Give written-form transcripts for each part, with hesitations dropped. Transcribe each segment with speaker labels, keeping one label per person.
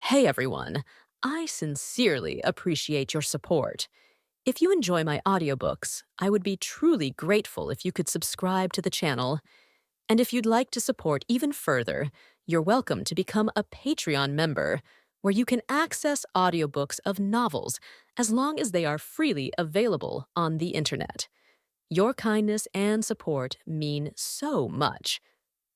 Speaker 1: Hey everyone, I sincerely appreciate your support. If you enjoy my audiobooks, I would be truly grateful if you could subscribe to the channel. And if you'd like to support even further, you're welcome to become a Patreon member, where you can access audiobooks of novels as long as they are freely available on the internet. Your kindness and support mean so much.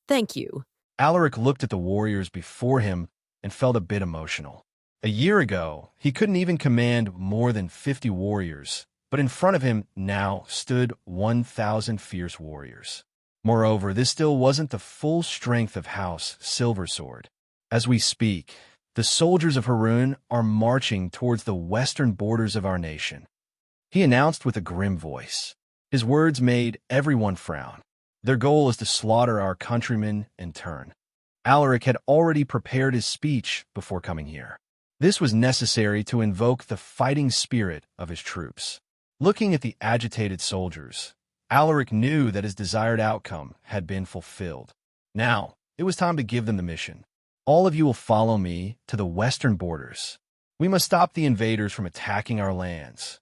Speaker 1: Thank you.
Speaker 2: Alaric looked at the warriors before him and felt a bit emotional. A year ago, he couldn't even command more than 50 warriors, but in front of him now stood 1,000 fierce warriors. Moreover, this still wasn't the full strength of House Silversword. As we speak, the soldiers of Harun are marching towards the western borders of our nation, he announced with a grim voice. His words made everyone frown. Their goal is to slaughter our countrymen in turn. Alaric had already prepared his speech before coming here. This was necessary to invoke the fighting spirit of his troops. Looking at the agitated soldiers, Alaric knew that his desired outcome had been fulfilled. Now, it was time to give them the mission. All of you will follow me to the western borders. We must stop the invaders from attacking our lands.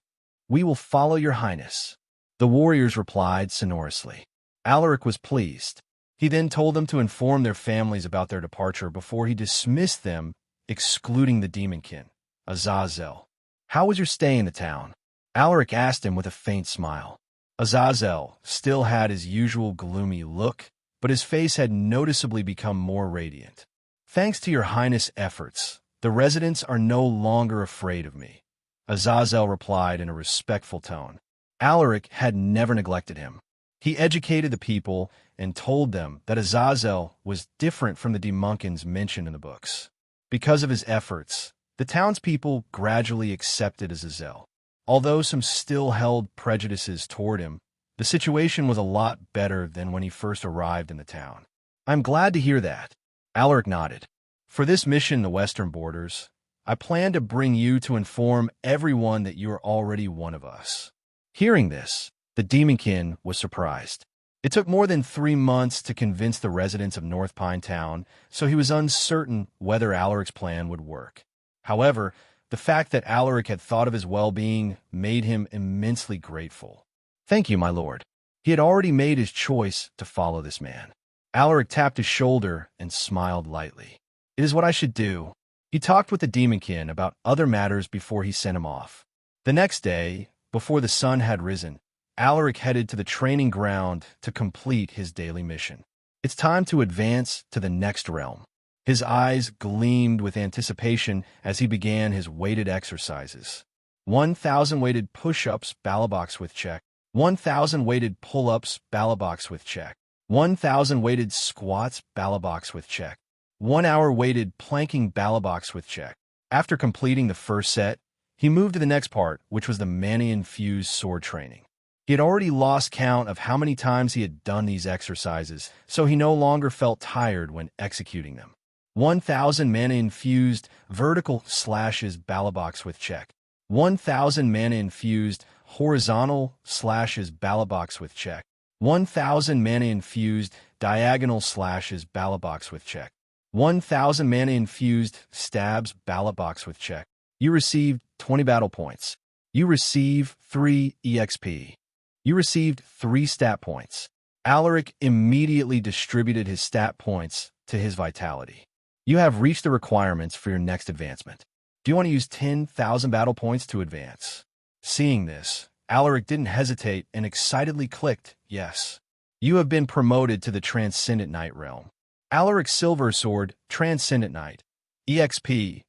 Speaker 2: We will follow your highness. The warriors replied sonorously. Alaric was pleased. He then told them to inform their families about their departure before he dismissed them, excluding the demonkin, Azazel. How was your stay in the town? Alaric asked him with a faint smile. Azazel still had his usual gloomy look, but his face had noticeably become more radiant. Thanks to your highness' efforts, the residents are no longer afraid of me, Azazel replied in a respectful tone. Alaric had never neglected him. He educated the people and told them that Azazel was different from the demonkins mentioned in the books. Because of his efforts, the townspeople gradually accepted Azazel. Although some still held prejudices toward him, the situation was a lot better than when he first arrived in the town. I'm glad to hear that. Alaric nodded. For this mission in the western borders, I plan to bring you to inform everyone that you are already one of us. Hearing this, the demonkin was surprised. It took more than 3 months to convince the residents of North Pine Town, so he was uncertain whether Alaric's plan would work. However, the fact that Alaric had thought of his well-being made him immensely grateful. Thank you, my lord. He had already made his choice to follow this man. Alaric tapped his shoulder and smiled lightly. It is what I should do. He talked with the demonkin about other matters before he sent him off. The next day, before the sun had risen, Alaric headed to the training ground to complete his daily mission. It's time to advance to the next realm. His eyes gleamed with anticipation as he began his weighted exercises. 1,000 weighted push-ups, balabox with check. 1,000 weighted pull-ups, balabox with check. 1,000 weighted squats, balabox with check. 1 hour weighted planking, balabox with check. After completing the first set, he moved to the next part, which was the mana-infused sword training. He had already lost count of how many times he had done these exercises, so he no longer felt tired when executing them. 1,000 mana-infused vertical slashes, balabox with check. 1,000 mana-infused horizontal slashes, balabox with check. 1,000 mana-infused diagonal slashes, balabox with check. 1,000 mana-infused stabs, balabox with check. You received 20 battle points. You receive 3 EXP. You received 3 stat points. Alaric immediately distributed his stat points to his vitality. You have reached the requirements for your next advancement. Do you want to use 10,000 battle points to advance? Seeing this, Alaric didn't hesitate and excitedly clicked yes. You have been promoted to the Transcendent Knight realm. Alaric Silversword, Transcendent Knight. EXP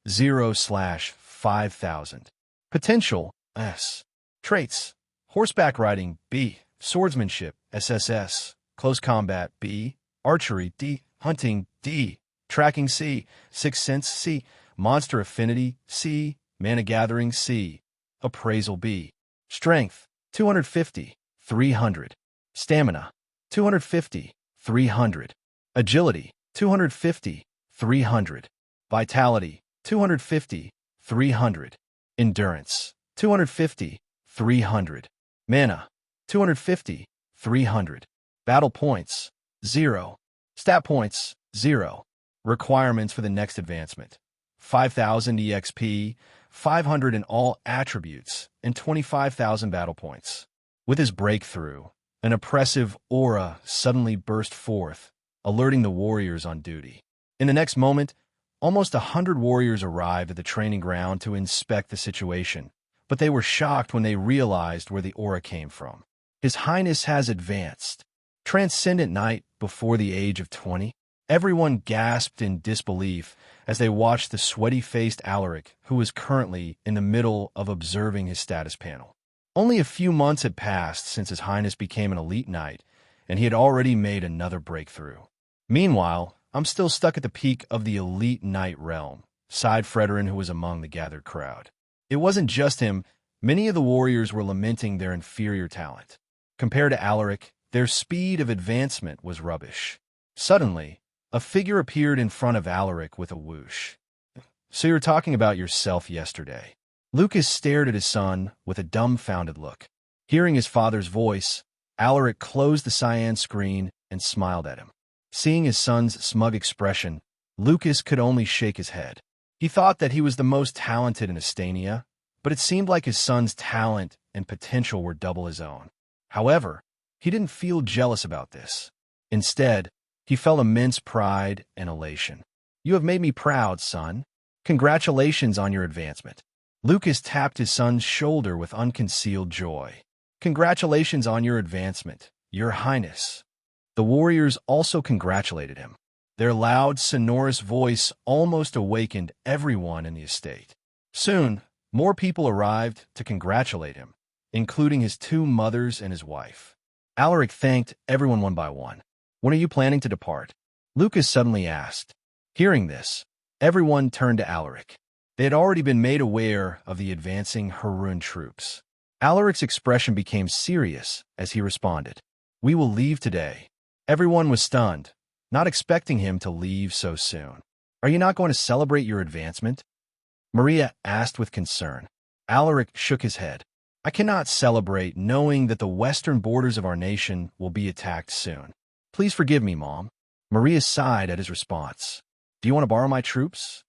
Speaker 2: 0/5000. Potential S. Traits: horseback riding B. Swordsmanship SSS. Close combat B. Archery D. Hunting D. Tracking C. Sixth Sense C. Monster Affinity C. Mana Gathering C. Appraisal B. Strength 250, 300. Stamina 250, 300. Agility 250, 300. Vitality 250, 300. Endurance 250, 300. Mana 250, 300. Battle points 0. Stat points 0. Requirements for the next advancement: 5,000 EXP, 500 in all attributes, and 25,000 battle points. With his breakthrough, an oppressive aura suddenly burst forth, alerting the warriors on duty. In the next moment, almost 100 warriors arrived at the training ground to inspect the situation, but they were shocked when they realized where the aura came from. His Highness has advanced. Transcendent Knight before the age of 20? Everyone gasped in disbelief as they watched the sweaty-faced Alaric, who was currently in the middle of observing his status panel. Only a few months had passed since His Highness became an elite knight, and he had already made another breakthrough. Meanwhile, I'm still stuck at the peak of the elite knight realm, sighed Frederick, who was among the gathered crowd. It wasn't just him. Many of the warriors were lamenting their inferior talent. Compared to Alaric, their speed of advancement was rubbish. Suddenly, a figure appeared in front of Alaric with a whoosh. "So you were talking about yourself yesterday." Lucas stared at his son with a dumbfounded look. Hearing his father's voice, Alaric closed the cyan screen and smiled at him. Seeing his son's smug expression, Lucas could only shake his head. He thought that he was the most talented in Astania, but it seemed like his son's talent and potential were double his own. However, he didn't feel jealous about this. Instead, he felt immense pride and elation. "You have made me proud, son. Congratulations on your advancement." Lucas tapped his son's shoulder with unconcealed joy. "Congratulations on your advancement, Your Highness." The warriors also congratulated him. Their loud, sonorous voice almost awakened everyone in the estate. Soon, more people arrived to congratulate him, including his two mothers and his wife. Alaric thanked everyone one by one. "When are you planning to depart?" Lucas suddenly asked. Hearing this, everyone turned to Alaric. They had already been made aware of the advancing Harun troops. Alaric's expression became serious as he responded, "We will leave today." Everyone was stunned, not expecting him to leave so soon. "Are you not going to celebrate your advancement?" Maria asked with concern. Alaric shook his head. "I cannot celebrate knowing that the western borders of our nation will be attacked soon. Please forgive me, Mom." Maria sighed at his response. "Do you want to borrow my troops?"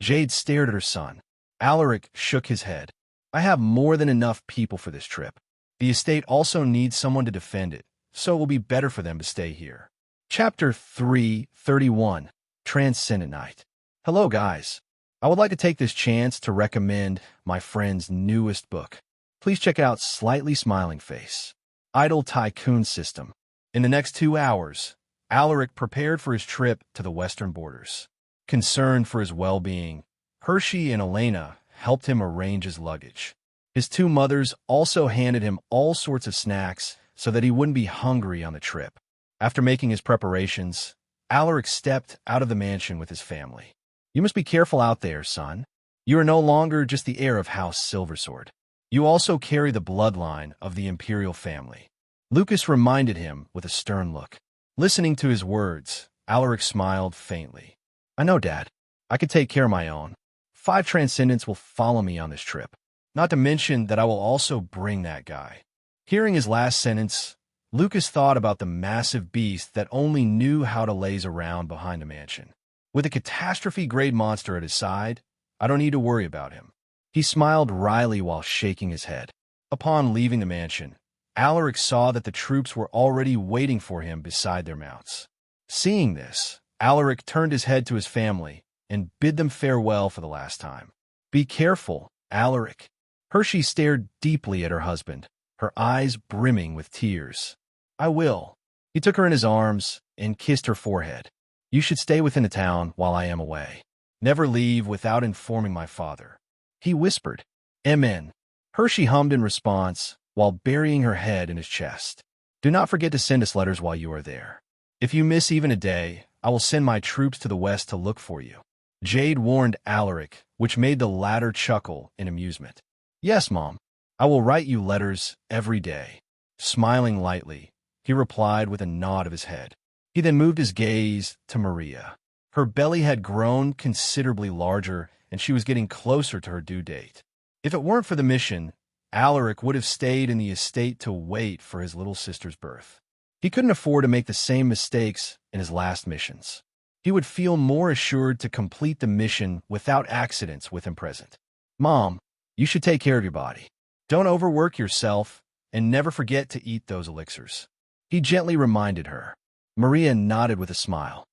Speaker 2: Jade stared at her son. Alaric shook his head. "I have more than enough people for this trip. The estate also needs someone to defend it, so it will be better for them to stay here." Chapter 331, Transcendent Night. Hello, guys. I would like to take this chance to recommend my friend's newest book. Please check out Slightly Smiling Face, Idle Tycoon System. In the next 2 hours, Alaric prepared for his trip to the western borders. Concerned for his well-being, Hershey and Elena helped him arrange his luggage. His two mothers also handed him all sorts of snacks so that he wouldn't be hungry on the trip. After making his preparations, Alaric stepped out of the mansion with his family. "You must be careful out there, son. You are no longer just the heir of House Silversword. You also carry the bloodline of the imperial family." Lucas reminded him with a stern look. Listening to his words, Alaric smiled faintly. "I know, Dad. I can take care of my own. 5 Transcendents will follow me on this trip. Not to mention that I will also bring that guy." Hearing his last sentence, Lucas thought about the massive beast that only knew how to laze around behind the mansion. With a catastrophe-grade monster at his side, I don't need to worry about him. He smiled wryly while shaking his head. Upon leaving the mansion, Alaric saw that the troops were already waiting for him beside their mounts. Seeing this, Alaric turned his head to his family and bid them farewell for the last time. "Be careful, Alaric." Hershey stared deeply at her husband, her eyes brimming with tears. "I will." He took her in his arms and kissed her forehead. "You should stay within the town while I am away. Never leave without informing my father." He whispered, "Amen." Hershey hummed in response while burying her head in his chest. "Do not forget to send us letters while you are there. If you miss even a day, I will send my troops to the west to look for you." Jade warned Alaric, which made the latter chuckle in amusement. "Yes, Mom. I will write you letters every day." Smiling lightly, he replied with a nod of his head. He then moved his gaze to Maria. Her belly had grown considerably larger, and she was getting closer to her due date. If it weren't for the mission, Alaric would have stayed in the estate to wait for his little sister's birth. He couldn't afford to make the same mistakes in his last missions. he would feel more assured to complete the mission without accidents with him present. Mom, you should take care of your body. Don't overwork yourself, and never forget to eat those elixirs. He gently reminded her. Maria nodded with a smile.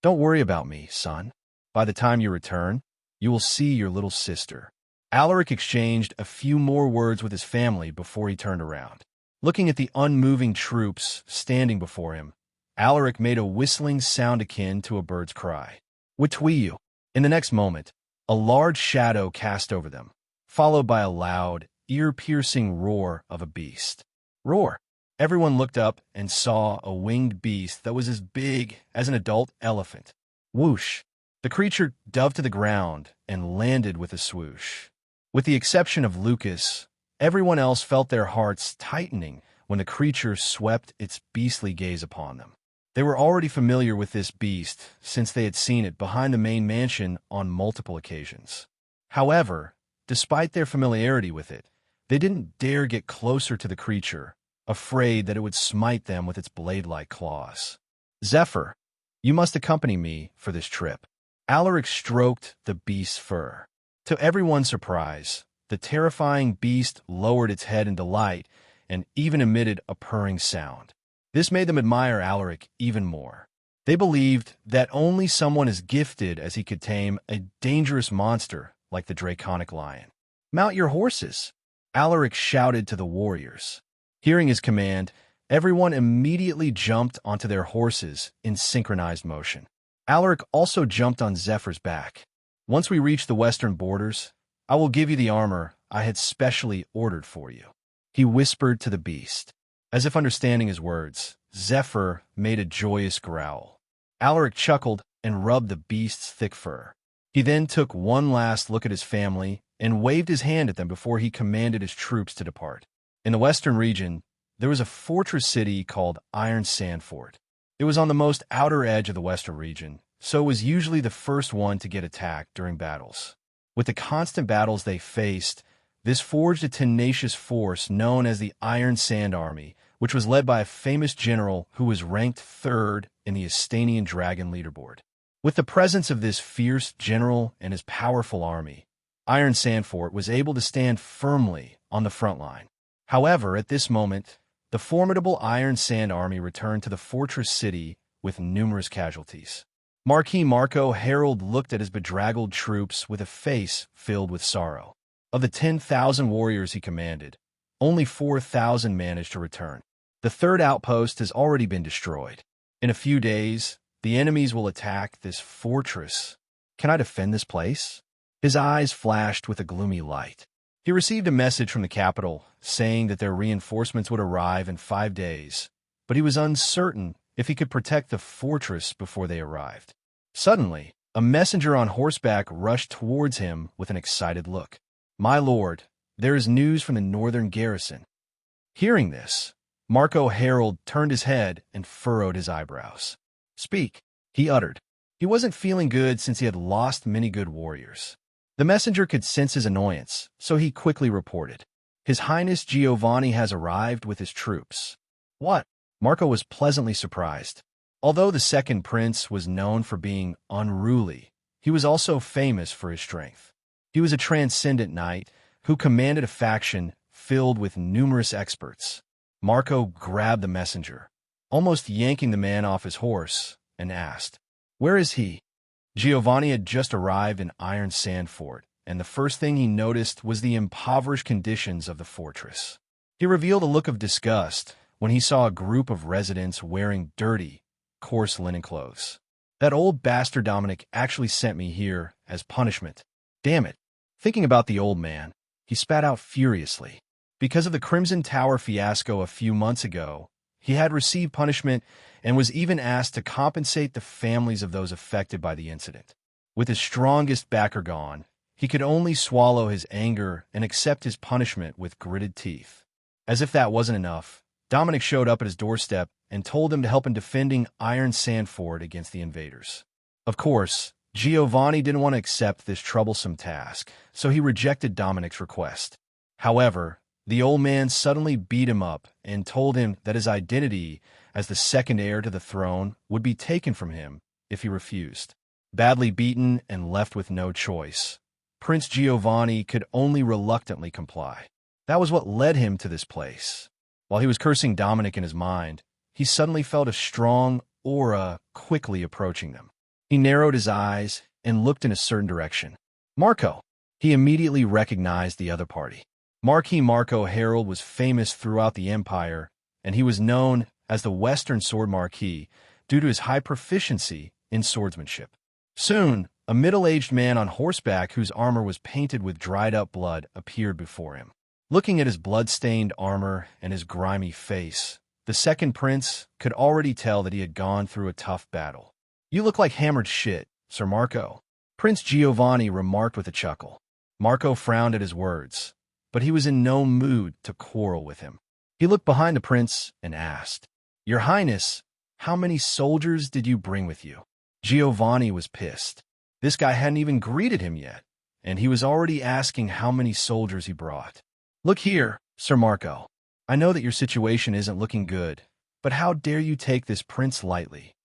Speaker 2: Don't worry about me, son. By the time you return, you will see your little sister. Alaric exchanged a few more words with his family before he turned around. Looking at the unmoving troops standing before him, Alaric made a whistling sound akin to a bird's cry. Witwiyu. In the next moment, a large shadow cast over them, followed by a loud, ear-piercing roar of a beast. Roar! Everyone looked up and saw a winged beast that was as big as an adult elephant. Whoosh! The creature dove to the ground and landed with a swoosh. With the exception of Lucas, everyone else felt their hearts tightening when the creature swept its beastly gaze upon them. They were already familiar with this beast since they had seen it behind the main mansion on multiple occasions. However, despite their familiarity with it, they didn't dare get closer to the creature, afraid that it would smite them with its blade-like claws. Zephyr, you must accompany me for this trip. Alaric stroked the beast's fur. To everyone's surprise, the terrifying beast lowered its head in delight and even emitted a purring sound. This made them admire Alaric even more. They believed that only someone as gifted as he could tame a dangerous monster like the draconic lion. Mount your horses, Alaric shouted to the warriors. Hearing his command, everyone immediately jumped onto their horses in synchronized motion. Alaric also jumped on Zephyr's back. Once we reach the western borders, I will give you the armor I had specially ordered for you, he whispered to the beast. As if understanding his words, Zephyr made a joyous growl. Alaric chuckled and rubbed the beast's thick fur. He then took one last look at his family and waved his hand at them before he commanded his troops to depart. In the western region, there was a fortress city called Iron Sand Fort. It was on the most outer edge of the western region, so it was usually the first one to get attacked during battles. With the constant battles they faced, this forged a tenacious force known as the Iron Sand Army, which was led by a famous general who was ranked third in the Astanian Dragon leaderboard. With the presence of this fierce general and his powerful army, Iron Sand Fort was able to stand firmly on the front line. However, at this moment, the formidable Iron Sand Army returned to the fortress city with numerous casualties. Marquis Marco Harold looked at his bedraggled troops with a face filled with sorrow. Of the 10,000 warriors he commanded, only 4,000 managed to return. The third outpost has already been destroyed. In a few days, the enemies will attack this fortress. Can I defend this place? His eyes flashed with a gloomy light. He received a message from the capital saying that their reinforcements would arrive in 5 days, but he was uncertain if he could protect the fortress before they arrived. Suddenly, a messenger on horseback rushed towards him with an excited look. My lord, there is news from the northern garrison. Hearing this, Marco Harold turned his head and furrowed his eyebrows. Speak, he uttered. He wasn't feeling good since he had lost many good warriors. The messenger could sense his annoyance, so he quickly reported. His Highness Giovanni has arrived with his troops. What? Marco was pleasantly surprised. Although the second prince was known for being unruly, he was also famous for his strength. He was a transcendent knight who commanded a faction filled with numerous experts. Marco grabbed the messenger, almost yanking the man off his horse, and asked, Where is he? Giovanni had just arrived in Iron Sand Fort, and the first thing he noticed was the impoverished conditions of the fortress. He revealed a look of disgust when he saw a group of residents wearing dirty, coarse linen clothes. That old bastard Dominic actually sent me here as punishment. Damn it. Thinking about the old man, he spat out furiously. Because of the Crimson Tower fiasco a few months ago, he had received punishment and was even asked to compensate the families of those affected by the incident. With his strongest backer gone, he could only swallow his anger and accept his punishment with gritted teeth. As if that wasn't enough, Dominic showed up at his doorstep and told him to help in defending Iron Sand Fort against the invaders. Of course, Giovanni didn't want to accept this troublesome task, so he rejected Dominic's request. However, the old man suddenly beat him up and told him that his identity as the second heir to the throne would be taken from him if he refused. Badly beaten and left with no choice, Prince Giovanni could only reluctantly comply. That was what led him to this place. While he was cursing Dominic in his mind, he suddenly felt a strong aura quickly approaching them. He narrowed his eyes and looked in a certain direction. Marco! He immediately recognized the other party. Marquis Marco Harold was famous throughout the empire, and he was known as the Western Sword Marquis due to his high proficiency in swordsmanship. Soon, a middle-aged man on horseback whose armor was painted with dried-up blood appeared before him. Looking at his blood-stained armor and his grimy face, the second prince could already tell that he had gone through a tough battle. "You look like hammered shit, Sir Marco," Prince Giovanni remarked with a chuckle. Marco frowned at his words, but he was in no mood to quarrel with him. He looked behind the prince and asked, "Your Highness, how many soldiers did you bring with you?" Giovanni was pissed. This guy hadn't even greeted him yet, and he was already asking how many soldiers he brought. "Look here, Sir Marco. I know that your situation isn't looking good, but how dare you take this prince lightly?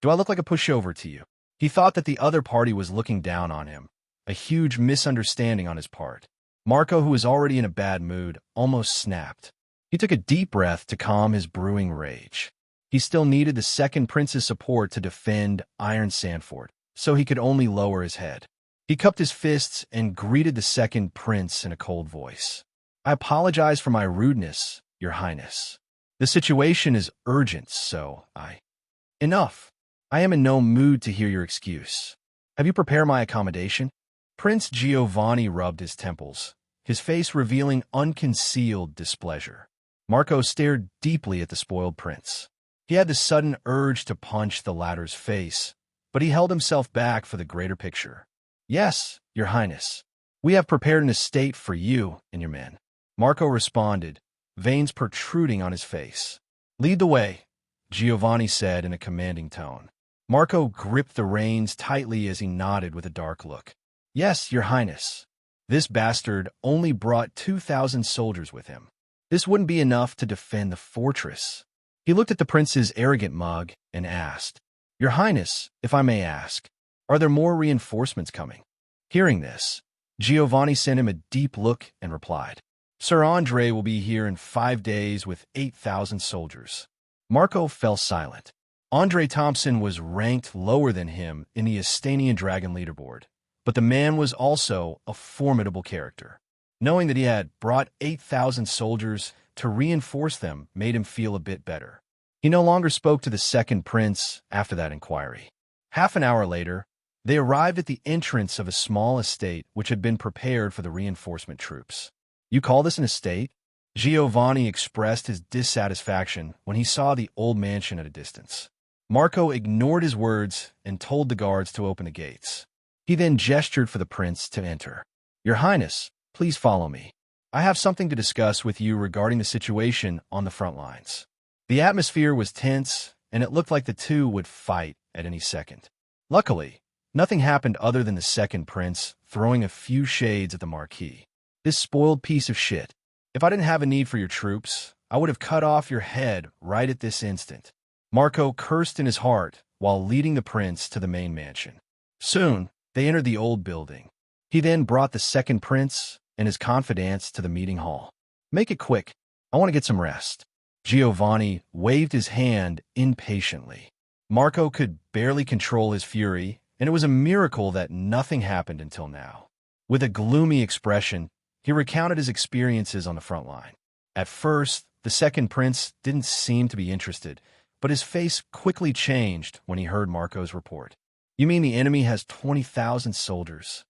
Speaker 2: Do I look like a pushover to you?" He thought that the other party was looking down on him, a huge misunderstanding on his part. Marco, who was already in a bad mood, almost snapped. He took a deep breath to calm his brewing rage. He still needed the second prince's support to defend Iron Sandford, so he could only lower his head. He cupped his fists and greeted the second prince in a cold voice. "I apologize for my rudeness, Your Highness. The situation is urgent, so Enough. I am in no mood to hear your excuse. Have you prepared my accommodation?" Prince Giovanni rubbed his temples, his face revealing unconcealed displeasure. Marco stared deeply at the spoiled prince. He had the sudden urge to punch the latter's face, but he held himself back for the greater picture. "Yes, Your Highness. We have prepared an estate for you and your men." Marco responded, veins protruding on his face. "Lead the way," Giovanni said in a commanding tone. Marco gripped the reins tightly as he nodded with a dark look. "Yes, Your Highness." This bastard only brought 2,000 soldiers with him. This wouldn't be enough to defend the fortress. He looked at the prince's arrogant mug and asked, "Your Highness, if I may ask, are there more reinforcements coming?" Hearing this, Giovanni sent him a deep look and replied, "Sir Andre will be here in 5 days with 8,000 soldiers." Marco fell silent. Andre Thompson was ranked lower than him in the Astanian Dragon leaderboard, but the man was also a formidable character. Knowing that he had brought 8,000 soldiers to reinforce them made him feel a bit better. He no longer spoke to the second prince after that inquiry. Half an hour later, they arrived at the entrance of a small estate which had been prepared for the reinforcement troops. "You call this an estate?" Giovanni expressed his dissatisfaction when he saw the old mansion at a distance. Marco ignored his words and told the guards to open the gates. He then gestured for the prince to enter. "Your Highness, please follow me. I have something to discuss with you regarding the situation on the front lines." The atmosphere was tense, and it looked like the two would fight at any second. Luckily, nothing happened other than the second prince throwing a few shades at the Marquis. "This spoiled piece of shit. If I didn't have a need for your troops, I would have cut off your head right at this instant." Marco cursed in his heart while leading the prince to the main mansion. Soon, they entered the old building. He then brought the second prince and his confidants to the meeting hall. "Make it quick. I want to get some rest." Giovanni waved his hand impatiently. Marco could barely control his fury, and it was a miracle that nothing happened until now. With a gloomy expression, he recounted his experiences on the front line. At first, the second prince didn't seem to be interested, but his face quickly changed when he heard Marco's report. "You mean the enemy has 20,000 soldiers?"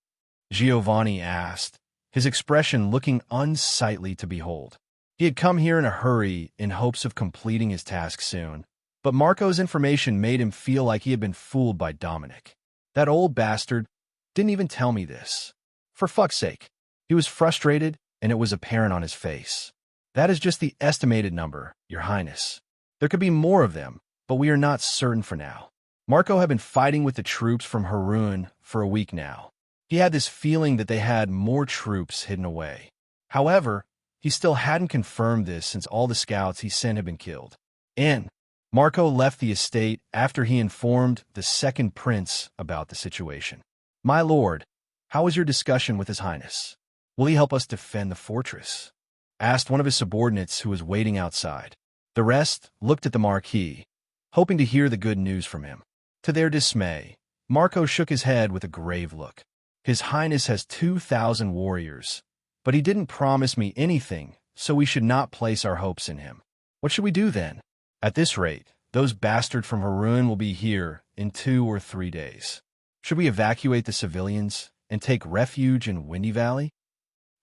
Speaker 2: Giovanni asked, his expression looking unsightly to behold. He had come here in a hurry in hopes of completing his task soon, but Marco's information made him feel like he had been fooled by Dominic. That old bastard didn't even tell me this. For fuck's sake. He was frustrated, and it was apparent on his face. "That is just the estimated number, Your Highness. There could be more of them, but we are not certain for now." Marco had been fighting with the troops from Harun for a week now. He had this feeling that they had more troops hidden away. However, he still hadn't confirmed this since all the scouts he sent had been killed. And Marco left the estate after he informed the second prince about the situation. "My lord, how was your discussion with His Highness? Will he help us defend the fortress?" asked one of his subordinates who was waiting outside. The rest looked at the Marquis, hoping to hear the good news from him. To their dismay, Marco shook his head with a grave look. "His Highness has 2,000 warriors, but he didn't promise me anything, so we should not place our hopes in him. What should we do then? At this rate, those bastards from Harun will be here in 2 or 3 days. Should we evacuate the civilians and take refuge in Windy Valley?"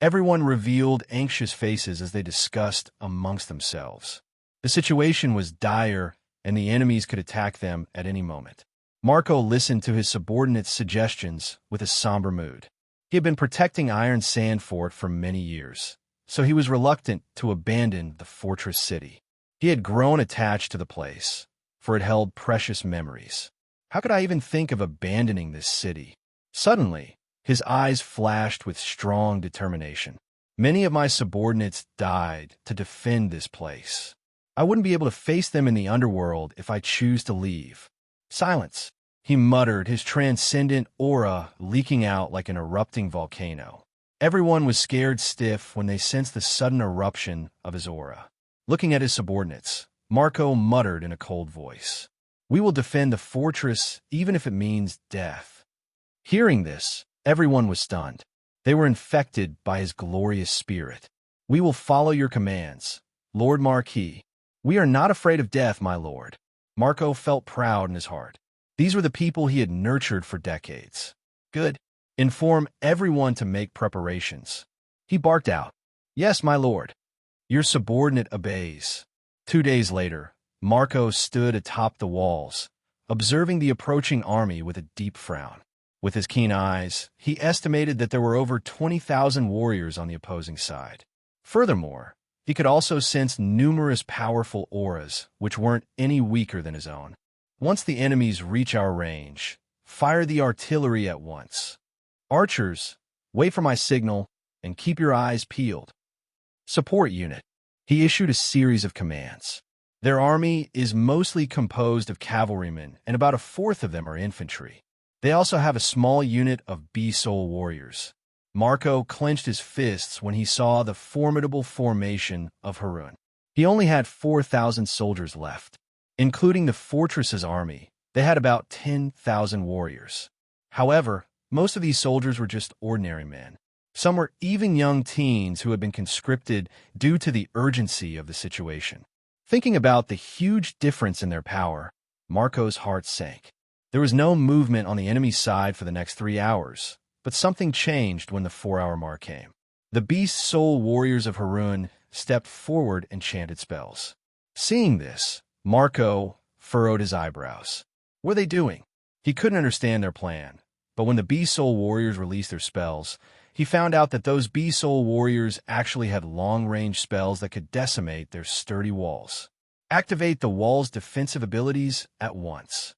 Speaker 2: Everyone revealed anxious faces as they discussed amongst themselves. The situation was dire, and the enemies could attack them at any moment. Marco listened to his subordinates' suggestions with a somber mood. He had been protecting Iron Sand Fort for many years, so he was reluctant to abandon the fortress city. He had grown attached to the place, for it held precious memories. How could I even think of abandoning this city? Suddenly, his eyes flashed with strong determination. Many of my subordinates died to defend this place. I wouldn't be able to face them in the underworld if I choose to leave. "Silence," he muttered, his transcendent aura leaking out like an erupting volcano. Everyone was scared stiff when they sensed the sudden eruption of his aura. Looking at his subordinates, Marco muttered in a cold voice, "We will defend the fortress even if it means death." Hearing this, everyone was stunned. They were infected by his glorious spirit. "We will follow your commands, Lord Marquis. We are not afraid of death, my lord." Marco felt proud in his heart. These were the people he had nurtured for decades. "Good. Inform everyone to make preparations." He barked out, "Yes, my lord." Your subordinate obeys. 2 days later, Marco stood atop the walls, observing the approaching army with a deep frown. With his keen eyes, he estimated that there were over 20,000 warriors on the opposing side. Furthermore, he could also sense numerous powerful auras, which weren't any weaker than his own. "Once the enemies reach our range, fire the artillery at once. Archers, wait for my signal and keep your eyes peeled. Support unit." He issued a series of commands. Their army is mostly composed of cavalrymen, and about a fourth of them are infantry. They also have a small unit of Bee-Soul warriors. Marco clenched his fists when he saw the formidable formation of Harun. He only had 4,000 soldiers left. Including the fortress's army, they had about 10,000 warriors. However, most of these soldiers were just ordinary men. Some were even young teens who had been conscripted due to the urgency of the situation. Thinking about the huge difference in their power, Marco's heart sank. There was no movement on the enemy's side for the next 3 hours, but something changed when the 4-hour mark came. The Beast-Soul warriors of Harun stepped forward and chanted spells. Seeing this, Marco furrowed his eyebrows. What were they doing? He couldn't understand their plan, but when the Beast-Soul warriors released their spells, he found out that those Beast-Soul warriors actually had long-range spells that could decimate their sturdy walls. Activate the wall's defensive abilities at once.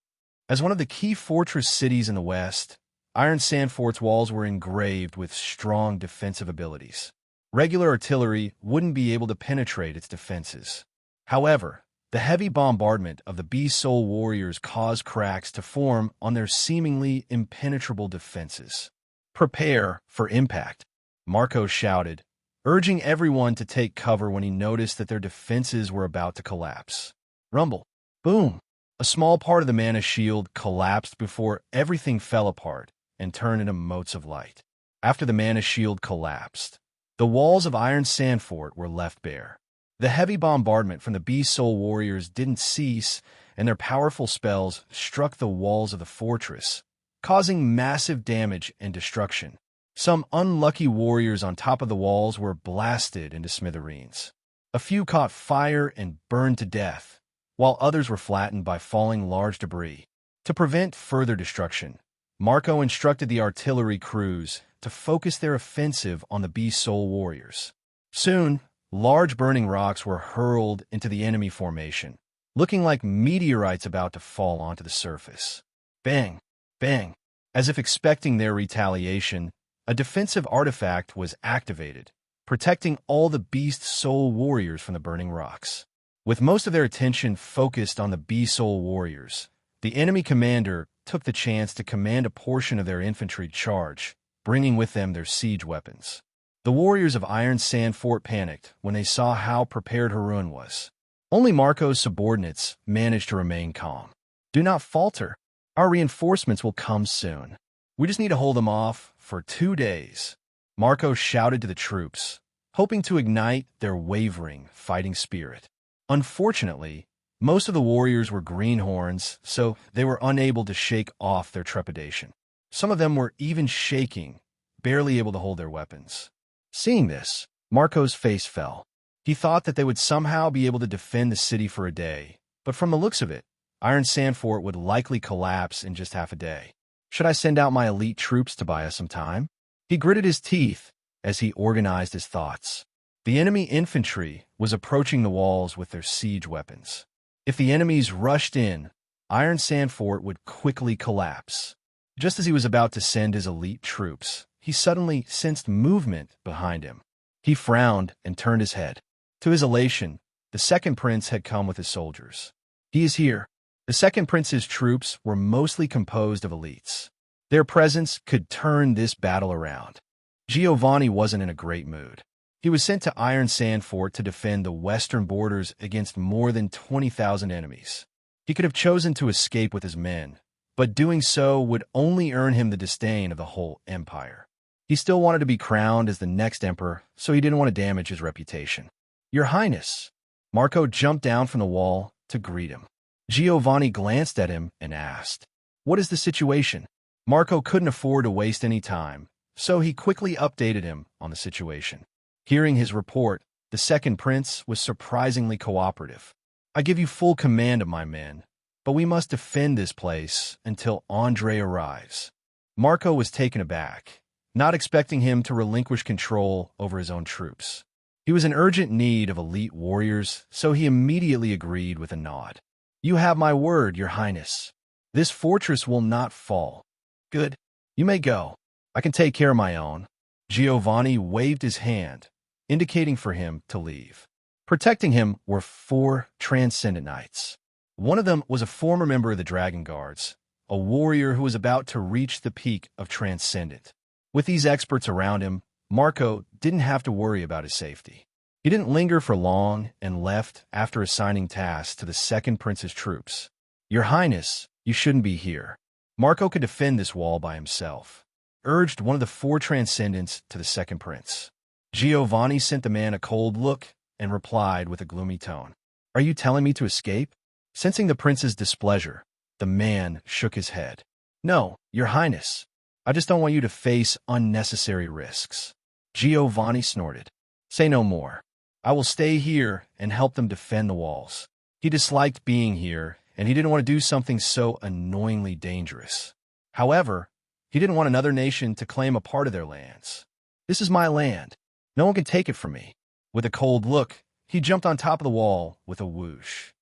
Speaker 2: As one of the key fortress cities in the west, Iron Sand Fort's walls were engraved with strong defensive abilities. Regular artillery wouldn't be able to penetrate its defenses. However, the heavy bombardment of the Beast-Soul warriors caused cracks to form on their seemingly impenetrable defenses. "Prepare for impact," Marco shouted, urging everyone to take cover when he noticed that their defenses were about to collapse. Rumble. Boom. A small part of the mana shield collapsed before everything fell apart and turned into motes of light. After the mana shield collapsed, the walls of Iron Sand Fort were left bare. The heavy bombardment from the Beast-Soul warriors didn't cease, and their powerful spells struck the walls of the fortress, causing massive damage and destruction. Some unlucky warriors on top of the walls were blasted into smithereens. A few caught fire and burned to death, while others were flattened by falling large debris. To prevent further destruction, Marco instructed the artillery crews to focus their offensive on the Beast-Soul warriors. Soon, large burning rocks were hurled into the enemy formation, looking like meteorites about to fall onto the surface. Bang! Bang! As if expecting their retaliation, a defensive artifact was activated, protecting all the Beast-Soul warriors from the burning rocks. With most of their attention focused on the Bee-Soul warriors, the enemy commander took the chance to command a portion of their infantry charge, bringing with them their siege weapons. The warriors of Iron Sand Fort panicked when they saw how prepared Harun was. Only Marco's subordinates managed to remain calm. "Do not falter. Our reinforcements will come soon. We just need to hold them off for 2 days." Marco shouted to the troops, hoping to ignite their wavering fighting spirit. Unfortunately, most of the warriors were greenhorns, so they were unable to shake off their trepidation. Some of them were even shaking, barely able to hold their weapons. Seeing this, Marco's face fell. He thought that they would somehow be able to defend the city for a day, but from the looks of it, Iron Sand Fort would likely collapse in just half a day. Should I send out my elite troops to buy us some time? He gritted his teeth as he organized his thoughts. The enemy infantry was approaching the walls with their siege weapons. If the enemies rushed in, Iron Sand Fort would quickly collapse. Just as he was about to send his elite troops, he suddenly sensed movement behind him. He frowned and turned his head. To his elation, the second prince had come with his soldiers. "He is here." The second prince's troops were mostly composed of elites. Their presence could turn this battle around. Giovanni wasn't in a great mood. He was sent to Iron Sand Fort to defend the western borders against more than 20,000 enemies. He could have chosen to escape with his men, but doing so would only earn him the disdain of the whole empire. He still wanted to be crowned as the next emperor, so he didn't want to damage his reputation. "Your Highness!" Marco jumped down from the wall to greet him. Giovanni glanced at him and asked, "What is the situation?" Marco couldn't afford to waste any time, so he quickly updated him on the situation. Hearing his report, the second prince was surprisingly cooperative. "I give you full command of my men, but we must defend this place until Andre arrives." Marco was taken aback, not expecting him to relinquish control over his own troops. He was in urgent need of elite warriors, so he immediately agreed with a nod. "You have my word, Your Highness. This fortress will not fall." "Good. You may go. I can take care of my own." Giovanni waved his hand, indicating for him to leave. Protecting him were 4 transcendent knights. One of them was a former member of the Dragon Guards, a warrior who was about to reach the peak of transcendent. With these experts around him, Marco didn't have to worry about his safety. He didn't linger for long and left after assigning tasks to the second prince's troops. "Your Highness, you shouldn't be here. Marco could defend this wall by himself," urged one of the 4 transcendents to the second prince. Giovanni sent the man a cold look and replied with a gloomy tone, "Are you telling me to escape?" Sensing the prince's displeasure, the man shook his head. "No, Your Highness. I just don't want you to face unnecessary risks." Giovanni snorted. "Say no more. I will stay here and help them defend the walls." He disliked being here, and he didn't want to do something so annoyingly dangerous. However, he didn't want another nation to claim a part of their lands. "This is my land. No one can take it from me." With a cold look, he jumped on top of the wall with a whoosh.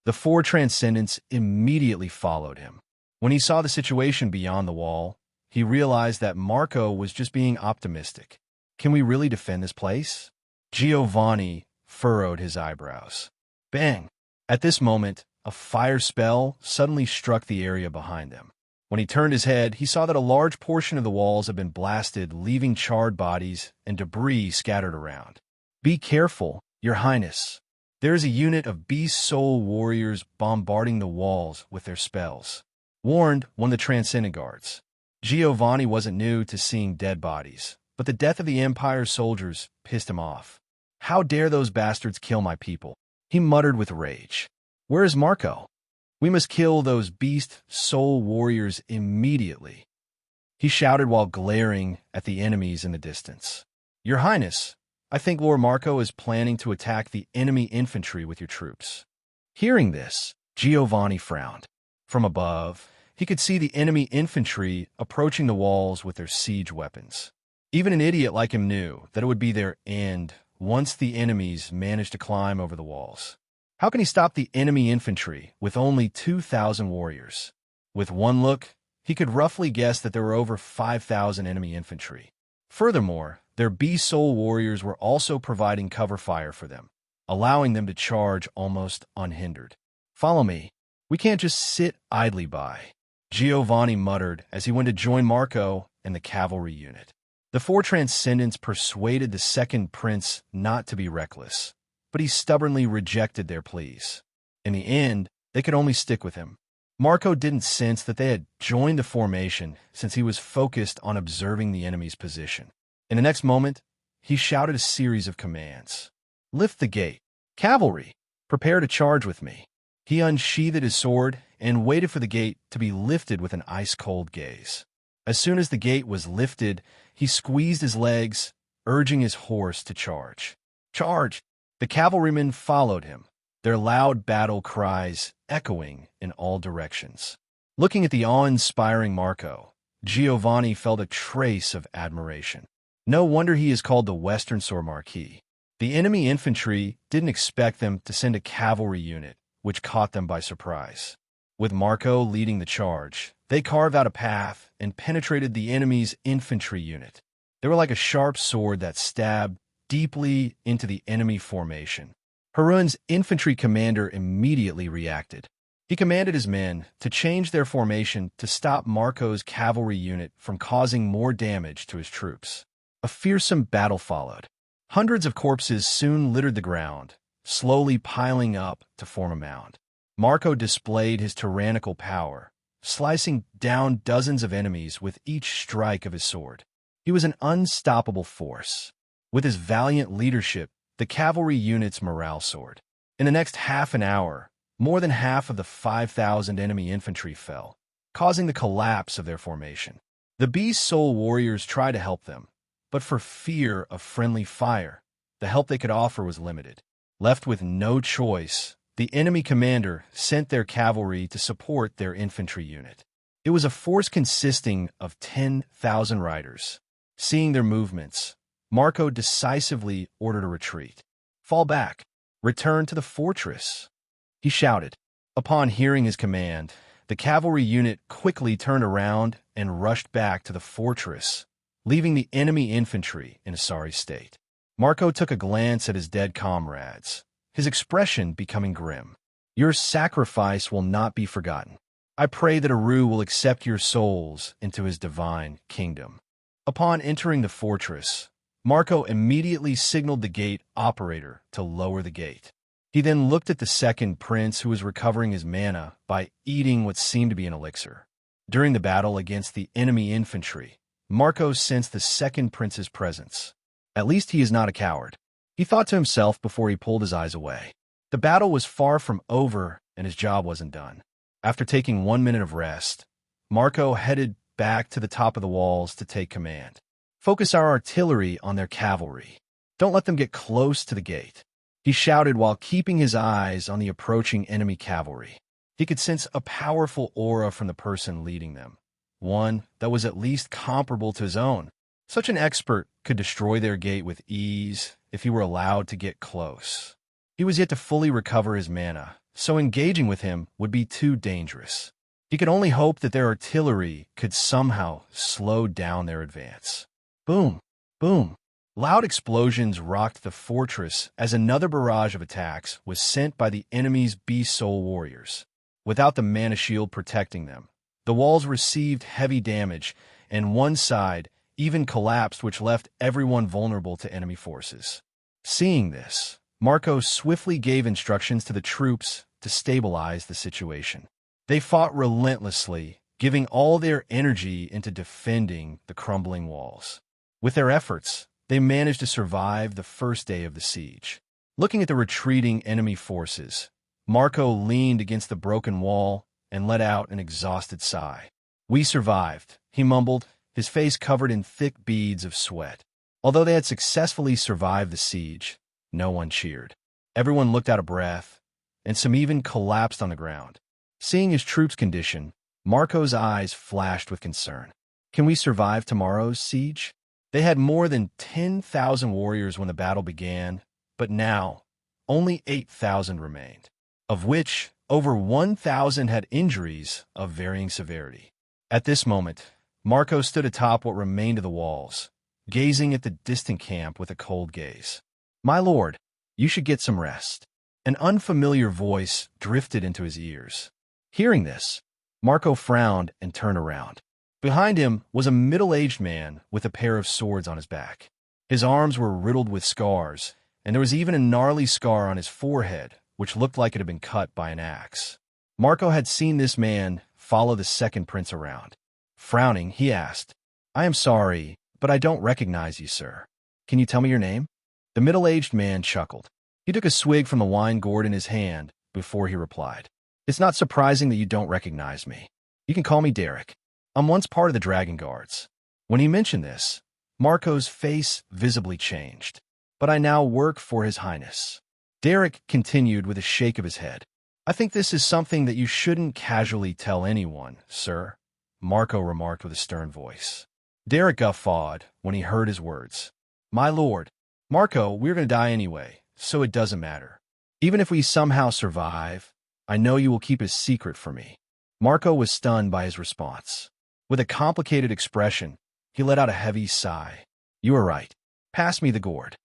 Speaker 2: The 4 transcendents immediately followed him. When he saw the situation beyond the wall, he realized that Marco was just being optimistic. "Can we really defend this place?" Giovanni furrowed his eyebrows. Bang! At this moment, a fire spell suddenly struck the area behind them. When he turned his head, he saw that a large portion of the walls had been blasted, leaving charred bodies and debris scattered around. "Be careful, Your Highness. There is a unit of Beast-Soul warriors bombarding the walls with their spells," warned one of the Transcendent Guards. Giovanni wasn't new to seeing dead bodies, but the death of the Empire's soldiers pissed him off. "How dare those bastards kill my people?" he muttered with rage. "Where is Marco? We must kill those Beast-Soul warriors immediately," he shouted while glaring at the enemies in the distance. "Your Highness, I think Lord Marco is planning to attack the enemy infantry with your troops." Hearing this, Giovanni frowned. From above, he could see the enemy infantry approaching the walls with their siege weapons. Even an idiot like him knew that it would be their end once the enemies managed to climb over the walls. How can he stop the enemy infantry with only 2,000 warriors? With one look, he could roughly guess that there were over 5,000 enemy infantry. Furthermore, their Beast-Soul warriors were also providing cover fire for them. allowing them to charge almost unhindered. "Follow me. We can't just sit idly by," Giovanni muttered as he went to join Marco and the cavalry unit. The four transcendents persuaded the second prince not to be reckless, but he stubbornly rejected their pleas. In the end, they could only stick with him. Marco didn't sense that they had joined the formation since he was focused on observing the enemy's position. In the next moment, he shouted a series of commands. "Lift the gate. Cavalry, prepare to charge with me." He unsheathed his sword and waited for the gate to be lifted with an ice-cold gaze. As soon as the gate was lifted, he squeezed his legs, urging his horse to charge. "Charge!" The cavalrymen followed him, their loud battle cries echoing in all directions. Looking at the awe-inspiring Marco, Giovanni felt a trace of admiration. No wonder he is called the Western Sword Marquis. The enemy infantry didn't expect them to send a cavalry unit, which caught them by surprise. With Marco leading the charge, they carved out a path and penetrated the enemy's infantry unit. They were like a sharp sword that stabbed deeply into the enemy formation. Harun's infantry commander immediately reacted. He commanded his men to change their formation to stop Marco's cavalry unit from causing more damage to his troops. A fearsome battle followed. Hundreds of corpses soon littered the ground, slowly piling up to form a mound. Marco displayed his tyrannical power, slicing down dozens of enemies with each strike of his sword. He was an unstoppable force. With his valiant leadership, the cavalry unit's morale soared. In the next half an hour, more than half of the 5,000 enemy infantry fell, causing the collapse of their formation. The Beast Soul warriors tried to help them, but for fear of friendly fire, the help they could offer was limited. Left with no choice, the enemy commander sent their cavalry to support their infantry unit. It was a force consisting of 10,000 riders. Seeing their movements, Marco decisively ordered a retreat. "Fall back. Return to the fortress," he shouted. Upon hearing his command, the cavalry unit quickly turned around and rushed back to the fortress, leaving the enemy infantry in a sorry state. Marco took a glance at his dead comrades, his expression becoming grim. "Your sacrifice will not be forgotten. I pray that Aru will accept your souls into his divine kingdom." Upon entering the fortress, Marco immediately signaled the gate operator to lower the gate. He then looked at the second prince who was recovering his mana by eating what seemed to be an elixir. During the battle against the enemy infantry, Marco sensed the second prince's presence. At least he is not a coward, he thought to himself before he pulled his eyes away. The battle was far from over and his job wasn't done. After taking 1 minute of rest, Marco headed back to the top of the walls to take command. "Focus our artillery on their cavalry. Don't let them get close to the gate," he shouted while keeping his eyes on the approaching enemy cavalry. He could sense a powerful aura from the person leading them, one that was at least comparable to his own. Such an expert could destroy their gate with ease if he were allowed to get close. He was yet to fully recover his mana, so engaging with him would be too dangerous. He could only hope that their artillery could somehow slow down their advance. Boom! Boom! Loud explosions rocked the fortress as another barrage of attacks was sent by the enemy's Beast Soul warriors. Without the mana shield protecting them, the walls received heavy damage, and one side even collapsed, which left everyone vulnerable to enemy forces. Seeing this, Marco swiftly gave instructions to the troops to stabilize the situation. They fought relentlessly, giving all their energy into defending the crumbling walls. With their efforts, they managed to survive the first day of the siege. Looking at the retreating enemy forces, Marco leaned against the broken wall and let out an exhausted sigh. "We survived," he mumbled, his face covered in thick beads of sweat. Although they had successfully survived the siege, no one cheered. Everyone looked out of breath, and some even collapsed on the ground. Seeing his troops' condition, Marco's eyes flashed with concern. "Can we survive tomorrow's siege?" They had more than 10,000 warriors when the battle began, but now only 8,000 remained, of which over 1,000 had injuries of varying severity. At this moment, Marco stood atop what remained of the walls, gazing at the distant camp with a cold gaze. "My lord, You should get some rest. An unfamiliar voice drifted into his ears. Hearing this, Marco frowned and turned around. Behind him was a middle-aged man with a pair of swords on his back. His arms were riddled with scars, and there was even a gnarly scar on his forehead, which looked like it had been cut by an axe. Marco had seen this man follow the second prince around. Frowning, he asked, "I am sorry, but I don't recognize you, sir. Can you tell me your name?" The middle-aged man chuckled. He took a swig from the wine gourd in his hand before he replied, "It's not surprising that you don't recognize me. You can call me Derek. I'm once part of the Dragon Guards." When he mentioned this, Marco's face visibly changed. "But I now work for His Highness." Derek continued with a shake of his head. "I think this is something that you shouldn't casually tell anyone, sir," Marco remarked with a stern voice. Derek guffawed when he heard his words. "My lord, Marco, we're going to die anyway, so it doesn't matter. Even if we somehow survive, I know you will keep his secret from me." Marco was stunned by his response. With a complicated expression, he let out a heavy sigh. "You are right. Pass me the gourd."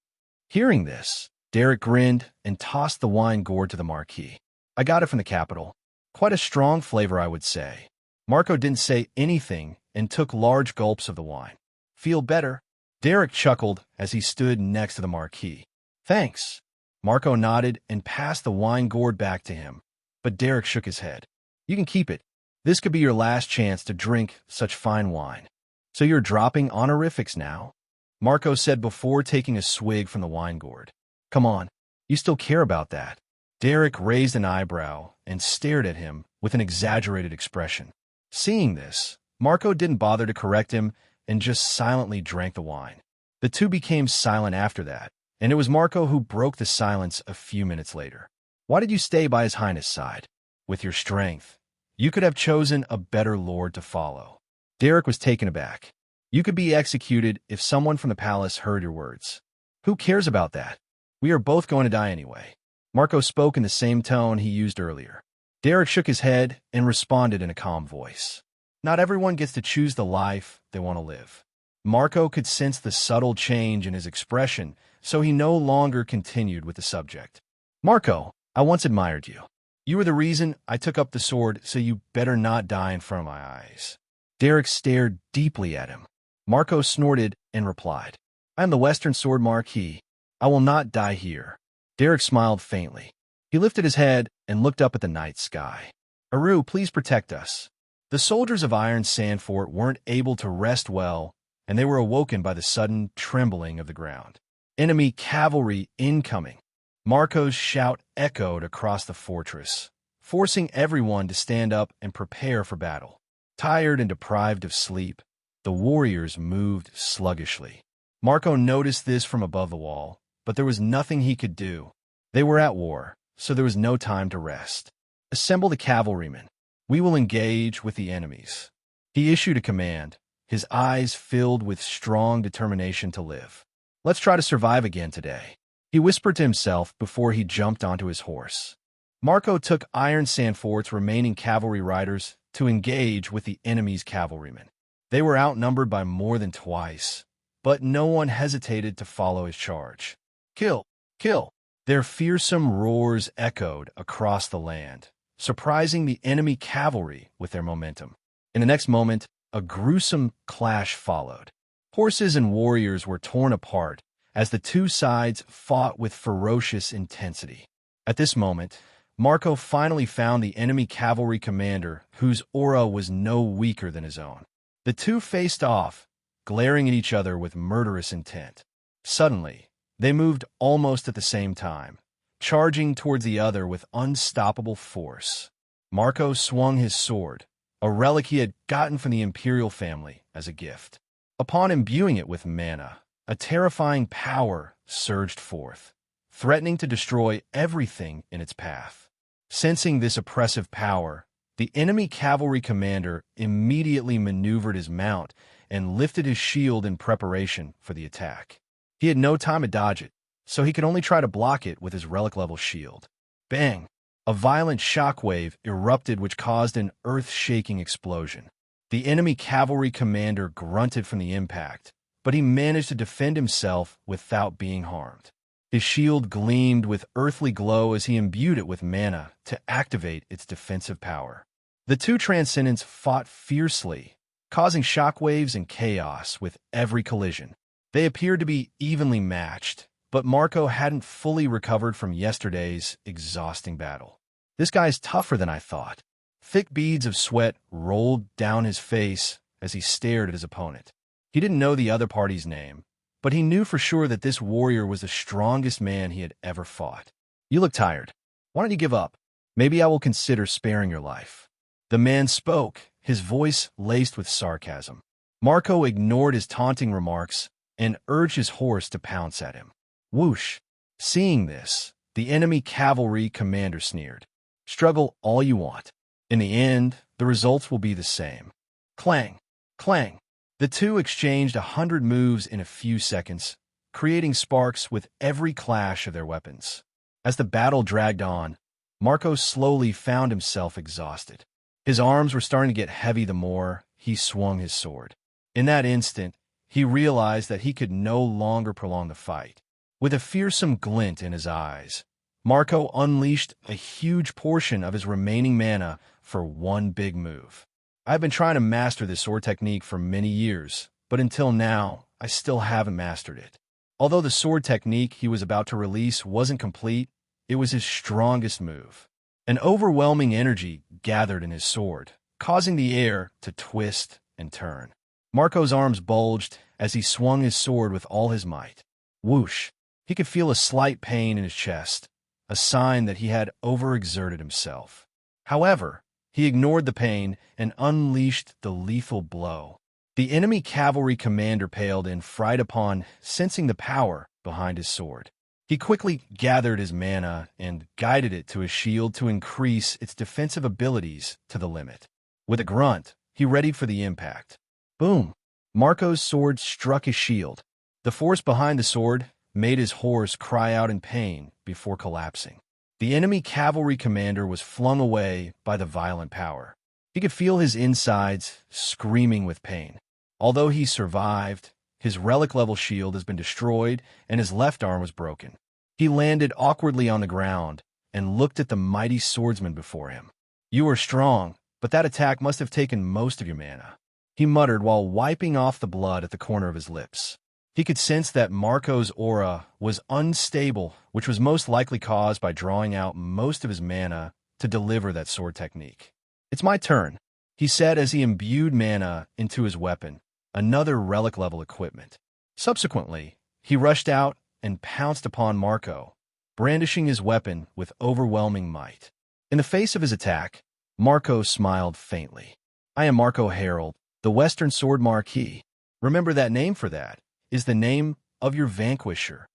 Speaker 2: Hearing this, Derek grinned and tossed the wine gourd to the Marquis. "I got it from the capital. Quite a strong flavor, I would say." Marco didn't say anything and took large gulps of the wine. "Feel better?" Derek chuckled as he stood next to the Marquis. "Thanks." Marco nodded and passed the wine gourd back to him, but Derek shook his head. "You can keep it. This could be your last chance to drink such fine wine." "So you're dropping honorifics now?" Marco said before taking a swig from the wine gourd. "Come on, you still care about that?" Derek raised an eyebrow and stared at him with an exaggerated expression. Seeing this, Marco didn't bother to correct him and just silently drank the wine. The two became silent after that, and it was Marco who broke the silence a few minutes later. "Why did you stay by His Highness' side? With your strength, you could have chosen a better lord to follow." Derek was taken aback. "You could be executed if someone from the palace heard your words. Who cares about that? We are both going to die anyway." Marco spoke in the same tone he used earlier. Derek shook his head and responded in a calm voice. "Not everyone gets to choose the life they want to live." Marco could sense the subtle change in his expression, so he no longer continued with the subject. "Marco, I once admired you. You were the reason I took up the sword, so you better not die in front of my eyes." Derek stared deeply at him. Marco snorted and replied, "I am the Western Sword Marquis. I will not die here." Derek smiled faintly. He lifted his head and looked up at the night sky. "Aru, please protect us." The soldiers of Iron Sand Fort weren't able to rest well, and they were awoken by the sudden trembling of the ground. "Enemy cavalry incoming!" Marco's shout echoed across the fortress, forcing everyone to stand up and prepare for battle. Tired and deprived of sleep, the warriors moved sluggishly. Marco noticed this from above the wall, but there was nothing he could do. They were at war, so there was no time to rest. "Assemble the cavalrymen. We will engage with the enemies." He issued a command, his eyes filled with strong determination to live. "Let's try to survive again today," he whispered to himself before he jumped onto his horse. Marco took Iron Sand Fort's remaining cavalry riders to engage with the enemy's cavalrymen. They were outnumbered by more than twice, but no one hesitated to follow his charge. "Kill! Kill!" Their fearsome roars echoed across the land, surprising the enemy cavalry with their momentum. In the next moment, a gruesome clash followed. Horses and warriors were torn apart as the two sides fought with ferocious intensity. At this moment, Marco finally found the enemy cavalry commander whose aura was no weaker than his own. The two faced off, glaring at each other with murderous intent. Suddenly, they moved almost at the same time, charging towards the other with unstoppable force. Marco swung his sword, a relic he had gotten from the imperial family as a gift. Upon imbuing it with mana, a terrifying power surged forth, threatening to destroy everything in its path. Sensing this oppressive power, the enemy cavalry commander immediately maneuvered his mount and lifted his shield in preparation for the attack. He had no time to dodge it, so he could only try to block it with his relic-level shield. Bang! A violent shockwave erupted which caused an earth-shaking explosion. The enemy cavalry commander grunted from the impact, but he managed to defend himself without being harmed. His shield gleamed with earthly glow as he imbued it with mana to activate its defensive power. The two transcendents fought fiercely, causing shockwaves and chaos with every collision. They appeared to be evenly matched, but Marco hadn't fully recovered from yesterday's exhausting battle. This guy's tougher than I thought. Thick beads of sweat rolled down his face as he stared at his opponent. He didn't know the other party's name, but he knew for sure that this warrior was the strongest man he had ever fought. "You look tired. Why don't you give up? Maybe I will consider sparing your life." The man spoke, his voice laced with sarcasm. Marco ignored his taunting remarks and urged his horse to pounce at him. Whoosh! Seeing this, the enemy cavalry commander sneered. "Struggle all you want. In the end, the results will be the same." Clang! Clang! The two exchanged 100 moves in a few seconds, creating sparks with every clash of their weapons. As the battle dragged on, Marco slowly found himself exhausted. His arms were starting to get heavy the more he swung his sword. In that instant, he realized that he could no longer prolong the fight. With a fearsome glint in his eyes, Marco unleashed a huge portion of his remaining mana for one big move. "I've been trying to master this sword technique for many years, but until now, I still haven't mastered it." Although the sword technique he was about to release wasn't complete, it was his strongest move. An overwhelming energy gathered in his sword, causing the air to twist and turn. Marco's arms bulged as he swung his sword with all his might. Whoosh! He could feel a slight pain in his chest, a sign that he had overexerted himself. However, he ignored the pain and unleashed the lethal blow. The enemy cavalry commander paled in fright upon sensing the power behind his sword. He quickly gathered his mana and guided it to his shield to increase its defensive abilities to the limit. With a grunt, he readied for the impact. Boom! Marco's sword struck his shield. The force behind the sword made his horse cry out in pain before collapsing. The enemy cavalry commander was flung away by the violent power. He could feel his insides screaming with pain. Although he survived, his relic-level shield has been destroyed and his left arm was broken. He landed awkwardly on the ground and looked at the mighty swordsman before him. "You are strong, but that attack must have taken most of your mana," he muttered while wiping off the blood at the corner of his lips. He could sense that Marco's aura was unstable, which was most likely caused by drawing out most of his mana to deliver that sword technique. "It's my turn," he said as he imbued mana into his weapon, another relic-level equipment. Subsequently, he rushed out and pounced upon Marco, brandishing his weapon with overwhelming might. In the face of his attack, Marco smiled faintly. "I am Marco Herald, the Western Sword Marquis. Remember that name, for that is the name of your vanquisher."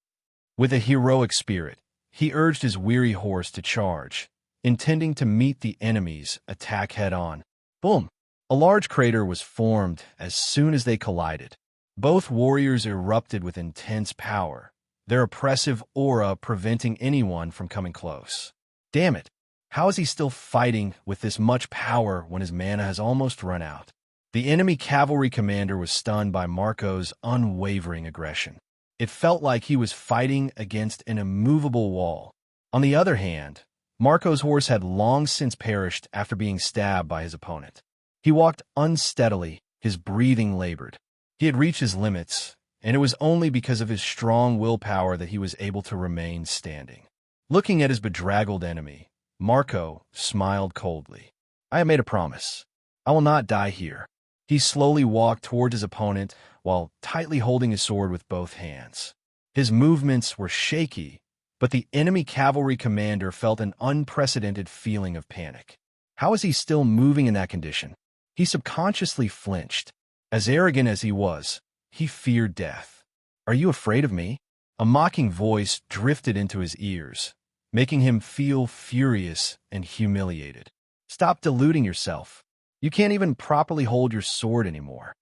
Speaker 2: With a heroic spirit, he urged his weary horse to charge, intending to meet the enemy's attack head-on. Boom! A large crater was formed as soon as they collided. Both warriors erupted with intense power, their oppressive aura preventing anyone from coming close. Damn it! How is he still fighting with this much power when his mana has almost run out? The enemy cavalry commander was stunned by Marco's unwavering aggression. It felt like he was fighting against an immovable wall. On the other hand, Marco's horse had long since perished after being stabbed by his opponent. He walked unsteadily, his breathing labored. He had reached his limits, and it was only because of his strong willpower that he was able to remain standing. Looking at his bedraggled enemy, Marco smiled coldly. "I have made a promise. I will not die here." He slowly walked towards his opponent while tightly holding his sword with both hands. His movements were shaky, but the enemy cavalry commander felt an unprecedented feeling of panic. How was he still moving in that condition? He subconsciously flinched. As arrogant as he was, he feared death. "Are you afraid of me?" A mocking voice drifted into his ears, making him feel furious and humiliated. "Stop deluding yourself. You can't even properly hold your sword anymore,"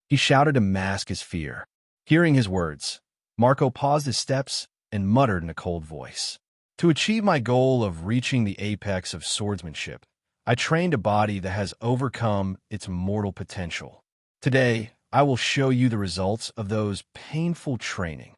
Speaker 2: he shouted to mask his fear. Hearing his words, Marco paused his steps and muttered in a cold voice. "To achieve my goal of reaching the apex of swordsmanship, I trained a body that has overcome its mortal potential. Today, I will show you the results of those painful training."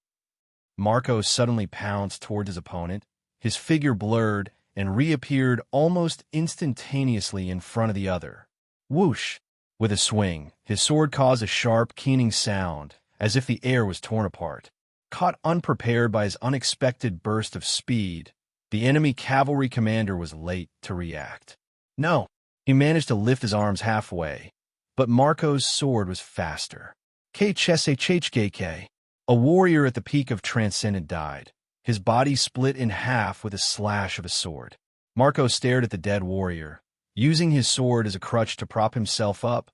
Speaker 2: Marco suddenly pounced toward his opponent, his figure blurred, and reappeared almost instantaneously in front of the other. Whoosh! With a swing, his sword caused a sharp, keening sound, as if the air was torn apart. Caught unprepared by his unexpected burst of speed, the enemy cavalry commander was late to react. No, he managed to lift his arms halfway, but Marco's sword was faster. KHSHHKK. A warrior at the peak of Transcendent died, his body split in half with a slash of a sword. Marco stared at the dead warrior, using his sword as a crutch to prop himself up,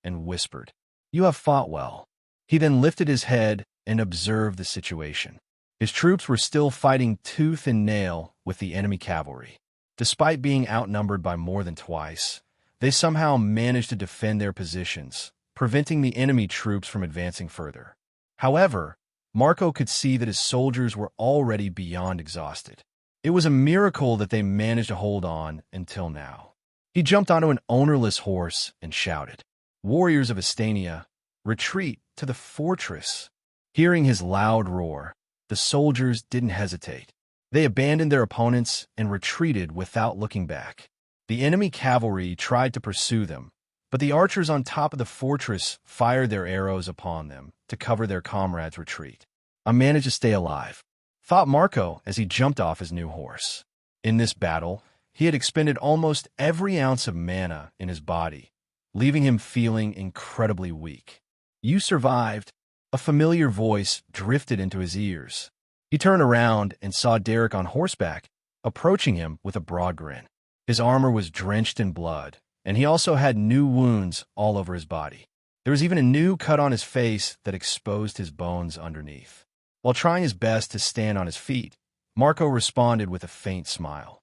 Speaker 2: and whispered, "You have fought well." He then lifted his head and observed the situation. His troops were still fighting tooth and nail with the enemy cavalry. Despite being outnumbered by more than twice, they somehow managed to defend their positions, preventing the enemy troops from advancing further. However, Marco could see that his soldiers were already beyond exhausted. It was a miracle that they managed to hold on until now. He jumped onto an ownerless horse and shouted, "Warriors of Astania, retreat to the fortress." Hearing his loud roar, the soldiers didn't hesitate. They abandoned their opponents and retreated without looking back. The enemy cavalry tried to pursue them, but the archers on top of the fortress fired their arrows upon them to cover their comrades' retreat. "I managed to stay alive," thought Marco as he jumped off his new horse. In this battle, he had expended almost every ounce of mana in his body, leaving him feeling incredibly weak. "You survived," a familiar voice drifted into his ears. He turned around and saw Derek on horseback, approaching him with a broad grin. His armor was drenched in blood, and he also had new wounds all over his body. There was even a new cut on his face that exposed his bones underneath. While trying his best to stand on his feet, Marco responded with a faint smile.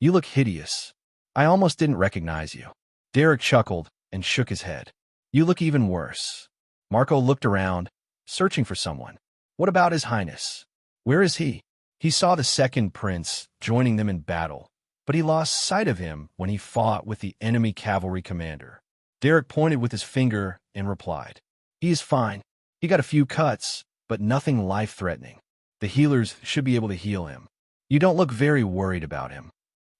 Speaker 2: "You look hideous. I almost didn't recognize you." Derek chuckled and shook his head. "You look even worse." Marco looked around, searching for someone. "What about His Highness? Where is he?" He saw the second prince joining them in battle, but he lost sight of him when he fought with the enemy cavalry commander. Derek pointed with his finger and replied, "He is fine. He got a few cuts, but nothing life-threatening. The healers should be able to heal him. You don't look very worried about him."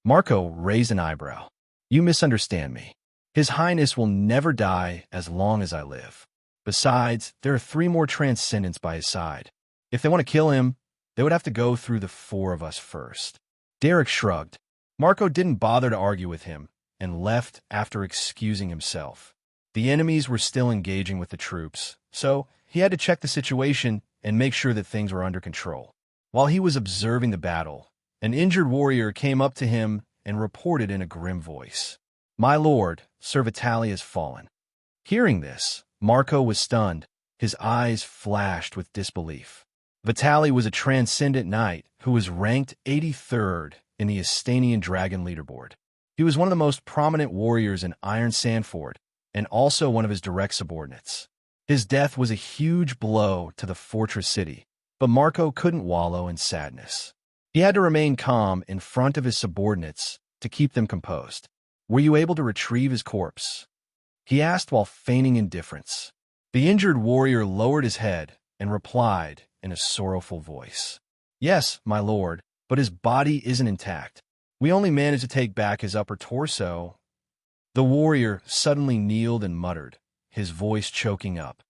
Speaker 2: Marco raised an eyebrow. "You misunderstand me. His Highness will never die as long as I live. Besides, there are 3 more Transcendents by his side. If they want to kill him, they would have to go through the 4 of us first." Derek shrugged. Marco didn't bother to argue with him and left after excusing himself. The enemies were still engaging with the troops, so he had to check the situation and make sure that things were under control. While he was observing the battle, an injured warrior came up to him and reported in a grim voice, "My lord, Sir Vitali has fallen." Hearing this, Marco was stunned. His eyes flashed with disbelief. Vitali was a Transcendent Knight who was ranked 83rd in the Astanian Dragon leaderboard. He was one of the most prominent warriors in Iron Sandford and also one of his direct subordinates. His death was a huge blow to the fortress city, but Marco couldn't wallow in sadness. He had to remain calm in front of his subordinates to keep them composed. "Were you able to retrieve his corpse?" he asked while feigning indifference. The injured warrior lowered his head and replied in a sorrowful voice, "Yes, my lord, but his body isn't intact. We only managed to take back his upper torso." The warrior suddenly kneeled and muttered, his voice choking up,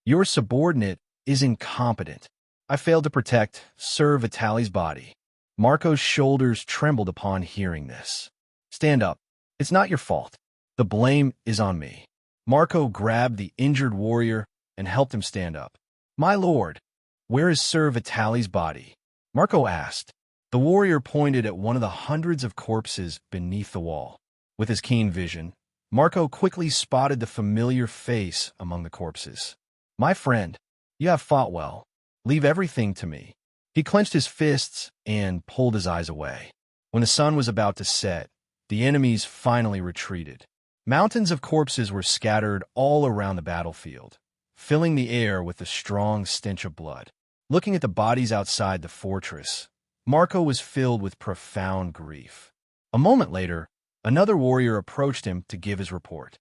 Speaker 2: "Your subordinate is incompetent. I failed to protect Sir Vitali's body." Marco's shoulders trembled upon hearing this. "Stand up. It's not your fault. The blame is on me." Marco grabbed the injured warrior and helped him stand up. "My lord, where is Sir Vitali's body?" Marco asked. The warrior pointed at one of the hundreds of corpses beneath the wall. With his keen vision, Marco quickly spotted the familiar face among the corpses. "My friend, you have fought well. Leave everything to me." He clenched his fists and pulled his eyes away. When the sun was about to set, the enemies finally retreated. Mountains of corpses were scattered all around the battlefield, filling the air with the strong stench of blood. Looking at the bodies outside the fortress, Marco was filled with profound grief. A moment later, another warrior approached him to give his report.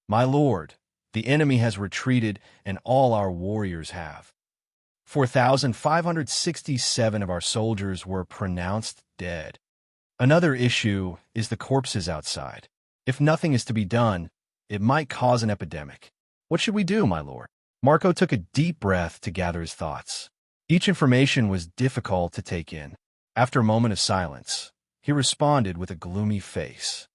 Speaker 2: "My lord, the enemy has retreated and all our warriors have." 4,567 of our soldiers were pronounced dead. Another issue is the corpses outside. If nothing is to be done, it might cause an epidemic. What should we do, my lord? Marco took a deep breath to gather his thoughts. Each information was difficult to take in. After a moment of silence, he responded with a gloomy face.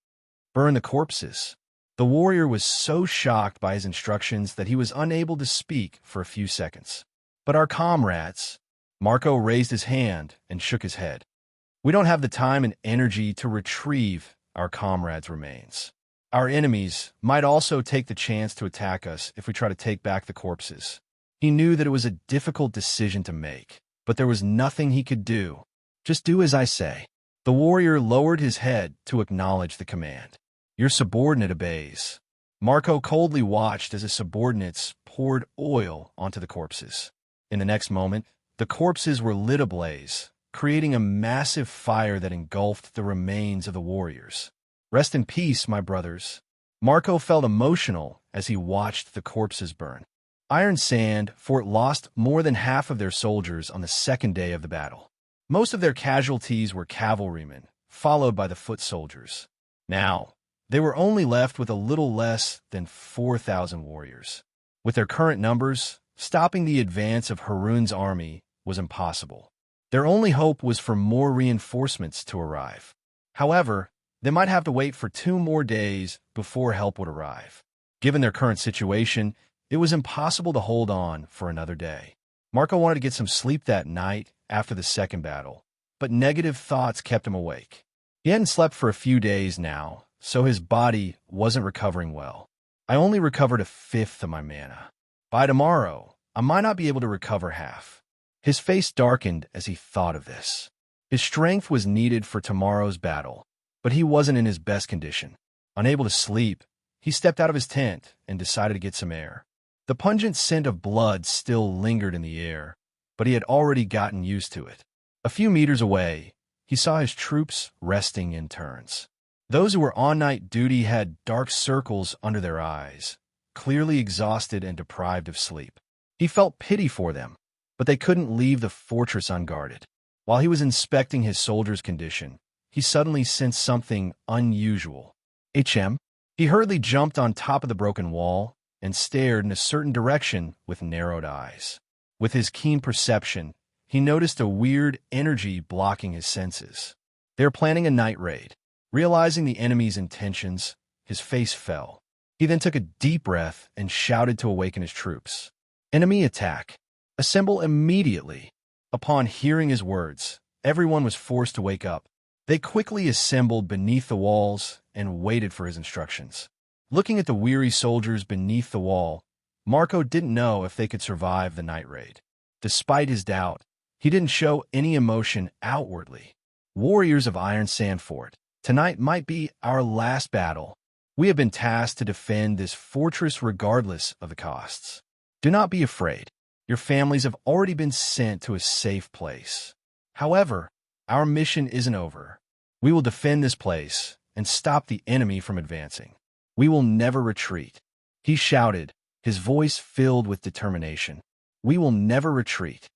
Speaker 2: Burn the corpses. The warrior was so shocked by his instructions that he was unable to speak for a few seconds. But our comrades, Marco raised his hand and shook his head. We don't have the time and energy to retrieve our comrades' remains. Our enemies might also take the chance to attack us if we try to take back the corpses. He knew that it was a difficult decision to make, but there was nothing he could do. Just do as I say. The warrior lowered his head to acknowledge the command. Your subordinate obeys. Marco coldly watched as his subordinates poured oil onto the corpses. In the next moment, the corpses were lit ablaze, creating a massive fire that engulfed the remains of the warriors. Rest in peace, my brothers. Marco felt emotional as he watched the corpses burn. Iron Sand Fort lost more than half of their soldiers on the second day of the battle. Most of their casualties were cavalrymen, followed by the foot soldiers. Now, they were only left with a little less than 4,000 warriors. With their current numbers, stopping the advance of Harun's army was impossible. Their only hope was for more reinforcements to arrive. However, they might have to wait for 2 more days before help would arrive. Given their current situation, it was impossible to hold on for another day. Marco wanted to get some sleep that night after the second battle, but negative thoughts kept him awake. He hadn't slept for a few days now, so his body wasn't recovering well. I only recovered a fifth of my mana. By tomorrow, I might not be able to recover half. His face darkened as he thought of this. His strength was needed for tomorrow's battle, but he wasn't in his best condition. Unable to sleep, he stepped out of his tent and decided to get some air. The pungent scent of blood still lingered in the air, but he had already gotten used to it. A few meters away, he saw his troops resting in turns. Those who were on night duty had dark circles under their eyes, clearly exhausted and deprived of sleep. He felt pity for them, but they couldn't leave the fortress unguarded. While he was inspecting his soldiers' condition, he suddenly sensed something unusual. He hurriedly jumped on top of the broken wall and stared in a certain direction with narrowed eyes. With his keen perception, he noticed a weird energy blocking his senses. They were planning a night raid. Realizing the enemy's intentions, his face fell. He then took a deep breath and shouted to awaken his troops. Enemy attack. Assemble immediately. Upon hearing his words, everyone was forced to wake up. They quickly assembled beneath the walls and waited for his instructions. Looking at the weary soldiers beneath the wall, Marco didn't know if they could survive the night raid. Despite his doubt, he didn't show any emotion outwardly. Warriors of Iron Sand Fort, tonight might be our last battle. We have been tasked to defend this fortress regardless of the costs. Do not be afraid. Your families have already been sent to a safe place. However, our mission isn't over. We will defend this place and stop the enemy from advancing. We will never retreat. He shouted, his voice filled with determination. We will never retreat.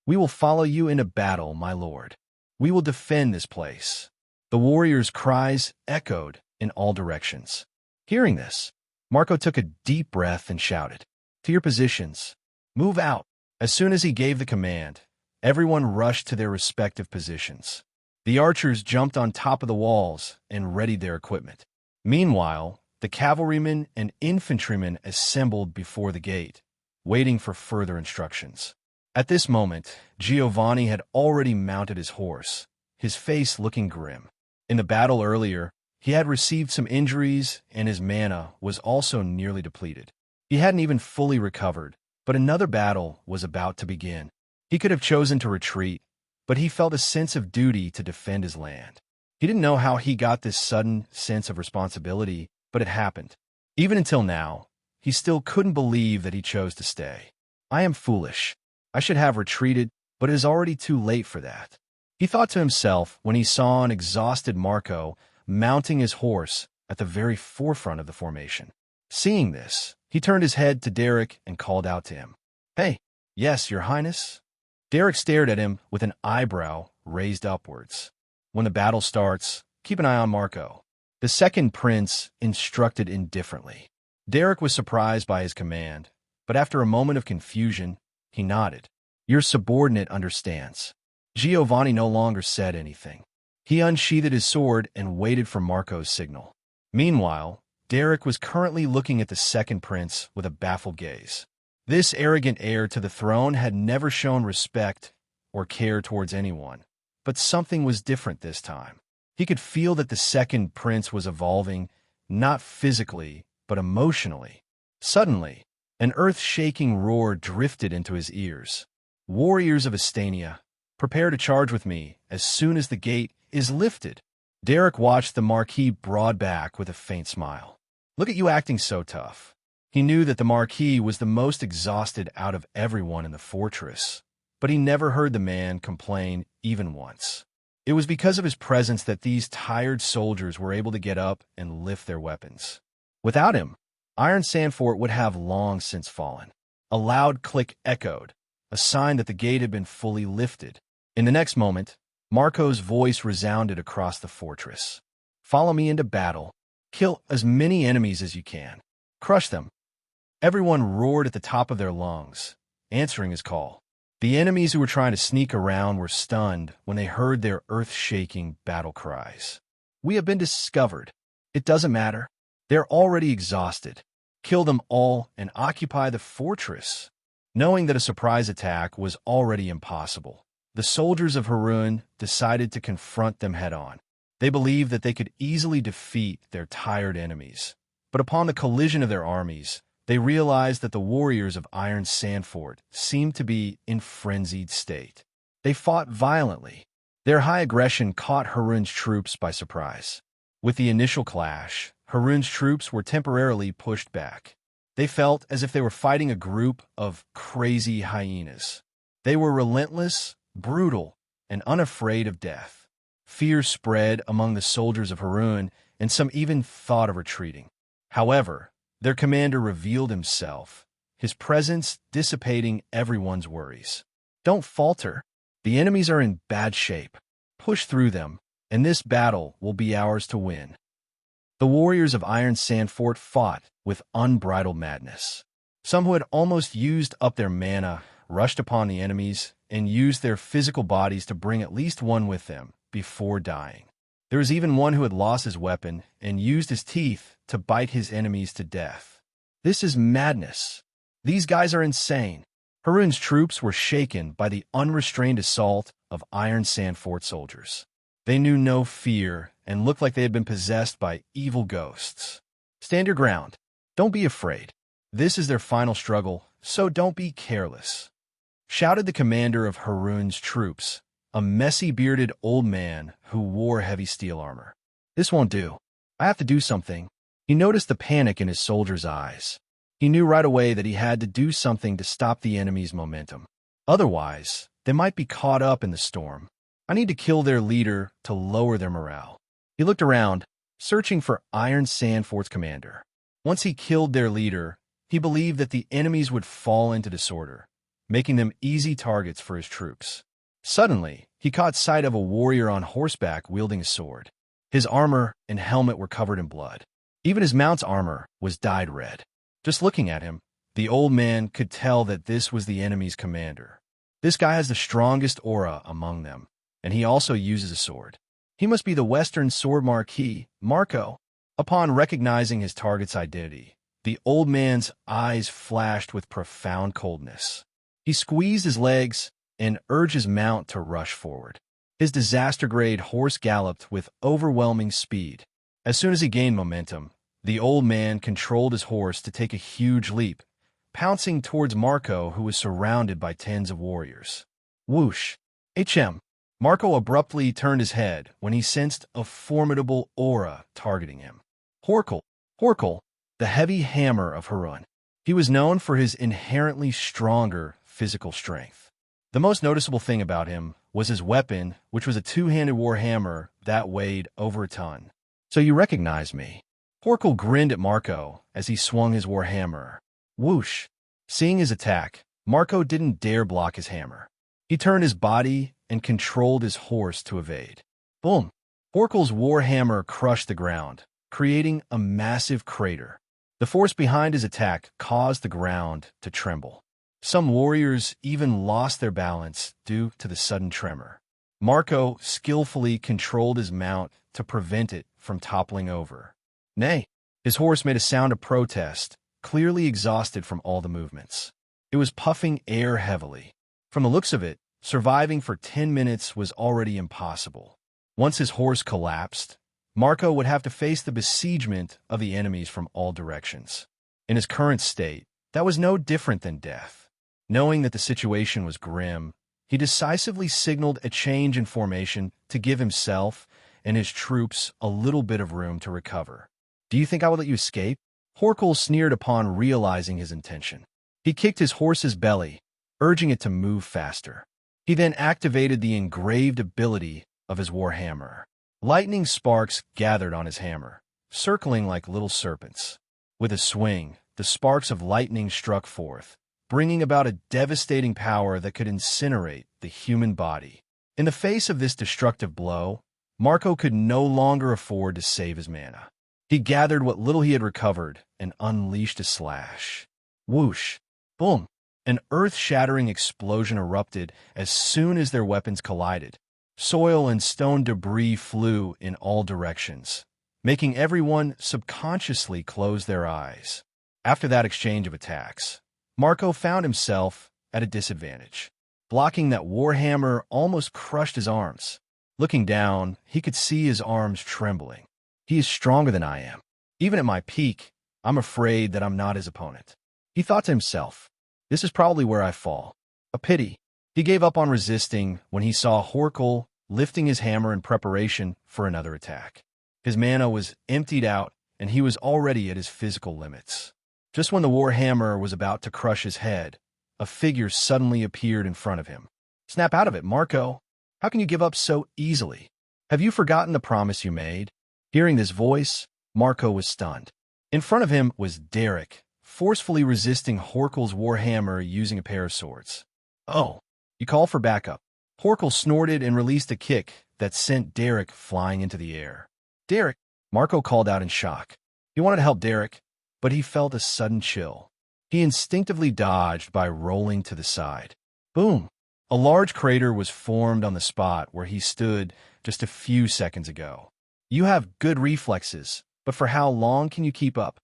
Speaker 2: We will follow you into battle, my lord. We will defend this place. The warriors' cries echoed in all directions. Hearing this, Marco took a deep breath and shouted, to your positions. Move out. As soon as he gave the command, everyone rushed to their respective positions. The archers jumped on top of the walls and readied their equipment. Meanwhile, the cavalrymen and infantrymen assembled before the gate, waiting for further instructions. At this moment, Giovanni had already mounted his horse, his face looking grim. In the battle earlier, he had received some injuries and his mana was also nearly depleted. He hadn't even fully recovered, but another battle was about to begin. He could have chosen to retreat, but he felt a sense of duty to defend his land. He didn't know how he got this sudden sense of responsibility, but it happened. Even until now, he still couldn't believe that he chose to stay. I am foolish. I should have retreated, but it is already too late for that. He thought to himself when he saw an exhausted Marco mounting his horse at the very forefront of the formation. Seeing this, he turned his head to Derek and called out to him. Hey, yes, your highness? Derek stared at him with an eyebrow raised upwards. When the battle starts, keep an eye on Marco. The second prince instructed indifferently. Derek was surprised by his command, but after a moment of confusion, he nodded. Your subordinate understands. Giovanni no longer said anything. He unsheathed his sword and waited for Marco's signal. Meanwhile, Derek was currently looking at the second prince with a baffled gaze. This arrogant heir to the throne had never shown respect or care towards anyone, but something was different this time. He could feel that the second prince was evolving, not physically, but emotionally. Suddenly, an earth-shaking roar drifted into his ears. Warriors of Astania, prepare to charge with me as soon as the gate is lifted. Derek watched the Marquis broad back with a faint smile. Look at you acting so tough. He knew that the Marquis was the most exhausted out of everyone in the fortress, but he never heard the man complain even once. It was because of his presence that these tired soldiers were able to get up and lift their weapons. Without him, Iron Sandfort would have long since fallen. A loud click echoed, a sign that the gate had been fully lifted. In the next moment, Marco's voice resounded across the fortress. Follow me into battle. Kill as many enemies as you can. Crush them. Everyone roared at the top of their lungs, answering his call. The enemies who were trying to sneak around were stunned when they heard their earth-shaking battle cries. We have been discovered. It doesn't matter. They're already exhausted. Kill them all and occupy the fortress. Knowing that a surprise attack was already impossible, the soldiers of Harun decided to confront them head-on. They believed that they could easily defeat their tired enemies. But upon the collision of their armies, they realized that the warriors of Iron Sandfort seemed to be in frenzied state. They fought violently. Their high aggression caught Harun's troops by surprise. With the initial clash, Harun's troops were temporarily pushed back. They felt as if they were fighting a group of crazy hyenas. They were relentless, brutal, and unafraid of death. Fear spread among the soldiers of Harun, and some even thought of retreating. However, their commander revealed himself, his presence dissipating everyone's worries. Don't falter. The enemies are in bad shape. Push through them, and this battle will be ours to win. The warriors of Iron Sandfort fought with unbridled madness. Some who had almost used up their mana rushed upon the enemies and used their physical bodies to bring at least one with them before dying. There was even one who had lost his weapon and used his teeth to bite his enemies to death. This is madness. These guys are insane. Harun's troops were shaken by the unrestrained assault of Iron Sandfort soldiers. They knew no fear and looked like they had been possessed by evil ghosts. Stand your ground. Don't be afraid. This is their final struggle, so don't be careless, shouted the commander of Harun's troops, a messy-bearded old man who wore heavy steel armor. This won't do. I have to do something. He noticed the panic in his soldiers' eyes. He knew right away that he had to do something to stop the enemy's momentum. Otherwise, they might be caught up in the storm. I need to kill their leader to lower their morale. He looked around, searching for Iron Sandfort's commander. Once he killed their leader, he believed that the enemies would fall into disorder, making them easy targets for his troops. Suddenly, he caught sight of a warrior on horseback wielding a sword. His armor and helmet were covered in blood. Even his mount's armor was dyed red. Just looking at him, the old man could tell that this was the enemy's commander. This guy has the strongest aura among them, and he also uses a sword. He must be the Western Sword Marquis, Marco. Upon recognizing his target's identity, the old man's eyes flashed with profound coldness. He squeezed his legs and urged his mount to rush forward. His disaster-grade horse galloped with overwhelming speed. As soon as he gained momentum, the old man controlled his horse to take a huge leap, pouncing towards Marco, who was surrounded by tens of warriors. Whoosh! Marco abruptly turned his head when he sensed a formidable aura targeting him. Horkle, the heavy hammer of Harun. He was known for his inherently stronger physical strength. The most noticeable thing about him was his weapon, which was a two-handed war hammer that weighed over a ton. So you recognize me? Horkle grinned at Marco as he swung his war hammer. Whoosh! Seeing his attack, Marco didn't dare block his hammer. He turned his body and controlled his horse to evade. Boom! Horkel's warhammer crushed the ground, creating a massive crater. The force behind his attack caused the ground to tremble. Some warriors even lost their balance due to the sudden tremor. Marco skillfully controlled his mount to prevent it from toppling over. Nay, his horse made a sound of protest, clearly exhausted from all the movements. It was puffing air heavily. From the looks of it, surviving for 10 minutes was already impossible. Once his horse collapsed, Marco would have to face the besiegement of the enemies from all directions. In his current state, that was no different than death. Knowing that the situation was grim, he decisively signaled a change in formation to give himself and his troops a little bit of room to recover. "Do you think I will let you escape?" Horkel sneered upon realizing his intention. He kicked his horse's belly, urging it to move faster. He then activated the engraved ability of his warhammer. Lightning sparks gathered on his hammer, circling like little serpents. With a swing, the sparks of lightning struck forth, bringing about a devastating power that could incinerate the human body. In the face of this destructive blow, Marco could no longer afford to save his mana. He gathered what little he had recovered and unleashed a slash. Whoosh! Boom! An earth-shattering explosion erupted as soon as their weapons collided. Soil and stone debris flew in all directions, making everyone subconsciously close their eyes. After that exchange of attacks, Marco found himself at a disadvantage. Blocking that warhammer almost crushed his arms. Looking down, he could see his arms trembling. He is stronger than I am. Even at my peak, I'm afraid that I'm not his opponent. He thought to himself, this is probably where I fall. A pity. He gave up on resisting when he saw Horkel lifting his hammer in preparation for another attack. His mana was emptied out, and he was already at his physical limits. Just when the warhammer was about to crush his head, a figure suddenly appeared in front of him. "Snap out of it, Marco! How can you give up so easily? Have you forgotten the promise you made?" Hearing this voice, Marco was stunned. In front of him was Derek, forcefully resisting Horkel's warhammer using a pair of swords. "Oh, you call for backup." Horkel snorted and released a kick that sent Derek flying into the air. "Derek!" Marco called out in shock. He wanted to help Derek, but he felt a sudden chill. He instinctively dodged by rolling to the side. Boom! A large crater was formed on the spot where he stood just a few seconds ago. "You have good reflexes, but for how long can you keep up?"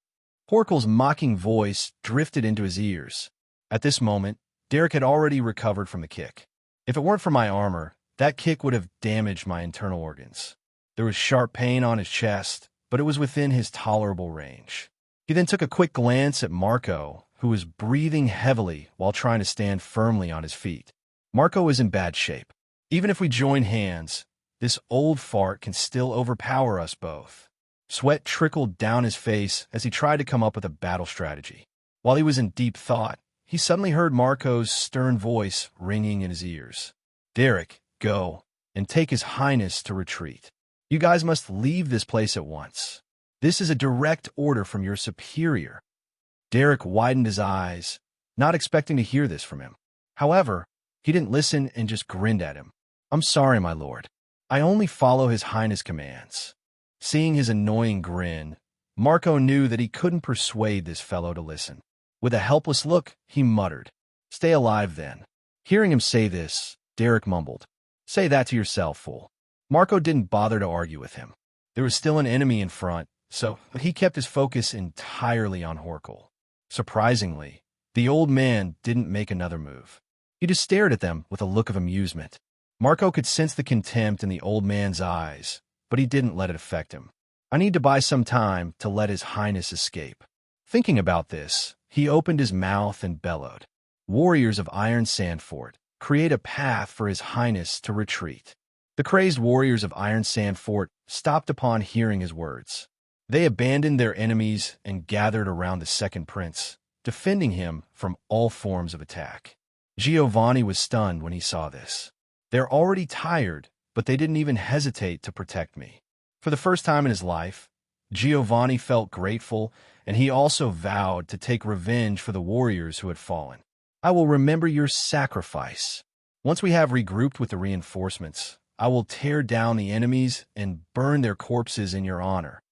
Speaker 2: Horkel's mocking voice drifted into his ears. At this moment, Derek had already recovered from the kick. "If it weren't for my armor, that kick would have damaged my internal organs." There was sharp pain on his chest, but it was within his tolerable range. He then took a quick glance at Marco, who was breathing heavily while trying to stand firmly on his feet. Marco is in bad shape. Even if we join hands, this old fart can still overpower us both. Sweat trickled down his face as he tried to come up with a battle strategy. While he was in deep thought, he suddenly heard Marco's stern voice ringing in his ears. "Derek, go, and take His Highness to retreat. You guys must leave this place at once. This is a direct order from your superior." Derek widened his eyes, not expecting to hear this from him. However, he didn't listen and just grinned at him. "I'm sorry, my lord. I only follow His Highness' commands." Seeing his annoying grin, Marco knew that he couldn't persuade this fellow to listen. With a helpless look, he muttered, "Stay alive, then." Hearing him say this, Derek mumbled, "Say that to yourself, fool." Marco didn't bother to argue with him. There was still an enemy in front, so he kept his focus entirely on Horkel. Surprisingly, the old man didn't make another move. He just stared at them with a look of amusement. Marco could sense the contempt in the old man's eyes, but he didn't let it affect him. "I need to buy some time to let His Highness escape." Thinking about this, he opened his mouth and bellowed, "Warriors of Iron Sandfort, create a path for His Highness to retreat." The crazed warriors of Iron Sandfort stopped upon hearing his words. They abandoned their enemies and gathered around the second prince, defending him from all forms of attack. Giovanni was stunned when he saw this. "They're already tired, but they didn't even hesitate to protect me." For the first time in his life, Giovanni felt grateful, and he also vowed to take revenge for the warriors who had fallen. "I will remember your sacrifice." Once we have regrouped with the reinforcements, I will tear down the enemies and burn their corpses in your honor."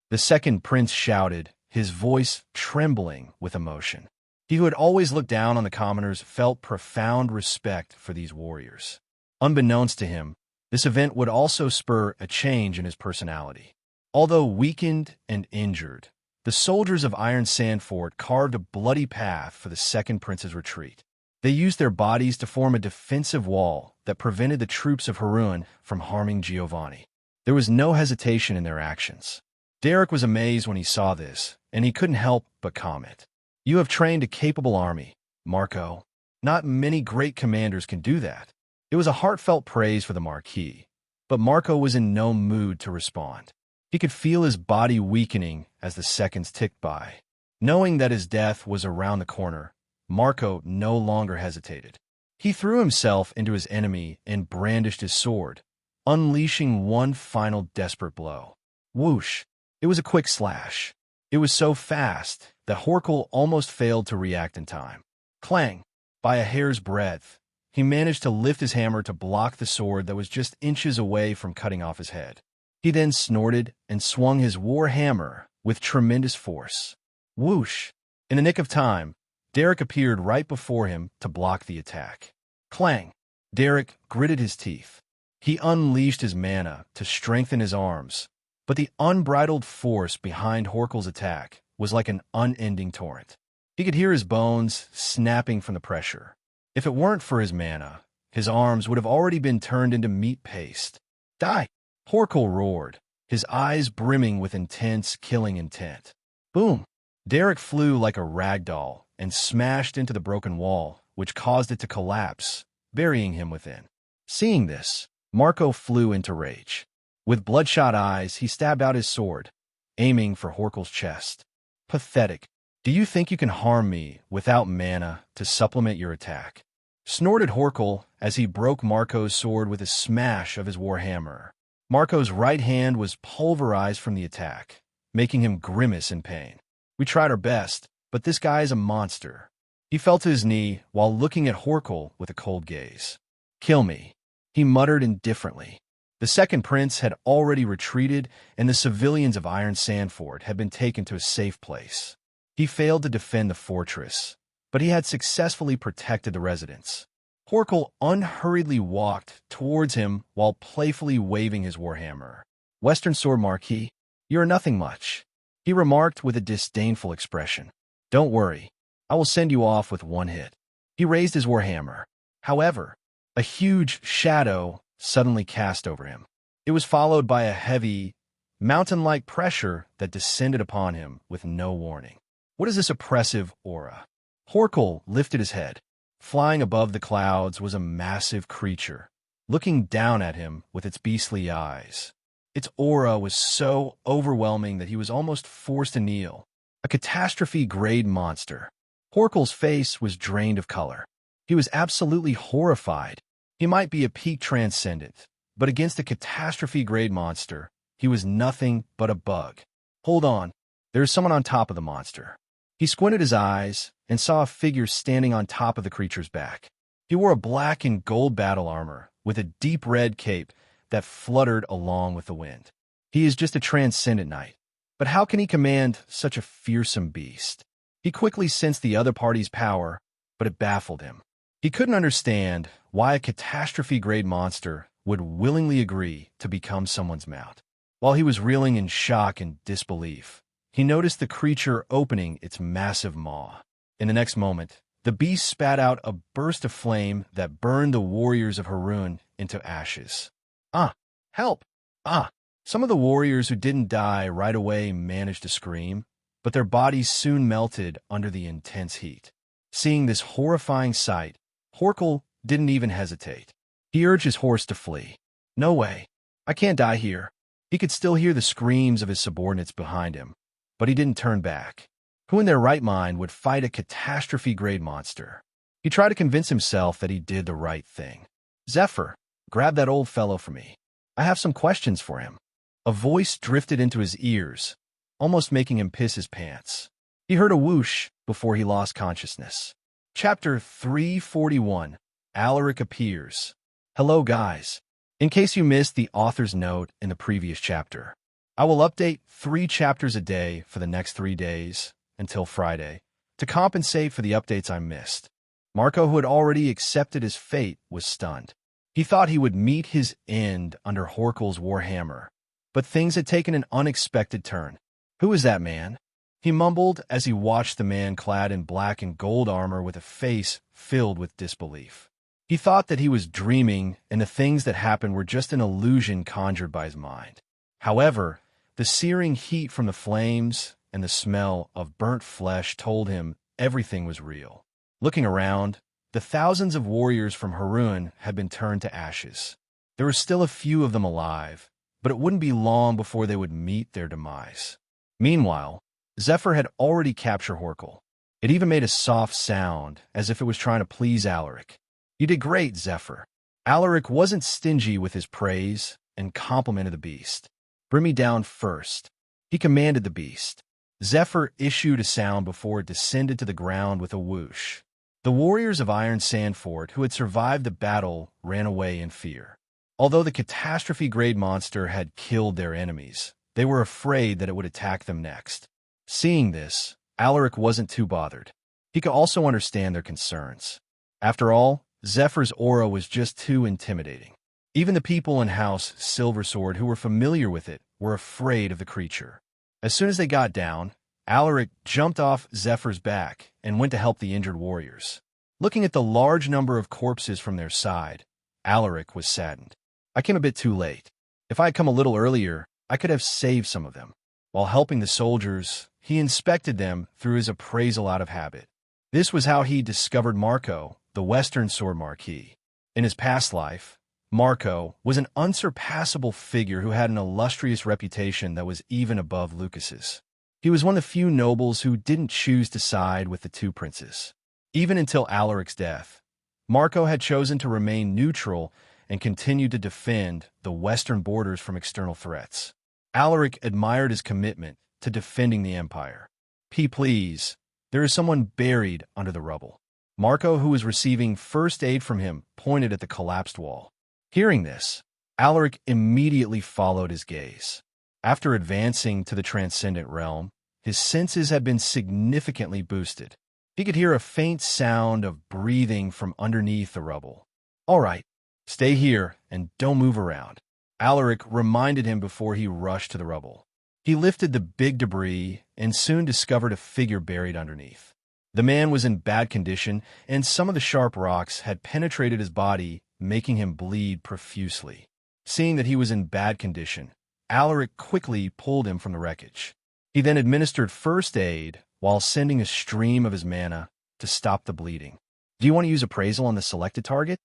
Speaker 2: The second prince shouted, his voice trembling with emotion. He who had always looked down on the commoners felt profound respect for these warriors. Unbeknownst to him, this event would also spur a change in his personality. Although weakened and injured, the soldiers of Iron Sand Fort carved a bloody path for the second prince's retreat. They used their bodies to form a defensive wall that prevented the troops of Harun from harming Giovanni. There was no hesitation in their actions. Derek was amazed when he saw this, and he couldn't help but comment. "You have trained a capable army, Marco. Not many great commanders can do that." It was a heartfelt praise for the Marquis, but Marco was in no mood to respond. He could feel his body weakening as the seconds ticked by. Knowing that his death was around the corner, Marco no longer hesitated. He threw himself into his enemy and brandished his sword, unleashing one final desperate blow. Whoosh! It was a quick slash. It was so fast that Horkel almost failed to react in time. Clang! By a hair's breadth, he managed to lift his hammer to block the sword that was just inches away from cutting off his head. He then snorted and swung his war hammer with tremendous force. Whoosh! In the nick of time, Derek appeared right before him to block the attack. Clang! Derek gritted his teeth. He unleashed his mana to strengthen his arms, but the unbridled force behind Horkel's attack was like an unending torrent. He could hear his bones snapping from the pressure. If it weren't for his mana, his arms would have already been turned into meat paste. Die! Horkel roared, his eyes brimming with intense killing intent. Boom! Derek flew like a rag doll and smashed into the broken wall, which caused it to collapse, burying him within. Seeing this, Marco flew into rage. With bloodshot eyes, he stabbed out his sword, aiming for Horkel's chest. Pathetic. Do you think you can harm me without mana to supplement your attack? Snorted Horkel as he broke Marco's sword with a smash of his warhammer. Marco's right hand was pulverized from the attack, making him grimace in pain. We tried our best, but this guy is a monster. He fell to his knee while looking at Horkel with a cold gaze. Kill me, he muttered indifferently. The second prince had already retreated, and the civilians of Iron Sand Fort had been taken to a safe place. He failed to defend the fortress, but he had successfully protected the residents. Horkel unhurriedly walked towards him while playfully waving his warhammer. "Western Sword Marquis, you are nothing much," he remarked with a disdainful expression. "Don't worry, I will send you off with one hit." He raised his warhammer. However, a huge shadow suddenly cast over him. It was followed by a heavy, mountain-like pressure that descended upon him with no warning. What is this oppressive aura? Horkel lifted his head. Flying above the clouds was a massive creature, looking down at him with its beastly eyes. Its aura was so overwhelming that he was almost forced to kneel. A catastrophe-grade monster. Horkel's face was drained of color. He was absolutely horrified. He might be a peak transcendent, but against a catastrophe-grade monster, he was nothing but a bug. Hold on, there's someone on top of the monster. He squinted his eyes and saw a figure standing on top of the creature's back. He wore a black and gold battle armor with a deep red cape that fluttered along with the wind. He is just a transcendent knight, but how can he command such a fearsome beast? He quickly sensed the other party's power, but it baffled him. He couldn't understand why a catastrophe-grade monster would willingly agree to become someone's mount. While he was reeling in shock and disbelief, he noticed the creature opening its massive maw. In the next moment, the beast spat out a burst of flame that burned the warriors of Harun into ashes. "Ah! Help! Ah!" Some of the warriors who didn't die right away managed to scream, but their bodies soon melted under the intense heat. Seeing this horrifying sight, Horkel didn't even hesitate. He urged his horse to flee. "No way. I can't die here." He could still hear the screams of his subordinates behind him, but he didn't turn back. Who in their right mind would fight a catastrophe-grade monster? He tried to convince himself that he did the right thing. "Zephyr, grab that old fellow for me. I have some questions for him." A voice drifted into his ears, almost making him piss his pants. He heard a whoosh before he lost consciousness. Chapter 341. Alaric appears. Hello, guys. In case you missed the author's note in the previous chapter, I will update 3 chapters a day for the next 3 days until Friday to compensate for the updates I missed. Marco, who had already accepted his fate, was stunned. He thought he would meet his end under Horkel's warhammer, but things had taken an unexpected turn. Who is that man? He mumbled as he watched the man clad in black and gold armor with a face filled with disbelief. He thought that he was dreaming and the things that happened were just an illusion conjured by his mind. However, the searing heat from the flames and the smell of burnt flesh told him everything was real. Looking around, the thousands of warriors from Harun had been turned to ashes. There were still a few of them alive, but it wouldn't be long before they would meet their demise. Meanwhile, Zephyr had already captured Horkel. It even made a soft sound, as if it was trying to please Alaric. You did great, Zephyr. Alaric wasn't stingy with his praise and complimented the beast. Bring me down first. He commanded the beast. Zephyr issued a sound before it descended to the ground with a whoosh. The warriors of Iron Sand Fort who had survived the battle ran away in fear. Although the catastrophe-grade monster had killed their enemies, they were afraid that it would attack them next. Seeing this, Alaric wasn't too bothered. He could also understand their concerns. After all, Zephyr's aura was just too intimidating. Even the people in House Silversword who were familiar with it were afraid of the creature. As soon as they got down, Alaric jumped off Zephyr's back and went to help the injured warriors. Looking at the large number of corpses from their side, Alaric was saddened. I came a bit too late. If I had come a little earlier, I could have saved some of them. While helping the soldiers, he inspected them through his appraisal out of habit. This was how he discovered Marco, the Western Sword Marquis. In his past life, Marco was an unsurpassable figure who had an illustrious reputation that was even above Lucas's. He was one of the few nobles who didn't choose to side with the 2 princes. Even until Alaric's death, Marco had chosen to remain neutral and continued to defend the western borders from external threats. Alaric admired his commitment to defending the empire. Please, there is someone buried under the rubble. Marco, who was receiving first aid from him, pointed at the collapsed wall. Hearing this, Alaric immediately followed his gaze. After advancing to the transcendent realm, his senses had been significantly boosted. He could hear a faint sound of breathing from underneath the rubble. All right, stay here and don't move around, Alaric reminded him before he rushed to the rubble. He lifted the big debris and soon discovered a figure buried underneath. The man was in bad condition, and some of the sharp rocks had penetrated his body, making him bleed profusely. Seeing that he was in bad condition, Alaric quickly pulled him from the wreckage. He then administered first aid while sending a stream of his mana to stop the bleeding. Do you want to use appraisal on the selected target?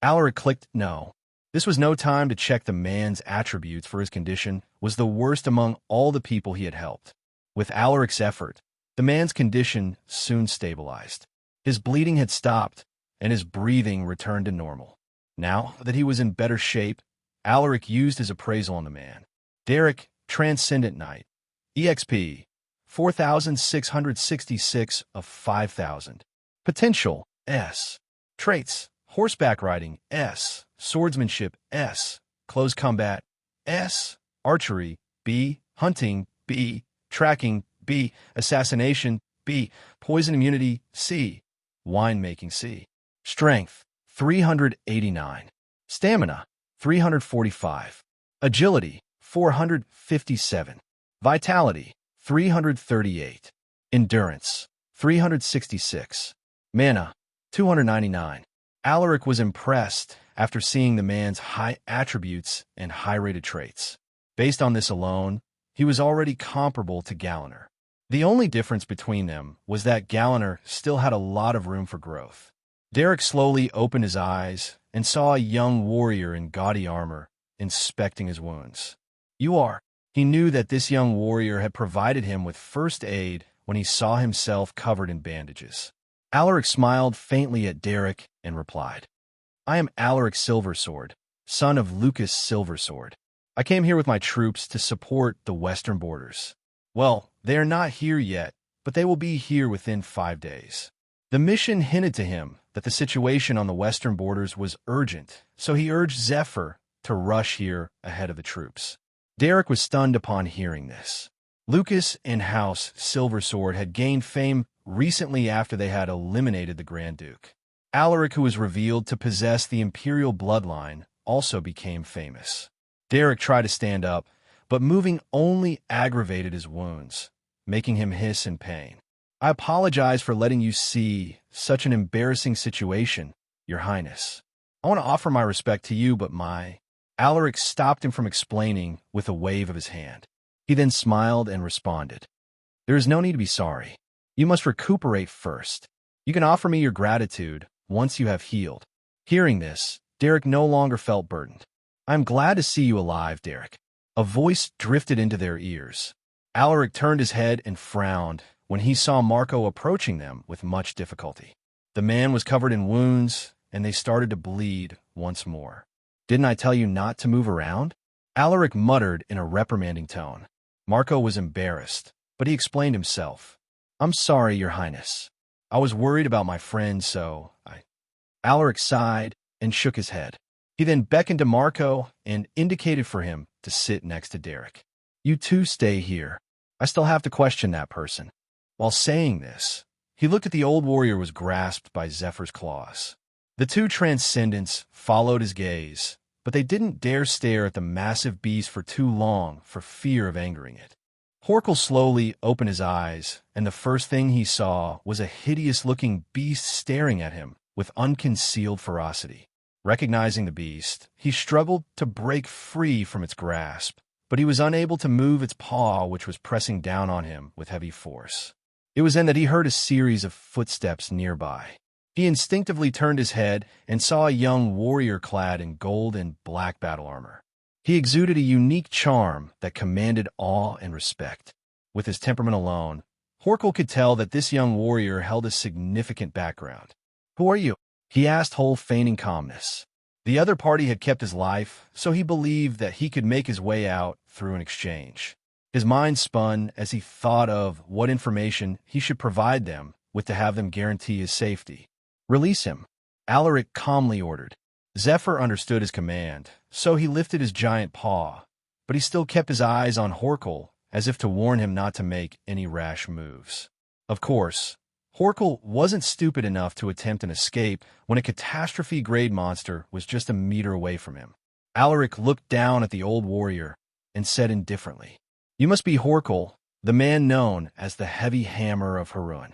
Speaker 2: Alaric clicked no. This was no time to check the man's attributes, for his condition was the worst among all the people he had helped. With Alaric's effort, the man's condition soon stabilized. His bleeding had stopped, and his breathing returned to normal. Now that he was in better shape, Alaric used his appraisal on the man. Derek, Transcendent Knight. EXP, 4,666 of 5,000. Potential, S. Traits, horseback riding, S. Swordsmanship, S. Close combat, S. Archery, B. Hunting, B. Tracking, B. Assassination, B. Poison immunity, C. Winemaking, C. Strength, 389. Stamina, 345. Agility, 457. Vitality, 338. Endurance, 366. Mana, 299. Alaric was impressed after seeing the man's high attributes and high-rated traits. Based on this alone, he was already comparable to Galliner. The only difference between them was that Galliner still had a lot of room for growth. Derek slowly opened his eyes and saw a young warrior in gaudy armor inspecting his wounds. You are. He knew that this young warrior had provided him with first aid when he saw himself covered in bandages. Alaric smiled faintly at Derek and replied, I am Alaric Silversword, son of Lucas Silversword. I came here with my troops to support the western borders. Well, they are not here yet, but they will be here within 5 days. The mission hinted to him that the situation on the western borders was urgent, so he urged Zephyr to rush here ahead of the troops. Derek was stunned upon hearing this. Lucas and House Silversword had gained fame recently after they had eliminated the Grand Duke. Alaric, who was revealed to possess the imperial bloodline, also became famous. Derek tried to stand up, but moving only aggravated his wounds, making him hiss in pain. "I apologize for letting you see such an embarrassing situation, Your Highness. I want to offer my respect to you, but my—" Alaric stopped him from explaining with a wave of his hand. He then smiled and responded, "There is no need to be sorry. You must recuperate first. You can offer me your gratitude once you have healed." Hearing this, Derek no longer felt burdened. "I am glad to see you alive, Derek." A voice drifted into their ears. Alaric turned his head and frowned when he saw Marco approaching them with much difficulty. The man was covered in wounds, and they started to bleed once more. "Didn't I tell you not to move around?" Alaric muttered in a reprimanding tone. Marco was embarrassed, but he explained himself. "I'm sorry, Your Highness. I was worried about my friend, so I—" Alaric sighed and shook his head. He then beckoned to Marco and indicated for him to sit next to Derek. "You two stay here. I still have to question that person." While saying this, he looked at the old warrior who was grasped by Zephyr's claws. The two transcendents followed his gaze, but they didn't dare stare at the massive beast for too long for fear of angering it. Horkel slowly opened his eyes, and the first thing he saw was a hideous-looking beast staring at him with unconcealed ferocity. Recognizing the beast, he struggled to break free from its grasp, but he was unable to move its paw, which was pressing down on him with heavy force. It was then that he heard a series of footsteps nearby. He instinctively turned his head and saw a young warrior clad in gold and black battle armor. He exuded a unique charm that commanded awe and respect. With his temperament alone, Horkel could tell that this young warrior held a significant background. "Who are you?" he asked, whole feigning calmness. The other party had kept his life, so he believed that he could make his way out through an exchange. His mind spun as he thought of what information he should provide them with to have them guarantee his safety. "Release him," Alaric calmly ordered. Zephyr understood his command, so he lifted his giant paw, but he still kept his eyes on Horkel as if to warn him not to make any rash moves. Of course, Horkel wasn't stupid enough to attempt an escape when a catastrophe-grade monster was just a meter away from him. Alaric looked down at the old warrior and said indifferently, "You must be Horkel, the man known as the Heavy Hammer of Harun."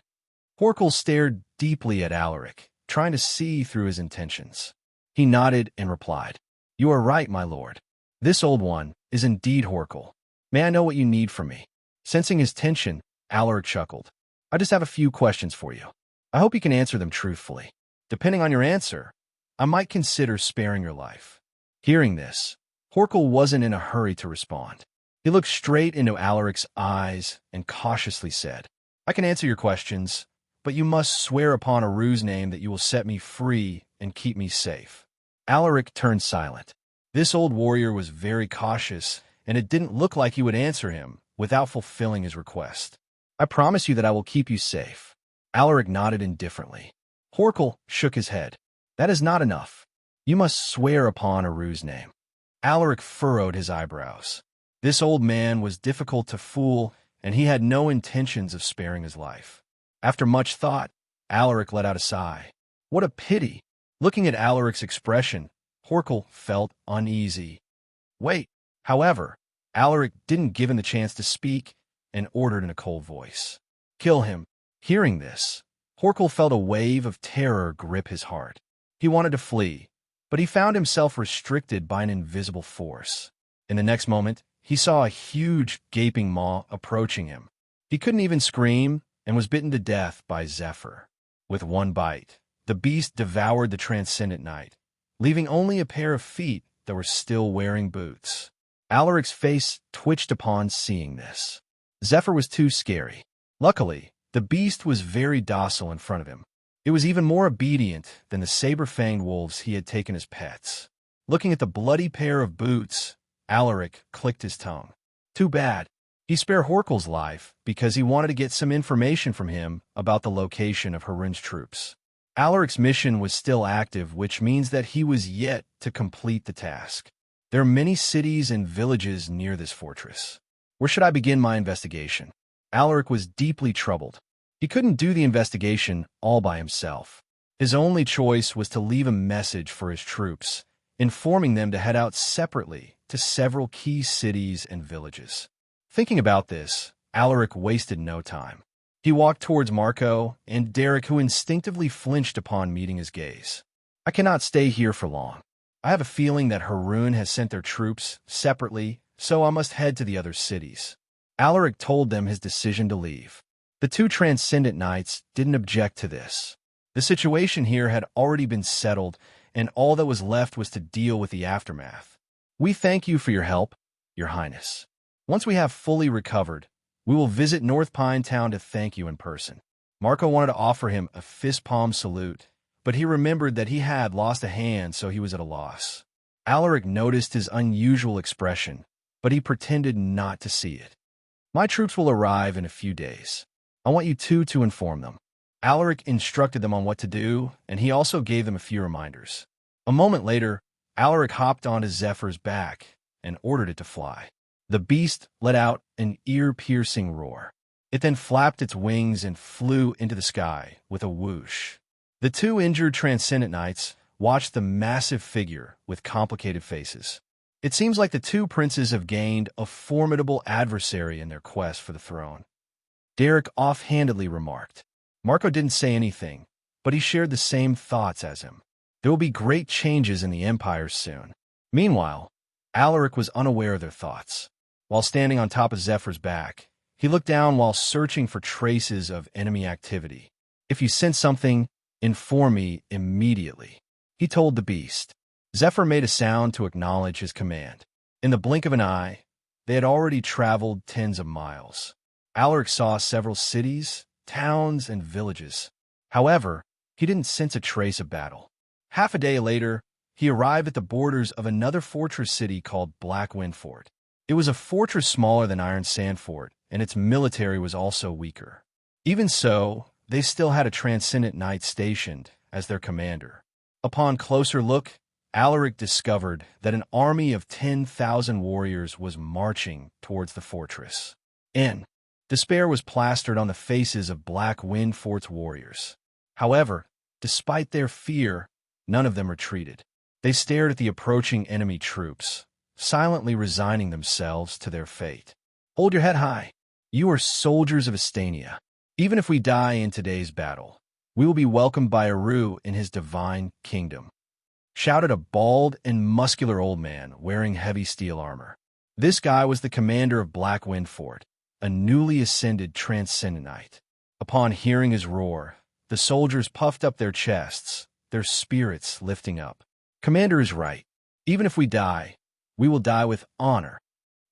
Speaker 2: Horkel stared deeply at Alaric, trying to see through his intentions. He nodded and replied, "You are right, my lord. This old one is indeed Horkel. May I know what you need from me?" Sensing his tension, Alaric chuckled. "I just have a few questions for you. I hope you can answer them truthfully. Depending on your answer, I might consider sparing your life." Hearing this, Horkel wasn't in a hurry to respond. He looked straight into Alaric's eyes and cautiously said, "I can answer your questions, but you must swear upon Aru's name that you will set me free and keep me safe." Alaric turned silent. This old warrior was very cautious, and it didn't look like he would answer him without fulfilling his request. "I promise you that I will keep you safe." Alaric nodded indifferently. Horkel shook his head. "That is not enough. You must swear upon Aru's name." Alaric furrowed his eyebrows. This old man was difficult to fool, and he had no intentions of sparing his life. After much thought, Alaric let out a sigh. What a pity! Looking at Alaric's expression, Horkel felt uneasy. "Wait." However, Alaric didn't give him the chance to speak and ordered in a cold voice, "Kill him." Hearing this, Horkel felt a wave of terror grip his heart. He wanted to flee, but he found himself restricted by an invisible force. In the next moment, he saw a huge, gaping maw approaching him. He couldn't even scream and was bitten to death by Zephyr. With one bite, the beast devoured the transcendent knight, leaving only a pair of feet that were still wearing boots. Alaric's face twitched upon seeing this. Zephyr was too scary. Luckily, the beast was very docile in front of him. It was even more obedient than the saber-fanged wolves he had taken as pets. Looking at the bloody pair of boots, Alaric clicked his tongue. Too bad. He spared Horkel's life because he wanted to get some information from him about the location of Harun's troops. Alaric's mission was still active, which means that he was yet to complete the task. There are many cities and villages near this fortress. Where should I begin my investigation? Alaric was deeply troubled. He couldn't do the investigation all by himself. His only choice was to leave a message for his troops, informing them to head out separately to several key cities and villages. Thinking about this, Alaric wasted no time. He walked towards Marco and Derek, who instinctively flinched upon meeting his gaze. I cannot stay here for long. I have a feeling that Harun has sent their troops separately, so I must head to the other cities. Alaric told them his decision to leave. The two Transcendent Knights didn't object to this. The situation here had already been settled, and all that was left was to deal with the aftermath. We thank you for your help, Your Highness. Once we have fully recovered, we will visit North Pine Town to thank you in person. Marco wanted to offer him a fist-palm salute, but he remembered that he had lost a hand, so he was at a loss. Alaric noticed his unusual expression, but he pretended not to see it. My troops will arrive in a few days. I want you two to inform them. Alaric instructed them on what to do, and he also gave them a few reminders. A moment later, Alaric hopped onto Zephyr's back and ordered it to fly. The beast let out an ear-piercing roar. It then flapped its wings and flew into the sky with a whoosh. The two injured Transcendent Knights watched the massive figure with complicated faces. It seems like the two princes have gained a formidable adversary in their quest for the throne. Derek offhandedly remarked. Marco didn't say anything, but he shared the same thoughts as him. There will be great changes in the Empire soon. Meanwhile, Alaric was unaware of their thoughts. While standing on top of Zephyr's back, he looked down while searching for traces of enemy activity. If you sense something, inform me immediately, he told the beast. Zephyr made a sound to acknowledge his command. In the blink of an eye, they had already traveled tens of miles. Alaric saw several cities, towns, and villages. However, he didn't sense a trace of battle. Half a day later, he arrived at the borders of another fortress city called Blackwind Fort. It was a fortress smaller than Iron Sand Fort, and its military was also weaker. Even so, they still had a Transcendent Knight stationed as their commander. Upon closer look, Alaric discovered that an army of 10,000 warriors was marching towards the fortress. Despair was plastered on the faces of Blackwind Fort's warriors. However, despite their fear, none of them retreated. They stared at the approaching enemy troops, silently resigning themselves to their fate. Hold your head high. You are soldiers of Astania. Even if we die in today's battle, we will be welcomed by Aru in his divine kingdom, shouted a bald and muscular old man wearing heavy steel armor. This guy was the commander of Blackwind Fort, a newly ascended Transcendent Knight. Upon hearing his roar, the soldiers puffed up their chests, their spirits lifting up. Commander is right. Even if we die, we will die with honor.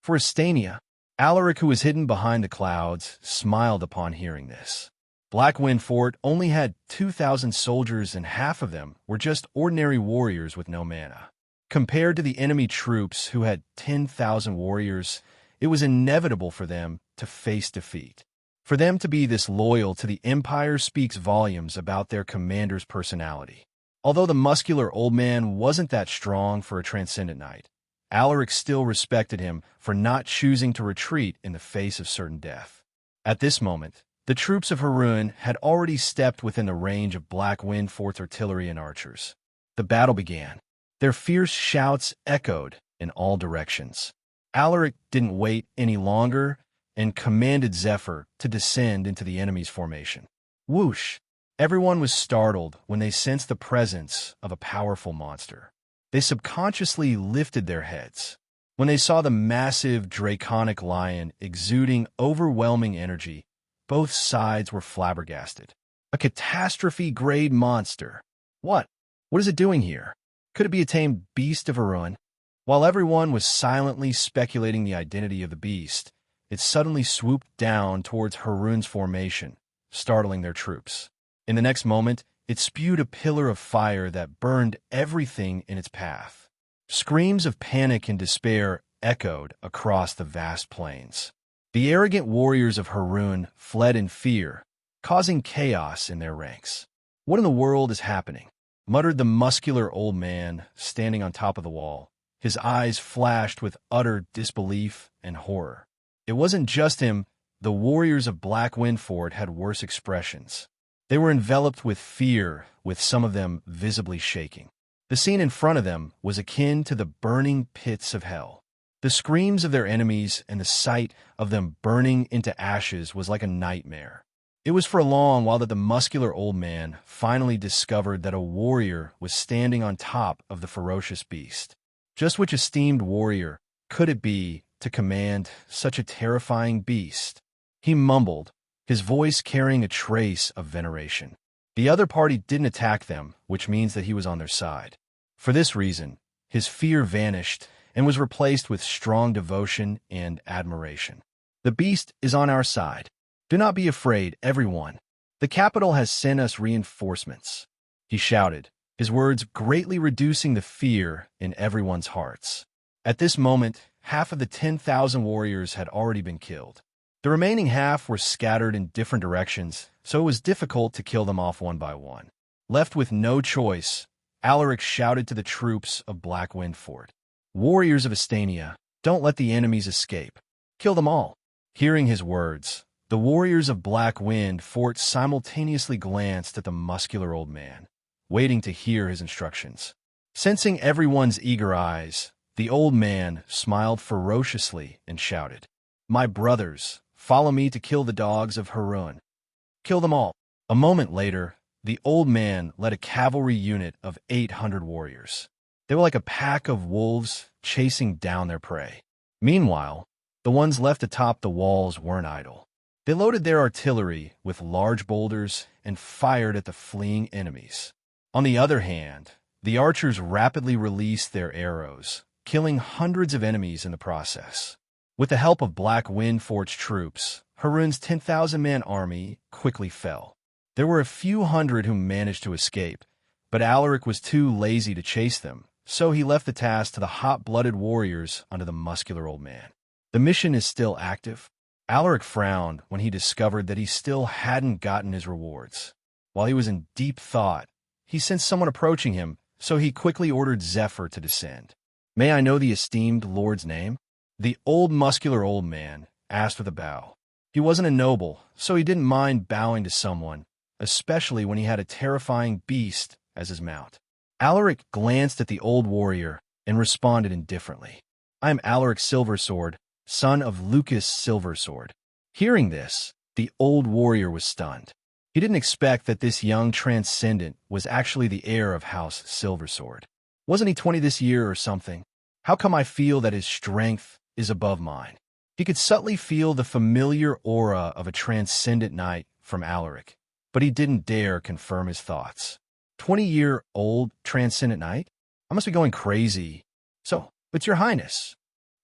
Speaker 2: For Astania, Alaric, who was hidden behind the clouds, smiled upon hearing this. Blackwind Fort only had 2,000 soldiers, and half of them were just ordinary warriors with no mana. Compared to the enemy troops who had 10,000 warriors, it was inevitable for them to face defeat. For them to be this loyal to the Empire speaks volumes about their commander's personality. Although the muscular old man wasn't that strong for a Transcendent Knight, Alaric still respected him for not choosing to retreat in the face of certain death. At this moment, the troops of Harun had already stepped within the range of Blackwind Fort's artillery and archers. The battle began. Their fierce shouts echoed in all directions. Alaric didn't wait any longer and commanded Zephyr to descend into the enemy's formation. Whoosh! Everyone was startled when they sensed the presence of a powerful monster. They subconsciously lifted their heads. When they saw the massive draconic lion exuding overwhelming energy, both sides were flabbergasted. A catastrophe-grade monster. What is it doing here? Could it be a tamed beast of Harun? While everyone was silently speculating the identity of the beast, it suddenly swooped down towards Harun's formation, startling their troops. In the next moment, it spewed a pillar of fire that burned everything in its path. Screams of panic and despair echoed across the vast plains. The arrogant warriors of Harun fled in fear, causing chaos in their ranks. "What in the world is happening?" muttered the muscular old man standing on top of the wall. His eyes flashed with utter disbelief and horror. It wasn't just him. The warriors of Black Wind Fort had worse expressions. They were enveloped with fear, with some of them visibly shaking. The scene in front of them was akin to the burning pits of hell. The screams of their enemies and the sight of them burning into ashes was like a nightmare. It was for a long while that the muscular old man finally discovered that a warrior was standing on top of the ferocious beast. Just which esteemed warrior could it be to command such a terrifying beast? He mumbled, his voice carrying a trace of veneration. The other party didn't attack them, which means that he was on their side. For this reason, his fear vanished and was replaced with strong devotion and admiration. "The beast is on our side. Do not be afraid, everyone. The capital has sent us reinforcements," he shouted, his words greatly reducing the fear in everyone's hearts. At this moment, half of the 10,000 warriors had already been killed. The remaining half were scattered in different directions, so it was difficult to kill them off one by one. Left with no choice, Alaric shouted to the troops of Black Wind Fort, "Warriors of Astania, don't let the enemies escape. Kill them all." Hearing his words, the warriors of Black Wind Fort simultaneously glanced at the muscular old man, waiting to hear his instructions. Sensing everyone's eager eyes, the old man smiled ferociously and shouted, "My brothers, follow me to kill the dogs of Harun. Kill them all." A moment later, the old man led a cavalry unit of 800 warriors. They were like a pack of wolves chasing down their prey. Meanwhile, the ones left atop the walls weren't idle. They loaded their artillery with large boulders and fired at the fleeing enemies. On the other hand, the archers rapidly released their arrows, killing hundreds of enemies in the process. With the help of Black Wind Fort's troops, Harun's 10,000-man army quickly fell. There were a few hundred who managed to escape, but Alaric was too lazy to chase them, so he left the task to the hot-blooded warriors under the muscular old man. "The mission is still active." Alaric frowned when he discovered that he still hadn't gotten his rewards. While he was in deep thought, he sensed someone approaching him, so he quickly ordered Zephyr to descend. "May I know the esteemed lord's name?" The muscular old man asked with a bow. He wasn't a noble, so he didn't mind bowing to someone, especially when he had a terrifying beast as his mount. Alaric glanced at the old warrior and responded indifferently. "I am Alaric Silversword, son of Lucas Silversword." Hearing this, the old warrior was stunned. He didn't expect that this young transcendent was actually the heir of House Silversword. Wasn't he 20 this year or something? How come I feel that his strength is above mine? He could subtly feel the familiar aura of a transcendent knight from Alaric, but he didn't dare confirm his thoughts. 20-year-old transcendent knight? I must be going crazy. "So, it's your highness."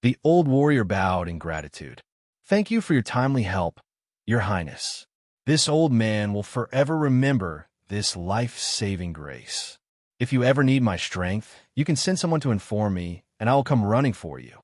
Speaker 2: The old warrior bowed in gratitude. "Thank you for your timely help, your highness. This old man will forever remember this life-saving grace. If you ever need my strength, you can send someone to inform me, and I will come running for you."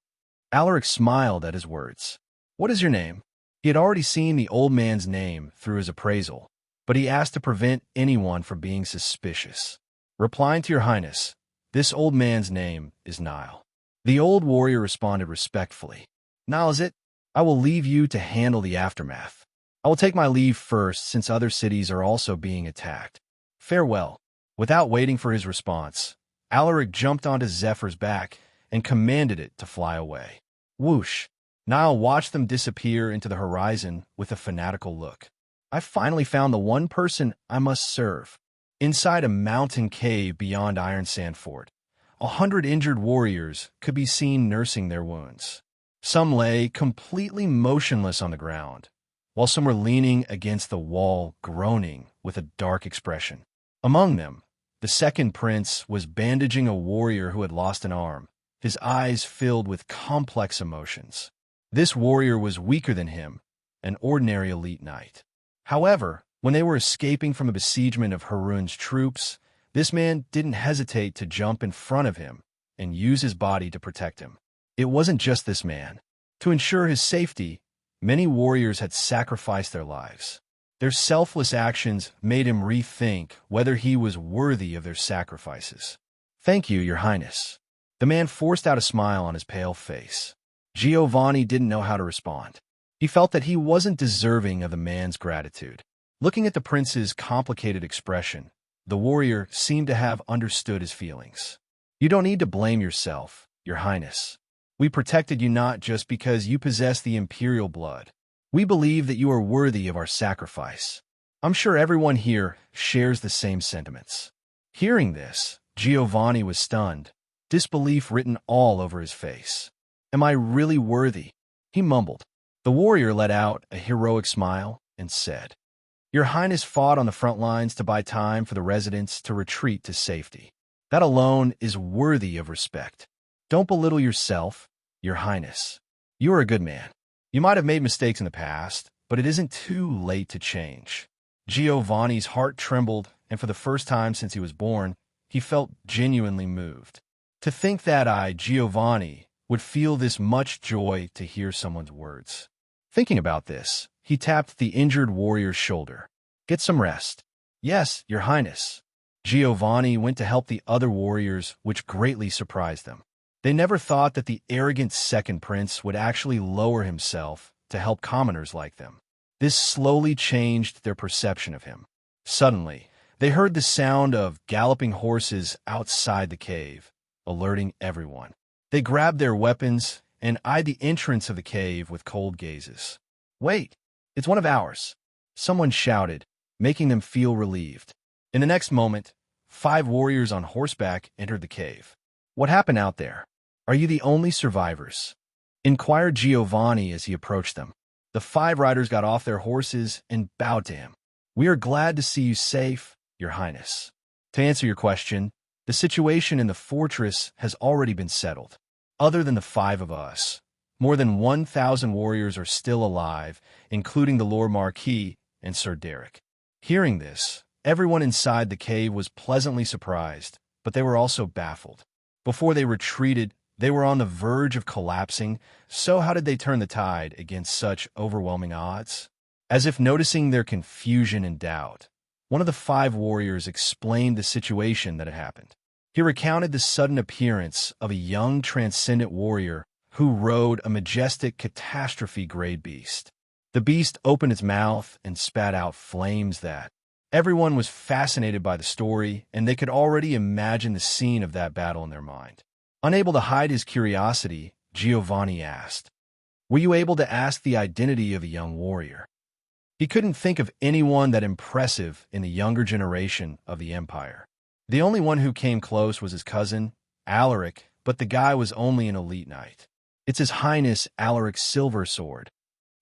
Speaker 2: Alaric smiled at his words. "What is your name?" He had already seen the old man's name through his appraisal, but he asked to prevent anyone from being suspicious. Replying to your highness, "This old man's name is Nile." The old warrior responded respectfully. "Nile is it? I will leave you to handle the aftermath. I will take my leave first, since other cities are also being attacked. Farewell." Without waiting for his response, Alaric jumped onto Zephyr's back and commanded it to fly away. Whoosh! Nile watched them disappear into the horizon with a fanatical look. "I finally found the one person I must serve." Inside a mountain cave beyond Iron Sand Fort, 100 injured warriors could be seen nursing their wounds. Some lay completely motionless on the ground, while some were leaning against the wall, groaning with a dark expression. Among them, the second prince was bandaging a warrior who had lost an arm, his eyes filled with complex emotions. This warrior was weaker than him, an ordinary elite knight. However, when they were escaping from a besiegement of Harun's troops, this man didn't hesitate to jump in front of him and use his body to protect him. It wasn't just this man. To ensure his safety, many warriors had sacrificed their lives. Their selfless actions made him rethink whether he was worthy of their sacrifices. "Thank you, Your Highness." The man forced out a smile on his pale face. Giovanni didn't know how to respond. He felt that he wasn't deserving of the man's gratitude. Looking at the prince's complicated expression, the warrior seemed to have understood his feelings. "You don't need to blame yourself, Your Highness. We protected you not just because you possess the imperial blood. We believe that you are worthy of our sacrifice." I'm sure everyone here shares the same sentiments. Hearing this, Giovanni was stunned, disbelief written all over his face. "Am I really worthy?" he mumbled. The warrior let out a heroic smile and said, "Your Highness fought on the front lines to buy time for the residents to retreat to safety. That alone is worthy of respect. Don't belittle yourself, Your Highness. You are a good man. You might have made mistakes in the past, but it isn't too late to change." Giovanni's heart trembled, and for the first time since he was born, he felt genuinely moved. To think that Giovanni, would feel this much joy to hear someone's words. Thinking about this, he tapped the injured warrior's shoulder. "Get some rest." "Yes, Your Highness." Giovanni went to help the other warriors, which greatly surprised them. They never thought that the arrogant second prince would actually lower himself to help commoners like them. This slowly changed their perception of him. Suddenly, they heard the sound of galloping horses outside the cave, alerting everyone. They grabbed their weapons and eyed the entrance of the cave with cold gazes. "Wait, it's one of ours," someone shouted, making them feel relieved. In the next moment, 5 warriors on horseback entered the cave. "What happened out there? Are you the only survivors?" inquired Giovanni as he approached them. The 5 riders got off their horses and bowed to him. "We are glad to see you safe, Your Highness. To answer your question, the situation in the fortress has already been settled. Other than the 5 of us, more than 1,000 warriors are still alive, including the Lord Marquis and Sir Derek." Hearing this, everyone inside the cave was pleasantly surprised, but they were also baffled. Before they retreated, they were on the verge of collapsing, so how did they turn the tide against such overwhelming odds? As if noticing their confusion and doubt, one of the 5 warriors explained the situation that had happened. He recounted the sudden appearance of a young transcendent warrior who rode a majestic catastrophe-grade beast. The beast opened its mouth and spat out flames that everyone was fascinated by the story, and they could already imagine the scene of that battle in their mind. Unable to hide his curiosity, Giovanni asked, "Were you able to ask the identity of a young warrior?" He couldn't think of anyone that impressive in the younger generation of the Empire. The only one who came close was his cousin, Alaric, but the guy was only an elite knight. "It's His Highness Alaric's silver sword,"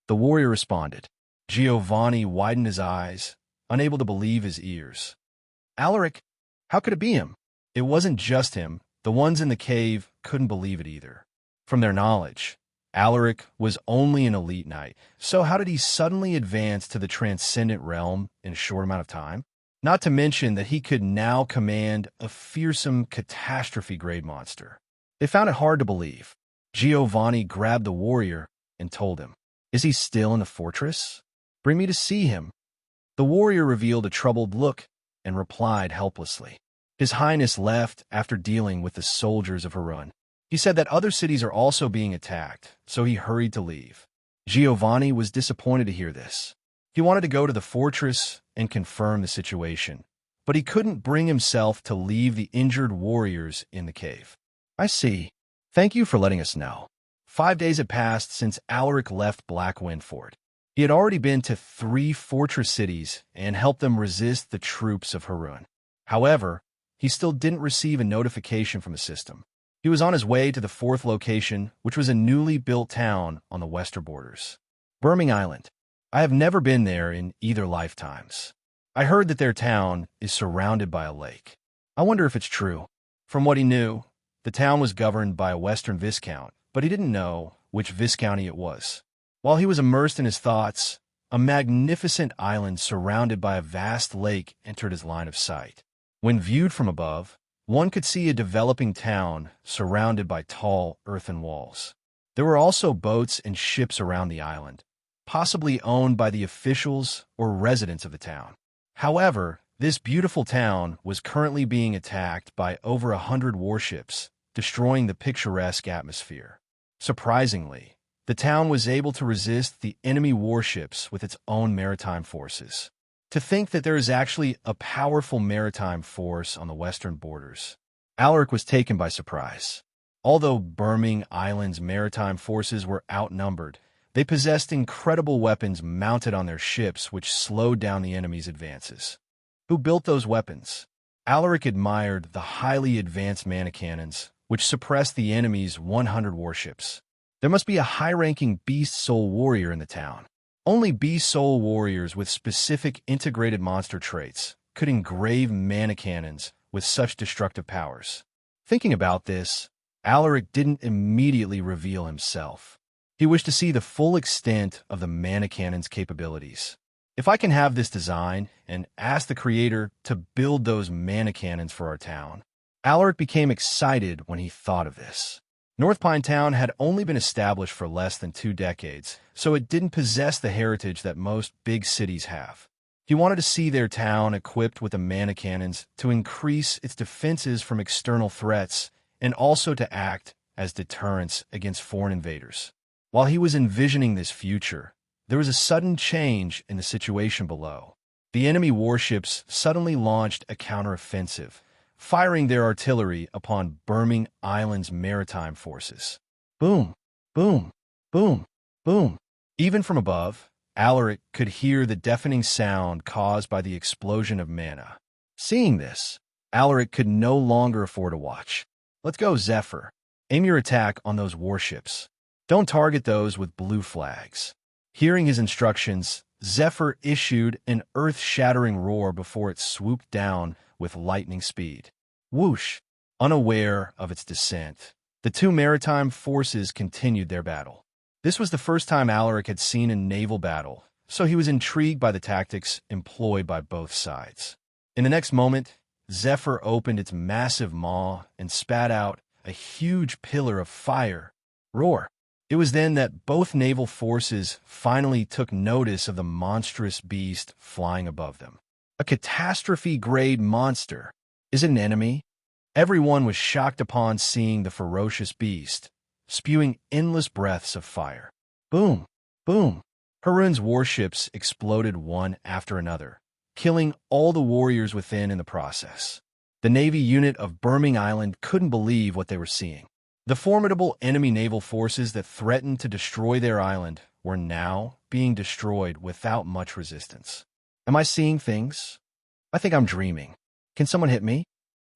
Speaker 2: the warrior responded. Giovanni widened his eyes, unable to believe his ears. "Alaric? How could it be him?" It wasn't just him. The ones in the cave couldn't believe it either. From their knowledge, Alaric was only an elite knight, so how did he suddenly advance to the transcendent realm in a short amount of time? Not to mention that he could now command a fearsome catastrophe-grade monster. They found it hard to believe. Giovanni grabbed the warrior and told him, "Is he still in the fortress? Bring me to see him." The warrior revealed a troubled look and replied helplessly. His Highness left after dealing with the soldiers of Harun. He said that other cities are also being attacked, so he hurried to leave. Giovanni was disappointed to hear this. He wanted to go to the fortress and confirm the situation, but he couldn't bring himself to leave the injured warriors in the cave. "I see. Thank you for letting us know." 5 days had passed since Alaric left Blackwind Fort. He had already been to 3 fortress cities and helped them resist the troops of Harun. However, he still didn't receive a notification from the system. He was on his way to the 4th location, which was a newly built town on the western borders. Birming Island. I have never been there in either lifetimes. I heard that their town is surrounded by a lake. I wonder if it's true. From what he knew, the town was governed by a western viscount, but he didn't know which viscounty it was. While he was immersed in his thoughts, a magnificent island surrounded by a vast lake entered his line of sight. When viewed from above, one could see a developing town surrounded by tall earthen walls. There were also boats and ships around the island, possibly owned by the officials or residents of the town. However, this beautiful town was currently being attacked by over 100 warships, destroying the picturesque atmosphere. Surprisingly, the town was able to resist the enemy warships with its own maritime forces. To think that there is actually a powerful maritime force on the western borders. Alaric was taken by surprise. Although Birmingham Island's maritime forces were outnumbered, they possessed incredible weapons mounted on their ships which slowed down the enemy's advances. Who built those weapons? Alaric admired the highly advanced mana cannons, which suppressed the enemy's 100 warships. There must be a high-ranking Beast Soul warrior in the town. Only Beast Soul warriors with specific integrated monster traits could engrave mana cannons with such destructive powers. Thinking about this, Alaric didn't immediately reveal himself. He wished to see the full extent of the mana cannon's capabilities. If I can have this design and ask the creator to build those mana cannons for our town. Alaric became excited when he thought of this. North Pine Town had only been established for less than 2 decades, so it didn't possess the heritage that most big cities have. He wanted to see their town equipped with the mana cannons to increase its defenses from external threats and also to act as deterrents against foreign invaders. While he was envisioning this future, there was a sudden change in the situation below. The enemy warships suddenly launched a counteroffensive, firing their artillery upon Birmingham Island's maritime forces. Boom, boom, boom, boom. Even from above, Alaric could hear the deafening sound caused by the explosion of mana. Seeing this, Alaric could no longer afford to watch. Let's go, Zephyr. Aim your attack on those warships. Don't target those with blue flags. Hearing his instructions, Zephyr issued an earth-shattering roar before it swooped down with lightning speed. Whoosh! Unaware of its descent, the 2 maritime forces continued their battle. This was the first time Alaric had seen a naval battle, so he was intrigued by the tactics employed by both sides. In the next moment, Zephyr opened its massive maw and spat out a huge pillar of fire. Roar! It was then that both naval forces finally took notice of the monstrous beast flying above them. A catastrophe-grade monster. Is it an enemy? Everyone was shocked upon seeing the ferocious beast, spewing endless breaths of fire. Boom! Boom! Harun's warships exploded one after another, killing all the warriors within in the process. The Navy unit of Birmingham Island couldn't believe what they were seeing. The formidable enemy naval forces that threatened to destroy their island were now being destroyed without much resistance. Am I seeing things? I think I'm dreaming. Can someone hit me?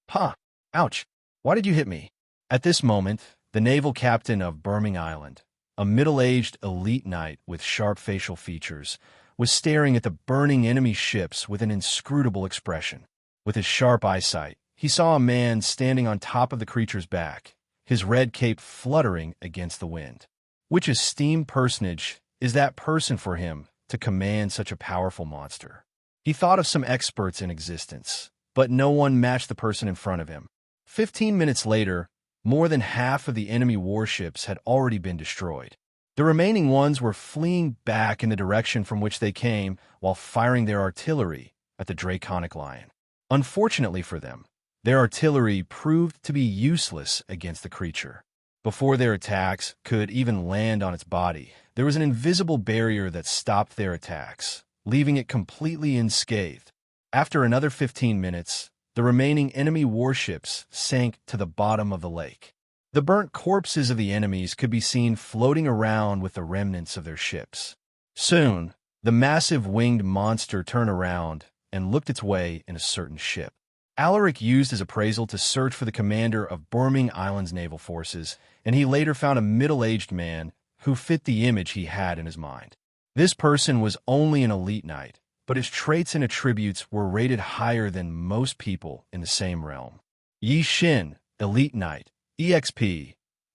Speaker 2: Ha! Ouch! Why did you hit me? At this moment, the naval captain of Birmingham Island, a middle-aged elite knight with sharp facial features, was staring at the burning enemy ships with an inscrutable expression. With his sharp eyesight, he saw a man standing on top of the creature's back, his red cape fluttering against the wind. Which esteemed personage is that person for him to command such a powerful monster? He thought of some experts in existence, but no one matched the person in front of him. 15 minutes later, more than half of the enemy warships had already been destroyed. The remaining ones were fleeing back in the direction from which they came while firing their artillery at the draconic lion. Unfortunately for them, their artillery proved to be useless against the creature. Before their attacks could even land on its body, there was an invisible barrier that stopped their attacks, leaving it completely unscathed. After another 15 minutes, the remaining enemy warships sank to the bottom of the lake. The burnt corpses of the enemies could be seen floating around with the remnants of their ships. Soon, the massive winged monster turned around and looked its way in a certain ship. Alaric used his appraisal to search for the commander of Birmingham Island's naval forces, and he later found a middle-aged man who fit the image he had in his mind. This person was only an elite knight, but his traits and attributes were rated higher than most people in the same realm. Yi Shin, Elite Knight, EXP,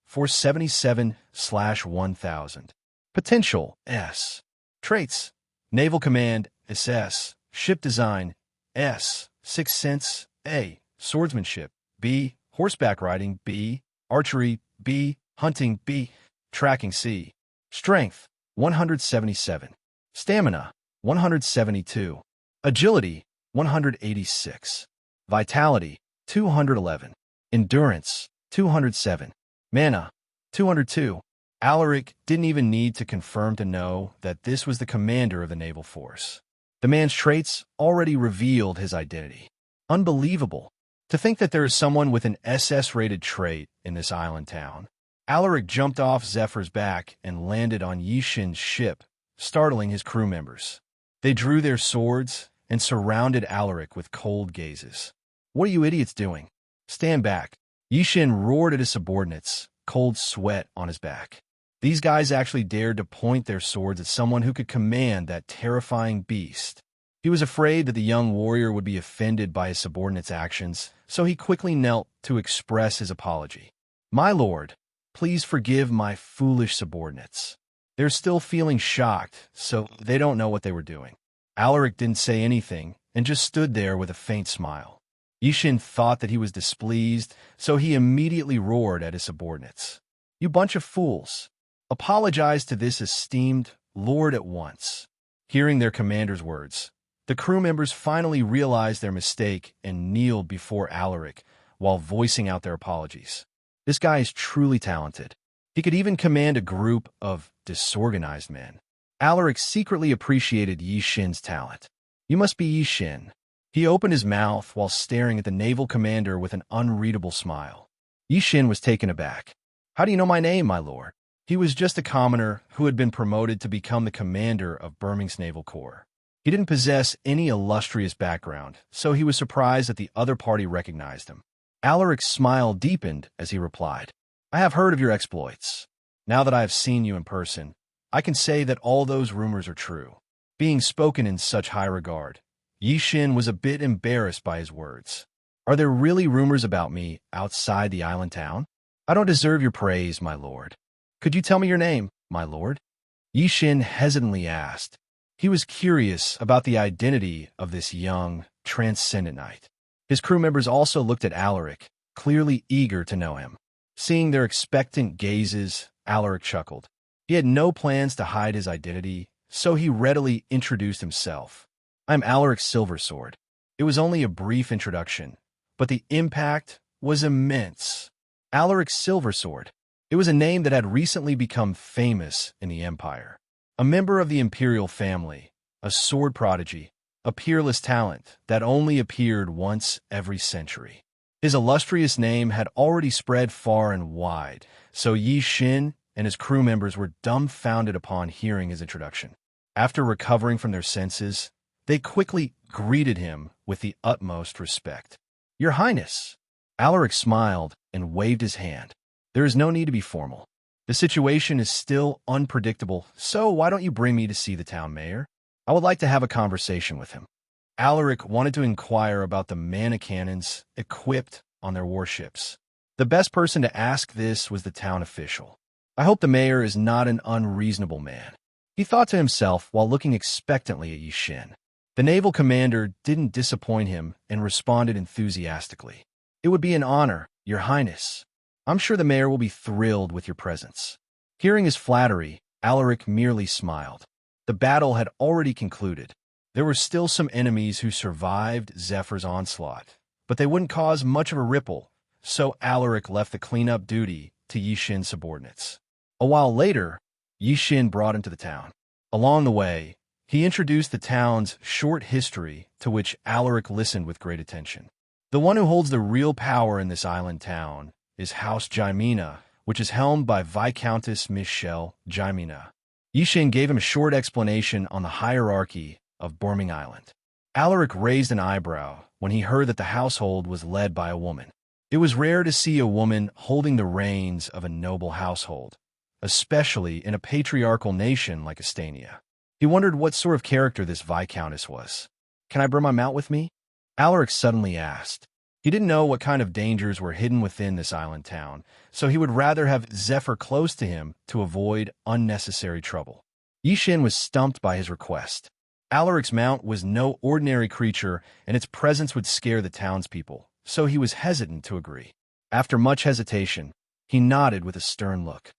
Speaker 2: 477/1000. Potential, S. Traits, Naval Command, SS. Ship Design, S. Sixth Sense, A. Swordsmanship, B. Horseback Riding, B. Archery, B. Hunting, B. Tracking, C. Strength, 177. Stamina, 172. Agility, 186. Vitality, 211. Endurance, 207. Mana, 202. Alaric didn't even need to confirm to know that this was the commander of the naval force. The man's traits already revealed his identity. Unbelievable. To think that there is someone with an SS-rated trait in this island town. Alaric jumped off Zephyr's back and landed on Yishin's ship, startling his crew members. They drew their swords and surrounded Alaric with cold gazes. "What are you idiots doing? Stand back." Yishin roared at his subordinates, cold sweat on his back. These guys actually dared to point their swords at someone who could command that terrifying beast. He was afraid that the young warrior would be offended by his subordinates' actions, so he quickly knelt to express his apology. "My lord, please forgive my foolish subordinates. They're still feeling shocked, so they don't know what they were doing." Alaric didn't say anything and just stood there with a faint smile. Yishin thought that he was displeased, so he immediately roared at his subordinates. "You bunch of fools! Apologize to this esteemed lord at once." Hearing their commander's words, the crew members finally realized their mistake and kneeled before Alaric while voicing out their apologies. This guy is truly talented. He could even command a group of disorganized men. Alaric secretly appreciated Yishin's talent. "You must be Yishin." He opened his mouth while staring at the naval commander with an unreadable smile. Yishin was taken aback. "How do you know my name, my lord?" He was just a commoner who had been promoted to become the commander of Birmingham's Naval Corps. He didn't possess any illustrious background, so he was surprised that the other party recognized him. Alaric's smile deepened as he replied, "I have heard of your exploits. Now that I have seen you in person, I can say that all those rumors are true." Being spoken in such high regard, Yishin was a bit embarrassed by his words. "Are there really rumors about me outside the island town? I don't deserve your praise, my lord. Could you tell me your name, my lord?" Yishin hesitantly asked. He was curious about the identity of this young, transcendent knight. His crew members also looked at Alaric, clearly eager to know him. Seeing their expectant gazes, Alaric chuckled. He had no plans to hide his identity, so he readily introduced himself. "I'm Alaric Silversword." It was only a brief introduction, but the impact was immense. Alaric Silversword. It was a name that had recently become famous in the Empire. A member of the imperial family, a sword prodigy, a peerless talent that only appeared once every century. His illustrious name had already spread far and wide, so Yi Xin and his crew members were dumbfounded upon hearing his introduction. After recovering from their senses, they quickly greeted him with the utmost respect. "Your Highness!" Alaric smiled and waved his hand. "There is no need to be formal. The situation is still unpredictable, so why don't you bring me to see the town mayor? I would like to have a conversation with him." Alaric wanted to inquire about the mana cannons equipped on their warships. The best person to ask this was the town official. "I hope the mayor is not an unreasonable man," he thought to himself while looking expectantly at Yishin. The naval commander didn't disappoint him and responded enthusiastically. "It would be an honor, Your Highness. I'm sure the mayor will be thrilled with your presence." Hearing his flattery, Alaric merely smiled. The battle had already concluded. There were still some enemies who survived Zephyr's onslaught, but they wouldn't cause much of a ripple, so Alaric left the cleanup duty to Yishin's subordinates. A while later, Yishin brought him to the town. Along the way, he introduced the town's short history, to which Alaric listened with great attention. The one who holds the real power in this island town is House Jymina, which is helmed by Viscountess Michelle Jymina. Yishin gave him a short explanation on the hierarchy of Birmingham Island. Alaric raised an eyebrow when he heard that the household was led by a woman. It was rare to see a woman holding the reins of a noble household, especially in a patriarchal nation like Astania. He wondered what sort of character this Viscountess was. "Can I bring my mount with me?" Alaric suddenly asked. He didn't know what kind of dangers were hidden within this island town, so he would rather have Zephyr close to him to avoid unnecessary trouble. Yishin was stumped by his request. Alaric's mount was no ordinary creature, and its presence would scare the townspeople, so he was hesitant to agree. After much hesitation, he nodded with a stern look.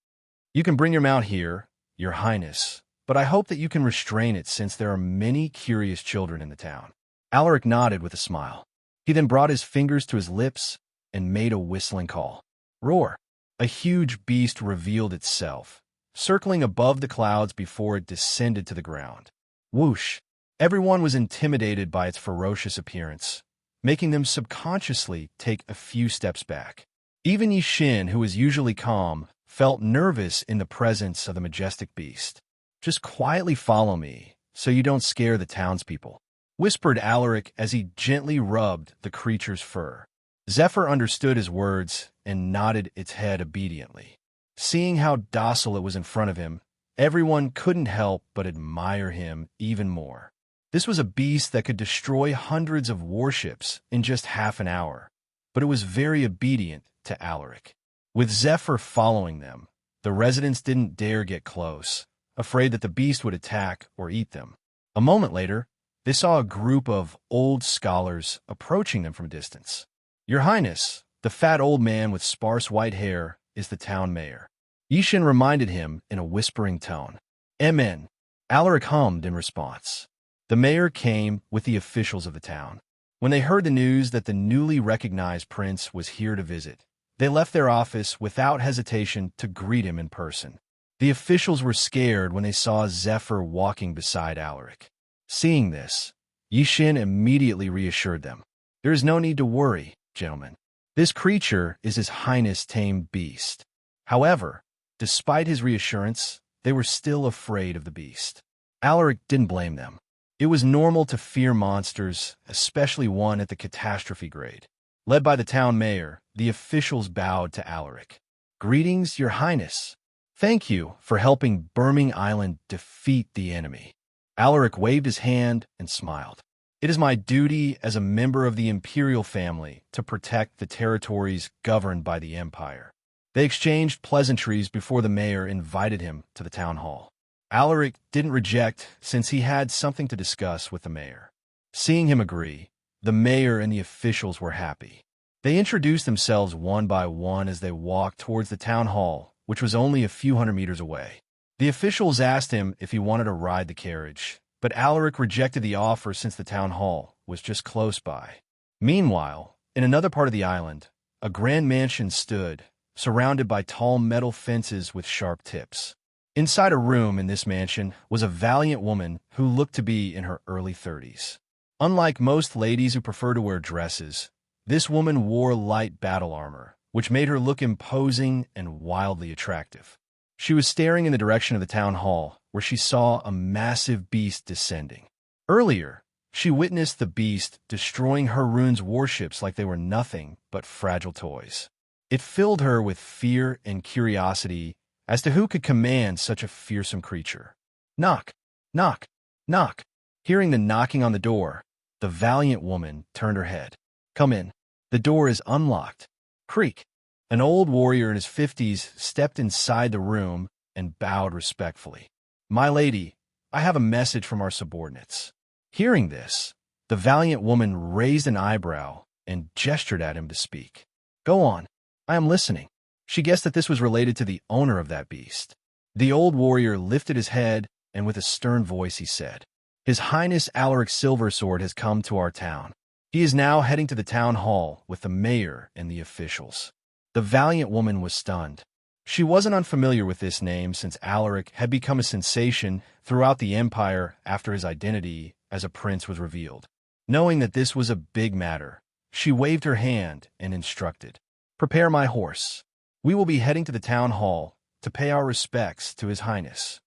Speaker 2: "You can bring your mount here, Your Highness, but I hope that you can restrain it since there are many curious children in the town." Alaric nodded with a smile. He then brought his fingers to his lips and made a whistling call. Roar! A huge beast revealed itself, circling above the clouds before it descended to the ground. Whoosh! Everyone was intimidated by its ferocious appearance, making them subconsciously take a few steps back. Even Yishin, who was usually calm, felt nervous in the presence of the majestic beast. "Just quietly follow me, so you don't scare the townspeople," whispered Alaric as he gently rubbed the creature's fur. Zephyr understood his words and nodded its head obediently. Seeing how docile it was in front of him, everyone couldn't help but admire him even more. This was a beast that could destroy hundreds of warships in just half an hour, but it was very obedient to Alaric. With Zephyr following them, the residents didn't dare get close, afraid that the beast would attack or eat them. A moment later, they saw a group of old scholars approaching them from a distance. "Your Highness, the fat old man with sparse white hair is the town mayor," Yishin reminded him in a whispering tone. "Amen," Alaric hummed in response. The mayor came with the officials of the town. When they heard the news that the newly recognized prince was here to visit, they left their office without hesitation to greet him in person. The officials were scared when they saw Zephyr walking beside Alaric. Seeing this, Yishin immediately reassured them. "There is no need to worry, gentlemen. This creature is His Highness' tamed beast." However, despite his reassurance, they were still afraid of the beast. Alaric didn't blame them. It was normal to fear monsters, especially one at the catastrophe grade. Led by the town mayor, the officials bowed to Alaric. "Greetings, Your Highness. Thank you for helping Burming Island defeat the enemy." Alaric waved his hand and smiled. "It is my duty as a member of the imperial family to protect the territories governed by the empire." They exchanged pleasantries before the mayor invited him to the town hall. Alaric didn't reject since he had something to discuss with the mayor. Seeing him agree, the mayor and the officials were happy. They introduced themselves one by one as they walked towards the town hall, which was only a few hundred meters away. The officials asked him if he wanted to ride the carriage, but Alaric rejected the offer since the town hall was just close by. Meanwhile, in another part of the island, a grand mansion stood, surrounded by tall metal fences with sharp tips. Inside a room in this mansion was a valiant woman who looked to be in her early 30s. Unlike most ladies who prefer to wear dresses, this woman wore light battle armor, which made her look imposing and wildly attractive. She was staring in the direction of the town hall, where she saw a massive beast descending. Earlier, she witnessed the beast destroying her rune's warships like they were nothing but fragile toys. It filled her with fear and curiosity as to who could command such a fearsome creature. Knock, knock, knock. Hearing the knocking on the door, the valiant woman turned her head. "Come in. The door is unlocked." Creak. An old warrior in his 50s stepped inside the room and bowed respectfully. "My lady, I have a message from our subordinates." Hearing this, the valiant woman raised an eyebrow and gestured at him to speak. "Go on. I am listening." She guessed that this was related to the owner of that beast. The old warrior lifted his head, and with a stern voice he said, "His Highness Alaric Silversword has come to our town. He is now heading to the town hall with the mayor and the officials." The valiant woman was stunned. She wasn't unfamiliar with this name since Alaric had become a sensation throughout the empire after his identity as a prince was revealed. Knowing that this was a big matter, she waved her hand and instructed, "Prepare my horse. We will be heading to the town hall to pay our respects to His Highness."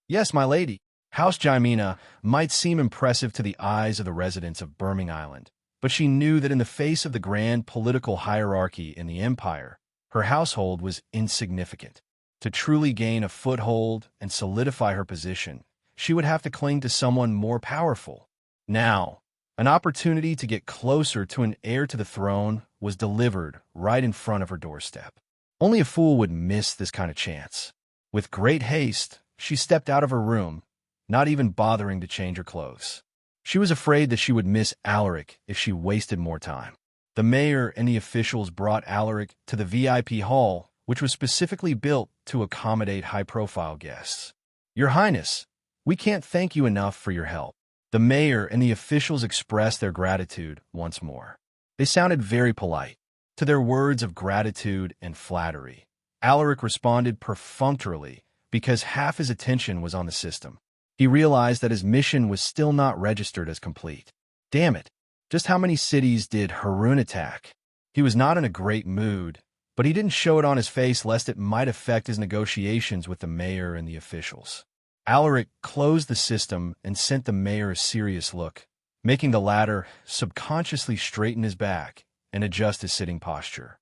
Speaker 2: "Yes, my lady." House Jimena might seem impressive to the eyes of the residents of Burming Island, but she knew that in the face of the grand political hierarchy in the empire, her household was insignificant. To truly gain a foothold and solidify her position, she would have to cling to someone more powerful. Now, an opportunity to get closer to an heir to the throne was delivered right in front of her doorstep. Only a fool would miss this kind of chance. With great haste, she stepped out of her room, not even bothering to change her clothes. She was afraid that she would miss Alaric if she wasted more time. The mayor and the officials brought Alaric to the VIP hall, which was specifically built to accommodate high-profile guests. "Your Highness, We can't thank you enough for your help. The mayor and the officials expressed their gratitude once more. They sounded very polite to their words of gratitude and flattery. Alaric responded perfunctorily because half his attention was on the system. He realized that his mission was still not registered as complete. Damn it! Just how many cities did Harun attack? He was not in a great mood, but he didn't show it on his face lest it might affect his negotiations with the mayor and the officials. Alaric closed the system and sent the mayor a serious look, making the latter subconsciously straighten his back and adjust his sitting posture.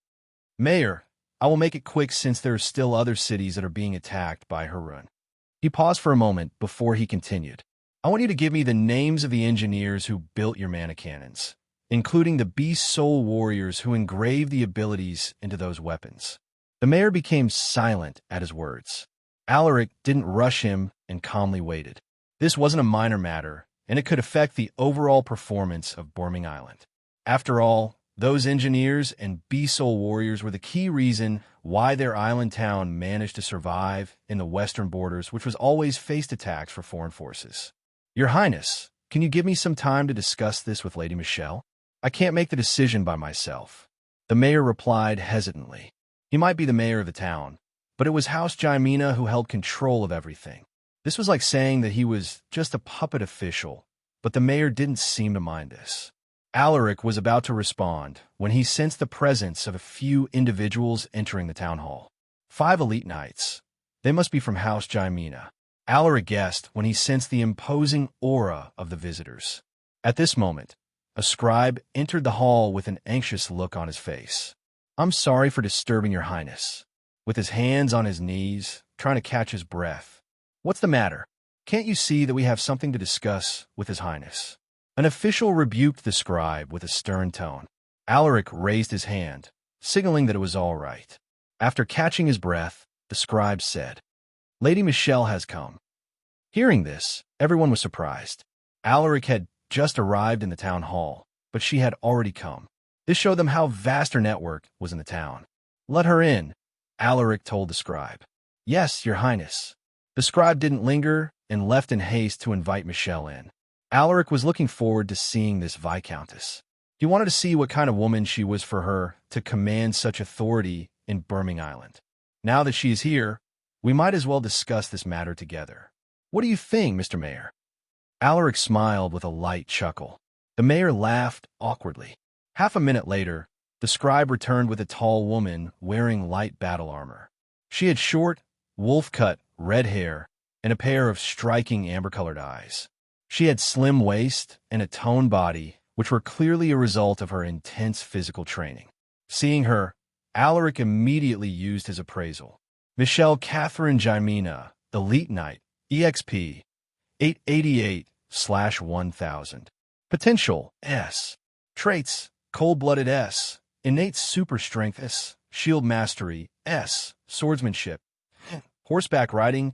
Speaker 2: Mayor, I will make it quick since there are still other cities that are being attacked by Harun. He paused for a moment before he continued. I want you to give me the names of the engineers who built your mana cannons, including the beast soul warriors who engraved the abilities into those weapons. The mayor became silent at his words. Alaric didn't rush him and calmly waited. This wasn't a minor matter, and it could affect the overall performance of Burning Island. After all, those engineers and beast soul warriors were the key reason why their island town managed to survive in the western borders, which was always faced attacks for foreign forces. Your Highness, can you give me some time to discuss this with Lady Michelle? I can't make the decision by myself. The mayor replied hesitantly. He might be the mayor of the town, but it was House Jymina who held control of everything. This was like saying that he was just a puppet official, but the mayor didn't seem to mind this. Alaric was about to respond when he sensed the presence of a few individuals entering the town hall. 5 elite knights. They must be from House Jymina. Alaric guessed when he sensed the imposing aura of the visitors. At this moment, a scribe entered the hall with an anxious look on his face. I'm sorry for disturbing your highness. With his hands on his knees, trying to catch his breath. What's the matter? Can't you see that we have something to discuss with his highness? An official rebuked the scribe with a stern tone. Alaric raised his hand, signaling that it was all right. After catching his breath, the scribe said, Lady Michelle has come. Hearing this, everyone was surprised. Alaric had just arrived in the town hall, but she had already come. This showed them how vast her network was in the town. Let her in, Alaric told the scribe. Yes, your highness. The scribe didn't linger and left in haste to invite Michelle in. Alaric was looking forward to seeing this viscountess. He wanted to see what kind of woman she was for her to command such authority in Burning Island. Now that she is here, we might as well discuss this matter together. What do you think, Mr. Mayor? Alaric smiled with a light chuckle. The mayor laughed awkwardly. Half a minute later, the scribe returned with a tall woman wearing light battle armor. She had short, wolf-cut red hair and a pair of striking amber-colored eyes. She had slim waist and a toned body, which were clearly a result of her intense physical training. Seeing her, Alaric immediately used his appraisal. Michelle Catherine Jymina, Elite Knight, EXP, 888/1000. Potential, S. Traits, Cold-Blooded S. Innate Super Strength S. Shield Mastery, S. Swordsmanship, Horseback Riding,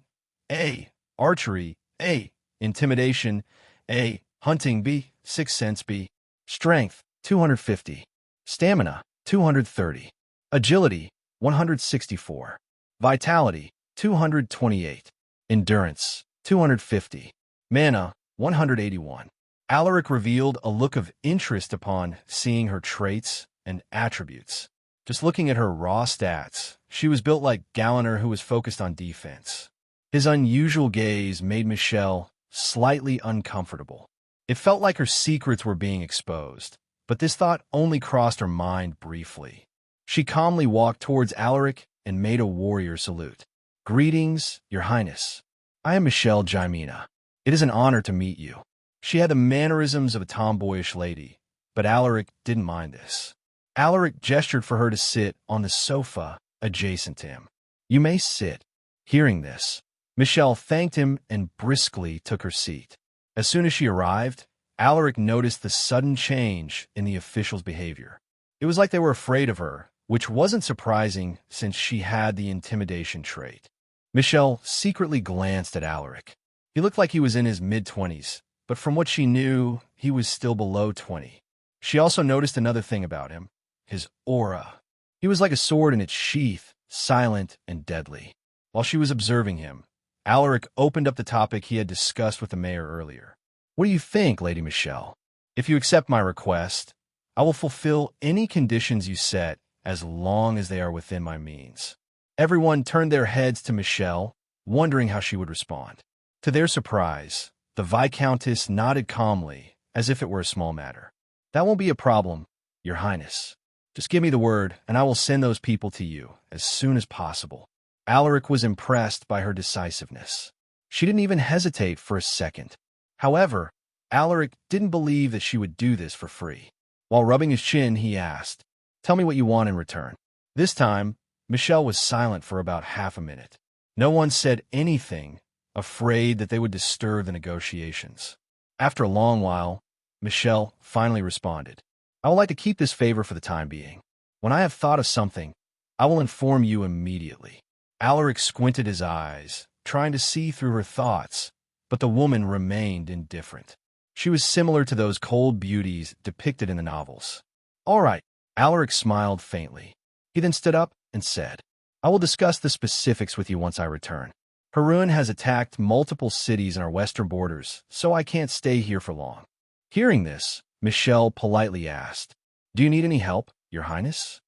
Speaker 2: A. Archery, A. Intimidation, A. Hunting, B. Sixth Sense, B. Strength, 250. Stamina, 230. Agility, 164. Vitality, 228. Endurance, 250. Mana, 181. Alaric revealed a look of interest upon seeing her traits and attributes. Just looking at her raw stats, she was built like Galliner, who was focused on defense. His unusual gaze made Michelle slightly uncomfortable. It felt like her secrets were being exposed, but this thought only crossed her mind briefly. She calmly walked towards Alaric and made a warrior salute. Greetings, your highness. I am Michelle Jymina. It is an honor to meet you. She had the mannerisms of a tomboyish lady, but Alaric didn't mind this. Alaric gestured for her to sit on the sofa adjacent to him. You may sit. Hearing this, Michelle thanked him and briskly took her seat. As soon as she arrived, Alaric noticed the sudden change in the officials' behavior. It was like they were afraid of her, which wasn't surprising since she had the intimidation trait. Michelle secretly glanced at Alaric. He looked like he was in his mid-20s, but from what she knew, he was still below 20. She also noticed another thing about him, his aura. He was like a sword in its sheath, silent and deadly. While she was observing him, Alaric opened up the topic he had discussed with the mayor earlier. What do you think, Lady Michelle? If you accept my request, I will fulfill any conditions you set as long as they are within my means. Everyone turned their heads to Michelle, wondering how she would respond. To their surprise, the Viscountess nodded calmly, as if it were a small matter. That won't be a problem, Your Highness. Just give me the word, and I will send those people to you as soon as possible. Alaric was impressed by her decisiveness. She didn't even hesitate for a second. However, Alaric didn't believe that she would do this for free. While rubbing his chin, he asked, "Tell me what you want in return." This time, Michelle was silent for about half a minute. No one said anything, afraid that they would disturb the negotiations. After a long while, Michelle finally responded, "I would like to keep this favor for the time being. When I have thought of something, I will inform you immediately." Alaric squinted his eyes, trying to see through her thoughts, but the woman remained indifferent. She was similar to those cold beauties depicted in the novels. "All right," Alaric smiled faintly. He then stood up and said, "I will discuss the specifics with you once I return. Harun has attacked multiple cities in our western borders, so I can't stay here for long." Hearing this, Michelle politely asked, "Do you need any help, Your Highness?"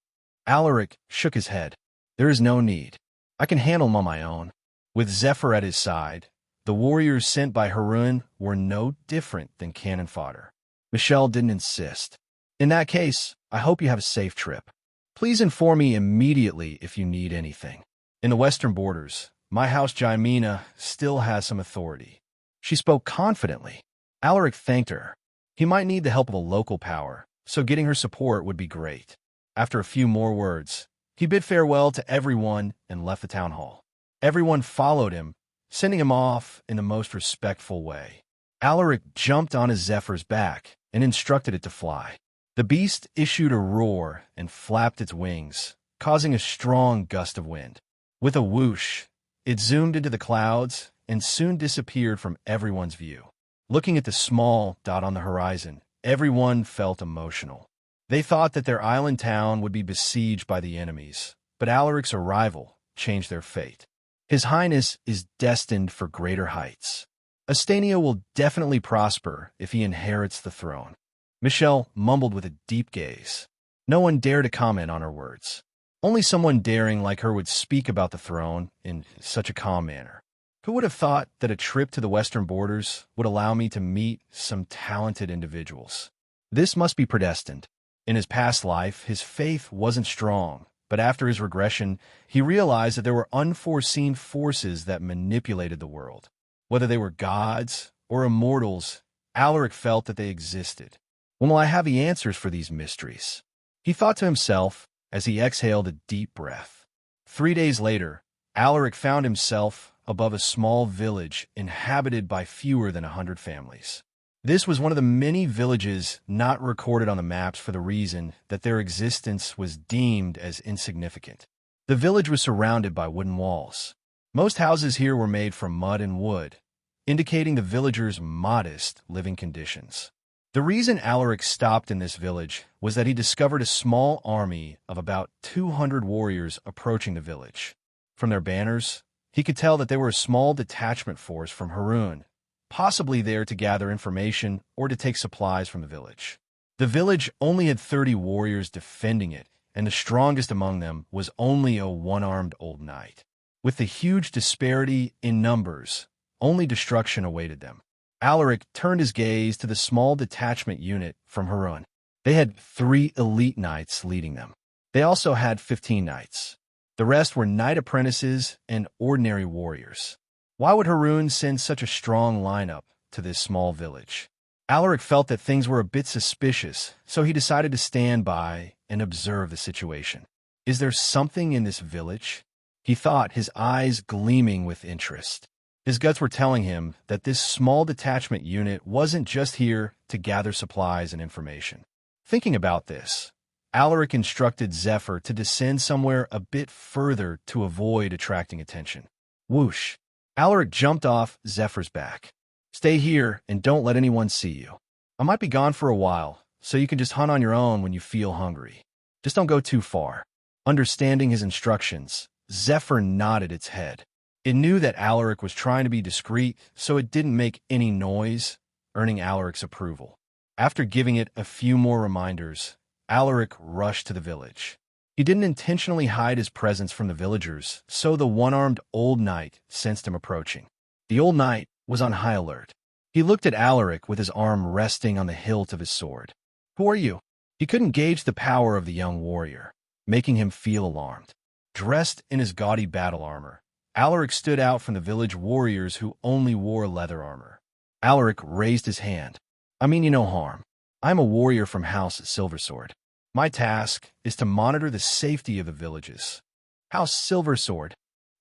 Speaker 2: Alaric shook his head. "There is no need. I can handle them on my own." With Zephyr at his side, the warriors sent by Harun were no different than cannon fodder. Michelle didn't insist. "In that case, I hope you have a safe trip. Please inform me immediately if you need anything. In the western borders, my house Jaimina still has some authority." She spoke confidently. Alaric thanked her. He might need the help of a local power, so getting her support would be great. After a few more words, he bid farewell to everyone and left the town hall. Everyone followed him, sending him off in the most respectful way. Alaric jumped on his Zephyr's back and instructed it to fly. The beast issued a roar and flapped its wings, causing a strong gust of wind. With a whoosh, it zoomed into the clouds and soon disappeared from everyone's view. Looking at the small dot on the horizon, everyone felt emotional. They thought that their island town would be besieged by the enemies, but Alaric's arrival changed their fate. His Highness is destined for greater heights. Astania will definitely prosper if he inherits the throne. Michelle mumbled with a deep gaze. No one dared to comment on her words. Only someone daring like her would speak about the throne in such a calm manner. Who would have thought that a trip to the western borders would allow me to meet some talented individuals? This must be predestined. In his past life, his faith wasn't strong, but after his regression, he realized that there were unforeseen forces that manipulated the world. Whether they were gods or immortals, Alaric felt that they existed. When will I have the answers for these mysteries? He thought to himself as he exhaled a deep breath. 3 days later, Alaric found himself above a small village inhabited by fewer than 100 families. This was one of the many villages not recorded on the maps for the reason that their existence was deemed as insignificant. The village was surrounded by wooden walls. Most houses here were made from mud and wood, indicating the villagers' modest living conditions. The reason Alaric stopped in this village was that he discovered a small army of about 200 warriors approaching the village. From their banners, he could tell that they were a small detachment force from Harun, possibly there to gather information or to take supplies from the village. The village only had 30 warriors defending it, and the strongest among them was only a one-armed old knight. With the huge disparity in numbers, only destruction awaited them. Alaric turned his gaze to the small detachment unit from Harun. They had 3 elite knights leading them. They also had 15 knights. The rest were knight apprentices and ordinary warriors. Why would Harun send such a strong lineup to this small village? Alaric felt that things were a bit suspicious, so he decided to stand by and observe the situation. Is there something in this village? He thought, his eyes gleaming with interest. His guts were telling him that this small detachment unit wasn't just here to gather supplies and information. Thinking about this, Alaric instructed Zephyr to descend somewhere a bit further to avoid attracting attention. Whoosh! Alaric jumped off Zephyr's back. "Stay here and don't let anyone see you. I might be gone for a while, so you can just hunt on your own when you feel hungry. Just don't go too far." Understanding his instructions, Zephyr nodded its head. It knew that Alaric was trying to be discreet, so it didn't make any noise, earning Alaric's approval. After giving it a few more reminders, Alaric rushed to the village. He didn't intentionally hide his presence from the villagers, so the one-armed old knight sensed him approaching. The old knight was on high alert. He looked at Alaric with his arm resting on the hilt of his sword. "Who are you?" He couldn't gauge the power of the young warrior, making him feel alarmed. Dressed in his gaudy battle armor, Alaric stood out from the village warriors who only wore leather armor. Alaric raised his hand. "I mean you no harm. I'm a warrior from House Silversword. My task is to monitor the safety of the villages." House Silversword.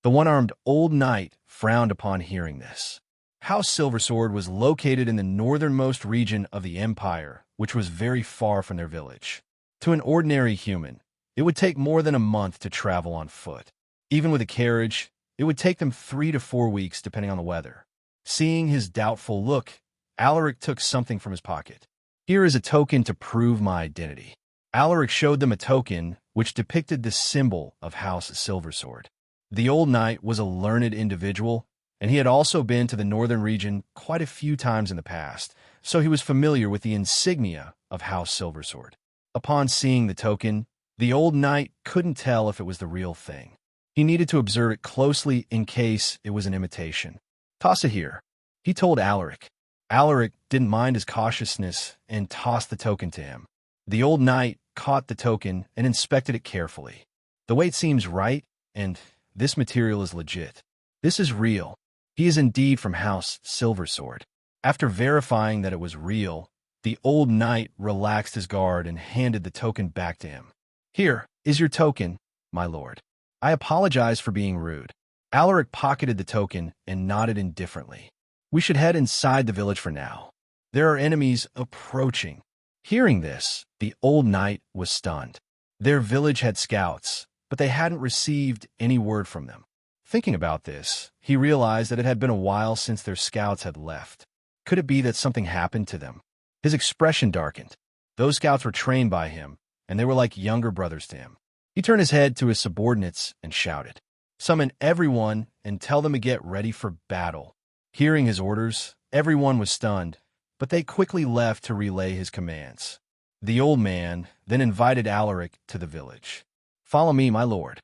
Speaker 2: The one-armed old knight frowned upon hearing this. House Silversword was located in the northernmost region of the empire, which was very far from their village. To an ordinary human, it would take more than a month to travel on foot. Even with a carriage, it would take them 3 to 4 weeks, depending on the weather. Seeing his doubtful look, Alaric took something from his pocket. "Here is a token to prove my identity." Alaric showed them a token which depicted the symbol of House Silversword. The old knight was a learned individual, and he had also been to the northern region quite a few times in the past, so he was familiar with the insignia of House Silversword. Upon seeing the token, the old knight couldn't tell if it was the real thing. He needed to observe it closely in case it was an imitation. "Toss it here," he told Alaric. Alaric didn't mind his cautiousness and tossed the token to him. The old knight caught the token and inspected it carefully. "The weight seems right, and this material is legit. This is real. He is indeed from House Silversword." After verifying that it was real, the old knight relaxed his guard and handed the token back to him. "Here is your token, my lord. I apologize for being rude." Alaric pocketed the token and nodded indifferently. "We should head inside the village for now. There are enemies approaching." Hearing this, the old knight was stunned. Their village had scouts, but they hadn't received any word from them. Thinking about this, he realized that it had been a while since their scouts had left. Could it be that something happened to them? His expression darkened. Those scouts were trained by him, and they were like younger brothers to him. He turned his head to his subordinates and shouted, "Summon everyone and tell them to get ready for battle." Hearing his orders, everyone was stunned, but they quickly left to relay his commands. The old man then invited Alaric to the village. "Follow me, my lord."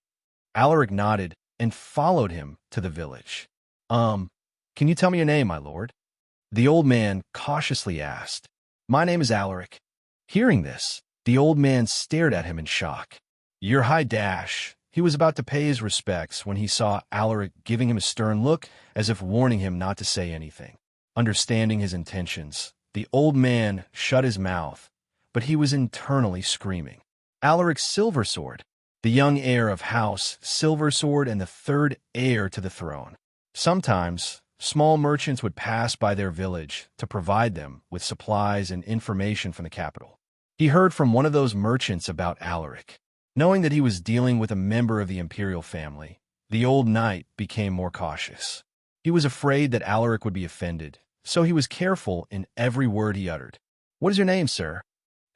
Speaker 2: Alaric nodded and followed him to the village. Can you tell me your name, my lord?" The old man cautiously asked. "My name is Alaric." Hearing this, the old man stared at him in shock. "Your high dash." He was about to pay his respects when he saw Alaric giving him a stern look as if warning him not to say anything. Understanding his intentions, the old man shut his mouth, but he was internally screaming. Alaric Silversword, the young heir of House Silversword and the third heir to the throne. Sometimes, small merchants would pass by their village to provide them with supplies and information from the capital. He heard from one of those merchants about Alaric. Knowing that he was dealing with a member of the imperial family, the old knight became more cautious. He was afraid that Alaric would be offended, so he was careful in every word he uttered. "What is your name, sir?"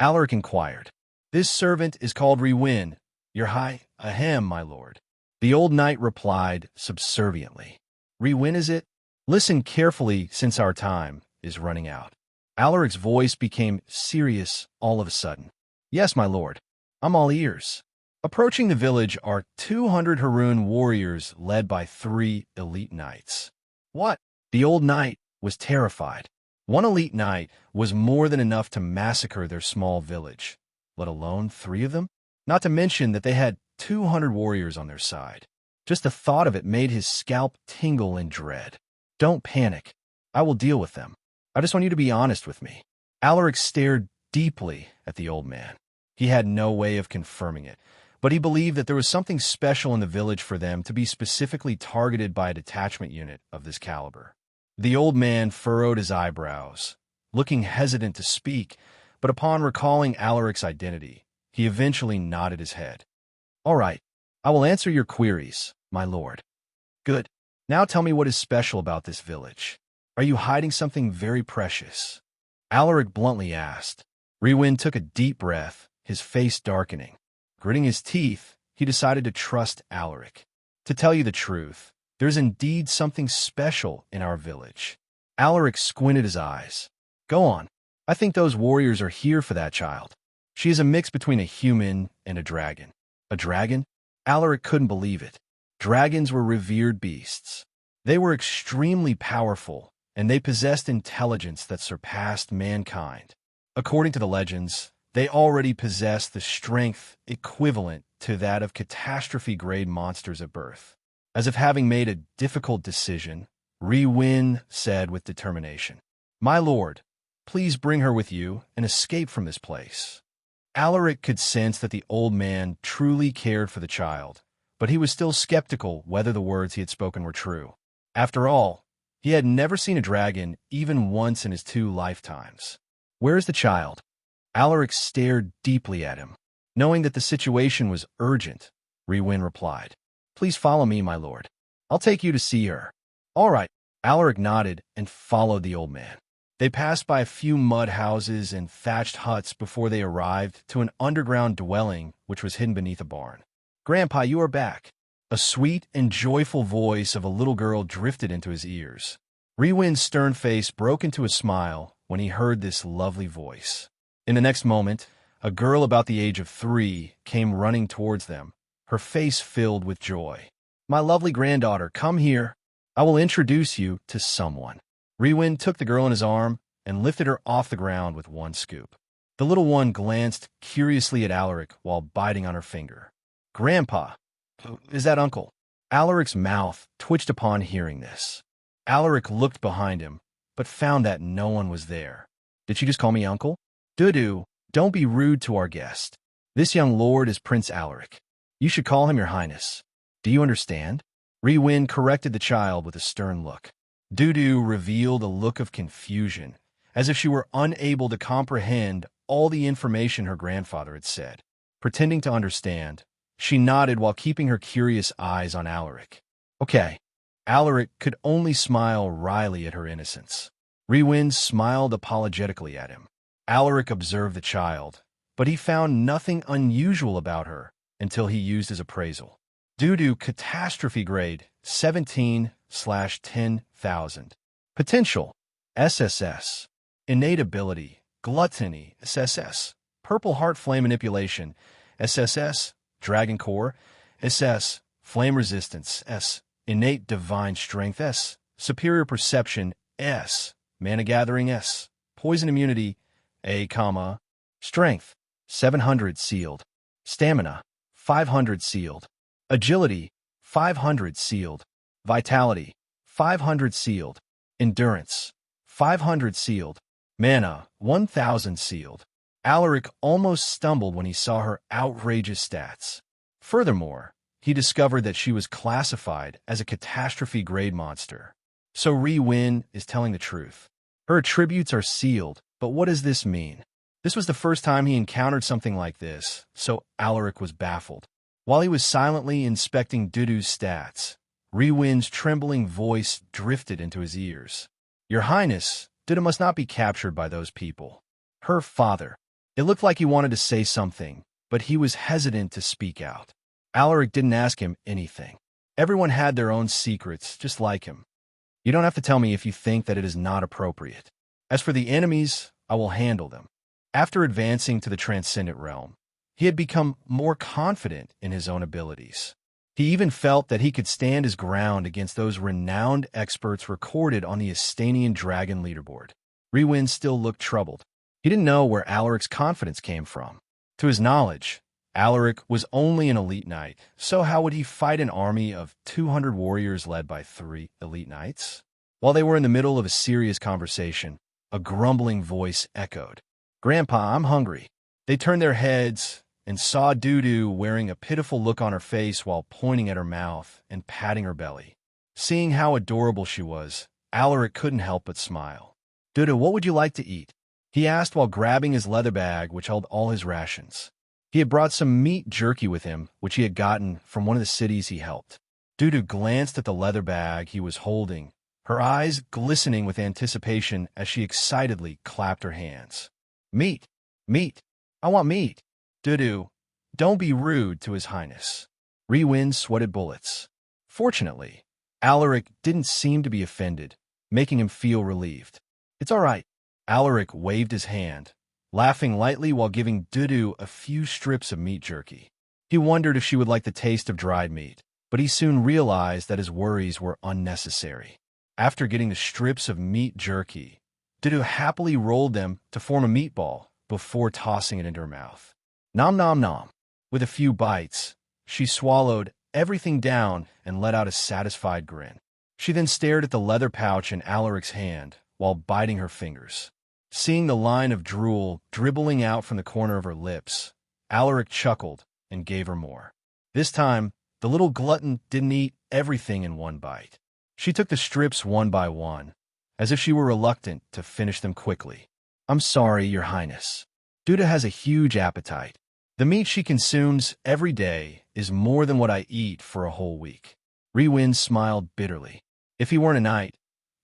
Speaker 2: Alaric inquired. "This servant is called Rewin, your high ahem, my lord." The old knight replied subserviently. "Rewin, is it? Listen carefully, since our time is running out." Alaric's voice became serious all of a sudden. "Yes, my lord. I'm all ears." Approaching the village are 200 Haroon warriors led by 3 elite knights. What? The old knight was terrified. One elite knight was more than enough to massacre their small village, let alone 3 of them? Not to mention that they had 200 warriors on their side. Just the thought of it made his scalp tingle in dread. "Don't panic. I will deal with them. I just want you to be honest with me." Alaric stared deeply at the old man. He had no way of confirming it, but he believed that there was something special in the village for them to be specifically targeted by a detachment unit of this caliber. The old man furrowed his eyebrows, looking hesitant to speak, but upon recalling Alaric's identity, he eventually nodded his head. "All right, I will answer your queries, my lord." "Good. Now tell me what is special about this village. Are you hiding something very precious?" Alaric bluntly asked. Rewin took a deep breath, his face darkening. Gritting his teeth, he decided to trust Alaric. "To tell you the truth, There's indeed something special in our village. Alaric squinted his eyes. Go on. I think those warriors are here for that child. She is a mix between a human and a dragon. A dragon? Alaric couldn't believe it. Dragons were revered beasts. They were extremely powerful, and they possessed intelligence that surpassed mankind. According to the legends, they already possessed the strength equivalent to that of catastrophe-grade monsters at birth. As if having made a difficult decision, Win said with determination, My lord, please bring her with you and escape from this place. Alaric could sense that the old man truly cared for the child, but he was still skeptical whether the words he had spoken were true. After all, he had never seen a dragon even once in his 2 lifetimes. Where is the child? Alaric stared deeply at him. Knowing that the situation was urgent, Win replied, Please follow me, my lord. I'll take you to see her. All right. Alaric nodded and followed the old man. They passed by a few mud houses and thatched huts before they arrived to an underground dwelling which was hidden beneath a barn. Grandpa, you are back. A sweet and joyful voice of a little girl drifted into his ears. Win's stern face broke into a smile when he heard this lovely voice. In the next moment, a girl about the age of 3 came running towards them, her face filled with joy. My lovely granddaughter, come here. I will introduce you to someone. Win took the girl in his arm and lifted her off the ground with one scoop. The little one glanced curiously at Alaric while biting on her finger. Grandpa, is that uncle? Alaric's mouth twitched upon hearing this. Alaric looked behind him, but found that no one was there. Did she just call me uncle? Dudu, don't be rude to our guest. This young lord is Prince Alaric. You should call him your highness. Do you understand? Win corrected the child with a stern look. Dudu revealed a look of confusion, as if she were unable to comprehend all the information her grandfather had said. Pretending to understand, she nodded while keeping her curious eyes on Alaric. Okay. Alaric could only smile wryly at her innocence. Win smiled apologetically at him. Alaric observed the child, but he found nothing unusual about her until he used his appraisal. Dudu catastrophe grade 17/10,000. Potential SSS. Innate ability gluttony SSS. Purple heart flame manipulation SSS. Dragon core SS. Flame resistance S. Innate divine strength S. Superior perception S. Mana gathering S. Poison immunity A, strength 700 sealed. Stamina 500 sealed. Agility 500 sealed. Vitality 500 sealed. Endurance 500 sealed. Mana 1000 sealed. Alaric almost stumbled when he saw her outrageous stats. Furthermore, he discovered that she was classified as a catastrophe-grade monster. So Win is telling the truth. Her attributes are sealed, but what does this mean? This was the first time he encountered something like this, so Alaric was baffled. While he was silently inspecting Dudu's stats, Win's trembling voice drifted into his ears. Your Highness, Dudu must not be captured by those people. Her father. It looked like he wanted to say something, but he was hesitant to speak out. Alaric didn't ask him anything. Everyone had their own secrets, just like him. You don't have to tell me if you think that it is not appropriate. As for the enemies, I will handle them. After advancing to the transcendent realm, he had become more confident in his own abilities. He even felt that he could stand his ground against those renowned experts recorded on the Astanian dragon leaderboard. Win still looked troubled. He didn't know where Alaric's confidence came from. To his knowledge, Alaric was only an elite knight, so how would he fight an army of 200 warriors led by 3 elite knights? While they were in the middle of a serious conversation, a grumbling voice echoed. Grandpa, I'm hungry. They turned their heads and saw Dudu wearing a pitiful look on her face while pointing at her mouth and patting her belly. Seeing how adorable she was, Alaric couldn't help but smile. Dudu, what would you like to eat? He asked while grabbing his leather bag, which held all his rations. He had brought some meat jerky with him, which he had gotten from one of the cities he helped. Dudu glanced at the leather bag he was holding, her eyes glistening with anticipation as she excitedly clapped her hands. Meat! Meat! I want meat! Dudu, don't be rude to His Highness. Win sweated bullets. Fortunately, Alaric didn't seem to be offended, making him feel relieved. "It's all right." Alaric waved his hand, laughing lightly while giving Dudu a few strips of meat jerky. He wondered if she would like the taste of dried meat, but he soon realized that his worries were unnecessary. After getting the strips of meat jerky, Dudu happily rolled them to form a meatball before tossing it into her mouth. Nom nom nom. With a few bites, she swallowed everything down and let out a satisfied grin. She then stared at the leather pouch in Alaric's hand while biting her fingers. Seeing the line of drool dribbling out from the corner of her lips, Alaric chuckled and gave her more. This time, the little glutton didn't eat everything in one bite. She took the strips one by one, as if she were reluctant to finish them quickly. "I'm sorry, Your Highness. Duda has a huge appetite. The meat she consumes every day is more than what I eat for a whole week." Riwin smiled bitterly. If he weren't a knight,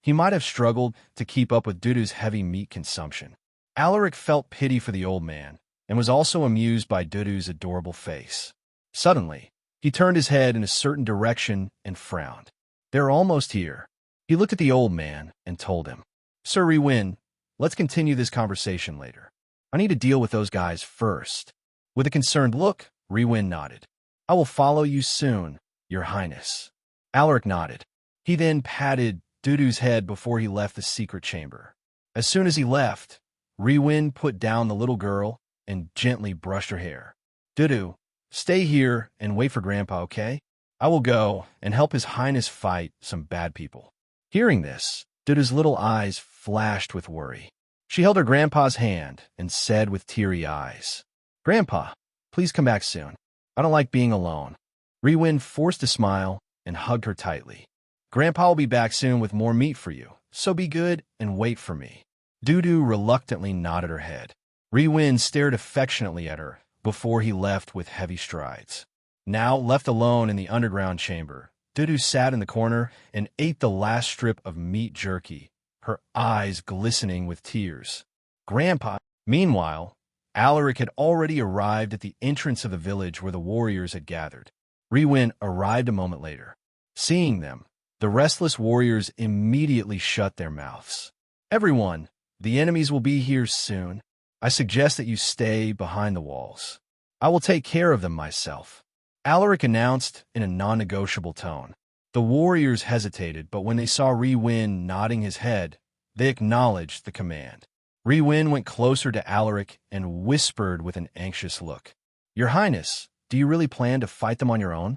Speaker 2: he might have struggled to keep up with Dudu's heavy meat consumption. Alaric felt pity for the old man and was also amused by Dudu's adorable face. Suddenly, he turned his head in a certain direction and frowned. "They're almost here." He looked at the old man and told him, "Sir Riwin, let's continue this conversation later. I need to deal with those guys first." With a concerned look, Riwin nodded. "I will follow you soon, Your Highness." Alaric nodded. He then patted Dudu's head before he left the secret chamber. As soon as he left, Riwin put down the little girl and gently brushed her hair. "Dudu, stay here and wait for Grandpa, okay? I will go and help His Highness fight some bad people." Hearing this, Dudu's little eyes flashed with worry. She held her grandpa's hand and said with teary eyes, "Grandpa, please come back soon. I don't like being alone." Riwin forced a smile and hugged her tightly. "Grandpa will be back soon with more meat for you, so be good and wait for me." Dudu reluctantly nodded her head. Riwin stared affectionately at her before he left with heavy strides. Now, left alone in the underground chamber, Dudu sat in the corner and ate the last strip of meat jerky, her eyes glistening with tears. "Grandpa." Meanwhile, Alaric had already arrived at the entrance of the village where the warriors had gathered. Riwin arrived a moment later. Seeing them, the restless warriors immediately shut their mouths. "Everyone, the enemies will be here soon. I suggest that you stay behind the walls. I will take care of them myself," Alaric announced in a non-negotiable tone. The warriors hesitated, but when they saw Riwin nodding his head, they acknowledged the command. Riwin went closer to Alaric and whispered with an anxious look, "Your Highness, do you really plan to fight them on your own?"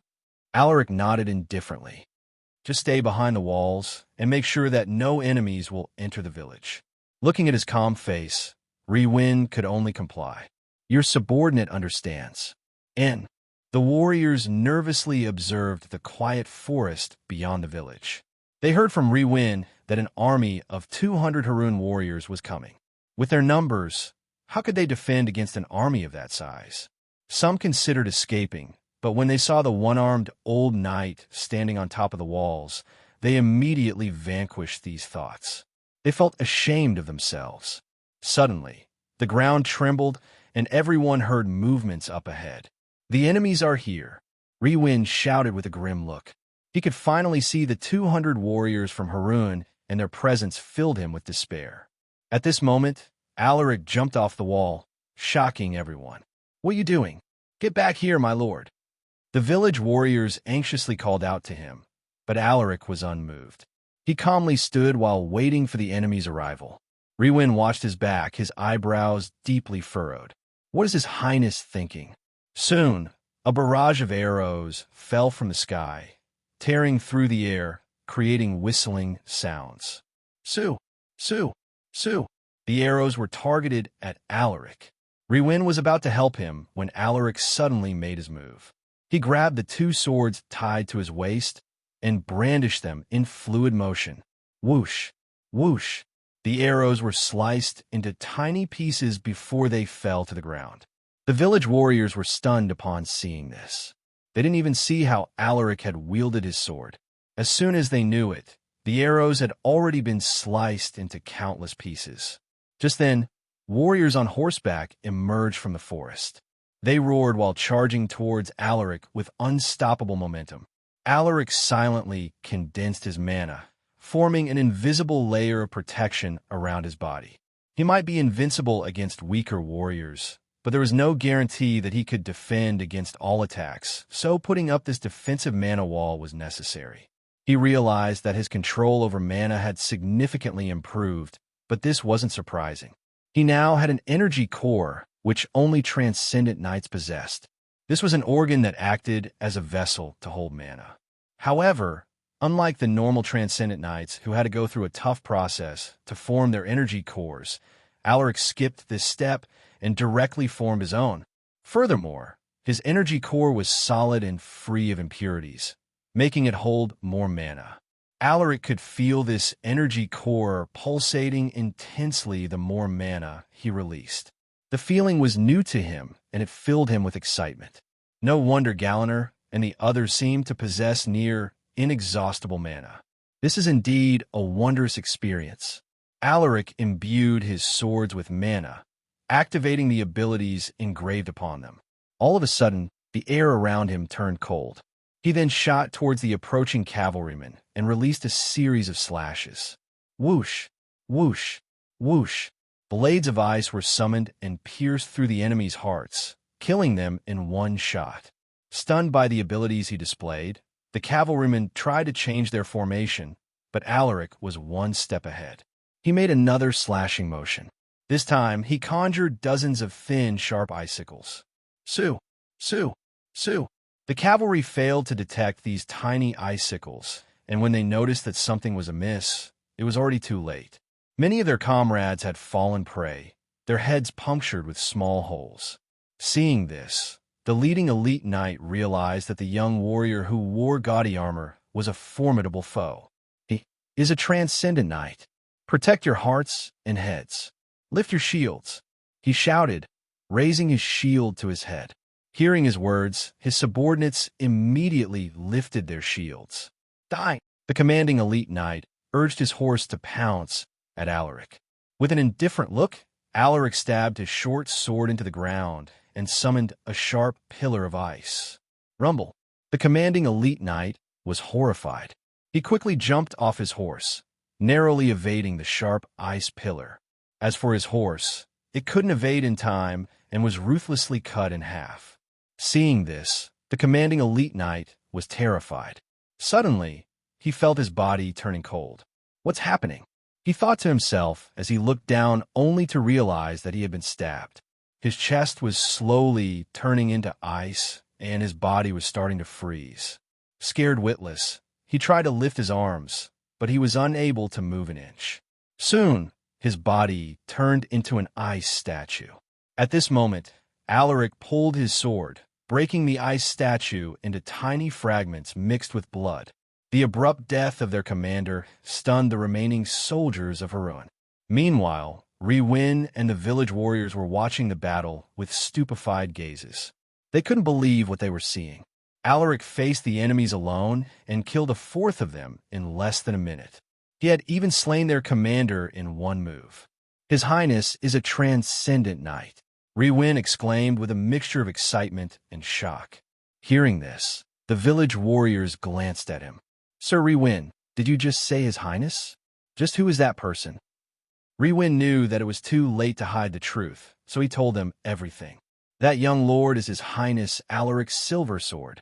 Speaker 2: Alaric nodded indifferently. "Just stay behind the walls and make sure that no enemies will enter the village." Looking at his calm face, Riwin could only comply. "Your subordinate understands." And the warriors nervously observed the quiet forest beyond the village. They heard from Riwin that an army of 200 Haroon warriors was coming. With their numbers, how could they defend against an army of that size? Some considered escaping, but when they saw the one-armed old knight standing on top of the walls, they immediately vanquished these thoughts. They felt ashamed of themselves. Suddenly, the ground trembled and everyone heard movements up ahead. "The enemies are here," Riwin shouted with a grim look. He could finally see the 200 warriors from Haroon, and their presence filled him with despair. At this moment, Alaric jumped off the wall, shocking everyone. "What are you doing? Get back here, my lord." The village warriors anxiously called out to him, but Alaric was unmoved. He calmly stood while waiting for the enemy's arrival. Riwin watched his back, his eyebrows deeply furrowed. What is His Highness thinking? Soon, a barrage of arrows fell from the sky, tearing through the air, creating whistling sounds. "Sue! Sue! Sue!" The arrows were targeted at Alaric. Riwin was about to help him when Alaric suddenly made his move. He grabbed the two swords tied to his waist and brandished them in fluid motion. Whoosh! Whoosh! The arrows were sliced into tiny pieces before they fell to the ground. The village warriors were stunned upon seeing this. They didn't even see how Alaric had wielded his sword. As soon as they knew it, the arrows had already been sliced into countless pieces. Just then, warriors on horseback emerged from the forest. They roared while charging towards Alaric with unstoppable momentum. Alaric silently condensed his mana, forming an invisible layer of protection around his body. He might be invincible against weaker warriors, but there was no guarantee that he could defend against all attacks, so putting up this defensive mana wall was necessary. He realized that his control over mana had significantly improved, but this wasn't surprising. He now had an energy core, which only transcendent knights possessed. This was an organ that acted as a vessel to hold mana. However, unlike the normal transcendent knights who had to go through a tough process to form their energy cores, Alaric skipped this step and directly formed his own. Furthermore, his energy core was solid and free of impurities, making it hold more mana. Alaric could feel this energy core pulsating intensely the more mana he released. The feeling was new to him, and it filled him with excitement. No wonder Galliner and the others seemed to possess near inexhaustible mana. This is indeed a wondrous experience. Alaric imbued his swords with mana, activating the abilities engraved upon them. All of a sudden, the air around him turned cold. He then shot towards the approaching cavalryman and released a series of slashes. Whoosh, whoosh, whoosh. Blades of ice were summoned and pierced through the enemy's hearts, killing them in one shot. Stunned by the abilities he displayed, the cavalrymen tried to change their formation, but Alaric was one step ahead. He made another slashing motion. This time, he conjured dozens of thin, sharp icicles. Sue, Sue, Sue. The cavalry failed to detect these tiny icicles, and when they noticed that something was amiss, it was already too late. Many of their comrades had fallen prey, their heads punctured with small holes. Seeing this, the leading elite knight realized that the young warrior who wore gaudy armor was a formidable foe. He is a transcendent knight. Protect your hearts and heads. Lift your shields, he shouted, raising his shield to his head. Hearing his words, his subordinates immediately lifted their shields. Die! The commanding elite knight urged his horse to pounce at Alaric. With an indifferent look, Alaric stabbed his short sword into the ground and summoned a sharp pillar of ice. Rumble! The commanding elite knight was horrified. He quickly jumped off his horse, narrowly evading the sharp ice pillar. As for his horse, it couldn't evade in time and was ruthlessly cut in half. Seeing this, the commanding elite knight was terrified. Suddenly, he felt his body turning cold. What's happening? He thought to himself as he looked down only to realize that he had been stabbed. His chest was slowly turning into ice, and his body was starting to freeze. Scared witless, he tried to lift his arms, but he was unable to move an inch. Soon, his body turned into an ice statue. At this moment, Alaric pulled his sword, breaking the ice statue into tiny fragments mixed with blood. The abrupt death of their commander stunned the remaining soldiers of Harun. Meanwhile, Riwin and the village warriors were watching the battle with stupefied gazes. They couldn't believe what they were seeing. Alaric faced the enemies alone and killed a fourth of them in less than a minute. He had even slain their commander in one move. His Highness is a transcendent knight, Riwin exclaimed with a mixture of excitement and shock. Hearing this, the village warriors glanced at him. Sir Riwin, did you just say His Highness? Just who is that person? Riwin knew that it was too late to hide the truth, so he told them everything. That young lord is His Highness Alaric's silver sword.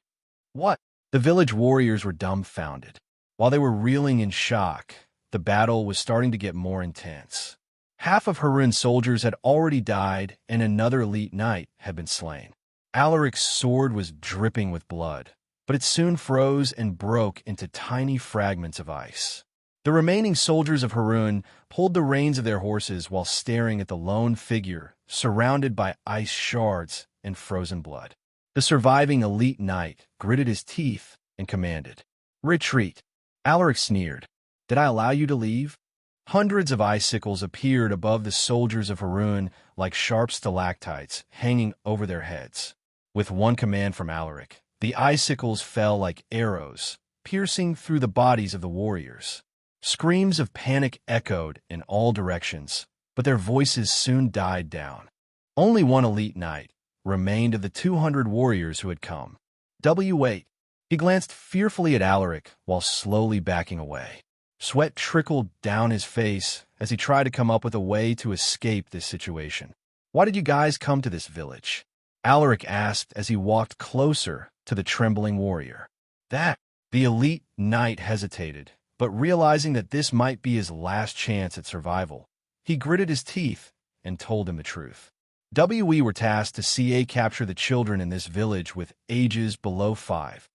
Speaker 2: What? The village warriors were dumbfounded. While they were reeling in shock, the battle was starting to get more intense. Half of Harun's soldiers had already died, and another elite knight had been slain. Alaric's sword was dripping with blood, but it soon froze and broke into tiny fragments of ice. The remaining soldiers of Harun pulled the reins of their horses while staring at the lone figure surrounded by ice shards and frozen blood. The surviving elite knight gritted his teeth and commanded, "Retreat." Alaric sneered. "Did I allow you to leave?" Hundreds of icicles appeared above the soldiers of Harun like sharp stalactites hanging over their heads. With one command from Alaric, the icicles fell like arrows, piercing through the bodies of the warriors. Screams of panic echoed in all directions, but their voices soon died down. Only one elite knight remained of the 200 warriors who had come. Wait. He glanced fearfully at Alaric while slowly backing away. Sweat trickled down his face as he tried to come up with a way to escape this situation. "Why did you guys come to this village?" Alaric asked as he walked closer to the trembling warrior. The elite knight hesitated, but realizing that this might be his last chance at survival, he gritted his teeth and told him the truth. "We were tasked to capture the children in this village with ages below 5.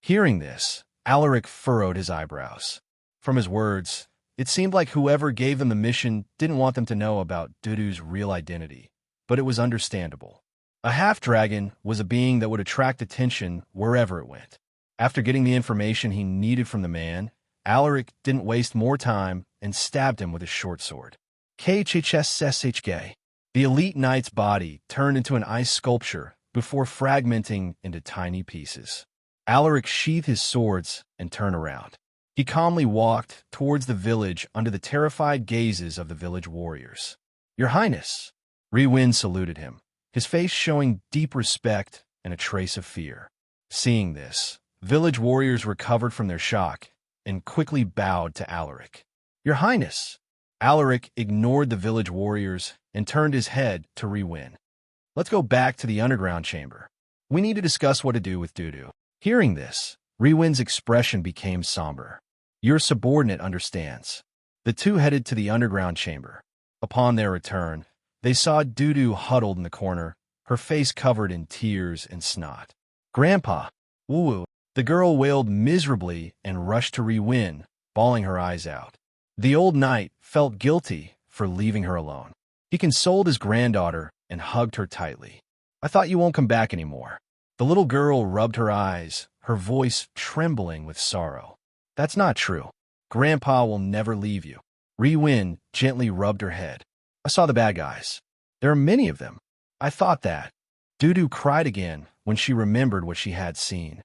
Speaker 2: Hearing this, Alaric furrowed his eyebrows. From his words, it seemed like whoever gave them the mission didn't want them to know about Dudu's real identity, but it was understandable. A half-dragon was a being that would attract attention wherever it went. After getting the information he needed from the man, Alaric didn't waste more time and stabbed him with his short sword. KHSSHK. The elite knight's body turned into an ice sculpture before fragmenting into tiny pieces. Alaric sheathed his swords and turned around. He calmly walked towards the village under the terrified gazes of the village warriors. "Your Highness!" Riwin saluted him, his face showing deep respect and a trace of fear. Seeing this, village warriors recovered from their shock and quickly bowed to Alaric. "Your Highness!" Alaric ignored the village warriors and turned his head to Riwin. "Let's go back to the underground chamber. We need to discuss what to do with Dudu." Hearing this, Riwin's expression became somber. "Your subordinate understands." The two headed to the underground chamber. Upon their return, they saw Dudu huddled in the corner, her face covered in tears and snot. "Grandpa!" "Woo-woo!" The girl wailed miserably and rushed to Riwin, bawling her eyes out. The old knight felt guilty for leaving her alone. He consoled his granddaughter and hugged her tightly. "I thought you won't come back anymore." The little girl rubbed her eyes, her voice trembling with sorrow. "That's not true. Grandpa will never leave you." Riwin gently rubbed her head. "I saw the bad guys. There are many of them. I thought that." Dudu cried again when she remembered what she had seen.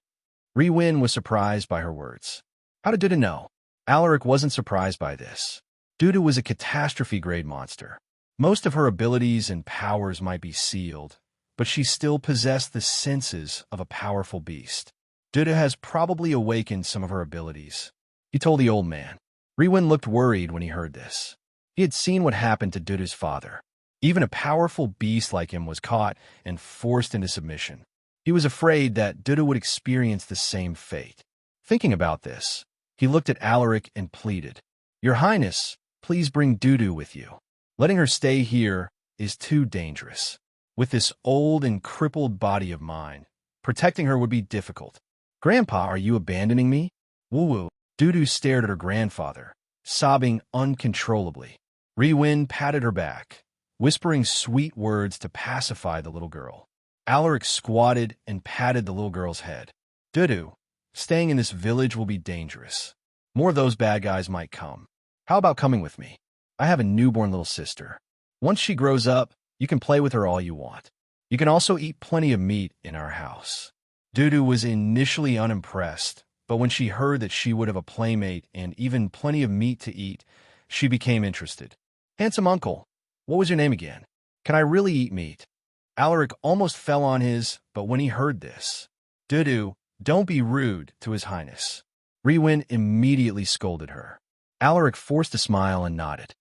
Speaker 2: Riwin was surprised by her words. How did Dudu know? Alaric wasn't surprised by this. Dudu was a catastrophe-grade monster. Most of her abilities and powers might be sealed, but she still possessed the senses of a powerful beast. Dudu has probably awakened some of her abilities, he told the old man. Riwin looked worried when he heard this. He had seen what happened to Dudu's father. Even a powerful beast like him was caught and forced into submission. He was afraid that Dudu would experience the same fate. Thinking about this, he looked at Alaric and pleaded, "Your Highness, please bring Dudu with you. Letting her stay here is too dangerous. With this old and crippled body of mine, protecting her would be difficult." "Grandpa, are you abandoning me?" "Woo-woo." Dudu stared at her grandfather, sobbing uncontrollably. Riwin patted her back, whispering sweet words to pacify the little girl. Alaric squatted and patted the little girl's head. "Dudu, staying in this village will be dangerous. More of those bad guys might come. How about coming with me? I have a newborn little sister. Once she grows up, you can play with her all you want. You can also eat plenty of meat in our house." Dudu was initially unimpressed, but when she heard that she would have a playmate and even plenty of meat to eat, she became interested. "Handsome uncle, what was your name again? Can I really eat meat?" Alaric almost fell on his, but when he heard this, "Dudu, don't be rude to his highness." Riwin immediately scolded her. Alaric forced a smile and nodded.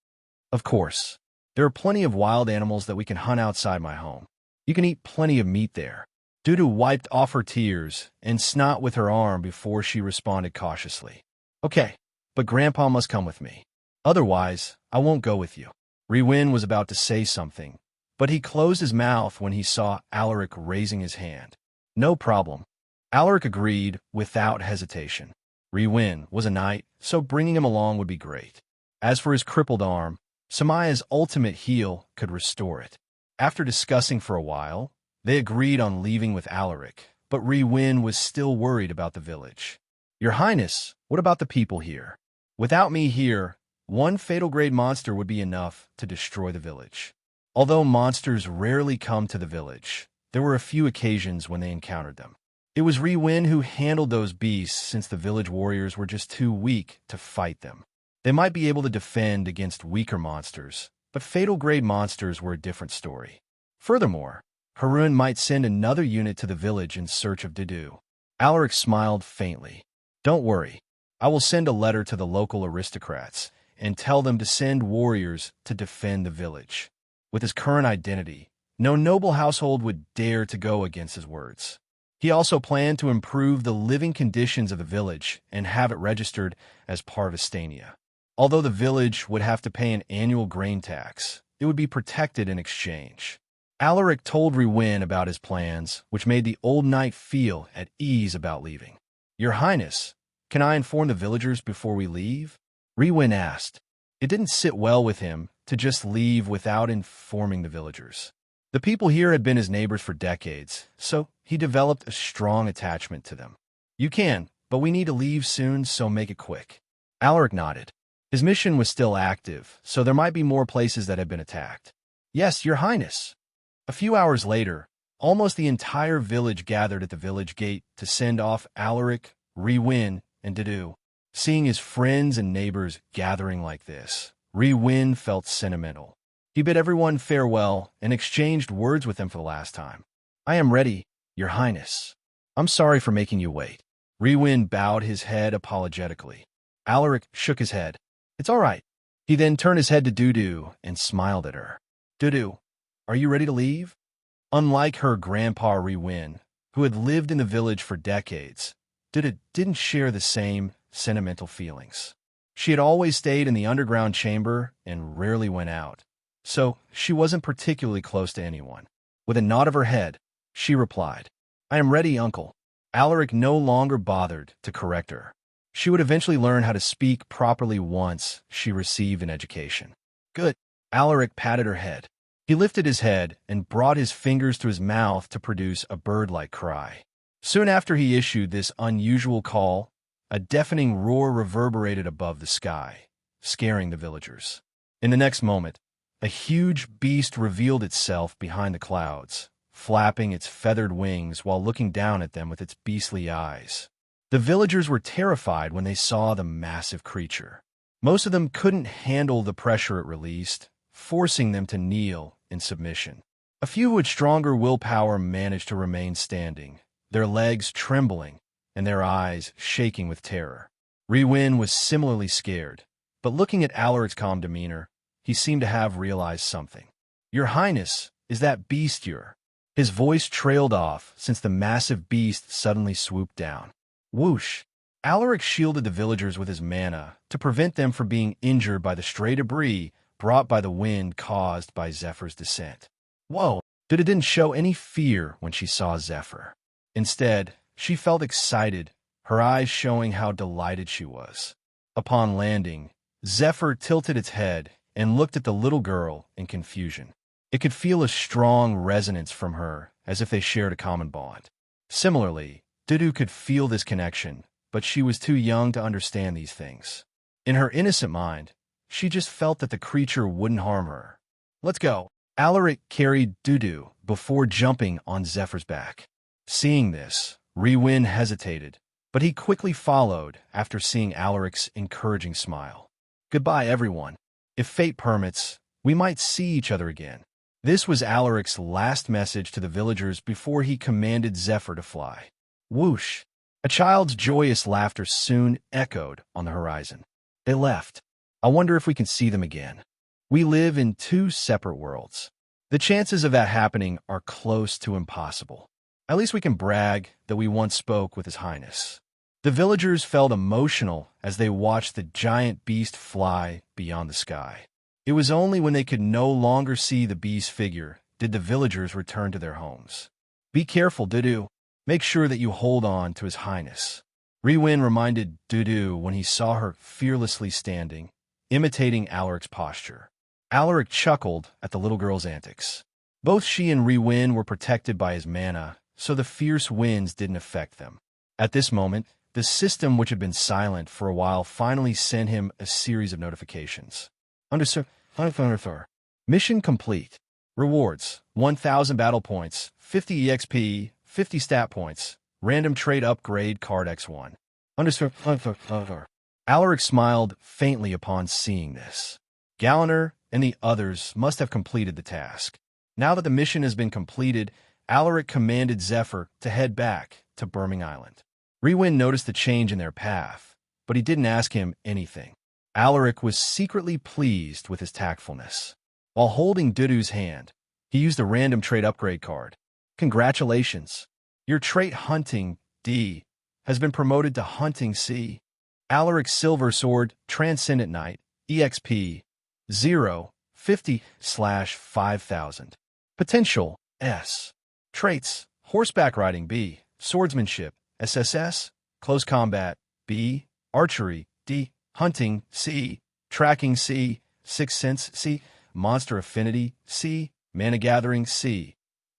Speaker 2: "Of course. There are plenty of wild animals that we can hunt outside my home. You can eat plenty of meat there." Dudu wiped off her tears and snot with her arm before she responded cautiously. "Okay, but Grandpa must come with me. Otherwise, I won't go with you." Riwin was about to say something, but he closed his mouth when he saw Alaric raising his hand. "No problem." Alaric agreed without hesitation. Riwin was a knight, so bringing him along would be great. As for his crippled arm, Samaya's ultimate heal could restore it. After discussing for a while, they agreed on leaving with Alaric, but Riwin was still worried about the village. "Your Highness, what about the people here? Without me here, one fatal-grade monster would be enough to destroy the village." Although monsters rarely come to the village, there were a few occasions when they encountered them. It was Riwin who handled those beasts since the village warriors were just too weak to fight them. They might be able to defend against weaker monsters, but fatal-grade monsters were a different story. Furthermore, Harun might send another unit to the village in search of Dudu. Alaric smiled faintly. Don't worry. I will send a letter to the local aristocrats and tell them to send warriors to defend the village. With his current identity, no noble household would dare to go against his words. He also planned to improve the living conditions of the village and have it registered as part of Astania. Although the village would have to pay an annual grain tax, it would be protected in exchange. Alaric told Rewin about his plans, which made the old knight feel at ease about leaving. Your Highness, can I inform the villagers before we leave? Rewin asked. It didn't sit well with him to just leave without informing the villagers. The people here had been his neighbors for decades, so he developed a strong attachment to them. You can, but we need to leave soon, so make it quick. Alaric nodded. His mission was still active, so there might be more places that had been attacked. Yes, Your Highness. A few hours later, almost the entire village gathered at the village gate to send off Alaric, Rewin, and Dudu. Seeing his friends and neighbors gathering like this, Rewin felt sentimental. He bid everyone farewell and exchanged words with them for the last time. I am ready, Your Highness. I'm sorry for making you wait. Rewin bowed his head apologetically. Alaric shook his head. It's all right. He then turned his head to Dudu and smiled at her. Dudu, are you ready to leave? Unlike her grandpa Rewin, who had lived in the village for decades, Dudu didn't share the same sentimental feelings. She had always stayed in the underground chamber and rarely went out, so she wasn't particularly close to anyone. With a nod of her head, she replied, I am ready, uncle. Alaric no longer bothered to correct her. She would eventually learn how to speak properly once she received an education. Good. Alaric patted her head. He lifted his head and brought his fingers to his mouth to produce a bird-like cry. Soon after he issued this unusual call, a deafening roar reverberated above the sky, scaring the villagers. In the next moment, a huge beast revealed itself behind the clouds, flapping its feathered wings while looking down at them with its beastly eyes. The villagers were terrified when they saw the massive creature. Most of them couldn't handle the pressure it released, forcing them to kneel in submission. A few with stronger willpower managed to remain standing, their legs trembling and their eyes shaking with terror. Rewin was similarly scared, but looking at Alaric's calm demeanor, he seemed to have realized something. Your Highness, is that beast your? His voice trailed off since the massive beast suddenly swooped down. Whoosh! Alaric shielded the villagers with his mana to prevent them from being injured by the stray debris brought by the wind caused by Zephyr's descent. Whoa! Duda didn't show any fear when she saw Zephyr. Instead, she felt excited, her eyes showing how delighted she was. Upon landing, Zephyr tilted its head and looked at the little girl in confusion. It could feel a strong resonance from her, as if they shared a common bond. Similarly, Dudu could feel this connection, but she was too young to understand these things. In her innocent mind, she just felt that the creature wouldn't harm her. Let's go. Alaric carried Dudu before jumping on Zephyr's back. Seeing this, Rewin hesitated, but he quickly followed after seeing Alaric's encouraging smile. Goodbye, everyone. If fate permits, we might see each other again. This was Alaric's last message to the villagers before he commanded Zephyr to fly. Whoosh! A child's joyous laughter soon echoed on the horizon. They left. I wonder if we can see them again. We live in two separate worlds. The chances of that happening are close to impossible. At least we can brag that we once spoke with His Highness. The villagers felt emotional as they watched the giant beast fly beyond the sky. It was only when they could no longer see the beast's figure did the villagers return to their homes. Be careful, Dudu. Make sure that you hold on to His Highness. Rewin reminded Dudu when he saw her fearlessly standing, imitating Alaric's posture. Alaric chuckled at the little girl's antics. Both she and Rewin were protected by his mana, so the fierce winds didn't affect them. At this moment, the system, which had been silent for a while, finally sent him a series of notifications. Understood. Mission complete. Rewards: 1,000 battle points, 50 EXP, 50 stat points. Random trade upgrade card X1. Understood. Alaric smiled faintly upon seeing this. Galliner and the others must have completed the task. Now that the mission has been completed, Alaric commanded Zephyr to head back to Birmingham Island. Rewin noticed the change in their path, but he didn't ask him anything. Alaric was secretly pleased with his tactfulness. While holding Dudu's hand, he used a random trait upgrade card. Congratulations! Your trait Hunting D has been promoted to Hunting C. Alaric's Silver Sword Transcendent Knight EXP 050/5000. Potential S. Traits: Horseback Riding B, Swordsmanship SSS, Close Combat B, Archery D, Hunting C, Tracking C, Sixth Sense C, Monster Affinity C, Mana Gathering C,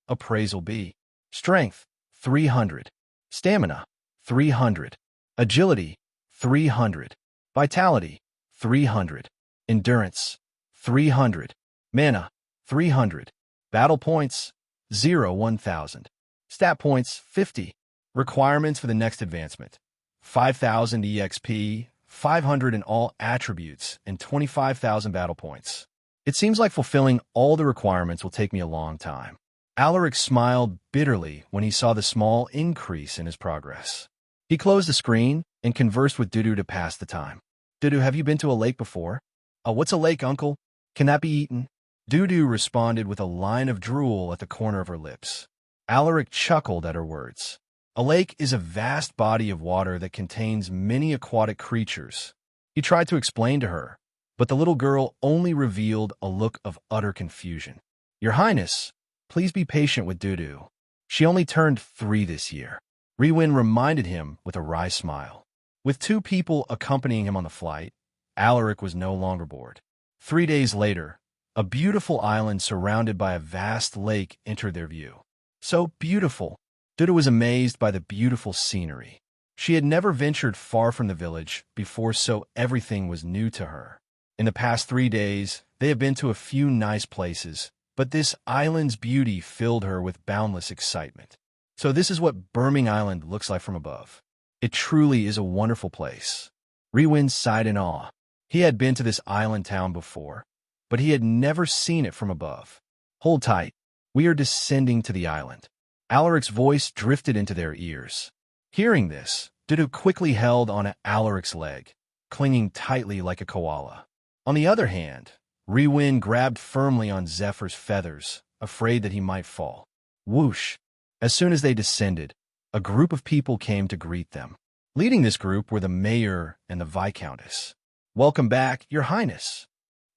Speaker 2: Appraisal B. Strength 300, Stamina 300, Agility 300, Vitality 300, Endurance 300, Mana 300, Battle Points 0-1000, Stat Points 50. Requirements for the next advancement: 5,000 EXP, 500 in all attributes, and 25,000 battle points. It seems like fulfilling all the requirements will take me a long time. Alaric smiled bitterly when he saw the small increase in his progress. He closed the screen and conversed with Dudu to pass the time. Dudu, have you been to a lake before? What's a lake, uncle? Can that be eaten? Dudu responded with a line of drool at the corner of her lips. Alaric chuckled at her words. A lake is a vast body of water that contains many aquatic creatures. He tried to explain to her, but the little girl only revealed a look of utter confusion. Your Highness, please be patient with Dudu. She only turned 3 this year. Rewin reminded him with a wry smile. With 2 people accompanying him on the flight, Alaric was no longer bored. 3 days later, a beautiful island surrounded by a vast lake entered their view. So beautiful! Dudu was amazed by the beautiful scenery. She had never ventured far from the village before, so everything was new to her. In the past 3 days, they had been to a few nice places, but this island's beauty filled her with boundless excitement. So this is what Burming Island looks like from above. It truly is a wonderful place. Rewin sighed in awe. He had been to this island town before, but he had never seen it from above. Hold tight. We are descending to the island. Alaric's voice drifted into their ears. Hearing this, Dudu quickly held on Alaric's leg, clinging tightly like a koala. On the other hand, Rewin grabbed firmly on Zephyr's feathers, afraid that he might fall. Whoosh! As soon as they descended, a group of people came to greet them. Leading this group were the mayor and the viscountess. Welcome back, Your Highness.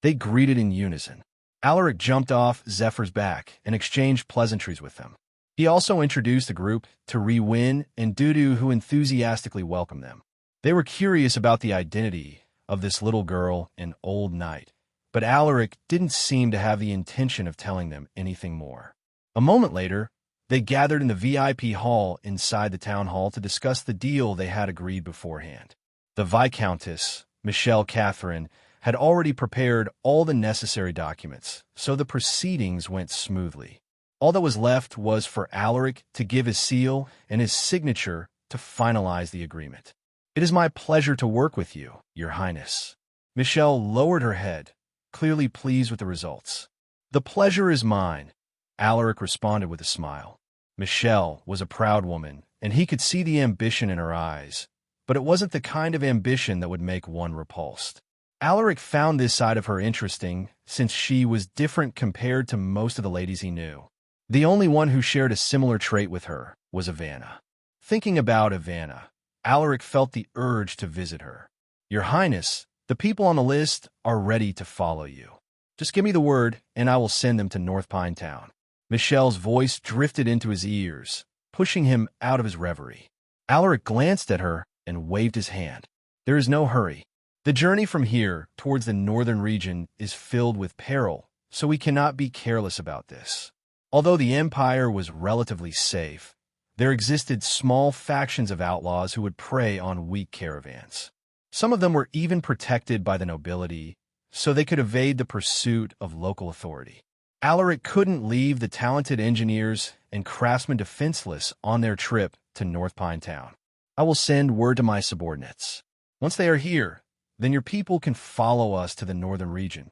Speaker 2: They greeted in unison. Alaric jumped off Zephyr's back and exchanged pleasantries with them. He also introduced the group to Rewin and Dudu, who enthusiastically welcomed them. They were curious about the identity of this little girl and old knight, but Alaric didn't seem to have the intention of telling them anything more. A moment later, they gathered in the VIP hall inside the town hall to discuss the deal they had agreed beforehand. The Viscountess, Michelle Catherine, had already prepared all the necessary documents, so the proceedings went smoothly. All that was left was for Alaric to give his seal and his signature to finalize the agreement. It is my pleasure to work with you, Your Highness. Michelle lowered her head, clearly pleased with the results. The pleasure is mine, Alaric responded with a smile. Michelle was a proud woman, and he could see the ambition in her eyes, but it wasn't the kind of ambition that would make one repulsed. Alaric found this side of her interesting, since she was different compared to most of the ladies he knew. The only one who shared a similar trait with her was Ivana. Thinking about Ivana, Alaric felt the urge to visit her. Your Highness, the people on the list are ready to follow you. Just give me the word, and I will send them to North Pine Town. Michelle's voice drifted into his ears, pushing him out of his reverie. Alaric glanced at her and waved his hand. There is no hurry. The journey from here towards the northern region is filled with peril, so we cannot be careless about this. Although the Empire was relatively safe, there existed small factions of outlaws who would prey on weak caravans. Some of them were even protected by the nobility, so they could evade the pursuit of local authority. Alaric couldn't leave the talented engineers and craftsmen defenseless on their trip to North Pine Town. I will send word to my subordinates. Once they are here, then your people can follow us to the northern region.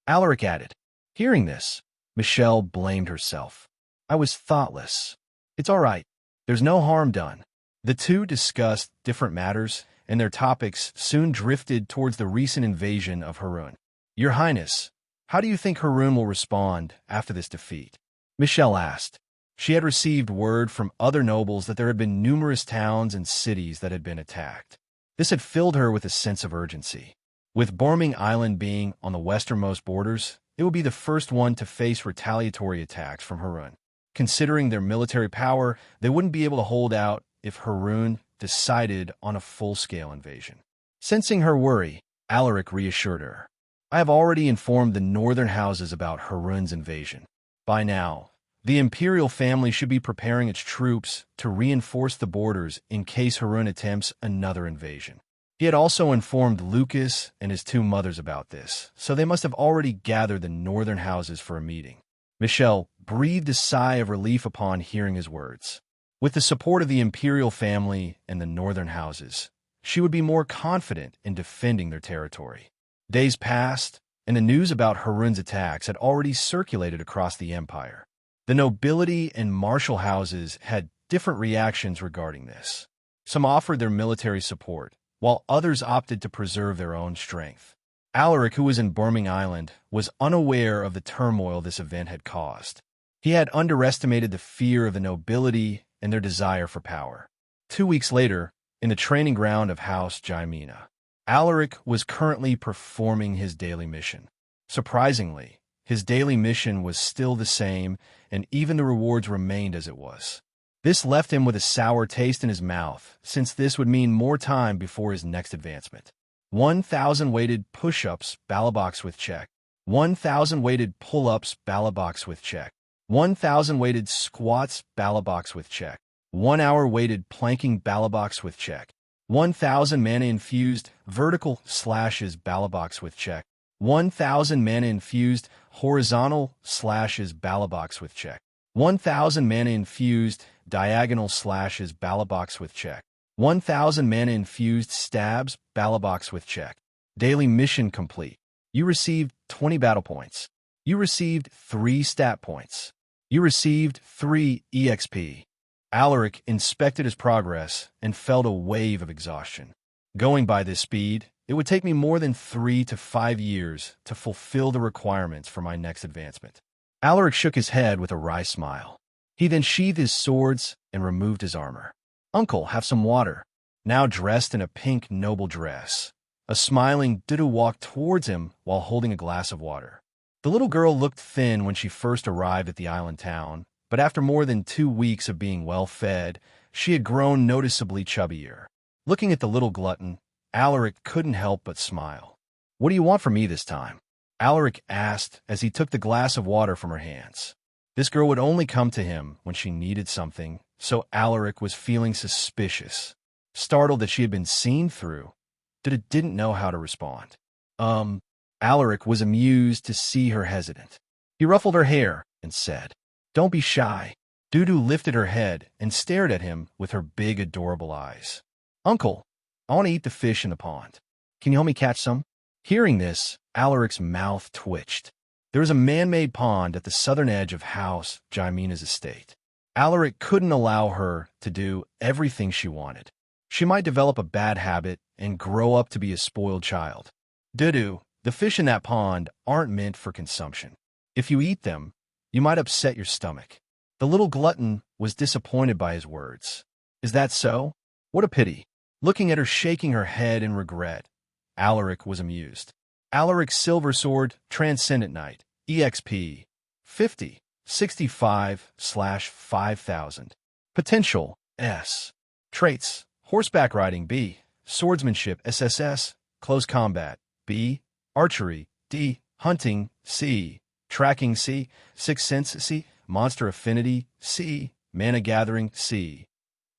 Speaker 2: Alaric added. Hearing this, Michelle blamed herself. I was thoughtless. It's all right. There's no harm done. The two discussed different matters, and their topics soon drifted towards the recent invasion of Harun. Your Highness, how do you think Harun will respond after this defeat? Michelle asked. She had received word from other nobles that there had been numerous towns and cities that had been attacked. This had filled her with a sense of urgency. With Borming Island being on the westernmost borders, it would be the first one to face retaliatory attacks from Harun. Considering their military power, they wouldn't be able to hold out if Harun decided on a full-scale invasion. Sensing her worry, Alaric reassured her. I have already informed the northern houses about Harun's invasion. By now, the imperial family should be preparing its troops to reinforce the borders in case Harun attempts another invasion. He had also informed Lucas and his two mothers about this, so they must have already gathered the northern houses for a meeting. Michelle breathed a sigh of relief upon hearing his words. With the support of the imperial family and the northern houses, she would be more confident in defending their territory. Days passed, and the news about Harun's attacks had already circulated across the empire. The nobility and martial houses had different reactions regarding this. Some offered their military support, while others opted to preserve their own strength. Alaric, who was in Borming Island, was unaware of the turmoil this event had caused. He had underestimated the fear of the nobility and their desire for power. 2 weeks later, in the training ground of House Jaimina, Alaric was currently performing his daily mission. Surprisingly, his daily mission was still the same, and even the rewards remained as it was. This left him with a sour taste in his mouth, since this would mean more time before his next advancement. 1,000 weighted push-ups, balabox with check. 1,000 weighted pull-ups, balabox with check. 1,000 weighted squats, balabox with check. 1 hour weighted planking, balabox with check. 1,000 mana-infused vertical slashes, balabox with check. 1,000 mana-infused horizontal slashes, balabox with check. 1,000 mana-infused diagonal slashes, balabox with check. 1,000 mana-infused stabs, balabox with check. Daily mission complete. You received 20 battle points. You received 3 stat points. You received 3 EXP. Alaric inspected his progress and felt a wave of exhaustion. Going by this speed, it would take me more than 3 to 5 years to fulfill the requirements for my next advancement. Alaric shook his head with a wry smile. He then sheathed his swords and removed his armor. Uncle, have some water. Now dressed in a pink noble dress, a smiling Dudu walked towards him while holding a glass of water. The little girl looked thin when she first arrived at the island town, but after more than 2 weeks of being well-fed, she had grown noticeably chubbier. Looking at the little glutton, Alaric couldn't help but smile. What do you want from me this time? Alaric asked as he took the glass of water from her hands. This girl would only come to him when she needed something, so Alaric was feeling suspicious. Startled that she had been seen through, Dudu didn't know how to respond. Alaric was amused to see her hesitant. He ruffled her hair and said, Don't be shy. Dudu lifted her head and stared at him with her big, adorable eyes. Uncle, I want to eat the fish in the pond. Can you help me catch some? Hearing this, Alaric's mouth twitched. There was a man-made pond at the southern edge of House Jaimina's estate. Alaric couldn't allow her to do everything she wanted. She might develop a bad habit and grow up to be a spoiled child. Dudu, the fish in that pond aren't meant for consumption. If you eat them, you might upset your stomach. The little glutton was disappointed by his words. Is that so? What a pity. Looking at her shaking her head in regret, Alaric was amused. Alaric's Silver Sword Transcendent Knight, EXP, 50, 65/5000. Potential, S. Traits, Horseback Riding, B. Swordsmanship, SSS. Close Combat, B. Archery, D. Hunting, C. Tracking, C. Sixth Sense, C. Monster Affinity, C. Mana Gathering, C.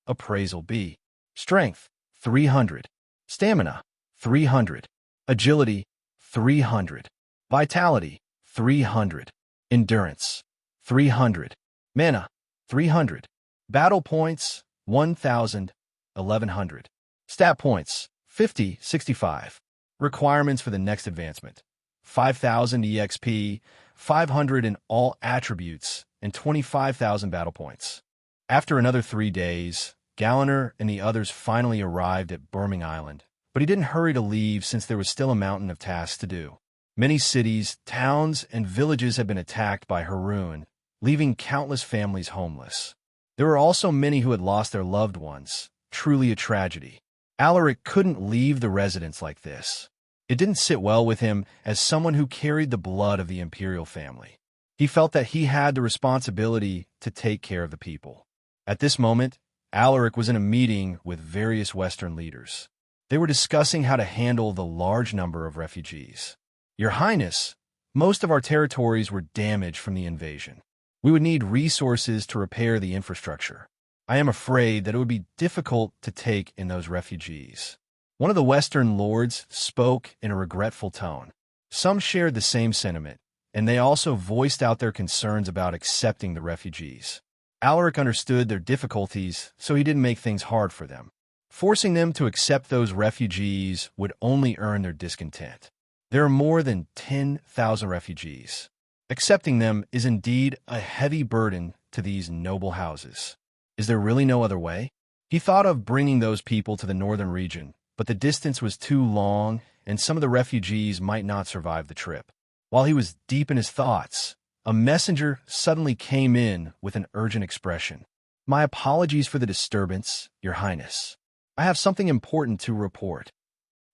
Speaker 2: Appraisal, B. Strength, 300. Stamina, 300. Agility, 300. Vitality, 300. Endurance, 300. Mana, 300. Battle points, 1,000, 1,100. Stat points, 50, 65. Requirements for the next advancement: 5,000 EXP, 500 in all attributes, and 25,000 battle points. After another 3 days, Galliner and the others finally arrived at Birmingham Island, but he didn't hurry to leave since there was still a mountain of tasks to do. Many cities, towns, and villages had been attacked by Haroun, leaving countless families homeless. There were also many who had lost their loved ones, truly a tragedy. Alaric couldn't leave the residence like this. It didn't sit well with him as someone who carried the blood of the imperial family. He felt that he had the responsibility to take care of the people. At this moment, Alaric was in a meeting with various Western leaders. They were discussing how to handle the large number of refugees. "Your Highness, most of our territories were damaged from the invasion. We would need resources to repair the infrastructure. I am afraid that it would be difficult to take in those refugees." One of the Western lords spoke in a regretful tone. Some shared the same sentiment, and they also voiced out their concerns about accepting the refugees. Alaric understood their difficulties, so he didn't make things hard for them. Forcing them to accept those refugees would only earn their discontent. There are more than 10,000 refugees. Accepting them is indeed a heavy burden to these noble houses. Is there really no other way? He thought of bringing those people to the northern region, but the distance was too long, and some of the refugees might not survive the trip. While he was deep in his thoughts, a messenger suddenly came in with an urgent expression. "My apologies for the disturbance, Your Highness. I have something important to report."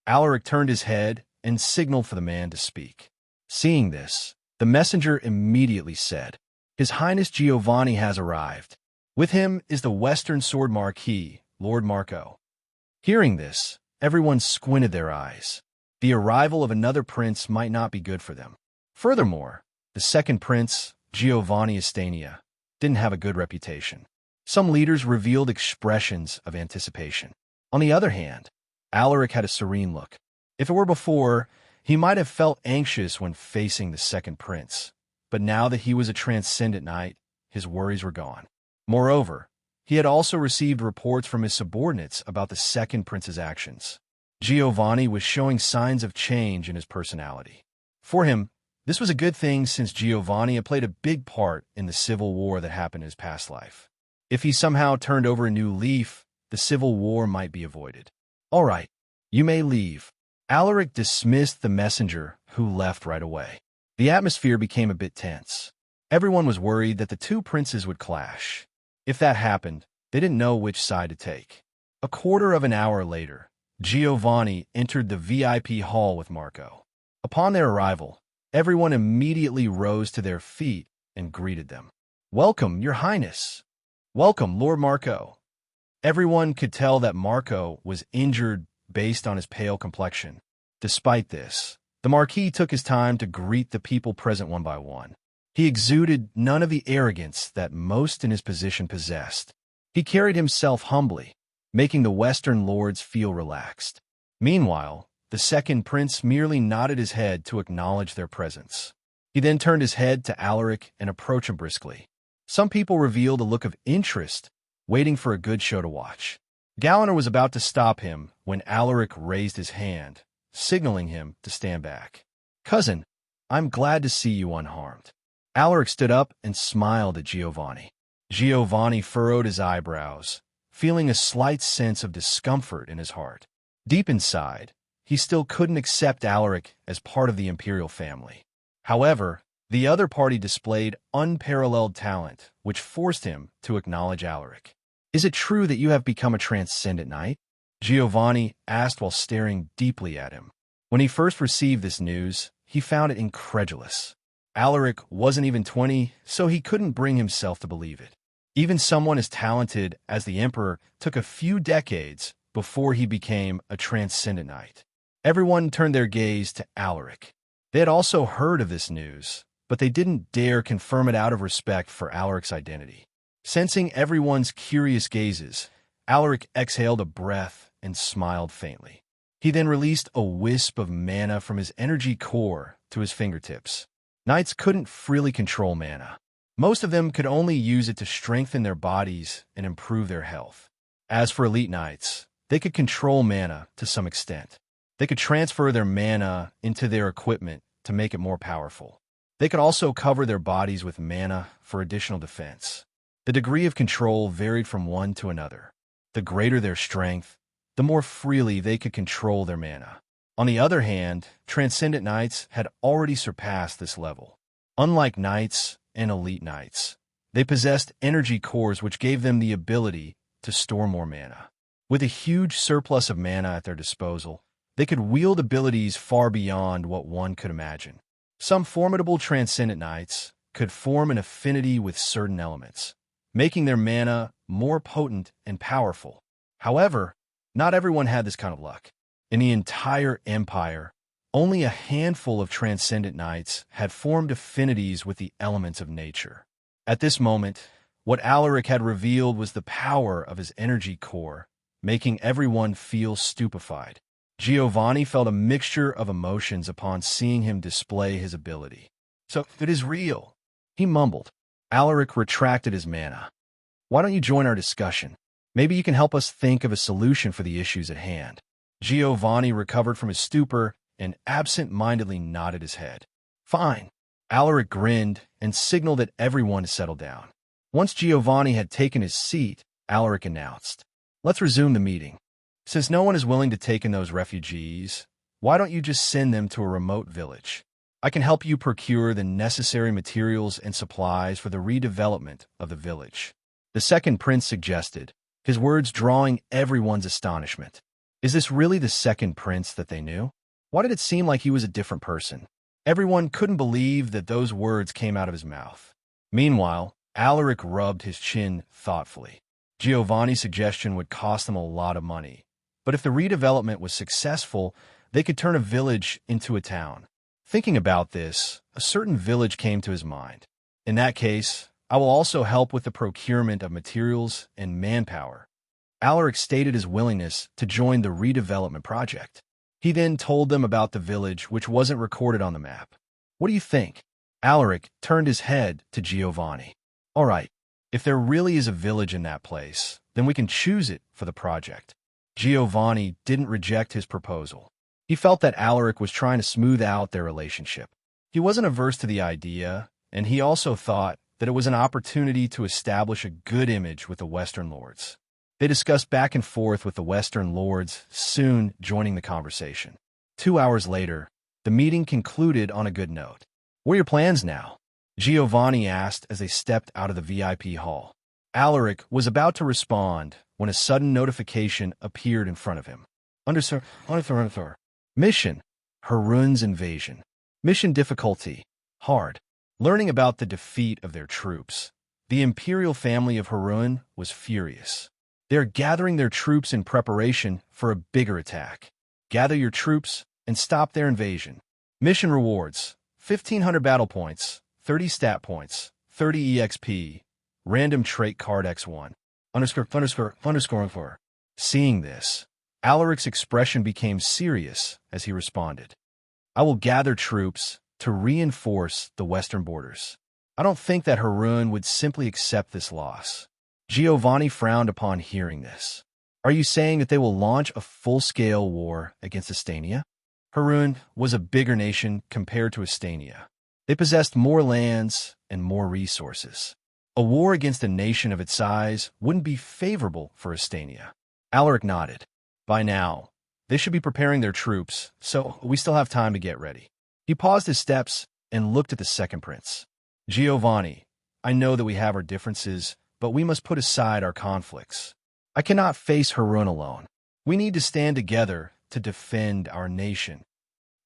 Speaker 2: Alaric turned his head and signaled for the man to speak. Seeing this, the messenger immediately said, "His Highness Giovanni has arrived. With him is the Western Sword Marquis, Lord Marco." Hearing this, everyone squinted their eyes. The arrival of another prince might not be good for them. Furthermore, the second prince, Giovanni Astania, didn't have a good reputation. Some leaders revealed expressions of anticipation. On the other hand, Alaric had a serene look. If it were before, he might have felt anxious when facing the second prince, but now that he was a transcendent knight, his worries were gone. Moreover, he had also received reports from his subordinates about the second prince's actions. Giovanni was showing signs of change in his personality. For him, this was a good thing since Giovanni had played a big part in the civil war that happened in his past life. If he somehow turned over a new leaf, the civil war might be avoided. "All right, you may leave." Alaric dismissed the messenger, who left right away. The atmosphere became a bit tense. Everyone was worried that the two princes would clash. If that happened, they didn't know which side to take. A quarter of an hour later, Giovanni entered the VIP hall with Marco. Upon their arrival, everyone immediately rose to their feet and greeted them. "Welcome, Your Highness." "Welcome, Lord Marco." Everyone could tell that Marco was injured based on his pale complexion. Despite this, the Marquis took his time to greet the people present one by one. He exuded none of the arrogance that most in his position possessed. He carried himself humbly, making the Western lords feel relaxed. Meanwhile, the second prince merely nodded his head to acknowledge their presence. He then turned his head to Alaric and approached him briskly. Some people revealed a look of interest, waiting for a good show to watch. Galliner was about to stop him when Alaric raised his hand, signaling him to stand back. "Cousin, I'm glad to see you unharmed." Alaric stood up and smiled at Giovanni. Giovanni furrowed his eyebrows, feeling a slight sense of discomfort in his heart. Deep inside, he still couldn't accept Alaric as part of the imperial family. However, the other party displayed unparalleled talent, which forced him to acknowledge Alaric. "Is it true that you have become a transcendent knight?" Giovanni asked while staring deeply at him. When he first received this news, he found it incredulous. Alaric wasn't even 20, so he couldn't bring himself to believe it. Even someone as talented as the Emperor took a few decades before he became a transcendent knight. Everyone turned their gaze to Alaric. They had also heard of this news, but they didn't dare confirm it out of respect for Alaric's identity. Sensing everyone's curious gazes, Alaric exhaled a breath and smiled faintly. He then released a wisp of mana from his energy core to his fingertips. Knights couldn't freely control mana. Most of them could only use it to strengthen their bodies and improve their health. As for elite knights, they could control mana to some extent. They could transfer their mana into their equipment to make it more powerful. They could also cover their bodies with mana for additional defense. The degree of control varied from one to another. The greater their strength, the more freely they could control their mana. On the other hand, Transcendent Knights had already surpassed this level. Unlike Knights and Elite Knights, they possessed energy cores which gave them the ability to store more mana. With a huge surplus of mana at their disposal, they could wield abilities far beyond what one could imagine. Some formidable Transcendent Knights could form an affinity with certain elements, making their mana more potent and powerful. However, not everyone had this kind of luck. In the entire Empire, only a handful of Transcendent Knights had formed affinities with the elements of nature. At this moment, what Alaric had revealed was the power of his energy core, making everyone feel stupefied. Giovanni felt a mixture of emotions upon seeing him display his ability. "So, it is real," he mumbled. Alaric retracted his mana. "Why don't you join our discussion? Maybe you can help us think of a solution for the issues at hand." Giovanni recovered from his stupor and absent-mindedly nodded his head. "Fine." Alaric grinned and signaled that everyone settled down. Once Giovanni had taken his seat, Alaric announced, "Let's resume the meeting. Since no one is willing to take in those refugees, why don't you just send them to a remote village? I can help you procure the necessary materials and supplies for the redevelopment of the village." The second prince suggested, his words drawing everyone's astonishment. Is this really the second prince that they knew? Why did it seem like he was a different person? Everyone couldn't believe that those words came out of his mouth. Meanwhile, Alaric rubbed his chin thoughtfully. Giovanni's suggestion would cost them a lot of money, but if the redevelopment was successful, they could turn a village into a town. Thinking about this, a certain village came to his mind. In that case, I will also help with the procurement of materials and manpower. Alaric stated his willingness to join the redevelopment project. He then told them about the village which wasn't recorded on the map. "What do you think?" Alaric turned his head to Giovanni. "All right, if there really is a village in that place, then we can choose it for the project." Giovanni didn't reject his proposal. He felt that Alaric was trying to smooth out their relationship. He wasn't averse to the idea, and he also thought that it was an opportunity to establish a good image with the Western Lords. They discussed back and forth with the Western Lords, soon joining the conversation. 2 hours later, the meeting concluded on a good note. "What are your plans now?" Giovanni asked as they stepped out of the VIP hall. Alaric was about to respond when a sudden notification appeared in front of him. Under Mission: Harun's Invasion. Mission difficulty: Hard. Learning about the defeat of their troops, the imperial family of Harun was furious. They are gathering their troops in preparation for a bigger attack. Gather your troops and stop their invasion. Mission rewards: 1,500 battle points, 30 stat points, 30 EXP, random trait card X1. ______. Seeing this, Alaric's expression became serious as he responded. "I will gather troops to reinforce the western borders. I don't think that Harun would simply accept this loss." Giovanni frowned upon hearing this. "Are you saying that they will launch a full-scale war against Astania?" Harun was a bigger nation compared to Astania. They possessed more lands and more resources. A war against a nation of its size wouldn't be favorable for Astania. Alaric nodded. By now, they should be preparing their troops, so we still have time to get ready. He paused his steps and looked at the second prince. "Giovanni, I know that we have our differences, but we must put aside our conflicts. I cannot face Harun alone. We need to stand together to defend our nation."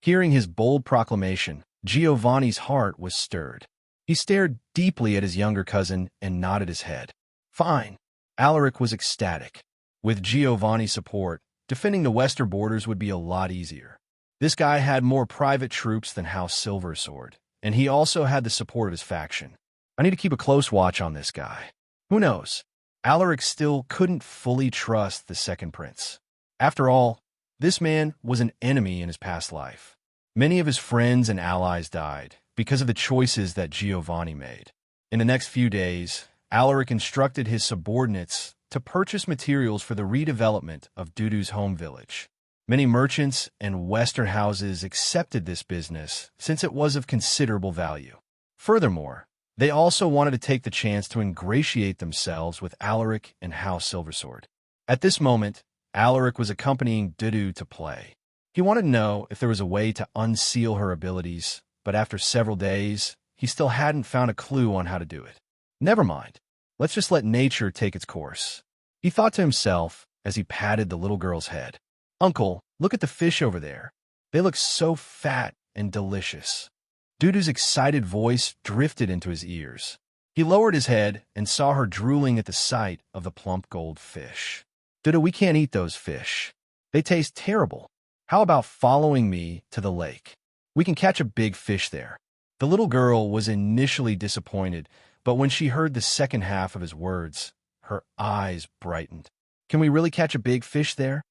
Speaker 2: Hearing his bold proclamation, Giovanni's heart was stirred. He stared deeply at his younger cousin and nodded his head. "Fine." Alaric was ecstatic. With Giovanni's support, defending the western borders would be a lot easier. This guy had more private troops than House Silversword, and he also had the support of his faction. I need to keep a close watch on this guy. Who knows? Alaric still couldn't fully trust the second prince. After all, this man was an enemy in his past life. Many of his friends and allies died because of the choices that Giovanni made. In the next few days, Alaric instructed his subordinates to purchase materials for the redevelopment of Dudu's home village. Many merchants and Western houses accepted this business since it was of considerable value. Furthermore, they also wanted to take the chance to ingratiate themselves with Alaric and House Silversword. At this moment, Alaric was accompanying Dudu to play. He wanted to know if there was a way to unseal her abilities, but after several days, he still hadn't found a clue on how to do it. Never mind. Let's just let nature take its course, he thought to himself as he patted the little girl's head. Uncle, look at the fish over there. They look so fat and delicious. Dudu's excited voice drifted into his ears. He lowered his head and saw her drooling at the sight of the plump gold fish. Dudu, we can't eat those fish. They taste terrible. How about following me to the lake? We can catch a big fish there. The little girl was initially disappointed, but when she heard the second half of his words, her eyes brightened. Can we really catch a big fish there?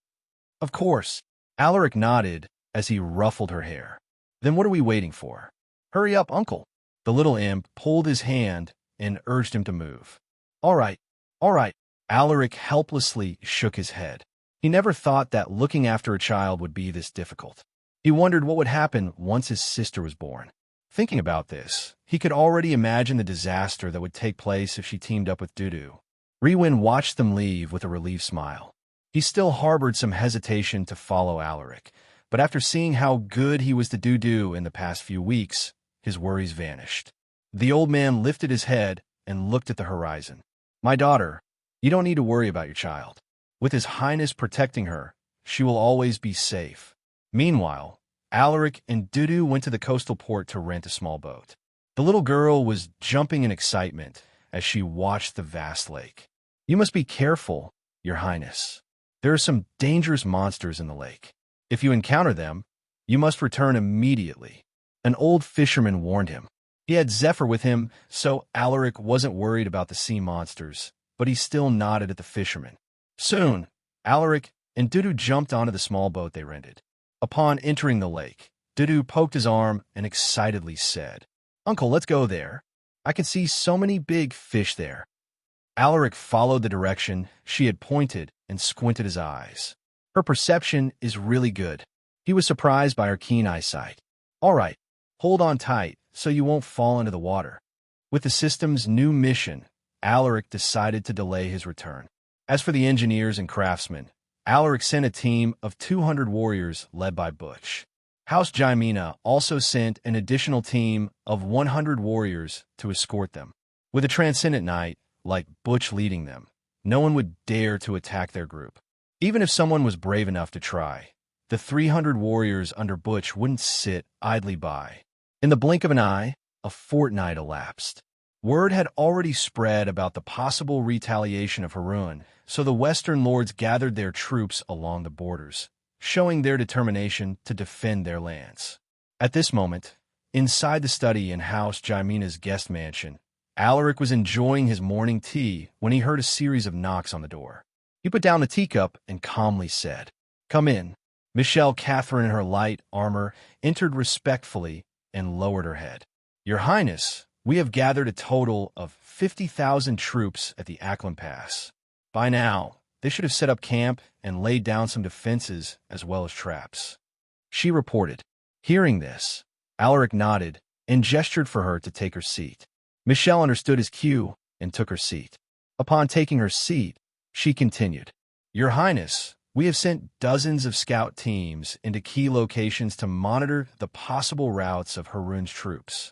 Speaker 2: Of course. Alaric nodded as he ruffled her hair. Then what are we waiting for? Hurry up, uncle. The little imp pulled his hand and urged him to move. All right. Alaric helplessly shook his head. He never thought that looking after a child would be this difficult. He wondered what would happen once his sister was born. Thinking about this, he could already imagine the disaster that would take place if she teamed up with Dudu. Riwin watched them leave with a relieved smile. He still harbored some hesitation to follow Alaric, but after seeing how good he was to Dudu in the past few weeks, his worries vanished. The old man lifted his head and looked at the horizon. My daughter, you don't need to worry about your child. With His Highness protecting her, she will always be safe. Meanwhile, Alaric and Dudu went to the coastal port to rent a small boat. The little girl was jumping in excitement as she watched the vast lake. You must be careful, Your Highness. There are some dangerous monsters in the lake. If you encounter them, you must return immediately. An old fisherman warned him. He had Zephyr with him, so Alaric wasn't worried about the sea monsters, but he still nodded at the fisherman. Soon, Alaric and Dudu jumped onto the small boat they rented. Upon entering the lake, Dudu poked his arm and excitedly said, Uncle, let's go there. I can see so many big fish there. Alaric followed the direction she had pointed and squinted his eyes. Her perception is really good. He was surprised by her keen eyesight. All right, hold on tight so you won't fall into the water. With the system's new mission, Alaric decided to delay his return. As for the engineers and craftsmen, Alaric sent a team of 200 warriors led by Butch. House Jymina also sent an additional team of 100 warriors to escort them. With a transcendent knight, like Butch leading them, no one would dare to attack their group. Even if someone was brave enough to try, the 300 warriors under Butch wouldn't sit idly by. In the blink of an eye, a fortnight elapsed. Word had already spread about the possible retaliation of Harun, so the Western lords gathered their troops along the borders, showing their determination to defend their lands. At this moment, inside the study in House Jymina's guest mansion, Alaric was enjoying his morning tea when he heard a series of knocks on the door. He put down the teacup and calmly said, Come in. Michelle Catherine in her light armor entered respectfully and lowered her head. Your Highness, we have gathered a total of 50,000 troops at the Acklam Pass. By now, they should have set up camp and laid down some defenses as well as traps. She reported. Hearing this, Alaric nodded and gestured for her to take her seat. Michelle understood his cue and took her seat. Upon taking her seat, she continued, Your Highness, we have sent dozens of scout teams into key locations to monitor the possible routes of Harun's troops.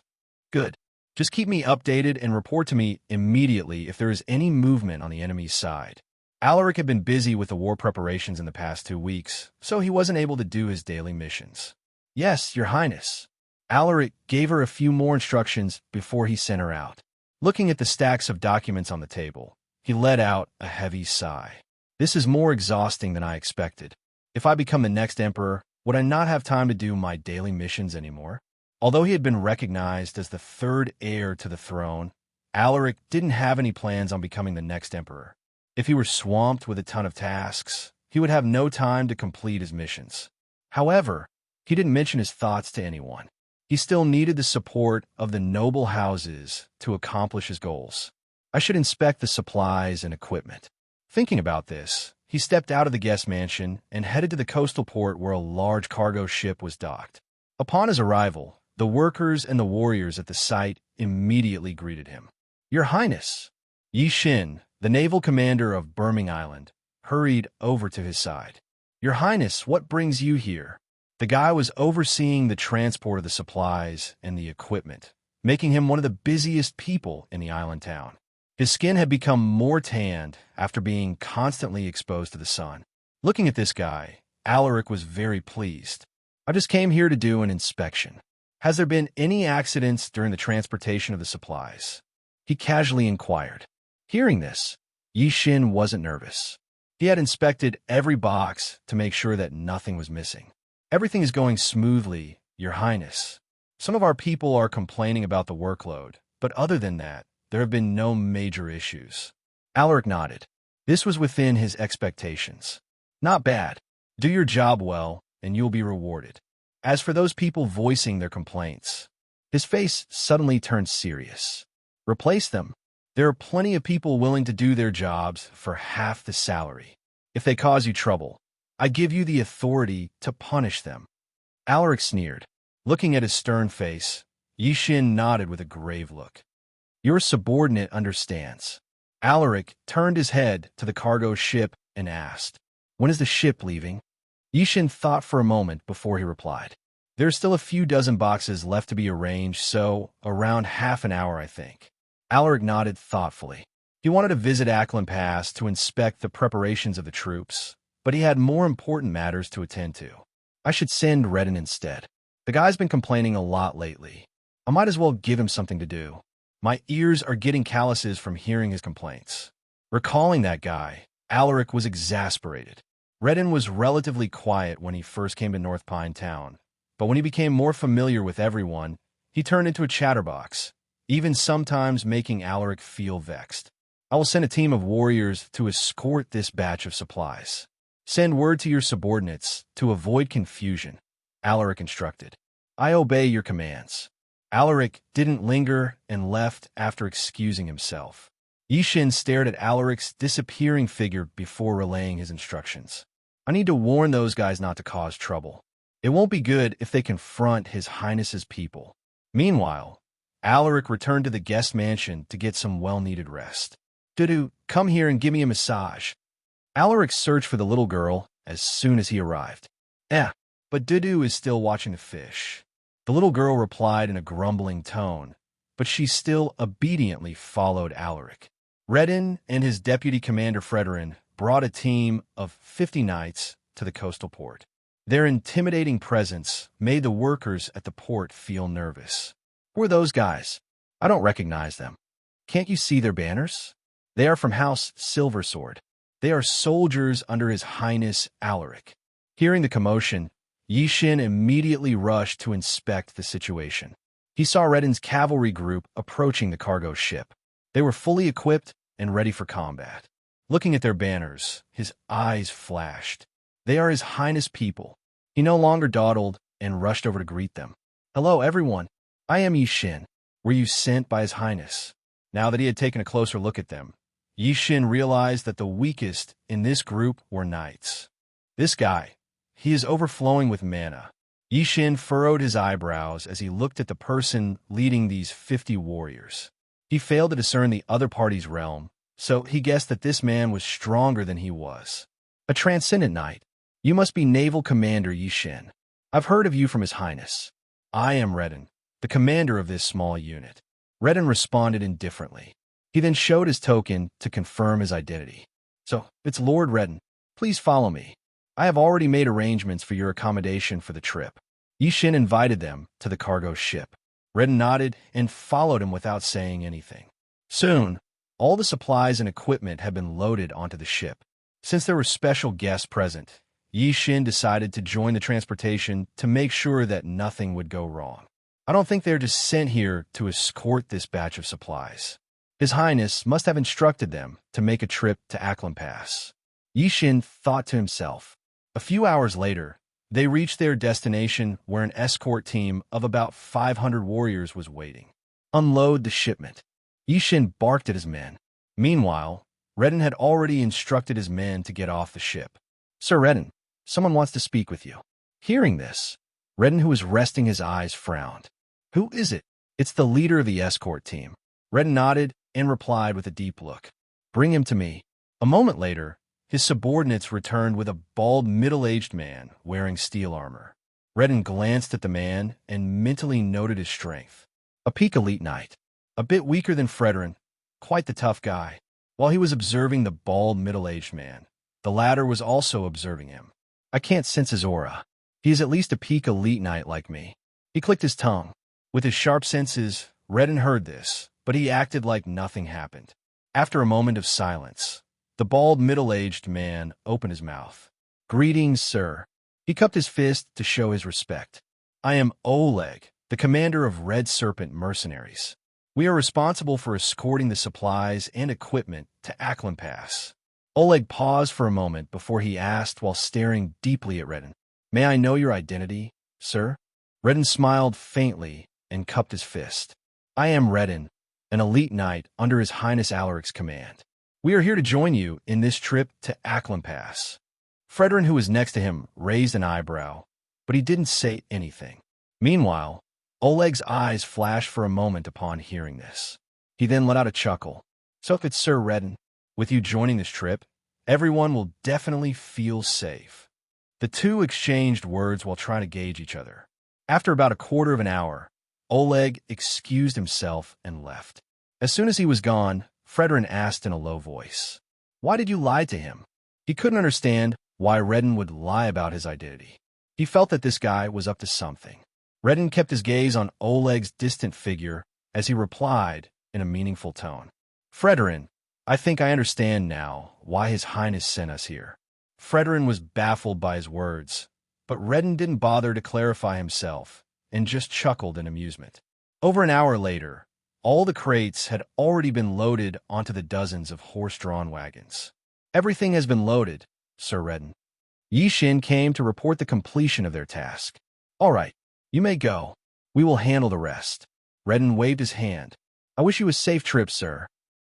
Speaker 2: Good. Just keep me updated and report to me immediately if there is any movement on the enemy's side. Alaric had been busy with the war preparations in the past 2 weeks, so he wasn't able to do his daily missions. Yes, Your Highness. Alaric gave her a few more instructions before he sent her out. Looking at the stacks of documents on the table, he let out a heavy sigh. This is more exhausting than I expected. If I become the next emperor, would I not have time to do my daily missions anymore? Although he had been recognized as the third heir to the throne, Alaric didn't have any plans on becoming the next emperor. If he were swamped with a ton of tasks, he would have no time to complete his missions. However, he didn't mention his thoughts to anyone. He still needed the support of the noble houses to accomplish his goals. I should inspect the supplies and equipment. Thinking about this, he stepped out of the guest mansion and headed to the coastal port where a large cargo ship was docked. Upon his arrival, the workers and the warriors at the site immediately greeted him. Your Highness! Yi Xin, the naval commander of Birming Island, hurried over to his side. "Your Highness, what brings you here?" The guy was overseeing the transport of the supplies and the equipment, making him one of the busiest people in the island town. His skin had become more tanned after being constantly exposed to the sun. Looking at this guy, Alaric was very pleased. "I just came here to do an inspection. Has there been any accidents during the transportation of the supplies?" He casually inquired. Hearing this, Yi Xin wasn't nervous. He had inspected every box to make sure that nothing was missing. "Everything is going smoothly, Your Highness. Some of our people are complaining about the workload, but other than that, there have been no major issues." Alaric nodded. This was within his expectations. "Not bad. Do your job well, and you'll be rewarded." As for those people voicing their complaints, his face suddenly turned serious. "Replace them. There are plenty of people willing to do their jobs for half the salary. If they cause you trouble, I give you the authority to punish them." Alaric sneered. Looking at his stern face, Yi Xin nodded with a grave look. "Your subordinate understands." Alaric turned his head to the cargo ship and asked, "When is the ship leaving?" Yi Xin thought for a moment before he replied, "There are still a few dozen boxes left to be arranged, so around half an hour, I think." Alaric nodded thoughtfully. He wanted to visit Ackland Pass to inspect the preparations of the troops, but he had more important matters to attend to. "I should send Redden instead. The guy's been complaining a lot lately. I might as well give him something to do. My ears are getting calluses from hearing his complaints." Recalling that guy, Alaric was exasperated. Redden was relatively quiet when he first came to North Pine Town, but when he became more familiar with everyone, he turned into a chatterbox, even sometimes making Alaric feel vexed. "I will send a team of warriors to escort this batch of supplies. Send word to your subordinates to avoid confusion," Alaric instructed. "I obey your commands." Alaric didn't linger and left after excusing himself. Yi Xin stared at Alaric's disappearing figure before relaying his instructions. "I need to warn those guys not to cause trouble. It won't be good if they confront His Highness's people." Meanwhile, Alaric returned to the guest mansion to get some well-needed rest. "Dudu, come here and give me a massage." Alaric searched for the little girl as soon as he arrived. But Dudu is still watching the fish." The little girl replied in a grumbling tone, but she still obediently followed Alaric. Redden and his deputy commander Frederick brought a team of 50 knights to the coastal port. Their intimidating presence made the workers at the port feel nervous. "Who are those guys? I don't recognize them. Can't you see their banners? They are from House Silversword. They are soldiers under His Highness Alaric." Hearing the commotion, Yi Xin immediately rushed to inspect the situation. He saw Redden's cavalry group approaching the cargo ship. They were fully equipped and ready for combat. Looking at their banners, his eyes flashed. They are His Highness people. He no longer dawdled and rushed over to greet them. "Hello, everyone. I am Yi Xin. Were you sent by His Highness?" Now that he had taken a closer look at them, Yi Xin realized that the weakest in this group were knights. "This guy, he is overflowing with mana." Yi Xin furrowed his eyebrows as he looked at the person leading these 50 warriors. He failed to discern the other party's realm, so he guessed that this man was stronger than he was. "A transcendent knight. You must be Naval Commander Yi Xin. I've heard of you from His Highness. I am Redden, the commander of this small unit." Redden responded indifferently. He then showed his token to confirm his identity. "So, it's Lord Redden. Please follow me. I have already made arrangements for your accommodation for the trip." Yi Xin invited them to the cargo ship. Redden nodded and followed him without saying anything. Soon, all the supplies and equipment had been loaded onto the ship. Since there were special guests present, Yi Xin decided to join the transportation to make sure that nothing would go wrong. "I don't think they're just sent here to escort this batch of supplies. His Highness must have instructed them to make a trip to Ackland Pass." Yi Xin thought to himself. A few hours later, they reached their destination where an escort team of about 500 warriors was waiting. "Unload the shipment." Yi Xin barked at his men. Meanwhile, Redden had already instructed his men to get off the ship. "Sir Redden, someone wants to speak with you." Hearing this, Redden, who was resting his eyes, frowned. "Who is it?" "It's the leader of the escort team." Redden nodded and replied with a deep look. "Bring him to me." A moment later, his subordinates returned with a bald, middle-aged man wearing steel armor. Redden glanced at the man and mentally noted his strength. A peak elite knight. A bit weaker than Fredrin, quite the tough guy. While he was observing the bald, middle-aged man, the latter was also observing him. I can't sense his aura. He is at least a peak elite knight like me. He clicked his tongue. With his sharp senses, Redden heard this, but he acted like nothing happened. After a moment of silence, the bald, middle-aged man opened his mouth. "Greetings, sir." He cupped his fist to show his respect. "I am Oleg, the commander of Red Serpent mercenaries. We are responsible for escorting the supplies and equipment to Ackland Pass." Oleg paused for a moment before he asked while staring deeply at Redden, "May I know your identity, sir?" Redden smiled faintly and cupped his fist. "I am Redden, an elite knight under His Highness Alaric's command. We are here to join you in this trip to Ackland Pass." Fredrin, who was next to him, raised an eyebrow, but he didn't say anything. Meanwhile, Oleg's eyes flashed for a moment upon hearing this. He then let out a chuckle. "So if it's Sir Redden, with you joining this trip, everyone will definitely feel safe." The two exchanged words while trying to gauge each other. After about a quarter of an hour, Oleg excused himself and left. As soon as he was gone, Fredrin asked in a low voice, "Why did you lie to him?" He couldn't understand why Redden would lie about his identity. He felt that this guy was up to something. Redden kept his gaze on Oleg's distant figure as he replied in a meaningful tone, "Fredrin, I think I understand now why His Highness sent us here." Fredrin was baffled by his words, but Redden didn't bother to clarify himself and just chuckled in amusement. Over an hour later, all the crates had already been loaded onto the dozens of horse-drawn wagons. "Everything has been loaded, Sir Redden." Yi Xin came to report the completion of their task. "All right, you may go. We will handle the rest." Redden waved his hand. "I wish you a safe trip, sir."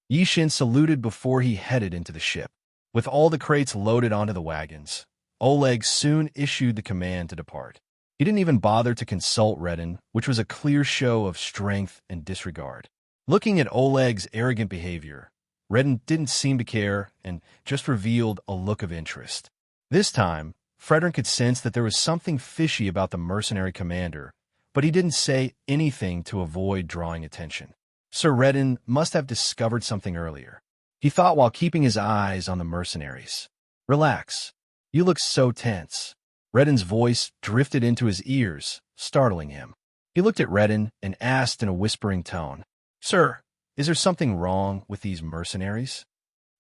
Speaker 2: Yi Xin saluted before he headed into the ship. With all the crates loaded onto the wagons, Oleg soon issued the command to depart. He didn't even bother to consult Redden, which was a clear show of strength and disregard. Looking at Oleg's arrogant behavior, Redden didn't seem to care and just revealed a look of interest. This time, Fredrin could sense that there was something fishy about the mercenary commander, but he didn't say anything to avoid drawing attention. Sir Redden must have discovered something earlier. He thought while keeping his eyes on the mercenaries. "Relax. You look so tense." Redden's voice drifted into his ears, startling him. He looked at Redden and asked in a whispering tone, "Sir, is there something wrong with these mercenaries?"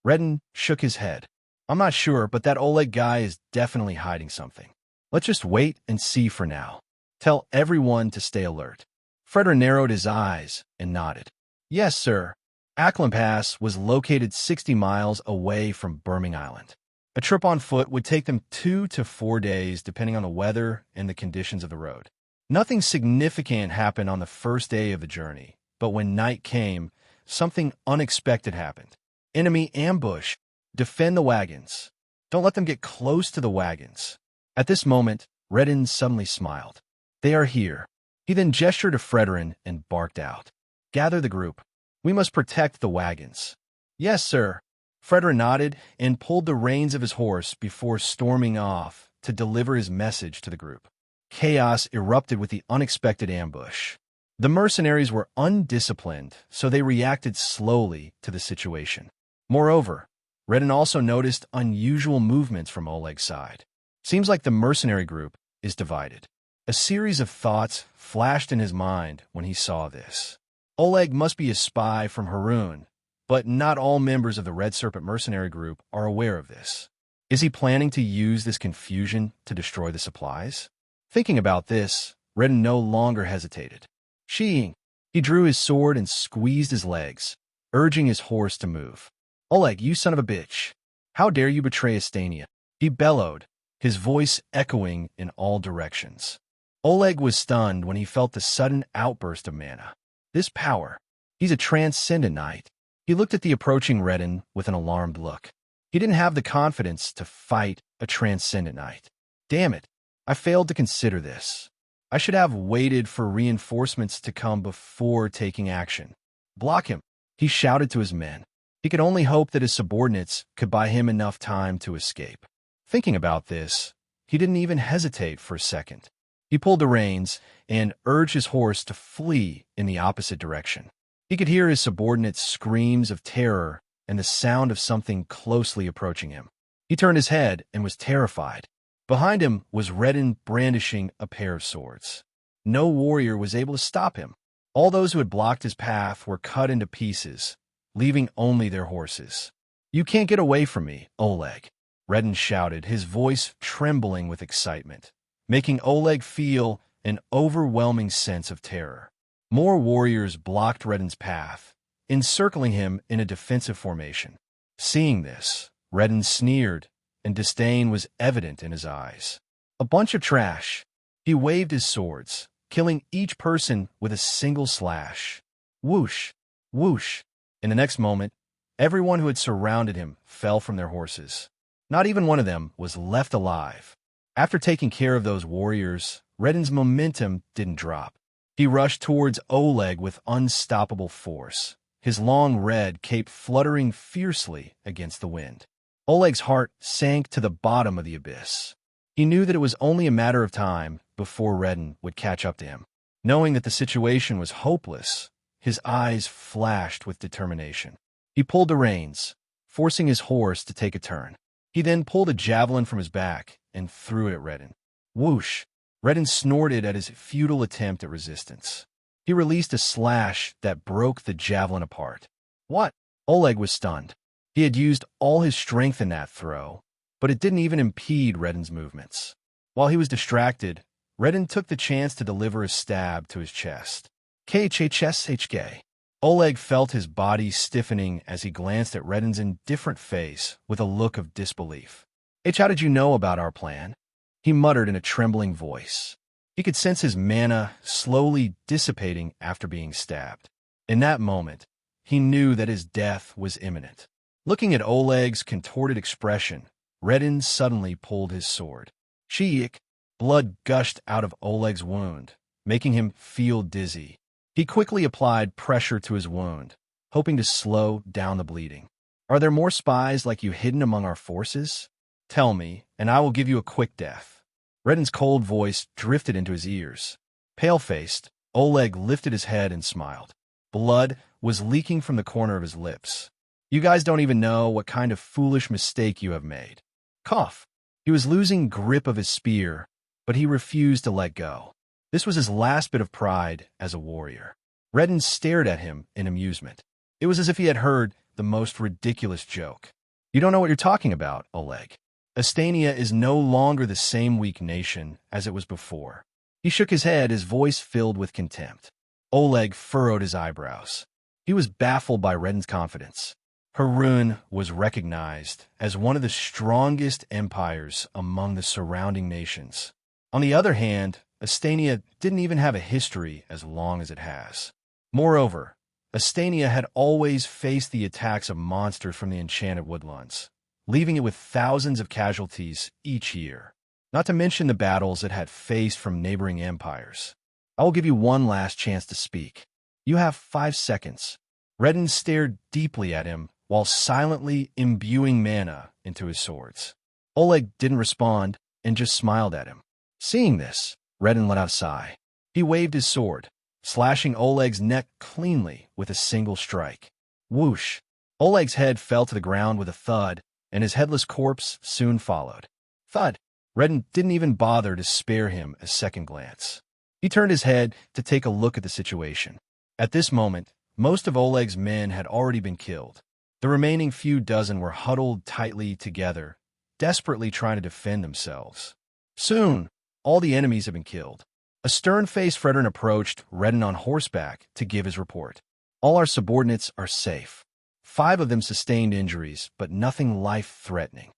Speaker 2: Redden shook his head. "I'm not sure, but that Oleg guy is definitely hiding something. Let's just wait and see for now. Tell everyone to stay alert." Fredrin narrowed his eyes and nodded. "Yes, sir." Ackland Pass was located 60 miles away from Birmingham Island. A trip on foot would take them 2 to 4 days, depending on the weather and the conditions of the road. Nothing significant happened on the first day of the journey, but when night came, something unexpected happened. Enemy ambush. Defend the wagons. Don't let them get close to the wagons. At this moment, Redden suddenly smiled. "They are here." He then gestured to Fredrin and barked out, "Gather the group. We must protect the wagons." "Yes, sir." Fredrin nodded and pulled the reins of his horse before storming off to deliver his message to the group. Chaos erupted with the unexpected ambush. The mercenaries were undisciplined, so they reacted slowly to the situation. Moreover, Redden also noticed unusual movements from Oleg's side. Seems like the mercenary group is divided. A series of thoughts flashed in his mind when he saw this. Oleg must be a spy from Haroun, but not all members of the Red Serpent mercenary group are aware of this. Is he planning to use this confusion to destroy the supplies? Thinking about this, Redden no longer hesitated. Sheeing, he drew his sword and squeezed his legs, urging his horse to move. "Oleg, you son of a bitch! How dare you betray Astania?" he bellowed, his voice echoing in all directions. Oleg was stunned when he felt the sudden outburst of mana. This power. He's a transcendent knight. He looked at the approaching Redden with an alarmed look. He didn't have the confidence to fight a transcendent knight. Damn it, I failed to consider this. I should have waited for reinforcements to come before taking action. "Block him," he shouted to his men. He could only hope that his subordinates could buy him enough time to escape. Thinking about this, he didn't even hesitate for a second. He pulled the reins and urged his horse to flee in the opposite direction. He could hear his subordinates' screams of terror and the sound of something closely approaching him. He turned his head and was terrified. Behind him was Redden brandishing a pair of swords. No warrior was able to stop him. All those who had blocked his path were cut into pieces, leaving only their horses. "You can't get away from me, Oleg," Redden shouted, his voice trembling with excitement, making Oleg feel an overwhelming sense of terror. More warriors blocked Redden's path, encircling him in a defensive formation. Seeing this, Redden sneered, and disdain was evident in his eyes. "A bunch of trash." He waved his swords, killing each person with a single slash. Whoosh, whoosh. In the next moment, everyone who had surrounded him fell from their horses. Not even one of them was left alive. After taking care of those warriors, Redden's momentum didn't drop. He rushed towards Oleg with unstoppable force, his long red cape fluttering fiercely against the wind. Oleg's heart sank to the bottom of the abyss. He knew that it was only a matter of time before Redden would catch up to him. Knowing that the situation was hopeless, his eyes flashed with determination. He pulled the reins, forcing his horse to take a turn. He then pulled a javelin from his back and threw it at Redden. Whoosh! Redden snorted at his futile attempt at resistance. He released a slash that broke the javelin apart. What? Oleg was stunned. He had used all his strength in that throw, but it didn't even impede Redden's movements. While he was distracted, Redden took the chance to deliver a stab to his chest. KHHSHK. Oleg felt his body stiffening as he glanced at Redden's indifferent face with a look of disbelief. "H, how did you know about our plan?" he muttered in a trembling voice. He could sense his mana slowly dissipating after being stabbed. In that moment, he knew that his death was imminent. Looking at Oleg's contorted expression, Redden suddenly pulled his sword. Cheek! Blood gushed out of Oleg's wound, making him feel dizzy. He quickly applied pressure to his wound, hoping to slow down the bleeding. "Are there more spies like you hidden among our forces? Tell me, and I will give you a quick death." Redden's cold voice drifted into his ears. Pale-faced, Oleg lifted his head and smiled. Blood was leaking from the corner of his lips. "You guys don't even know what kind of foolish mistake you have made." Cough. He was losing grip of his spear, but he refused to let go. This was his last bit of pride as a warrior. Redden stared at him in amusement. It was as if he had heard the most ridiculous joke. "You don't know what you're talking about, Oleg. Astania is no longer the same weak nation as it was before." He shook his head, his voice filled with contempt. Oleg furrowed his eyebrows. He was baffled by Redden's confidence. Harun was recognized as one of the strongest empires among the surrounding nations. On the other hand, Astania didn't even have a history as long as it has. Moreover, Astania had always faced the attacks of monsters from the Enchanted Woodlands, leaving it with thousands of casualties each year, not to mention the battles it had faced from neighboring empires. "I will give you one last chance to speak. You have 5 seconds." Redden stared deeply at him while silently imbuing mana into his swords. Oleg didn't respond and just smiled at him. Seeing this, Redden let out a sigh. He waved his sword, slashing Oleg's neck cleanly with a single strike. Whoosh! Oleg's head fell to the ground with a thud, and his headless corpse soon followed. Thud! Redden didn't even bother to spare him a second glance. He turned his head to take a look at the situation. At this moment, most of Oleg's men had already been killed. The remaining few dozen were huddled tightly together, desperately trying to defend themselves. Soon, all the enemies had been killed. A stern-faced Fredrin approached Redden on horseback to give his report. "All our subordinates are safe. 5 of them sustained injuries, but nothing life-threatening."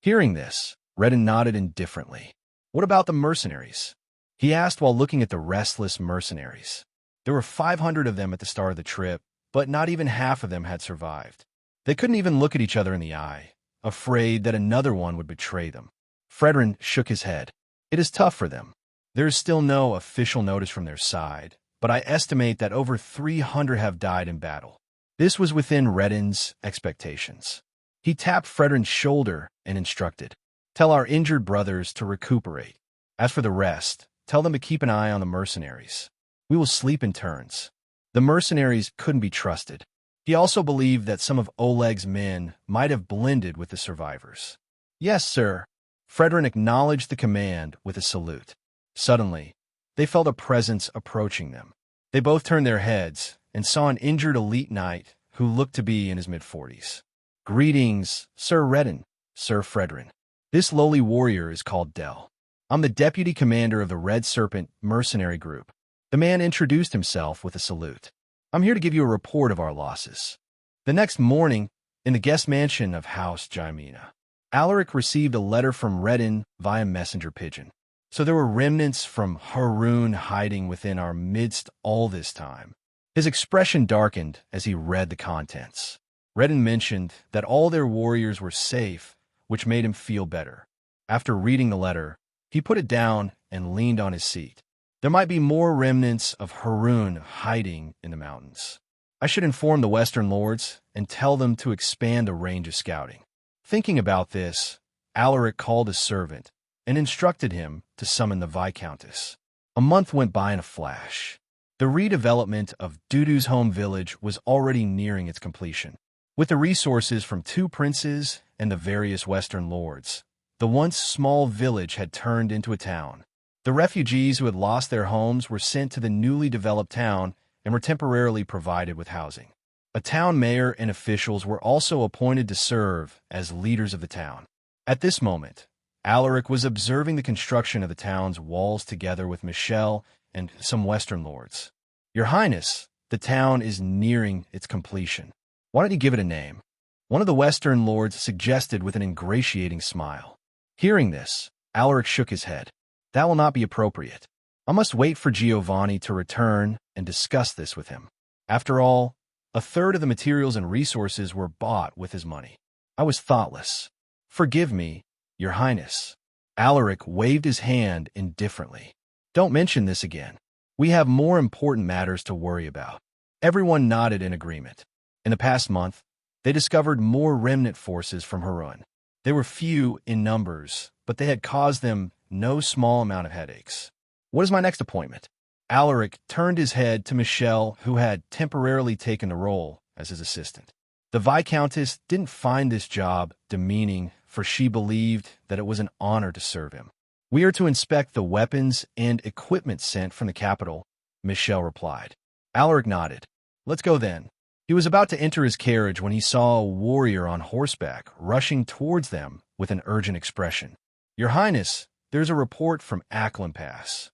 Speaker 2: Hearing this, Redden nodded indifferently. "What about the mercenaries?" he asked while looking at the restless mercenaries. There were 500 of them at the start of the trip, but not even half of them had survived. They couldn't even look at each other in the eye, afraid that another one would betray them. Fredrin shook his head. "It is tough for them. There is still no official notice from their side, but I estimate that over 300 have died in battle. This was within Redden's expectations. He tapped Fredrin's shoulder and instructed, "Tell our injured brothers to recuperate. As for the rest, tell them to keep an eye on the mercenaries. We will sleep in turns." The mercenaries couldn't be trusted. He also believed that some of Oleg's men might have blended with the survivors. "Yes, sir." Fredrin acknowledged the command with a salute. Suddenly, they felt a presence approaching them. They both turned their heads and saw an injured elite knight who looked to be in his mid-40s. "Greetings, Sir Redden, Sir Fredrin. This lowly warrior is called Del. I'm the deputy commander of the Red Serpent mercenary group." The man introduced himself with a salute. "I'm here to give you a report of our losses." The next morning, in the guest mansion of House Jymena, Alaric received a letter from Redden via messenger pigeon. So there were remnants from Harun hiding within our midst all this time. His expression darkened as he read the contents. Redden mentioned that all their warriors were safe, which made him feel better. After reading the letter, he put it down and leaned on his seat. There might be more remnants of Harun hiding in the mountains. I should inform the Western Lords and tell them to expand the range of scouting. Thinking about this, Alaric called his servant and instructed him to summon the Viscountess. A month went by in a flash. The redevelopment of Dudu's home village was already nearing its completion. With the resources from 2 princes and the various Western lords, the once small village had turned into a town. The refugees who had lost their homes were sent to the newly developed town and were temporarily provided with housing. A town mayor and officials were also appointed to serve as leaders of the town. At this moment, Alaric was observing the construction of the town's walls together with Michelle and some Western lords. "Your Highness, the town is nearing its completion. Why don't you give it a name?" One of the Western lords suggested with an ingratiating smile. Hearing this, Alaric shook his head. "That will not be appropriate. I must wait for Giovanni to return and discuss this with him. After all, a third of the materials and resources were bought with his money. I was thoughtless. Forgive me, Your Highness." Alaric waved his hand indifferently. "Don't mention this again. We have more important matters to worry about." Everyone nodded in agreement. In the past month, they discovered more remnant forces from Harun. They were few in numbers, but they had caused them no small amount of headaches. "What is my next appointment?" Alaric turned his head to Michelle, who had temporarily taken the role as his assistant. The Viscountess didn't find this job demeaning, for she believed that it was an honor to serve him. "We are to inspect the weapons and equipment sent from the capital," Michelle replied. Alaric nodded. "Let's go then." He was about to enter his carriage when he saw a warrior on horseback rushing towards them with an urgent expression. "Your Highness, there's a report from Ackland Pass."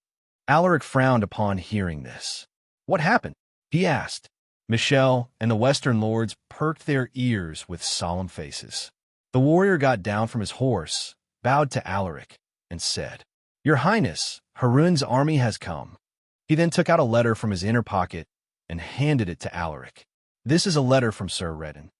Speaker 2: Alaric frowned upon hearing this. "What happened?" he asked. Michelle and the Western lords perked their ears with solemn faces. The warrior got down from his horse, bowed to Alaric, and said, "Your Highness, Harun's army has come." He then took out a letter from his inner pocket and handed it to Alaric. "This is a letter from Sir Redden."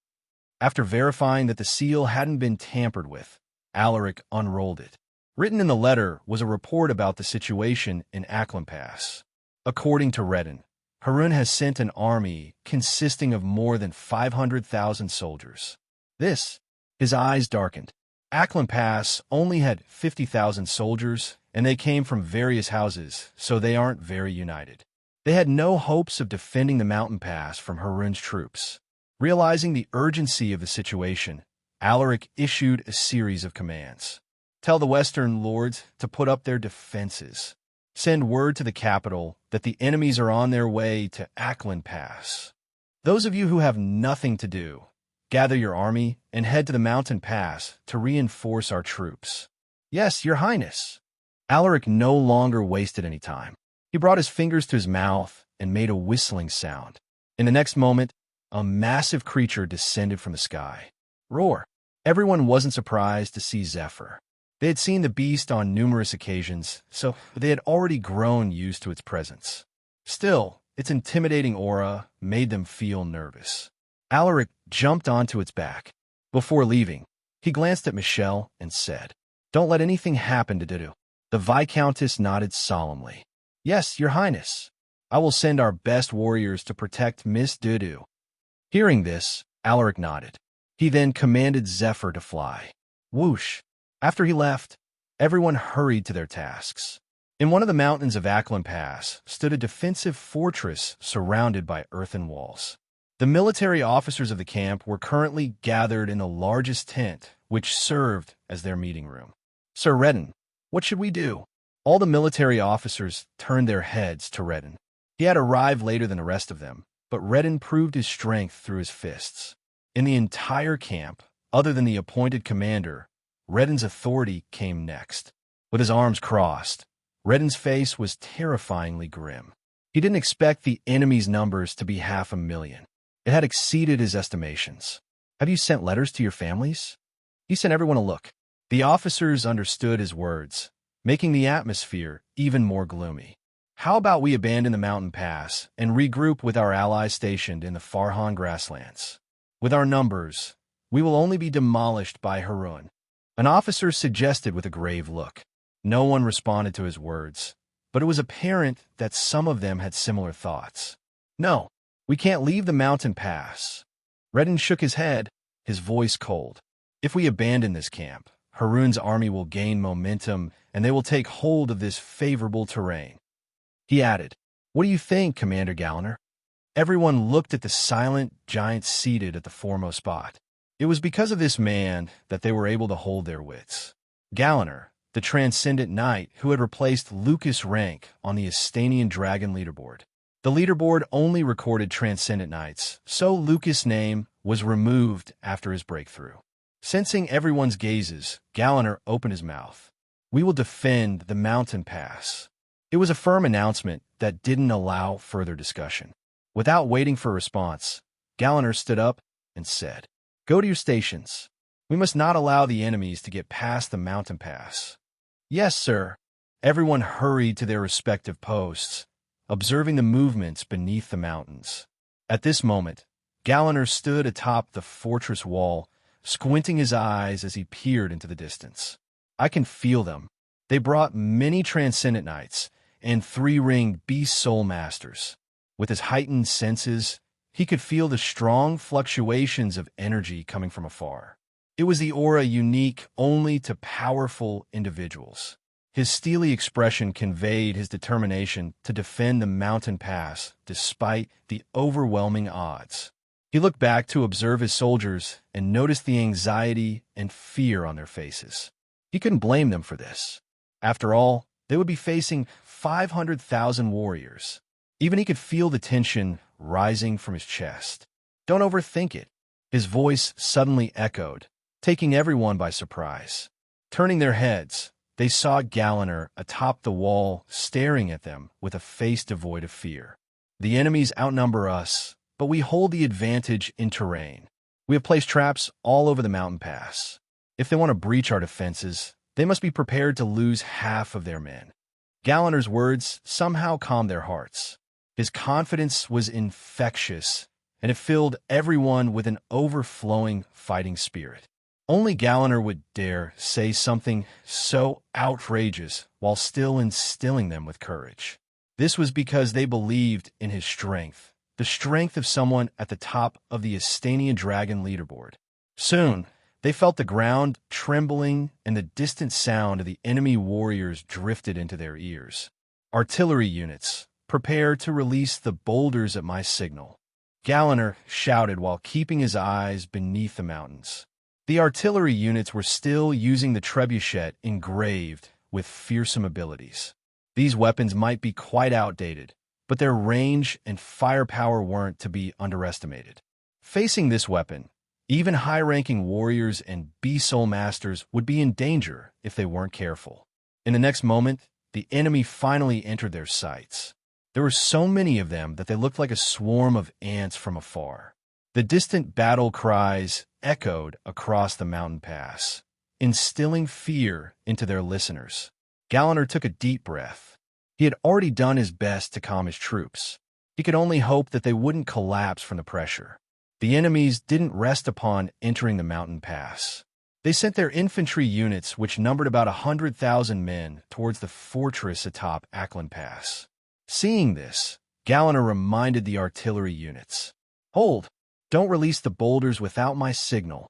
Speaker 2: After verifying that the seal hadn't been tampered with, Alaric unrolled it. Written in the letter was a report about the situation in Ackland Pass. According to Redden, Harun has sent an army consisting of more than 500,000 soldiers. His eyes darkened. Ackland Pass only had 50,000 soldiers, and they came from various houses, so they aren't very united. They had no hopes of defending the mountain pass from Harun's troops. Realizing the urgency of the situation, Alaric issued a series of commands. "Tell the Western lords to put up their defenses. Send word to the capital that the enemies are on their way to Ackland Pass. Those of you who have nothing to do, gather your army and head to the mountain pass to reinforce our troops." "Yes, Your Highness." Alaric no longer wasted any time. He brought his fingers to his mouth and made a whistling sound. In the next moment, a massive creature descended from the sky. Roar! Everyone wasn't surprised to see Zephyr. They had seen the beast on numerous occasions, so they had already grown used to its presence. Still, its intimidating aura made them feel nervous. Alaric jumped onto its back. Before leaving, he glanced at Michelle and said, "Don't let anything happen to Dudu." The Viscountess nodded solemnly. "Yes, Your Highness. I will send our best warriors to protect Miss Dudu." Hearing this, Alaric nodded. He then commanded Zephyr to fly. Whoosh! After he left, everyone hurried to their tasks. In one of the mountains of Ackland Pass stood a defensive fortress surrounded by earthen walls. The military officers of the camp were currently gathered in the largest tent, which served as their meeting room. Sir Redden, what should we do? All the military officers turned their heads to Redden. He had arrived later than the rest of them, but Redden proved his strength through his fists. In the entire camp, other than the appointed commander, Redden's authority came next. With his arms crossed, Redden's face was terrifyingly grim. He didn't expect the enemy's numbers to be 500,000. It had exceeded his estimations. Have you sent letters to your families? He sent everyone a look. The officers understood his words, making the atmosphere even more gloomy. How about we abandon the mountain pass and regroup with our allies stationed in the Farhan grasslands? With our numbers, we will only be demolished by Harun. An officer suggested with a grave look. No one responded to his words, but it was apparent that some of them had similar thoughts. No, we can't leave the mountain pass. Redden shook his head, his voice cold. If we abandon this camp, Harun's army will gain momentum and they will take hold of this favorable terrain. He added, What do you think, Commander Galliner? Everyone looked at the silent giant seated at the foremost spot. It was because of this man that they were able to hold their wits. Galliner, the transcendent knight who had replaced Lucas' rank on the Astanian dragon leaderboard. The leaderboard only recorded transcendent knights, so Lucas' name was removed after his breakthrough. Sensing everyone's gazes, Galliner opened his mouth. We will defend the mountain pass. It was a firm announcement that didn't allow further discussion. Without waiting for a response, Galliner stood up and said, Go to your stations. We must not allow the enemies to get past the mountain pass. Yes, sir. Everyone hurried to their respective posts, observing the movements beneath the mountains. At this moment, Galliner stood atop the fortress wall, squinting his eyes as he peered into the distance. I can feel them. They brought many transcendent knights and 3-ringed beast soul masters. With his heightened senses, he could feel the strong fluctuations of energy coming from afar. It was the aura unique only to powerful individuals. His steely expression conveyed his determination to defend the mountain pass despite the overwhelming odds. He looked back to observe his soldiers and noticed the anxiety and fear on their faces. He couldn't blame them for this. After all, they would be facing 500,000 warriors. Even he could feel the tension rising from his chest. Don't overthink it. His voice suddenly echoed, taking everyone by surprise. Turning their heads, they saw Galliner atop the wall staring at them with a face devoid of fear. The enemies outnumber us, but we hold the advantage in terrain. We have placed traps all over the mountain pass. If they want to breach our defenses, they must be prepared to lose half of their men. Galliner's words somehow calmed their hearts. His confidence was infectious, and it filled everyone with an overflowing fighting spirit. Only Galliner would dare say something so outrageous while still instilling them with courage. This was because they believed in his strength, the strength of someone at the top of the Astania dragon leaderboard. Soon, they felt the ground trembling and the distant sound of the enemy warriors drifted into their ears. Artillery units, prepare to release the boulders at my signal. Galliner shouted while keeping his eyes beneath the mountains. The artillery units were still using the trebuchet engraved with fearsome abilities. These weapons might be quite outdated, but their range and firepower weren't to be underestimated. Facing this weapon, even high-ranking warriors and beast soul masters would be in danger if they weren't careful. In the next moment, the enemy finally entered their sights. There were so many of them that they looked like a swarm of ants from afar. The distant battle cries echoed across the mountain pass, instilling fear into their listeners. Galliner took a deep breath. He had already done his best to calm his troops. He could only hope that they wouldn't collapse from the pressure. The enemies didn't rest upon entering the mountain pass. They sent their infantry units, which numbered about 100,000 men, towards the fortress atop Ackland Pass. Seeing this, Galliner reminded the artillery units, "Hold! Don't release the boulders without my signal.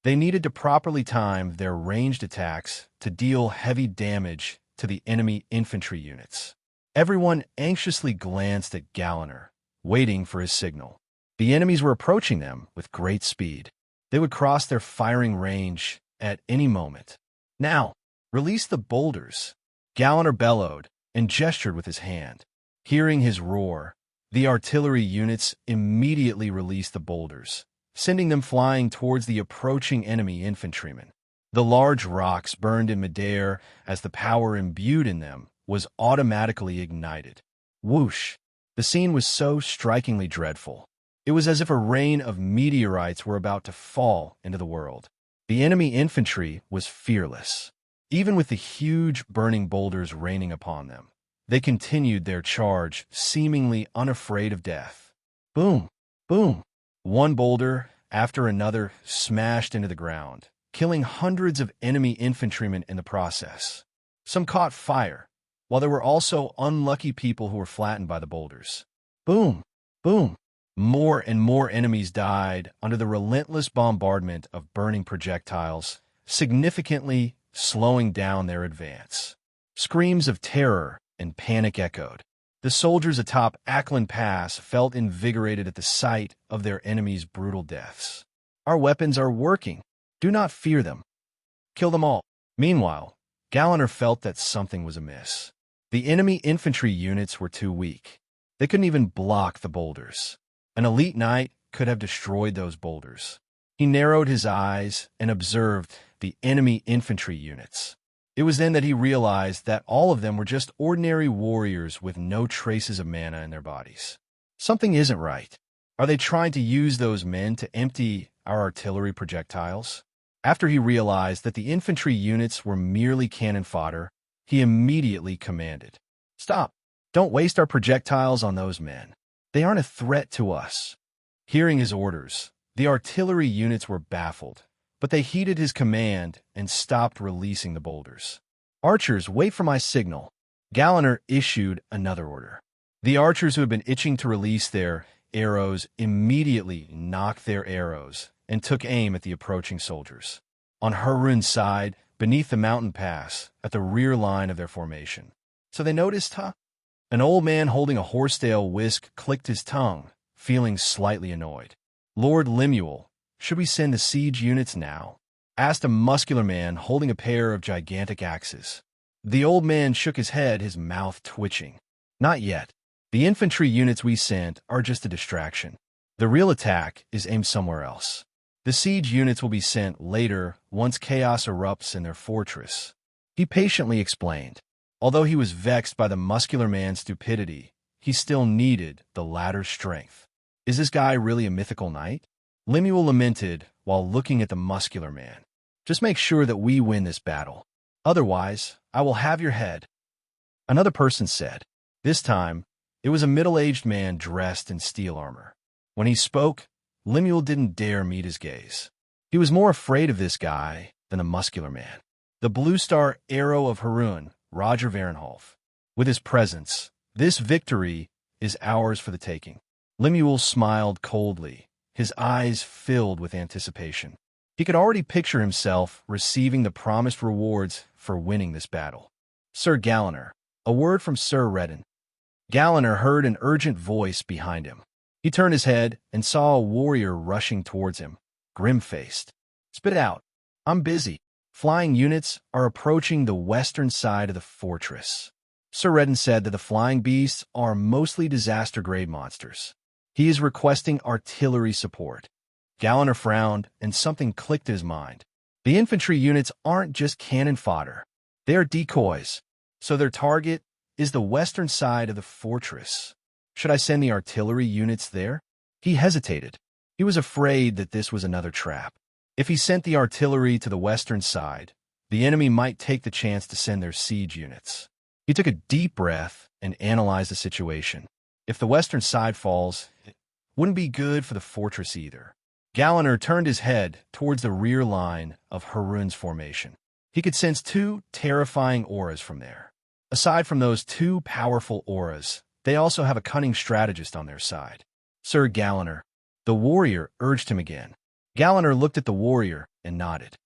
Speaker 2: They needed to properly time their ranged attacks to deal heavy damage to the enemy infantry units. Everyone anxiously glanced at Galliner, waiting for his signal. The enemies were approaching them with great speed. They would cross their firing range at any moment. Now, release the boulders. Galliner bellowed and gestured with his hand. Hearing his roar, the artillery units immediately released the boulders, sending them flying towards the approaching enemy infantrymen. The large rocks burned in midair as the power imbued in them was automatically ignited. Whoosh! The scene was so strikingly dreadful. It was as if a rain of meteorites were about to fall into the world. The enemy infantry was fearless. Even with the huge burning boulders raining upon them, they continued their charge, seemingly unafraid of death. Boom! Boom! One boulder after another smashed into the ground, killing hundreds of enemy infantrymen in the process. Some caught fire, while there were also unlucky people who were flattened by the boulders. Boom! Boom! More and more enemies died under the relentless bombardment of burning projectiles, significantly slowing down their advance. Screams of terror and panic echoed. The soldiers atop Ackland Pass felt invigorated at the sight of their enemies' brutal deaths. Our weapons are working. Do not fear them. Kill them all. Meanwhile, Galliner felt that something was amiss. The enemy infantry units were too weak. They couldn't even block the boulders. An elite knight could have destroyed those boulders. He narrowed his eyes and observed the enemy infantry units. It was then that he realized that all of them were just ordinary warriors with no traces of mana in their bodies. Something isn't right. Are they trying to use those men to empty our artillery projectiles? After he realized that the infantry units were merely cannon fodder, he immediately commanded, "Stop! Don't waste our projectiles on those men. They aren't a threat to us." Hearing his orders, the artillery units were baffled, but they heeded his command and stopped releasing the boulders. "Archers, wait for my signal." Galliner issued another order. The archers who had been itching to release their arrows immediately knocked their arrows and took aim at the approaching soldiers. On Harun's side, beneath the mountain pass, at the rear line of their formation. "So they noticed, huh?" An old man holding a horsetail whisk clicked his tongue, feeling slightly annoyed. "Lord Lemuel, should we send the siege units now?" asked a muscular man holding a pair of gigantic axes. The old man shook his head, his mouth twitching. "Not yet. The infantry units we sent are just a distraction. The real attack is aimed somewhere else. The siege units will be sent later once chaos erupts in their fortress," he patiently explained. Although he was vexed by the muscular man's stupidity, he still needed the latter's strength. "Is this guy really a mythical knight?" Lemuel lamented while looking at the muscular man. "Just make sure that we win this battle. Otherwise, I will have your head." Another person said. This time, it was a middle-aged man dressed in steel armor. When he spoke, Lemuel didn't dare meet his gaze. He was more afraid of this guy than the muscular man. The Blue Star Arrow of Harun, Roger Varenholf. With his presence, this victory is ours for the taking. Lemuel smiled coldly, his eyes filled with anticipation. He could already picture himself receiving the promised rewards for winning this battle. "Sir Galliner, a word from Sir Redden." Galliner heard an urgent voice behind him. He turned his head and saw a warrior rushing towards him, grim-faced. "Spit it out. I'm busy. Flying units are approaching the western side of the fortress." Sir Redden said that the flying beasts are mostly disaster-grade monsters. He is requesting artillery support. Galliner frowned, and something clicked in his mind. The infantry units aren't just cannon fodder. They are decoys, so their target is the western side of the fortress. Should I send the artillery units there? He hesitated. He was afraid that this was another trap. If he sent the artillery to the western side, the enemy might take the chance to send their siege units. He took a deep breath and analyzed the situation. If the western side falls, it wouldn't be good for the fortress either. Galliner turned his head towards the rear line of Harun's formation. He could sense two terrifying auras from there. Aside from those two powerful auras, they also have a cunning strategist on their side. "Sir Galliner, The warrior urged him again. Galliner looked at the warrior and nodded.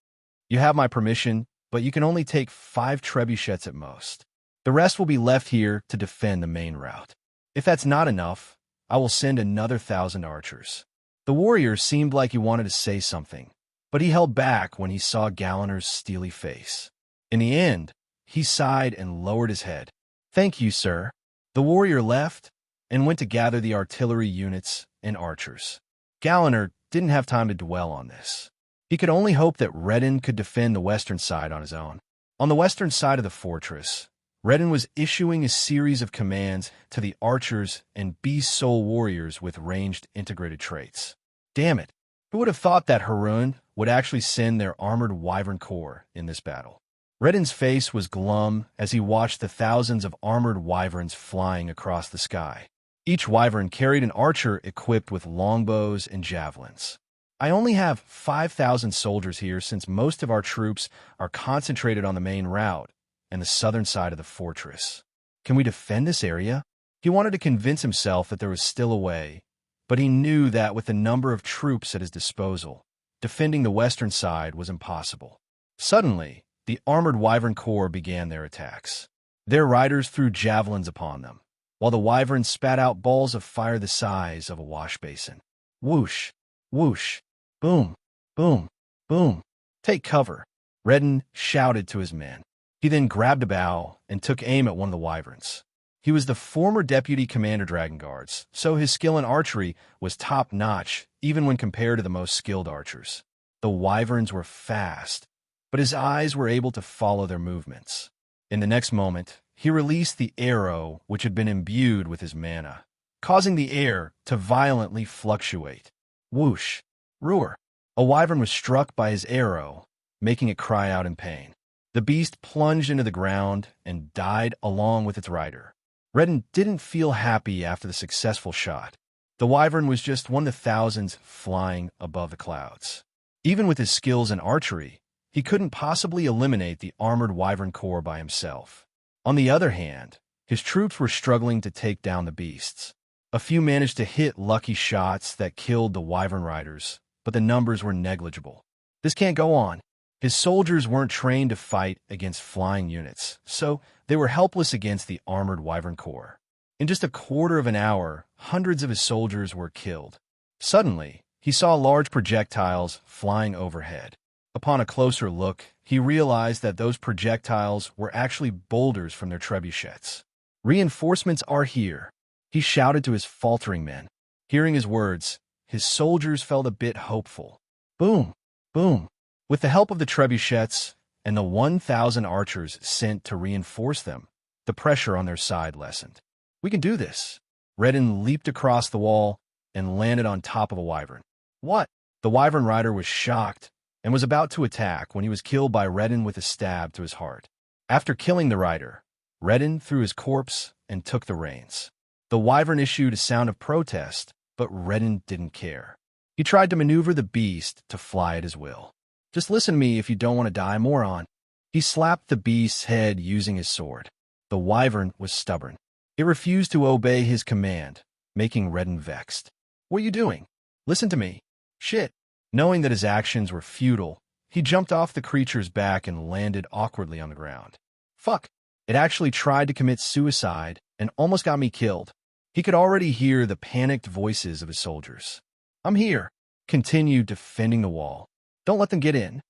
Speaker 2: You have my permission, but you can only take 5 trebuchets at most. The rest will be left here to defend the main route. If that's not enough, I will send another 1,000 archers. The warrior seemed like he wanted to say something, but he held back when he saw Galliner's steely face. In the end, he sighed and lowered his head. Thank you, sir. The warrior left and went to gather the artillery units and archers. Galliner didn't have time to dwell on this. He could only hope that Redden could defend the western side on his own. On the western side of the fortress, Redden was issuing a series of commands to the archers and beast soul warriors with ranged integrated traits. Damn it, who would have thought that Harun would actually send their armored wyvern corps in this battle? Redden's face was glum as he watched the thousands of armored wyverns flying across the sky. Each wyvern carried an archer equipped with longbows and javelins. I only have 5,000 soldiers here since most of our troops are concentrated on the main route and the southern side of the fortress. Can we defend this area? He wanted to convince himself that there was still a way, but he knew that with the number of troops at his disposal, defending the western side was impossible. Suddenly, the armored wyvern corps began their attacks. Their riders threw javelins upon them, while the wyverns spat out balls of fire the size of a wash basin. Whoosh, whoosh, boom, boom, boom. Take cover, Redden shouted to his men. He then grabbed a bow and took aim at one of the wyverns. He was the former deputy commander Dragon Guards, so his skill in archery was top-notch even when compared to the most skilled archers. The wyverns were fast, but his eyes were able to follow their movements. In the next moment, he released the arrow which had been imbued with his mana, causing the air to violently fluctuate. Whoosh! Roar! A wyvern was struck by his arrow, making it cry out in pain. The beast plunged into the ground and died along with its rider. Redden didn't feel happy after the successful shot. The wyvern was just one of the thousands flying above the clouds. Even with his skills in archery, he couldn't possibly eliminate the armored wyvern corps by himself. On the other hand, his troops were struggling to take down the beasts. A few managed to hit lucky shots that killed the wyvern riders, but the numbers were negligible. This can't go on. His soldiers weren't trained to fight against flying units, so they were helpless against the armored wyvern corps. In just a quarter of an hour, hundreds of his soldiers were killed. Suddenly, he saw large projectiles flying overhead. Upon a closer look, he realized that those projectiles were actually boulders from their trebuchets. Reinforcements are here, he shouted to his faltering men. Hearing his words, his soldiers felt a bit hopeful. Boom! Boom! With the help of the trebuchets and the 1,000 archers sent to reinforce them, the pressure on their side lessened. We can do this. Redden leaped across the wall and landed on top of a wyvern. What? The wyvern rider was shocked and was about to attack when he was killed by Redden with a stab to his heart. After killing the rider, Redden threw his corpse and took the reins. The wyvern issued a sound of protest, but Redden didn't care. He tried to maneuver the beast to fly at his will. Just listen to me if you don't want to die, moron. He slapped the beast's head using his sword. The wyvern was stubborn. It refused to obey his command, making Redden vexed. What are you doing? Listen to me. Shit. Knowing that his actions were futile, he jumped off the creature's back and landed awkwardly on the ground. Fuck. It actually tried to commit suicide and almost got me killed. He could already hear the panicked voices of his soldiers. I'm here. Continue defending the wall. Don't let them get in.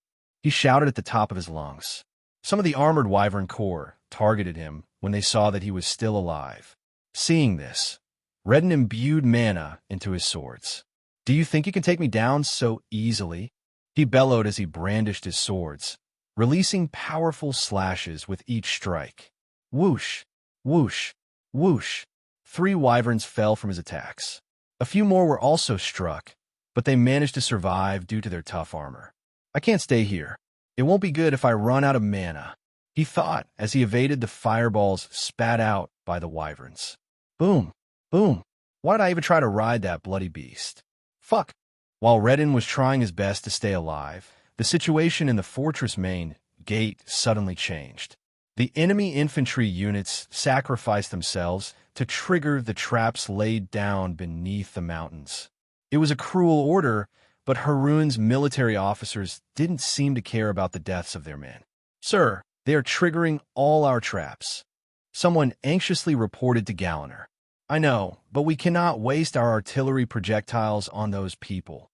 Speaker 2: He shouted at the top of his lungs. Some of the armored wyvern corps targeted him when they saw that he was still alive. Seeing this, Redden imbued mana into his swords. Do you think you can take me down so easily? He bellowed as he brandished his swords, releasing powerful slashes with each strike. Whoosh, whoosh, whoosh. 3 wyverns fell from his attacks. A few more were also struck, but they managed to survive due to their tough armor. I can't stay here. It won't be good if I run out of mana, he thought as he evaded the fireballs spat out by the wyverns. Boom, boom. Why did I even try to ride that bloody beast? Fuck. While Redden was trying his best to stay alive, the situation in the fortress main gate suddenly changed. The enemy infantry units sacrificed themselves to trigger the traps laid down beneath the mountains. It was a cruel order, but Harun's military officers didn't seem to care about the deaths of their men. "Sir, they are triggering all our traps," someone anxiously reported to Galliner. "I know, but we cannot waste our artillery projectiles on those people."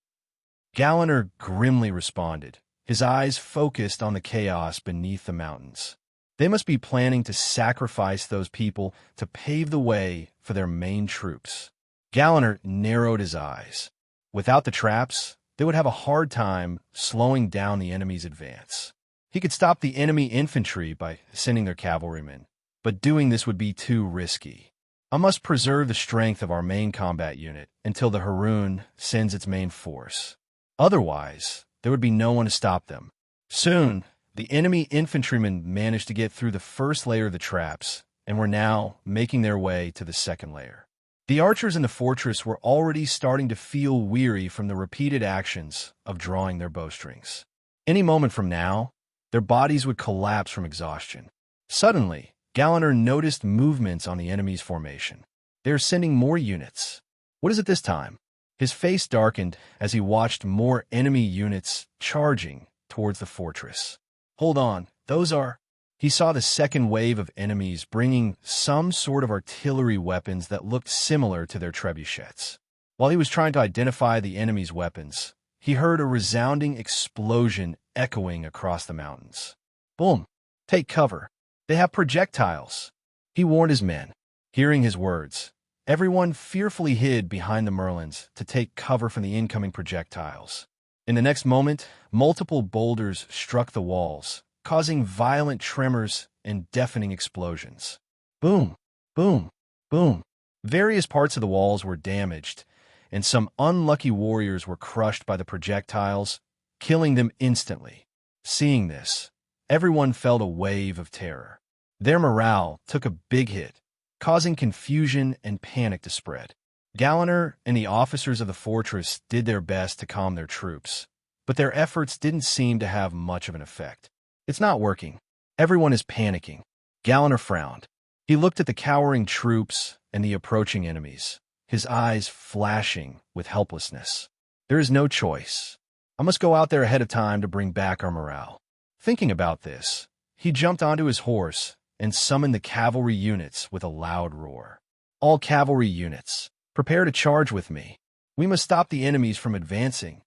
Speaker 2: Galliner grimly responded, his eyes focused on the chaos beneath the mountains. They must be planning to sacrifice those people to pave the way for their main troops. Galliner narrowed his eyes. Without the traps, they would have a hard time slowing down the enemy's advance. He could stop the enemy infantry by sending their cavalrymen, but doing this would be too risky. "I must preserve the strength of our main combat unit until the Harun sends its main force. Otherwise, there would be no one to stop them." Soon, the enemy infantrymen managed to get through the first layer of the traps and were now making their way to the second layer. The archers in the fortress were already starting to feel weary from the repeated actions of drawing their bowstrings. Any moment from now, their bodies would collapse from exhaustion. Suddenly, Galliner noticed movements on the enemy's formation. They are sending more units. What is it this time? His face darkened as he watched more enemy units charging towards the fortress. "Hold on, those are—" He saw the second wave of enemies bringing some sort of artillery weapons that looked similar to their trebuchets. While he was trying to identify the enemy's weapons, he heard a resounding explosion echoing across the mountains. "Boom! Take cover! They have projectiles!" He warned his men. Hearing his words, everyone fearfully hid behind the merlins to take cover from the incoming projectiles. In the next moment, multiple boulders struck the walls, causing violent tremors and deafening explosions. Boom! Boom! Boom! Various parts of the walls were damaged, and some unlucky warriors were crushed by the projectiles, killing them instantly. Seeing this, everyone felt a wave of terror. Their morale took a big hit, causing confusion and panic to spread. Galliner and the officers of the fortress did their best to calm their troops, but their efforts didn't seem to have much of an effect. "It's not working. Everyone is panicking." Galliner frowned. He looked at the cowering troops and the approaching enemies, his eyes flashing with helplessness. "There is no choice. I must go out there ahead of time to bring back our morale." Thinking about this, he jumped onto his horse and summoned the cavalry units with a loud roar. "All cavalry units, prepare to charge with me. We must stop the enemies from advancing."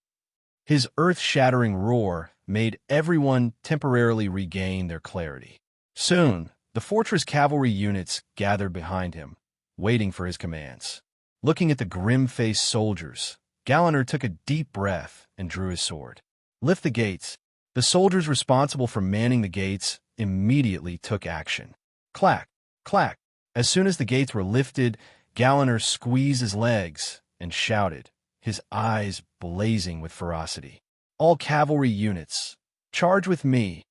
Speaker 2: His earth-shattering roar made everyone temporarily regain their clarity. Soon, the fortress cavalry units gathered behind him, waiting for his commands. Looking at the grim-faced soldiers, Galliner took a deep breath and drew his sword. "Lift the gates." The soldiers responsible for manning the gates immediately took action. Clack! Clack! As soon as the gates were lifted, Galliner squeezed his legs and shouted, his eyes blazing with ferocity. "All cavalry units, charge with me."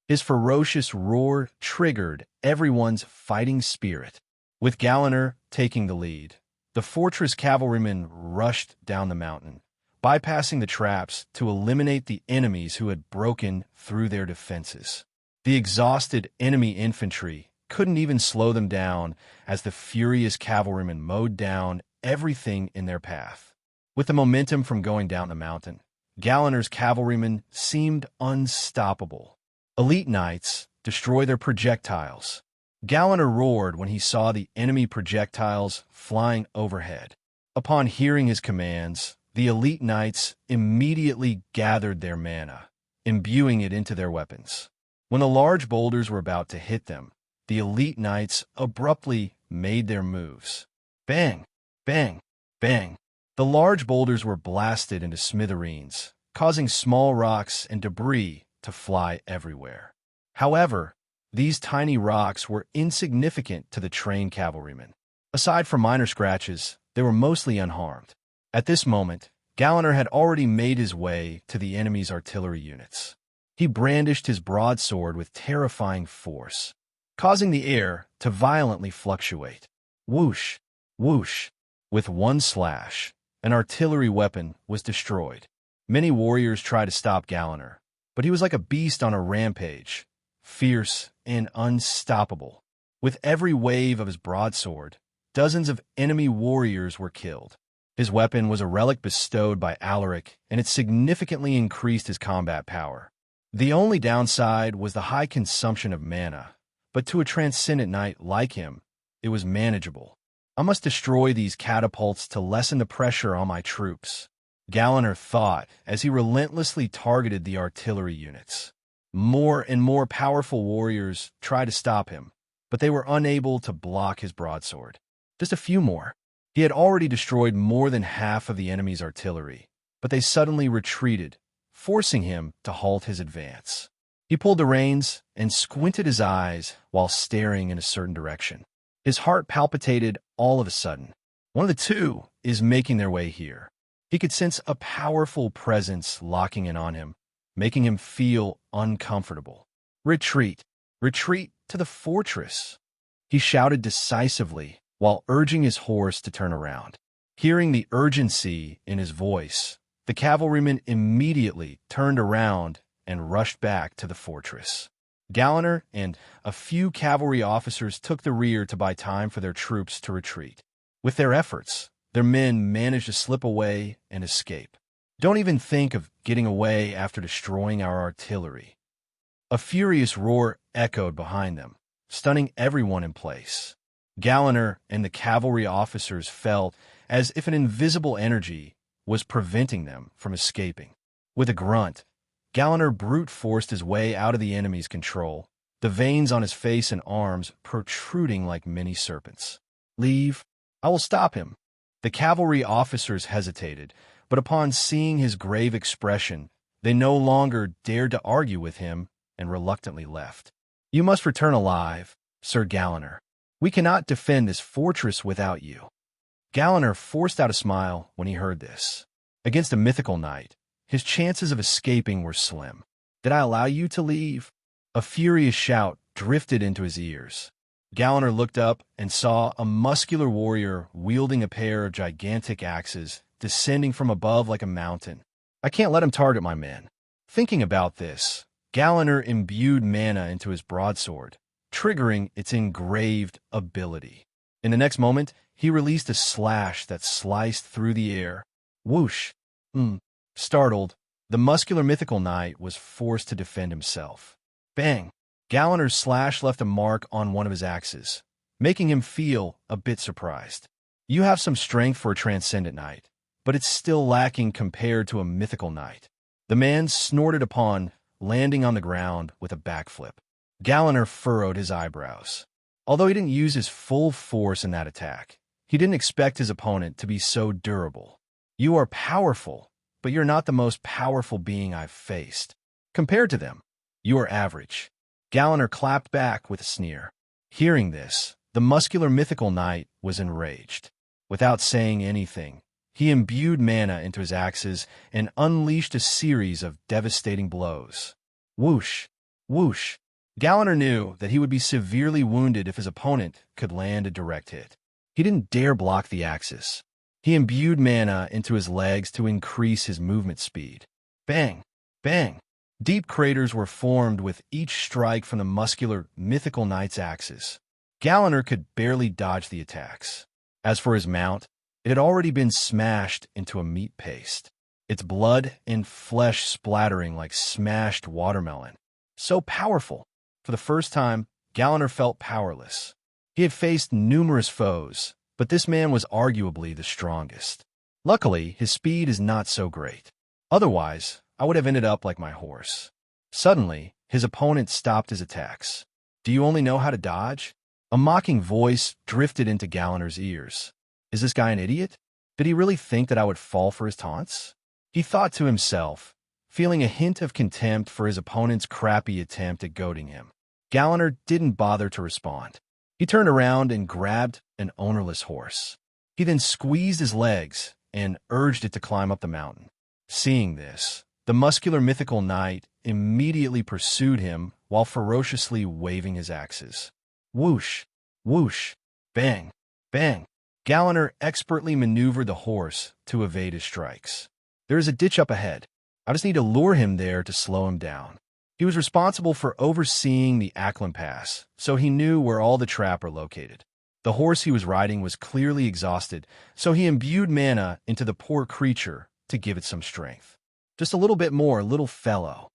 Speaker 2: His ferocious roar triggered everyone's fighting spirit. With Galliner taking the lead, the fortress cavalrymen rushed down the mountain, bypassing the traps to eliminate the enemies who had broken through their defenses. The exhausted enemy infantry couldn't even slow them down as the furious cavalrymen mowed down everything in their path. With the momentum from going down the mountain, Galliner's cavalrymen seemed unstoppable. Elite knights destroy their projectiles. Galliner roared when he saw the enemy projectiles flying overhead. Upon hearing his commands, the elite knights immediately gathered their mana, imbuing it into their weapons. When the large boulders were about to hit them, the elite knights abruptly made their moves. Bang! Bang! Bang! The large boulders were blasted into smithereens, causing small rocks and debris to fly everywhere. However, these tiny rocks were insignificant to the trained cavalrymen. Aside from minor scratches, they were mostly unharmed. At this moment, Galliner had already made his way to the enemy's artillery units. He brandished his broadsword with terrifying force, causing the air to violently fluctuate. Whoosh! Whoosh! With one slash, an artillery weapon was destroyed. Many warriors tried to stop Galliner, but he was like a beast on a rampage, fierce and unstoppable. With every wave of his broadsword, dozens of enemy warriors were killed. His weapon was a relic bestowed by Alaric, and it significantly increased his combat power. The only downside was the high consumption of mana, but to a transcendent knight like him, it was manageable. I must destroy these catapults to lessen the pressure on my troops, Galliner thought as he relentlessly targeted the artillery units. More and more powerful warriors tried to stop him, but they were unable to block his broadsword. Just a few more. He had already destroyed more than half of the enemy's artillery, but they suddenly retreated, forcing him to halt his advance. He pulled the reins and squinted his eyes while staring in a certain direction. His heart palpitated all of a sudden. One of the two is making their way here. He could sense a powerful presence locking in on him, making him feel uncomfortable. Retreat! Retreat to the fortress! He shouted decisively while urging his horse to turn around. Hearing the urgency in his voice, the cavalryman immediately turned around and rushed back to the fortress. Galliner and a few cavalry officers took the rear to buy time for their troops to retreat. With their efforts, their men managed to slip away and escape. Don't even think of getting away after destroying our artillery. A furious roar echoed behind them, stunning everyone in place. Galliner and the cavalry officers felt as if an invisible energy was preventing them from escaping. With a grunt, Galliner brute-forced his way out of the enemy's control, the veins on his face and arms protruding like many serpents. Leave. I will stop him. The cavalry officers hesitated, but upon seeing his grave expression, they no longer dared to argue with him and reluctantly left. You must return alive, Sir Galliner. We cannot defend this fortress without you. Galliner forced out a smile when he heard this. Against a mythical knight, his chances of escaping were slim. Did I allow you to leave? A furious shout drifted into his ears. Galliner looked up and saw a muscular warrior wielding a pair of gigantic axes descending from above like a mountain. I can't let him target my men. Thinking about this, Galliner imbued mana into his broadsword, triggering its engraved ability. In the next moment, he released a slash that sliced through the air. Whoosh! Startled, the muscular mythical knight was forced to defend himself. Bang! Galliner's slash left a mark on one of his axes, making him feel a bit surprised. You have some strength for a transcendent knight, but it's still lacking compared to a mythical knight. The man snorted upon landing on the ground with a backflip. Galliner furrowed his eyebrows. Although he didn't use his full force in that attack, he didn't expect his opponent to be so durable. You are powerful, but you're not the most powerful being I've faced. Compared to them, you are average. Galliner clapped back with a sneer. Hearing this, the muscular mythical knight was enraged. Without saying anything, he imbued mana into his axes and unleashed a series of devastating blows. Whoosh! Whoosh! Galliner knew that he would be severely wounded if his opponent could land a direct hit. He didn't dare block the axis. He imbued mana into his legs to increase his movement speed. Bang! Bang! Deep craters were formed with each strike from the muscular, mythical knight's axes. Galliner could barely dodge the attacks. As for his mount, it had already been smashed into a meat paste, its blood and flesh splattering like smashed watermelon. So powerful! For the first time, Galliner felt powerless. He had faced numerous foes, but this man was arguably the strongest. Luckily, his speed is not so great. Otherwise, I would have ended up like my horse. Suddenly, his opponent stopped his attacks. Do you only know how to dodge? A mocking voice drifted into Galliner's ears. Is this guy an idiot? Did he really think that I would fall for his taunts? He thought to himself, feeling a hint of contempt for his opponent's crappy attempt at goading him. Galliner didn't bother to respond. He turned around and grabbed an ownerless horse. He then squeezed his legs and urged it to climb up the mountain. Seeing this, the muscular mythical knight immediately pursued him while ferociously waving his axes. Whoosh! Whoosh! Bang! Bang! Galliner expertly maneuvered the horse to evade his strikes. There is a ditch up ahead. I just need to lure him there to slow him down. He was responsible for overseeing the Ackland Pass, so he knew where all the traps are located. The horse he was riding was clearly exhausted, so he imbued mana into the poor creature to give it some strength. Just a little bit more, little fellow.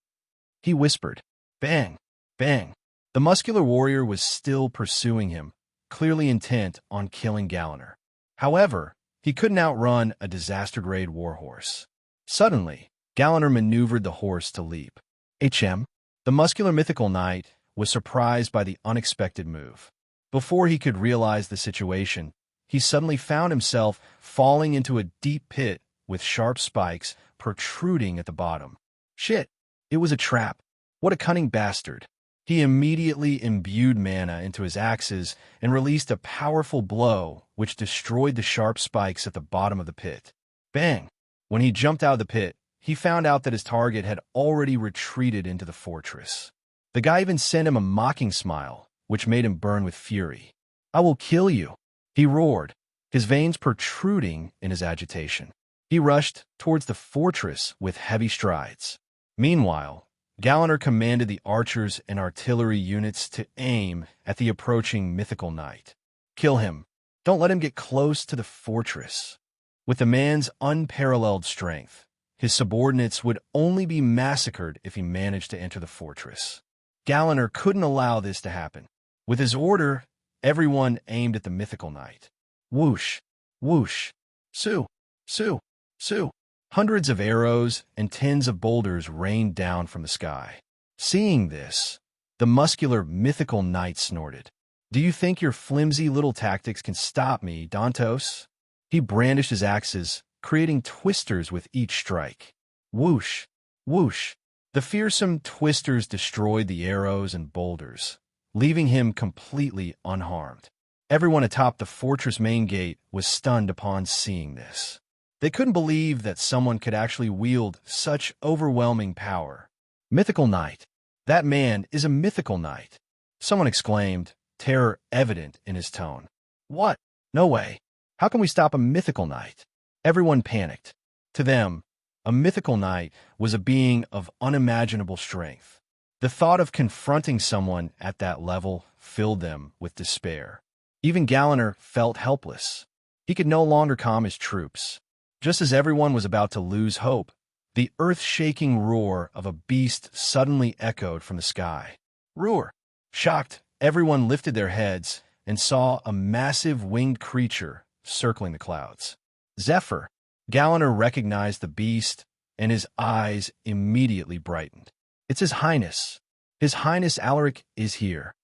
Speaker 2: He whispered. Bang! Bang! The muscular warrior was still pursuing him, clearly intent on killing Galliner. However, he couldn't outrun a disaster-grade warhorse. Suddenly, Galliner maneuvered the horse to leap. The muscular mythical knight was surprised by the unexpected move. Before he could realize the situation, he suddenly found himself falling into a deep pit with sharp spikes protruding at the bottom. Shit! It was a trap. What a cunning bastard. He immediately imbued mana into his axes and released a powerful blow which destroyed the sharp spikes at the bottom of the pit. Bang! When he jumped out of the pit, he found out that his target had already retreated into the fortress. The guy even sent him a mocking smile, which made him burn with fury. I will kill you, he roared, his veins protruding in his agitation. He rushed towards the fortress with heavy strides. Meanwhile, Galliner commanded the archers and artillery units to aim at the approaching mythical knight. Kill him. Don't let him get close to the fortress. With the man's unparalleled strength, his subordinates would only be massacred if he managed to enter the fortress. Galliner couldn't allow this to happen. With his order, everyone aimed at the mythical knight. Whoosh! Whoosh! Sue! Sue! Sue! Hundreds of arrows and tens of boulders rained down from the sky. Seeing this, the muscular mythical knight snorted. Do you think your flimsy little tactics can stop me, Dantos? He brandished his axes, creating twisters with each strike. Whoosh! Whoosh! The fearsome twisters destroyed the arrows and boulders, leaving him completely unharmed. Everyone atop the fortress main gate was stunned upon seeing this. They couldn't believe that someone could actually wield such overwhelming power. Mythical knight. That man is a mythical knight. Someone exclaimed, terror evident in his tone. What? No way. How can we stop a mythical knight? Everyone panicked. To them, a mythical knight was a being of unimaginable strength. The thought of confronting someone at that level filled them with despair. Even Galliner felt helpless. He could no longer calm his troops. Just as everyone was about to lose hope, the earth-shaking roar of a beast suddenly echoed from the sky. Roar! Shocked, everyone lifted their heads and saw a massive winged creature circling the clouds. Zephyr! Galliner recognized the beast, and his eyes immediately brightened. It's His Highness. His Highness Alaric is here.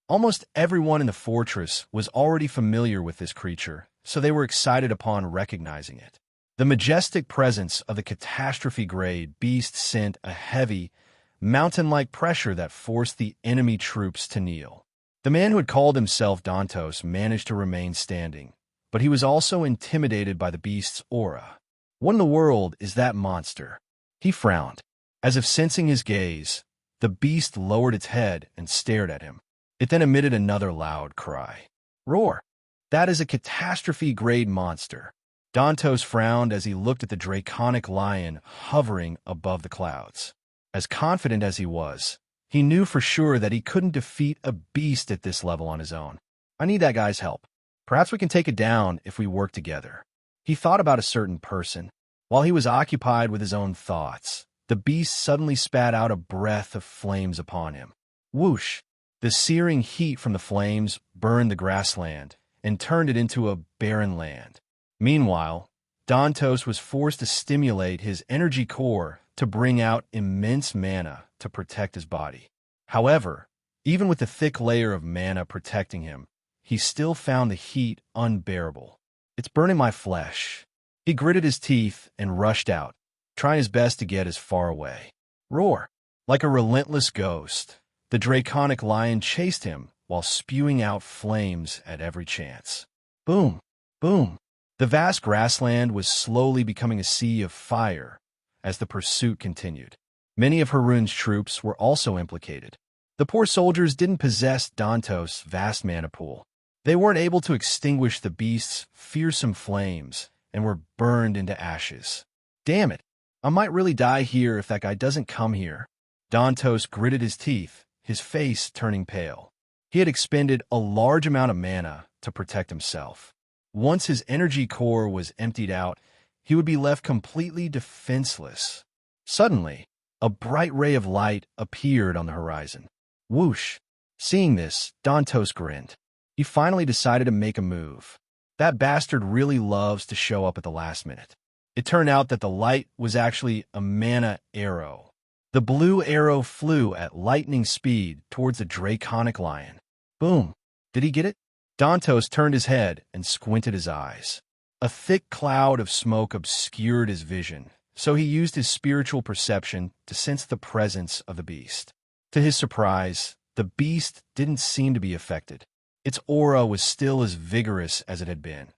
Speaker 2: Almost everyone in the fortress was already familiar with this creature, so they were excited upon recognizing it. The majestic presence of the catastrophe-grade beast sent a heavy, mountain-like pressure that forced the enemy troops to kneel. The man who had called himself Dantos managed to remain standing, but he was also intimidated by the beast's aura. What in the world is that monster? He frowned. As if sensing his gaze, the beast lowered its head and stared at him. It then emitted another loud cry. Roar! That is a catastrophe-grade monster. Dantos frowned as he looked at the draconic lion hovering above the clouds. As confident as he was, he knew for sure that he couldn't defeat a beast at this level on his own. I need that guy's help. Perhaps we can take it down if we work together. He thought about a certain person. While he was occupied with his own thoughts, the beast suddenly spat out a breath of flames upon him. Whoosh! The searing heat from the flames burned the grassland and turned it into a barren land. Meanwhile, Dantos was forced to stimulate his energy core to bring out immense mana to protect his body. However, even with the thick layer of mana protecting him, he still found the heat unbearable. It's burning my flesh. He gritted his teeth and rushed out, trying his best to get as far away. Roar! Like a relentless ghost, the draconic lion chased him while spewing out flames at every chance. Boom! Boom! The vast grassland was slowly becoming a sea of fire as the pursuit continued. Many of Haroun's troops were also implicated. The poor soldiers didn't possess Dantos' vast mana pool. They weren't able to extinguish the beast's fearsome flames and were burned into ashes. Damn it! I might really die here if that guy doesn't come here. Dantos gritted his teeth, his face turning pale. He had expended a large amount of mana to protect himself. Once his energy core was emptied out, he would be left completely defenseless. Suddenly, a bright ray of light appeared on the horizon. Whoosh! Seeing this, Dantos grinned. He finally decided to make a move. That bastard really loves to show up at the last minute. It turned out that the light was actually a mana arrow. The blue arrow flew at lightning speed towards the draconic lion. Boom! Did he get it? Dantos turned his head and squinted his eyes. A thick cloud of smoke obscured his vision, so he used his spiritual perception to sense the presence of the beast. To his surprise, the beast didn't seem to be affected. Its aura was still as vigorous as it had been,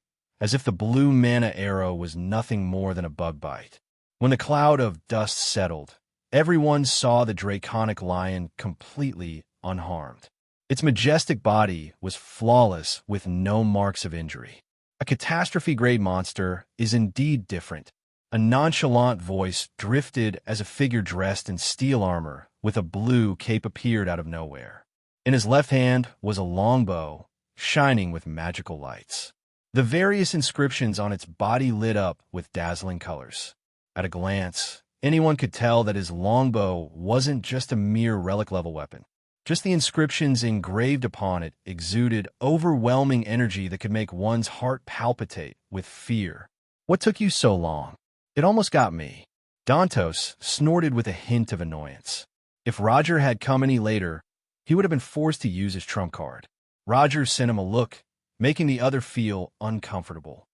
Speaker 2: as if the blue mana arrow was nothing more than a bug bite. When the cloud of dust settled, everyone saw the draconic lion completely unharmed. Its majestic body was flawless with no marks of injury. A catastrophe-grade monster is indeed different. A nonchalant voice drifted as a figure dressed in steel armor with a blue cape appeared out of nowhere. In his left hand was a longbow, shining with magical lights. The various inscriptions on its body lit up with dazzling colors. At a glance, anyone could tell that his longbow wasn't just a mere relic-level weapon. Just the inscriptions engraved upon it exuded overwhelming energy that could make one's heart palpitate with fear. What took you so long? It almost got me. Dantos snorted with a hint of annoyance. If Roger had come any later, he would have been forced to use his trump card. Roger sent him a look, making the other feel uncomfortable.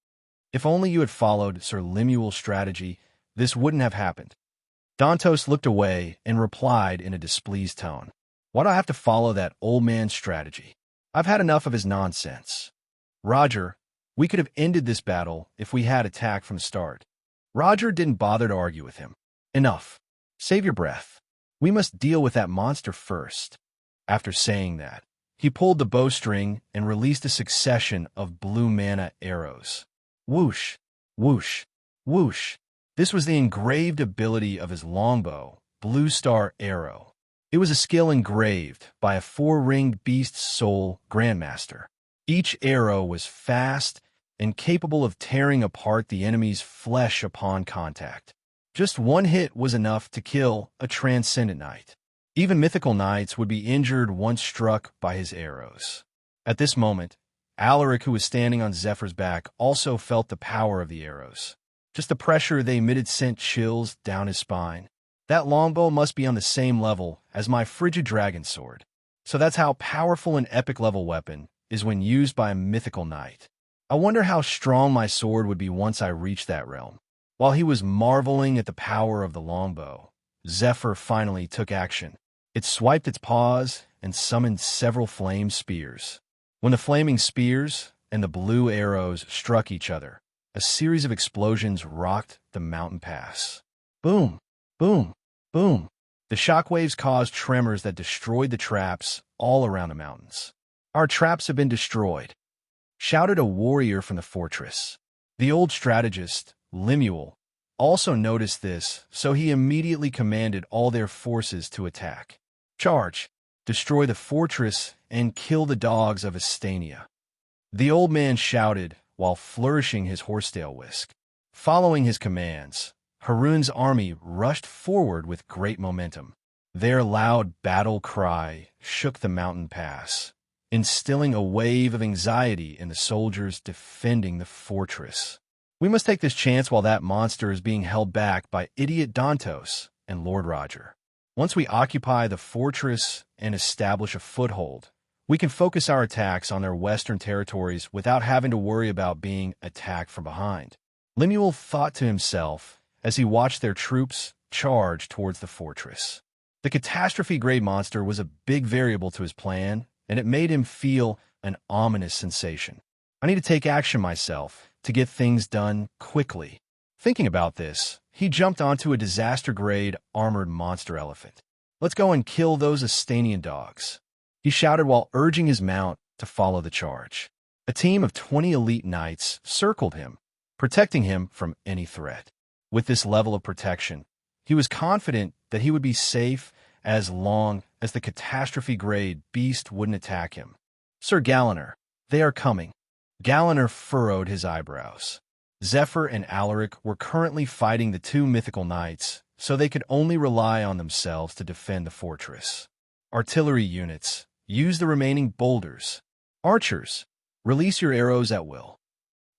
Speaker 2: If only you had followed Sir Lemuel's strategy, this wouldn't have happened. Dantos looked away and replied in a displeased tone. Why do I have to follow that old man's strategy? I've had enough of his nonsense. Roger, we could have ended this battle if we had attacked from the start. Roger didn't bother to argue with him. Enough. Save your breath. We must deal with that monster first. After saying that, he pulled the bowstring and released a succession of blue mana arrows. Whoosh, whoosh, whoosh. This was the engraved ability of his longbow, Blue Star Arrow. It was a skill engraved by a four-ringed beast soul grandmaster. Each arrow was fast and capable of tearing apart the enemy's flesh upon contact. Just one hit was enough to kill a transcendent knight. Even mythical knights would be injured once struck by his arrows. At this moment, Alaric, who was standing on Zephyr's back, also felt the power of the arrows. Just the pressure they emitted sent chills down his spine. That longbow must be on the same level as my frigid dragon sword. So that's how powerful an epic level weapon is when used by a mythical knight. I wonder how strong my sword would be once I reached that realm. While he was marveling at the power of the longbow, Zephyr finally took action. It swiped its paws and summoned several flame spears. When the flaming spears and the blue arrows struck each other, a series of explosions rocked the mountain pass. Boom! Boom! Boom! The shockwaves caused tremors that destroyed the traps all around the mountains. Our traps have been destroyed, shouted a warrior from the fortress. The old strategist, Lemuel, also noticed this, so he immediately commanded all their forces to attack. Charge! Destroy the fortress and kill the dogs of Astania. The old man shouted while flourishing his horsetail whisk. Following his commands, Harun's army rushed forward with great momentum. Their loud battle cry shook the mountain pass, instilling a wave of anxiety in the soldiers defending the fortress. We must take this chance while that monster is being held back by idiot Dantos and Lord Roger. Once we occupy the fortress and establish a foothold, we can focus our attacks on their western territories without having to worry about being attacked from behind. Lemuel thought to himself as he watched their troops charge towards the fortress. The catastrophe-grade monster was a big variable to his plan, and it made him feel an ominous sensation. I need to take action myself to get things done quickly. Thinking about this, he jumped onto a disaster-grade armored monster elephant. Let's go and kill those Astanian dogs, he shouted while urging his mount to follow the charge. A team of 20 elite knights circled him, protecting him from any threat. With this level of protection, he was confident that he would be safe as long as the catastrophe-grade beast wouldn't attack him. Sir Galliner, they are coming. Galaner furrowed his eyebrows. Zephyr and Alaric were currently fighting the two mythical knights, so they could only rely on themselves to defend the fortress. Artillery units, use the remaining boulders. Archers, release your arrows at will.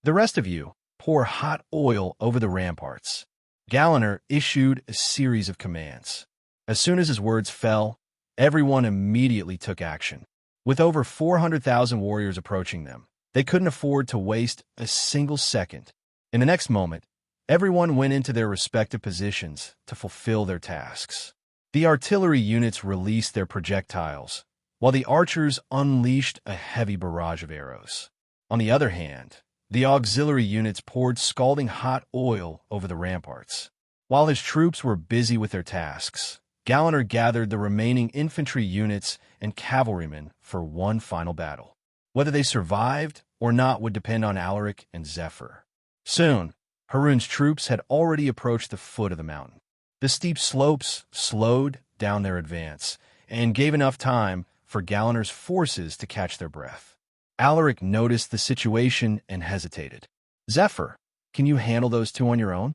Speaker 2: The rest of you, pour hot oil over the ramparts. Galaner issued a series of commands. As soon as his words fell, everyone immediately took action. With over 400,000 warriors approaching them, they couldn't afford to waste a single second. In the next moment, everyone went into their respective positions to fulfill their tasks. The artillery units released their projectiles, while the archers unleashed a heavy barrage of arrows. On the other hand, the auxiliary units poured scalding hot oil over the ramparts. While his troops were busy with their tasks, Galaner gathered the remaining infantry units and cavalrymen for one final battle. Whether they survived or not would depend on Alaric and Zephyr. Soon, Harun's troops had already approached the foot of the mountain. The steep slopes slowed down their advance and gave enough time for Galaner's forces to catch their breath. Alaric noticed the situation and hesitated. "Zephyr, can you handle those two on your own?"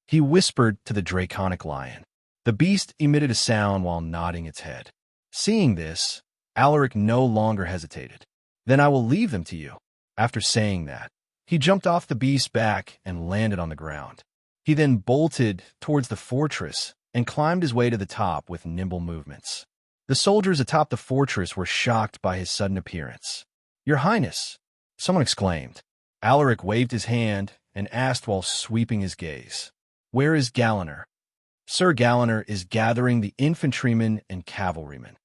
Speaker 2: He whispered to the draconic lion. The beast emitted a sound while nodding its head. Seeing this, Alaric no longer hesitated. "Then I will leave them to you." After saying that, he jumped off the beast's back and landed on the ground. He then bolted towards the fortress and climbed his way to the top with nimble movements. The soldiers atop the fortress were shocked by his sudden appearance. "Your Highness!" someone exclaimed. Alaric waved his hand and asked while sweeping his gaze, "Where is Galaner?" "Sir Galaner is gathering the infantrymen and cavalrymen."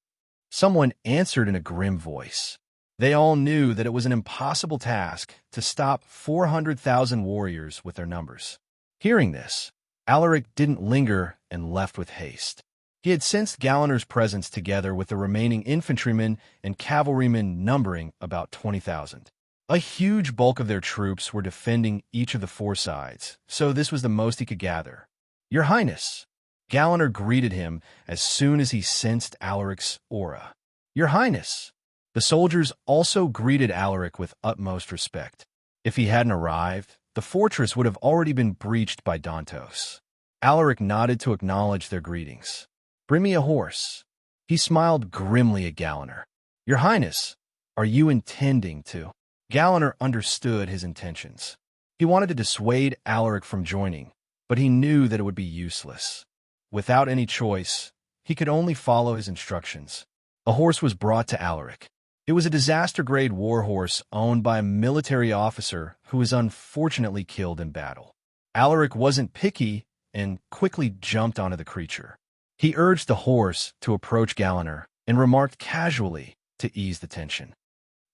Speaker 2: Someone answered in a grim voice. They all knew that it was an impossible task to stop 400,000 warriors with their numbers. Hearing this, Alaric didn't linger and left with haste. He had sensed Galaner's presence together with the remaining infantrymen and cavalrymen numbering about 20,000. A huge bulk of their troops were defending each of the four sides, so this was the most he could gather. "Your Highness!" Galaner greeted him as soon as he sensed Alaric's aura. "Your Highness!" The soldiers also greeted Alaric with utmost respect. If he hadn't arrived, the fortress would have already been breached by Dantos. Alaric nodded to acknowledge their greetings. "Bring me a horse." He smiled grimly at Galaner. "Your Highness, are you intending to?" Galaner understood his intentions. He wanted to dissuade Alaric from joining, but he knew that it would be useless. Without any choice, he could only follow his instructions. A horse was brought to Alaric. It was a disaster-grade war horse owned by a military officer who was unfortunately killed in battle. Alaric wasn't picky and quickly jumped onto the creature. He urged the horse to approach Galaner and remarked casually to ease the tension.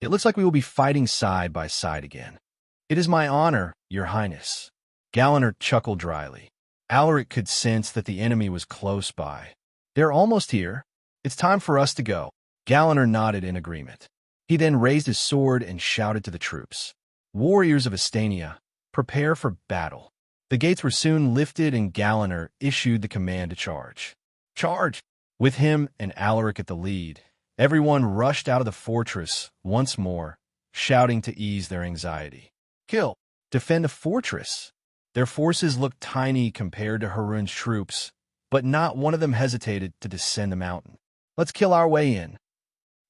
Speaker 2: "It looks like we will be fighting side by side again." "It is my honor, Your Highness." Galaner chuckled dryly. Alaric could sense that the enemy was close by. "They're almost here. It's time for us to go." Galaner nodded in agreement. He then raised his sword and shouted to the troops, "Warriors of Astania, prepare for battle." The gates were soon lifted and Galaner issued the command to charge. "Charge!" With him and Alaric at the lead, everyone rushed out of the fortress once more, shouting to ease their anxiety. "Kill! Defend the fortress!" Their forces looked tiny compared to Harun's troops, but not one of them hesitated to descend the mountain. "Let's kill our way in,"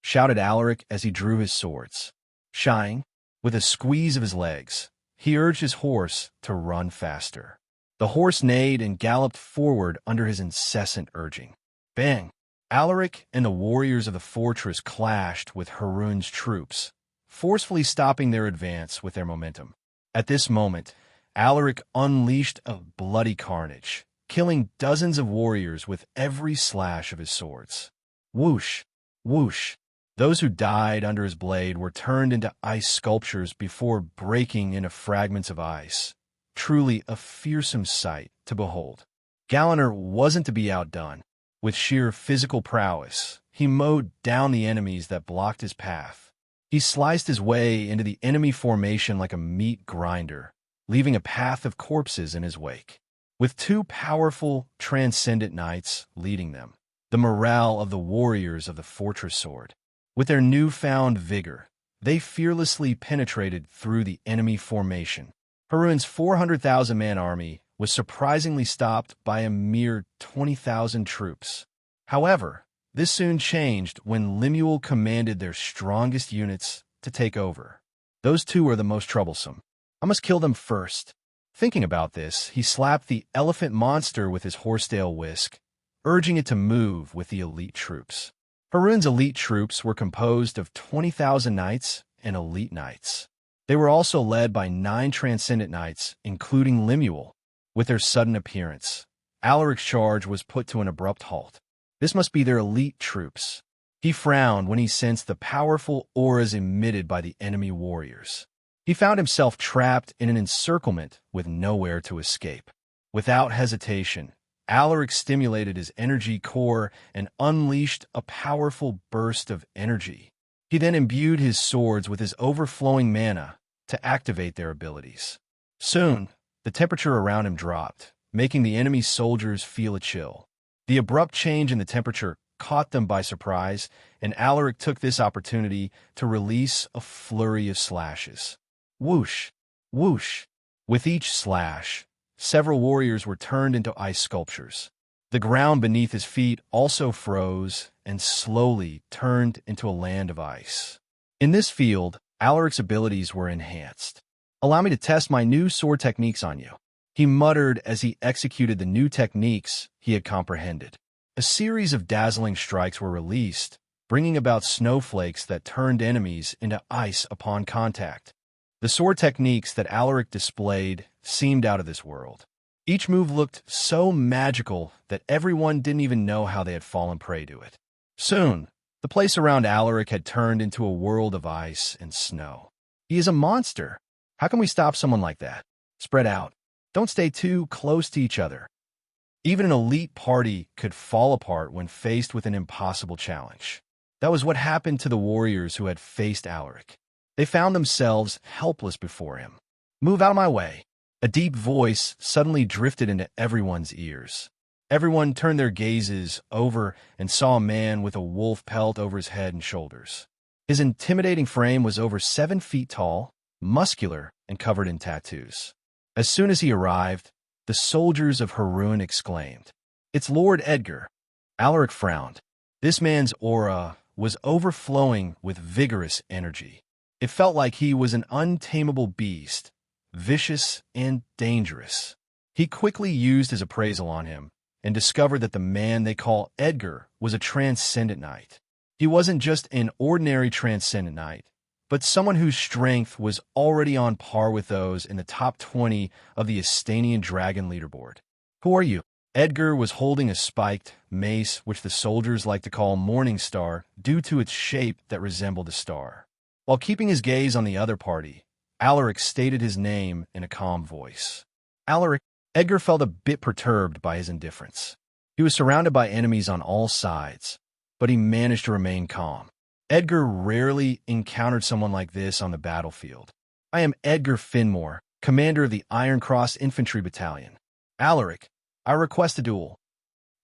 Speaker 2: shouted Alaric as he drew his swords. Shying, with a squeeze of his legs, he urged his horse to run faster. The horse neighed and galloped forward under his incessant urging. Bang! Alaric and the warriors of the fortress clashed with Harun's troops, forcefully stopping their advance with their momentum. At this moment, Alaric unleashed a bloody carnage, killing dozens of warriors with every slash of his swords. Whoosh! Whoosh! Those who died under his blade were turned into ice sculptures before breaking into fragments of ice. Truly a fearsome sight to behold. Galaner wasn't to be outdone. With sheer physical prowess, he mowed down the enemies that blocked his path. He sliced his way into the enemy formation like a meat grinder, leaving a path of corpses in his wake. With two powerful, transcendent knights leading them, the morale of the warriors of the fortress soared. With their newfound vigor, They fearlessly penetrated through the enemy formation. Harun's 400,000-man army was surprisingly stopped by a mere 20,000 troops. However, this soon changed when Lemuel commanded their strongest units to take over. Those two are the most troublesome. I must kill them first. Thinking about this, he slapped the elephant monster with his horsetail whisk, urging it to move with the elite troops. Harun's elite troops were composed of 20,000 knights and elite knights. They were also led by 9 transcendent knights, including Lemuel. With their sudden appearance, Alaric's charge was put to an abrupt halt. This must be their elite troops. He frowned when he sensed the powerful auras emitted by the enemy warriors. He found himself trapped in an encirclement with nowhere to escape. Without hesitation, Alaric stimulated his energy core and unleashed a powerful burst of energy. He then imbued his swords with his overflowing mana to activate their abilities. Soon, the temperature around him dropped, making the enemy soldiers feel a chill. The abrupt change in the temperature caught them by surprise, and Alaric took this opportunity to release a flurry of slashes. Whoosh! Whoosh! With each slash, several warriors were turned into ice sculptures. The ground beneath his feet also froze and slowly turned into a land of ice. In this field, Alaric's abilities were enhanced. "Allow me to test my new sword techniques on you," he muttered as he executed the new techniques he had comprehended. A series of dazzling strikes were released, bringing about snowflakes that turned enemies into ice upon contact. The sword techniques that Alaric displayed seemed out of this world. Each move looked so magical that everyone didn't even know how they had fallen prey to it. Soon, the place around Alaric had turned into a world of ice and snow. He is a monster. How can we stop someone like that? Spread out. Don't stay too close to each other. Even an elite party could fall apart when faced with an impossible challenge. That was what happened to the warriors who had faced Alaric. They found themselves helpless before him. "Move out of my way." A deep voice suddenly drifted into everyone's ears. Everyone turned their gazes over and saw a man with a wolf pelt over his head and shoulders. His intimidating frame was over 7 feet tall, muscular, and covered in tattoos. As soon as he arrived, the soldiers of Harun exclaimed, "It's Lord Edgar." Alaric frowned. This man's aura was overflowing with vigorous energy. It felt like he was an untamable beast, vicious and dangerous. He quickly used his appraisal on him and discovered that the man they call Edgar was a transcendent knight. He wasn't just an ordinary transcendent knight, but someone whose strength was already on par with those in the top 20 of the Astanian Dragon leaderboard. "Who are you?" Edgar was holding a spiked mace, which the soldiers like to call Morning Star due to its shape that resembled a star. While keeping his gaze on the other party, Alaric stated his name in a calm voice. "Alaric." Edgar felt a bit perturbed by his indifference. He was surrounded by enemies on all sides, but he managed to remain calm. Edgar rarely encountered someone like this on the battlefield. "I am Edgar Finmore, commander of the Iron Cross Infantry Battalion. Alaric, I request a duel."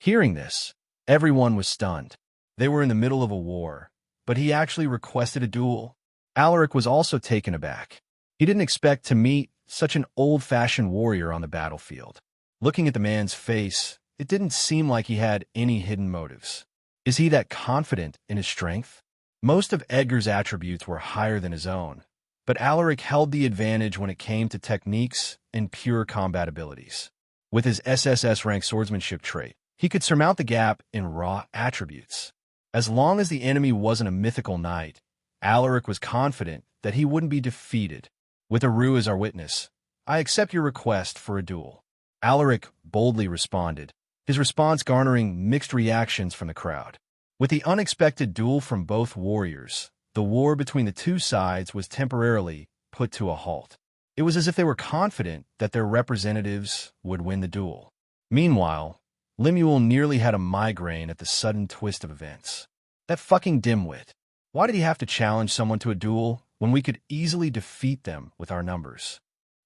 Speaker 2: Hearing this, everyone was stunned. They were in the middle of a war, but he actually requested a duel. Alaric was also taken aback. He didn't expect to meet such an old-fashioned warrior on the battlefield. Looking at the man's face, it didn't seem like he had any hidden motives. Is he that confident in his strength? Most of Edgar's attributes were higher than his own, but Alaric held the advantage when it came to techniques and pure combat abilities. With his SSS-rank swordsmanship trait, he could surmount the gap in raw attributes. As long as the enemy wasn't a mythical knight, Alaric was confident that he wouldn't be defeated. "With Aru as our witness, I accept your request for a duel." Alaric boldly responded, his response garnering mixed reactions from the crowd. With the unexpected duel from both warriors, the war between the two sides was temporarily put to a halt. It was as if they were confident that their representatives would win the duel. Meanwhile, Lemuel nearly had a migraine at the sudden twist of events. That fucking dimwit. Why did he have to challenge someone to a duel when we could easily defeat them with our numbers?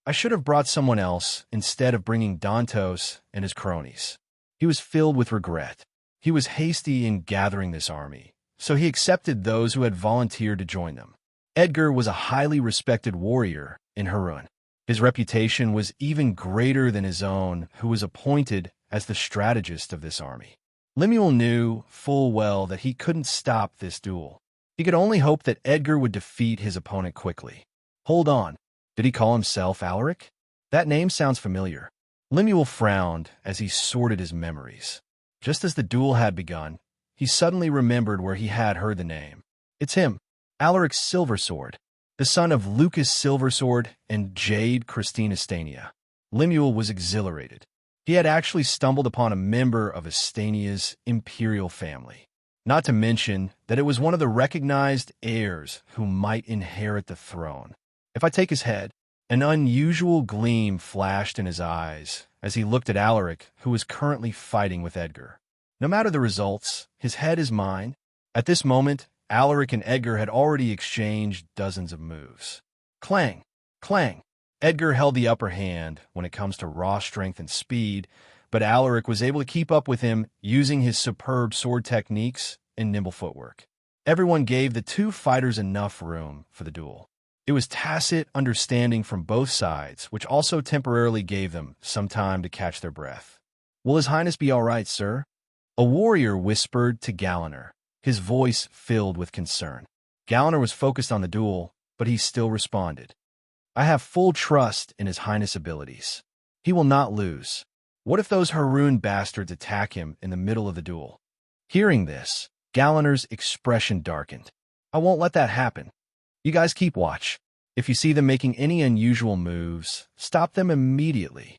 Speaker 2: I should have brought someone else instead of bringing Dantos and his cronies. He was filled with regret. He was hasty in gathering this army, so he accepted those who had volunteered to join them. Edgar was a highly respected warrior in Harun. His reputation was even greater than his own, who was appointed as the strategist of this army. Lemuel knew full well that he couldn't stop this duel. He could only hope that Edgar would defeat his opponent quickly. Hold on, did he call himself Alaric? That name sounds familiar. Lemuel frowned as he sorted his memories. Just as the duel had begun, he suddenly remembered where he had heard the name. It's him, Alaric Silversword, the son of Lucas Silversword and Jade Christine Astania. Lemuel was exhilarated. He had actually stumbled upon a member of Astania's imperial family. Not to mention that it was one of the recognized heirs who might inherit the throne. If I take his head, an unusual gleam flashed in his eyes as he looked at Alaric, who was currently fighting with Edgar. No matter the results, his head is mine. At this moment, Alaric and Edgar had already exchanged dozens of moves. Clang! Clang! Edgar held the upper hand when it comes to raw strength and speed, but Alaric was able to keep up with him using his superb sword techniques and nimble footwork. Everyone gave the two fighters enough room for the duel. It was tacit understanding from both sides, which also temporarily gave them some time to catch their breath. "Will His Highness be all right, sir?" A warrior whispered to Galliner, his voice filled with concern. Galliner was focused on the duel, but he still responded. "I have full trust in His Highness' abilities. He will not lose. What if those Harun bastards attack him in the middle of the duel?" Hearing this, Galliner's expression darkened. "I won't let that happen. You guys keep watch. If you see them making any unusual moves, stop them immediately."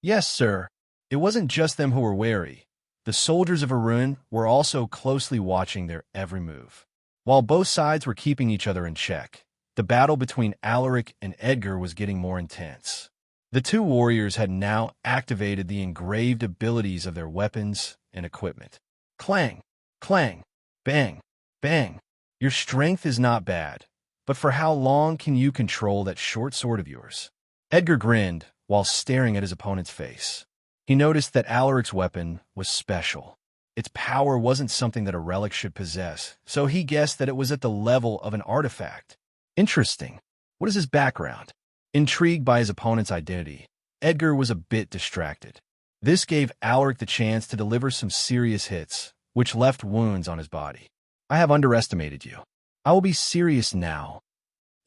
Speaker 2: "Yes, sir." It wasn't just them who were wary. The soldiers of Harun were also closely watching their every move. While both sides were keeping each other in check, the battle between Alaric and Edgar was getting more intense. The two warriors had now activated the engraved abilities of their weapons and equipment. Clang! Clang! Bang! Bang! Your strength is not bad, but for how long can you control that short sword of yours? Edgar grinned while staring at his opponent's face. He noticed that Alaric's weapon was special. Its power wasn't something that a relic should possess, so he guessed that it was at the level of an artifact. Interesting. What is his background? Intrigued by his opponent's identity, Edgar was a bit distracted. This gave Alaric the chance to deliver some serious hits, which left wounds on his body. "I have underestimated you. I will be serious now."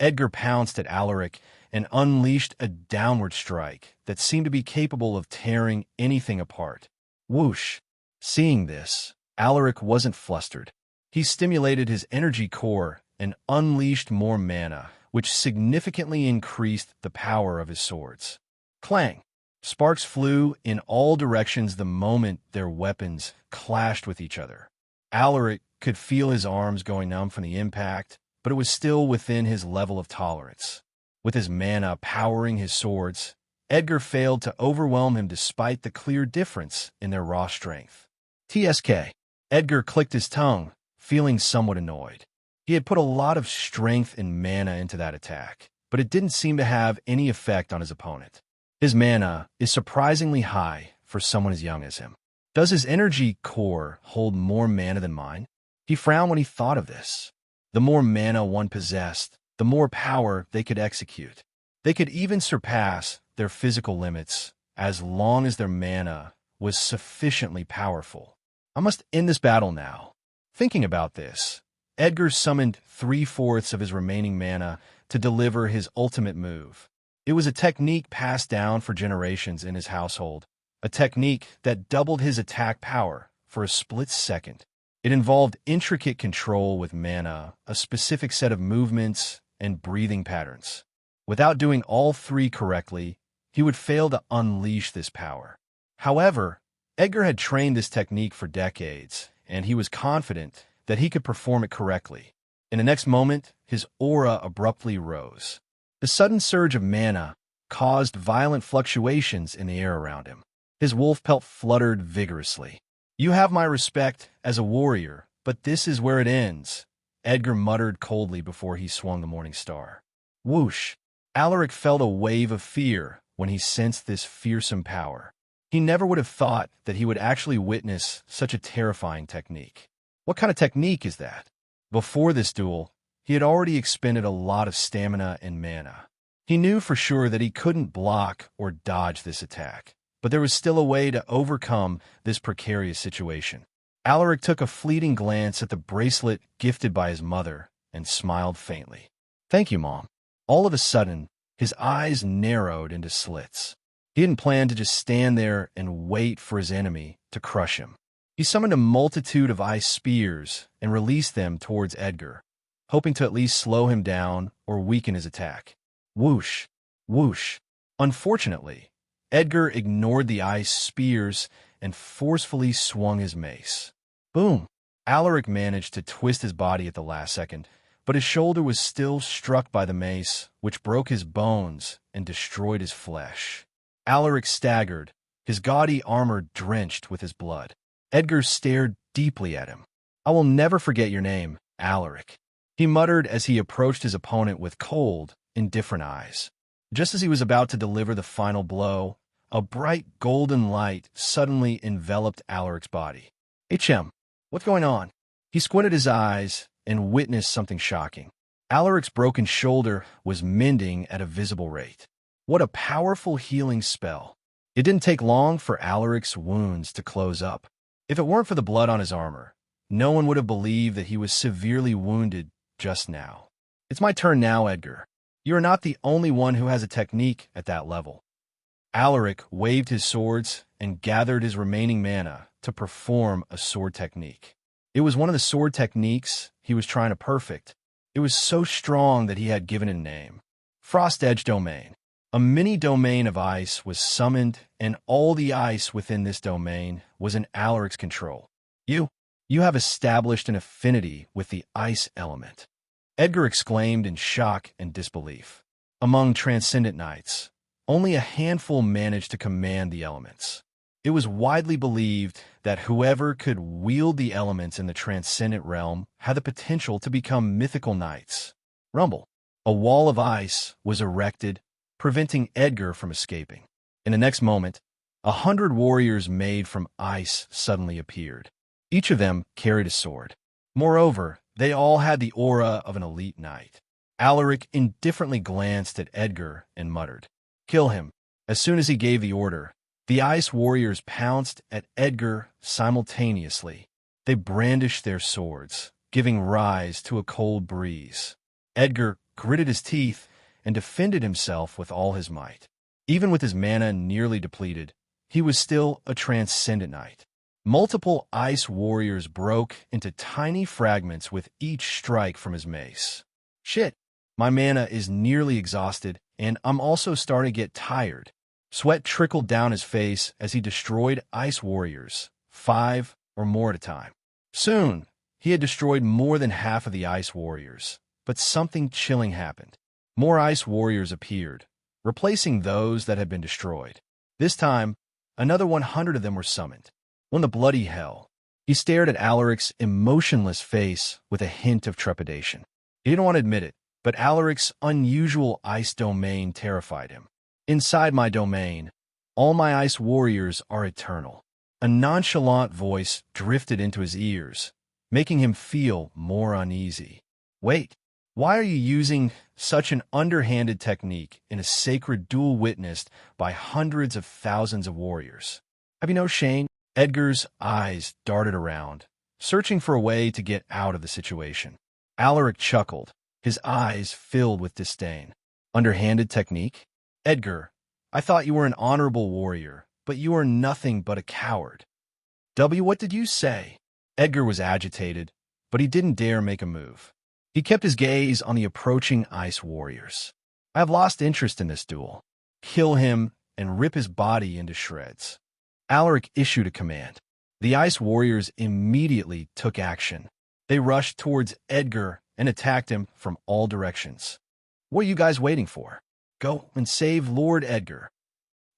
Speaker 2: Edgar pounced at Alaric and unleashed a downward strike that seemed to be capable of tearing anything apart. Whoosh! Seeing this, Alaric wasn't flustered. He stimulated his energy core and unleashed more mana, which significantly increased the power of his swords. Clang! Sparks flew in all directions the moment their weapons clashed with each other. Alaric could feel his arms going numb from the impact, but it was still within his level of tolerance. With his mana powering his swords, Edgar failed to overwhelm him despite the clear difference in their raw strength. TSK. Edgar clicked his tongue, feeling somewhat annoyed. He had put a lot of strength and mana into that attack, but it didn't seem to have any effect on his opponent. His mana is surprisingly high for someone as young as him. Does his energy core hold more mana than mine? He frowned when he thought of this. The more mana one possessed, the more power they could execute. They could even surpass their physical limits as long as their mana was sufficiently powerful. I must end this battle now. Thinking about this, Edgar summoned 3/4 of his remaining mana to deliver his ultimate move. It was a technique passed down for generations in his household, a technique that doubled his attack power for a split second. It involved intricate control with mana, a specific set of movements, and breathing patterns. Without doing all three correctly, he would fail to unleash this power. However, Edgar had trained this technique for decades, and he was confident that he could perform it correctly. In the next moment, his aura abruptly rose. The sudden surge of mana caused violent fluctuations in the air around him. His wolf pelt fluttered vigorously. "You have my respect as a warrior, but this is where it ends," Edgar muttered coldly before he swung the morning star. Whoosh! Alaric felt a wave of fear when he sensed this fearsome power. He never would have thought that he would actually witness such a terrifying technique. What kind of technique is that? Before this duel, he had already expended a lot of stamina and mana. He knew for sure that he couldn't block or dodge this attack, but there was still a way to overcome this precarious situation. Alaric took a fleeting glance at the bracelet gifted by his mother and smiled faintly. "Thank you, Mom." All of a sudden, his eyes narrowed into slits. He didn't plan to just stand there and wait for his enemy to crush him. He summoned a multitude of ice spears and released them towards Edgar, hoping to at least slow him down or weaken his attack. Whoosh, whoosh. Unfortunately, Edgar ignored the ice spears and forcefully swung his mace. Boom! Alaric managed to twist his body at the last second, but his shoulder was still struck by the mace, which broke his bones and destroyed his flesh. Alaric staggered, his gaudy armor drenched with his blood. Edgar stared deeply at him. "I will never forget your name, Alaric," he muttered as he approached his opponent with cold, indifferent eyes. Just as he was about to deliver the final blow, a bright golden light suddenly enveloped Alaric's body. "HM, what's going on?" He squinted his eyes and witnessed something shocking. Alaric's broken shoulder was mending at a visible rate. What a powerful healing spell. It didn't take long for Alaric's wounds to close up. If it weren't for the blood on his armor, no one would have believed that he was severely wounded just now. "It's my turn now, Edgar. You are not the only one who has a technique at that level." Alaric waved his swords and gathered his remaining mana to perform a sword technique. It was one of the sword techniques he was trying to perfect. It was so strong that he had given it a name. Frost Edge Domain. A mini-domain of ice was summoned, and all the ice within this domain was in Alaric's control. You have established an affinity with the ice element," Edgar exclaimed in shock and disbelief. Among Transcendent Knights, only a handful managed to command the elements. It was widely believed that whoever could wield the elements in the Transcendent realm had the potential to become mythical knights. Rumble. A wall of ice was erected, preventing Edgar from escaping. In the next moment, 100 warriors made from ice suddenly appeared. Each of them carried a sword. Moreover, they all had the aura of an elite knight. Alaric indifferently glanced at Edgar and muttered, "Kill him." As soon as he gave the order, the ice warriors pounced at Edgar simultaneously. They brandished their swords, giving rise to a cold breeze. Edgar gritted his teeth and defended himself with all his might. Even with his mana nearly depleted, he was still a Transcendent Knight. Multiple ice warriors broke into tiny fragments with each strike from his mace. "Shit, my mana is nearly exhausted, and I'm also starting to get tired." Sweat trickled down his face as he destroyed ice warriors, 5 or more at a time. Soon, he had destroyed more than half of the ice warriors, but something chilling happened. More ice warriors appeared, replacing those that had been destroyed. This time, another 100 of them were summoned. When the bloody hell, he stared at Alaric's emotionless face with a hint of trepidation. He didn't want to admit it, but Alaric's unusual ice domain terrified him. "Inside my domain, all my ice warriors are eternal." A nonchalant voice drifted into his ears, making him feel more uneasy. "Wait. Why are you using such an underhanded technique in a sacred duel witnessed by hundreds of thousands of warriors? Have you no shame?" Edgar's eyes darted around, searching for a way to get out of the situation. Alaric chuckled, his eyes filled with disdain. "Underhanded technique? Edgar, I thought you were an honorable warrior, but you are nothing but a coward." What did you say?" Edgar was agitated, but he didn't dare make a move. He kept his gaze on the approaching ice warriors. "I have lost interest in this duel. Kill him and rip his body into shreds." Alaric issued a command. The ice warriors immediately took action. They rushed towards Edgar and attacked him from all directions. "What are you guys waiting for? Go and save Lord Edgar."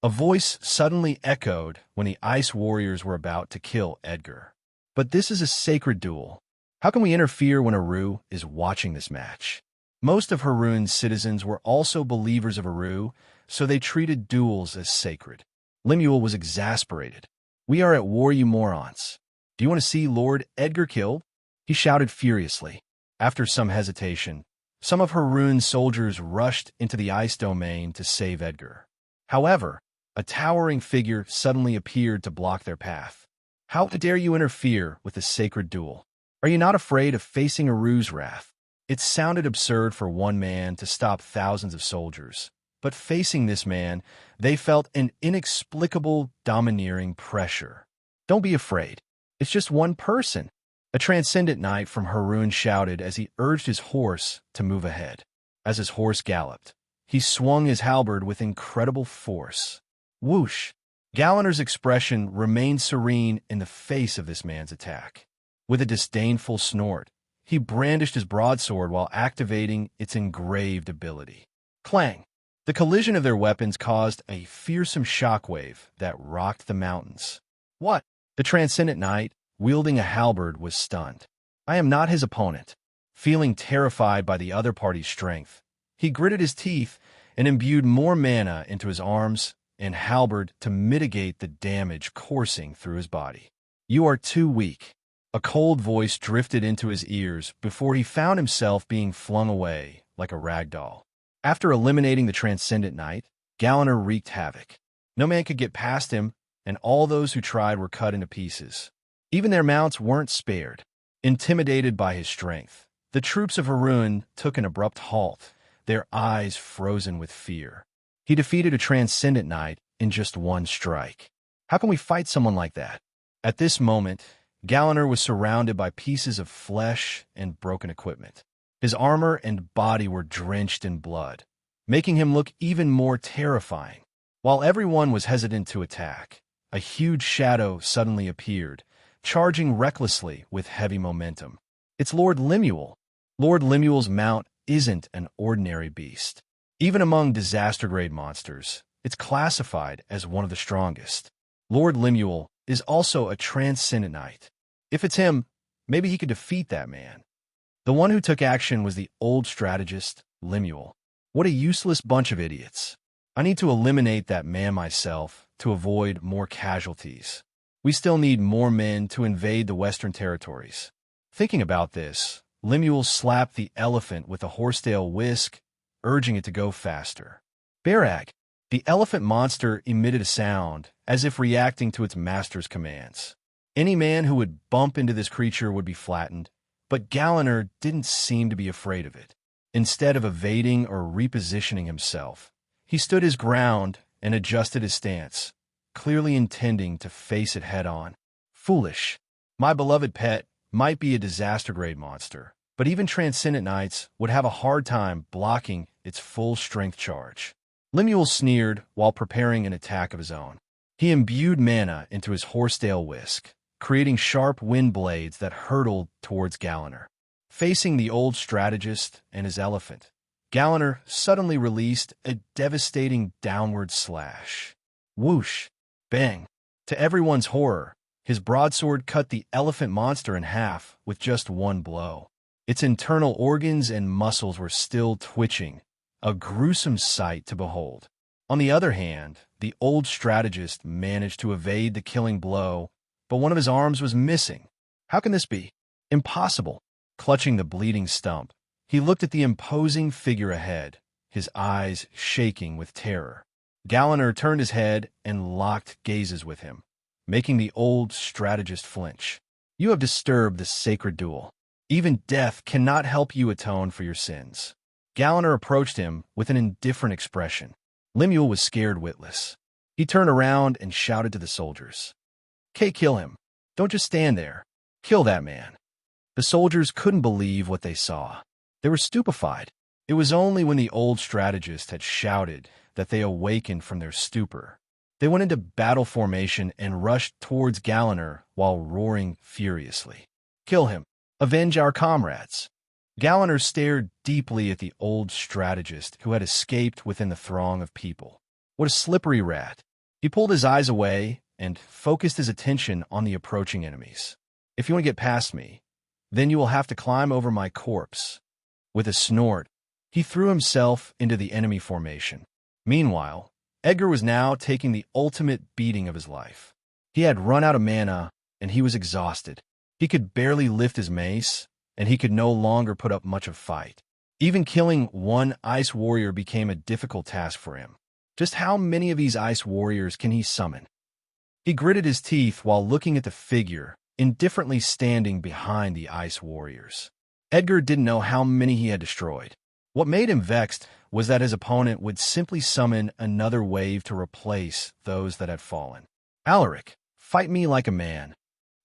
Speaker 2: A voice suddenly echoed when the ice warriors were about to kill Edgar. "But this is a sacred duel. How can we interfere when Aru is watching this match?" Most of Haroon's citizens were also believers of Aru, so they treated duels as sacred. Lemuel was exasperated. "We are at war, you morons. Do you want to see Lord Edgar killed?" He shouted furiously. After some hesitation, some of Haroun's soldiers rushed into the ice domain to save Edgar. However, a towering figure suddenly appeared to block their path. How dare you interfere with the sacred duel? Are you not afraid of facing Haru's wrath? It sounded absurd for one man to stop thousands of soldiers, but facing this man, they felt an inexplicable, domineering pressure. Don't be afraid. It's just one person. A transcendent knight from Haroun shouted as he urged his horse to move ahead. As his horse galloped, he swung his halberd with incredible force. Whoosh! Galaner's expression remained serene in the face of this man's attack. With a disdainful snort, he brandished his broadsword while activating its engraved ability. Clang! The collision of their weapons caused a fearsome shockwave that rocked the mountains. What? The transcendent knight, wielding a halberd, was stunned. I am not his opponent. Feeling terrified by the other party's strength, he gritted his teeth and imbued more mana into his arms and halberd to mitigate the damage coursing through his body. You are too weak. A cold voice drifted into his ears before he found himself being flung away like a rag doll. After eliminating the transcendent knight, Galaner wreaked havoc. No man could get past him, and all those who tried were cut into pieces. Even their mounts weren't spared. Intimidated by his strength, the troops of Haroun took an abrupt halt, their eyes frozen with fear. He defeated a transcendent knight in just one strike. How can we fight someone like that? At this moment, Galaner was surrounded by pieces of flesh and broken equipment. His armor and body were drenched in blood, making him look even more terrifying. While everyone was hesitant to attack, a huge shadow suddenly appeared, charging recklessly with heavy momentum. It's Lord Lemuel. Lord Lemuel's mount isn't an ordinary beast. Even among disaster-grade monsters, it's classified as one of the strongest. Lord Lemuel is also a transcendent knight. If it's him, maybe he could defeat that man. The one who took action was the old strategist, Lemuel. What a useless bunch of idiots. I need to eliminate that man myself to avoid more casualties. We still need more men to invade the Western territories. Thinking about this, Lemuel slapped the elephant with a horsetail whisk, urging it to go faster. Barag! The elephant monster emitted a sound, as if reacting to its master's commands. Any man who would bump into this creature would be flattened, but Galaner didn't seem to be afraid of it. Instead of evading or repositioning himself, he stood his ground and adjusted his stance, clearly intending to face it head-on. Foolish. My beloved pet might be a disaster-grade monster, but even transcendent knights would have a hard time blocking its full-strength charge. Lemuel sneered while preparing an attack of his own. He imbued mana into his horsetail whisk, creating sharp wind blades that hurtled towards Galaner. Facing the old strategist and his elephant, Galaner suddenly released a devastating downward slash. Whoosh! Bang! To everyone's horror, his broadsword cut the elephant monster in half with just one blow. Its internal organs and muscles were still twitching, a gruesome sight to behold. On the other hand, the old strategist managed to evade the killing blow, but one of his arms was missing. How can this be? Impossible. Clutching the bleeding stump, he looked at the imposing figure ahead, his eyes shaking with terror. Galaner turned his head and locked gazes with him, making the old strategist flinch. You have disturbed the sacred duel. Even death cannot help you atone for your sins. Galaner approached him with an indifferent expression. Lemuel was scared witless. He turned around and shouted to the soldiers. Kill him. Don't just stand there. Kill that man. The soldiers couldn't believe what they saw. They were stupefied. It was only when the old strategist had shouted that they awakened from their stupor. They went into battle formation and rushed towards Galaner while roaring furiously. Kill him. Avenge our comrades. Galaner stared deeply at the old strategist who had escaped within the throng of people. What a slippery rat. He pulled his eyes away and focused his attention on the approaching enemies. If you want to get past me, then you will have to climb over my corpse. With a snort, he threw himself into the enemy formation. Meanwhile, Edgar was now taking the ultimate beating of his life. He had run out of mana, and he was exhausted. He could barely lift his mace, and he could no longer put up much of a fight. Even killing one ice warrior became a difficult task for him. Just how many of these ice warriors can he summon? He gritted his teeth while looking at the figure, indifferently standing behind the ice warriors. Edgar didn't know how many he had destroyed. What made him vexed was that his opponent would simply summon another wave to replace those that had fallen. "Alaric, fight me like a man,"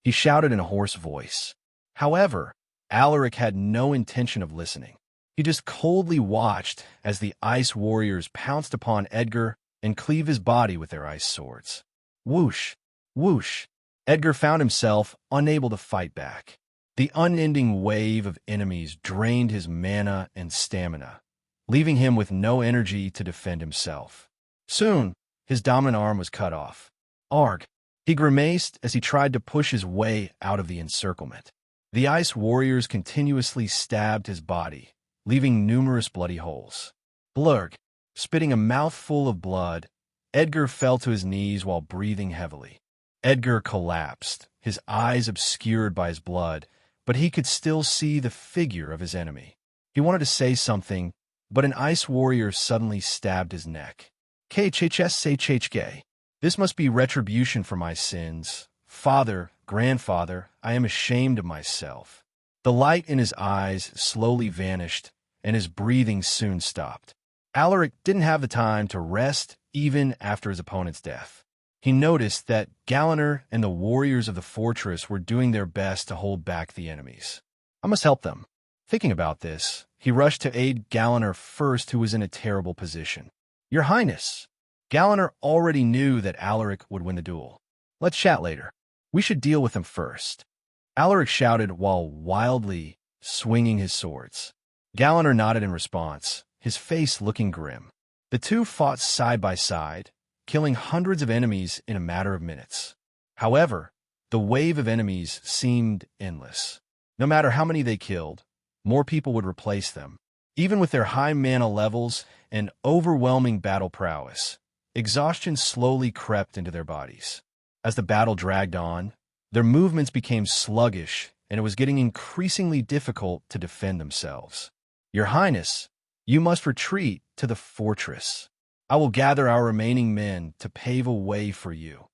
Speaker 2: he shouted in a hoarse voice. However, Alaric had no intention of listening. He just coldly watched as the ice warriors pounced upon Edgar and cleave his body with their ice swords. Whoosh, whoosh. Edgar found himself unable to fight back. The unending wave of enemies drained his mana and stamina, leaving him with no energy to defend himself. Soon, his dominant arm was cut off. Arg! He grimaced as he tried to push his way out of the encirclement. The ice warriors continuously stabbed his body, leaving numerous bloody holes. Blurg! Spitting a mouthful of blood, Edgar fell to his knees while breathing heavily. Edgar collapsed, his eyes obscured by his blood, but he could still see the figure of his enemy. He wanted to say something, but an ice warrior suddenly stabbed his neck. "KHHSHHK. This must be retribution for my sins. Father, grandfather, I am ashamed of myself." The light in his eyes slowly vanished, and his breathing soon stopped. Alaric didn't have the time to rest even after his opponent's death. He noticed that Galliner and the warriors of the fortress were doing their best to hold back the enemies. I must help them. Thinking about this, he rushed to aid Galliner first, who was in a terrible position. "Your Highness!" Galliner already knew that Alaric would win the duel. "Let's chat later. We should deal with him first," Alaric shouted while wildly swinging his swords. Galliner nodded in response, his face looking grim. The two fought side by side, killing hundreds of enemies in a matter of minutes. However, the wave of enemies seemed endless. No matter how many they killed, more people would replace them. Even with their high mana levels and overwhelming battle prowess, exhaustion slowly crept into their bodies. As the battle dragged on, their movements became sluggish, and it was getting increasingly difficult to defend themselves. "Your Highness, you must retreat to the fortress. I will gather our remaining men to pave a way for you,"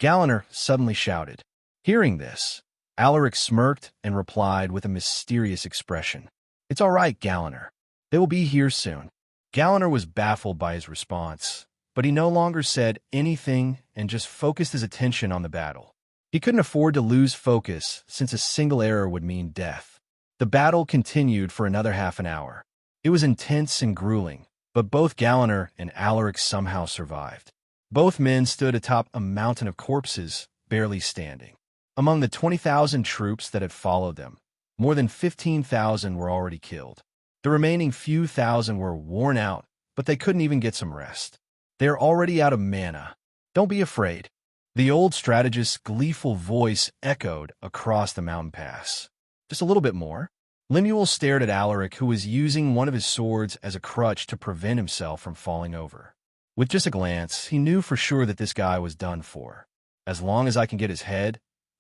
Speaker 2: Galliner suddenly shouted. Hearing this, Alaric smirked and replied with a mysterious expression. "It's all right, Galliner. They will be here soon." Galliner was baffled by his response, but he no longer said anything and just focused his attention on the battle. He couldn't afford to lose focus, since a single error would mean death. The battle continued for another half an hour. It was intense and grueling, but both Galliner and Alaric somehow survived. Both men stood atop a mountain of corpses, barely standing. Among the 20,000 troops that had followed them, more than 15,000 were already killed. The remaining few thousand were worn out, but they couldn't even get some rest. "They are already out of mana. Don't be afraid." The old strategist's gleeful voice echoed across the mountain pass. "Just a little bit more." Lemuel stared at Alaric, who was using one of his swords as a crutch to prevent himself from falling over. With just a glance, he knew for sure that this guy was done for. "As long as I can get his head,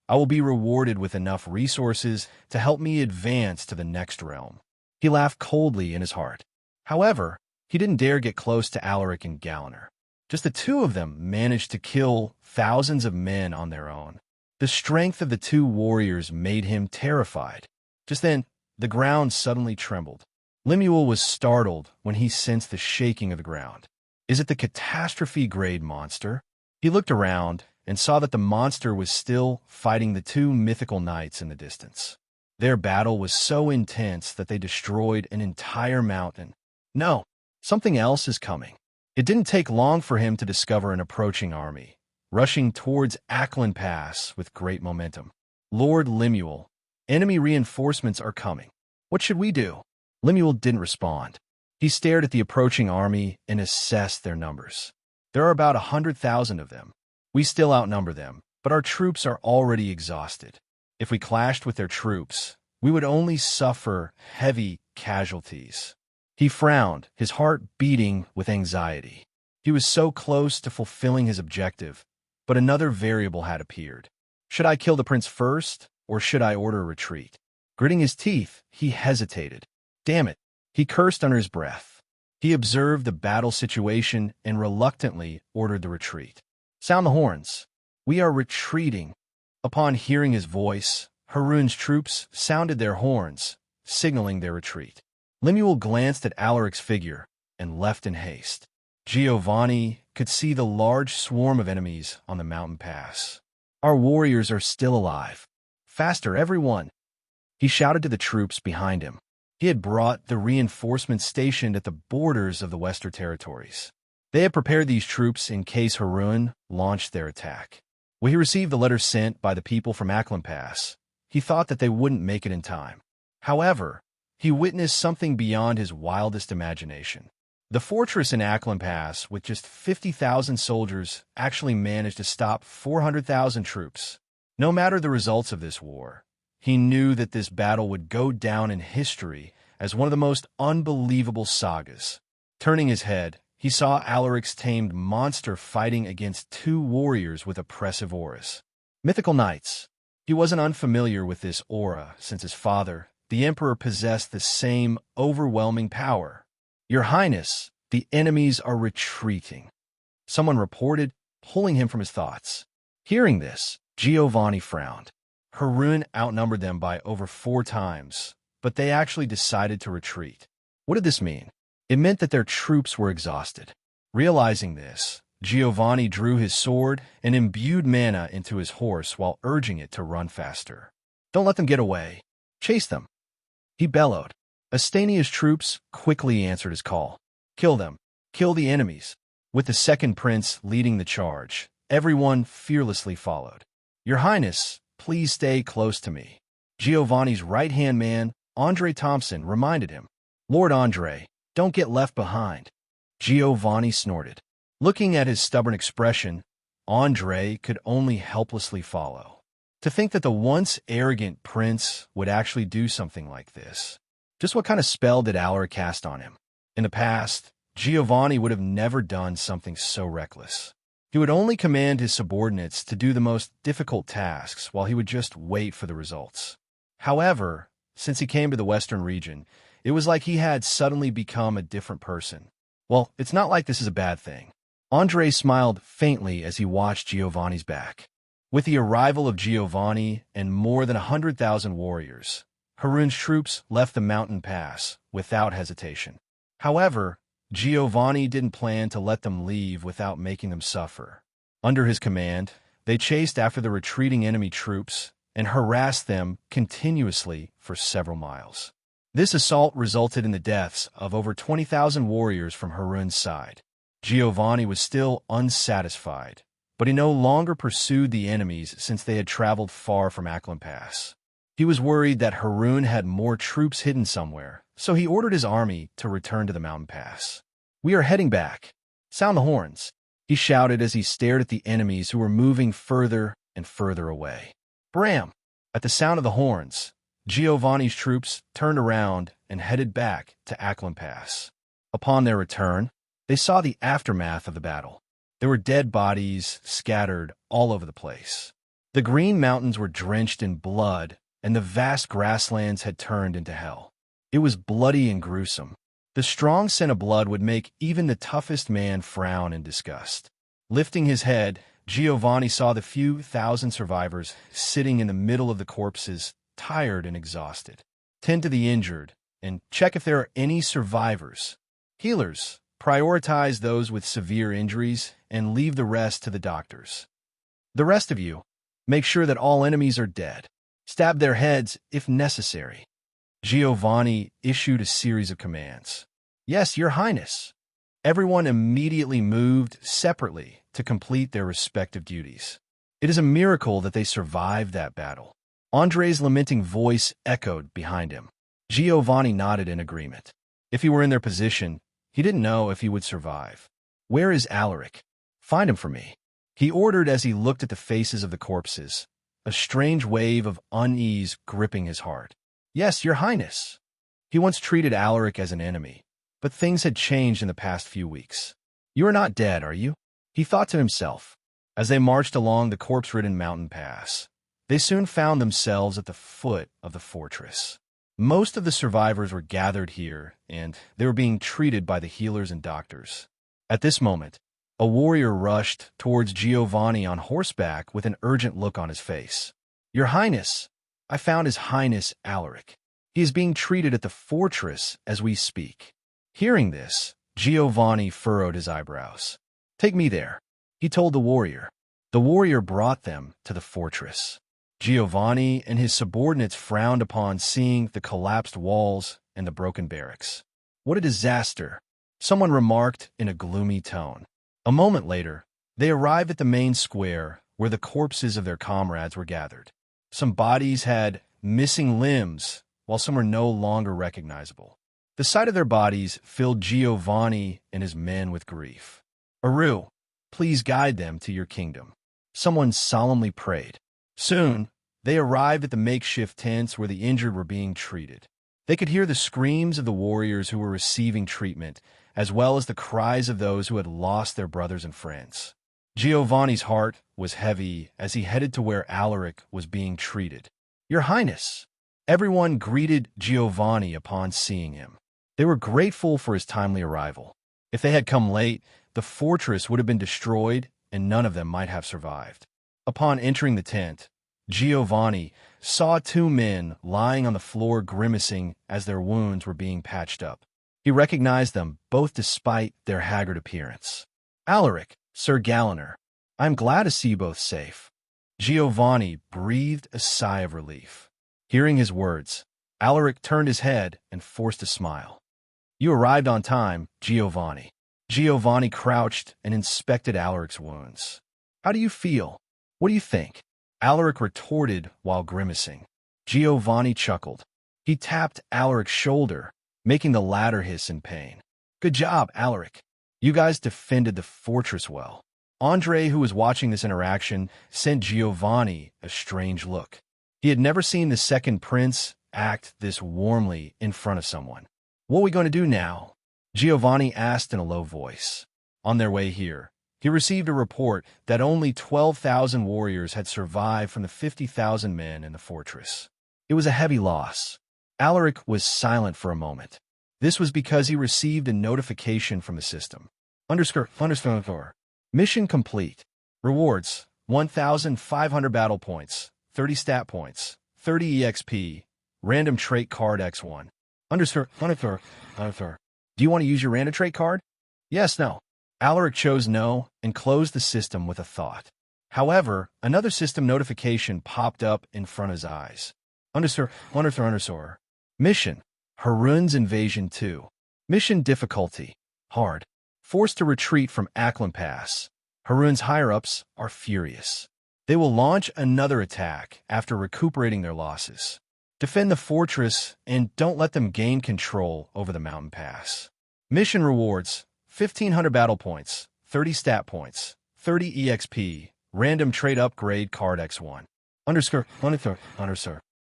Speaker 2: I will be rewarded with enough resources to help me advance to the next realm." He laughed coldly in his heart. However, he didn't dare get close to Alaric and Galliner. Just the two of them managed to kill thousands of men on their own. The strength of the two warriors made him terrified. Just then, the ground suddenly trembled. Lemuel was startled when he sensed the shaking of the ground. "Is it the catastrophe-grade monster?" He looked around and saw that the monster was still fighting the two mythical knights in the distance. Their battle was so intense that they destroyed an entire mountain. No, something else is coming. It didn't take long for him to discover an approaching army, rushing towards Ackland Pass with great momentum. "Lord Lemuel, enemy reinforcements are coming. What should we do?" Lemuel didn't respond. He stared at the approaching army and assessed their numbers. "There are about 100,000 of them. We still outnumber them, but our troops are already exhausted. If we clashed with their troops, we would only suffer heavy casualties." He frowned, his heart beating with anxiety. He was so close to fulfilling his objective, but another variable had appeared. Should I kill the prince first, or should I order a retreat? Gritting his teeth, he hesitated. Damn it, he cursed under his breath. He observed the battle situation and reluctantly ordered the retreat. Sound the horns. We are retreating. Upon hearing his voice, Harun's troops sounded their horns, signaling their retreat. Lemuel glanced at Alaric's figure and left in haste. Giovanni could see the large swarm of enemies on the mountain pass. Our warriors are still alive. Faster, everyone! He shouted to the troops behind him. He had brought the reinforcements stationed at the borders of the Western territories. They had prepared these troops in case Harun launched their attack. When he received the letter sent by the people from Aklan Pass, he thought that they wouldn't make it in time. However, he witnessed something beyond his wildest imagination. The fortress in Aklan Pass, with just 50,000 soldiers, actually managed to stop 400,000 troops. No matter the results of this war, he knew that this battle would go down in history as one of the most unbelievable sagas. Turning his head, he saw Alaric's tamed monster fighting against two warriors with oppressive auras. Mythical knights. He wasn't unfamiliar with this aura, since his father, the Emperor, possessed the same overwhelming power. Your Highness, the enemies are retreating, someone reported, pulling him from his thoughts. Hearing this, Giovanni frowned. Harun outnumbered them by over 4 times, but they actually decided to retreat. What did this mean? It meant that their troops were exhausted. Realizing this, Giovanni drew his sword and imbued mana into his horse while urging it to run faster. Don't let them get away. Chase them. He bellowed. Astania's troops quickly answered his call. Kill them. Kill the enemies. With the second prince leading the charge, everyone fearlessly followed. Your Highness, please stay close to me. Giovanni's right-hand man, Andre Thompson, reminded him. Lord Andre, don't get left behind. Giovanni snorted. Looking at his stubborn expression, Andre could only helplessly follow. To think that the once arrogant prince would actually do something like this. Just what kind of spell did Alaric cast on him? In the past, Giovanni would have never done something so reckless. He would only command his subordinates to do the most difficult tasks while he would just wait for the results. However, since he came to the Western region, it was like he had suddenly become a different person. Well, it's not like this is a bad thing. Andre smiled faintly as he watched Giovanni's back. With the arrival of Giovanni and more than 100,000 warriors, Harun's troops left the mountain pass without hesitation. However, Giovanni didn't plan to let them leave without making them suffer. Under his command, they chased after the retreating enemy troops and harassed them continuously for several miles. This assault resulted in the deaths of over 20,000 warriors from Harun's side. Giovanni was still unsatisfied, but he no longer pursued the enemies since they had traveled far from Aklan Pass. He was worried that Harun had more troops hidden somewhere, so he ordered his army to return to the mountain pass. We are heading back. Sound the horns, he shouted as he stared at the enemies who were moving further and further away. Bram! At the sound of the horns, Giovanni's troops turned around and headed back to Aklan Pass. Upon their return, they saw the aftermath of the battle. There were dead bodies scattered all over the place. The Green Mountains were drenched in blood, and the vast grasslands had turned into hell. It was bloody and gruesome. The strong scent of blood would make even the toughest man frown in disgust. Lifting his head, Giovanni saw the few thousand survivors sitting in the middle of the corpses, tired and exhausted. Tend to the injured, and check if there are any survivors. Healers, prioritize those with severe injuries and leave the rest to the doctors. The rest of you, make sure that all enemies are dead. Stab their heads if necessary. Giovanni issued a series of commands. Yes, Your Highness. Everyone immediately moved separately to complete their respective duties. It is a miracle that they survived that battle. Andre's lamenting voice echoed behind him. Giovanni nodded in agreement. If he were in their position, he didn't know if he would survive. Where is Alaric? Find him for me. He ordered as he looked at the faces of the corpses, a strange wave of unease gripping his heart. Yes, Your Highness. He once treated Alaric as an enemy, but things had changed in the past few weeks. You are not dead, are you? He thought to himself. As they marched along the corpse-ridden mountain pass, They soon found themselves at the foot of the fortress. Most of the survivors were gathered here, and they were being treated by the healers and doctors. At this moment, a warrior rushed towards Giovanni on horseback with an urgent look on his face. "Your Highness, I found His Highness Alaric. He is being treated at the fortress as we speak." Hearing this, Giovanni furrowed his eyebrows. "Take me there," he told the warrior. The warrior brought them to the fortress. Giovanni and his subordinates frowned upon seeing the collapsed walls and the broken barracks. "What a disaster," someone remarked in a gloomy tone. A moment later, they arrived at the main square where the corpses of their comrades were gathered. Some bodies had missing limbs, while some were no longer recognizable. The sight of their bodies filled Giovanni and his men with grief. "Aru, please guide them to your kingdom," someone solemnly prayed. Soon, they arrived at the makeshift tents where the injured were being treated. They could hear the screams of the warriors who were receiving treatment, as well as the cries of those who had lost their brothers and friends. Giovanni's heart was heavy as he headed to where Alaric was being treated. "Your Highness!" Everyone greeted Giovanni upon seeing him. They were grateful for his timely arrival. If they had come late, the fortress would have been destroyed and none of them might have survived. Upon entering the tent, Giovanni saw two men lying on the floor grimacing as their wounds were being patched up. He recognized them, both despite their haggard appearance. "Alaric, Sir Galliner, I am glad to see you both safe." Giovanni breathed a sigh of relief. Hearing his words, Alaric turned his head and forced a smile. "You arrived on time, Giovanni." Giovanni crouched and inspected Alaric's wounds. "How do you feel? What do you think?" Alaric retorted while grimacing. Giovanni chuckled. He tapped Alaric's shoulder, making the latter hiss in pain. "Good job, Alaric. You guys defended the fortress well." Andre, who was watching this interaction, sent Giovanni a strange look. He had never seen the second prince act this warmly in front of someone. "What are we going to do now?" Giovanni asked in a low voice. On their way here, he received a report that only 12,000 warriors had survived from the 50,000 men in the fortress. It was a heavy loss. Alaric was silent for a moment. This was because he received a notification from the system. Mission complete. Rewards: 1,500 battle points, 30 stat points, 30 EXP, random trait card X1. Do you want to use your random trait card? Yes, no. Alaric chose no and closed the system with a thought. However, another system notification popped up in front of his eyes. Mission: Harun's Invasion 2. Mission difficulty: hard. Forced to retreat from Acklam Pass. Harun's higher-ups are furious. They will launch another attack after recuperating their losses. Defend the fortress and don't let them gain control over the mountain pass. Mission rewards: 1,500 battle points, 30 stat points, 30 EXP, random trait upgrade card X1.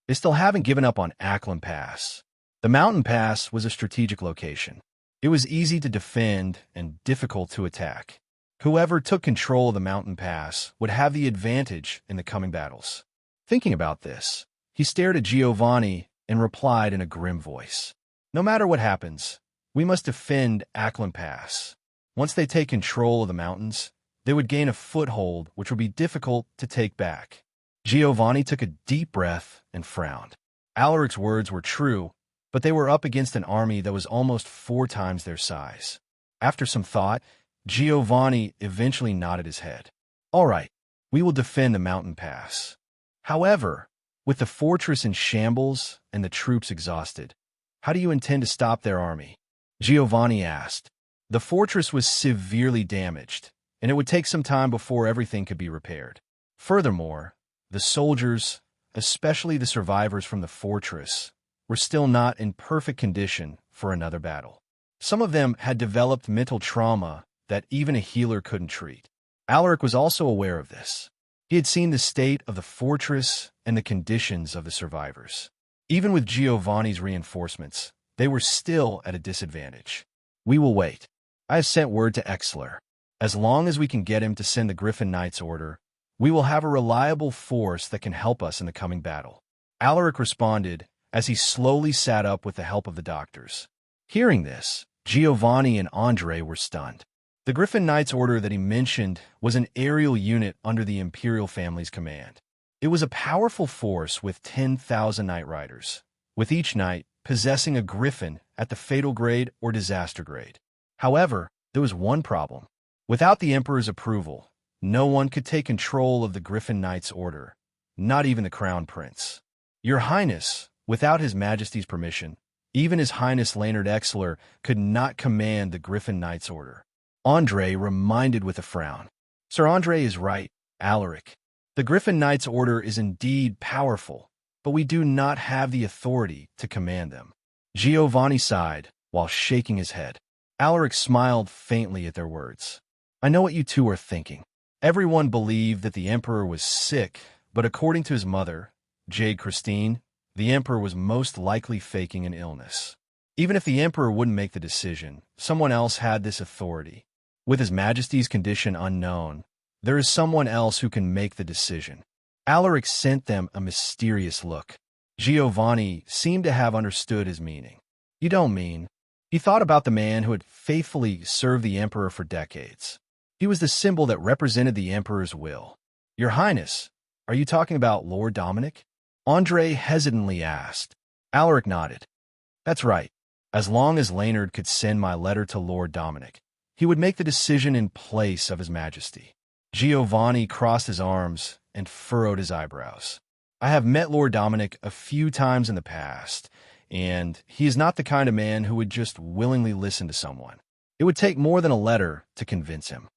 Speaker 2: They still haven't given up on Acklam Pass. The mountain pass was a strategic location. It was easy to defend and difficult to attack. Whoever took control of the mountain pass would have the advantage in the coming battles. Thinking about this, he stared at Giovanni and replied in a grim voice. "No matter what happens, we must defend Acklam Pass. Once they take control of the mountains, they would gain a foothold which would be difficult to take back." Giovanni took a deep breath and frowned. Alaric's words were true, but they were up against an army that was almost 4 times their size. After some thought, Giovanni eventually nodded his head. "All right, we will defend the mountain pass. However, with the fortress in shambles and the troops exhausted, how do you intend to stop their army?" Giovanni asked. The fortress was severely damaged, and it would take some time before everything could be repaired. Furthermore, the soldiers, especially the survivors from the fortress, were still not in perfect condition for another battle. Some of them had developed mental trauma that even a healer couldn't treat. Alaric was also aware of this. He had seen the state of the fortress and the conditions of the survivors. Even with Giovanni's reinforcements, they were still at a disadvantage. "We will wait. I have sent word to Exler. As long as we can get him to send the Griffin Knight's order, We will have a reliable force that can help us in the coming battle. Alaric responded as he slowly sat up with the help of the doctors. Hearing this, Giovanni and Andre were stunned. The Griffin Knights order that he mentioned was an aerial unit under the imperial family's command. It was a powerful force with 10,000 knight riders, with each knight possessing a griffin at the fatal grade or disaster grade. However, there was one problem. Without the emperor's approval, no one could take control of the Griffin Knights order, not even the crown prince. Your Highness, without His Majesty's permission, even His Highness Leonard Exler could not command the Griffin Knights order. Andre reminded with a frown. Sir Andre is right, Alaric. The Griffin Knights order is indeed powerful, but we do not have the authority to command them. Giovanni sighed while shaking his head. Alaric smiled faintly at their words. I know what you two are thinking. Everyone believed that the emperor was sick, but according to his mother, Jade Christine, the emperor was most likely faking an illness. Even if the emperor wouldn't make the decision, someone else had this authority. With His Majesty's condition unknown, there is someone else who can make the decision. Alaric sent them a mysterious look. Giovanni seemed to have understood his meaning. You don't mean? He thought about the man who had faithfully served the emperor for decades. He was the symbol that represented the emperor's will. Your Highness, are you talking about Lord Dominic? Andre hesitantly asked. Alaric nodded. That's right. As long as Leonard could send my letter to Lord Dominic, he would make the decision in place of His Majesty. Giovanni crossed his arms and furrowed his eyebrows. I have met Lord Dominic a few times in the past, and he is not the kind of man who would just willingly listen to someone. It would take more than a letter to convince him.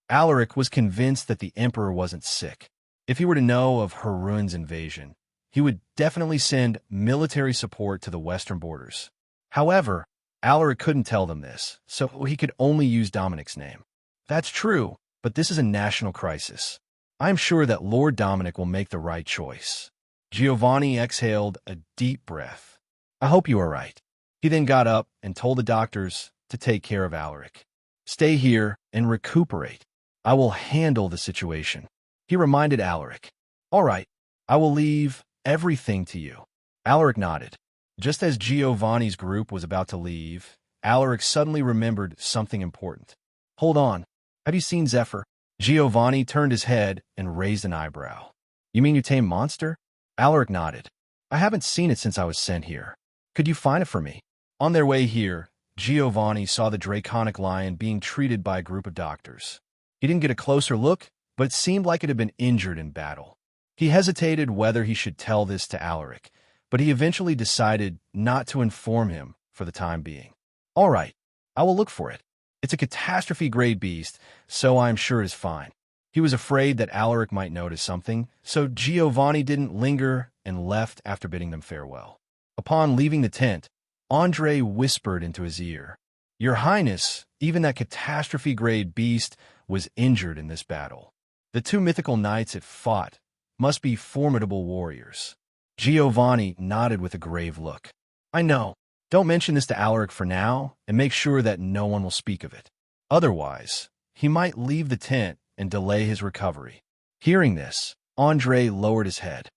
Speaker 2: Alaric was convinced that the emperor wasn't sick. If he were to know of Harun's invasion, he would definitely send military support to the western borders. However, Alaric couldn't tell them this, so he could only use Dominic's name. That's true, but this is a national crisis. I'm sure that Lord Dominic will make the right choice. Giovanni exhaled a deep breath. I hope you are right. He then got up and told the doctors to take care of Alaric. Stay here and recuperate. I will handle the situation. He reminded Alaric. All right, I will leave everything to you. Alaric nodded. Just as Giovanni's group was about to leave, Alaric suddenly remembered something important. Hold on. Have you seen Zephyr? Giovanni turned his head and raised an eyebrow. You mean you tame monster? Alaric nodded. I haven't seen it since I was sent here. Could you find it for me? On their way here, Giovanni saw the draconic lion being treated by a group of doctors. He didn't get a closer look, but it seemed like it had been injured in battle. He hesitated whether he should tell this to Alaric, but he eventually decided not to inform him for the time being. All right, I will look for it. It's a catastrophe-grade beast, so I'm sure it's fine. He was afraid that Alaric might notice something, so Giovanni didn't linger and left after bidding them farewell. Upon leaving the tent, Andre whispered into his ear, Your Highness, even that catastrophe-grade beast was injured in this battle. The two mythical knights it fought must be formidable warriors. Giovanni nodded with a grave look. I know. Don't mention this to Alaric for now, and make sure that no one will speak of it. Otherwise, he might leave the tent and delay his recovery. Hearing this, Andre lowered his head.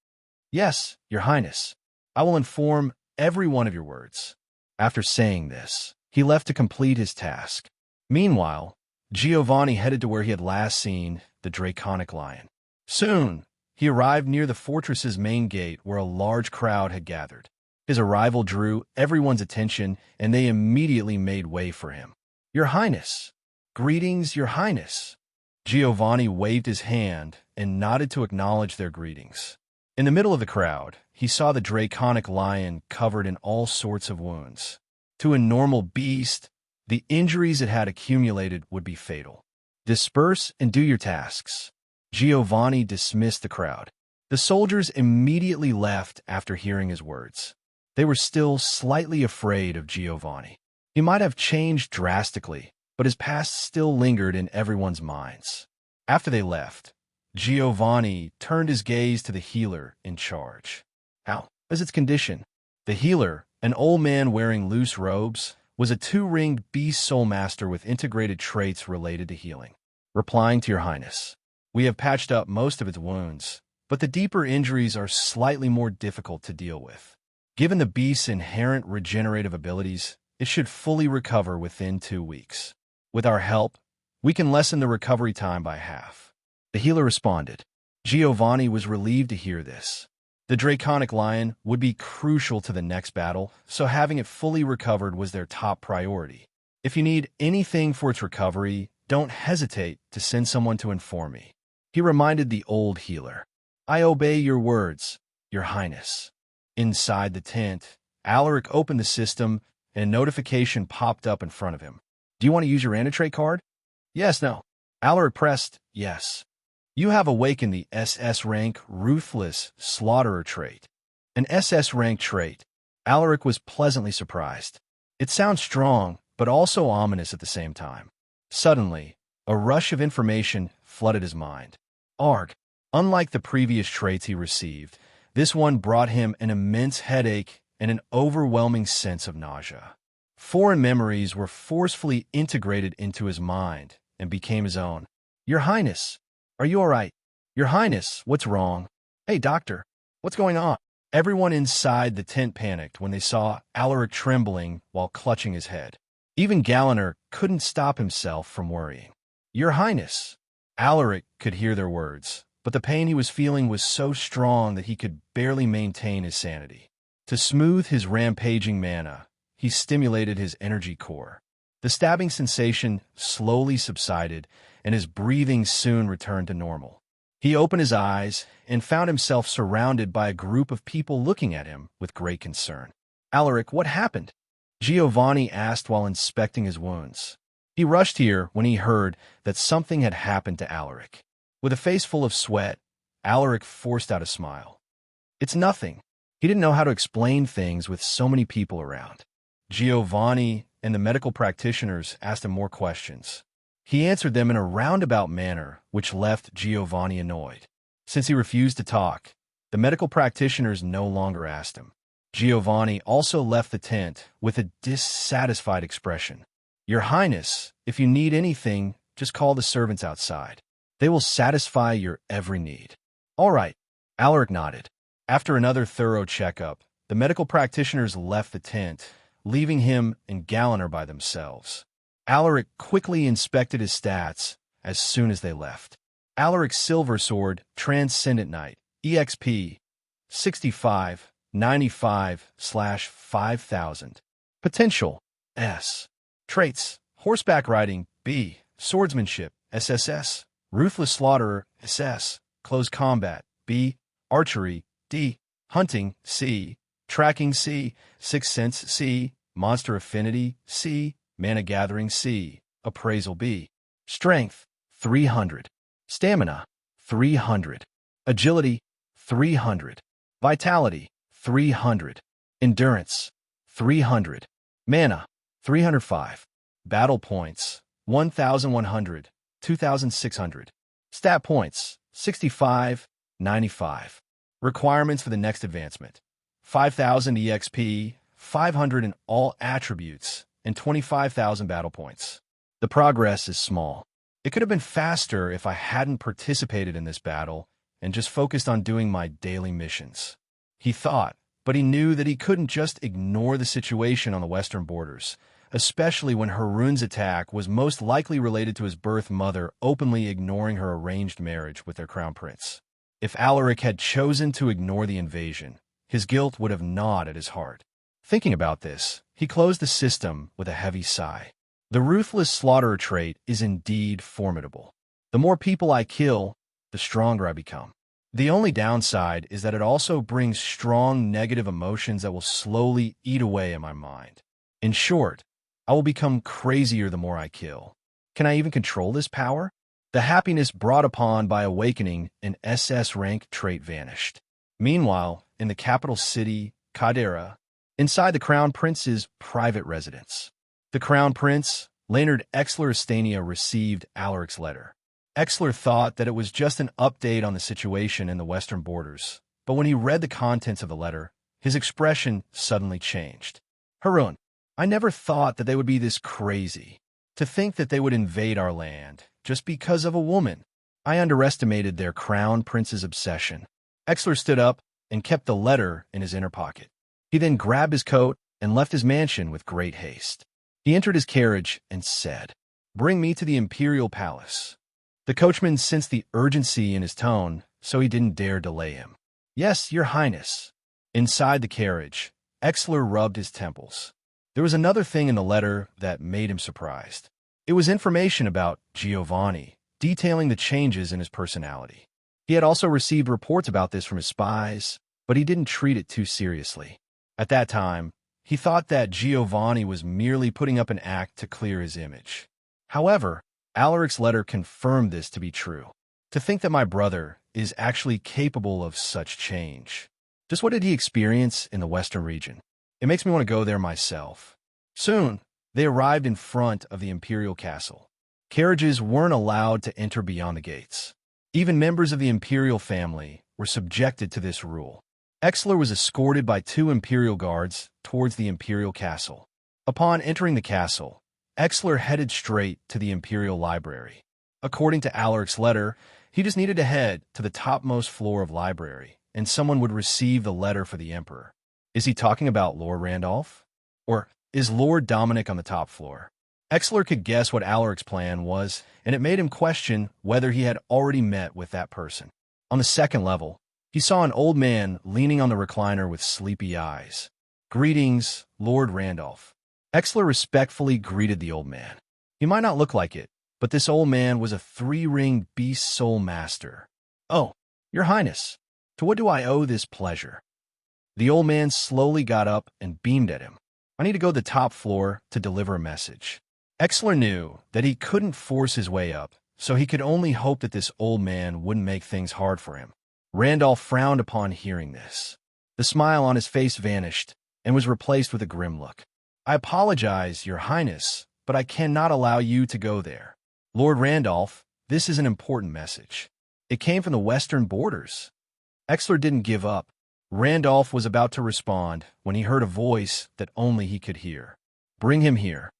Speaker 2: Yes, Your Highness. I will inform every one of your words. After saying this, he left to complete his task. Meanwhile, Giovanni headed to where he had last seen the draconic lion. Soon, he arrived near the fortress's main gate where a large crowd had gathered. His arrival drew everyone's attention, and they immediately made way for him. Your Highness! Greetings, Your Highness! Giovanni waved his hand and nodded to acknowledge their greetings. In the middle of the crowd, he saw the draconic lion covered in all sorts of wounds. To a normal beast, the injuries it had accumulated would be fatal. Disperse and do your tasks. Giovanni dismissed the crowd. The soldiers immediately left after hearing his words. They were still slightly afraid of Giovanni. He might have changed drastically, but his past still lingered in everyone's minds. After they left, Giovanni turned his gaze to the healer in charge. How is its condition? The healer, an old man wearing loose robes, was a two-ringed beast soul master with integrated traits related to healing. Replying to Your Highness. We have patched up most of its wounds, but the deeper injuries are slightly more difficult to deal with. Given the beast's inherent regenerative abilities, it should fully recover within 2 weeks. With our help, we can lessen the recovery time by half. The healer responded. Giovanni was relieved to hear this. The draconic lion would be crucial to the next battle, so having it fully recovered was their top priority. If you need anything for its recovery, don't hesitate to send someone to inform me. He reminded the old healer. I obey your words, Your Highness. Inside the tent, Alaric opened the system, and a notification popped up in front of him. Do you want to use your antitrade card? Yes, no. Alaric pressed yes. You have awakened the SS rank Ruthless Slaughterer trait. An SS rank trait. Alaric was pleasantly surprised. It sounds strong, but also ominous at the same time. Suddenly, a rush of information flooded his mind. Arg. Unlike the previous traits he received, this one brought him an immense headache and an overwhelming sense of nausea. Foreign memories were forcefully integrated into his mind and became his own. Your Highness, are you all right? Your Highness, what's wrong? Hey, doctor, what's going on? Everyone inside the tent panicked when they saw Alaric trembling while clutching his head. Even Galliner couldn't stop himself from worrying. Your Highness. Alaric could hear their words, but the pain he was feeling was so strong that he could barely maintain his sanity. To smooth his rampaging mana, he stimulated his energy core. The stabbing sensation slowly subsided, and his breathing soon returned to normal. He opened his eyes and found himself surrounded by a group of people looking at him with great concern. Alaric, what happened? Giovanni asked while inspecting his wounds. He rushed here when he heard that something had happened to Alaric. With a face full of sweat, Alaric forced out a smile. It's nothing. He didn't know how to explain things with so many people around. Giovanni and the medical practitioners asked him more questions. He answered them in a roundabout manner, which left Giovanni annoyed. Since he refused to talk, the medical practitioners no longer asked him. Giovanni also left the tent with a dissatisfied expression. Your Highness, if you need anything, just call the servants outside. They will satisfy your every need. All right, Alaric nodded. After another thorough checkup, the medical practitioners left the tent, leaving him and Galliner by themselves. Alaric quickly inspected his stats as soon as they left. Alaric's Silver Sword, Transcendent Knight, EXP, 65, 95/5000. Potential, S. Traits, Horseback Riding, B. Swordsmanship, SSS. Ruthless Slaughterer, SS. Close Combat, B. Archery, D. Hunting, C. Tracking, C. Sixth Sense, C. Monster Affinity, C. Mana Gathering, C. Appraisal, B. Strength, 300. Stamina, 300. Agility, 300. Vitality, 300. Endurance, 300. Mana, 305. Battle points, 1,100, 2,600. Stat points, 65, 95. Requirements for the next advancement: 5,000 EXP, 500 in all attributes, and 25,000 battle points. The progress is small. It could have been faster if I hadn't participated in this battle and just focused on doing my daily missions. He thought, but he knew that he couldn't just ignore the situation on the western borders, especially when Harun's attack was most likely related to his birth mother openly ignoring her arranged marriage with their crown prince. If Alaric had chosen to ignore the invasion, his guilt would have gnawed at his heart. Thinking about this, he closed the system with a heavy sigh. The Ruthless Slaughterer trait is indeed formidable. The more people I kill, the stronger I become. The only downside is that it also brings strong negative emotions that will slowly eat away at my mind. In short, I will become crazier the more I kill. Can I even control this power? The happiness brought upon by awakening an SS rank trait vanished. Meanwhile, in the capital city, Cadera, inside the Crown Prince's private residence. The Crown Prince, Leonard Exler Astania, received Alaric's letter. Exler thought that it was just an update on the situation in the western borders, but when he read the contents of the letter, his expression suddenly changed. Harun, I never thought that they would be this crazy. To think that they would invade our land just because of a woman. I underestimated their crown prince's obsession. Exler stood up and kept the letter in his inner pocket. He then grabbed his coat and left his mansion with great haste. He entered his carriage and said, "Bring me to the imperial palace." The coachman sensed the urgency in his tone, so he didn't dare delay him. "Yes, your highness." Inside the carriage, Exler rubbed his temples. There was another thing in the letter that made him surprised. It was information about Giovanni, detailing the changes in his personality. He had also received reports about this from his spies, but he didn't treat it too seriously. At that time, he thought that Giovanni was merely putting up an act to clear his image. However, Alaric's letter confirmed this to be true. To think that my brother is actually capable of such change. Just what did he experience in the Western region? It makes me want to go there myself. Soon, they arrived in front of the imperial castle. Carriages weren't allowed to enter beyond the gates. Even members of the imperial family were subjected to this rule. Exler was escorted by 2 imperial guards towards the imperial castle. Upon entering the castle, Exler headed straight to the imperial library. According to Alaric's letter, he just needed to head to the topmost floor of library, and someone would receive the letter for the emperor. Is he talking about Lord Randolph? Or is Lord Dominic on the top floor? Exler could guess what Alaric's plan was, and it made him question whether he had already met with that person. On the second level, he saw an old man leaning on the recliner with sleepy eyes. "Greetings, Lord Randolph." Exler respectfully greeted the old man. He might not look like it, but this old man was a 3-ring beast soul master. "Oh, your highness, to what do I owe this pleasure?" The old man slowly got up and beamed at him. "I need to go to the top floor to deliver a message." Exler knew that he couldn't force his way up, so he could only hope that this old man wouldn't make things hard for him. Randolph frowned upon hearing this. The smile on his face vanished and was replaced with a grim look. "I apologize, your highness, but I cannot allow you to go there. Lord Randolph, this is an important message. It came from the western borders." Exler didn't give up. Randolph was about to respond when he heard a voice that only he could hear. "Bring him here."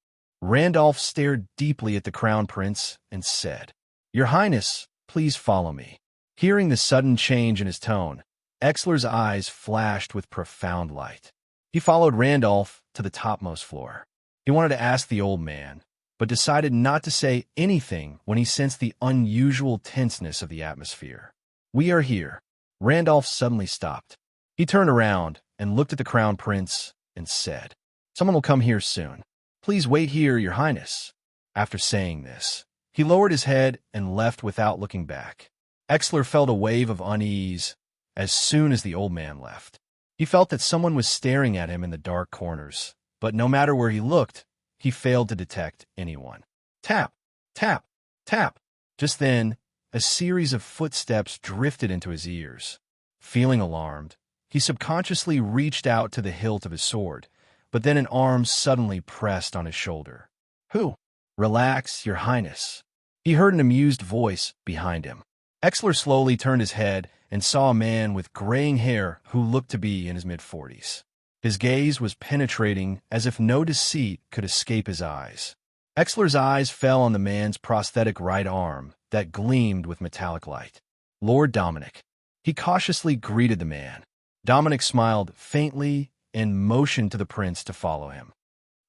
Speaker 2: Randolph stared deeply at the crown prince and said, "Your highness, please follow me." Hearing the sudden change in his tone, Exler's eyes flashed with profound light. He followed Randolph to the topmost floor. He wanted to ask the old man, but decided not to say anything when he sensed the unusual tenseness of the atmosphere. "We are here." Randolph suddenly stopped. He turned around and looked at the crown prince and said, "Someone will come here soon. Please wait here, your highness." After saying this, he lowered his head and left without looking back. Exler felt a wave of unease as soon as the old man left. He felt that someone was staring at him in the dark corners, but no matter where he looked, he failed to detect anyone. Tap, tap, tap. Just then, a series of footsteps drifted into his ears. Feeling alarmed, he subconsciously reached out to the hilt of his sword, but then an arm suddenly pressed on his shoulder. "Who?" "Relax, your highness." He heard an amused voice behind him. Exler slowly turned his head and saw a man with graying hair who looked to be in his mid-40s. His gaze was penetrating as if no deceit could escape his eyes. Exler's eyes fell on the man's prosthetic right arm that gleamed with metallic light. "Lord Dominic." He cautiously greeted the man. Dominic smiled faintly and motioned to the prince to follow him.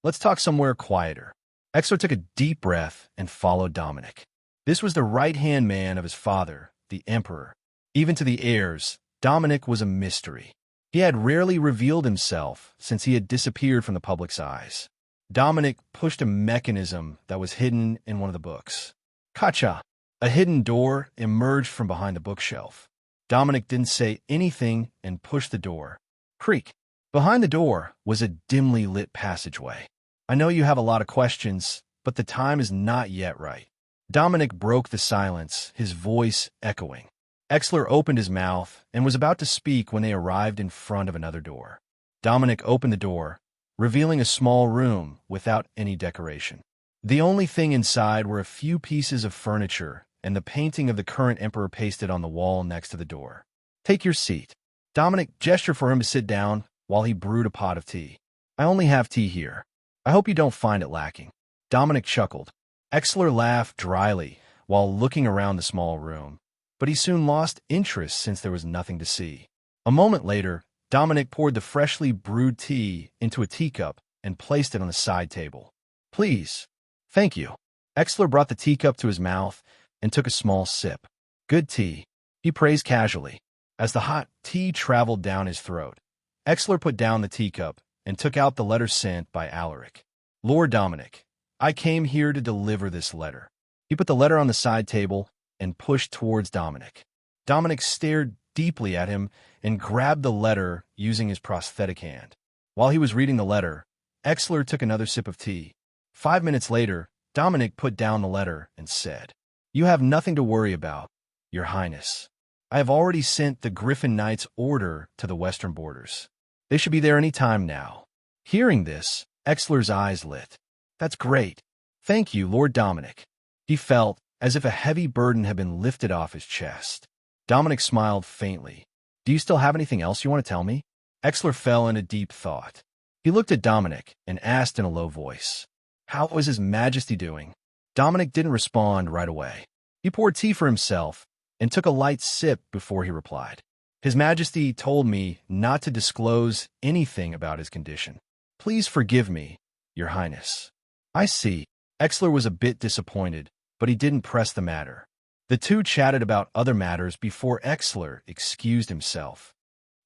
Speaker 2: "Let's talk somewhere quieter." Exler took a deep breath and followed Dominic. This was the right-hand man of his father, the emperor. Even to the heirs, Dominic was a mystery. He had rarely revealed himself since he had disappeared from the public's eyes. Dominic pushed a mechanism that was hidden in one of the books. Kacha! A hidden door emerged from behind the bookshelf. Dominic didn't say anything and pushed the door. Creak! Behind the door was a dimly lit passageway. "I know you have a lot of questions, but the time is not yet right." Dominic broke the silence, his voice echoing. Exler opened his mouth and was about to speak when they arrived in front of another door. Dominic opened the door, revealing a small room without any decoration. The only thing inside were a few pieces of furniture and the painting of the current emperor pasted on the wall next to the door. "Take your seat." Dominic gestured for him to sit down while he brewed a pot of tea. "I only have tea here. I hope you don't find it lacking." Dominic chuckled. Exler laughed dryly, while looking around the small room, but he soon lost interest since there was nothing to see. A moment later, Dominic poured the freshly brewed tea into a teacup and placed it on the side table. "Please." "Thank you." Exler brought the teacup to his mouth and took a small sip. "Good tea," he praised casually. As the hot tea traveled down his throat, Exler put down the teacup and took out the letter sent by Alaric. "Lord Dominic, I came here to deliver this letter." He put the letter on the side table and pushed towards Dominic. Dominic stared deeply at him and grabbed the letter using his prosthetic hand. While he was reading the letter, Exler took another sip of tea. 5 minutes later, Dominic put down the letter and said, "You have nothing to worry about, Your Highness. I have already sent the Griffin Knights' order to the western borders. They should be there any time now." Hearing this, Exler's eyes lit. "That's great. Thank you, Lord Dominic." He felt as if a heavy burden had been lifted off his chest. Dominic smiled faintly. "Do you still have anything else you want to tell me?" Exler fell into deep thought. He looked at Dominic and asked in a low voice, "How was His Majesty doing?" Dominic didn't respond right away. He poured tea for himself and took a light sip before he replied. "His Majesty told me not to disclose anything about his condition. Please forgive me, Your Highness." "I see." Exler was a bit disappointed, but he didn't press the matter. The two chatted about other matters before Exler excused himself.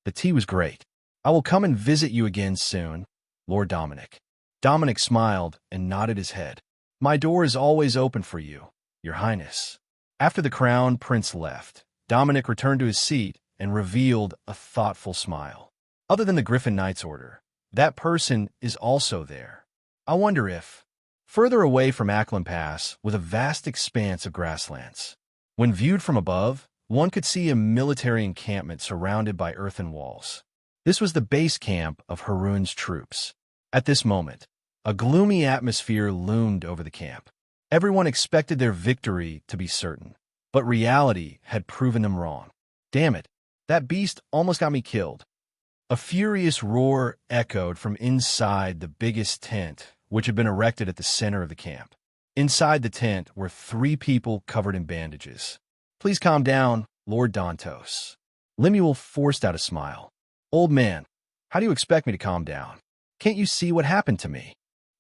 Speaker 2: "The tea was great. I will come and visit you again soon, Lord Dominic." Dominic smiled and nodded his head. "My door is always open for you, Your Highness." After the Crown Prince left, Dominic returned to his seat and revealed a thoughtful smile. "Other than the Griffin Knights order, that person is also there. I wonder if..." Further away from Ackland Pass was a vast expanse of grasslands. When viewed from above, one could see a military encampment surrounded by earthen walls. This was the base camp of Haroun's troops. At this moment, a gloomy atmosphere loomed over the camp. Everyone expected their victory to be certain, but reality had proven them wrong. "Damn it, that beast almost got me killed." A furious roar echoed from inside the biggest tent, which had been erected at the center of the camp. Inside the tent were 3 people covered in bandages. "Please calm down, Lord Dantos." Lemuel forced out a smile. "Old man, how do you expect me to calm down? Can't you see what happened to me?"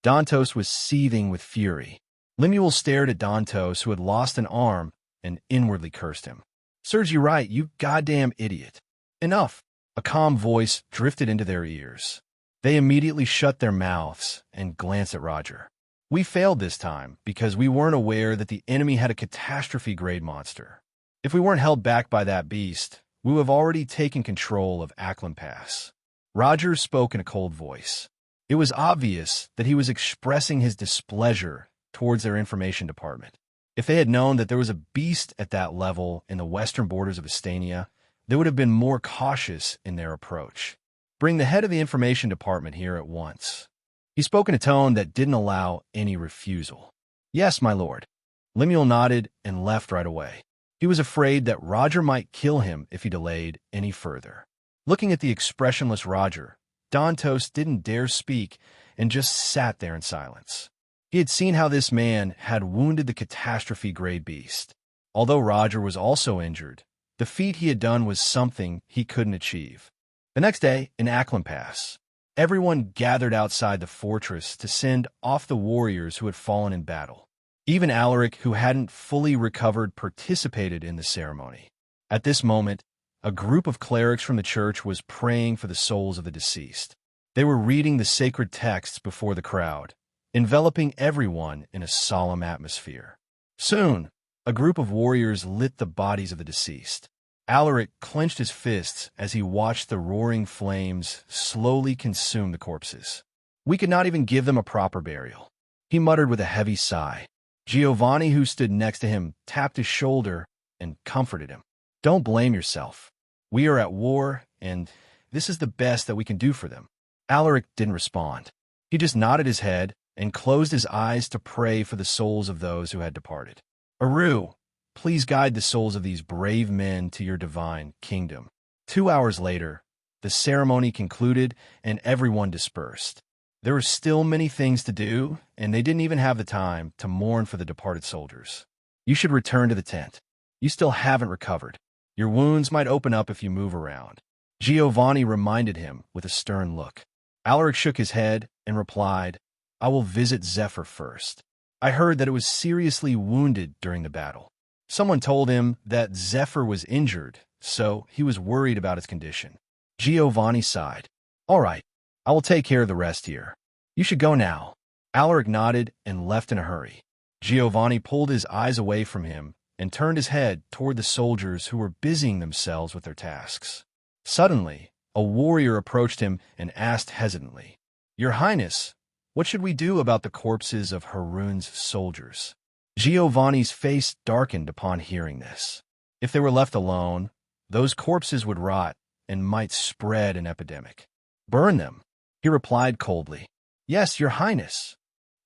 Speaker 2: Dantos was seething with fury. Lemuel stared at Dantos, who had lost an arm, and inwardly cursed him. "Serves you right, you goddamn idiot." "Enough." A calm voice drifted into their ears. They immediately shut their mouths and glanced at Roger. "We failed this time because we weren't aware that the enemy had a catastrophe-grade monster. If we weren't held back by that beast, we would have already taken control of Ackland Pass." Roger spoke in a cold voice. It was obvious that he was expressing his displeasure towards their information department. If they had known that there was a beast at that level in the western borders of Astania, they would have been more cautious in their approach. "Bring the head of the information department here at once." He spoke in a tone that didn't allow any refusal. "Yes, my lord." Lemuel nodded and left right away. He was afraid that Roger might kill him if he delayed any further. Looking at the expressionless Roger, Dantos didn't dare speak and just sat there in silence. He had seen how this man had wounded the catastrophe-grade beast. Although Roger was also injured, the feat he had done was something he couldn't achieve. The next day, in Ackland Pass, everyone gathered outside the fortress to send off the warriors who had fallen in battle. Even Alaric, who hadn't fully recovered, participated in the ceremony. At this moment, a group of clerics from the church was praying for the souls of the deceased. They were reading the sacred texts before the crowd, enveloping everyone in a solemn atmosphere. Soon, a group of warriors lit the bodies of the deceased. Alaric clenched his fists as he watched the roaring flames slowly consume the corpses. "We could not even give them a proper burial," he muttered with a heavy sigh. Giovanni, who stood next to him, tapped his shoulder and comforted him. "Don't blame yourself. We are at war, and this is the best that we can do for them." Alaric didn't respond. He just nodded his head and closed his eyes to pray for the souls of those who had departed. "Aru, please guide the souls of these brave men to your divine kingdom." 2 hours later, the ceremony concluded and everyone dispersed. There were still many things to do, and they didn't even have the time to mourn for the departed soldiers. You should return to the tent. You still haven't recovered. Your wounds might open up if you move around. Giovanni reminded him with a stern look. Alaric shook his head and replied, I will visit Zephyr first. I heard that it was seriously wounded during the battle. Someone told him that Zephyr was injured, so he was worried about its condition. Giovanni sighed. All right, I will take care of the rest here. You should go now. Alaric nodded and left in a hurry. Giovanni pulled his eyes away from him and turned his head toward the soldiers who were busying themselves with their tasks. Suddenly, a warrior approached him and asked hesitantly, Your Highness, what should we do about the corpses of Harun's soldiers? Giovanni's face darkened upon hearing this. If they were left alone, those corpses would rot and might spread an epidemic. Burn them, he replied coldly. Yes, Your Highness.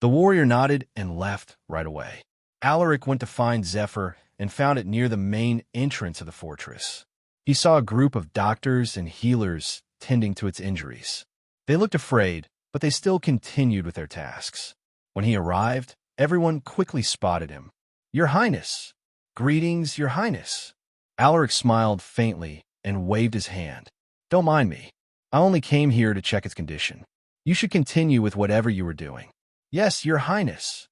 Speaker 2: The warrior nodded and left right away. Alaric went to find Zephyr and found it near the main entrance of the fortress. He saw a group of doctors and healers tending to its injuries. They looked afraid, but they still continued with their tasks. When he arrived, everyone quickly spotted him. Your Highness! Greetings, Your Highness! Alaric smiled faintly and waved his hand. Don't mind me. I only came here to check its condition. You should continue with whatever you were doing. Yes, Your Highness.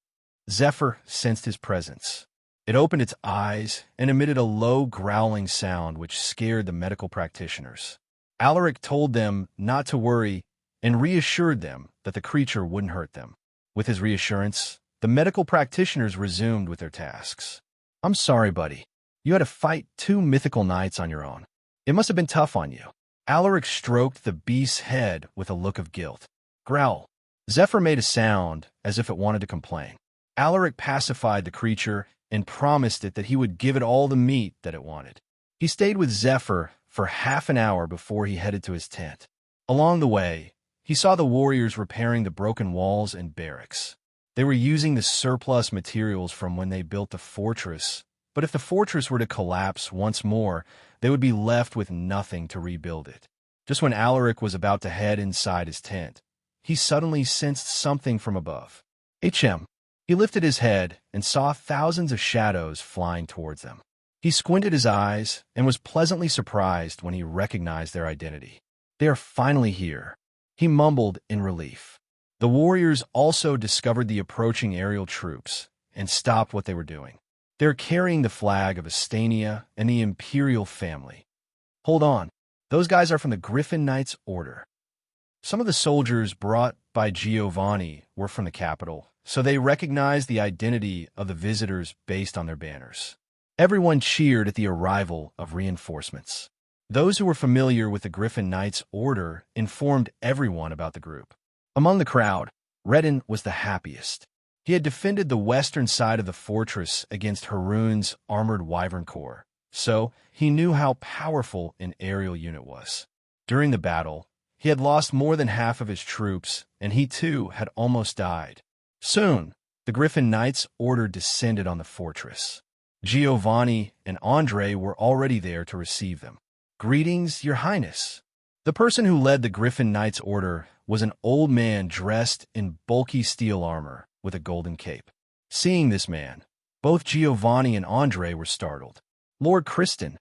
Speaker 2: Zephyr sensed his presence. It opened its eyes and emitted a low growling sound which scared the medical practitioners. Alaric told them not to worry and reassured them that the creature wouldn't hurt them. With his reassurance, the medical practitioners resumed with their tasks. I'm sorry, buddy. You had to fight 2 mythical knights on your own. It must have been tough on you. Alaric stroked the beast's head with a look of guilt. Growl. Zephyr made a sound as if it wanted to complain. Alaric pacified the creature and promised it that he would give it all the meat that it wanted. He stayed with Zephyr for half an hour before he headed to his tent. Along the way, he saw the warriors repairing the broken walls and barracks. They were using the surplus materials from when they built the fortress, but if the fortress were to collapse once more, they would be left with nothing to rebuild it. Just when Alaric was about to head inside his tent, he suddenly sensed something from above. HM. He lifted his head and saw thousands of shadows flying towards them. He squinted his eyes and was pleasantly surprised when he recognized their identity. They are finally here, he mumbled in relief. The warriors also discovered the approaching aerial troops and stopped what they were doing. They're carrying the flag of Astania and the imperial family. Hold on, those guys are from the Griffin Knights Order. Some of the soldiers brought by Giovanni were from the capital, so they recognized the identity of the visitors based on their banners. Everyone cheered at the arrival of reinforcements. Those who were familiar with the Griffin Knights Order informed everyone about the group. Among the crowd, Redden was the happiest. He had defended the western side of the fortress against Harun's armored wyvern corps, so he knew how powerful an aerial unit was. During the battle, he had lost more than half of his troops, and he too had almost died. Soon, the Griffin Knights Order descended on the fortress. Giovanni and Andre were already there to receive them. Greetings, Your Highness. The person who led the Griffin Knights Order was an old man dressed in bulky steel armor with a golden cape. Seeing this man, both Giovanni and Andre were startled. Lord Kristen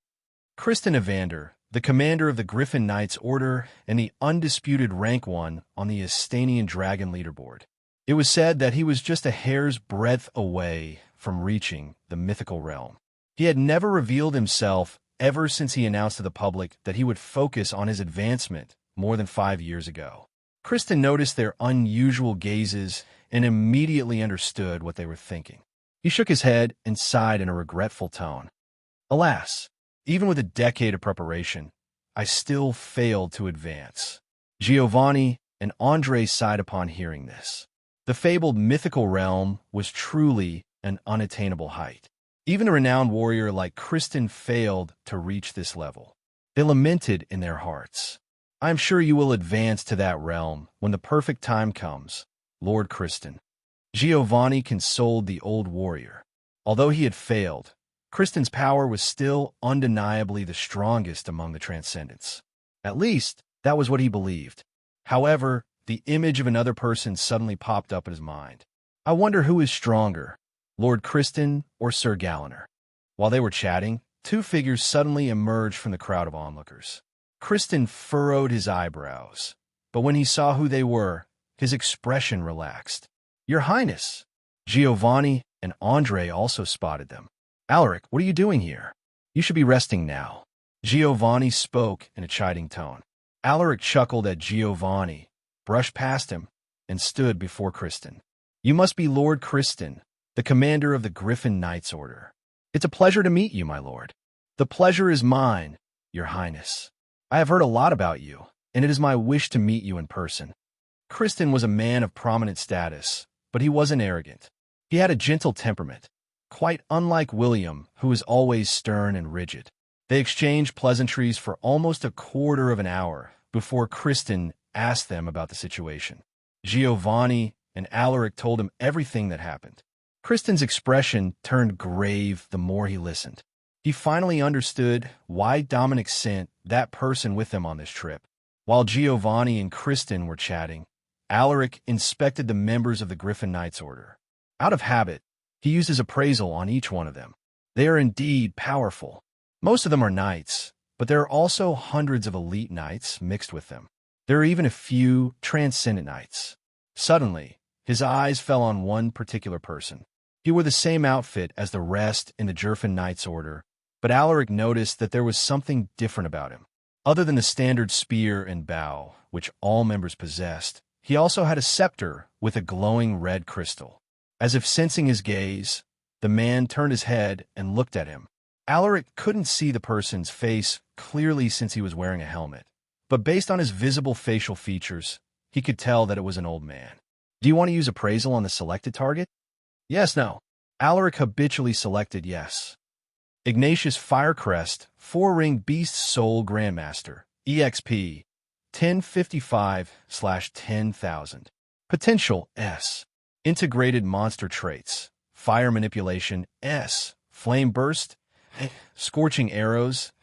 Speaker 2: Evander, the commander of the Griffin Knights Order and the undisputed rank 1 on the Astanian Dragon leaderboard. It was said that he was just a hair's breadth away from reaching the mythical realm. He had never revealed himself ever since he announced to the public that he would focus on his advancement more than 5 years ago. Kristen noticed their unusual gazes and immediately understood what they were thinking. He shook his head and sighed in a regretful tone. Alas, even with a decade of preparation, I still failed to advance. Giovanni and Andre sighed upon hearing this. The fabled mythical realm was truly an unattainable height. Even a renowned warrior like Kristen failed to reach this level. They lamented in their hearts. I am sure you will advance to that realm when the perfect time comes, Lord Kristen. Giovanni consoled the old warrior. Although he had failed, Kristen's power was still undeniably the strongest among the Transcendents. At least, that was what he believed. However, the image of another person suddenly popped up in his mind. I wonder who is stronger, Lord Criston or Sir Galliner. While they were chatting, two figures suddenly emerged from the crowd of onlookers. Criston furrowed his eyebrows, but when he saw who they were, his expression relaxed. Your Highness! Giovanni and Andre also spotted them. Alaric, what are you doing here? You should be resting now. Giovanni spoke in a chiding tone. Alaric chuckled at Giovanni, brushed past him, and stood before Criston. You must be Lord Criston, the commander of the Griffin Knights Order. It's a pleasure to meet you, my lord. The pleasure is mine, your highness. I have heard a lot about you, and it is my wish to meet you in person. Criston was a man of prominent status, but he wasn't arrogant. He had a gentle temperament, quite unlike William, who was always stern and rigid. They exchanged pleasantries for almost a quarter of an hour before Criston asked them about the situation. Giovanni and Alaric told him everything that happened. Criston's expression turned grave the more he listened. He finally understood why Dominic sent that person with them on this trip. While Giovanni and Criston were chatting, Alaric inspected the members of the Griffin Knights Order. Out of habit, he used his appraisal on each one of them. They are indeed powerful. Most of them are knights, but there are also hundreds of elite knights mixed with them. There are even a few transcendent knights. Suddenly, his eyes fell on one particular person. He wore the same outfit as the rest in the Griffin Knights Order, but Alaric noticed that there was something different about him. Other than the standard spear and bow, which all members possessed, he also had a scepter with a glowing red crystal. As if sensing his gaze, the man turned his head and looked at him. Alaric couldn't see the person's face clearly since he was wearing a helmet, but based on his visible facial features, he could tell that it was an old man. Do you want to use appraisal on the selected target? Yes, no. Alaric habitually selected yes. Ignatius Firecrest, 4-ring Beast Soul Grandmaster, EXP, 1055/10,000. Potential S. Integrated monster traits. Fire manipulation S. Flame burst Scorching arrows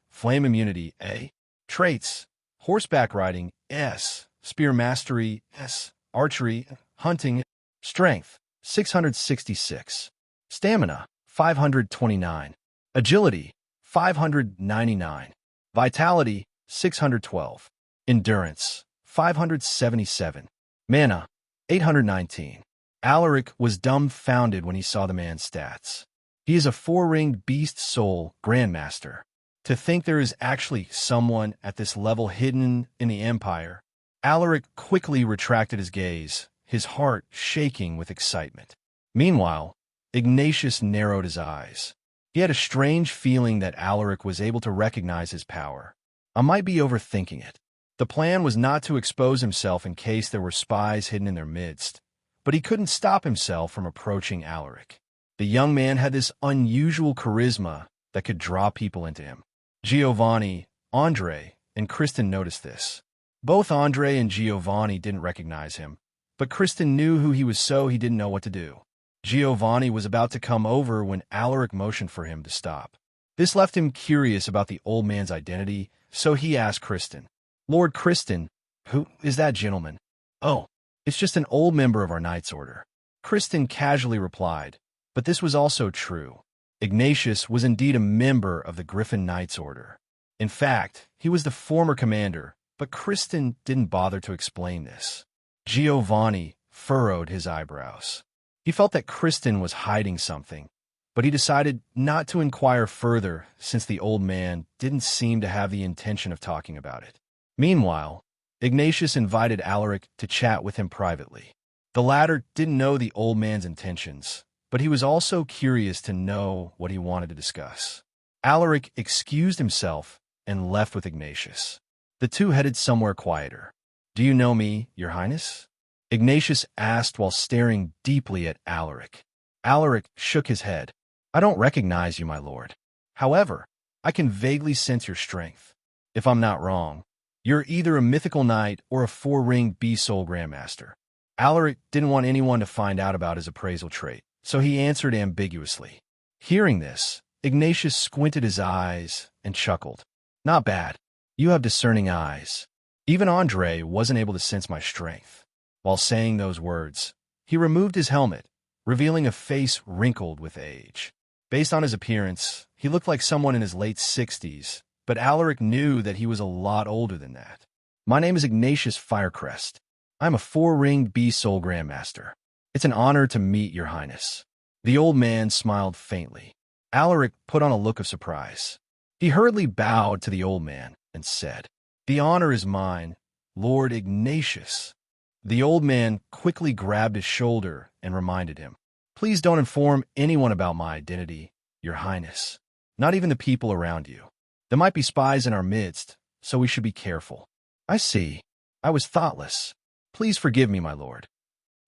Speaker 2: Flame immunity A. Traits. Horseback riding S. Spear mastery S. Archery, hunting, strength 666. Stamina 529. Agility 599. Vitality 612. Endurance 577. Mana 819. Alaric was dumbfounded when he saw the man's stats. He is a 4-ring Beast Soul Grandmaster. To think there is actually someone at this level hidden in the Empire. Alaric quickly retracted his gaze, his heart shaking with excitement. Meanwhile, Ignatius narrowed his eyes. He had a strange feeling that Alaric was able to recognize his power. I might be overthinking it. The plan was not to expose himself in case there were spies hidden in their midst, but he couldn't stop himself from approaching Alaric. The young man had this unusual charisma that could draw people into him. Giovanni, Andre, and Criston noticed this. Both Andre and Giovanni didn't recognize him, but Criston knew who he was, so he didn't know what to do. Giovanni was about to come over when Alaric motioned for him to stop. This left him curious about the old man's identity, so he asked Criston, Lord Criston, who is that gentleman? Oh, it's just an old member of our Knights Order. Criston casually replied, but this was also true. Ignatius was indeed a member of the Griffin Knights Order. In fact, he was the former commander, but Criston didn't bother to explain this. Giovanni furrowed his eyebrows. He felt that Criston was hiding something, but he decided not to inquire further since the old man didn't seem to have the intention of talking about it. Meanwhile, Ignatius invited Alaric to chat with him privately. The latter didn't know the old man's intentions, but he was also curious to know what he wanted to discuss. Alaric excused himself and left with Ignatius. The two headed somewhere quieter. Do you know me, Your Highness? Ignatius asked while staring deeply at Alaric. Alaric shook his head. I don't recognize you, my lord. However, I can vaguely sense your strength. If I'm not wrong, you're either a mythical knight or a 4-ring B-Soul Grandmaster. Alaric didn't want anyone to find out about his appraisal trait, so he answered ambiguously. Hearing this, Ignatius squinted his eyes and chuckled. Not bad. You have discerning eyes. Even Andre wasn't able to sense my strength. While saying those words, he removed his helmet, revealing a face wrinkled with age. Based on his appearance, he looked like someone in his late 60s, but Alaric knew that he was a lot older than that. My name is Ignatius Firecrest. I'm a four-ringed B-Soul Grandmaster. It's an honor to meet your highness. The old man smiled faintly. Alaric put on a look of surprise. He hurriedly bowed to the old man and said, "The honor is mine, Lord Ignatius." The old man quickly grabbed his shoulder and reminded him, "Please don't inform anyone about my identity, your highness. Not even the people around you. There might be spies in our midst, so we should be careful." "I see. I was thoughtless. Please forgive me, my lord."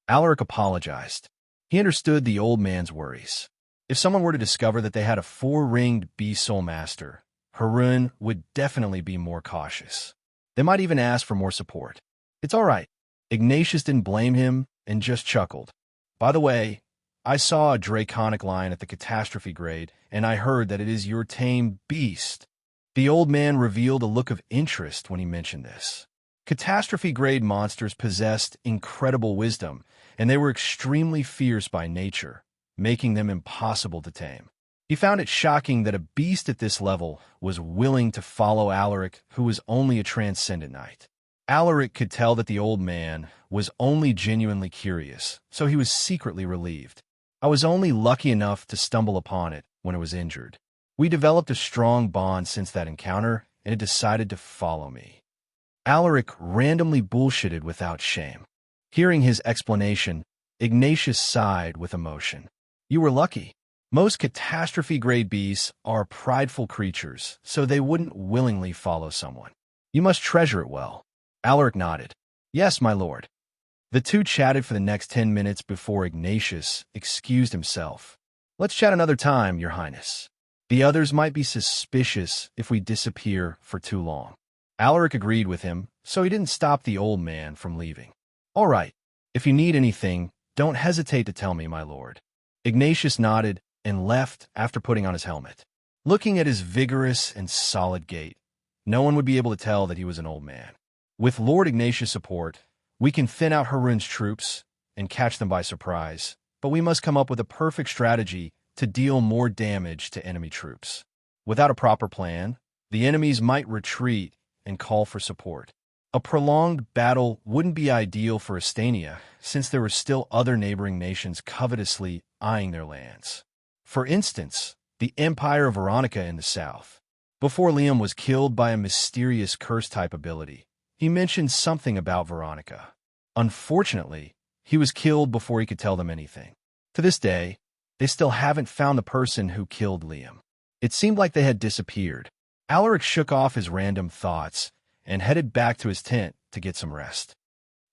Speaker 2: Alaric apologized. He understood the old man's worries. If someone were to discover that they had a four-ringed B-Soul master, Harun would definitely be more cautious. They might even ask for more support. "It's all right." Ignatius didn't blame him and just chuckled. "By the way, I saw a draconic lion at the catastrophe grade, and I heard that it is your tame beast." The old man revealed a look of interest when he mentioned this. Catastrophe grade monsters possessed incredible wisdom, and they were extremely fierce by nature, making them impossible to tame. He found it shocking that a beast at this level was willing to follow Alaric, who was only a transcendent knight. Alaric could tell that the old man was only genuinely curious, so he was secretly relieved. "I was only lucky enough to stumble upon it when it was injured. We developed a strong bond since that encounter, and it decided to follow me." Alaric randomly bullshitted without shame. Hearing his explanation, Ignatius sighed with emotion. "You were lucky. Most catastrophe-grade beasts are prideful creatures, so they wouldn't willingly follow someone. You must treasure it well." Alaric nodded. "Yes, my lord." The two chatted for the next 10 minutes before Ignatius excused himself. "Let's chat another time, your highness. The others might be suspicious if we disappear for too long." Alaric agreed with him, so he didn't stop the old man from leaving. "All right. If you need anything, don't hesitate to tell me, my lord." Ignatius nodded and left after putting on his helmet. Looking at his vigorous and solid gait, no one would be able to tell that he was an old man. With Lord Ignatius' support, we can thin out Harun's troops and catch them by surprise, but we must come up with a perfect strategy to deal more damage to enemy troops. Without a proper plan, the enemies might retreat and call for support. A prolonged battle wouldn't be ideal for Astania, since there were still other neighboring nations covetously eyeing their lands. For instance, the Empire of Veronica in the south. Before Liam was killed by a mysterious curse-type ability, he mentioned something about Veronica. Unfortunately, he was killed before he could tell them anything. To this day, they still haven't found the person who killed Liam. It seemed like they had disappeared. Alaric shook off his random thoughts and headed back to his tent to get some rest.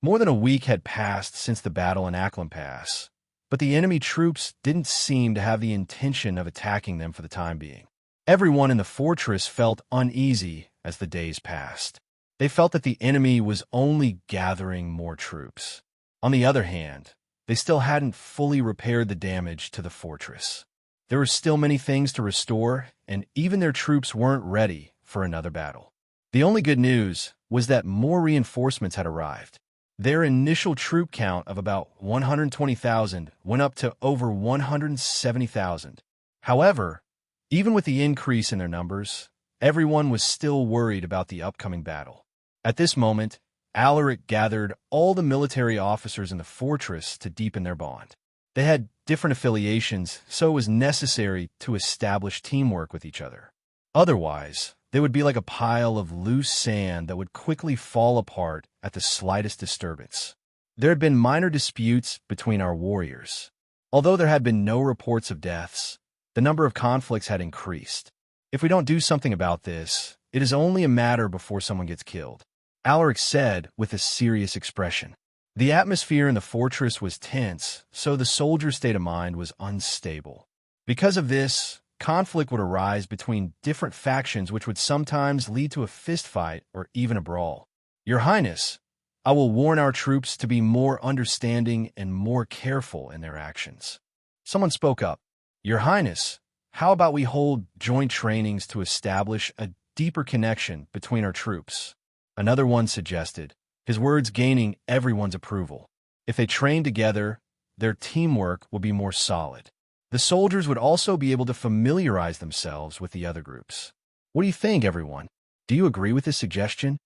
Speaker 2: More than a week had passed since the battle in Acklam Pass, but the enemy troops didn't seem to have the intention of attacking them for the time being. Everyone in the fortress felt uneasy as the days passed. They felt that the enemy was only gathering more troops. On the other hand, they still hadn't fully repaired the damage to the fortress. There were still many things to restore, and even their troops weren't ready for another battle. The only good news was that more reinforcements had arrived. Their initial troop count of about 120,000 went up to over 170,000. However, even with the increase in their numbers, everyone was still worried about the upcoming battle. At this moment, Alaric gathered all the military officers in the fortress to deepen their bond. They had different affiliations, so it was necessary to establish teamwork with each other. Otherwise, they would be like a pile of loose sand that would quickly fall apart at the slightest disturbance. There had been minor disputes between our warriors. Although there had been no reports of deaths, the number of conflicts had increased. If we don't do something about this, it is only a matter before someone gets killed, Alaric said with a serious expression. The atmosphere in the fortress was tense, so the soldiers' state of mind was unstable. Because of this, conflict would arise between different factions, which would sometimes lead to a fistfight or even a brawl. "Your Highness, I will warn our troops to be more understanding and more careful in their actions." Someone spoke up. "Your Highness, how about we hold joint trainings to establish a deeper connection between our troops?" Another one suggested, his words gaining everyone's approval. If they trained together, their teamwork would be more solid. The soldiers would also be able to familiarize themselves with the other groups. What do you think, everyone? Do you agree with this suggestion?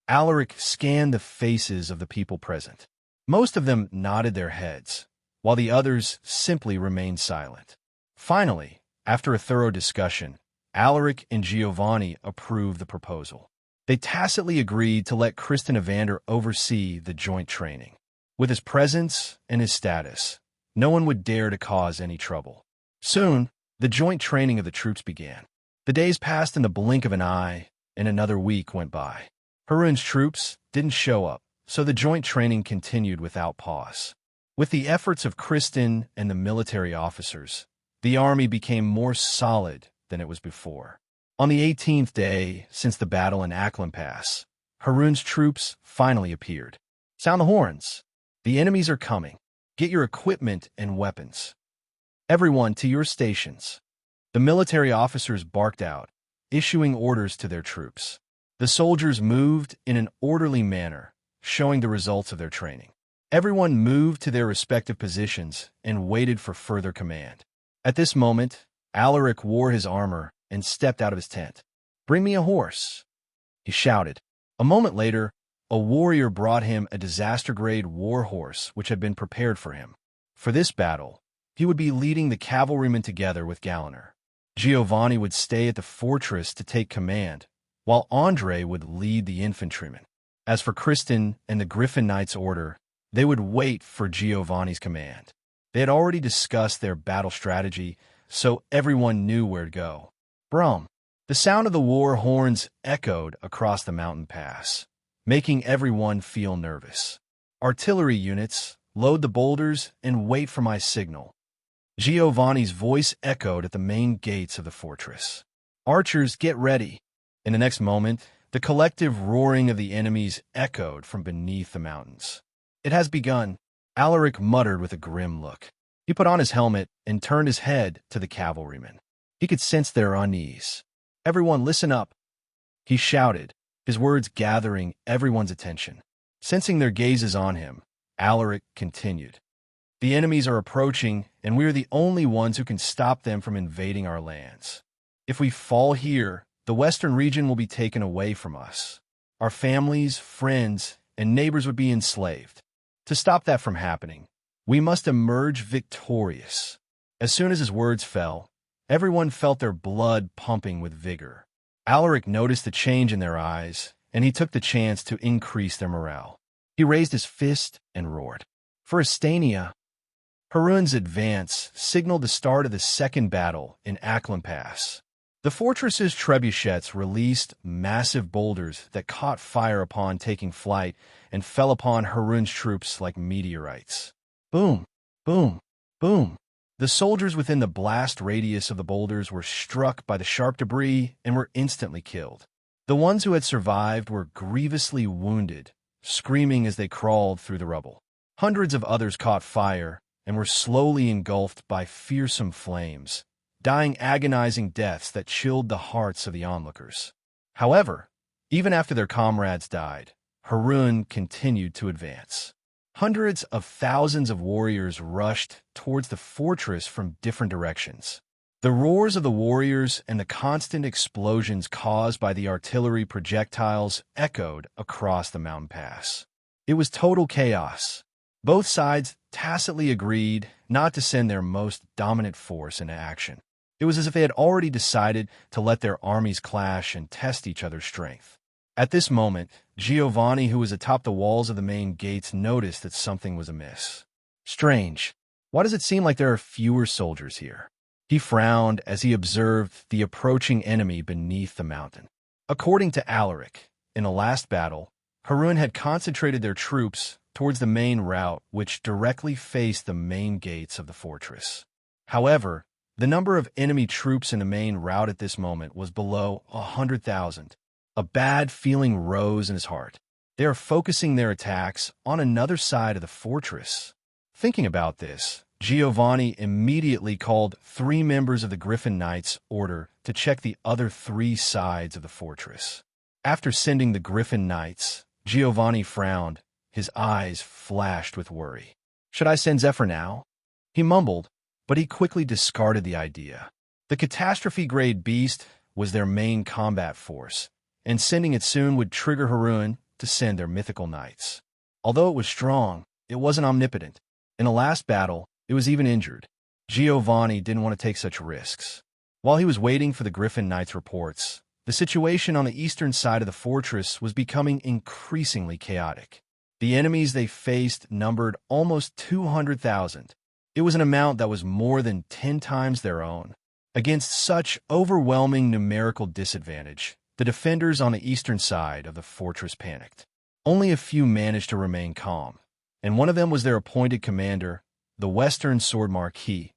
Speaker 2: Alaric scanned the faces of the people present. Most of them nodded their heads, while the others simply remained silent. Finally, after a thorough discussion, Alaric and Giovanni approved the proposal. They tacitly agreed to let Kristen Evander oversee the joint training. With his presence and his status, no one would dare to cause any trouble. Soon, the joint training of the troops began. The days passed in the blink of an eye, and another week went by. Harun's troops didn't show up, so the joint training continued without pause. With the efforts of Kristen and the military officers, the army became more solid than it was before. On the 18th day since the battle in Acklam Pass, Harun's troops finally appeared. Sound the horns. The enemies are coming. Get your equipment and weapons. Everyone to your stations. The military officers barked out, issuing orders to their troops. The soldiers moved in an orderly manner, showing the results of their training. Everyone moved to their respective positions and waited for further command. At this moment, Alaric wore his armor and stepped out of his tent. "Bring me a horse," he shouted. A moment later, a warrior brought him a disaster-grade war horse which had been prepared for him. For this battle, he would be leading the cavalrymen together with Galliner. Giovanni would stay at the fortress to take command, while Andre would lead the infantrymen. As for Kristen and the Griffin Knights' order, they would wait for Giovanni's command. They had already discussed their battle strategy, so everyone knew where to go. Brum! The sound of the war horns echoed across the mountain pass, making everyone feel nervous. "Artillery units, load the boulders and wait for my signal." Giovanni's voice echoed at the main gates of the fortress. "Archers, get ready." In the next moment, the collective roaring of the enemies echoed from beneath the mountains. "It has begun," Alaric muttered with a grim look. He put on his helmet and turned his head to the cavalrymen. He could sense their unease. "Everyone, listen up," he shouted, his words gathering everyone's attention. Sensing their gazes on him, Alaric continued. "The enemies are approaching, and we are the only ones who can stop them from invading our lands. If we fall here, the western region will be taken away from us. Our families, friends, and neighbors would be enslaved. To stop that from happening, we must emerge victorious." As soon as his words fell, everyone felt their blood pumping with vigor. Alaric noticed the change in their eyes, and he took the chance to increase their morale. He raised his fist and roared. For Astania, Harun's advance signaled the start of the second battle in Acklam Pass. The fortress's trebuchets released massive boulders that caught fire upon taking flight and fell upon Harun's troops like meteorites. Boom, boom, boom. The soldiers within the blast radius of the boulders were struck by the sharp debris and were instantly killed. The ones who had survived were grievously wounded, screaming as they crawled through the rubble. Hundreds of others caught fire and were slowly engulfed by fearsome flames, dying agonizing deaths that chilled the hearts of the onlookers. However, even after their comrades died, Harun continued to advance. Hundreds of thousands of warriors rushed towards the fortress from different directions. The roars of the warriors and the constant explosions caused by the artillery projectiles echoed across the mountain pass. It was total chaos. Both sides tacitly agreed not to send their most dominant force into action. It was as if they had already decided to let their armies clash and test each other's strength. At this moment, Giovanni, who was atop the walls of the main gates, noticed that something was amiss. Strange. Why does it seem like there are fewer soldiers here? He frowned as he observed the approaching enemy beneath the mountain. According to Alaric, in the last battle, Harun had concentrated their troops towards the main route which directly faced the main gates of the fortress. However, the number of enemy troops in the main route at this moment was below 100,000. A bad feeling rose in his heart. They are focusing their attacks on another side of the fortress. Thinking about this, Giovanni immediately called 3 members of the Griffin Knights' order to check the other 3 sides of the fortress. After sending the Griffin Knights, Giovanni frowned. His eyes flashed with worry. Should I send Zephyr now? He mumbled, but he quickly discarded the idea. The catastrophe-grade beast was their main combat force, and sending it soon would trigger Harun to send their mythical knights. Although it was strong, it wasn't omnipotent. In the last battle, it was even injured. Giovanni didn't want to take such risks. While he was waiting for the Griffin Knights' reports, the situation on the eastern side of the fortress was becoming increasingly chaotic. The enemies they faced numbered almost 200,000. It was an amount that was more than 10 times their own. Against such overwhelming numerical disadvantage, the defenders on the eastern side of the fortress panicked. Only a few managed to remain calm, and one of them was their appointed commander, the Western Sword Marquis,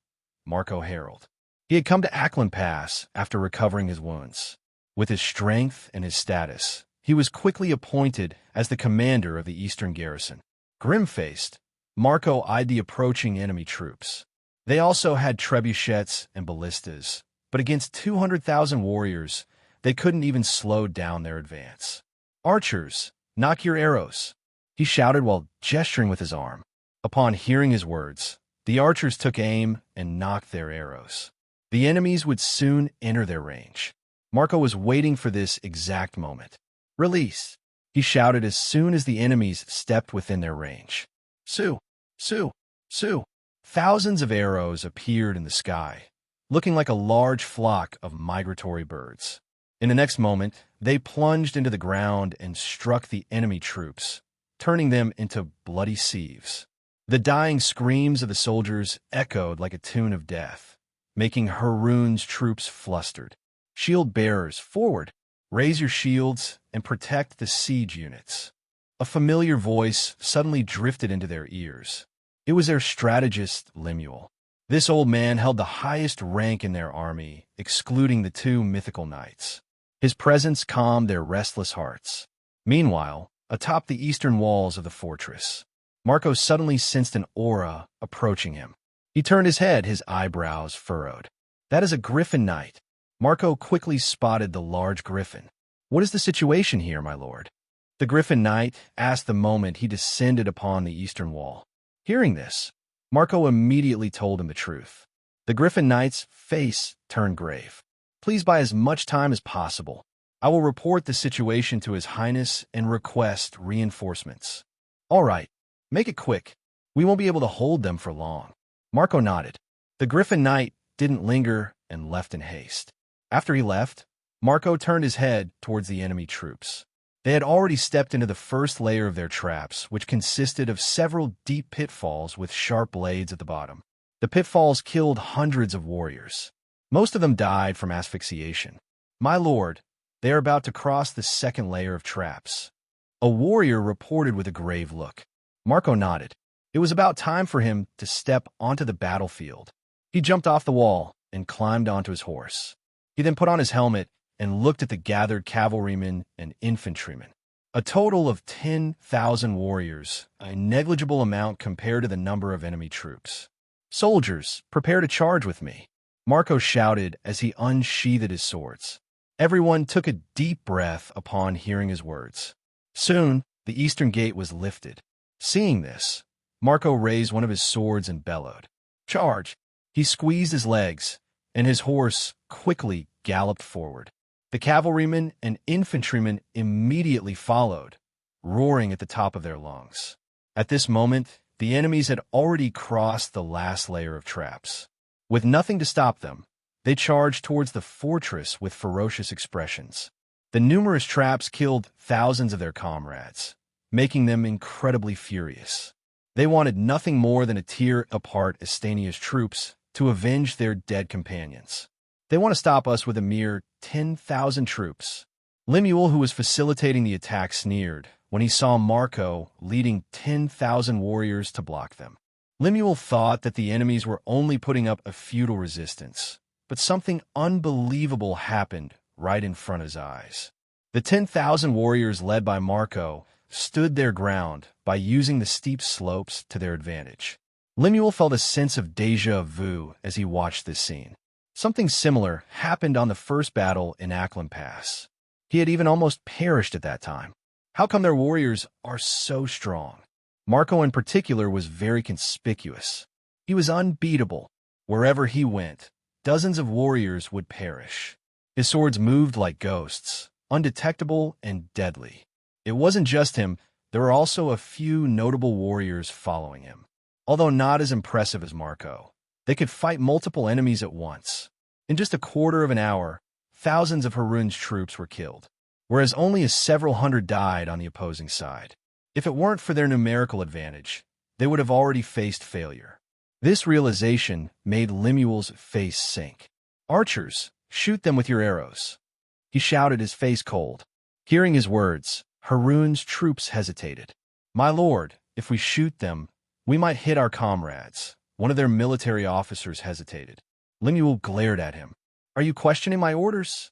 Speaker 2: Marco Harold. He had come to Ackland Pass after recovering his wounds. With his strength and his status, he was quickly appointed as the commander of the eastern garrison. Grim-faced, Marco eyed the approaching enemy troops. They also had trebuchets and ballistas, but against 200,000 warriors, they couldn't even slow down their advance. "Archers, knock your arrows," he shouted while gesturing with his arm. Upon hearing his words, the archers took aim and knocked their arrows. The enemies would soon enter their range. Marco was waiting for this exact moment. "Release," he shouted as soon as the enemies stepped within their range. "Sue, Sue, Sue." Thousands of arrows appeared in the sky, looking like a large flock of migratory birds. In the next moment, they plunged into the ground and struck the enemy troops, turning them into bloody sieves. The dying screams of the soldiers echoed like a tune of death, making Harun's troops flustered. "Shield bearers, forward! Raise your shields and protect the siege units." A familiar voice suddenly drifted into their ears. It was their strategist, Lemuel. This old man held the highest rank in their army, excluding the two mythical knights. His presence calmed their restless hearts. Meanwhile, atop the eastern walls of the fortress, Marco suddenly sensed an aura approaching him. He turned his head, his eyebrows furrowed. "That is a Griffin Knight." Marco quickly spotted the large griffin. "What is the situation here, my lord?" The Griffin Knight asked the moment he descended upon the eastern wall. Hearing this, Marco immediately told him the truth. The Griffin Knight's face turned grave. "Please buy as much time as possible. I will report the situation to His Highness and request reinforcements." "All right, make it quick. We won't be able to hold them for long." Marco nodded. The Griffin Knight didn't linger and left in haste. After he left, Marco turned his head towards the enemy troops. They had already stepped into the first layer of their traps, which consisted of several deep pitfalls with sharp blades at the bottom. The pitfalls killed hundreds of warriors. Most of them died from asphyxiation. "My lord, they are about to cross the second layer of traps." A warrior reported with a grave look. Marco nodded. It was about time for him to step onto the battlefield. He jumped off the wall and climbed onto his horse. He then put on his helmet and looked at the gathered cavalrymen and infantrymen. A total of 10,000 warriors, a negligible amount compared to the number of enemy troops. "Soldiers, prepare to charge with me," Marco shouted as he unsheathed his swords. Everyone took a deep breath upon hearing his words. Soon, the eastern gate was lifted. Seeing this, Marco raised one of his swords and bellowed, "Charge!" He squeezed his legs, and his horse quickly galloped forward. The cavalrymen and infantrymen immediately followed, roaring at the top of their lungs. At this moment, the enemies had already crossed the last layer of traps. With nothing to stop them, they charged towards the fortress with ferocious expressions. The numerous traps killed thousands of their comrades, making them incredibly furious. They wanted nothing more than to tear apart Astania's troops to avenge their dead companions. "They want to stop us with a mere 10,000 troops." Lemuel, who was facilitating the attack, sneered when he saw Marco leading 10,000 warriors to block them. Lemuel thought that the enemies were only putting up a futile resistance, but something unbelievable happened right in front of his eyes. The 10,000 warriors led by Marco stood their ground by using the steep slopes to their advantage. Lemuel felt a sense of déjà vu as he watched this scene. Something similar happened on the first battle in Ackland Pass. He had even almost perished at that time. How come their warriors are so strong? Marco in particular was very conspicuous. He was unbeatable. Wherever he went, dozens of warriors would perish. His swords moved like ghosts, undetectable and deadly. It wasn't just him, there were also a few notable warriors following him. Although not as impressive as Marco, they could fight multiple enemies at once. In just a quarter of an hour, thousands of Harun's troops were killed, whereas only several hundred died on the opposing side. If it weren't for their numerical advantage, they would have already faced failure. This realization made Lemuel's face sink. "Archers, shoot them with your arrows," he shouted, his face cold. Hearing his words, Harun's troops hesitated. "My lord, if we shoot them, we might hit our comrades." One of their military officers hesitated. Lemuel glared at him. "Are you questioning my orders?"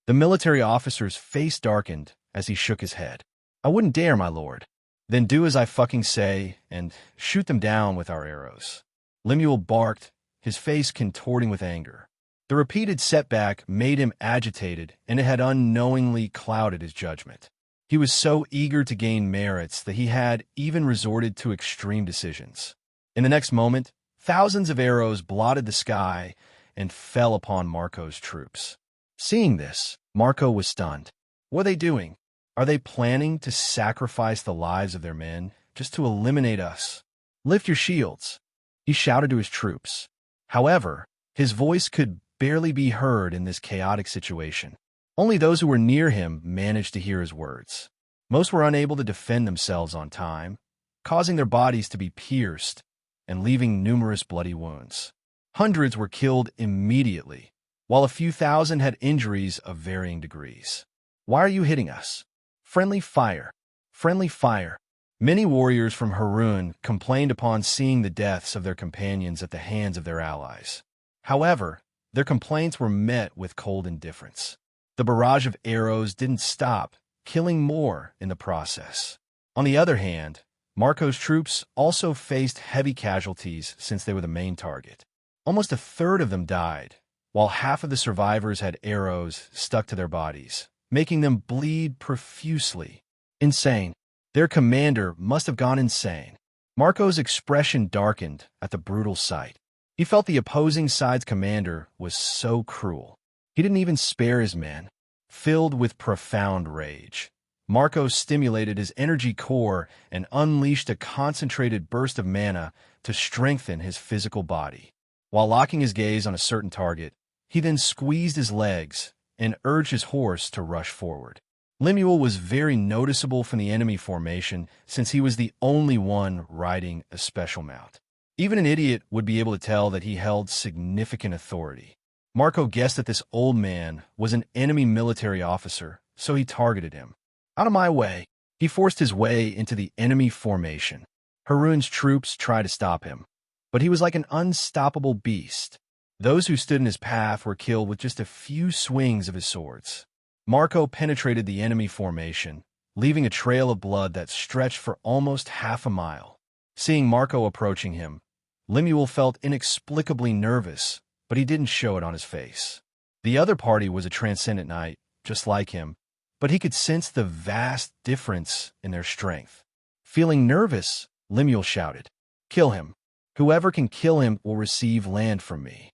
Speaker 2: The military officer's face darkened as he shook his head. "I wouldn't dare, my lord." "Then do as I fucking say and shoot them down with our arrows." Lemuel barked, his face contorting with anger. The repeated setback made him agitated, and it had unknowingly clouded his judgment. He was so eager to gain merits that he had even resorted to extreme decisions. In the next moment, thousands of arrows blotted the sky and fell upon Marco's troops. Seeing this, Marco was stunned. What are they doing? Are they planning to sacrifice the lives of their men just to eliminate us? "Lift your shields," he shouted to his troops. However, his voice could barely be heard in this chaotic situation. Only those who were near him managed to hear his words. Most were unable to defend themselves on time, causing their bodies to be pierced and leaving numerous bloody wounds. Hundreds were killed immediately, while a few thousand had injuries of varying degrees. "Why are you hitting us? Friendly fire! Friendly fire!" Many warriors from Harun complained upon seeing the deaths of their companions at the hands of their allies. However, their complaints were met with cold indifference. The barrage of arrows didn't stop, killing more in the process. On the other hand, Marco's troops also faced heavy casualties since they were the main target. Almost a third of them died, while half of the survivors had arrows stuck to their bodies, making them bleed profusely. Insane. Their commander must have gone insane. Marco's expression darkened at the brutal sight. He felt the opposing side's commander was so cruel. He didn't even spare his men. Filled with profound rage, Marco stimulated his energy core and unleashed a concentrated burst of mana to strengthen his physical body. While locking his gaze on a certain target, he then squeezed his legs and urged his horse to rush forward. Lemuel was very noticeable from the enemy formation since he was the only one riding a special mount. Even an idiot would be able to tell that he held significant authority. Marco guessed that this old man was an enemy military officer, so he targeted him. "Out of my way!" He forced his way into the enemy formation. Harun's troops tried to stop him, but he was like an unstoppable beast. Those who stood in his path were killed with just a few swings of his swords. Marco penetrated the enemy formation, leaving a trail of blood that stretched for almost half a mile. Seeing Marco approaching him, Lemuel felt inexplicably nervous, but he didn't show it on his face. The other party was a transcendent knight, just like him, but he could sense the vast difference in their strength. Feeling nervous, Lemuel shouted, "Kill him. Whoever can kill him will receive land from me."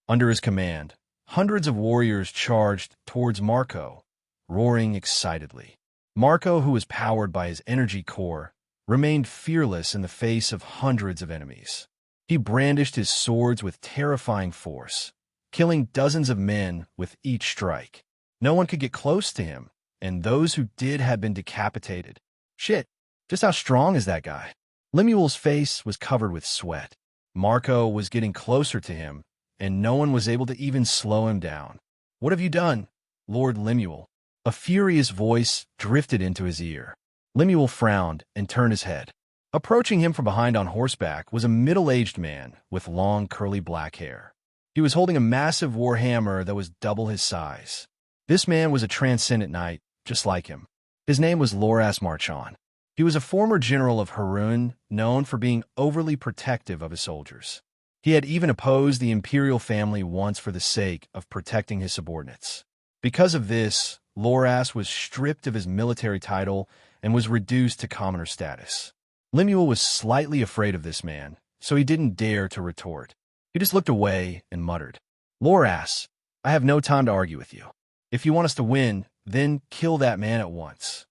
Speaker 2: Under his command, hundreds of warriors charged towards Marco, roaring excitedly. Marco, who was powered by his energy core, remained fearless in the face of hundreds of enemies. He brandished his swords with terrifying force, killing dozens of men with each strike. No one could get close to him, and those who did had been decapitated. Shit, just how strong is that guy? Lemuel's face was covered with sweat. Marco was getting closer to him, and no one was able to even slow him down. "What have you done, Lord Lemuel?" A furious voice drifted into his ear. Lemuel frowned and turned his head. Approaching him from behind on horseback was a middle-aged man with long, curly black hair. He was holding a massive war hammer that was double his size. This man was a transcendent knight, just like him. His name was Loras Marchon. He was a former general of Harun, known for being overly protective of his soldiers. He had even opposed the imperial family once for the sake of protecting his subordinates. Because of this, Loras was stripped of his military title and was reduced to commoner status. Lemuel was slightly afraid of this man, so he didn't dare to retort. He just looked away and muttered, "Loras, I have no time to argue with you. If you want us to win, then kill that man at once."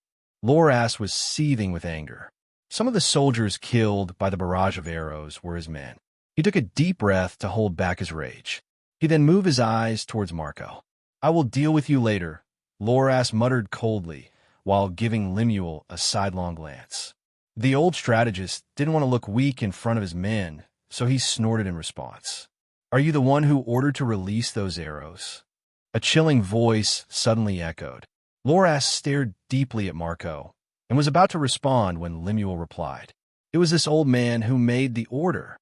Speaker 2: Loras was seething with anger. Some of the soldiers killed by the barrage of arrows were his men. He took a deep breath to hold back his rage. He then moved his eyes towards Marco. "I will deal with you later," Loras muttered coldly, while giving Lemuel a sidelong glance. The old strategist didn't want to look weak in front of his men, so he snorted in response. "Are you the one who ordered to release those arrows?" A chilling voice suddenly echoed. Loras stared deeply at Marco and was about to respond when Lemuel replied. It was this old man who made the order.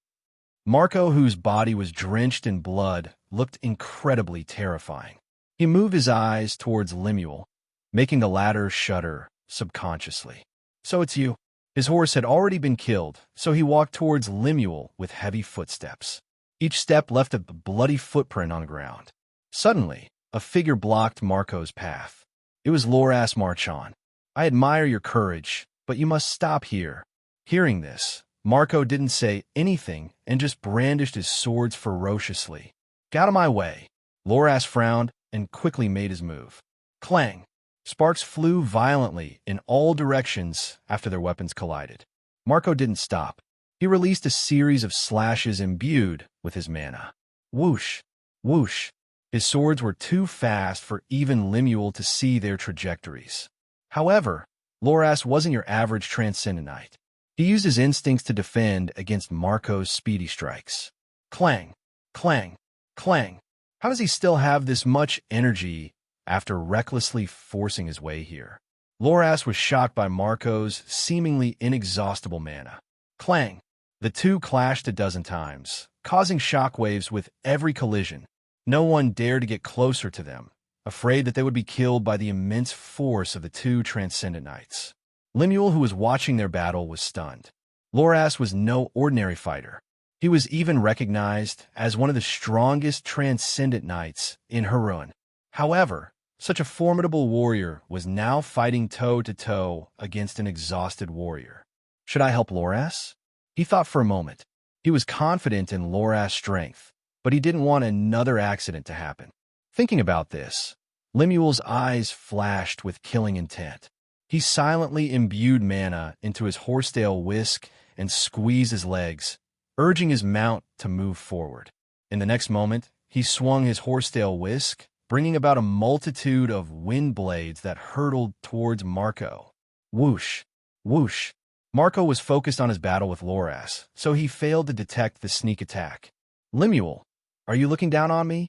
Speaker 2: Marco, whose body was drenched in blood, looked incredibly terrifying. He moved his eyes towards Lemuel, making the latter shudder subconsciously. "So it's you." His horse had already been killed, so he walked towards Lemuel with heavy footsteps. Each step left a bloody footprint on the ground. Suddenly, a figure blocked Marco's path. It was Loras Marchand. "I admire your courage, but you must stop here." Hearing this, Marco didn't say anything and just brandished his swords ferociously. "Get out of my way." Loras frowned and quickly made his move. Clang! Sparks flew violently in all directions after their weapons collided. Marco didn't stop. He released a series of slashes imbued with his mana. Whoosh! Whoosh! His swords were too fast for even Lemuel to see their trajectories. However, Loras wasn't your average Transcendent Knight. He used his instincts to defend against Marco's speedy strikes. Clang! Clang! Clang! How does he still have this much energy after recklessly forcing his way here? Loras was shocked by Marco's seemingly inexhaustible mana. Clang! The two clashed a dozen times, causing shockwaves with every collision. No one dared to get closer to them, afraid that they would be killed by the immense force of the two Transcendent Knights. Lemuel, who was watching their battle, was stunned. Loras was no ordinary fighter. He was even recognized as one of the strongest Transcendent Knights in Harun. However, such a formidable warrior was now fighting toe-to-toe against an exhausted warrior. Should I help Loras? He thought for a moment. He was confident in Loras' strength, but he didn't want another accident to happen. Thinking about this, Lemuel's eyes flashed with killing intent. He silently imbued mana into his horsetail whisk and squeezed his legs, urging his mount to move forward. In the next moment, he swung his horsetail whisk, bringing about a multitude of wind blades that hurtled towards Marco. Whoosh! Whoosh! Marco was focused on his battle with Loras, so he failed to detect the sneak attack. "Lemuel, are you looking down on me?"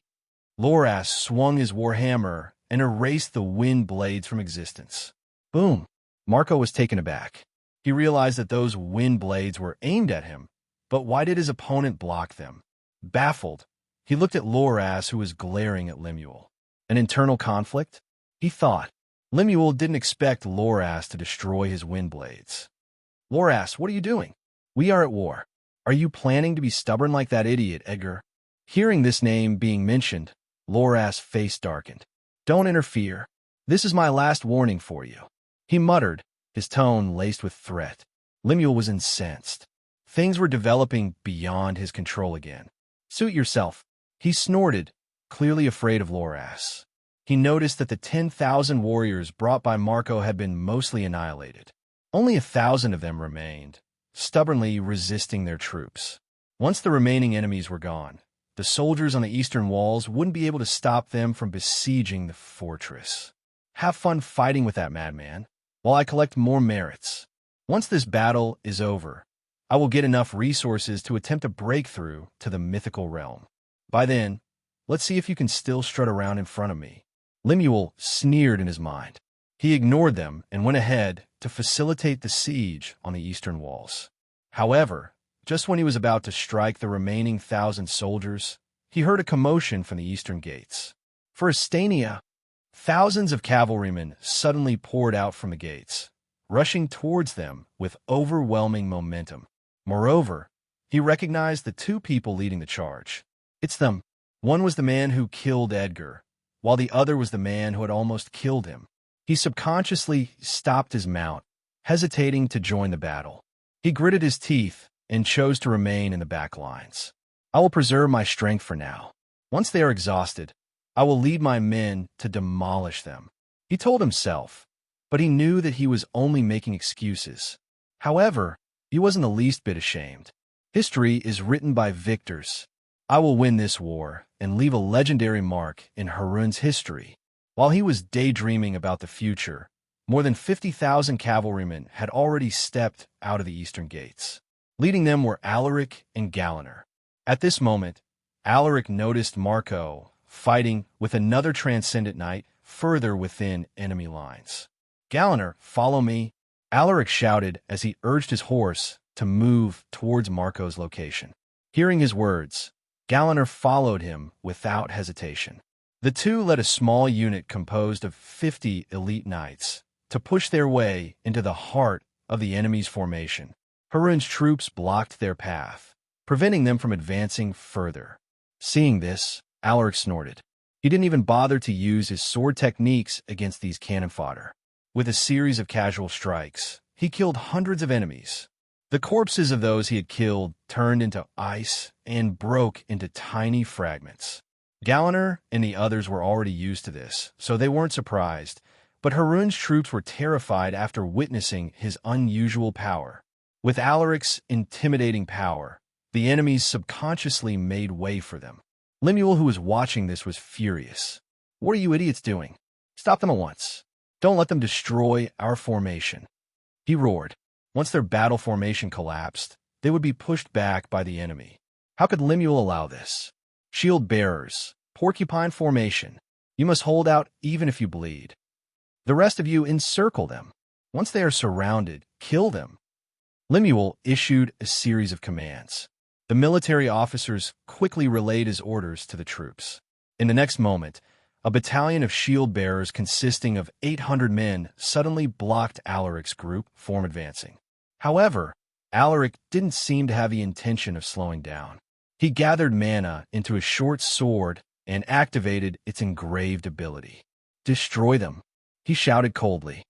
Speaker 2: Loras swung his warhammer and erased the wind blades from existence. Boom! Marco was taken aback. He realized that those wind blades were aimed at him, but why did his opponent block them? Baffled, he looked at Loras, who was glaring at Lemuel. An internal conflict? He thought. Lemuel didn't expect Loras to destroy his wind blades. "Loras, what are you doing? We are at war. Are you planning to be stubborn like that idiot, Edgar?" Hearing this name being mentioned, Loras' face darkened. "Don't interfere. This is my last warning for you," he muttered, his tone laced with threat. Lemuel was incensed. Things were developing beyond his control again. "Suit yourself," he snorted, clearly afraid of Loras. He noticed that the 10,000 warriors brought by Marco had been mostly annihilated. Only 1,000 of them remained, stubbornly resisting their troops. Once the remaining enemies were gone, the soldiers on the eastern walls wouldn't be able to stop them from besieging the fortress. Have fun fighting with that madman, while I collect more merits. Once this battle is over, I will get enough resources to attempt a breakthrough to the mythical realm. By then, let's see if you can still strut around in front of me." Lemuel sneered in his mind. He ignored them and went ahead to facilitate the siege on the eastern walls. However, just when he was about to strike the remaining 1,000 soldiers, he heard a commotion from the eastern gates. For Astania, thousands of cavalrymen suddenly poured out from the gates, rushing towards them with overwhelming momentum. Moreover, he recognized the two people leading the charge. It's them. One was the man who killed Edgar, while the other was the man who had almost killed him. He subconsciously stopped his mount, hesitating to join the battle. He gritted his teeth and chose to remain in the back lines. I will preserve my strength for now. Once they are exhausted, I will lead my men to demolish them, he told himself, but he knew that he was only making excuses. However, he wasn't the least bit ashamed. History is written by victors. I will win this war and leave a legendary mark in Harun's history. While he was daydreaming about the future, more than 50,000 cavalrymen had already stepped out of the eastern gates. Leading them were Alaric and Galaner. At this moment, Alaric noticed Marco fighting with another transcendent knight further within enemy lines. "Galaner, follow me," Alaric shouted as he urged his horse to move towards Marco's location. Hearing his words, Galaner followed him without hesitation. The two led a small unit composed of 50 elite knights to push their way into the heart of the enemy's formation. Harun's troops blocked their path, preventing them from advancing further. Seeing this, Alaric snorted. He didn't even bother to use his sword techniques against these cannon fodder. With a series of casual strikes, he killed hundreds of enemies. The corpses of those he had killed turned into ice and broke into tiny fragments. Galaner and the others were already used to this, so they weren't surprised, but Harun's troops were terrified after witnessing his unusual power. With Alaric's intimidating power, the enemies subconsciously made way for them. Lemuel, who was watching this, was furious. "What are you idiots doing? Stop them at once. Don't let them destroy our formation," he roared. Once their battle formation collapsed, they would be pushed back by the enemy. How could Lemuel allow this? "Shield bearers, porcupine formation. You must hold out even if you bleed. The rest of you encircle them. Once they are surrounded, kill them." Lemuel issued a series of commands. The military officers quickly relayed his orders to the troops. In the next moment, a battalion of shield bearers consisting of 800 men suddenly blocked Alaric's group from advancing. However, Alaric didn't seem to have the intention of slowing down. He gathered mana into a short sword and activated its engraved ability. "Destroy them," he shouted coldly.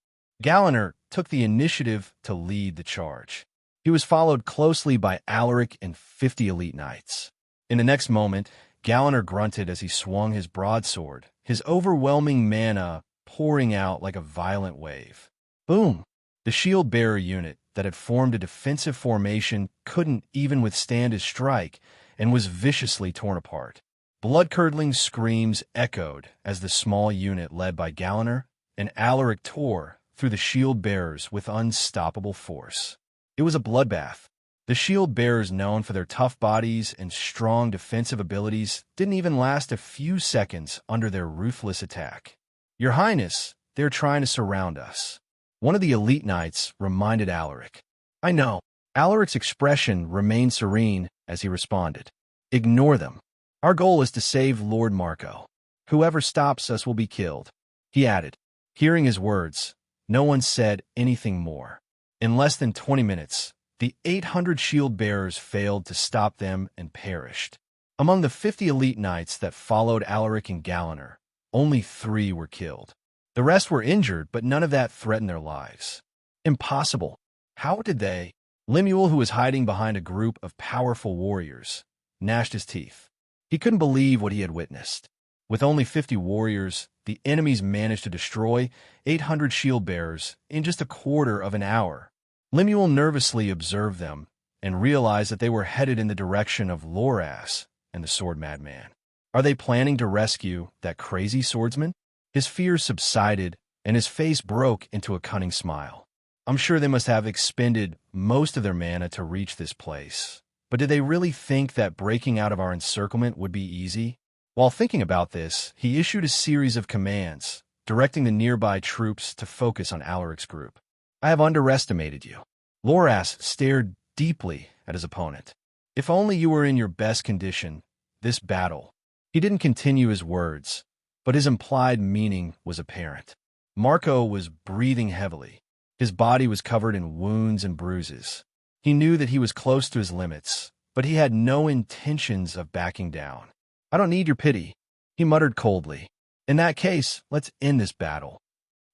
Speaker 2: Galaner took the initiative to lead the charge. He was followed closely by Alaric and 50 elite knights. In the next moment, Galaner grunted as he swung his broadsword, his overwhelming mana pouring out like a violent wave. Boom! The shield-bearer unit that had formed a defensive formation couldn't even withstand his strike and was viciously torn apart. Blood-curdling screams echoed as the small unit led by Galaner and Alaric tore through the shield-bearers with unstoppable force. It was a bloodbath. The shield-bearers, known for their tough bodies and strong defensive abilities, didn't even last a few seconds under their ruthless attack. "Your Highness, they're trying to surround us," one of the elite knights reminded Alaric. "I know." Alaric's expression remained serene as he responded. "Ignore them. Our goal is to save Lord Marco. Whoever stops us will be killed," he added. Hearing his words, no one said anything more. In less than 20 minutes, the 800 shield-bearers failed to stop them and perished. Among the 50 elite knights that followed Alaric and Galaner, only 3 were killed. The rest were injured, but none of that threatened their lives. Impossible. How did they? Lemuel, who was hiding behind a group of powerful warriors, gnashed his teeth. He couldn't believe what he had witnessed. With only 50 warriors, the enemies managed to destroy 800 shield-bearers in just a quarter of an hour. Lemuel nervously observed them and realized that they were headed in the direction of Loras and the Sword Madman. Are they planning to rescue that crazy swordsman? His fears subsided, and his face broke into a cunning smile. I'm sure they must have expended most of their mana to reach this place. But did they really think that breaking out of our encirclement would be easy? While thinking about this, he issued a series of commands, directing the nearby troops to focus on Alaric's group. "I have underestimated you." Loras stared deeply at his opponent. "If only you were in your best condition, this battle." He didn't continue his words, but his implied meaning was apparent. Marco was breathing heavily. His body was covered in wounds and bruises. He knew that he was close to his limits, but he had no intentions of backing down. "I don't need your pity," he muttered coldly. "In that case, let's end this battle."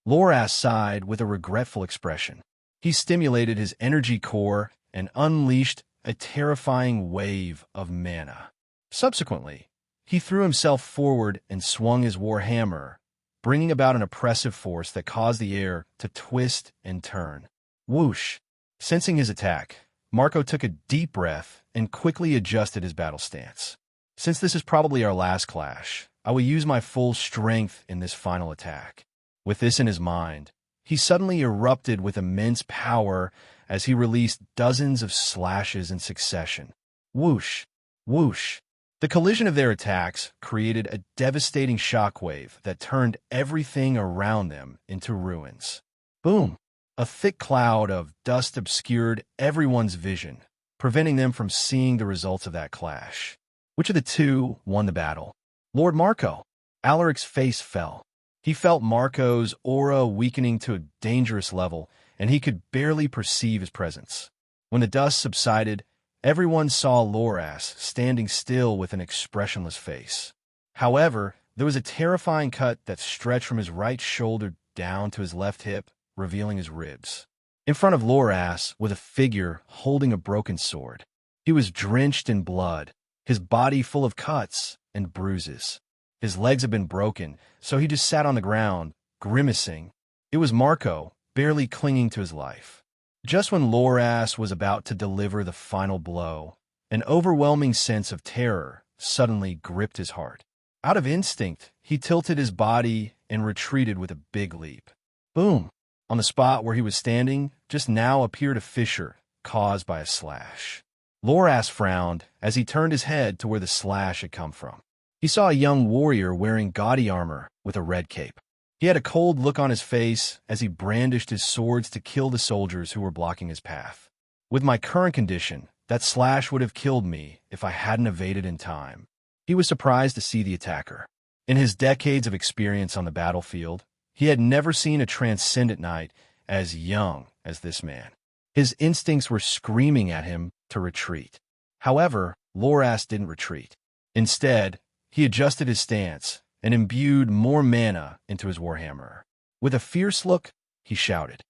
Speaker 2: Loras sighed with a regretful expression. He stimulated his energy core and unleashed a terrifying wave of mana. Subsequently, he threw himself forward and swung his war hammer, bringing about an oppressive force that caused the air to twist and turn. Whoosh! Sensing his attack, Marco took a deep breath and quickly adjusted his battle stance. Since this is probably our last clash, I will use my full strength in this final attack. With this in his mind, he suddenly erupted with immense power as he released dozens of slashes in succession. Whoosh! Whoosh! The collision of their attacks created a devastating shockwave that turned everything around them into ruins. Boom! A thick cloud of dust obscured everyone's vision, preventing them from seeing the results of that clash. Which of the two won the battle? Lord Marco. Alaric's face fell. He felt Marco's aura weakening to a dangerous level, and he could barely perceive his presence. When the dust subsided, everyone saw Loras standing still with an expressionless face. However, there was a terrifying cut that stretched from his right shoulder down to his left hip, revealing his ribs. In front of Loras was a figure holding a broken sword. He was drenched in blood, his body full of cuts and bruises. His legs had been broken, so he just sat on the ground, grimacing. It was Marco, barely clinging to his life. Just when Loras was about to deliver the final blow, an overwhelming sense of terror suddenly gripped his heart. Out of instinct, he tilted his body and retreated with a big leap. Boom! On the spot where he was standing, just now appeared a fissure caused by a slash. Loras frowned as he turned his head to where the slash had come from. He saw a young warrior wearing gaudy armor with a red cape. He had a cold look on his face as he brandished his swords to kill the soldiers who were blocking his path. With my current condition, that slash would have killed me if I hadn't evaded in time. He was surprised to see the attacker. In his decades of experience on the battlefield, he had never seen a transcendent knight as young as this man. His instincts were screaming at him to retreat. However, Loras didn't retreat. Instead, he adjusted his stance and imbued more mana into his warhammer. With a fierce look, he shouted,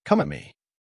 Speaker 2: "Come at me."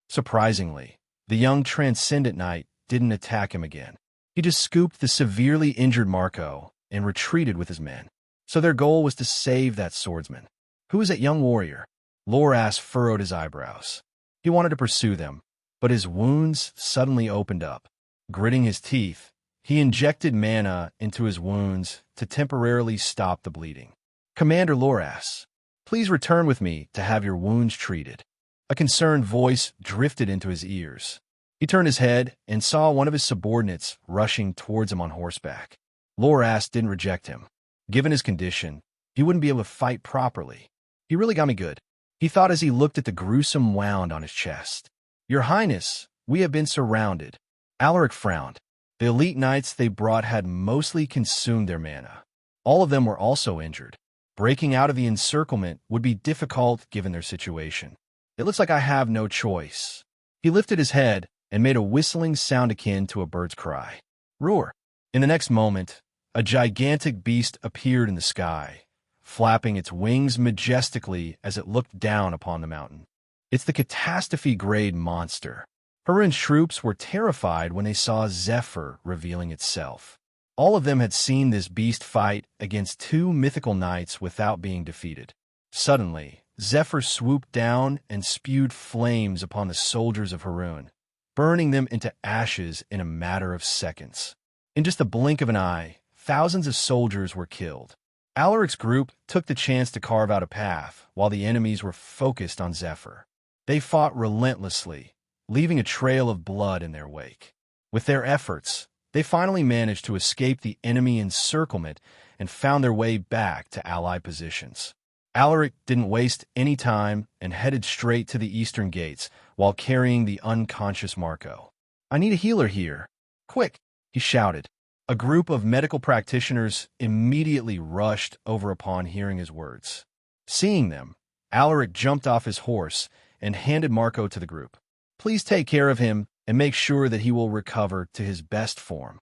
Speaker 2: Surprisingly, the young transcendent knight didn't attack him again. He just scooped the severely injured Marco and retreated with his men. So their goal was to save that swordsman. Who is that young warrior? Loras furrowed his eyebrows. He wanted to pursue them, but his wounds suddenly opened up. Gritting his teeth, he injected mana into his wounds to temporarily stop the bleeding. "Commander Loras, please return with me to have your wounds treated." A concerned voice drifted into his ears. He turned his head and saw one of his subordinates rushing towards him on horseback. Loras didn't reject him. Given his condition, he wouldn't be able to fight properly. He really got me good, he thought as he looked at the gruesome wound on his chest. "Your Highness, we have been surrounded." Alaric frowned. The elite knights they brought had mostly consumed their mana. All of them were also injured. Breaking out of the encirclement would be difficult given their situation. "It looks like I have no choice." He lifted his head and made a whistling sound akin to a bird's cry. Roar! In the next moment, a gigantic beast appeared in the sky, flapping its wings majestically as it looked down upon the mountain. It's the catastrophe-grade monster. Harun's troops were terrified when they saw Zephyr revealing itself. All of them had seen this beast fight against two mythical knights without being defeated. Suddenly, Zephyr swooped down and spewed flames upon the soldiers of Harun, burning them into ashes in a matter of seconds. In just a blink of an eye, thousands of soldiers were killed. Alaric's group took the chance to carve out a path while the enemies were focused on Zephyr. They fought relentlessly, leaving a trail of blood in their wake. With their efforts, they finally managed to escape the enemy encirclement and found their way back to Allied positions. Alaric didn't waste any time and headed straight to the eastern gates while carrying the unconscious Marco. "I need a healer here. Quick!" he shouted. A group of medical practitioners immediately rushed over upon hearing his words. Seeing them, Alaric jumped off his horse and handed Marco to the group. "Please take care of him and make sure that he will recover to his best form."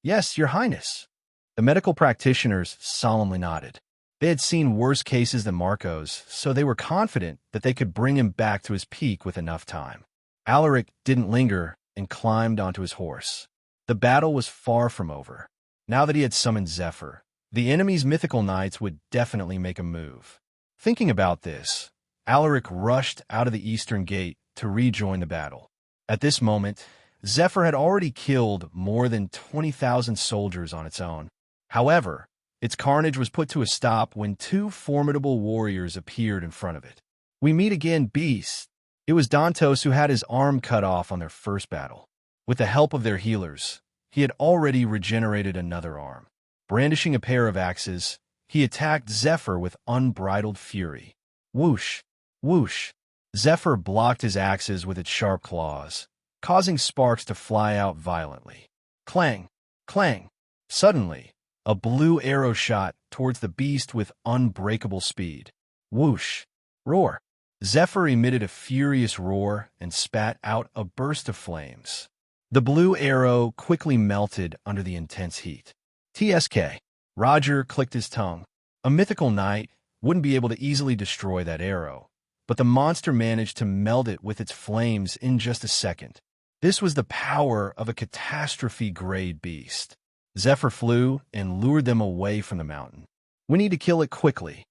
Speaker 2: "Yes, Your Highness." The medical practitioners solemnly nodded. They had seen worse cases than Marco's, so they were confident that they could bring him back to his peak with enough time. Alaric didn't linger and climbed onto his horse. The battle was far from over. Now that he had summoned Zephyr, the enemy's mythical knights would definitely make a move. Thinking about this, Alaric rushed out of the eastern gate to rejoin the battle. At this moment, Zephyr had already killed more than 20,000 soldiers on its own. However, its carnage was put to a stop when two formidable warriors appeared in front of it. "We meet again, beast." It was Dantos who had his arm cut off on their first battle. With the help of their healers, he had already regenerated another arm. Brandishing a pair of axes, he attacked Zephyr with unbridled fury. Whoosh! Whoosh! Zephyr blocked his axes with its sharp claws, causing sparks to fly out violently. Clang! Clang! Suddenly, a blue arrow shot towards the beast with unbreakable speed. Whoosh! Roar! Zephyr emitted a furious roar and spat out a burst of flames. The blue arrow quickly melted under the intense heat. TSK. Roger clicked his tongue. A mythical knight wouldn't be able to easily destroy that arrow, but the monster managed to melt it with its flames in just a second. This was the power of a catastrophe-grade beast. Zephyr flew and lured them away from the mountain. "We need to kill it quickly."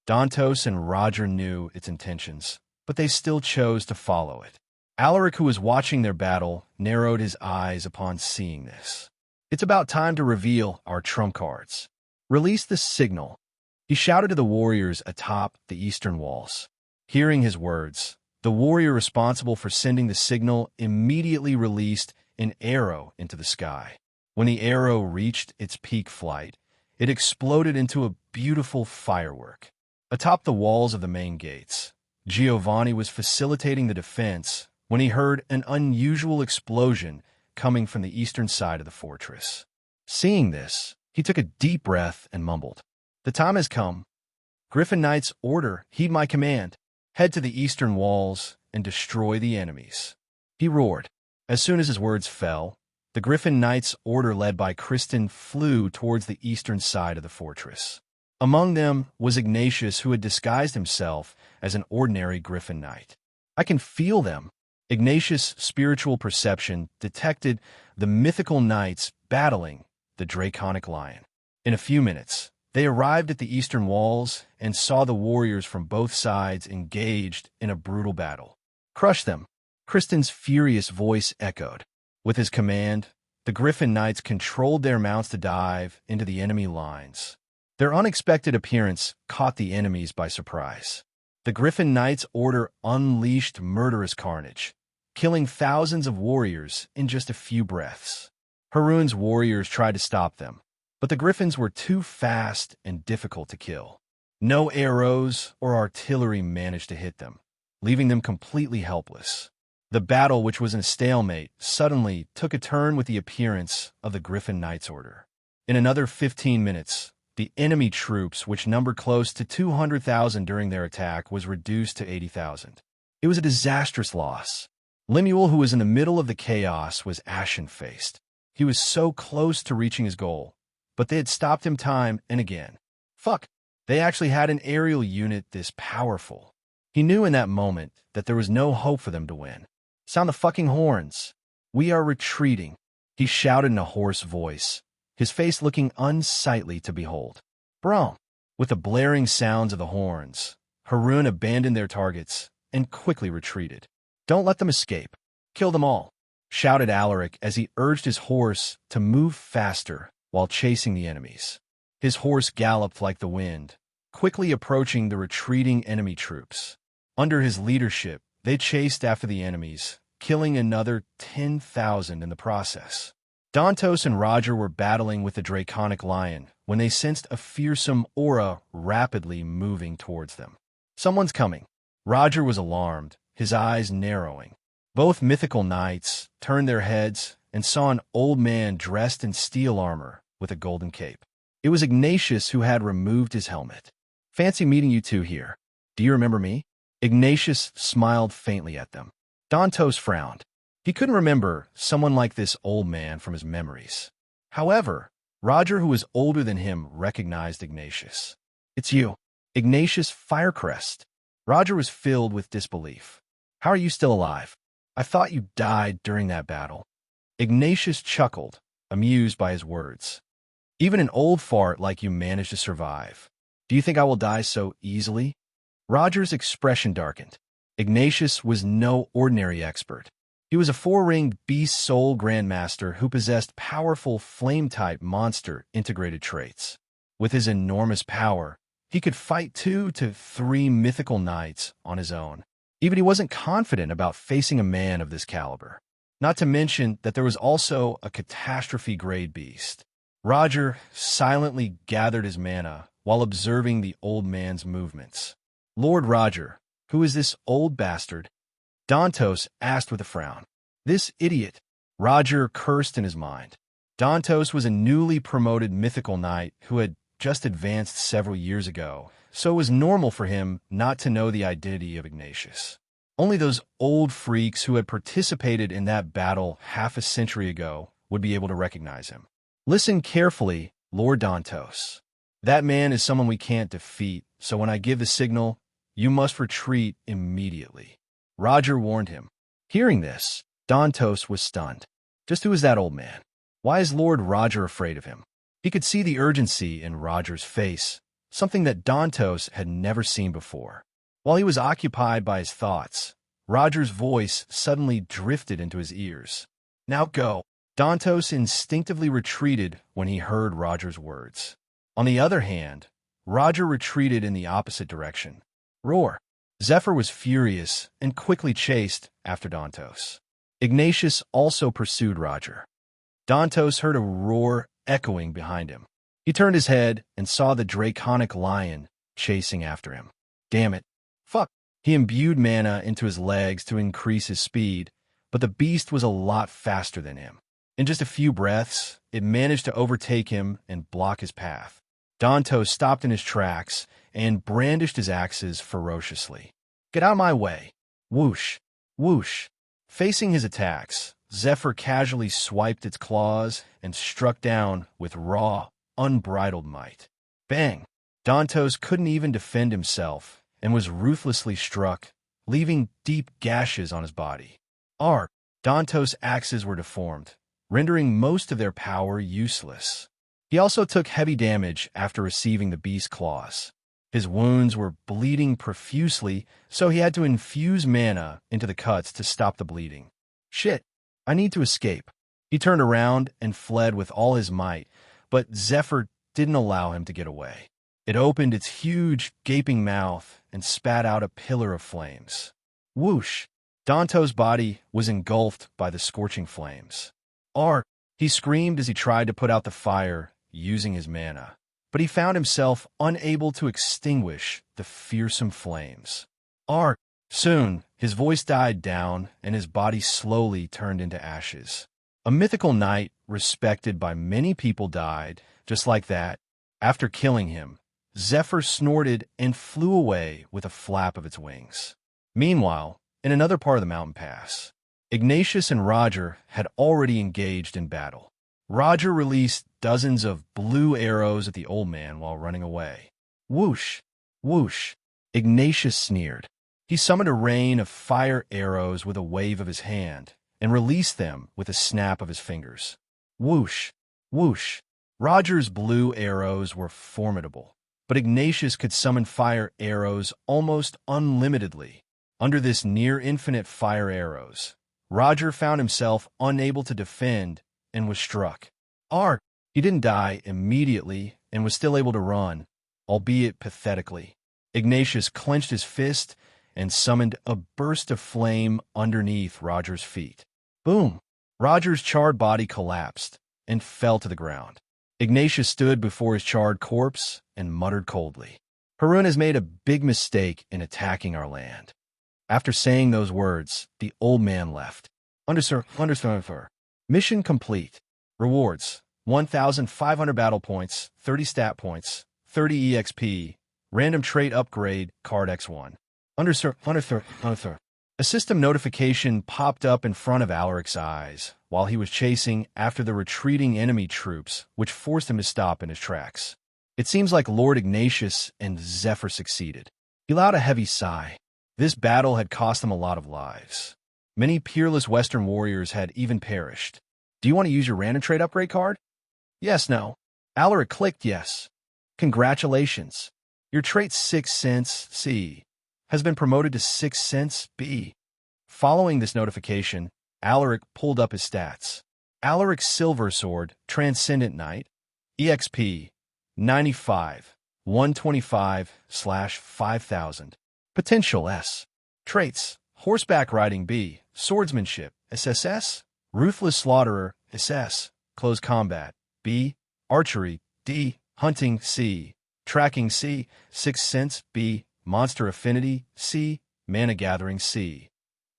Speaker 2: Dantos and Roger knew its intentions, but they still chose to follow it. Alaric, who was watching their battle, narrowed his eyes upon seeing this. "It's about time to reveal our trump cards. Release the signal," he shouted to the warriors atop the eastern walls. Hearing his words, the warrior responsible for sending the signal immediately released an arrow into the sky. When the arrow reached its peak flight, it exploded into a beautiful firework. Atop the walls of the main gates, Giovanni was facilitating the defense when he heard an unusual explosion coming from the eastern side of the fortress. Seeing this, he took a deep breath and mumbled, "The time has come. Griffin Knight's order, heed my command. Head to the eastern walls and destroy the enemies." He roared. As soon as his words fell, the Griffin Knight's order led by Kristen flew towards the eastern side of the fortress. Among them was Ignatius, who had disguised himself as an ordinary Griffin Knight. "I can feel them." Ignatius' spiritual perception detected the mythical knights battling the draconic lion. In a few minutes, they arrived at the eastern walls and saw the warriors from both sides engaged in a brutal battle. "Crush them!" Kristen's furious voice echoed. With his command, the Griffin Knights controlled their mounts to dive into the enemy lines. Their unexpected appearance caught the enemies by surprise. The Griffin Knights' order unleashed murderous carnage, killing thousands of warriors in just a few breaths. Harun's warriors tried to stop them, but the Griffins were too fast and difficult to kill. No arrows or artillery managed to hit them, leaving them completely helpless. The battle, which was in a stalemate, suddenly took a turn with the appearance of the Griffin Knights' order. In another 15 minutes, the enemy troops, which numbered close to 200,000 during their attack, was reduced to 80,000. It was a disastrous loss. Lemuel, who was in the middle of the chaos, was ashen-faced. He was so close to reaching his goal, but they had stopped him time and again. Fuck, they actually had an aerial unit this powerful. He knew in that moment that there was no hope for them to win. "Sound the fucking horns. We are retreating," he shouted in a hoarse voice, his face looking unsightly to behold. "Bro!" With the blaring sounds of the horns, Harun abandoned their targets and quickly retreated. "Don't let them escape. Kill them all," shouted Alaric as he urged his horse to move faster while chasing the enemies. His horse galloped like the wind, quickly approaching the retreating enemy troops. Under his leadership, they chased after the enemies, killing another 10,000 in the process. Dantos and Roger were battling with the draconic lion when they sensed a fearsome aura rapidly moving towards them. "Someone's coming." Roger was alarmed, his eyes narrowing. Both mythical knights turned their heads and saw an old man dressed in steel armor with a golden cape. It was Ignatius, who had removed his helmet. "Fancy meeting you two here. Do you remember me?" Ignatius smiled faintly at them. Dantos frowned. He couldn't remember someone like this old man from his memories. However, Roger, who was older than him, recognized Ignatius. "It's you, Ignatius Firecrest." Roger was filled with disbelief. "How are you still alive?" I thought you died during that battle. Ignatius chuckled, amused by his words. Even an old fart like you managed to survive. Do you think I will die so easily? Roger's expression darkened. Ignatius was no ordinary expert. He was a four-ringed beast soul grandmaster who possessed powerful flame-type monster integrated traits. With his enormous power, he could fight 2 to 3 mythical knights on his own. Even he wasn't confident about facing a man of this caliber. Not to mention that there was also a catastrophe-grade beast. Roger silently gathered his mana while observing the old man's movements. Lord Roger, who is this old bastard? Dantos asked with a frown. This idiot. Roger cursed in his mind. Dantos was a newly promoted mythical knight who had just advanced several years ago, so it was normal for him not to know the identity of Ignatius. Only those old freaks who had participated in that battle half a century ago would be able to recognize him. Listen carefully, Lord Dantos. That man is someone we can't defeat, so when I give the signal, you must retreat immediately. Roger warned him. Hearing this, Dantos was stunned. Just who is that old man? Why is Lord Roger afraid of him? He could see the urgency in Roger's face, something that Dantos had never seen before. While he was occupied by his thoughts, Roger's voice suddenly drifted into his ears. Now go. Dantos instinctively retreated when he heard Roger's words. On the other hand, Roger retreated in the opposite direction. Roar. Zephyr was furious and quickly chased after Dantos. Ignatius also pursued Roger. Dantos heard a roar echoing behind him. He turned his head and saw the draconic lion chasing after him. Damn it. Fuck. He imbued mana into his legs to increase his speed, but the beast was a lot faster than him. In just a few breaths, it managed to overtake him and block his path. Dantos stopped in his tracks and brandished his axes ferociously. Get out of my way. Whoosh. Whoosh. Facing his attacks, Zephyr casually swiped its claws and struck down with raw, unbridled might. Bang! Dantos couldn't even defend himself and was ruthlessly struck, leaving deep gashes on his body. Arg! Dantos' axes were deformed, rendering most of their power useless. He also took heavy damage after receiving the beast's claws. His wounds were bleeding profusely, so he had to infuse mana into the cuts to stop the bleeding. Shit, I need to escape. He turned around and fled with all his might, but Zephyr didn't allow him to get away. It opened its huge, gaping mouth and spat out a pillar of flames. Whoosh! Dantos' body was engulfed by the scorching flames. Arg! He screamed as he tried to put out the fire using his mana, but he found himself unable to extinguish the fearsome flames. Arg! Soon, his voice died down and his body slowly turned into ashes. A mythical knight respected by many people died, just like that. After killing him, Zephyr snorted and flew away with a flap of its wings. Meanwhile, in another part of the mountain pass, Ignatius and Roger had already engaged in battle. Roger released dozens of blue arrows at the old man while running away. Whoosh! Whoosh! Ignatius sneered. He summoned a rain of fire arrows with a wave of his hand and released them with a snap of his fingers. Whoosh! Whoosh! Roger's blue arrows were formidable, but Ignatius could summon fire arrows almost unlimitedly. Under this near-infinite fire arrows, Roger found himself unable to defend and was struck. Arg! He didn't die immediately and was still able to run, albeit pathetically. Ignatius clenched his fist and summoned a burst of flame underneath Roger's feet. Boom! Roger's charred body collapsed and fell to the ground. Ignatius stood before his charred corpse and muttered coldly, Harun has made a big mistake in attacking our land. After saying those words, the old man left. Understood. Mission complete. Rewards: 1,500 battle points, 30 stat points, 30 EXP, random trait upgrade, card X1. Understood. A system notification popped up in front of Alaric's eyes while he was chasing after the retreating enemy troops, which forced him to stop in his tracks. It seems like Lord Ignatius and Zephyr succeeded. He allowed a heavy sigh. This battle had cost them a lot of lives. Many peerless Western warriors had even perished. Do you want to use your random trade upgrade card? Yes, no. Alaric clicked yes. Congratulations. Your trait 6 cents C has been promoted to 6 cents B. Following this notification, Alaric pulled up his stats. Alaric's Silver Sword, Transcendent Knight, EXP, 95, 125/5000. Potential S. Traits, Horseback Riding B, Swordsmanship, SSS, Ruthless Slaughterer, SS, Close Combat, B, Archery, D, Hunting, C, Tracking, C, 6 Sense, B, Monster Affinity, C, Mana Gathering, C.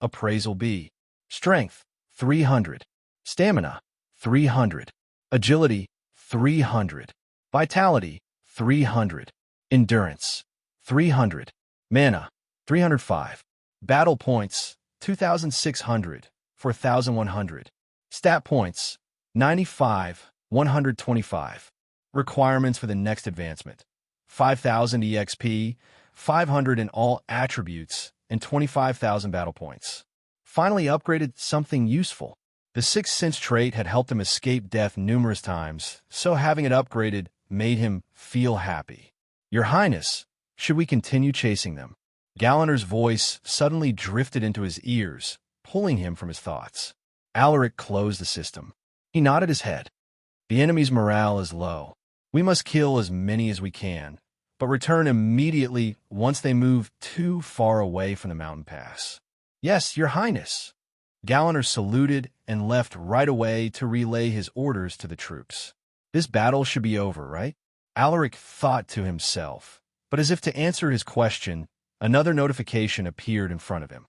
Speaker 2: Appraisal, B. Strength, 300. Stamina, 300. Agility, 300. Vitality, 300. Endurance, 300. Mana, 305. Battle points, 2,600, 4,100. Stat points, 95, 125. Requirements for the next advancement: 5,000 EXP, 500 in all attributes, and 25,000 battle points. Finally upgraded something useful. The 6th Sense trait had helped him escape death numerous times, so having it upgraded made him feel happy. Your Highness, should we continue chasing them? Gallagher's voice suddenly drifted into his ears, pulling him from his thoughts. Alaric closed the system. He nodded his head. The enemy's morale is low. We must kill as many as we can, but return immediately once they move too far away from the mountain pass. Yes, Your Highness. Gallagher saluted and left right away to relay his orders to the troops. This battle should be over, right? Alaric thought to himself, but as if to answer his question, another notification appeared in front of him.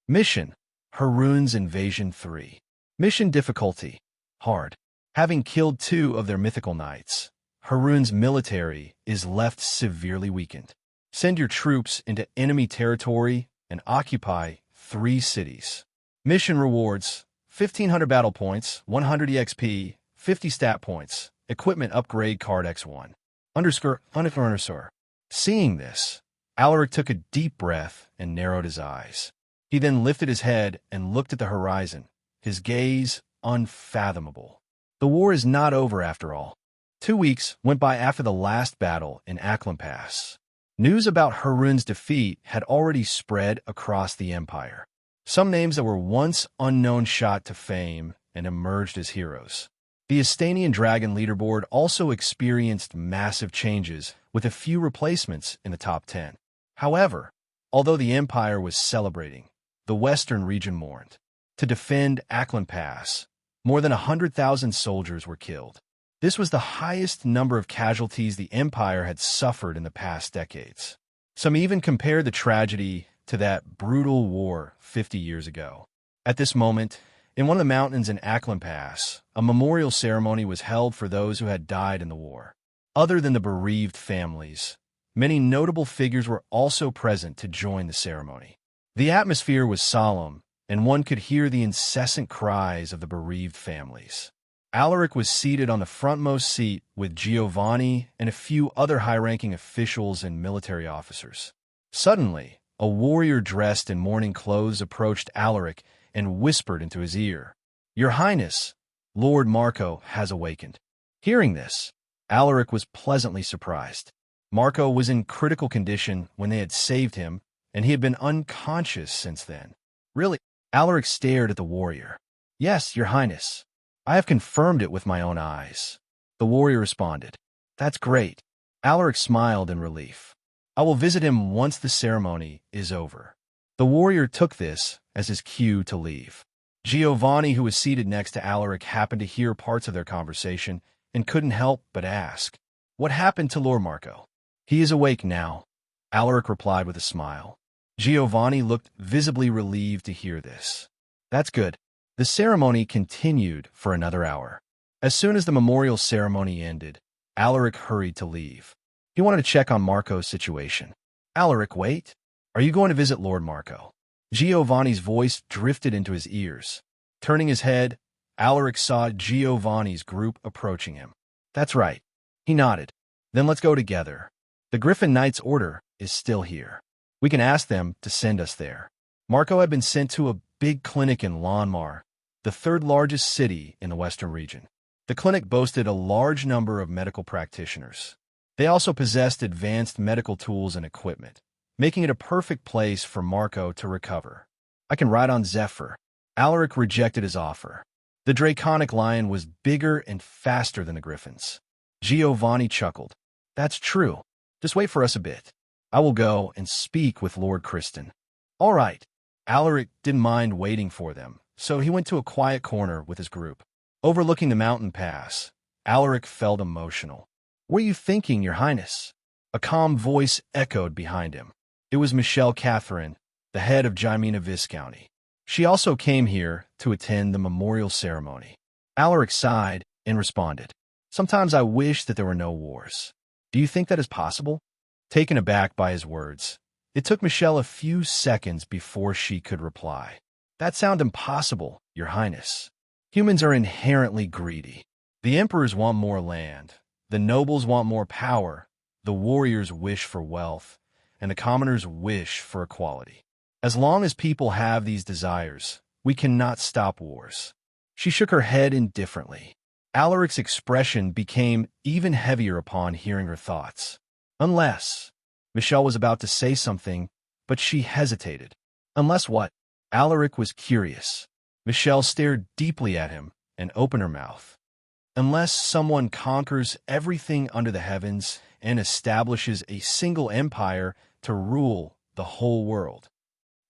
Speaker 2: Mission: Haroon's Invasion 3. Mission difficulty: hard. Having killed 2 of their mythical knights, Haroon's military is left severely weakened. Send your troops into enemy territory and occupy 3 cities. Mission rewards: 1,500 battle points, 100 EXP, 50 stat points, equipment upgrade card X1. Seeing this, Alaric took a deep breath and narrowed his eyes. He then lifted his head and looked at the horizon, his gaze unfathomable. The war is not over after all. 2 weeks went by after the last battle in Acklam Pass. News about Haroon's defeat had already spread across the empire. Some names that were once unknown shot to fame and emerged as heroes. The Astanian Dragon leaderboard also experienced massive changes, with a few replacements in the top 10. However, although the empire was celebrating, the western region mourned. To defend Acklam Pass, more than 100,000 soldiers were killed. This was the highest number of casualties the empire had suffered in the past decades. Some even compared the tragedy to that brutal war 50 years ago. At this moment, in one of the mountains in Acklam Pass, a memorial ceremony was held for those who had died in the war. Other than the bereaved families, many notable figures were also present to join the ceremony. The atmosphere was solemn, and one could hear the incessant cries of the bereaved families. Alaric was seated on the frontmost seat with Giovanni and a few other high-ranking officials and military officers. Suddenly, a warrior dressed in mourning clothes approached Alaric and whispered into his ear, "Your Highness, Lord Marco has awakened." Hearing this, Alaric was pleasantly surprised. Marco was in critical condition when they had saved him, and he had been unconscious since then. Really? Alaric stared at the warrior. "Yes, Your Highness. I have confirmed it with my own eyes." The warrior responded. "That's great." Alaric smiled in relief. "I will visit him once the ceremony is over." The warrior took this as his cue to leave. Giovanni, who was seated next to Alaric, happened to hear parts of their conversation and couldn't help but ask, "What happened to Lord Marco?" "He is awake now," Alaric replied with a smile. Giovanni looked visibly relieved to hear this. "That's good." The ceremony continued for another hour. As soon as the memorial ceremony ended, Alaric hurried to leave. He wanted to check on Marco's situation. "Alaric, wait. Are you going to visit Lord Marco?" Giovanni's voice drifted into his ears. Turning his head, Alaric saw Giovanni's group approaching him. "That's right." He nodded. "Then let's go together. The Griffin Knight's order is still here. We can ask them to send us there." Marco had been sent to a big clinic in Lanmar, the third largest city in the western region. The clinic boasted a large number of medical practitioners. They also possessed advanced medical tools and equipment, making it a perfect place for Marco to recover. I can ride on Zephyr. Alaric rejected his offer. The draconic lion was bigger and faster than the griffins. Giovanni chuckled. That's true. Just wait for us a bit. I will go and speak with Lord Kristen. All right. Alaric didn't mind waiting for them, so he went to a quiet corner with his group. Overlooking the mountain pass, Alaric felt emotional. What are you thinking, Your Highness? A calm voice echoed behind him. It was Michelle Catherine, the head of Jimena Viscounty. She also came here to attend the memorial ceremony. Alaric sighed and responded, Sometimes I wish that there were no wars. Do you think that is possible? Taken aback by his words, it took Michelle a few seconds before she could reply. That sounds impossible, Your Highness. Humans are inherently greedy. The emperors want more land, the nobles want more power, the warriors wish for wealth, and the commoners wish for equality. As long as people have these desires, we cannot stop wars. She shook her head indifferently. Alaric's expression became even heavier upon hearing her thoughts. Unless, Michelle was about to say something, but she hesitated. Unless what? Alaric was curious. Michelle stared deeply at him and opened her mouth. Unless someone conquers everything under the heavens and establishes a single empire to rule the whole world.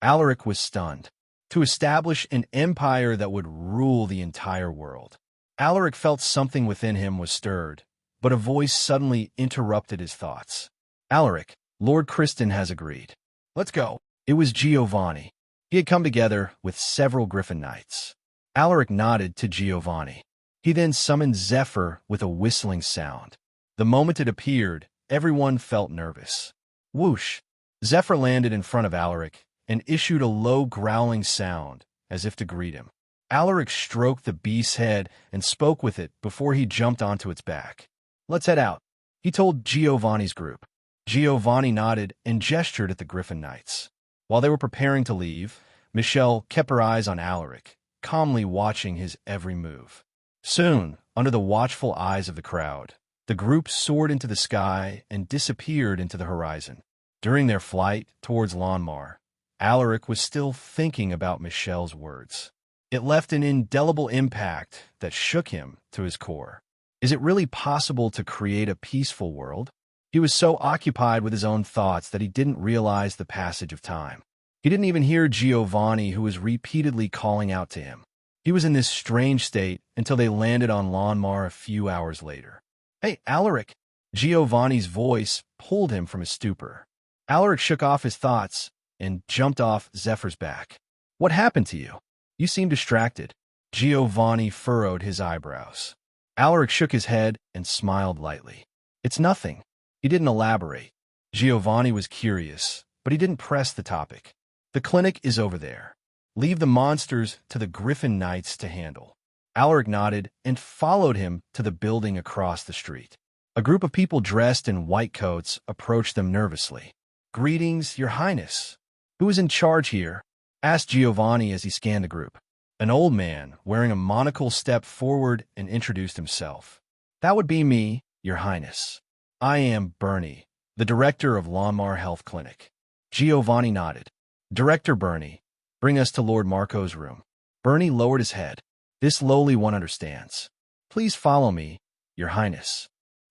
Speaker 2: Alaric was stunned. To establish an empire that would rule the entire world. Alaric felt something within him was stirred, but a voice suddenly interrupted his thoughts. Alaric, Lord Kristen has agreed. Let's go. It was Giovanni. He had come together with several Griffin Knights. Alaric nodded to Giovanni. He then summoned Zephyr with a whistling sound. The moment it appeared, everyone felt nervous. Whoosh! Zephyr landed in front of Alaric and issued a low growling sound as if to greet him. Alaric stroked the beast's head and spoke with it before he jumped onto its back. Let's head out, he told Giovanni's group. Giovanni nodded and gestured at the Griffin Knights. While they were preparing to leave, Michelle kept her eyes on Alaric, calmly watching his every move. Soon, under the watchful eyes of the crowd, the group soared into the sky and disappeared into the horizon. During their flight towards Lanmar, Alaric was still thinking about Michelle's words. It left an indelible impact that shook him to his core. Is it really possible to create a peaceful world? He was so occupied with his own thoughts that he didn't realize the passage of time. He didn't even hear Giovanni, who was repeatedly calling out to him. He was in this strange state until they landed on Lanmar a few hours later. Hey, Alaric! Giovanni's voice pulled him from his stupor. Alaric shook off his thoughts and jumped off Zephyr's back. What happened to you? You seem distracted. Giovanni furrowed his eyebrows. Alaric shook his head and smiled lightly. It's nothing. He didn't elaborate. Giovanni was curious, but he didn't press the topic. The clinic is over there. Leave the monsters to the Griffin Knights to handle. Alaric nodded and followed him to the building across the street. A group of people dressed in white coats approached them nervously. Greetings, Your Highness. Who is in charge here? Asked Giovanni as he scanned the group. An old man, wearing a monocle, stepped forward and introduced himself. That would be me, Your Highness. I am Bernie, the director of Lanmar Health Clinic. Giovanni nodded. Director Bernie, bring us to Lord Marco's room. Bernie lowered his head. This lowly one understands. Please follow me, Your Highness.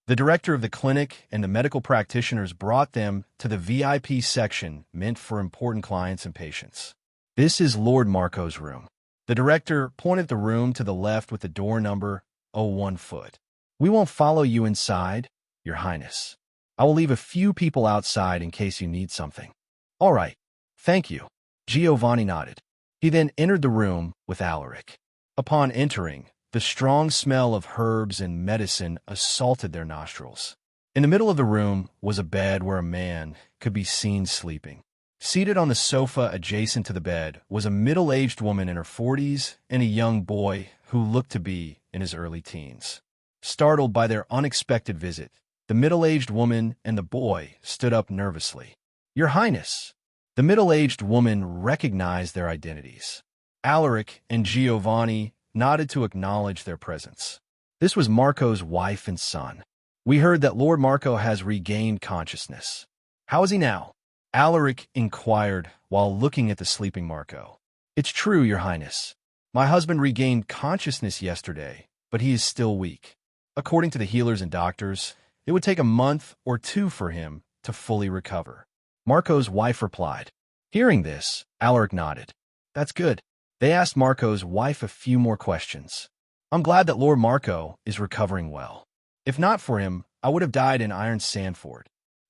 Speaker 2: The director of the clinic and the medical practitioners brought them to the VIP section meant for important clients and patients. This is Lord Marco's room. The director pointed the room to the left with the door number 01 foot. We won't follow you inside, Your Highness. I will leave a few people outside in case you need something. All right. Thank you. Giovanni nodded. He then entered the room with Alaric. Upon entering, the strong smell of herbs and medicine assaulted their nostrils. In the middle of the room was a bed where a man could be seen sleeping. Seated on the sofa adjacent to the bed was a middle-aged woman in her 40s and a young boy who looked to be in his early teens. Startled by their unexpected visit, the middle-aged woman and the boy stood up nervously. Your Highness! The The middle-aged woman recognized their identities. Alaric and Giovanni nodded to acknowledge their presence. This was Marco's wife and son. We heard that Lord Marco has regained consciousness. How is he now? Alaric inquired while looking at the sleeping Marco. It's true, Your Highness. My husband regained consciousness yesterday, but he is still weak. According to the healers and doctors, it would take a month or two for him to fully recover. Marco's wife replied. Hearing this, Alaric nodded. That's good. They asked Marco's wife a few more questions. I'm glad that Lord Marco is recovering well. If not for him, I would have died in Iron Sandford.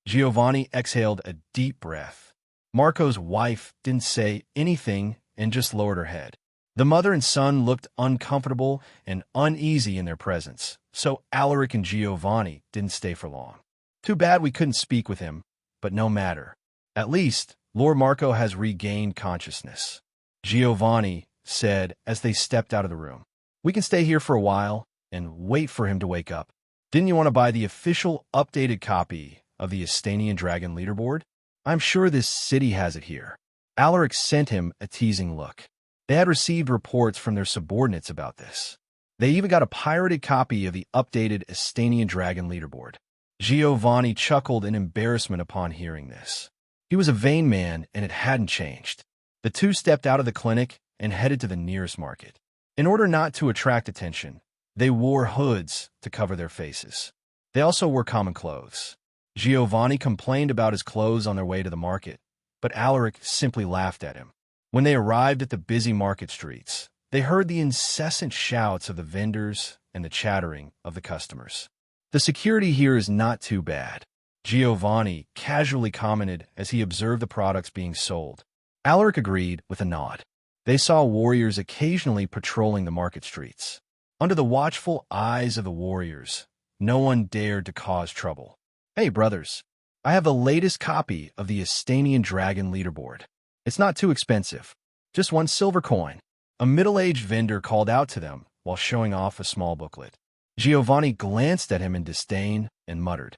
Speaker 2: Giovanni exhaled a deep breath. Marco's wife didn't say anything and just lowered her head. The mother and son looked uncomfortable and uneasy in their presence, so Alaric and Giovanni didn't stay for long. Too bad we couldn't speak with him, but no matter. At least, Lord Marco has regained consciousness. Giovanni said as they stepped out of the room. We can stay here for a while and wait for him to wake up. Didn't you want to buy the official updated copy of the Astanian Dragon leaderboard? I'm sure this city has it here. Alaric sent him a teasing look. They had received reports from their subordinates about this. They even got a pirated copy of the updated Astanian Dragon leaderboard. Giovanni chuckled in embarrassment upon hearing this. He was a vain man, and it hadn't changed. The two stepped out of the clinic and headed to the nearest market. In order not to attract attention, they wore hoods to cover their faces. They also wore common clothes. Giovanni complained about his clothes on their way to the market, but Alaric simply laughed at him. When they arrived at the busy market streets, they heard the incessant shouts of the vendors and the chattering of the customers. The security here is not too bad, Giovanni casually commented as he observed the products being sold. Alaric agreed with a nod. They saw warriors occasionally patrolling the market streets. Under the watchful eyes of the warriors, no one dared to cause trouble. Hey, brothers, I have the latest copy of the Astanian Dragon leaderboard. It's not too expensive. Just 1 silver coin. A middle-aged vendor called out to them while showing off a small booklet. Giovanni glanced at him in disdain and muttered,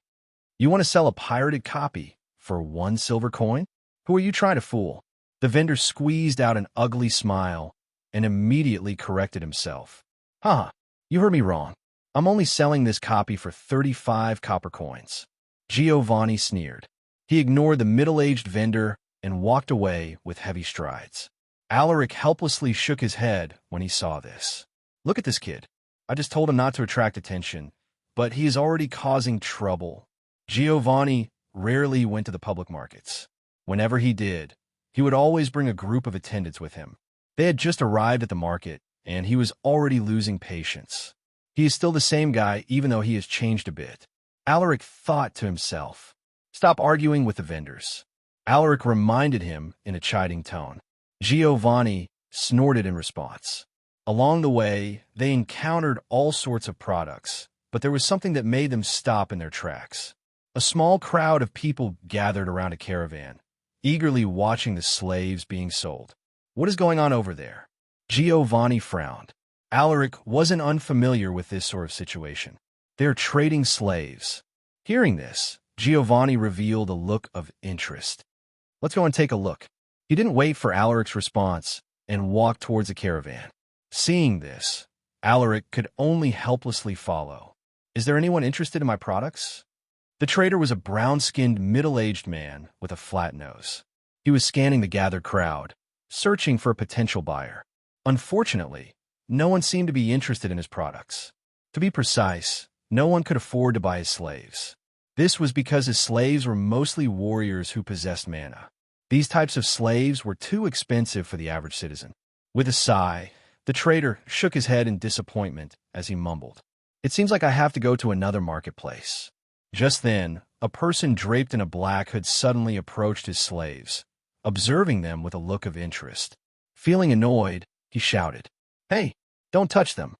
Speaker 2: You want to sell a pirated copy for 1 silver coin? Who are you trying to fool? The vendor squeezed out an ugly smile and immediately corrected himself. You heard me wrong. I'm only selling this copy for 35 copper coins. Giovanni sneered. He ignored the middle-aged vendor and walked away with heavy strides. Alaric helplessly shook his head when he saw this. Look at this kid. I just told him not to attract attention, but he is already causing trouble. Giovanni rarely went to the public markets. Whenever he did, he would always bring a group of attendants with him. They had just arrived at the market, and he was already losing patience. He is still the same guy, even though he has changed a bit. Alaric thought to himself, Stop arguing with the vendors. Alaric reminded him in a chiding tone. Giovanni snorted in response. Along the way, they encountered all sorts of products, but there was something that made them stop in their tracks. A small crowd of people gathered around a caravan, eagerly watching the slaves being sold. What is going on over there? Giovanni frowned. Alaric wasn't unfamiliar with this sort of situation. They're trading slaves. Hearing this, Giovanni revealed a look of interest. Let's go and take a look. He didn't wait for Alaric's response and walked towards the caravan. Seeing this, Alaric could only helplessly follow. Is there anyone interested in my products? The trader was a brown-skinned, middle-aged man with a flat nose. He was scanning the gathered crowd, searching for a potential buyer. Unfortunately, no one seemed to be interested in his products. To be precise, no one could afford to buy his slaves. This was because his slaves were mostly warriors who possessed mana. These types of slaves were too expensive for the average citizen. With a sigh, the trader shook his head in disappointment as he mumbled, It seems like I have to go to another marketplace. Just then, a person draped in a black hood suddenly approached his slaves, observing them with a look of interest. Feeling annoyed, he shouted, Hey, don't touch them.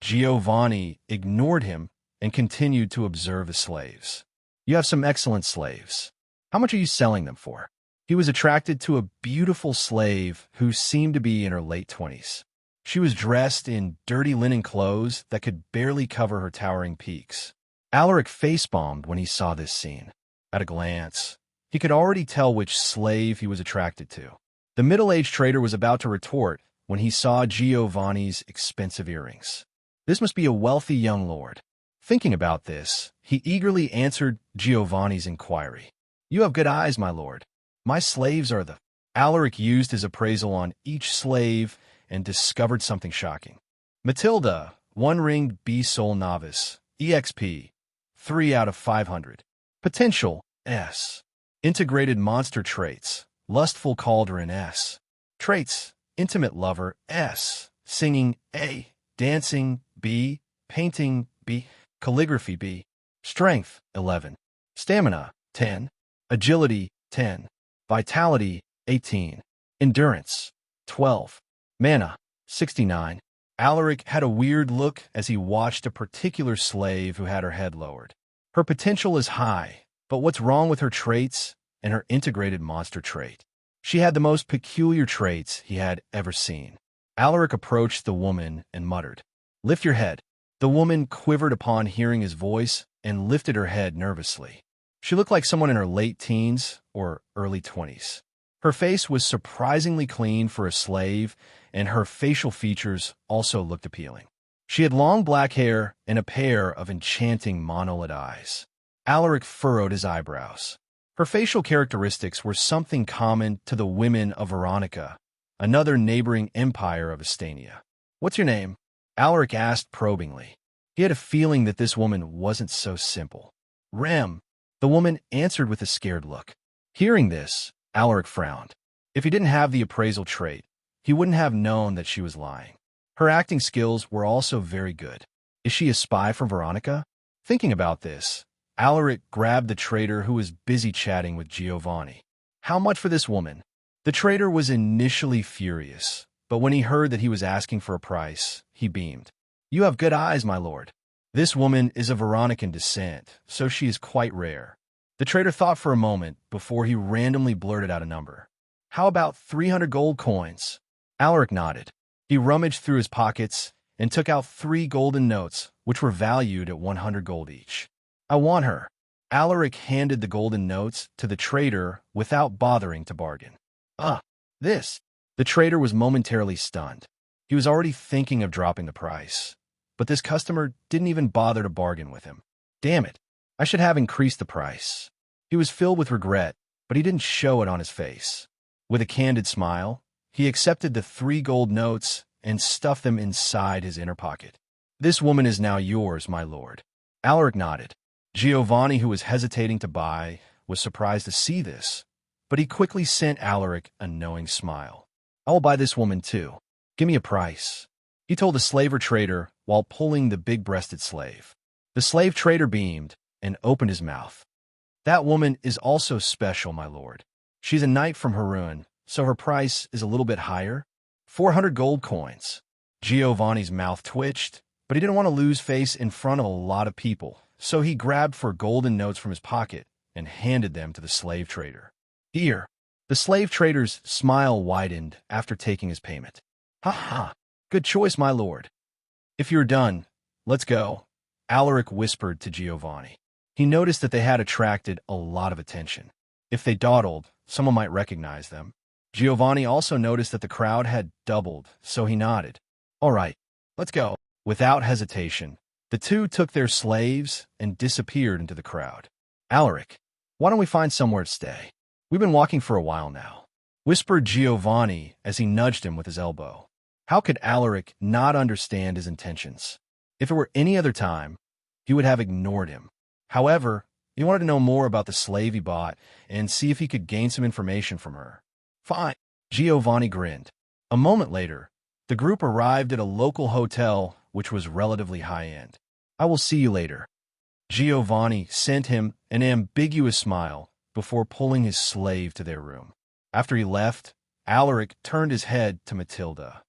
Speaker 2: Giovanni ignored him and continued to observe his slaves. You have some excellent slaves. How much are you selling them for? He was attracted to a beautiful slave who seemed to be in her late 20s. She was dressed in dirty linen clothes that could barely cover her towering peaks. Alaric face-bombed when he saw this scene. At a glance, He could already tell which slave he was attracted to. The middle-aged trader was about to retort when he saw Giovanni's expensive earrings. This must be a wealthy young lord. Thinking about this, he eagerly answered Giovanni's inquiry. "You have good eyes, my lord. My slaves are the—" Alaric used his appraisal on each slave and discovered something shocking. Matilda, one-ringed B-Soul novice, EXP, 3 out of 500. Potential, S. Integrated monster traits, lustful cauldron, S. Traits, intimate lover, S. Singing, A. Dancing, B. Painting, B. Calligraphy, B. Strength, 11. Stamina, 10. Agility, 10. Vitality, 18. Endurance, 12. Mana, 69. Alaric had a weird look as he watched a particular slave who had her head lowered. Her potential is high, but what's wrong with her traits and her integrated monster trait? She had the most peculiar traits he had ever seen. Alaric approached the woman and muttered, "Lift your head." The woman quivered upon hearing his voice and lifted her head nervously. She looked like someone in her late teens or early 20s. Her face was surprisingly clean for a slave, and her facial features also looked appealing. She had long black hair and a pair of enchanting monolid eyes. Alaric furrowed his eyebrows. Her facial characteristics were something common to the women of Veronica, another neighboring empire of Astania. "What's your name?" Alaric asked probingly. He had a feeling that this woman wasn't so simple. "Rem," the woman answered with a scared look. Hearing this, Alaric frowned. If he didn't have the appraisal trait, he wouldn't have known that she was lying. Her acting skills were also very good. Is she a spy from Veronica? Thinking about this, Alaric grabbed the trader who was busy chatting with Giovanni. "How much for this woman?" The trader was initially furious, but when he heard that he was asking for a price, he beamed. "You have good eyes, my lord. This woman is of Veronican descent, so she is quite rare." The trader thought for a moment before he randomly blurted out a number. "How about 300 gold coins?" Alaric nodded. He rummaged through his pockets and took out 3 golden notes, which were valued at 100 gold each. "I want her." Alaric handed the golden notes to the trader without bothering to bargain. This." The trader was momentarily stunned. He was already thinking of dropping the price, but this customer didn't even bother to bargain with him. Damn it, I should have increased the price. He was filled with regret, but he didn't show it on his face. With a candid smile, he accepted the 3 gold notes and stuffed them inside his inner pocket. "This woman is now yours, my lord." Alaric nodded. Giovanni, who was hesitating to buy, was surprised to see this, but he quickly sent Alaric a knowing smile. "I will buy this woman too. Give me a price," he told the slaver trader while pulling the big-breasted slave. The slave trader beamed and opened his mouth. "That woman is also special, my lord. She's a knight from Harun, so her price is a little bit higher. 400 gold coins." Giovanni's mouth twitched, but he didn't want to lose face in front of a lot of people, so he grabbed 4 golden notes from his pocket and handed them to the slave trader. "Here." The slave trader's smile widened after taking his payment. "Ha ha, good choice, my lord. If you're done, let's go," Alaric whispered to Giovanni. He noticed that they had attracted a lot of attention. If they dawdled, someone might recognize them. Giovanni also noticed that the crowd had doubled, so he nodded. "All right, let's go." Without hesitation, the two took their slaves and disappeared into the crowd. "Alaric, why don't we find somewhere to stay? We've been walking for a while now," whispered Giovanni as he nudged him with his elbow. How could Alaric not understand his intentions? If it were any other time, he would have ignored him. However, he wanted to know more about the slave he bought and see if he could gain some information from her. "Fine," Giovanni grinned. A moment later, the group arrived at a local hotel which was relatively high-end. "I will see you later." Giovanni sent him an ambiguous smile before pulling his slave to their room. After he left, Alaric turned his head to Matilda.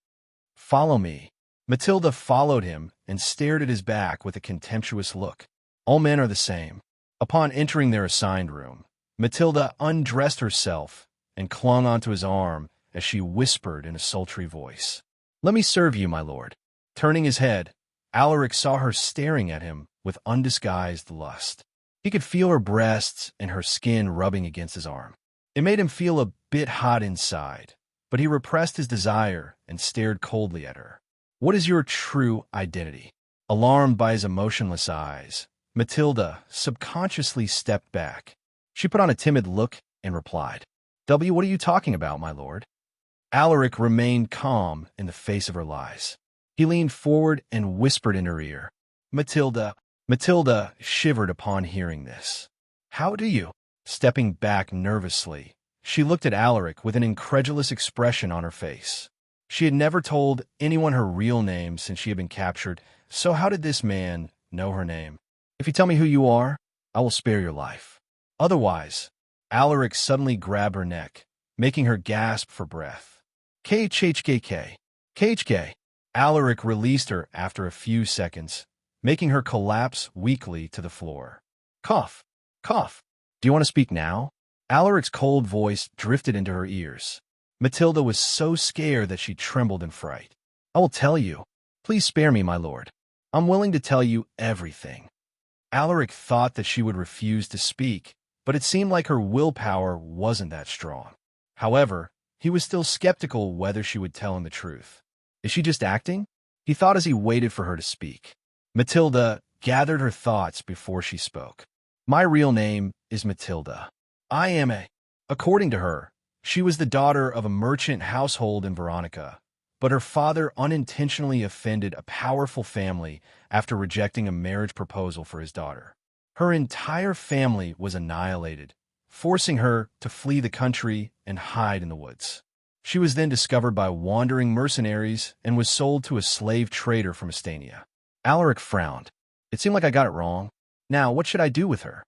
Speaker 2: "Follow me." Matilda followed him and stared at his back with a contemptuous look. All men are the same. Upon entering their assigned room, Matilda undressed herself and clung onto his arm as she whispered in a sultry voice, "Let me serve you, my lord." Turning his head, Alaric saw her staring at him with undisguised lust. He could feel her breasts and her skin rubbing against his arm. It made him feel a bit hot inside, but he repressed his desire and stared coldly at her. What is your true identity? Alarmed by his emotionless eyes, Matilda subconsciously stepped back. She put on a timid look and replied, What are you talking about, my lord? Alaric remained calm in the face of her lies. He leaned forward and whispered in her ear. Matilda. Matilda shivered upon hearing this. How do you? Stepping back nervously, she looked at Alaric with an incredulous expression on her face. She had never told anyone her real name since she had been captured, so how did this man know her name? If you tell me who you are, I will spare your life. Otherwise, Alaric suddenly grabbed her neck, making her gasp for breath. KHKK. KHK. Alaric released her after a few seconds, making her collapse weakly to the floor. Cough. Cough. Do you want to speak now? Alaric's cold voice drifted into her ears. Matilda was so scared that she trembled in fright. I will tell you. Please spare me, my lord. I'm willing to tell you everything. Alaric thought that she would refuse to speak, but it seemed like her willpower wasn't that strong. However, he was still skeptical whether she would tell him the truth. Is she just acting? He thought as he waited for her to speak. Matilda gathered her thoughts before she spoke. My real name is Matilda. I am a... According to her, she was the daughter of a merchant household in Veronica, but her father unintentionally offended a powerful family after rejecting a marriage proposal for his daughter. Her entire family was annihilated, forcing her to flee the country and hide in the woods. She was then discovered by wandering mercenaries and was sold to a slave trader from Astania. Alaric frowned. It seemed like I got it wrong. Now, what should I do with her?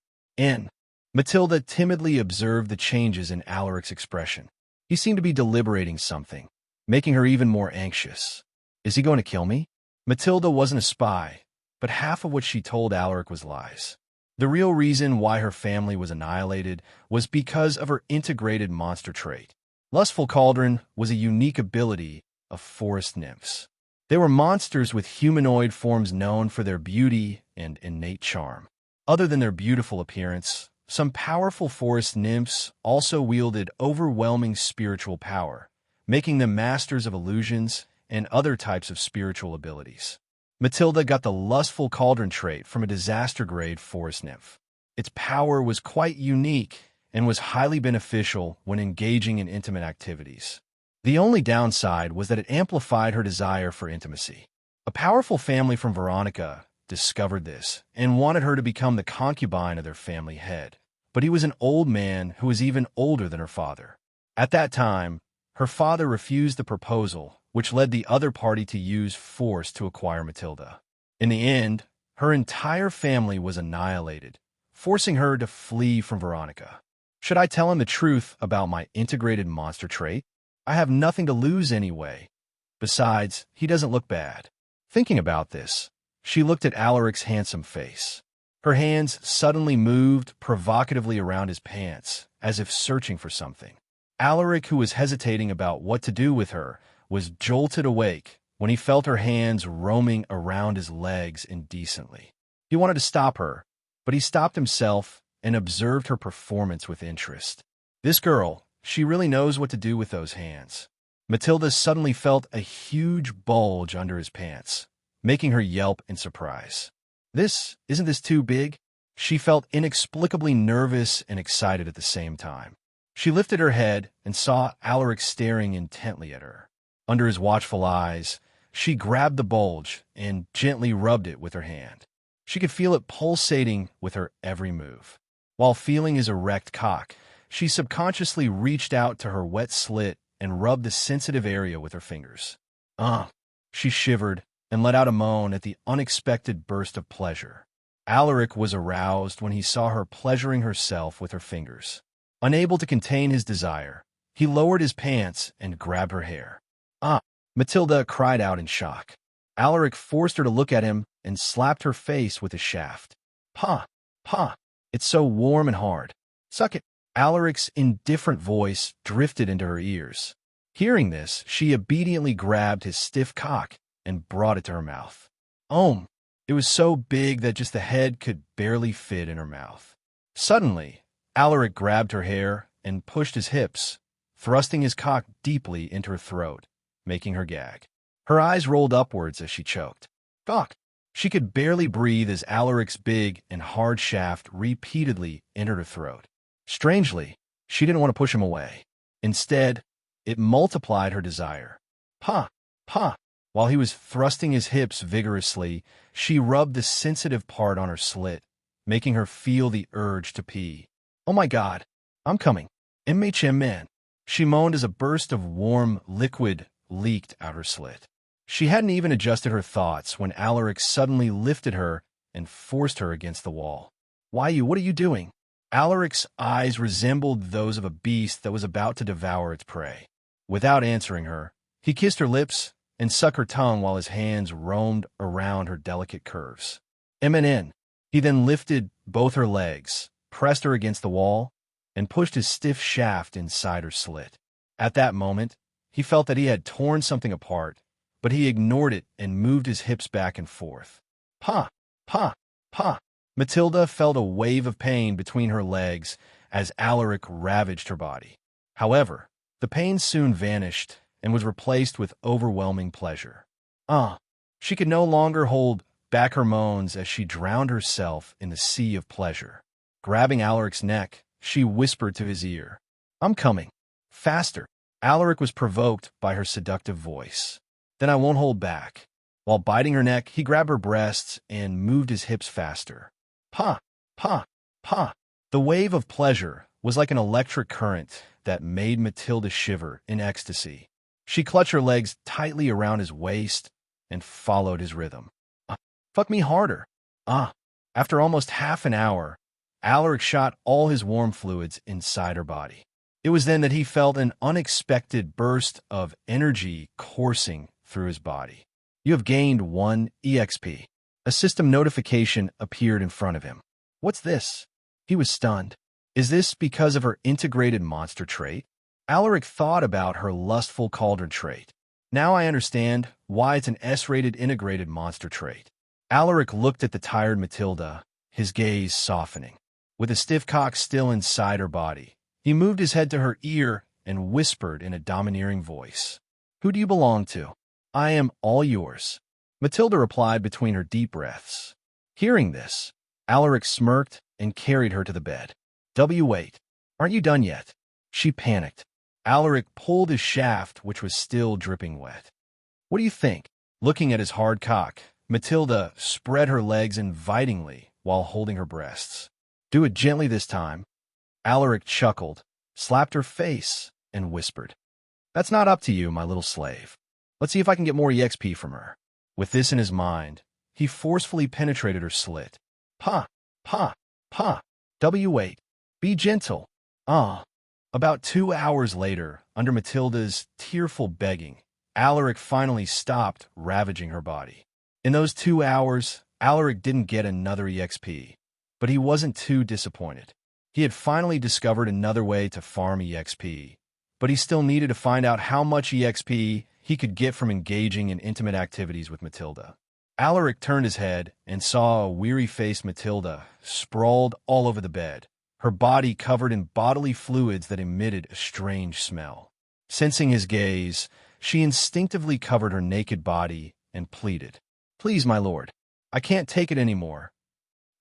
Speaker 2: Matilda timidly observed the changes in Alaric's expression. He seemed to be deliberating something, making her even more anxious. Is he going to kill me? Matilda wasn't a spy, but half of what she told Alaric was lies. The real reason why her family was annihilated was because of her integrated monster trait. Lustful Cauldron was a unique ability of forest nymphs. They were monsters with humanoid forms known for their beauty and innate charm. Other than their beautiful appearance, some powerful forest nymphs also wielded overwhelming spiritual power, making them masters of illusions and other types of spiritual abilities. Matilda got the Lustful Cauldron trait from a disaster-grade forest nymph. Its power was quite unique and was highly beneficial when engaging in intimate activities. The only downside was that it amplified her desire for intimacy. A powerful family from Veronica discovered this and wanted her to become the concubine of their family head. But he was an old man who was even older than her father. At that time, her father refused the proposal, which led the other party to use force to acquire Matilda. In the end, her entire family was annihilated, forcing her to flee from Veronica. Should I tell him the truth about my integrated monster trait? I have nothing to lose anyway. Besides, he doesn't look bad. Thinking about this, she looked at Alaric's handsome face. Her hands suddenly moved provocatively around his pants, as if searching for something. Alaric, who was hesitating about what to do with her, was jolted awake when he felt her hands roaming around his legs indecently. He wanted to stop her, but he stopped himself and observed her performance with interest. This girl, she really knows what to do with those hands. Matilda suddenly felt a huge bulge under his pants, making her yelp in surprise. Isn't this too big? She felt inexplicably nervous and excited at the same time. She lifted her head and saw Alaric staring intently at her. Under his watchful eyes, she grabbed the bulge and gently rubbed it with her hand. She could feel it pulsating with her every move. While feeling his erect cock, she subconsciously reached out to her wet slit and rubbed the sensitive area with her fingers. She shivered and let out a moan at the unexpected burst of pleasure. Alaric was aroused when he saw her pleasuring herself with her fingers. Unable to contain his desire, he lowered his pants and grabbed her hair. Matilda cried out in shock. Alaric forced her to look at him and slapped her face with his shaft. Pa! It's so warm and hard. Suck it. Alaric's indifferent voice drifted into her ears. Hearing this, she obediently grabbed his stiff cock and brought it to her mouth. It was so big that just the head could barely fit in her mouth. Suddenly, Alaric grabbed her hair and pushed his hips, thrusting his cock deeply into her throat, making her gag. Her eyes rolled upwards as she choked. Fuck! She could barely breathe as Alaric's big and hard shaft repeatedly entered her throat. Strangely, she didn't want to push him away. Instead, it multiplied her desire. Pa! Pa! While he was thrusting his hips vigorously, she rubbed the sensitive part on her slit, making her feel the urge to pee. Oh my God, I'm coming. MHM man. She moaned as a burst of warm liquid leaked out her slit. She hadn't even adjusted her thoughts when Alaric suddenly lifted her and forced her against the wall. Why you? What are you doing? Alaric's eyes resembled those of a beast that was about to devour its prey. Without answering her, he kissed her lips and sucked her tongue while his hands roamed around her delicate curves. MNN. He then lifted both her legs, pressed her against the wall, and pushed his stiff shaft inside her slit. At that moment, he felt that he had torn something apart, but he ignored it and moved his hips back and forth. Pa! Pa! Pa! Matilda felt a wave of pain between her legs as Alaric ravaged her body. However, the pain soon vanished and was replaced with overwhelming pleasure. She could no longer hold back her moans as she drowned herself in the sea of pleasure. Grabbing Alaric's neck, she whispered to his ear, I'm coming. Faster. Alaric was provoked by her seductive voice. Then I won't hold back. While biting her neck, he grabbed her breasts and moved his hips faster. Pa! Pa! Pa! The wave of pleasure was like an electric current that made Matilda shiver in ecstasy. She clutched her legs tightly around his waist and followed his rhythm. Fuck me harder. After almost half an hour, Alaric shot all his warm fluids inside her body. It was then that he felt an unexpected burst of energy coursing through his body. You have gained 1 EXP. A system notification appeared in front of him. What's this? He was stunned. Is this because of her integrated monster trait? Alaric thought about her lustful cauldron trait. Now I understand why it's an S-rated integrated monster trait. Alaric looked at the tired Matilda, his gaze softening. With a stiff cock still inside her body, he moved his head to her ear and whispered in a domineering voice. Who do you belong to? I am all yours. Matilda replied between her deep breaths. Hearing this, Alaric smirked and carried her to the bed. Wait, aren't you done yet? She panicked. Alaric pulled his shaft, which was still dripping wet. What do you think? Looking at his hard cock, Matilda spread her legs invitingly while holding her breasts. Do it gently this time. Alaric chuckled, slapped her face, and whispered. That's not up to you, my little slave. Let's see if I can get more EXP from her. With this in his mind, he forcefully penetrated her slit. Pa! Pa! Pa! Wait. Be gentle. About 2 hours later, under Matilda's tearful begging, Alaric finally stopped ravaging her body. In those 2 hours, Alaric didn't get another EXP, but he wasn't too disappointed. He had finally discovered another way to farm EXP, but he still needed to find out how much EXP he could get from engaging in intimate activities with Matilda. Alaric turned his head and saw a weary-faced Matilda sprawled all over the bed, her body covered in bodily fluids that emitted a strange smell. Sensing his gaze, she instinctively covered her naked body and pleaded, Please, my lord, I can't take it anymore.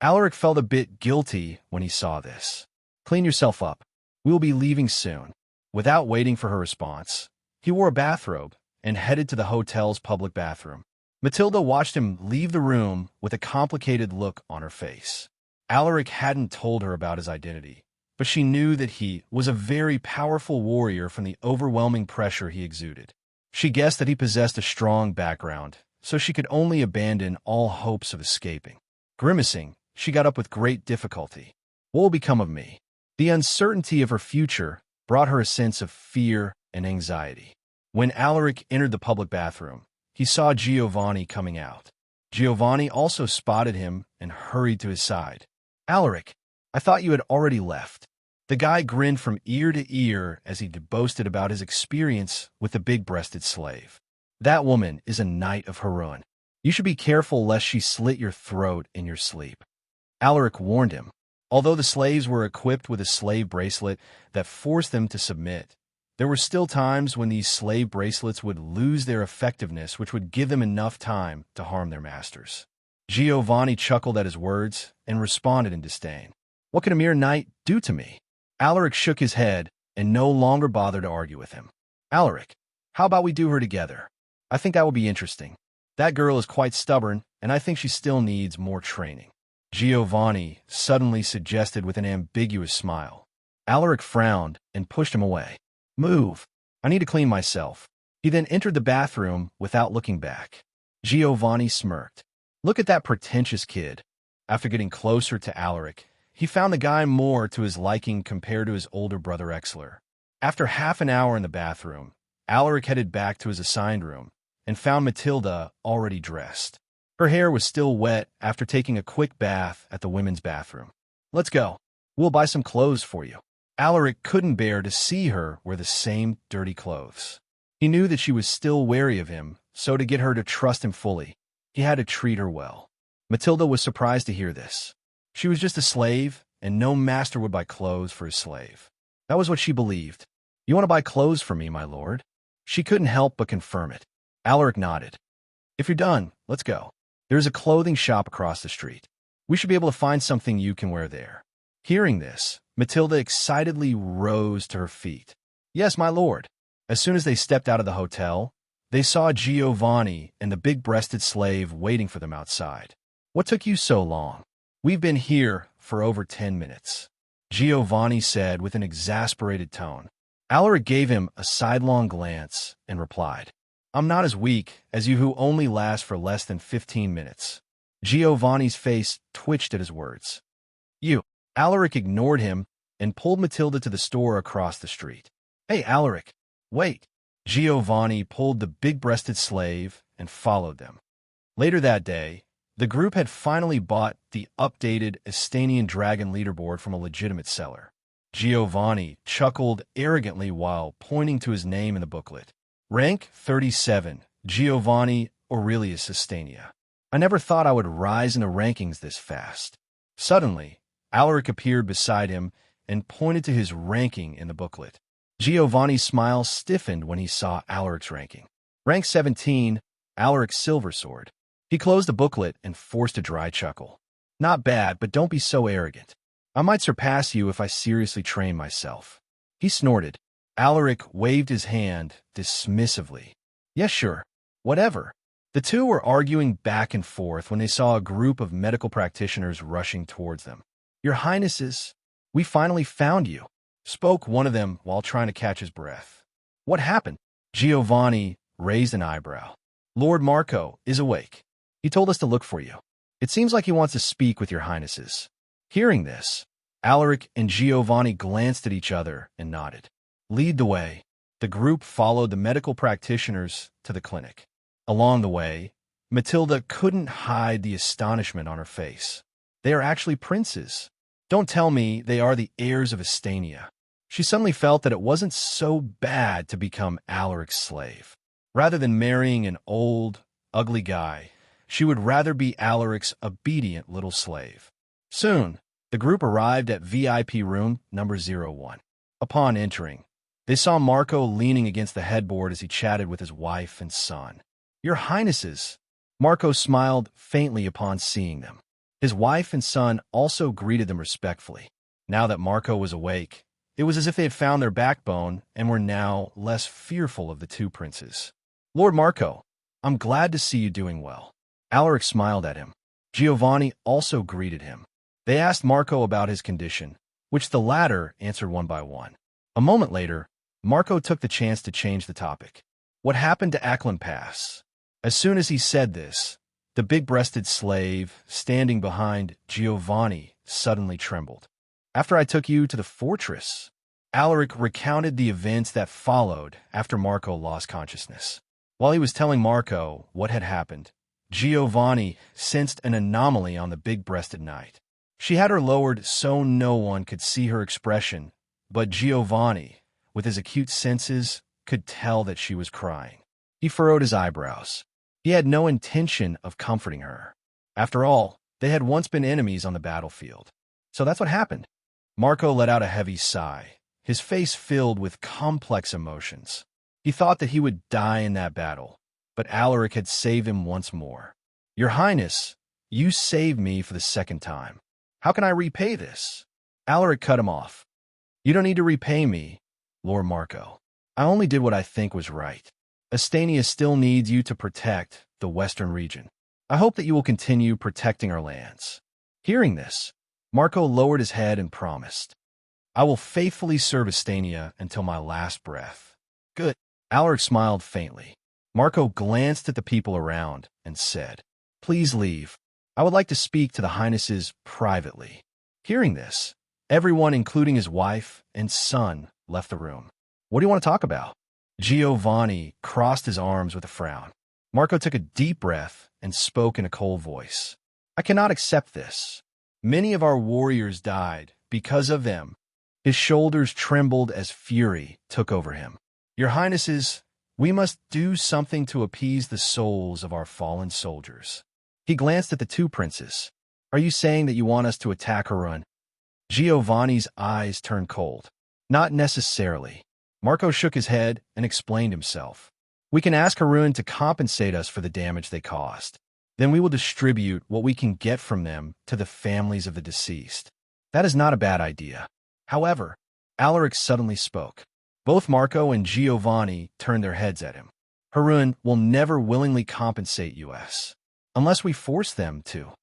Speaker 2: Alaric felt a bit guilty when he saw this. Clean yourself up. We will be leaving soon. Without waiting for her response, he wore a bathrobe and headed to the hotel's public bathroom. Matilda watched him leave the room with a complicated look on her face. Alaric hadn't told her about his identity, but she knew that he was a very powerful warrior from the overwhelming pressure he exuded. She guessed that he possessed a strong background, so she could only abandon all hopes of escaping. Grimacing, she got up with great difficulty. What will become of me? The uncertainty of her future brought her a sense of fear and anxiety. When Alaric entered the public bathroom, he saw Giovanni coming out. Giovanni also spotted him and hurried to his side. Alaric, I thought you had already left. The guy grinned from ear to ear as he boasted about his experience with the big-breasted slave. That woman is a knight of her ruin. You should be careful lest she slit your throat in your sleep. Alaric warned him. Although the slaves were equipped with a slave bracelet that forced them to submit, there were still times when these slave bracelets would lose their effectiveness, which would give them enough time to harm their masters. Giovanni chuckled at his words and responded in disdain. What can a mere knight do to me? Alaric shook his head and no longer bothered to argue with him. Alaric, how about we do her together? I think that would be interesting. That girl is quite stubborn, and I think she still needs more training. Giovanni suddenly suggested with an ambiguous smile. Alaric frowned and pushed him away. Move. I need to clean myself. He then entered the bathroom without looking back. Giovanni smirked. Look at that pretentious kid. After getting closer to Alaric, he found the guy more to his liking compared to his older brother Exler. After half an hour in the bathroom, Alaric headed back to his assigned room and found Matilda already dressed. Her hair was still wet after taking a quick bath at the women's bathroom. Let's go. We'll buy some clothes for you. Alaric couldn't bear to see her wear the same dirty clothes. He knew that she was still wary of him, so to get her to trust him fully, he had to treat her well. Matilda was surprised to hear this. She was just a slave, and no master would buy clothes for his slave. That was what she believed. You want to buy clothes for me, my lord? She couldn't help but confirm it. Alaric nodded. If you're done, let's go. There is a clothing shop across the street. We should be able to find something you can wear there. Hearing this, Matilda excitedly rose to her feet. Yes, my lord. As soon as they stepped out of the hotel, they saw Giovanni and the big-breasted slave waiting for them outside. What took you so long? We've been here for over 10 minutes, Giovanni said with an exasperated tone. Alaric gave him a sidelong glance and replied, I'm not as weak as you who only last for less than 15 minutes. Giovanni's face twitched at his words. You. Alaric ignored him and pulled Matilda to the store across the street. Hey, Alaric, wait. Giovanni pulled the big-breasted slave and followed them. Later that day, the group had finally bought the updated Astanian Dragon leaderboard from a legitimate seller. Giovanni chuckled arrogantly while pointing to his name in the booklet. Rank 37, Giovanni Aurelius Astania. I never thought I would rise in the rankings this fast. Suddenly, Alaric appeared beside him and pointed to his ranking in the booklet. Giovanni's smile stiffened when he saw Alaric's ranking. Rank 17, Alaric's silver sword. He closed the booklet and forced a dry chuckle. Not bad, but don't be so arrogant. I might surpass you if I seriously train myself. He snorted. Alaric waved his hand dismissively. Yes, sure. Whatever. The two were arguing back and forth when they saw a group of medical practitioners rushing towards them. Your Highnesses, we finally found you, spoke one of them while trying to catch his breath. What happened? Giovanni raised an eyebrow. Lord Marco is awake. He told us to look for you. It seems like he wants to speak with your Highnesses. Hearing this, Alaric and Giovanni glanced at each other and nodded. Lead the way. The group followed the medical practitioners to the clinic. Along the way, Matilda couldn't hide the astonishment on her face. They are actually princes. Don't tell me they are the heirs of Astania. She suddenly felt that it wasn't so bad to become Alaric's slave. Rather than marrying an old, ugly guy, she would rather be Alaric's obedient little slave. Soon, the group arrived at VIP room number 01. Upon entering, they saw Marco leaning against the headboard as he chatted with his wife and son. Your Highnesses, Marco smiled faintly upon seeing them. His wife and son also greeted them respectfully. Now that Marco was awake, it was as if they had found their backbone and were now less fearful of the two princes. Lord Marco, I'm glad to see you doing well. Alaric smiled at him. Giovanni also greeted him. They asked Marco about his condition, which the latter answered one by one. A moment later, Marco took the chance to change the topic. What happened to Ackland Pass? As soon as he said this, the big-breasted slave, standing behind Giovanni, suddenly trembled. After I took you to the fortress, Alaric recounted the events that followed after Marco lost consciousness. While he was telling Marco what had happened, Giovanni sensed an anomaly on the big-breasted knight. She had her lowered so no one could see her expression, but Giovanni, with his acute senses, could tell that she was crying. He furrowed his eyebrows. He had no intention of comforting her. After all, they had once been enemies on the battlefield. So that's what happened. Marco let out a heavy sigh, his face filled with complex emotions. He thought that he would die in that battle, but Alaric had saved him once more. Your Highness, you saved me for the second time. How can I repay this? Alaric cut him off. You don't need to repay me, Lord Marco. I only did what I think was right. Astania still needs you to protect the western region. I hope that you will continue protecting our lands. Hearing this, Marco lowered his head and promised, I will faithfully serve Astania until my last breath. Good. Alaric smiled faintly. Marco glanced at the people around and said, Please leave. I would like to speak to the Highnesses privately. Hearing this, everyone, including his wife and son, left the room. What do you want to talk about? Giovanni crossed his arms with a frown. Marco took a deep breath and spoke in a cold voice. I cannot accept this. Many of our warriors died because of them. His shoulders trembled as fury took over him. Your Highnesses, we must do something to appease the souls of our fallen soldiers. He glanced at the two princes. Are you saying that you want us to attack Harun? Giovanni's eyes turned cold. Not necessarily. Marco shook his head and explained himself. We can ask Harun to compensate us for the damage they caused. Then we will distribute what we can get from them to the families of the deceased. That is not a bad idea. However, Alaric suddenly spoke. Both Marco and Giovanni turned their heads at him. Harun will never willingly compensate us, unless we force them to.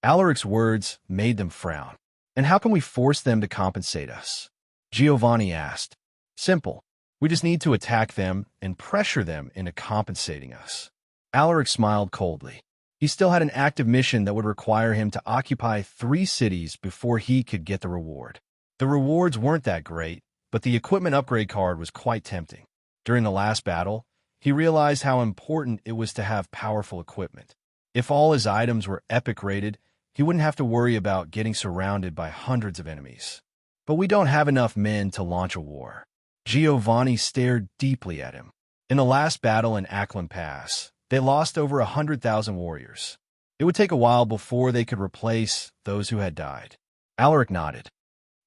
Speaker 2: Alaric's words made them frown. And how can we force them to compensate us? Giovanni asked. Simple. We just need to attack them and pressure them into compensating us. Alaric smiled coldly. He still had an active mission that would require him to occupy 3 cities before he could get the reward. The rewards weren't that great, but the equipment upgrade card was quite tempting. During the last battle, he realized how important it was to have powerful equipment. If all his items were epic rated, he wouldn't have to worry about getting surrounded by hundreds of enemies. But we don't have enough men to launch a war. Giovanni stared deeply at him. In the last battle in Ackland Pass, they lost over 100,000 warriors. It would take a while before they could replace those who had died. Alaric nodded.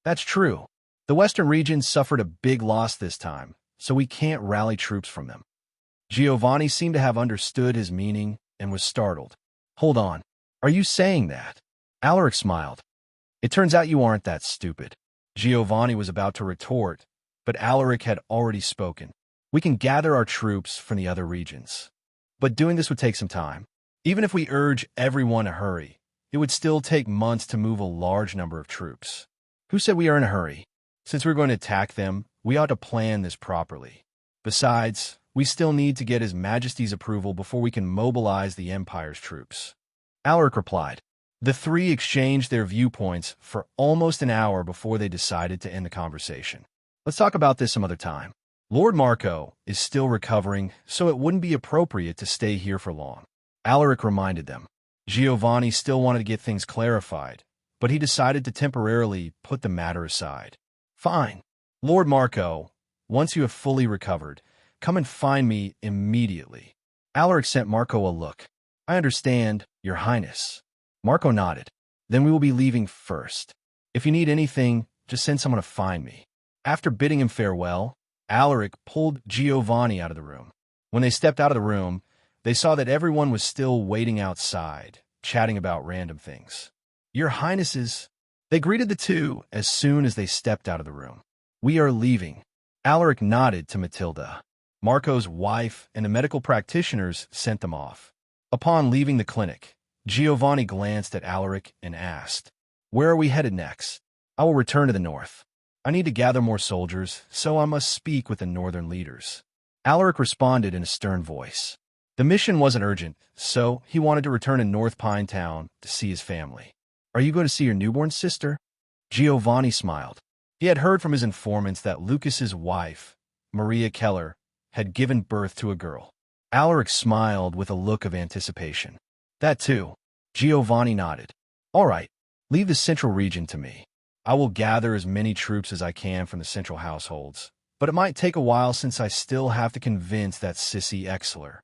Speaker 2: That's true. The western region suffered a big loss this time, so we can't rally troops from them. Giovanni seemed to have understood his meaning and was startled. Hold on. Are you saying that? Alaric smiled. It turns out you aren't that stupid. Giovanni was about to retort, but Alaric had already spoken. We can gather our troops from the other regions. But doing this would take some time. Even if we urge everyone to hurry, it would still take months to move a large number of troops. Who said we are in a hurry? Since we're going to attack them, we ought to plan this properly. Besides, we still need to get His Majesty's approval before we can mobilize the Empire's troops. Alaric replied. The 3 exchanged their viewpoints for almost an hour before they decided to end the conversation. Let's talk about this some other time. Lord Marco is still recovering, so it wouldn't be appropriate to stay here for long. Alaric reminded them. Giovanni still wanted to get things clarified, but he decided to temporarily put the matter aside. Fine. Lord Marco, once you have fully recovered, come and find me immediately. Alaric sent Marco a look. I understand, Your Highness. Marco nodded. Then we will be leaving first. If you need anything, just send someone to find me. After bidding him farewell, Alaric pulled Giovanni out of the room. When they stepped out of the room, they saw that everyone was still waiting outside, chatting about random things. Your Highnesses, they greeted the two as soon as they stepped out of the room. We are leaving. Alaric nodded to Matilda. Marco's wife and the medical practitioners sent them off. Upon leaving the clinic, Giovanni glanced at Alaric and asked, Where are we headed next? I will return to the north. I need to gather more soldiers, so I must speak with the northern leaders. Alaric responded in a stern voice. The mission wasn't urgent, so he wanted to return to North Pine Town to see his family. Are you going to see your newborn sister? Giovanni smiled. He had heard from his informants that Lucas's wife, Maria Keller, had given birth to a girl. Alaric smiled with a look of anticipation. That too. Giovanni nodded. All right, leave the central region to me. I will gather as many troops as I can from the central households, but it might take a while since I still have to convince that sissy Exler.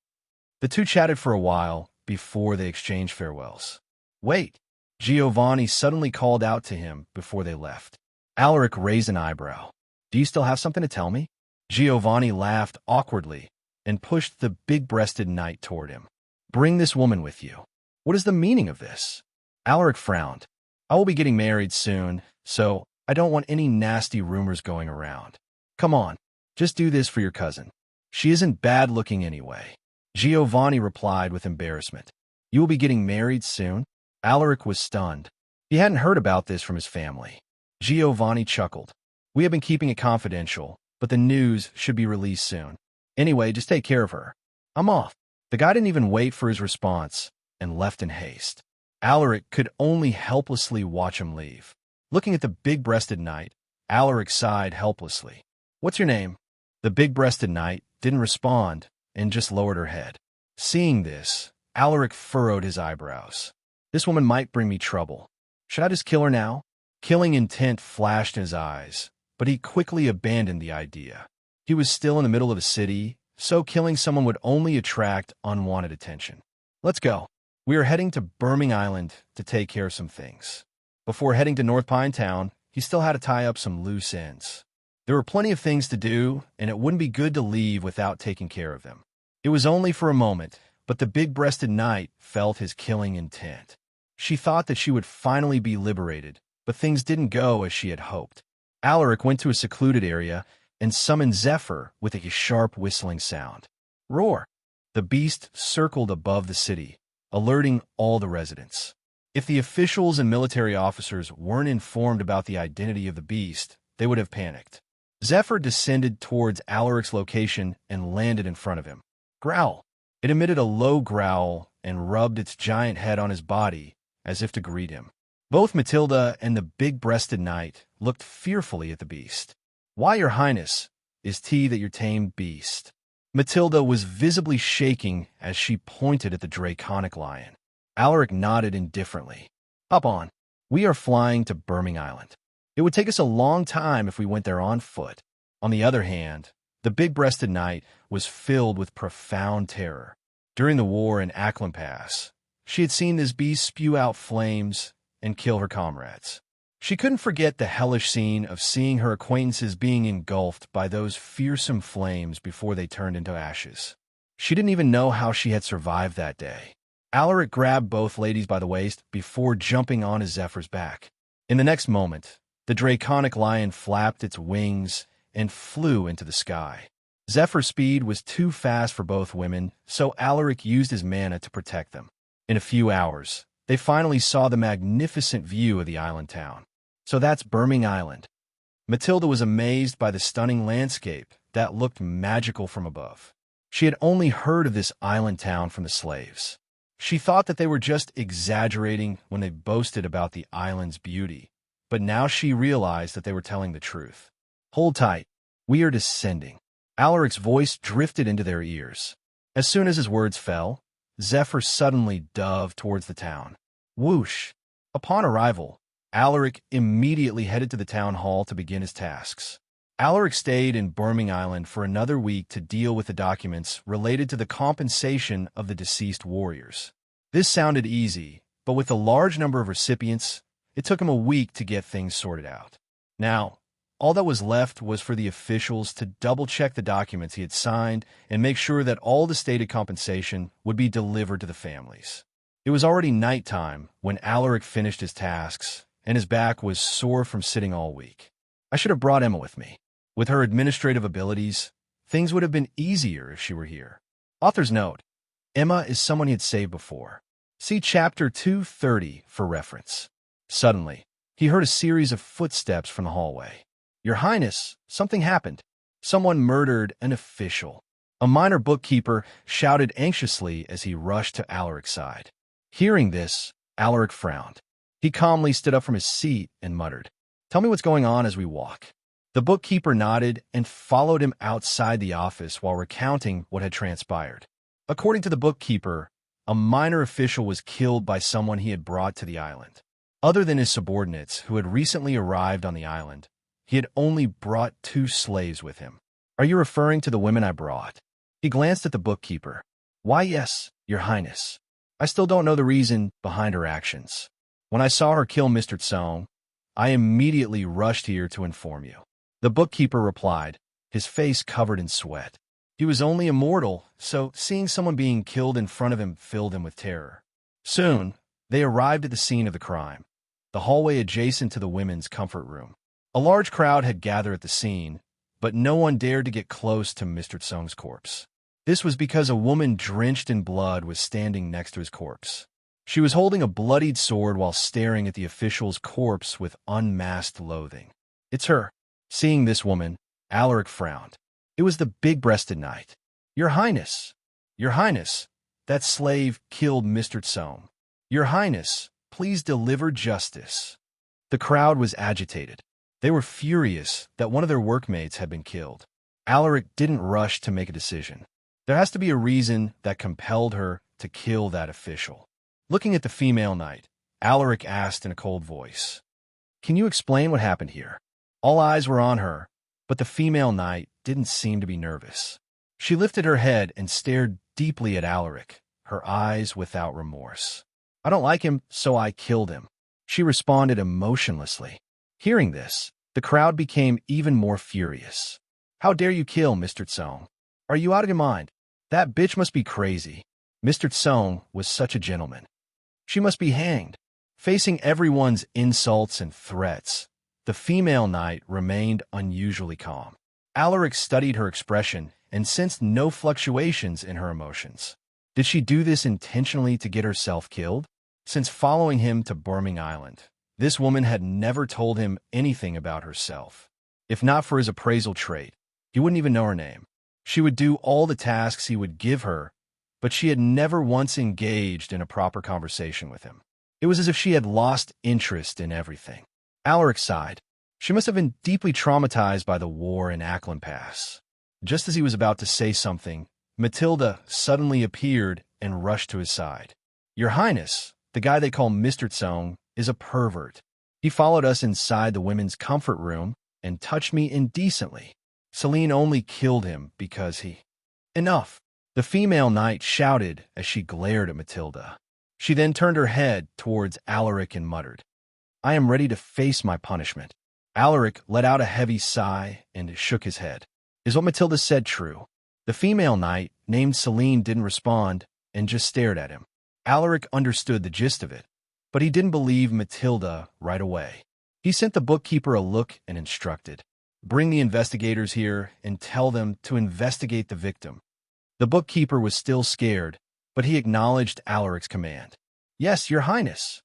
Speaker 2: The two chatted for a while before they exchanged farewells. Wait, Giovanni suddenly called out to him before they left. Alaric raised an eyebrow. Do you still have something to tell me? Giovanni laughed awkwardly and pushed the big-breasted knight toward him. Bring this woman with you. What is the meaning of this? Alaric frowned. I will be getting married soon, so I don't want any nasty rumors going around. Come on, just do this for your cousin. She isn't bad-looking anyway. Giovanni replied with embarrassment. You will be getting married soon? Alaric was stunned. He hadn't heard about this from his family. Giovanni chuckled. We have been keeping it confidential, but the news should be released soon. Anyway, just take care of her. I'm off. The guy didn't even wait for his response and left in haste. Alaric could only helplessly watch him leave. Looking at the big-breasted knight, Alaric sighed helplessly. What's your name? The big-breasted knight didn't respond and just lowered her head. Seeing this, Alaric furrowed his eyebrows. This woman might bring me trouble. Should I just kill her now? Killing intent flashed in his eyes, but he quickly abandoned the idea. He was still in the middle of a city, so killing someone would only attract unwanted attention. Let's go. We are heading to Birmingham Island to take care of some things. Before heading to North Pine Town, he still had to tie up some loose ends. There were plenty of things to do, and it wouldn't be good to leave without taking care of them. It was only for a moment, but the big-breasted knight felt his killing intent. She thought that she would finally be liberated, but things didn't go as she had hoped. Alaric went to a secluded area and summoned Zephyr with a sharp whistling sound. Roar! The beast circled above the city, alerting all the residents. If the officials and military officers weren't informed about the identity of the beast, they would have panicked. Zephyr descended towards Alaric's location and landed in front of him. Growl! It emitted a low growl and rubbed its giant head on his body as if to greet him. Both Matilda and the big-breasted knight looked fearfully at the beast. Why, your highness, is tea that your tamed beast? Matilda was visibly shaking as she pointed at the draconic lion. Alaric nodded indifferently. Hop on. We are flying to Birmingham Island. It would take us a long time if we went there on foot. On the other hand, the big-breasted knight was filled with profound terror. During the war in Ackland Pass, she had seen this beast spew out flames and kill her comrades. She couldn't forget the hellish scene of seeing her acquaintances being engulfed by those fearsome flames before they turned into ashes. She didn't even know how she had survived that day. Alaric grabbed both ladies by the waist before jumping onto Zephyr's back. In the next moment, the draconic lion flapped its wings and flew into the sky. Zephyr's speed was too fast for both women, so Alaric used his mana to protect them. In a few hours, they finally saw the magnificent view of the island town. So that's Birmingham Island. Matilda was amazed by the stunning landscape that looked magical from above. She had only heard of this island town from the slaves. She thought that they were just exaggerating when they boasted about the island's beauty, but now she realized that they were telling the truth. Hold tight. We are descending. Alaric's voice drifted into their ears. As soon as his words fell, Zephyr suddenly dove towards the town. Whoosh! Upon arrival, Alaric immediately headed to the town hall to begin his tasks. Alaric stayed in Birmingham Island for another week to deal with the documents related to the compensation of the deceased warriors. This sounded easy, but with a large number of recipients, it took him a week to get things sorted out. Now, all that was left was for the officials to double-check the documents he had signed and make sure that all the stated compensation would be delivered to the families. It was already nighttime when Alaric finished his tasks, and his back was sore from sitting all week. I should have brought Emma with me. With her administrative abilities, things would have been easier if she were here. Author's note: Emma is someone he had saved before. See Chapter 230 for reference. Suddenly, he heard a series of footsteps from the hallway. Your Highness, something happened. Someone murdered an official. A minor bookkeeper shouted anxiously as he rushed to Alaric's side. Hearing this, Alaric frowned. He calmly stood up from his seat and muttered, Tell me what's going on as we walk. The bookkeeper nodded and followed him outside the office while recounting what had transpired. According to the bookkeeper, a minor official was killed by someone he had brought to the island. Other than his subordinates who had recently arrived on the island, he had only brought 2 slaves with him. Are you referring to the women I brought? He glanced at the bookkeeper. Why, yes, Your Highness. I still don't know the reason behind her actions. When I saw her kill Mr. Tsong, I immediately rushed here to inform you. The bookkeeper replied, his face covered in sweat. He was only a mortal, so seeing someone being killed in front of him filled him with terror. Soon, they arrived at the scene of the crime, the hallway adjacent to the women's comfort room. A large crowd had gathered at the scene, but no one dared to get close to Mr. Tsong's corpse. This was because a woman drenched in blood was standing next to his corpse. She was holding a bloodied sword while staring at the official's corpse with unmasked loathing. It's her. Seeing this woman, Alaric frowned. It was the big-breasted knight. Your Highness, that slave killed Mr. Tsong. Your Highness, please deliver justice. The crowd was agitated. They were furious that one of their workmates had been killed. Alaric didn't rush to make a decision. There has to be a reason that compelled her to kill that official. Looking at the female knight, Alaric asked in a cold voice, "Can you explain what happened here?" All eyes were on her, but the female knight didn't seem to be nervous. She lifted her head and stared deeply at Alaric, her eyes without remorse. "I don't like him, so I killed him," she responded emotionlessly. Hearing this, the crowd became even more furious. "How dare you kill Mr. Tsong? Are you out of your mind? That bitch must be crazy. Mr. Tsong was such a gentleman. She must be hanged." Facing everyone's insults and threats, the female knight remained unusually calm. Alaric studied her expression and sensed no fluctuations in her emotions. Did she do this intentionally to get herself killed? Since following him to Burming Island, this woman had never told him anything about herself. If not for his appraisal trait, he wouldn't even know her name. She would do all the tasks he would give her, but she had never once engaged in a proper conversation with him. It was as if she had lost interest in everything. Alaric sighed. She must have been deeply traumatized by the war in Ackland Pass. Just as he was about to say something, Matilda suddenly appeared and rushed to his side. "Your Highness, the guy they call Mr. Tsong is a pervert. He followed us inside the women's comfort room and touched me indecently. Celine only killed him because he—" "Enough!" The female knight shouted as she glared at Matilda. She then turned her head towards Alaric and muttered, "I am ready to face my punishment." Alaric let out a heavy sigh and shook his head. Is what Matilda said true? The female knight, named Celine, didn't respond and just stared at him. Alaric understood the gist of it, but he didn't believe Matilda right away. He sent the bookkeeper a look and instructed, "Bring the investigators here and tell them to investigate the victim." The bookkeeper was still scared, but he acknowledged Alaric's command. "Yes, Your Highness.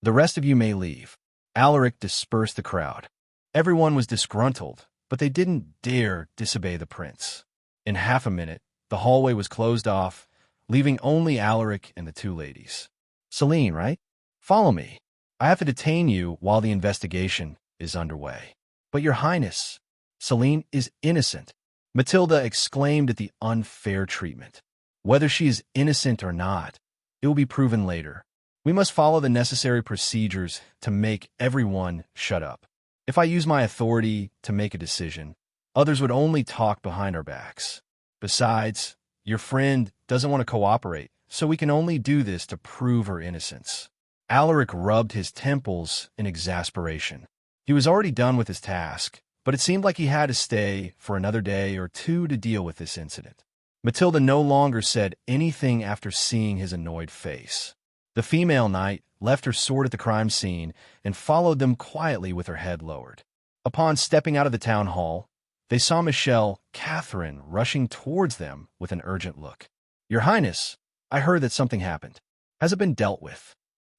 Speaker 2: The rest of you may leave." Alaric dispersed the crowd. Everyone was disgruntled, but they didn't dare disobey the prince. In half a minute, the hallway was closed off, leaving only Alaric and the two ladies. "Celine, right? Follow me. I have to detain you while the investigation is underway." "But Your Highness, Celine is innocent," Matilda exclaimed at the unfair treatment. "Whether she is innocent or not, it will be proven later. We must follow the necessary procedures to make everyone shut up. If I use my authority to make a decision, others would only talk behind our backs. Besides, your friend doesn't want to cooperate, so we can only do this to prove her innocence." Alaric rubbed his temples in exasperation. He was already done with his task, but it seemed like he had to stay for another day or two to deal with this incident. Matilda no longer said anything after seeing his annoyed face. The female knight left her sword at the crime scene and followed them quietly with her head lowered. Upon stepping out of the town hall, they saw Michelle Catherine rushing towards them with an urgent look. "Your Highness, I heard that something happened. Has it been dealt with?"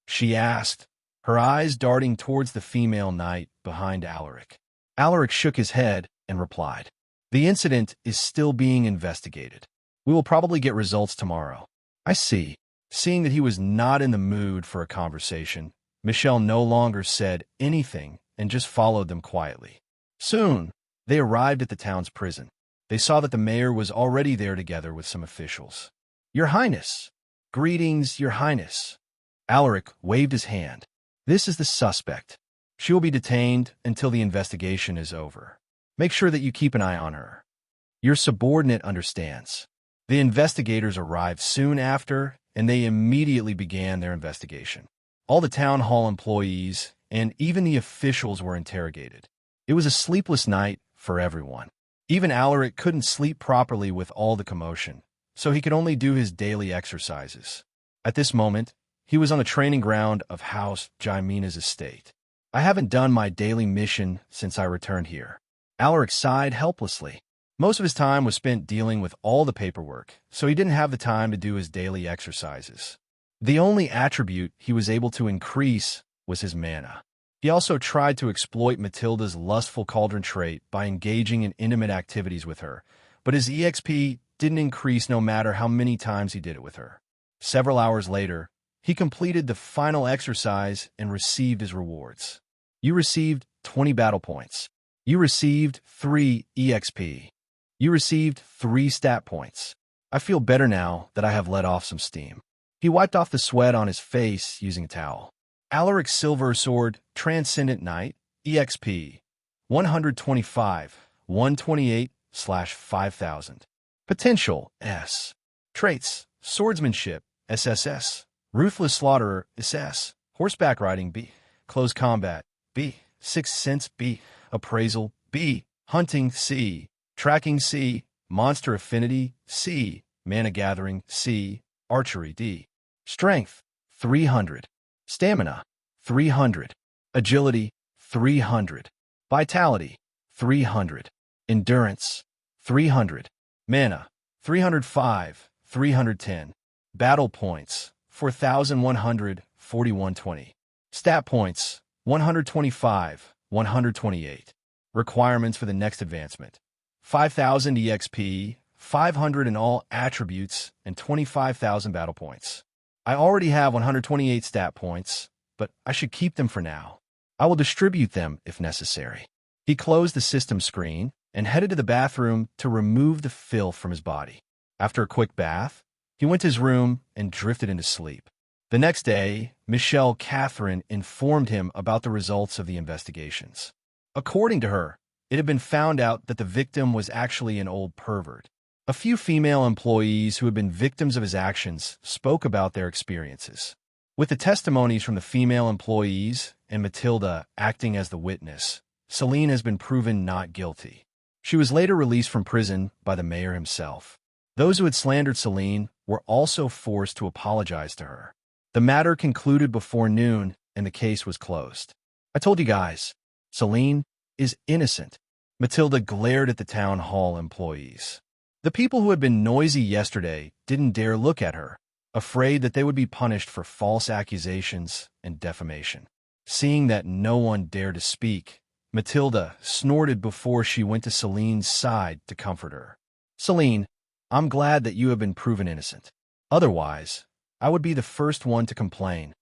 Speaker 2: she asked, her eyes darting towards the female knight behind Alaric. Alaric shook his head and replied, "The incident is still being investigated. We will probably get results tomorrow." "I see." Seeing that he was not in the mood for a conversation, Michelle no longer said anything and just followed them quietly. Soon, they arrived at the town's prison. They saw that the mayor was already there together with some officials. "Your Highness." "Greetings, Your Highness." Alaric waved his hand. "This is the suspect. She will be detained until the investigation is over. Make sure that you keep an eye on her. Your subordinate understands." The investigators arrived soon after, and they immediately began their investigation. All the town hall employees and even the officials were interrogated. It was a sleepless night for everyone. Even Alaric couldn't sleep properly with all the commotion, so he could only do his daily exercises. At this moment, he was on the training ground of House Jaimina's estate. I haven't done my daily mission since I returned here. Alaric sighed helplessly. Most of his time was spent dealing with all the paperwork, so he didn't have the time to do his daily exercises. The only attribute he was able to increase was his mana. He also tried to exploit Matilda's lustful cauldron trait by engaging in intimate activities with her, but his EXP didn't increase no matter how many times he did it with her. Several hours later, he completed the final exercise and received his rewards. You received 20 battle points. You received 3 EXP. You received 3 stat points. I feel better now that I have let off some steam. He wiped off the sweat on his face using a towel. Alaric's Silver Sword, Transcendent Knight, EXP, 125, 128/5000. Potential, S. Traits, Swordsmanship, SSS. Ruthless Slaughterer, SS. Horseback Riding, B. Close Combat, B. Sixth Sense, B. Appraisal, B. Hunting, C. Tracking, C. Monster Affinity, C. Mana Gathering, C. Archery, D. Strength, 300. Stamina, 300. Agility, 300. Vitality, 300. Endurance, 300. Mana, 305, 310. Battle points, 4,141.20. Stat points, 125, 128. Requirements for the next advancement: 5,000 EXP, 500 in all attributes, and 25,000 battle points. I already have 128 stat points, but I should keep them for now. I will distribute them if necessary. He closed the system screen and headed to the bathroom to remove the filth from his body. After a quick bath, he went to his room and drifted into sleep. The next day, Michelle Catherine informed him about the results of the investigations. According to her, it had been found out that the victim was actually an old pervert. A few female employees who had been victims of his actions spoke about their experiences. With the testimonies from the female employees and Matilda acting as the witness, Celine has been proven not guilty. She was later released from prison by the mayor himself. Those who had slandered Celine were also forced to apologize to her. The matter concluded before noon, and the case was closed. I told you guys, Celine is innocent. Matilda glared at the town hall employees. The people who had been noisy yesterday didn't dare look at her, afraid that they would be punished for false accusations and defamation. Seeing that no one dared to speak, Matilda snorted before she went to Celine's side to comfort her. Celine, I'm glad that you have been proven innocent. Otherwise, I would be the first one to complain.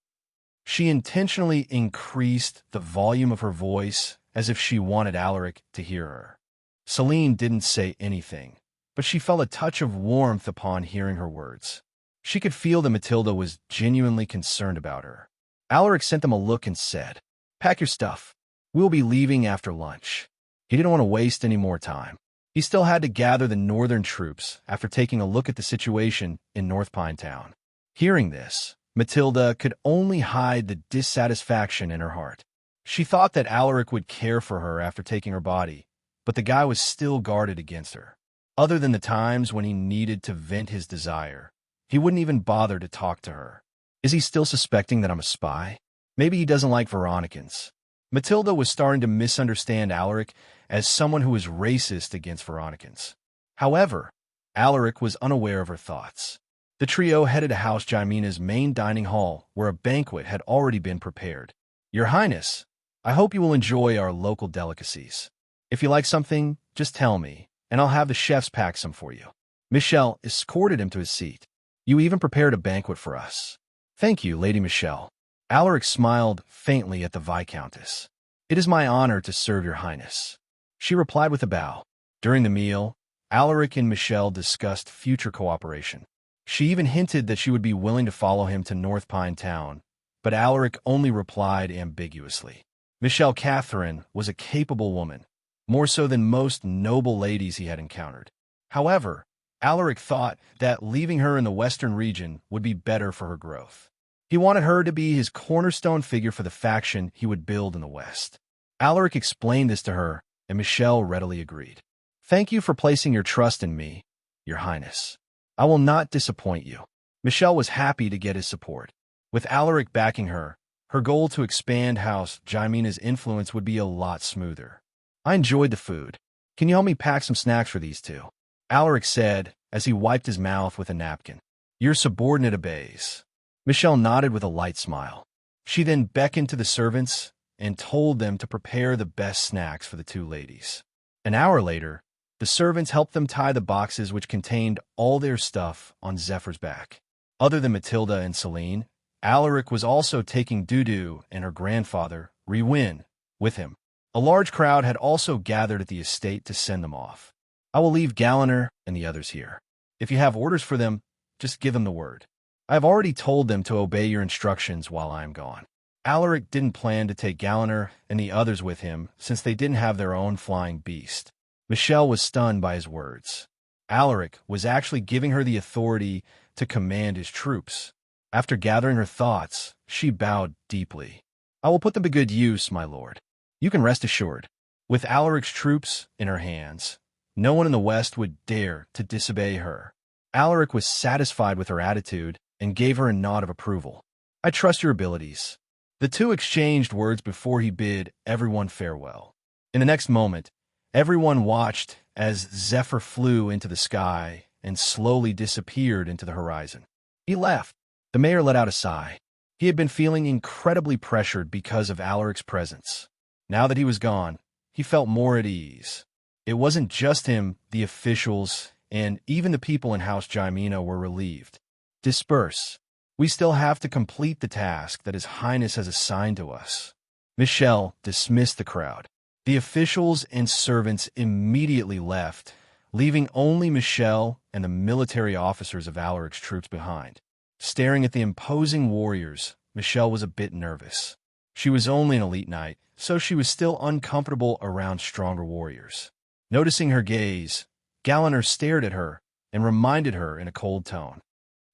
Speaker 2: She intentionally increased the volume of her voice as if she wanted Alaric to hear her. Celine didn't say anything, but she felt a touch of warmth upon hearing her words. She could feel that Matilda was genuinely concerned about her. Alaric sent them a look and said, "Pack your stuff. We'll be leaving after lunch." He didn't want to waste any more time. He still had to gather the northern troops after taking a look at the situation in North Pine Town. Hearing this, Matilda could only hide the dissatisfaction in her heart. She thought that Alaric would care for her after taking her body, but the guy was still guarded against her. Other than the times when he needed to vent his desire, he wouldn't even bother to talk to her. Is he still suspecting that I'm a spy? Maybe he doesn't like Veronicans. Matilda was starting to misunderstand Alaric as someone who was racist against Veronicans. However, Alaric was unaware of her thoughts. The trio headed to House Jaimina's main dining hall, where a banquet had already been prepared. "Your Highness, I hope you will enjoy our local delicacies. If you like something, just tell me, and I'll have the chefs pack some for you." Michelle escorted him to his seat. "You even prepared a banquet for us." "Thank you, Lady Michelle." Alaric smiled faintly at the Viscountess. "It is my honor to serve your Highness." She replied with a bow. During the meal, Alaric and Michelle discussed future cooperation. She even hinted that she would be willing to follow him to North Pine Town, but Alaric only replied ambiguously. Michelle Catherine was a capable woman, more so than most noble ladies he had encountered. However, Alaric thought that leaving her in the western region would be better for her growth. He wanted her to be his cornerstone figure for the faction he would build in the west. Alaric explained this to her, and Michelle readily agreed. "Thank you for placing your trust in me, Your Highness. I will not disappoint you." Michelle was happy to get his support. With Alaric backing her, her goal to expand House Jaimina's influence would be a lot smoother. "I enjoyed the food. Can you help me pack some snacks for these two?" Alaric said as he wiped his mouth with a napkin. "Your subordinate obeys." Michelle nodded with a light smile. She then beckoned to the servants and told them to prepare the best snacks for the two ladies. An hour later, the servants helped them tie the boxes which contained all their stuff on Zephyr's back. Other than Matilda and Celine, Alaric was also taking Dudu and her grandfather, Rewin, with him. A large crowd had also gathered at the estate to send them off. "I will leave Galliner and the others here. If you have orders for them, just give them the word. I have already told them to obey your instructions while I am gone." Alaric didn't plan to take Galliner and the others with him since they didn't have their own flying beast. Michelle was stunned by his words. Alaric was actually giving her the authority to command his troops. After gathering her thoughts, she bowed deeply. "I will put them to good use, my lord. You can rest assured." With Alaric's troops in her hands, no one in the West would dare to disobey her. Alaric was satisfied with her attitude and gave her a nod of approval. "I trust your abilities." The two exchanged words before he bid everyone farewell. In the next moment, everyone watched as Zephyr flew into the sky and slowly disappeared into the horizon. He left. The mayor let out a sigh. He had been feeling incredibly pressured because of Alaric's presence. Now that he was gone, he felt more at ease. It wasn't just him, the officials, and even the people in House Jaimina were relieved. "Disperse. We still have to complete the task that His Highness has assigned to us." Michelle dismissed the crowd. The officials and servants immediately left, leaving only Michelle and the military officers of Alaric's troops behind. Staring at the imposing warriors, Michelle was a bit nervous. She was only an elite knight, so she was still uncomfortable around stronger warriors. Noticing her gaze, Galliner stared at her and reminded her in a cold tone.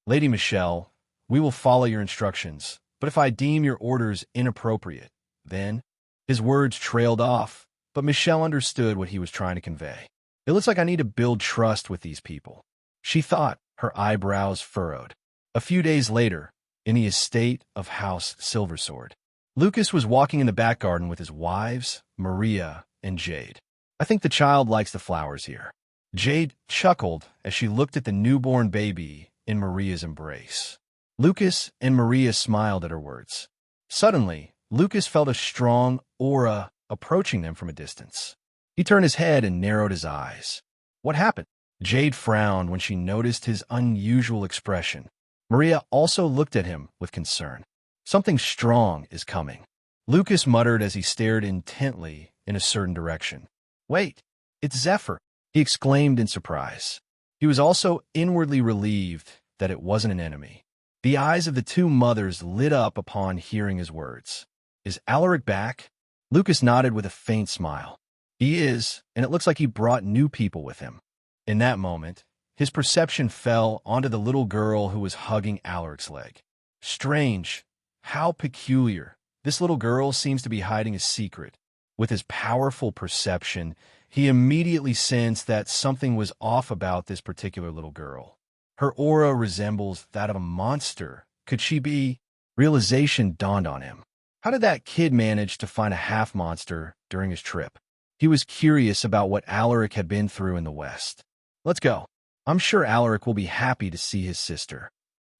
Speaker 2: "Lady Michelle, we will follow your instructions, but if I deem your orders inappropriate, then—" His words trailed off, but Michelle understood what he was trying to convey. "It looks like I need to build trust with these people," she thought, her eyebrows furrowed. A few days later, in the estate of House Silversword, Lucas was walking in the back garden with his wives, Maria and Jade. "I think the child likes the flowers here." Jade chuckled as she looked at the newborn baby in Maria's embrace. Lucas and Maria smiled at her words. Suddenly, Lucas felt a strong aura approaching them from a distance. He turned his head and narrowed his eyes. "What happened?" Jade frowned when she noticed his unusual expression. Maria also looked at him with concern. "Something strong is coming," Lucas muttered as he stared intently in a certain direction. "Wait, it's Zephyr," he exclaimed in surprise. He was also inwardly relieved that it wasn't an enemy. The eyes of the two mothers lit up upon hearing his words. "Is Alaric back?" Lucas nodded with a faint smile. "He is, and it looks like he brought new people with him." In that moment, his perception fell onto the little girl who was hugging Alaric's leg. Strange. How peculiar. This little girl seems to be hiding a secret. With his powerful perception, he immediately sensed that something was off about this particular little girl. Her aura resembles that of a monster. Could she be? Realization dawned on him. How did that kid manage to find a half-monster during his trip? He was curious about what Alaric had been through in the West. "Let's go. I'm sure Alaric will be happy to see his sister."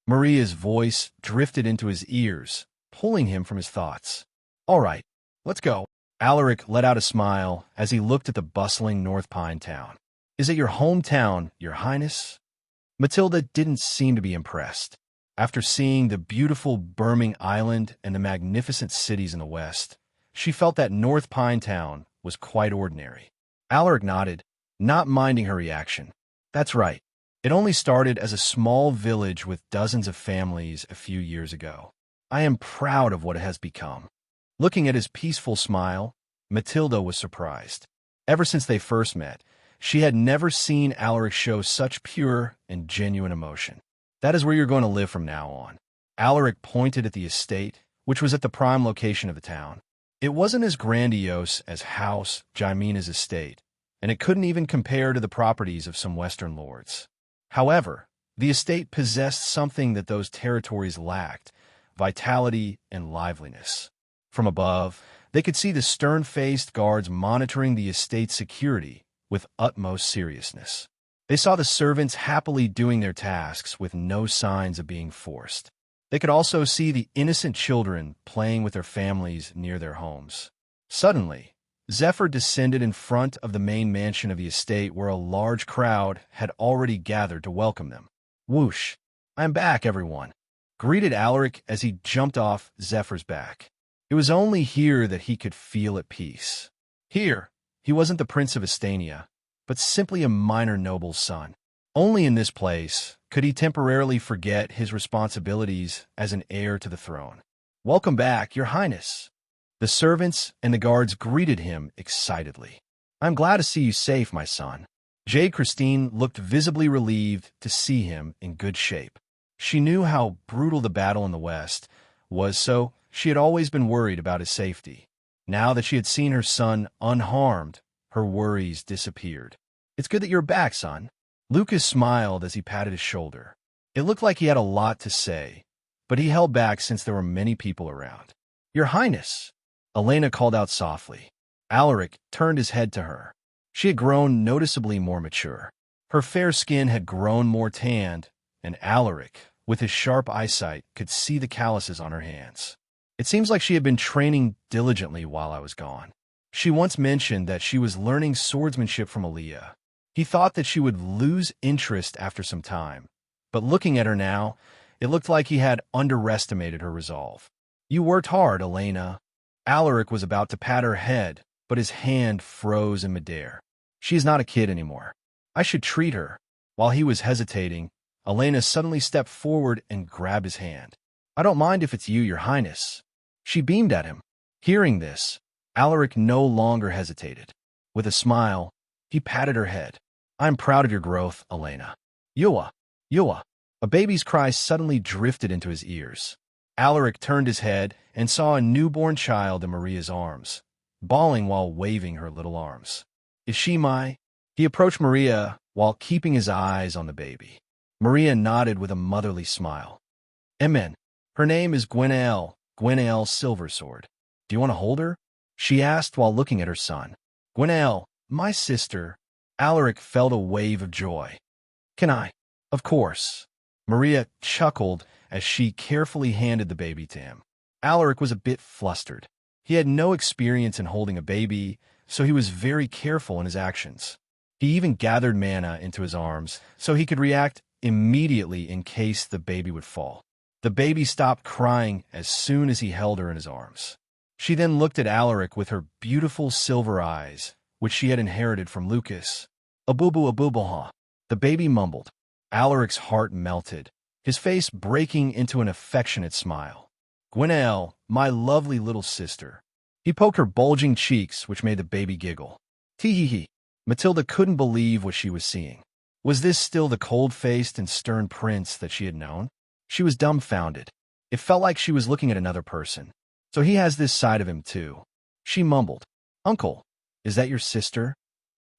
Speaker 2: Maria's voice drifted into his ears, pulling him from his thoughts. "All right, let's go." Alaric let out a smile as he looked at the bustling North Pine town. "Is it your hometown, Your Highness?" Matilda didn't seem to be impressed. After seeing the beautiful Birming Island and the magnificent cities in the West, she felt that North Pine Town was quite ordinary. Alaric nodded, not minding her reaction. "That's right. It only started as a small village with dozens of families a few years ago. I am proud of what it has become." Looking at his peaceful smile, Matilda was surprised. Ever since they first met, She had never seen Alaric show such pure and genuine emotion. That is where you're going to live from now on. Alaric pointed at the estate, which was at the prime location of the town. It wasn't as grandiose as House Jaimina's estate, and it couldn't even compare to the properties of some Western lords. However, the estate possessed something that those territories lacked: vitality and liveliness. From above, they could see the stern-faced guards monitoring the estate's security with utmost seriousness. They saw the servants happily doing their tasks with no signs of being forced. They could also see the innocent children playing with their families near their homes. Suddenly, Zephyr descended in front of the main mansion of the estate where a large crowd had already gathered to welcome them. "Whoosh! I'm back, everyone," greeted Alaric as he jumped off Zephyr's back. It was only here that he could feel at peace. Here, he wasn't the Prince of Astania, but simply a minor noble's son. Only in this place could he temporarily forget his responsibilities as an heir to the throne. "Welcome back, Your Highness." The servants and the guards greeted him excitedly. "I'm glad to see you safe, my son." Jade Christine looked visibly relieved to see him in good shape. She knew how brutal the battle in the West was, so she had always been worried about his safety. Now that she had seen her son unharmed, her worries disappeared. "It's good that you're back, son." Lucas smiled as he patted his shoulder. It looked like he had a lot to say, but he held back since there were many people around. "Your Highness," Elena called out softly. Alaric turned his head to her. She had grown noticeably more mature. Her fair skin had grown more tanned, and Alaric, with his sharp eyesight, could see the calluses on her hands. "It seems like she had been training diligently while I was gone. She once mentioned that she was learning swordsmanship from Aaliyah. He thought that she would lose interest after some time, but looking at her now, it looked like he had underestimated her resolve. "You worked hard, Elena." Alaric was about to pat her head, but his hand froze in midair. "She is not a kid anymore. I should treat her." While he was hesitating, Elena suddenly stepped forward and grabbed his hand. "I don't mind if it's you, Your Highness." She beamed at him. Hearing this, Alaric no longer hesitated. With a smile, he patted her head. "I'm proud of your growth, Elena." "Yua, Yua." A baby's cry suddenly drifted into his ears. Alaric turned his head and saw a newborn child in Maria's arms, bawling while waving her little arms. "Is she my—" He approached Maria while keeping his eyes on the baby. Maria nodded with a motherly smile. "Amen. Her name is Gwenaëlle Silversword. Do you want to hold her?" she asked while looking at her son. "Gwenaëlle, my sister." Alaric felt a wave of joy. "Can I?" "Of course." Maria chuckled as she carefully handed the baby to him. Alaric was a bit flustered. He had no experience in holding a baby, so he was very careful in his actions. He even gathered mana into his arms so he could react immediately in case the baby would fall. The baby stopped crying as soon as he held her in his arms. She then looked at Alaric with her beautiful silver eyes, which she had inherited from Lucas. "Abubu abubuha," the baby mumbled. Alaric's heart melted, his face breaking into an affectionate smile. "Gwenaëlle, my lovely little sister." He poked her bulging cheeks, which made the baby giggle. Tee-hee-hee. Matilda couldn't believe what she was seeing. Was this still the cold-faced and stern prince that she had known? She was dumbfounded. It felt like she was looking at another person. "So he has this side of him, too." She mumbled. "Uncle, is that your sister?"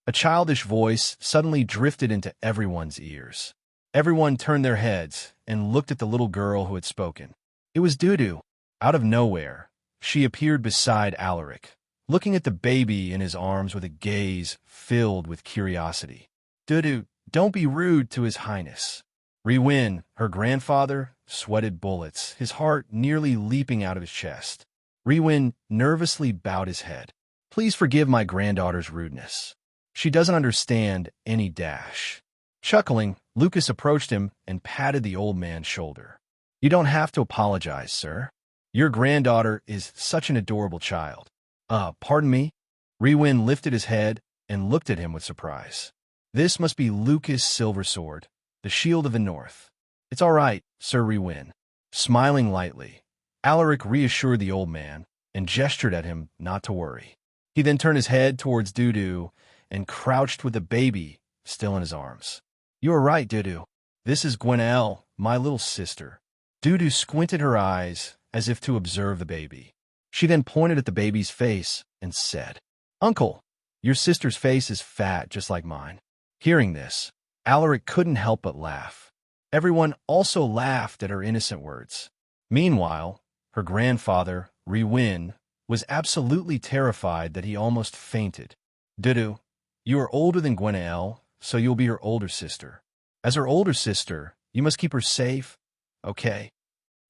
Speaker 2: A childish voice suddenly drifted into everyone's ears. Everyone turned their heads and looked at the little girl who had spoken. It was Dudu. Out of nowhere, she appeared beside Alaric, looking at the baby in his arms with a gaze filled with curiosity. "Dudu, don't be rude to His Highness." Riwin, her grandfather, sweated bullets, his heart nearly leaping out of his chest. Riwin nervously bowed his head. "Please forgive my granddaughter's rudeness. She doesn't understand any dash." Chuckling, Lucas approached him and patted the old man's shoulder. "You don't have to apologize, sir. Your granddaughter is such an adorable child." Pardon me?" Riwin lifted his head and looked at him with surprise. This must be Lucas Silversword, the Shield of the North. "It's all right, Sir Riwin." Smiling lightly, Alaric reassured the old man and gestured at him not to worry. He then turned his head towards Dudu and crouched with the baby still in his arms. "You are right, Dudu. This is Gwenaelle, my little sister." Dudu squinted her eyes as if to observe the baby. She then pointed at the baby's face and said, "Uncle, your sister's face is fat just like mine." Hearing this, Alaric couldn't help but laugh. Everyone also laughed at her innocent words. Meanwhile, her grandfather, Rewin, was absolutely terrified that he almost fainted. "Dudu, you are older than Gwenaelle, so you'll be her older sister. As her older sister, you must keep her safe, okay?"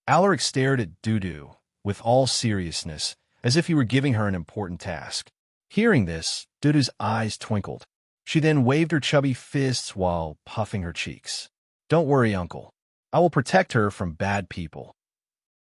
Speaker 2: Alaric stared at Dudu with all seriousness, as if he were giving her an important task. Hearing this, Dudu's eyes twinkled. She then waved her chubby fists while puffing her cheeks. "Don't worry, uncle. I will protect her from bad people."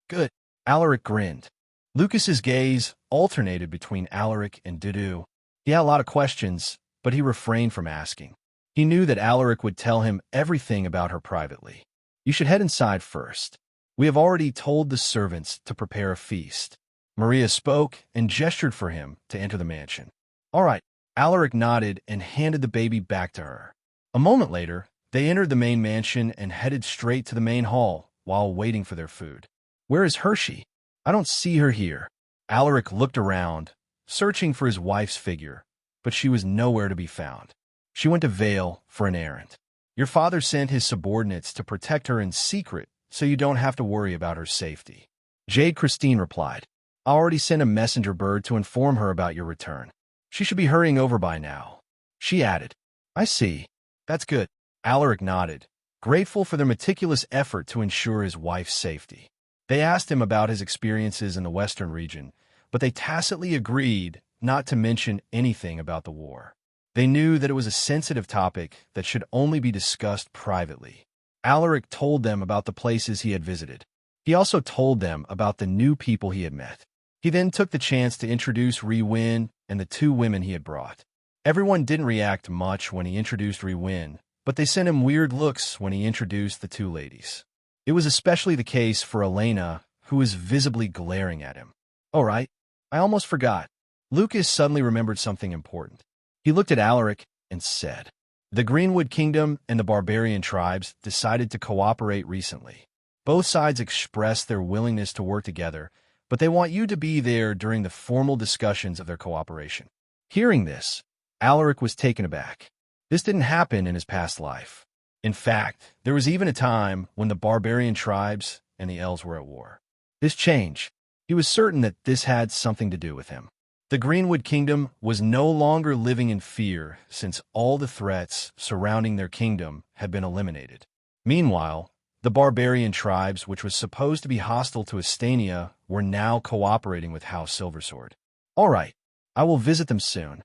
Speaker 2: "Good." Alaric grinned. Lucas's gaze alternated between Alaric and Dudu. He had a lot of questions, but he refrained from asking. He knew that Alaric would tell him everything about her privately. "You should head inside first. We have already told the servants to prepare a feast." Maria spoke and gestured for him to enter the mansion. "All right." Alaric nodded and handed the baby back to her. A moment later, they entered the main mansion and headed straight to the main hall while waiting for their food. "Where is Hershey? I don't see her here." Alaric looked around, searching for his wife's figure, but she was nowhere to be found. "She went to Vale for an errand. Your father sent his subordinates to protect her in secret, so you don't have to worry about her safety." Jade Christine replied, "I already sent a messenger bird to inform her about your return. She should be hurrying over by now." She added, "I see. That's good." Alaric nodded, grateful for their meticulous effort to ensure his wife's safety. They asked him about his experiences in the western region, but they tacitly agreed not to mention anything about the war. They knew that it was a sensitive topic that should only be discussed privately. Alaric told them about the places he had visited. He also told them about the new people he had met. He then took the chance to introduce Rewin and the two women he had brought. Everyone didn't react much when he introduced Rewin, but they sent him weird looks when he introduced the two ladies. It was especially the case for Elena, who was visibly glaring at him. "All right, I almost forgot." Lucas suddenly remembered something important. He looked at Alaric and said, "The Greenwood Kingdom and the barbarian tribes decided to cooperate recently. Both sides expressed their willingness to work together, but they want you to be there during the formal discussions of their cooperation." Hearing this, Alaric was taken aback. This didn't happen in his past life. In fact, there was even a time when the barbarian tribes and the elves were at war. This changed. He was certain that this had something to do with him. The Greenwood Kingdom was no longer living in fear since all the threats surrounding their kingdom had been eliminated. Meanwhile, the barbarian tribes, which was supposed to be hostile to Astania, were now cooperating with House Silversword. "All right, I will visit them soon."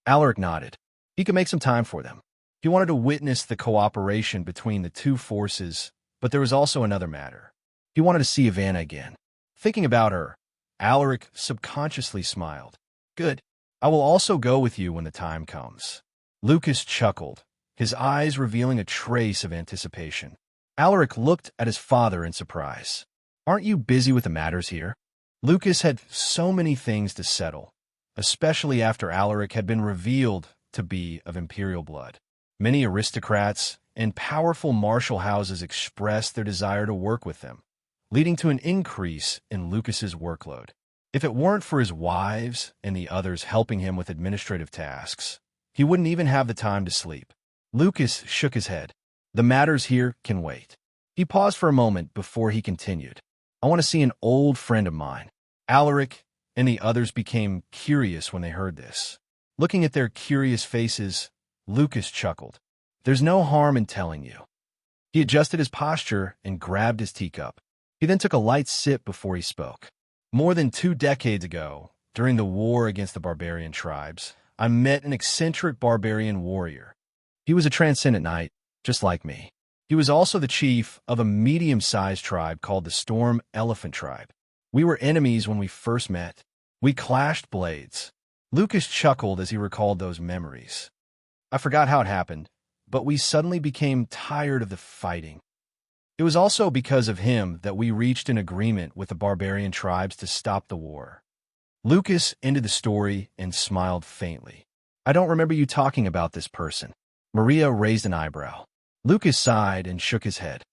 Speaker 2: Alaric nodded. He could make some time for them. He wanted to witness the cooperation between the two forces, but there was also another matter. He wanted to see Ivana again. Thinking about her, Alaric subconsciously smiled. "Good. I will also go with you when the time comes." Lucas chuckled, his eyes revealing a trace of anticipation. Alaric looked at his father in surprise. "Aren't you busy with the matters here?" Lucas had so many things to settle, especially after Alaric had been revealed to be of imperial blood. Many aristocrats and powerful martial houses expressed their desire to work with them, leading to an increase in Lucas's workload. If it weren't for his wives and the others helping him with administrative tasks, he wouldn't even have the time to sleep. Lucas shook his head. "The matters here can wait." He paused for a moment before he continued. "I want to see an old friend of mine." Alaric and the others became curious when they heard this. Looking at their curious faces, Lucas chuckled. "There's no harm in telling you." He adjusted his posture and grabbed his teacup. He then took a light sip before he spoke. "More than 2 decades ago, during the war against the barbarian tribes, I met an eccentric barbarian warrior. He was a transcendent knight, just like me. He was also the chief of a medium-sized tribe called the Storm Elephant Tribe. We were enemies when we first met. We clashed blades." Lucas chuckled as he recalled those memories. "I forgot how it happened, but we suddenly became tired of the fighting. It was also because of him that we reached an agreement with the barbarian tribes to stop the war." Lucas ended the story and smiled faintly. I don't remember you talking about this person. Maria raised an eyebrow. Lucas sighed and shook his head.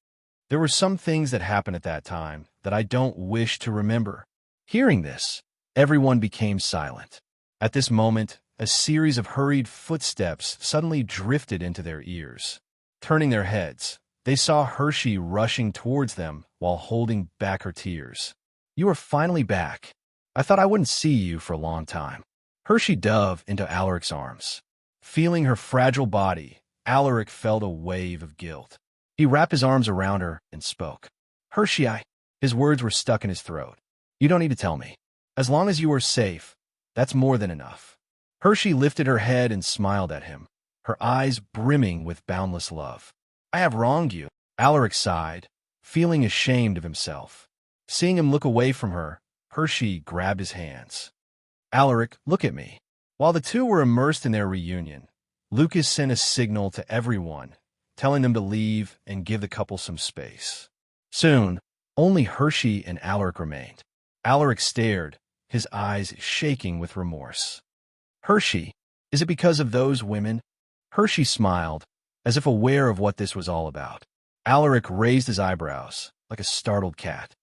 Speaker 2: There were some things that happened at that time that I don't wish to remember. Hearing this, everyone became silent. At this moment, a series of hurried footsteps suddenly drifted into their ears. Turning their heads, they saw Hershey rushing towards them while holding back her tears. You are finally back. I thought I wouldn't see you for a long time. Hershey dove into Alaric's arms. Feeling her fragile body, Alaric felt a wave of guilt. He wrapped his arms around her and spoke. Hershey, His words were stuck in his throat. You don't need to tell me. As long as you are safe, that's more than enough. Hershey lifted her head and smiled at him, her eyes brimming with boundless love. I have wronged you. Alaric sighed, feeling ashamed of himself. Seeing him look away from her, Hershey grabbed his hands. Alaric, look at me. While the two were immersed in their reunion, Lucas sent a signal to everyone, telling them to leave and give the couple some space. Soon, only Hershey and Alaric remained. Alaric stared, his eyes shaking with remorse. Hershey, is it because of those women? Hershey smiled, as if aware of what this was all about. Alaric raised his eyebrows, like a startled cat.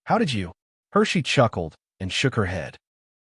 Speaker 2: How did you? Hershey chuckled and shook her head.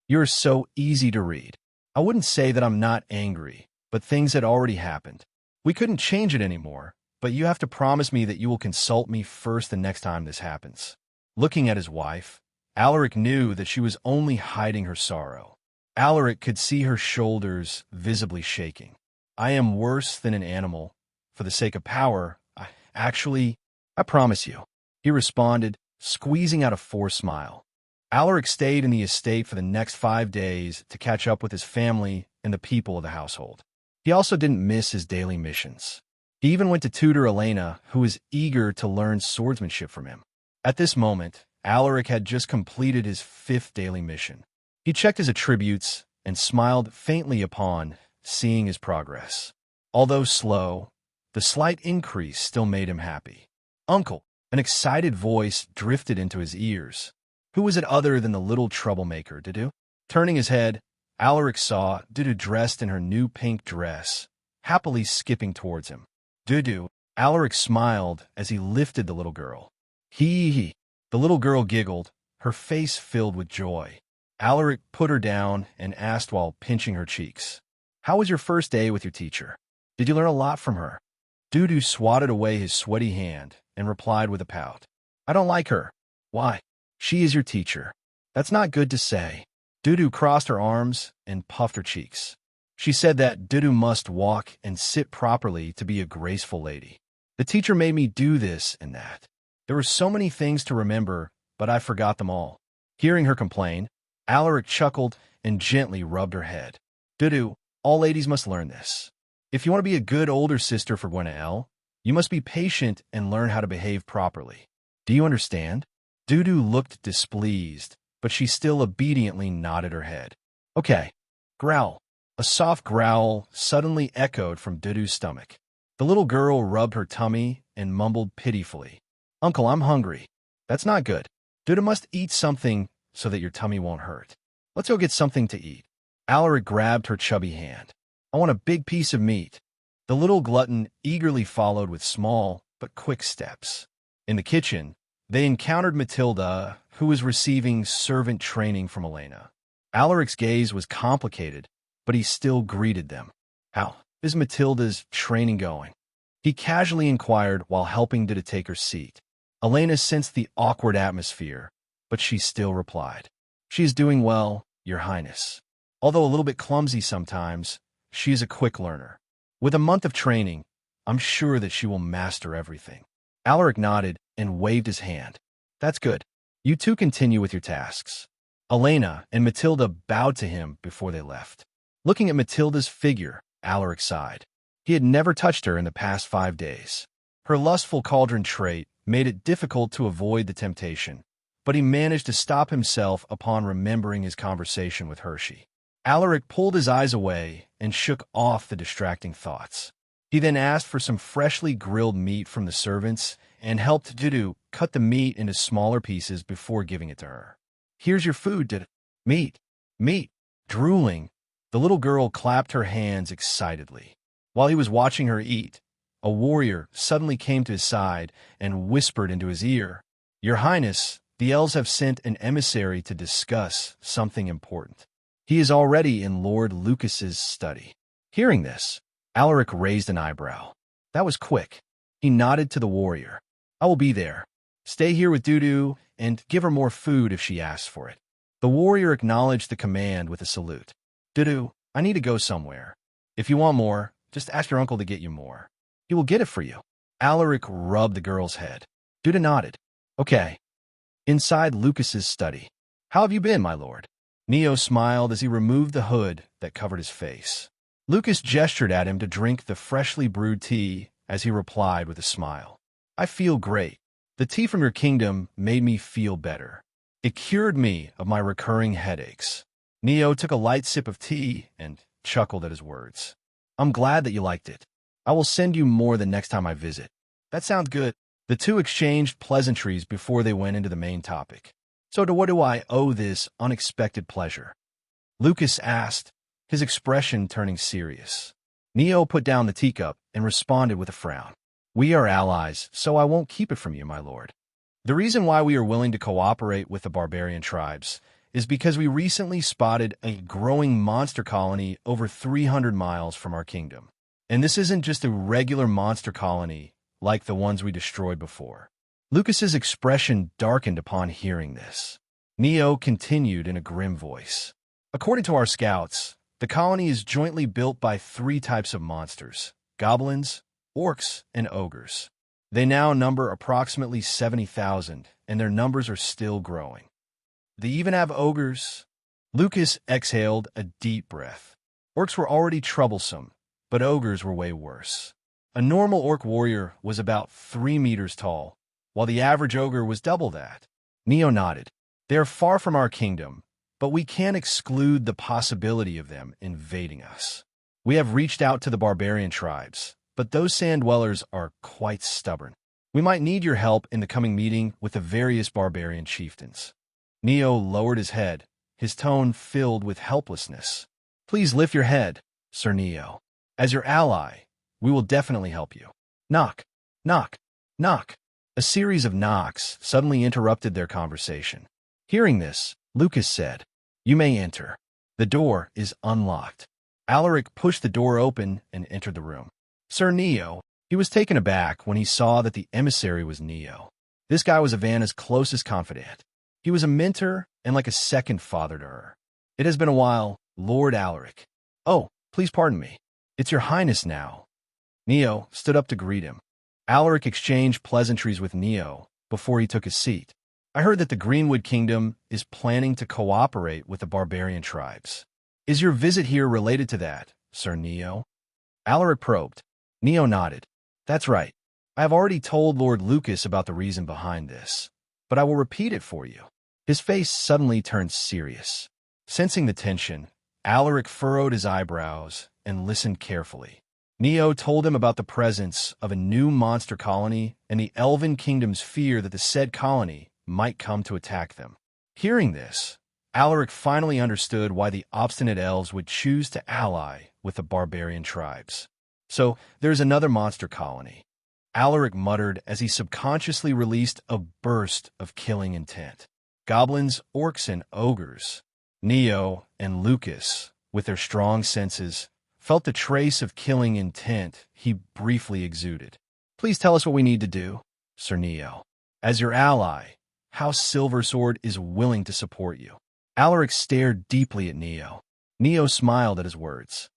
Speaker 2: You're so easy to read. I wouldn't say that I'm not angry, but things had already happened. We couldn't change it anymore, but you have to promise me that you will consult me first the next time this happens. Looking at his wife, Alaric knew that she was only hiding her sorrow. Alaric could see her shoulders visibly shaking. I am worse than an animal. For the sake of power, I promise you, he responded, squeezing out a forced smile. Alaric stayed in the estate for the next 5 days to catch up with his family and the people of the household. He also didn't miss his daily missions. He even went to tutor Elena, who was eager to learn swordsmanship from him. At this moment, Alaric had just completed his 5th daily mission. He checked his attributes and smiled faintly upon seeing his progress. Although slow, the slight increase still made him happy. Uncle, an excited voice drifted into his ears. Who was it other than the little troublemaker, Dudu? Turning his head, Alaric saw Dudu dressed in her new pink dress, happily skipping towards him. Dudu, Alaric smiled as he lifted the little girl. Hee. The little girl giggled, her face filled with joy. Alaric put her down and asked while pinching her cheeks. How was your first day with your teacher? Did you learn a lot from her? Dudu swatted away his sweaty hand and replied with a pout. I don't like her. Why? She is your teacher. That's not good to say. Dudu crossed her arms and puffed her cheeks. She said that Dudu must walk and sit properly to be a graceful lady. The teacher made me do this and that. There were so many things to remember, but I forgot them all. Hearing her complain, Alaric chuckled and gently rubbed her head. Dudu, all ladies must learn this. If you want to be a good older sister for Gwenaëlle, you must be patient and learn how to behave properly. Do you understand? Dudu looked displeased, but she still obediently nodded her head. Okay. Growl. A soft growl suddenly echoed from Dudu's stomach. The little girl rubbed her tummy and mumbled pitifully. Uncle, I'm hungry. That's not good. Dudu must eat something so that your tummy won't hurt. Let's go get something to eat. Alaric grabbed her chubby hand. I want a big piece of meat. The little glutton eagerly followed with small but quick steps. In the kitchen, they encountered Matilda, who was receiving servant training from Elena. Alaric's gaze was complicated, but he still greeted them. How is Matilda's training going? He casually inquired while helping to take her seat. Elena sensed the awkward atmosphere, but she still replied. She is doing well, Your Highness. Although a little bit clumsy sometimes, she is a quick learner. With a month of training, I'm sure that she will master everything. Alaric nodded and waved his hand. That's good. You two continue with your tasks. Elena and Matilda bowed to him before they left. Looking at Matilda's figure, Alaric sighed. He had never touched her in the past 5 days. Her lustful cauldron trait made it difficult to avoid the temptation, but he managed to stop himself upon remembering his conversation with Hershey. Alaric pulled his eyes away and shook off the distracting thoughts. He then asked for some freshly grilled meat from the servants and helped Dudu cut the meat into smaller pieces before giving it to her. Here's your food, Dudu. Meat. Drooling, The little girl clapped her hands excitedly. While he was watching her eat, a warrior suddenly came to his side and whispered into his ear, "Your Highness, the elves have sent an emissary to discuss something important. He is already in Lord Lucas's study." Hearing this, Alaric raised an eyebrow. That was quick. He nodded to the warrior. "I will be there. Stay here with Dudu and give her more food if she asks for it." The warrior acknowledged the command with a salute. "Dudu, I need to go somewhere. If you want more, just ask your uncle to get you more. He will get it for you." Alaric rubbed the girl's head. Dudu nodded. "Okay." Inside Lucas's study. "How have you been, my lord?" Neo smiled as he removed the hood that covered his face. Lucas gestured at him to drink the freshly brewed tea as he replied with a smile. "I feel great. The tea from your kingdom made me feel better. It cured me of my recurring headaches." Neo took a light sip of tea and chuckled at his words. "I'm glad that you liked it. I will send you more the next time I visit." "That sounds good." The two exchanged pleasantries before they went into the main topic. "So to what do I owe this unexpected pleasure?" Lucas asked, his expression turning serious. Neo put down the teacup and responded with a frown. "We are allies, so I won't keep it from you, my lord. The reason why we are willing to cooperate with the barbarian tribes is because we recently spotted a growing monster colony over 300 miles from our kingdom. And this isn't just a regular monster colony like the ones we destroyed before." Lucas's expression darkened upon hearing this. Neo continued in a grim voice. "According to our scouts, the colony is jointly built by 3 types of monsters: goblins, orcs, and ogres. They now number approximately 70,000, and their numbers are still growing. They even have ogres." Lucas exhaled a deep breath. Orcs were already troublesome, but ogres were way worse. A normal orc warrior was about 3 meters tall, while the average ogre was double that. Neo nodded. "They are far from our kingdom, but we can't exclude the possibility of them invading us. We have reached out to the barbarian tribes, but those sand dwellers are quite stubborn. We might need your help in the coming meeting with the various barbarian chieftains." Neo lowered his head, his tone filled with helplessness. "Please lift your head, Sir Neo. As your ally, we will definitely help you." Knock, knock, knock. A series of knocks suddenly interrupted their conversation. Hearing this, Lucas said, "You may enter. The door is unlocked." Alaric pushed the door open and entered the room. "Sir Neo." He was taken aback when he saw that the emissary was Neo. This guy was Ivana's closest confidant. He was a mentor and like a second father to her. "It has been a while, Lord Alaric." "Oh, please pardon me. It's your Highness now." Neo stood up to greet him. Alaric exchanged pleasantries with Neo before he took his seat. "I heard that the Greenwood Kingdom is planning to cooperate with the barbarian tribes. Is your visit here related to that, Sir Neo?" Alaric probed. Neo nodded. "That's right. I have already told Lord Lucas about the reason behind this, but I will repeat it for you." His face suddenly turned serious. Sensing the tension, Alaric furrowed his eyebrows and listened carefully. Neo told him about the presence of a new monster colony and the Elven Kingdom's fear that the said colony might come to attack them. Hearing this, Alaric finally understood why the obstinate elves would choose to ally with the barbarian tribes. "So, there's another monster colony," Alaric muttered as he subconsciously released a burst of killing intent. "Goblins, orcs, and ogres." Neo and Lucas, with their strong senses, felt the trace of killing intent he briefly exuded. "Please tell us what we need to do, Sir Neo. As your ally, House Silversword is willing to support you." Alaric stared deeply at Neo. Neo smiled at his words.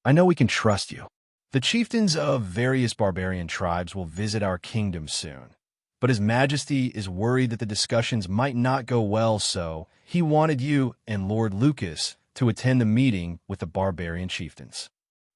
Speaker 2: "I know we can trust you. The chieftains of various barbarian tribes will visit our kingdom soon, but His Majesty is worried that the discussions might not go well, so he wanted you and Lord Lucas to attend the meeting with the barbarian chieftains."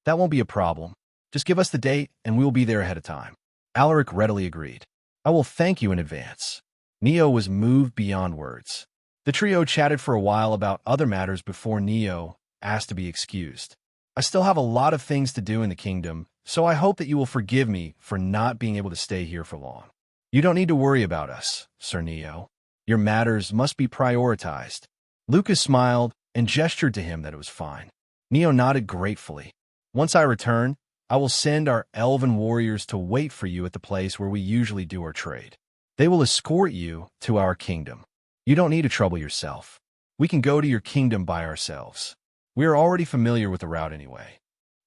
Speaker 2: "That won't be a problem. Just give us the date and we'll be there ahead of time." Alaric readily agreed. "I will thank you in advance." Neo was moved beyond words. The trio chatted for a while about other matters before Neo asked to be excused. "I still have a lot of things to do in the kingdom, so I hope that you will forgive me for not being able to stay here for long." "You don't need to worry about us, Sir Neo. Your matters must be prioritized." Lucas smiled and gestured to him that it was fine. Neo nodded gratefully. Once I return, I will send our elven warriors to wait for you at the place where we usually do our trade. They will escort you to our kingdom. You don't need to trouble yourself. We can go to your kingdom by ourselves. We are already familiar with the route anyway.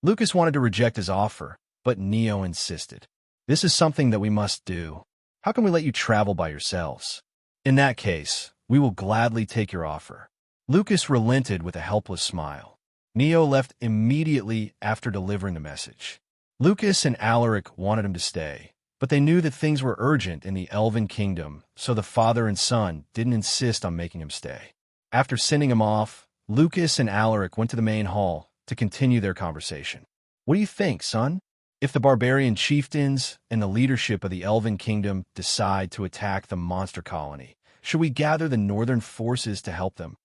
Speaker 2: Lucas wanted to reject his offer, but Neo insisted. This is something that we must do. How can we let you travel by yourselves? In that case, we will gladly take your offer. Lucas relented with a helpless smile. Neo left immediately after delivering the message. Lucas and Alaric wanted him to stay, but they knew that things were urgent in the Elven Kingdom, so the father and son didn't insist on making him stay. After sending him off, Lucas and Alaric went to the main hall to continue their conversation. What do you think, son? If the barbarian chieftains and the leadership of the Elven Kingdom decide to attack the monster colony, should we gather the northern forces to help them?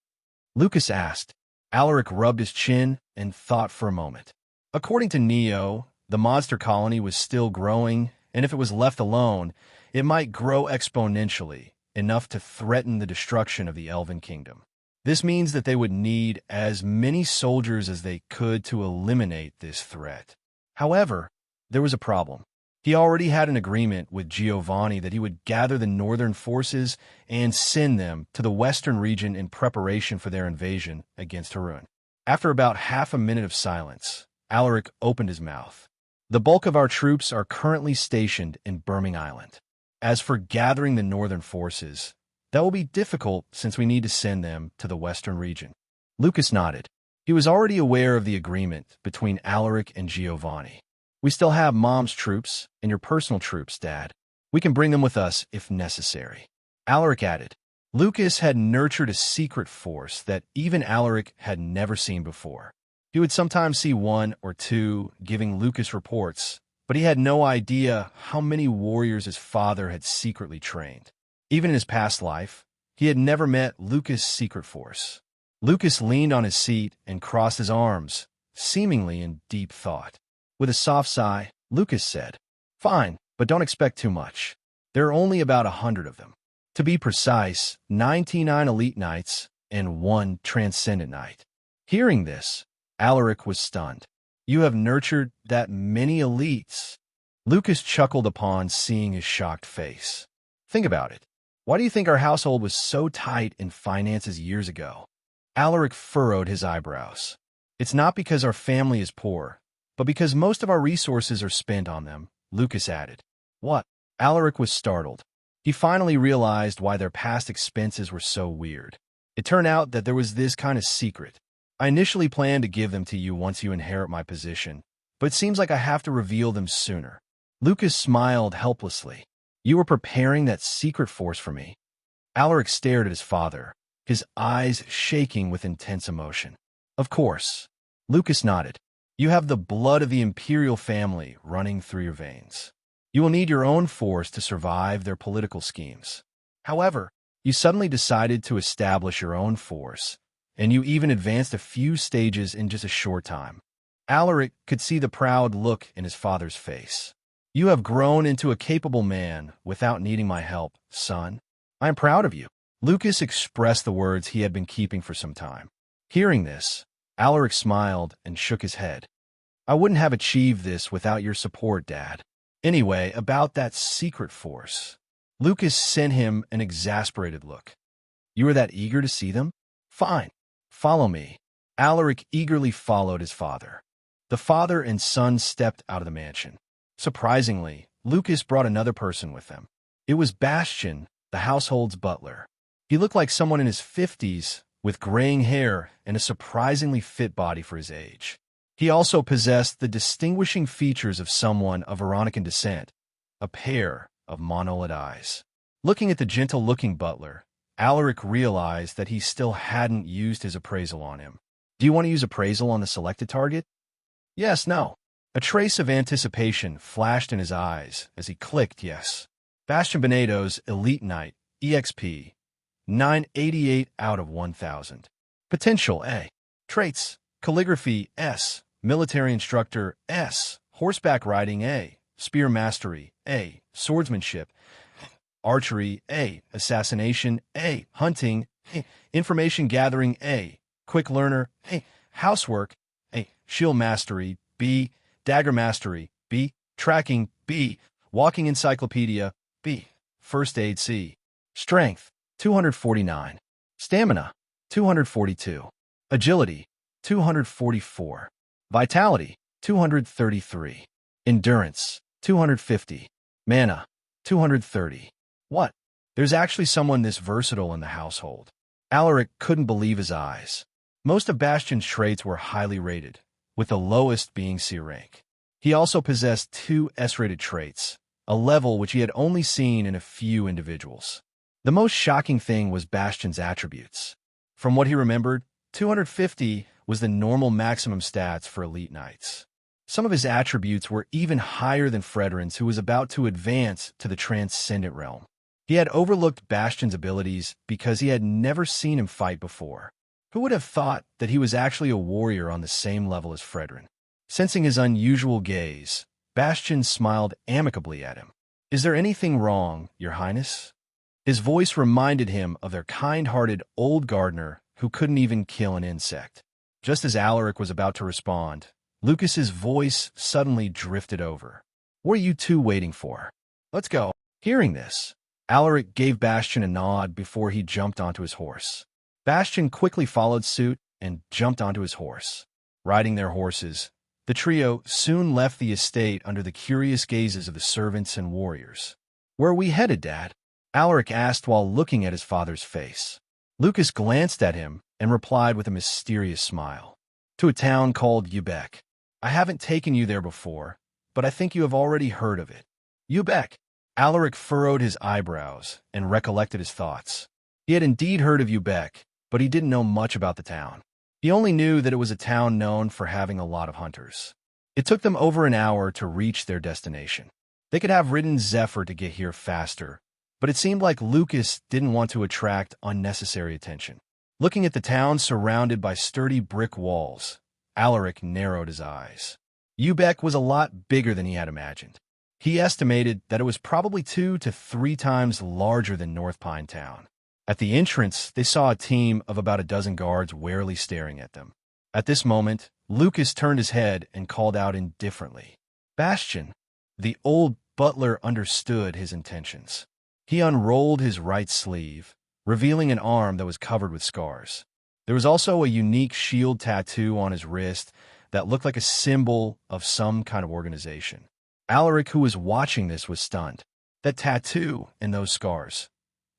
Speaker 2: Lucas asked. Alaric rubbed his chin and thought for a moment. According to Neo, the monster colony was still growing, and if it was left alone, it might grow exponentially, enough to threaten the destruction of the Elven Kingdom. This means that they would need as many soldiers as they could to eliminate this threat. However, there was a problem. He already had an agreement with Giovanni that he would gather the northern forces and send them to the western region in preparation for their invasion against Harun. After about half a minute of silence, Alaric opened his mouth. The bulk of our troops are currently stationed in Birmingham Island. As for gathering the northern forces, that will be difficult since we need to send them to the western region. Lucas nodded. He was already aware of the agreement between Alaric and Giovanni. We still have Mom's troops and your personal troops, Dad. We can bring them with us if necessary. Alaric added. Lucas had nurtured a secret force that even Alaric had never seen before. He would sometimes see one or two giving Lucas reports, but he had no idea how many warriors his father had secretly trained. Even in his past life, he had never met Lucas' secret force. Lucas leaned on his seat and crossed his arms, seemingly in deep thought. With a soft sigh, Lucas said, Fine, but don't expect too much. There are only about 100 of them. To be precise, 99 elite knights and 1 transcendent knight. Hearing this, Alaric was stunned. You have nurtured that many elites? Lucas chuckled upon seeing his shocked face. Think about it. Why do you think our household was so tight in finances years ago? Alaric furrowed his eyebrows. It's not because our family is poor, but because most of our resources are spent on them, Lucas added. What? Alaric was startled. He finally realized why their past expenses were so weird. It turned out that there was this kind of secret. I initially planned to give them to you once you inherit my position, but it seems like I have to reveal them sooner. Lucas smiled helplessly. You were preparing that secret force for me. Alaric stared at his father, his eyes shaking with intense emotion. Of course. Lucas nodded. You have the blood of the imperial family running through your veins. You will need your own force to survive their political schemes. However, you suddenly decided to establish your own force, and you even advanced a few stages in just a short time. Alaric could see the proud look in his father's face. You have grown into a capable man without needing my help, son. I am proud of you. Lucas expressed the words he had been keeping for some time. Hearing this, Alaric smiled and shook his head. I wouldn't have achieved this without your support, Dad. Anyway, about that secret force. Lucas sent him an exasperated look. You are that eager to see them? Fine. Follow me. Alaric eagerly followed his father. The father and son stepped out of the mansion. Surprisingly, Lucas brought another person with them. It was Bastian, the household's butler. He looked like someone in his 50s, with graying hair and a surprisingly fit body for his age. He also possessed the distinguishing features of someone of Veronican descent, a pair of monolid eyes. Looking at the gentle-looking butler, Alaric realized that he still hadn't used his appraisal on him. Do you want to use appraisal on the selected target? Yes, no. A trace of anticipation flashed in his eyes as he clicked yes. Bastian Beneto's Elite Knight, EXP, 988 out of 1,000. Potential A. Traits, Calligraphy S. Military Instructor S. Horseback Riding A. Spear Mastery A. Swordsmanship Archery A. Assassination A. Hunting A. Information Gathering A. Quick Learner A. Housework shield mastery, B, dagger mastery, B, tracking, B, walking encyclopedia, B, first aid, C, strength, 249, stamina, 242, agility, 244, vitality, 233, endurance, 250, mana, 230. What? There's actually someone this versatile in the household. Alaric couldn't believe his eyes. Most of Bastion's traits were highly rated, with the lowest being C rank. He also possessed 2 S-rated traits, a level which he had only seen in a few individuals. The most shocking thing was Bastion's attributes. From what he remembered, 250 was the normal maximum stats for elite knights. Some of his attributes were even higher than Frederin's, who was about to advance to the transcendent realm. He had overlooked Bastion's abilities because he had never seen him fight before. Who would have thought that he was actually a warrior on the same level as Fredrin? Sensing his unusual gaze, Bastion smiled amicably at him. "Is there anything wrong, Your Highness?" His voice reminded him of their kind-hearted old gardener who couldn't even kill an insect. Just as Alaric was about to respond, Lucas's voice suddenly drifted over. "What are you two waiting for? Let's go." Hearing this, Alaric gave Bastion a nod before he jumped onto his horse. Bastion quickly followed suit and jumped onto his horse. Riding their horses, the trio soon left the estate under the curious gazes of the servants and warriors. "Where are we headed, Dad?" Alaric asked while looking at his father's face. Lucas glanced at him and replied with a mysterious smile. "To a town called Ubec. I haven't taken you there before, but I think you have already heard of it." "Ubec?" Alaric furrowed his eyebrows and recollected his thoughts. He had indeed heard of Ubec, but he didn't know much about the town. He only knew that it was a town known for having a lot of hunters. It took them over an hour to reach their destination. They could have ridden Zephyr to get here faster, but it seemed like Lucas didn't want to attract unnecessary attention. Looking at the town surrounded by sturdy brick walls, Alaric narrowed his eyes. Ubec was a lot bigger than he had imagined. He estimated that it was probably 2 to 3 times larger than North Pine Town. At the entrance, they saw a team of about a dozen guards warily staring at them. At this moment, Lucas turned his head and called out indifferently, "Bastion." The old butler understood his intentions. He unrolled his right sleeve, revealing an arm that was covered with scars. There was also a unique shield tattoo on his wrist that looked like a symbol of some kind of organization. Alaric, who was watching this, was stunned. That tattoo and those scars.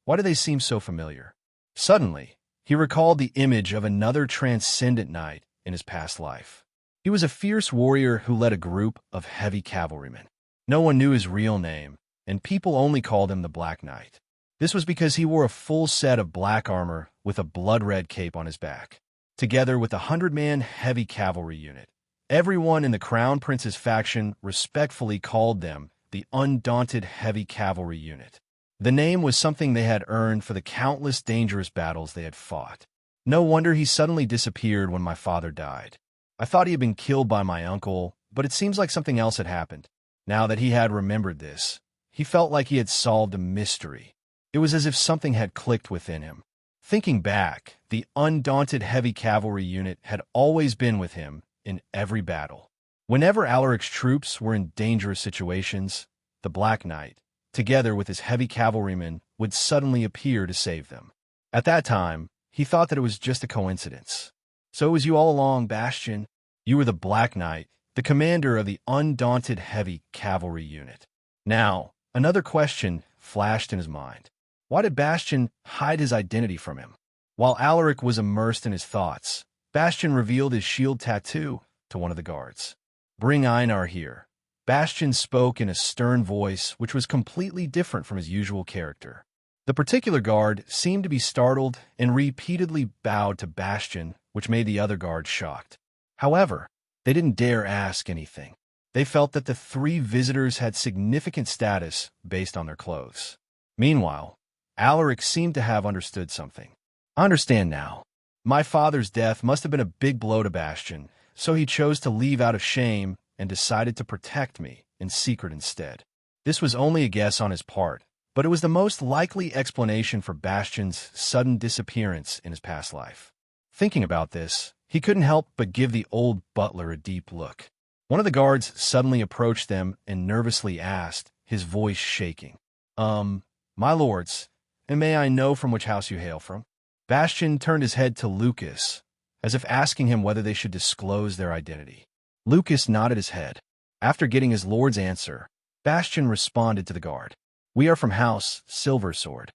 Speaker 2: Why do they seem so familiar? Suddenly, he recalled the image of another transcendent knight in his past life. He was a fierce warrior who led a group of heavy cavalrymen. No one knew his real name, and people only called him the Black Knight. This was because he wore a full set of black armor with a blood-red cape on his back, together with a 100-man heavy cavalry unit. Everyone in the Crown Prince's faction respectfully called them the Undaunted Heavy Cavalry Unit. The name was something they had earned for the countless dangerous battles they had fought. No wonder he suddenly disappeared when my father died. I thought he had been killed by my uncle, but it seems like something else had happened. Now that he had remembered this, he felt like he had solved a mystery. It was as if something had clicked within him. Thinking back, the Undaunted Heavy Cavalry Unit had always been with him in every battle. Whenever Alaric's troops were in dangerous situations, the Black Knight, together with his heavy cavalrymen, would suddenly appear to save them. At that time, he thought that it was just a coincidence. "So it was you all along, Bastion. You were the Black Knight, the commander of the Undaunted Heavy Cavalry Unit." Now, another question flashed in his mind. Why did Bastion hide his identity from him? While Alaric was immersed in his thoughts, Bastion revealed his shield tattoo to one of the guards. "Bring Einar here." Bastion spoke in a stern voice which was completely different from his usual character. The particular guard seemed to be startled and repeatedly bowed to Bastion, which made the other guards shocked. However, they didn't dare ask anything. They felt that the 3 visitors had significant status based on their clothes. Meanwhile, Alaric seemed to have understood something. "I understand now. My father's death must have been a big blow to Bastion, so he chose to leave out of shame and decided to protect me in secret instead." This was only a guess on his part, but it was the most likely explanation for Bastion's sudden disappearance in his past life. Thinking about this, he couldn't help but give the old butler a deep look. One of the guards suddenly approached them and nervously asked, his voice shaking, my lords, and may I know from which house you hail from?" Bastian turned his head to Lucas, as if asking him whether they should disclose their identity. Lucas nodded his head. After getting his lord's answer, Bastian responded to the guard, "We are from House Silversword."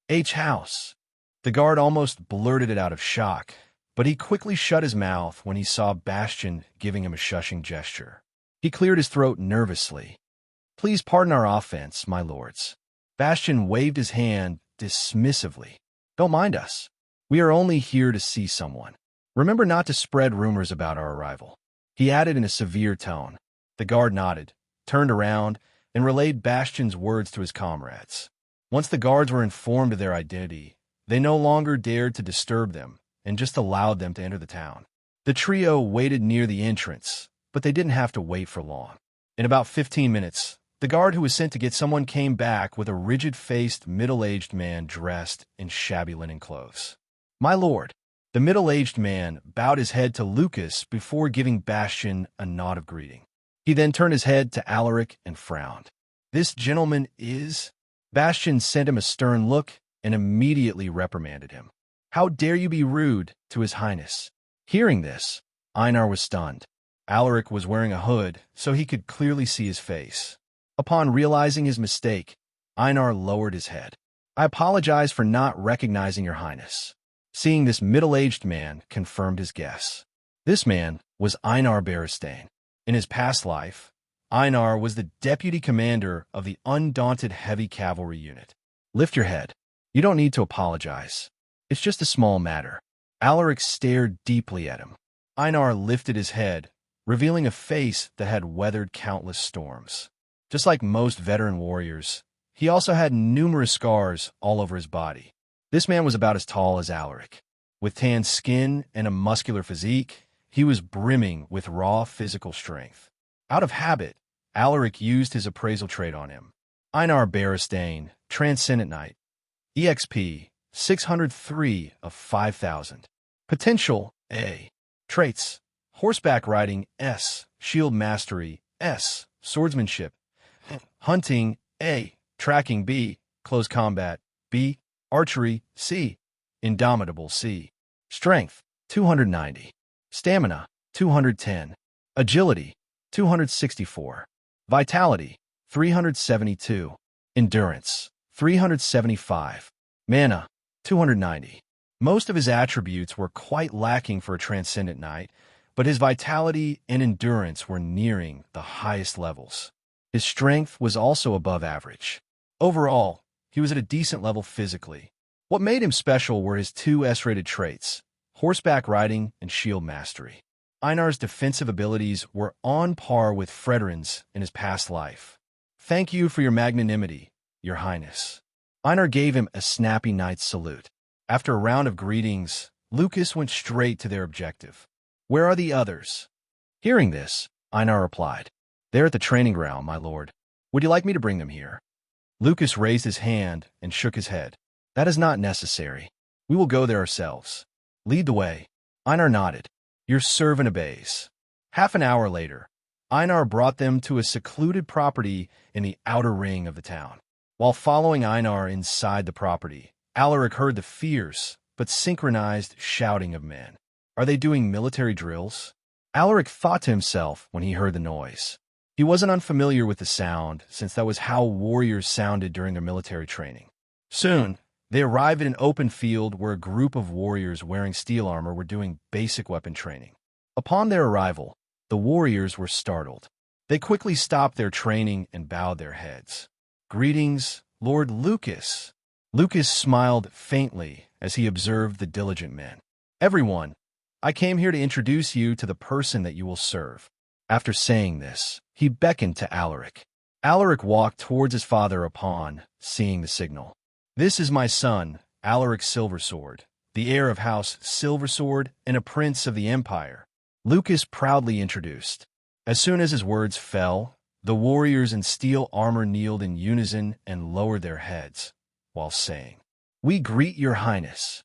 Speaker 2: "H house." The guard almost blurted it out of shock, but he quickly shut his mouth when he saw Bastian giving him a shushing gesture. He cleared his throat nervously. "Please pardon our offense, my lords." Bastian waved his hand dismissively. "Don't mind us. We are only here to see someone. Remember not to spread rumors about our arrival," he added in a severe tone. The guard nodded, turned around, and relayed Bastian's words to his comrades. Once the guards were informed of their identity, they no longer dared to disturb them and just allowed them to enter the town. The trio waited near the entrance, but they didn't have to wait for long. In about 15 minutes, the guard who was sent to get someone came back with a rigid-faced, middle-aged man dressed in shabby linen clothes. "My lord." The middle-aged man bowed his head to Lucas before giving Bastian a nod of greeting. He then turned his head to Alaric and frowned. "This gentleman is—" Bastian sent him a stern look and immediately reprimanded him. "How dare you be rude to his highness?" Hearing this, Einar was stunned. Alaric was wearing a hood, so he could clearly see his face. Upon realizing his mistake, Einar lowered his head. "I apologize for not recognizing your highness." Seeing this middle-aged man confirmed his guess. This man was Einar Berestein. In his past life, Einar was the deputy commander of the undaunted heavy cavalry unit. "Lift your head. You don't need to apologize. It's just a small matter." Alaric stared deeply at him. Einar lifted his head, revealing a face that had weathered countless storms. Just like most veteran warriors, he also had numerous scars all over his body. This man was about as tall as Alaric. With tan skin and a muscular physique, he was brimming with raw physical strength. Out of habit, Alaric used his appraisal trait on him. Einar Berestein, Transcendent Knight. EXP, 603 of 5,000. Potential, A. Traits, horseback riding, S. Shield mastery, S. Swordsmanship. Hunting, A. Tracking, B. Close combat, B. Archery, C. Indomitable, C. Strength, 290. Stamina, 210. Agility, 264. Vitality, 372. Endurance, 375. Mana, 290. Most of his attributes were quite lacking for a Transcendent Knight, but his vitality and endurance were nearing the highest levels. His strength was also above average. Overall, he was at a decent level physically. What made him special were his two S-rated traits, horseback riding and shield mastery. Einar's defensive abilities were on par with Frederin's in his past life. "Thank you for your magnanimity, your highness." Einar gave him a snappy knight's salute. After a round of greetings, Lucas went straight to their objective. "Where are the others?" Hearing this, Einar replied, "They're at the training ground, my lord. Would you like me to bring them here?" Lucas raised his hand and shook his head. "That is not necessary. We will go there ourselves. Lead the way." Einar nodded. "Your servant obeys." Half an hour later, Einar brought them to a secluded property in the outer ring of the town. While following Einar inside the property, Alaric heard the fierce but synchronized shouting of men. Are they doing military drills? Alaric thought to himself when he heard the noise. He wasn't unfamiliar with the sound, since that was how warriors sounded during their military training. Soon, they arrived at an open field where a group of warriors wearing steel armor were doing basic weapon training. Upon their arrival, the warriors were startled. They quickly stopped their training and bowed their heads. "Greetings, Lord Lucas." Lucas smiled faintly as he observed the diligent men. "Everyone, I came here to introduce you to the person that you will serve." After saying this, he beckoned to Alaric. Alaric walked towards his father upon seeing the signal. "This is my son, Alaric Silversword, the heir of House Silversword and a prince of the Empire," Lucas proudly introduced. As soon as his words fell, the warriors in steel armor kneeled in unison and lowered their heads, while saying, "We greet your highness."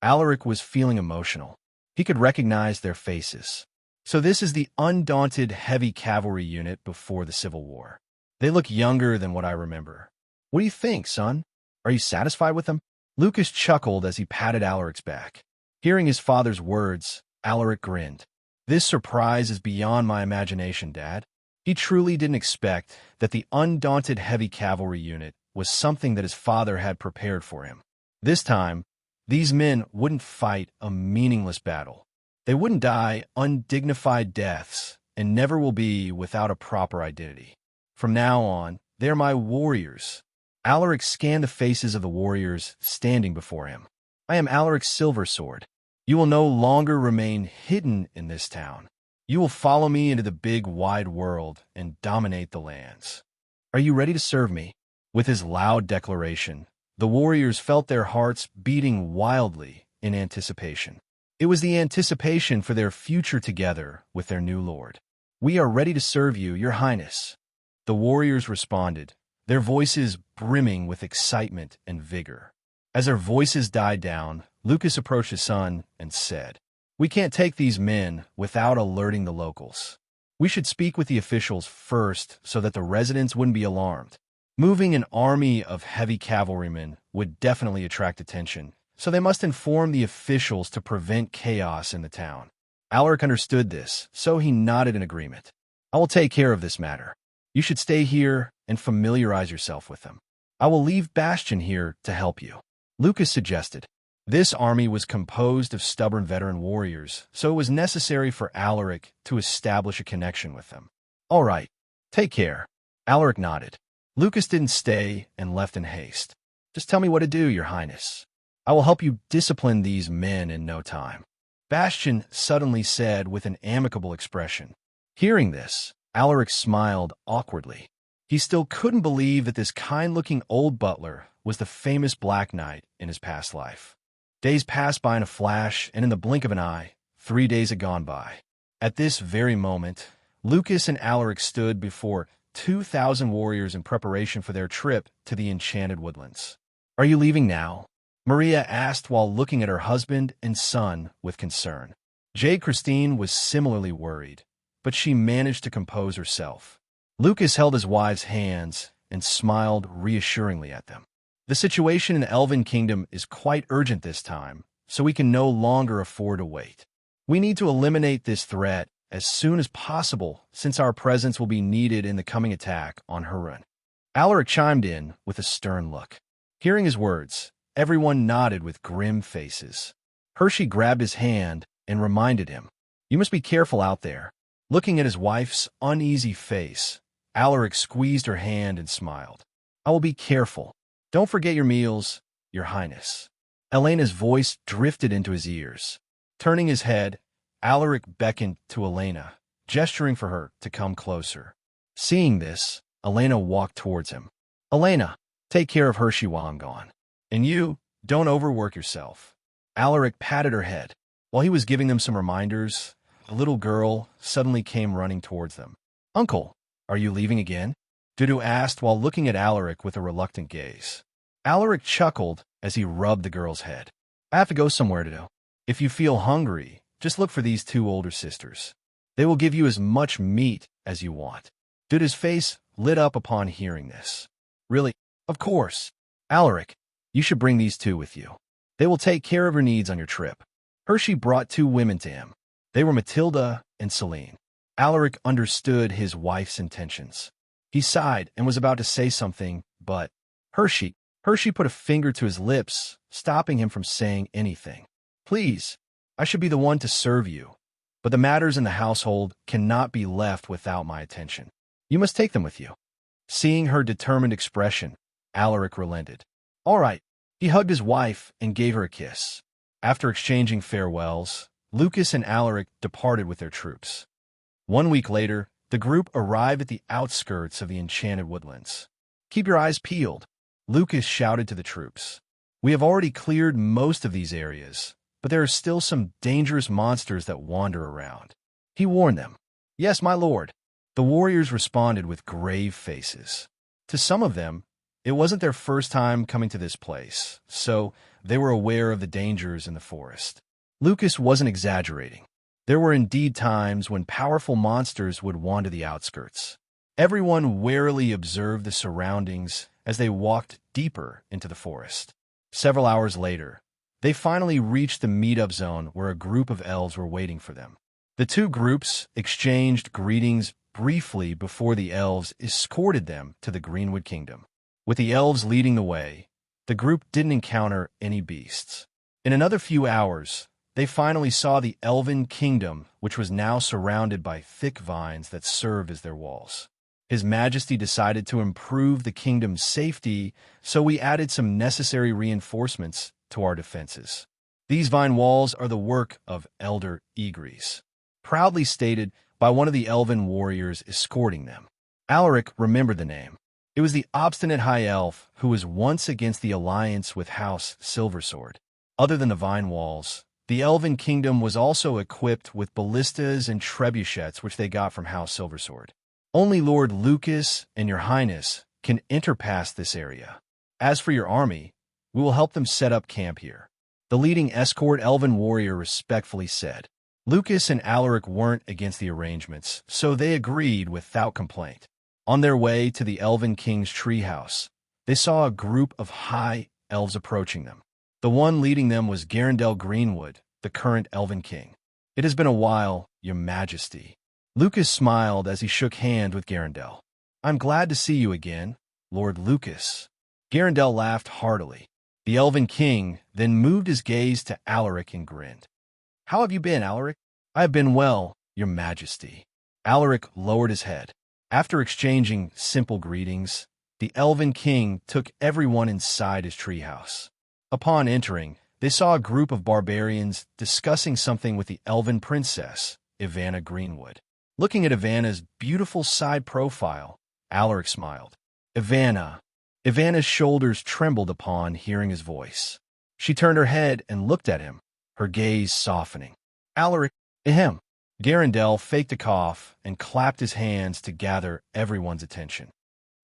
Speaker 2: Alaric was feeling emotional. He could recognize their faces. So this is the undaunted heavy cavalry unit before the Civil War. They look younger than what I remember. What do you think, son? Are you satisfied with them? Lucas chuckled as he patted Alaric's back. Hearing his father's words, Alaric grinned. This surprise is beyond my imagination, Dad. He truly didn't expect that the undaunted heavy cavalry unit was something that his father had prepared for him. This time, these men wouldn't fight a meaningless battle. They wouldn't die undignified deaths and never will be without a proper identity. From now on, they're my warriors. Alaric scanned the faces of the warriors standing before him. I am Alaric's silver sword. You will no longer remain hidden in this town. You will follow me into the big, wide world and dominate the lands. Are you ready to serve me? With his loud declaration, the warriors felt their hearts beating wildly in anticipation. It was the anticipation for their future together with their new lord. We are ready to serve you, your highness. The warriors responded, their voices brimming with excitement and vigor. As their voices died down, Lucas approached his son and said, We can't take these men without alerting the locals. We should speak with the officials first so that the residents wouldn't be alarmed. Moving an army of heavy cavalrymen would definitely attract attention, so they must inform the officials to prevent chaos in the town. Alaric understood this, so he nodded in agreement. I will take care of this matter. You should stay here and familiarize yourself with them. I will leave Bastion here to help you. Lucas suggested. This army was composed of stubborn veteran warriors, so it was necessary for Alaric to establish a connection with them. All right, take care. Alaric nodded. Lucas didn't stay and left in haste. Just tell me what to do, your highness. I will help you discipline these men in no time. Bastion suddenly said with an amicable expression. Hearing this, Alaric smiled awkwardly. He still couldn't believe that this kind-looking old butler was the famous Black Knight in his past life. Days passed by in a flash, and in the blink of an eye, 3 days had gone by. At this very moment, Lucas and Alaric stood before 2,000 warriors in preparation for their trip to the Enchanted Woodlands. Are you leaving now? Maria asked while looking at her husband and son with concern. Jade Christine was similarly worried, but she managed to compose herself. Lucas held his wife's hands and smiled reassuringly at them. The situation in the Elven Kingdom is quite urgent this time, so we can no longer afford to wait. We need to eliminate this threat as soon as possible, since our presence will be needed in the coming attack on Hurun. Alaric chimed in with a stern look. Hearing his words, everyone nodded with grim faces. Hershey grabbed his hand and reminded him, You must be careful out there. Looking at his wife's uneasy face, Alaric squeezed her hand and smiled. I will be careful. Don't forget your meals, your highness. Elena's voice drifted into his ears. Turning his head, Alaric beckoned to Elena, gesturing for her to come closer. Seeing this, Elena walked towards him. Elena, take care of Hershey while I'm gone. And you, don't overwork yourself. Alaric patted her head. While he was giving them some reminders, the little girl suddenly came running towards them. Uncle, are you leaving again? Dudu asked while looking at Alaric with a reluctant gaze. Alaric chuckled as he rubbed the girl's head. I have to go somewhere, Dudu. If you feel hungry, just look for these 2 older sisters. They will give you as much meat as you want. Dudu's face lit up upon hearing this. Really? Of course. Alaric, you should bring these 2 with you. They will take care of your needs on your trip. Hershey brought 2 women to him. They were Matilda and Celine. Alaric understood his wife's intentions. He sighed and was about to say something, but Hershey put a finger to his lips, stopping him from saying anything. Please, I should be the one to serve you, but the matters in the household cannot be left without my attention. You must take them with you. Seeing her determined expression, Alaric relented. All right. He hugged his wife and gave her a kiss. After exchanging farewells, Lucas and Alaric departed with their troops. 1 week later, the group arrived at the outskirts of the Enchanted Woodlands. Keep your eyes peeled, Lucas shouted to the troops. We have already cleared most of these areas, but there are still some dangerous monsters that wander around. He warned them. Yes, my lord. The warriors responded with grave faces. To some of them, it wasn't their first time coming to this place, so they were aware of the dangers in the forest. Lucas wasn't exaggerating. There were indeed times when powerful monsters would wander the outskirts. Everyone warily observed the surroundings as they walked deeper into the forest. Several hours later, they finally reached the meetup zone where a group of elves were waiting for them. The two groups exchanged greetings briefly before the elves escorted them to the Greenwood Kingdom. With the elves leading the way, the group didn't encounter any beasts. In another few hours, they finally saw the Elven Kingdom, which was now surrounded by thick vines that served as their walls. His Majesty decided to improve the kingdom's safety, so we added some necessary reinforcements to our defenses. These vine walls are the work of Elder Egres, proudly stated by one of the elven warriors escorting them. Alaric remembered the name. It was the obstinate high elf who was once against the alliance with House Silversword. Other than the vine walls, the Elven Kingdom was also equipped with ballistas and trebuchets which they got from House Silversword. Only Lord Lucas and Your Highness can enter past this area. As for your army, we will help them set up camp here. The leading escort elven warrior respectfully said. Lucas and Alaric weren't against the arrangements, so they agreed without complaint. On their way to the Elven King's treehouse, they saw a group of high elves approaching them. The one leading them was Garendel Greenwood, the current Elven King. It has been a while, Your Majesty. Lucas smiled as he shook hands with Garendel. I'm glad to see you again, Lord Lucas. Garendel laughed heartily. The Elven King then moved his gaze to Alaric and grinned. How have you been, Alaric? I have been well, Your Majesty. Alaric lowered his head. After exchanging simple greetings, the Elven King took everyone inside his treehouse. Upon entering, they saw a group of barbarians discussing something with the Elven Princess, Ivana Greenwood. Looking at Ivana's beautiful side profile, Alaric smiled. Ivana's shoulders trembled upon hearing his voice. She turned her head and looked at him, her gaze softening. Alaric, ahem. Garendel faked a cough and clapped his hands to gather everyone's attention.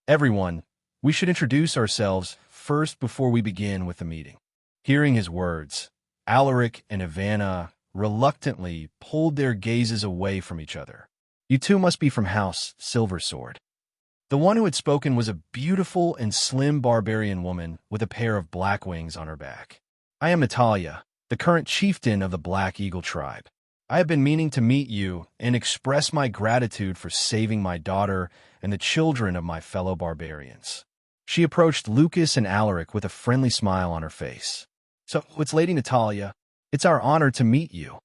Speaker 2: Everyone, we should introduce ourselves first before we begin with the meeting. Hearing his words, Alaric and Ivana reluctantly pulled their gazes away from each other. You two must be from House Silversword. The one who had spoken was a beautiful and slim barbarian woman with a pair of black wings on her back. I am Natalia, the current chieftain of the Black Eagle tribe. I have been meaning to meet you and express my gratitude for saving my daughter and the children of my fellow barbarians. She approached Lucas and Alaric with a friendly smile on her face. So, it's Lady Natalia. It's our honor to meet you.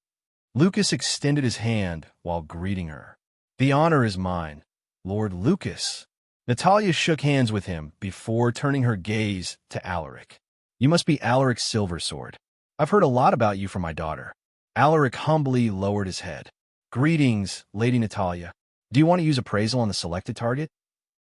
Speaker 2: Lucas extended his hand while greeting her. The honor is mine, Lord Lucas. Natalia shook hands with him before turning her gaze to Alaric. You must be Alaric Silversword. I've heard a lot about you from my daughter. Alaric humbly lowered his head. Greetings, Lady Natalia. Do you want to use appraisal on the selected target?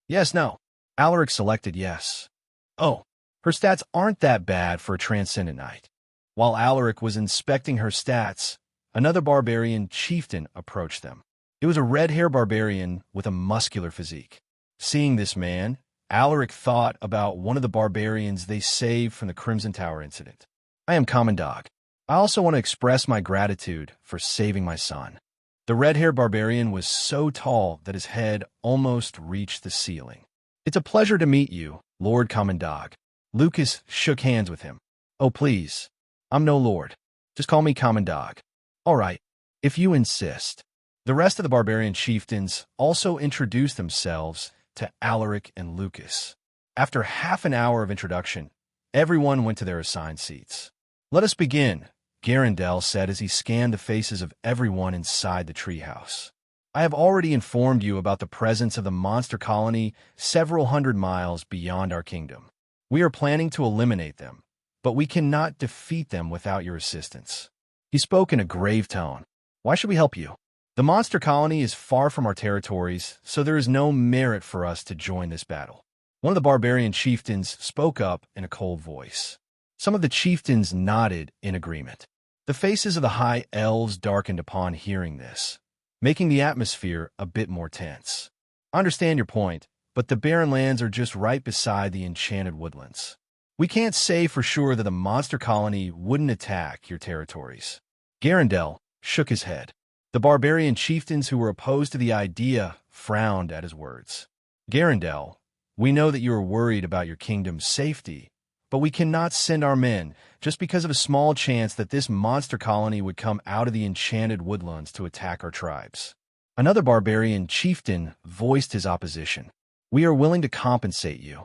Speaker 2: Yes, no. Alaric selected yes. Oh, her stats aren't that bad for a Transcendent Knight. While Alaric was inspecting her stats, another barbarian chieftain approached them. It was a red-haired barbarian with a muscular physique. Seeing this man, Alaric thought about one of the barbarians they saved from the Crimson Tower incident. I am Common Dog. I also want to express my gratitude for saving my son. The red-haired barbarian was so tall that his head almost reached the ceiling. It's a pleasure to meet you, Lord Common Dog. Lucas shook hands with him. Oh, please. I'm no lord. Just call me Common Dog. All right, if you insist. The rest of the barbarian chieftains also introduced themselves to Alaric and Lucas. After half an hour of introduction, everyone went to their assigned seats. Let us begin, Garendel said as he scanned the faces of everyone inside the treehouse. I have already informed you about the presence of the monster colony several hundred miles beyond our kingdom. We are planning to eliminate them, but we cannot defeat them without your assistance. He spoke in a grave tone. Why should we help you? The monster colony is far from our territories, so there is no merit for us to join this battle. One of the barbarian chieftains spoke up in a cold voice. Some of the chieftains nodded in agreement. The faces of the high elves darkened upon hearing this, making the atmosphere a bit more tense. I understand your point, but the barren lands are just right beside the enchanted woodlands. We can't say for sure that the monster colony wouldn't attack your territories. Garandel shook his head. The barbarian chieftains who were opposed to the idea frowned at his words. Garandel, we know that you are worried about your kingdom's safety, but we cannot send our men just because of a small chance that this monster colony would come out of the enchanted woodlands to attack our tribes. Another barbarian chieftain voiced his opposition. We are willing to compensate you.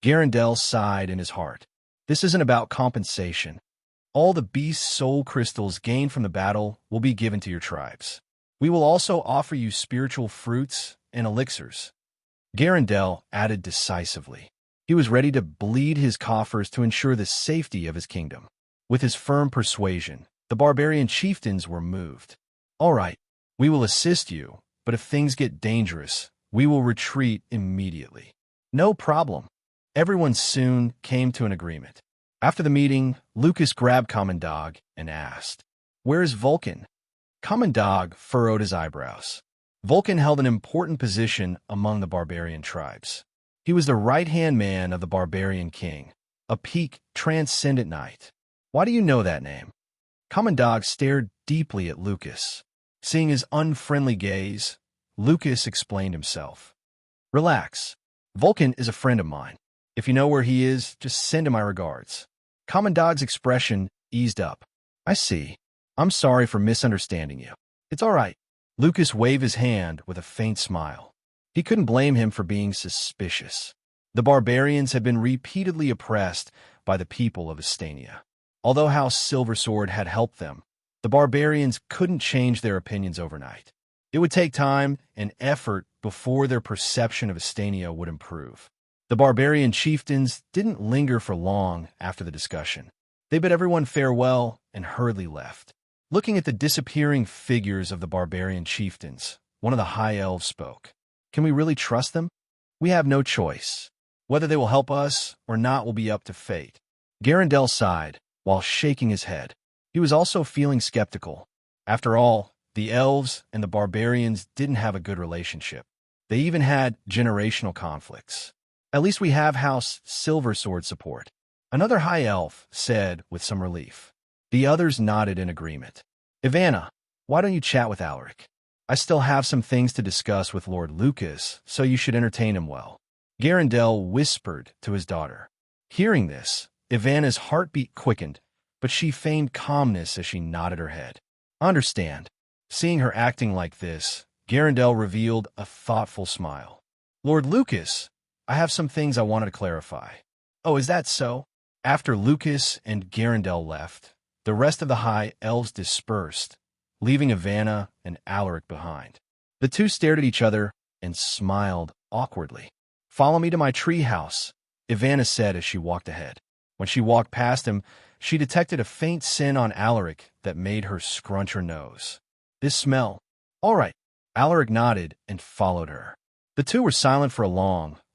Speaker 2: Garandel sighed in his heart. This isn't about compensation. All the beast's soul crystals gained from the battle will be given to your tribes. We will also offer you spiritual fruits and elixirs. Garandel added decisively. He was ready to bleed his coffers to ensure the safety of his kingdom. With his firm persuasion, the barbarian chieftains were moved. All right, we will assist you, but if things get dangerous, we will retreat immediately. No problem. Everyone soon came to an agreement. After the meeting, Lucas grabbed Commandog and asked, "Where is Vulcan?" Commandog furrowed his eyebrows. Vulcan held an important position among the barbarian tribes. He was the right-hand man of the barbarian king, a peak transcendent knight. Why do you know that name? Commandog stared deeply at Lucas. Seeing his unfriendly gaze, Lucas explained himself. Relax. Vulcan is a friend of mine. If you know where he is, just send him my regards. Commandog's expression eased up. I see. I'm sorry for misunderstanding you. It's all right. Lucas waved his hand with a faint smile. He couldn't blame him for being suspicious. The barbarians had been repeatedly oppressed by the people of Astania. Although House Silversword had helped them, the barbarians couldn't change their opinions overnight. It would take time and effort before their perception of Astania would improve. The barbarian chieftains didn't linger for long after the discussion. They bid everyone farewell and hurriedly left. Looking at the disappearing figures of the barbarian chieftains, one of the high elves spoke. Can we really trust them? We have no choice. Whether they will help us or not will be up to fate. Garandel sighed while shaking his head. He was also feeling skeptical. After all, the elves and the barbarians didn't have a good relationship. They even had generational conflicts. At least we have House Silversword support. Another high elf said with some relief. The others nodded in agreement. Ivana, why don't you chat with Alaric? I still have some things to discuss with Lord Lucas, so you should entertain him well. Garandel whispered to his daughter. Hearing this, Ivana's heartbeat quickened, but she feigned calmness as she nodded her head. Understand. Seeing her acting like this, Garandel revealed a thoughtful smile. Lord Lucas, I have some things I wanted to clarify. Oh, is that so? After Lucas and Garandel left, the rest of the high elves dispersed, leaving Ivana and Alaric behind. The two stared at each other and smiled awkwardly. Follow me to my tree house, Ivana said as she walked ahead. When she walked past him, she detected a faint scent on Alaric that made her scrunch her nose. This smell. All right. Alaric nodded and followed her. The two were silent for a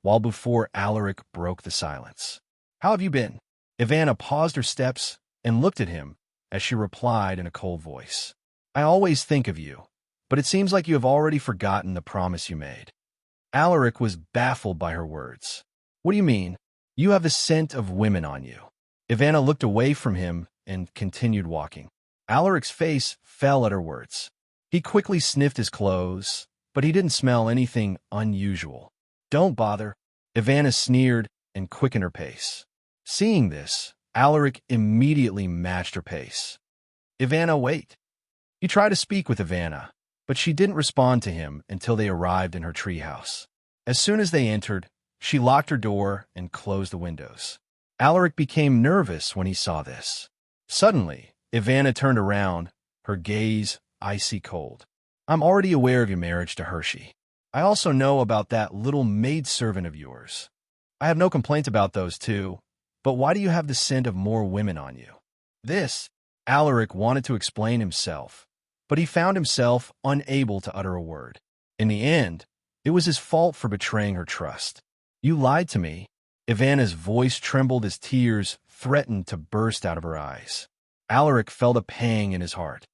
Speaker 2: while before Alaric broke the silence. How have you been? Ivana paused her steps and looked at him as she replied in a cold voice. I always think of you, but it seems like you have already forgotten the promise you made. Alaric was baffled by her words. What do you mean? You have the scent of women on you. Ivana looked away from him and continued walking. Alaric's face fell at her words. He quickly sniffed his clothes, but he didn't smell anything unusual. Don't bother. Ivana sneered and quickened her pace. Seeing this, Alaric immediately matched her pace. Ivana, wait. He tried to speak with Ivana, but she didn't respond to him until they arrived in her treehouse. As soon as they entered, she locked her door and closed the windows. Alaric became nervous when he saw this. Suddenly, Ivana turned around, her gaze icy cold. I'm already aware of your marriage to Hershey. I also know about that little maidservant of yours. I have no complaints about those two, but why do you have the scent of more women on you? This, Alaric wanted to explain himself, but he found himself unable to utter a word. In the end, it was his fault for betraying her trust. You lied to me. Ivana's voice trembled as tears threatened to burst out of her eyes. Alaric felt a pang in his heart.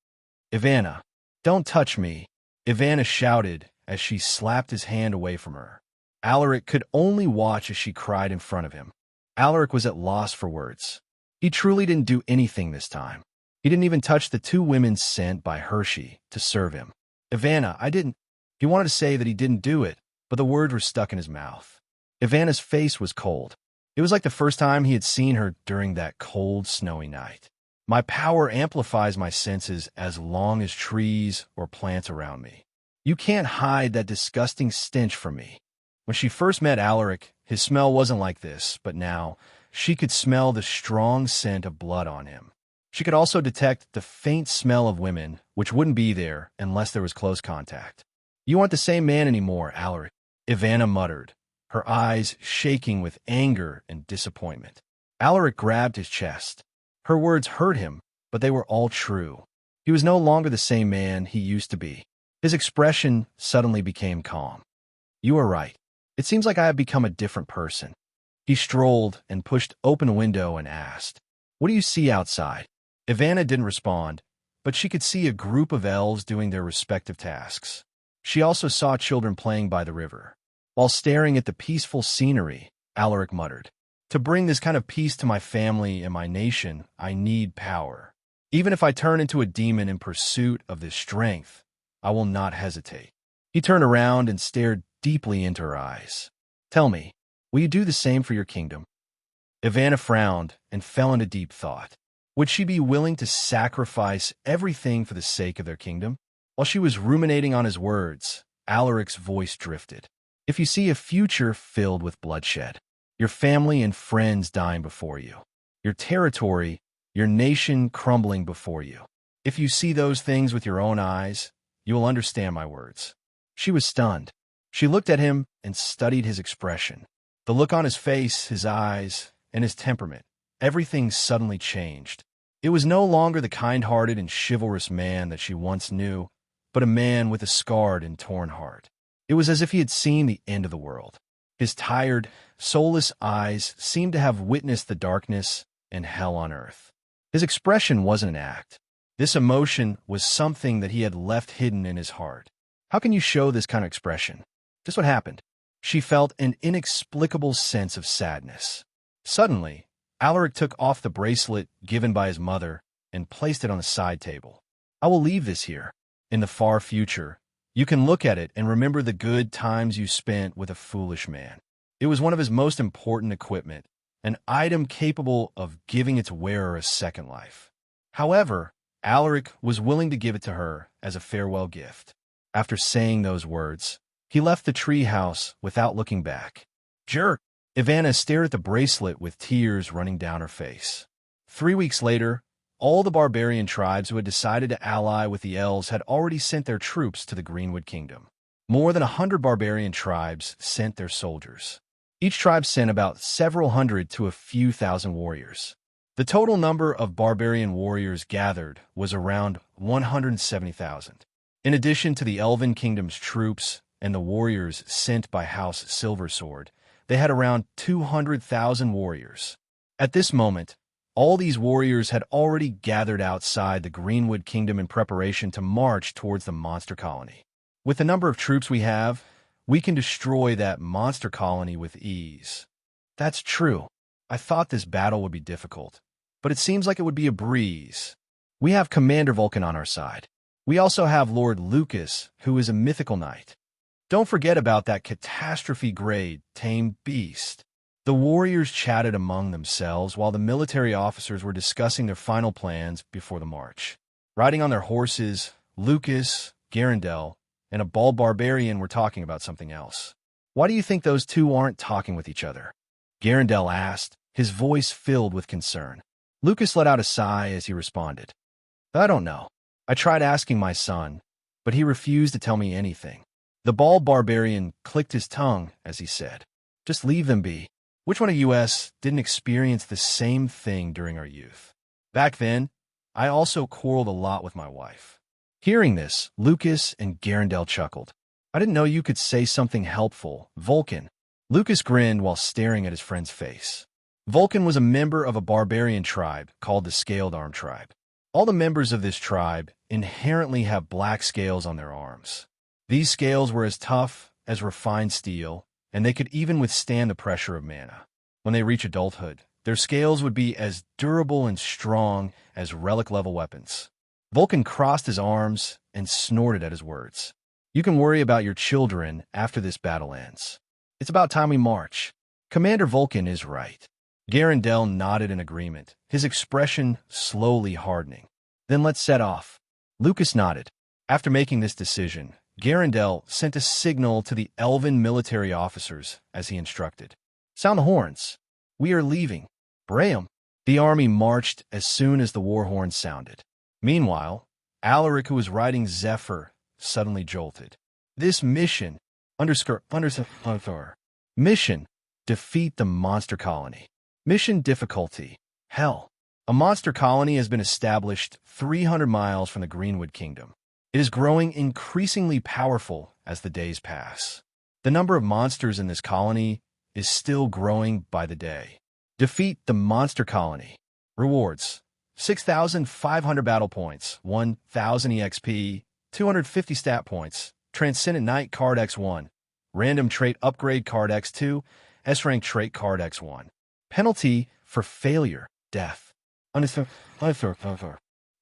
Speaker 2: Ivana, don't touch me, Ivana shouted as she slapped his hand away from her. Alaric could only watch as she cried in front of him. Alaric was at loss for words. He truly didn't do anything this time. He didn't even touch the two women sent by Hershey to serve him. Ivana, I didn't. He wanted to say that he didn't do it, but the words were stuck in his mouth. Ivana's face was cold. It was like the first time he had seen her during that cold, snowy night. My power amplifies my senses as long as trees or plants around me. You can't hide that disgusting stench from me. When she first met Alaric, his smell wasn't like this, but now she could smell the strong scent of blood on him. She could also detect the faint smell of women, which wouldn't be there unless there was close contact. You aren't the same man anymore, Alaric, Ivana muttered, her eyes shaking with anger and disappointment. Alaric grabbed his chest. Her words hurt him, but they were all true. He was no longer the same man he used to be. His expression suddenly became calm. You are right. It seems like I have become a different person. He strolled and pushed open a window and asked, What do you see outside? Ivana didn't respond, but she could see a group of elves doing their respective tasks. She also saw children playing by the river. While staring at the peaceful scenery, Alaric muttered, To bring this kind of peace to my family and my nation, I need power. Even if I turn into a demon in pursuit of this strength, I will not hesitate. He turned around and stared deeply into her eyes. Tell me, will you do the same for your kingdom? Ivana frowned and fell into deep thought. Would she be willing to sacrifice everything for the sake of their kingdom? While she was ruminating on his words, Alaric's voice drifted. If you see a future filled with bloodshed, your family and friends dying before you, your territory, your nation crumbling before you, if you see those things with your own eyes, you will understand my words. She was stunned. She looked at him and studied his expression. The look on his face, his eyes, and his temperament. Everything suddenly changed. It was no longer the kind-hearted and chivalrous man that she once knew, but a man with a scarred and torn heart. It was as if he had seen the end of the world. His tired, soulless eyes seemed to have witnessed the darkness and hell on earth. His expression wasn't an act. This emotion was something that he had left hidden in his heart. How can you show this kind of expression? Just what happened? She felt an inexplicable sense of sadness. Suddenly, Alaric took off the bracelet given by his mother and placed it on the side table. I will leave this here. In the far future, you can look at it and remember the good times you spent with a foolish man. It was one of his most important equipment, an item capable of giving its wearer a second life. However, Alaric was willing to give it to her as a farewell gift. After saying those words, he left the treehouse without looking back. Jerk! Ivana stared at the bracelet with tears running down her face. 3 weeks later, all the barbarian tribes who had decided to ally with the elves had already sent their troops to the Greenwood Kingdom. More than 100 barbarian tribes sent their soldiers. Each tribe sent about several hundred to a few thousand warriors. The total number of barbarian warriors gathered was around 170,000. In addition to the Elven Kingdom's troops and the warriors sent by House Silversword, they had around 200,000 warriors. At this moment, all these warriors had already gathered outside the Greenwood Kingdom in preparation to march towards the monster colony. With the number of troops we have, we can destroy that monster colony with ease. That's true. I thought this battle would be difficult, but it seems like it would be a breeze. We have Commander Vulcan on our side. We also have Lord Lucas, who is a mythical knight. Don't forget about that catastrophe-grade tame beast. The warriors chatted among themselves while the military officers were discussing their final plans before the march. Riding on their horses, Lucas, Garandel, and a bald barbarian were talking about something else. Why do you think those two aren't talking with each other? Garandel asked, his voice filled with concern. Lucas let out a sigh as he responded. I don't know. I tried asking my son, but he refused to tell me anything. The bald barbarian clicked his tongue as he said, Just leave them be. Which one of us didn't experience the same thing during our youth? Back then, I also quarreled a lot with my wife. Hearing this, Lucas and Garandel chuckled. I didn't know you could say something helpful, Vulcan. Lucas grinned while staring at his friend's face. Vulcan was a member of a barbarian tribe called the Scaled Arm Tribe. All the members of this tribe inherently have black scales on their arms. These scales were as tough as refined steel, and they could even withstand the pressure of mana. When they reach adulthood, Their scales would be as durable and strong as relic-level weapons. Vulcan crossed his arms and snorted at his words. You can worry about your children after this battle ends. It's about time we march. Commander Vulcan is right. Garandel nodded in agreement, his expression slowly hardening. Then let's set off. Lucas nodded. After making this decision, Garandel sent a signal to the elven military officers as he instructed. Sound the horns. We are leaving. Braham. The army marched as soon as the war horn sounded. Meanwhile, Alaric, who was riding Zephyr, suddenly jolted. This mission, mission, defeat the monster colony. Mission difficulty, hell. A monster colony has been established 300 miles from the Greenwood Kingdom. It is growing increasingly powerful as the days pass. The number of monsters in this colony is still growing by the day. Defeat the monster colony. Rewards: 6,500 battle points, 1,000 EXP, 250 stat points, Transcendent Knight card X1, Random Trait Upgrade card X2, S-Rank Trait card X1. Penalty for failure, death.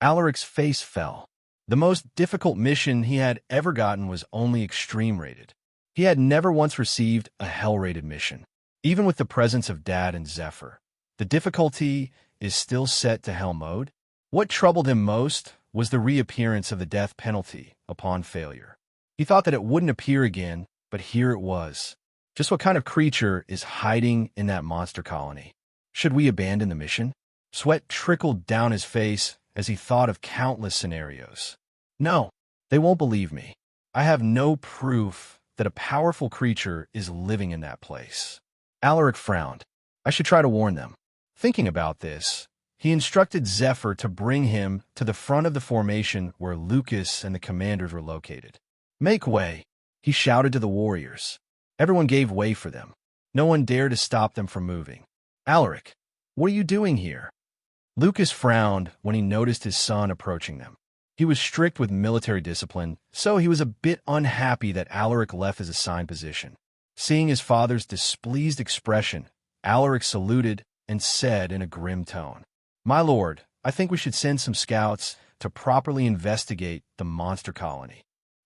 Speaker 2: Alaric's face fell. The most difficult mission he had ever gotten was only extreme rated. He had never once received a hell-rated mission. Even with the presence of Dad and Zephyr, the difficulty is still set to hell mode. What troubled him most was the reappearance of the death penalty upon failure. He thought that it wouldn't appear again, but here it was. Just what kind of creature is hiding in that monster colony? Should we abandon the mission? Sweat trickled down his face as he thought of countless scenarios. No, they won't believe me. I have no proof that a powerful creature is living in that place. Alaric frowned. I should try to warn them. Thinking about this, he instructed Zephyr to bring him to the front of the formation where Lucas and the commanders were located. Make way, he shouted to the warriors. Everyone gave way for them. No one dared to stop them from moving. Alaric, what are you doing here? Lucas frowned when he noticed his son approaching them. He was strict with military discipline, so he was a bit unhappy that Alaric left his assigned position. Seeing his father's displeased expression, Alaric saluted and said in a grim tone, My lord, I think we should send some scouts to properly investigate the monster colony.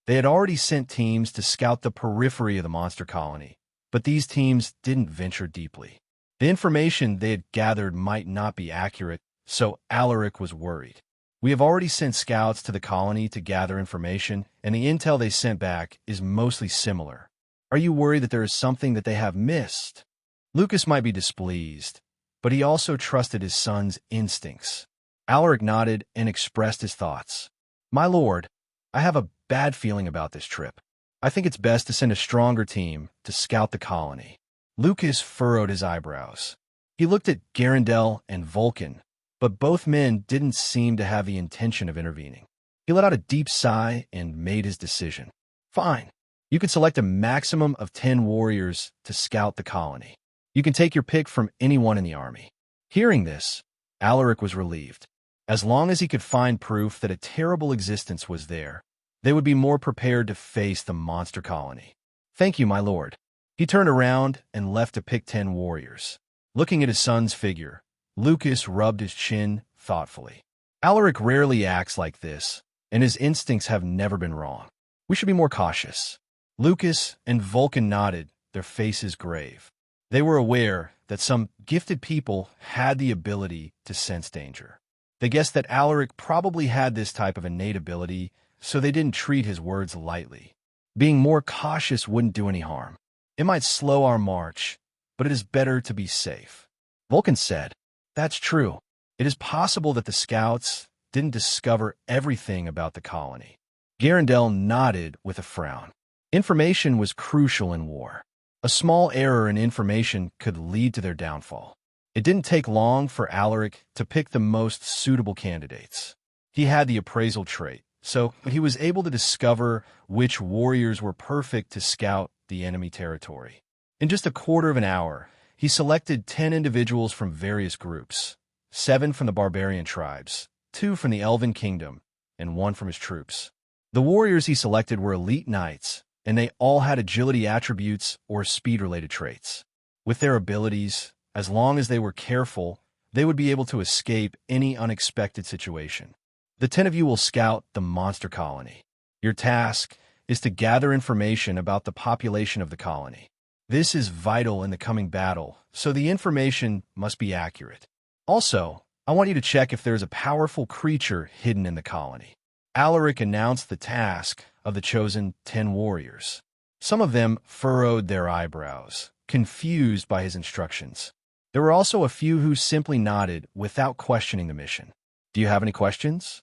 Speaker 2: They had already sent teams to scout the periphery of the monster colony, but these teams didn't venture deeply. The information they had gathered might not be accurate, so Alaric was worried. We have already sent scouts to the colony to gather information, and the intel they sent back is mostly similar. Are you worried that there is something that they have missed? Lucas might be displeased, but he also trusted his son's instincts. Alaric nodded and expressed his thoughts. My lord, I have a bad feeling about this trip. I think it's best to send a stronger team to scout the colony. Lucas furrowed his eyebrows. He looked at Garandel and Vulcan, but both men didn't seem to have the intention of intervening. He let out a deep sigh and made his decision. Fine. You can select a maximum of 10 warriors to scout the colony. You can take your pick from anyone in the army. Hearing this, Alaric was relieved. As long as he could find proof that a terrible existence was there, they would be more prepared to face the monster colony. Thank you, my lord. He turned around and left to pick 10 warriors. Looking at his son's figure, Lucas rubbed his chin thoughtfully. Alaric rarely acts like this, and his instincts have never been wrong. We should be more cautious. Lucas and Vulcan nodded, their faces grave. They were aware that some gifted people had the ability to sense danger. They guessed that Alaric probably had this type of innate ability, so they didn't treat his words lightly. Being more cautious wouldn't do any harm. It might slow our march, but it is better to be safe. Vulcan said, That's true. It is possible that the scouts didn't discover everything about the colony. Garandel nodded with a frown. Information was crucial in war. A small error in information could lead to their downfall. It didn't take long for Alaric to pick the most suitable candidates. He had the appraisal trait, so he was able to discover which warriors were perfect to scout the enemy territory. In just a quarter of an hour, he selected 10 individuals from various groups, 7 from the barbarian tribes, 2 from the Elven Kingdom, and 1 from his troops. The warriors he selected were elite knights, and they all had agility attributes or speed-related traits. With their abilities, As long as they were careful, they would be able to escape any unexpected situation. The 10 of you will scout the monster colony. Your task is to gather information about the population of the colony. This is vital in the coming battle, so the information must be accurate. Also, I want you to check if there is a powerful creature hidden in the colony. Alaric announced the task of the chosen 10 warriors. Some of them furrowed their eyebrows, confused by his instructions. There were also a few who simply nodded without questioning the mission. Do you have any questions?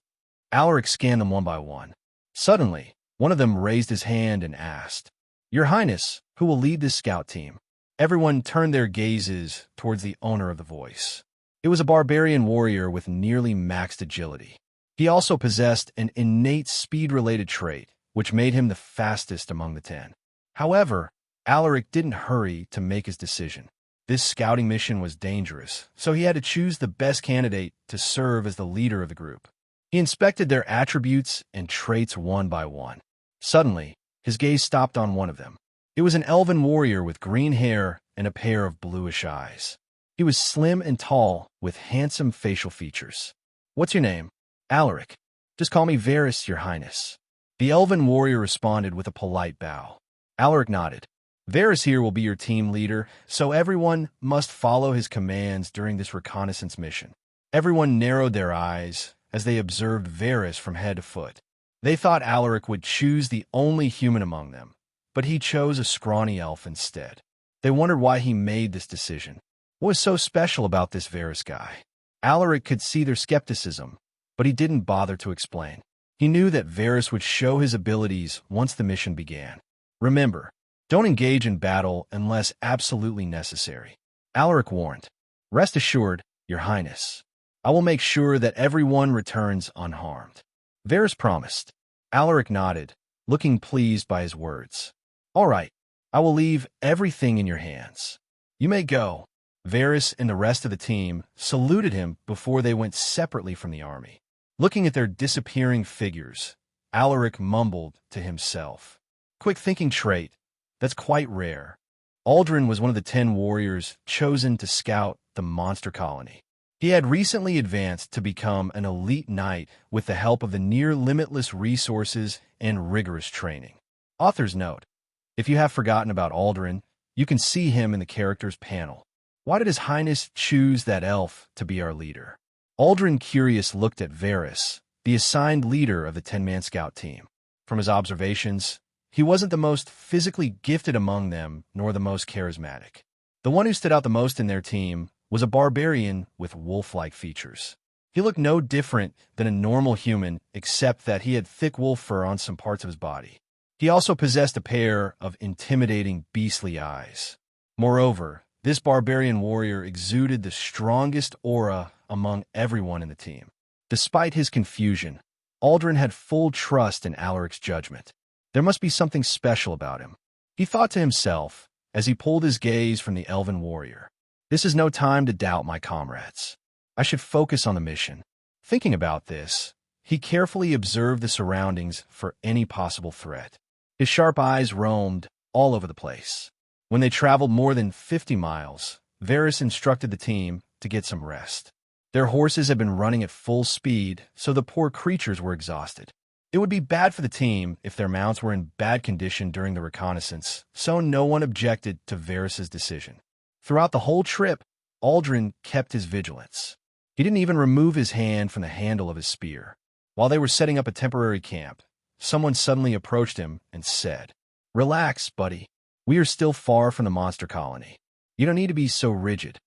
Speaker 2: Alaric scanned them one by one. Suddenly, one of them raised his hand and asked, "Your Highness, who will lead this scout team?" Everyone turned their gazes towards the owner of the voice. It was a barbarian warrior with nearly maxed agility. He also possessed an innate speed-related trait, which made him the fastest among the 10. However, Alaric didn't hurry to make his decision. This scouting mission was dangerous, so he had to choose the best candidate to serve as the leader of the group. He inspected their attributes and traits one by one. Suddenly, his gaze stopped on one of them. It was an elven warrior with green hair and a pair of bluish eyes. He was slim and tall, with handsome facial features. "What's your name?" "Alaric. Just call me Varys, Your Highness." The elven warrior responded with a polite bow. Alaric nodded. "Varys here will be your team leader, so everyone must follow his commands during this reconnaissance mission." Everyone narrowed their eyes as they observed Varys from head to foot. They thought Alaric would choose the only human among them, but he chose a scrawny elf instead. They wondered why he made this decision. What was so special about this Varys guy? Alaric could see their skepticism, but he didn't bother to explain. He knew that Varys would show his abilities once the mission began. "Remember, don't engage in battle unless absolutely necessary," Alaric warned. "Rest assured, Your Highness. I will make sure that everyone returns unharmed." Varys promised. Alaric nodded, looking pleased by his words. "All right, I will leave everything in your hands. You may go." Varys and the rest of the team saluted him before they went separately from the army. Looking at their disappearing figures, Alaric mumbled to himself, "Quick thinking trait. That's quite rare." Aldrin was one of the 10 warriors chosen to scout the monster colony. He had recently advanced to become an elite knight with the help of the near-limitless resources and rigorous training. Author's note: if you have forgotten about Aldrin, you can see him in the characters panel. Why did His Highness choose that elf to be our leader? Aldrin, curious, looked at Varys, the assigned leader of the 10-man scout team. From his observations, he wasn't the most physically gifted among them, nor the most charismatic. The one who stood out the most in their team was a barbarian with wolf-like features. He looked no different than a normal human, except that he had thick wolf fur on some parts of his body. He also possessed a pair of intimidating, beastly eyes. Moreover, this barbarian warrior exuded the strongest aura among everyone in the team. Despite his confusion, Aldrin had full trust in Alaric's judgment. There must be something special about him, he thought to himself as he pulled his gaze from the elven warrior. This is no time to doubt my comrades. I should focus on the mission. Thinking about this, he carefully observed the surroundings for any possible threat. His sharp eyes roamed all over the place. When they traveled more than 50 miles, Varys instructed the team to get some rest. Their horses had been running at full speed, so the poor creatures were exhausted. It would be bad for the team if their mounts were in bad condition during the reconnaissance, so no one objected to Varys' decision. Throughout the whole trip, Aldrin kept his vigilance. He didn't even remove his hand from the handle of his spear. While they were setting up a temporary camp, someone suddenly approached him and said, "Relax, buddy. We are still far from the monster colony. You don't need to be so rigid."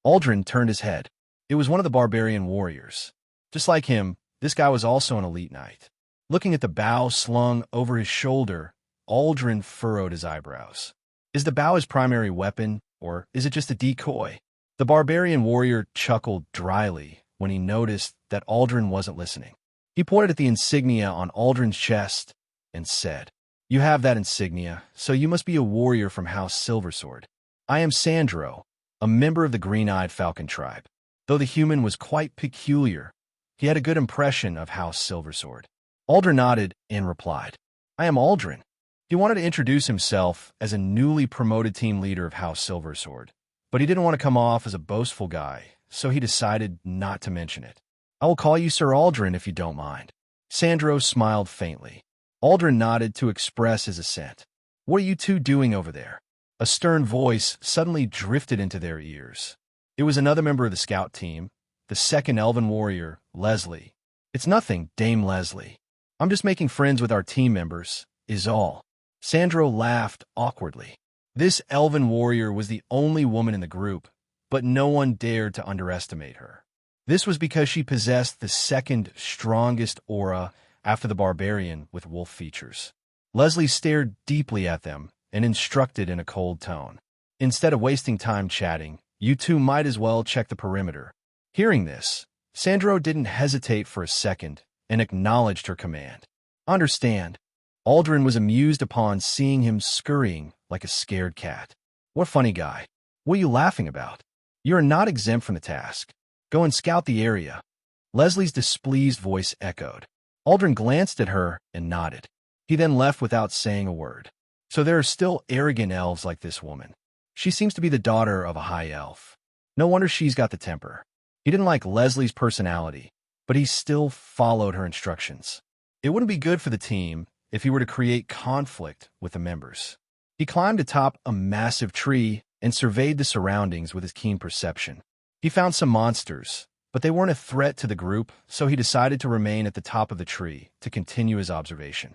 Speaker 2: Aldrin turned his head. It was one of the barbarian warriors. Just like him, this guy was also an elite knight. Looking at the bow slung over his shoulder, Aldrin furrowed his eyebrows. Is the bow his primary weapon, or is it just a decoy? The barbarian warrior chuckled dryly when he noticed that Aldrin wasn't listening. He pointed at the insignia on Aldrin's chest and said, "You have that insignia, so you must be a warrior from House Silversword. I am Sandro, a member of the Green-Eyed Falcon tribe." Though the human was quite peculiar, he had a good impression of House Silversword. Aldrin nodded and replied, "I am Aldrin." He wanted to introduce himself as a newly promoted team leader of House Silversword, but he didn't want to come off as a boastful guy, so he decided not to mention it. I will call you Sir Aldrin if you don't mind. Sandro smiled faintly. Aldrin nodded to express his assent. What are you two doing over there? A stern voice suddenly drifted into their ears. It was another member of the scout team, the second elven warrior, Leslie. It's nothing, Dame Leslie. I'm just making friends with our team members, is all. Sandro laughed awkwardly. This elven warrior was the only woman in the group, but no one dared to underestimate her. This was because she possessed the second strongest aura after the barbarian with wolf features. Leslie stared deeply at them and instructed in a cold tone. Instead of wasting time chatting, you two might as well check the perimeter. Hearing this, Sandro didn't hesitate for a second and acknowledged her command. Understand. Aldrin was amused upon seeing him scurrying like a scared cat. What funny guy. What are you laughing about? You are not exempt from the task. Go and scout the area. Leslie's displeased voice echoed. Aldrin glanced at her and nodded. He then left without saying a word. So there are still arrogant elves like this woman. She seems to be the daughter of a high elf. No wonder she's got the temper. He didn't like Leslie's personality, but he still followed her instructions. It wouldn't be good for the team if he were to create conflict with the members. He climbed atop a massive tree and surveyed the surroundings with his keen perception. He found some monsters, but they weren't a threat to the group, so he decided to remain at the top of the tree to continue his observation.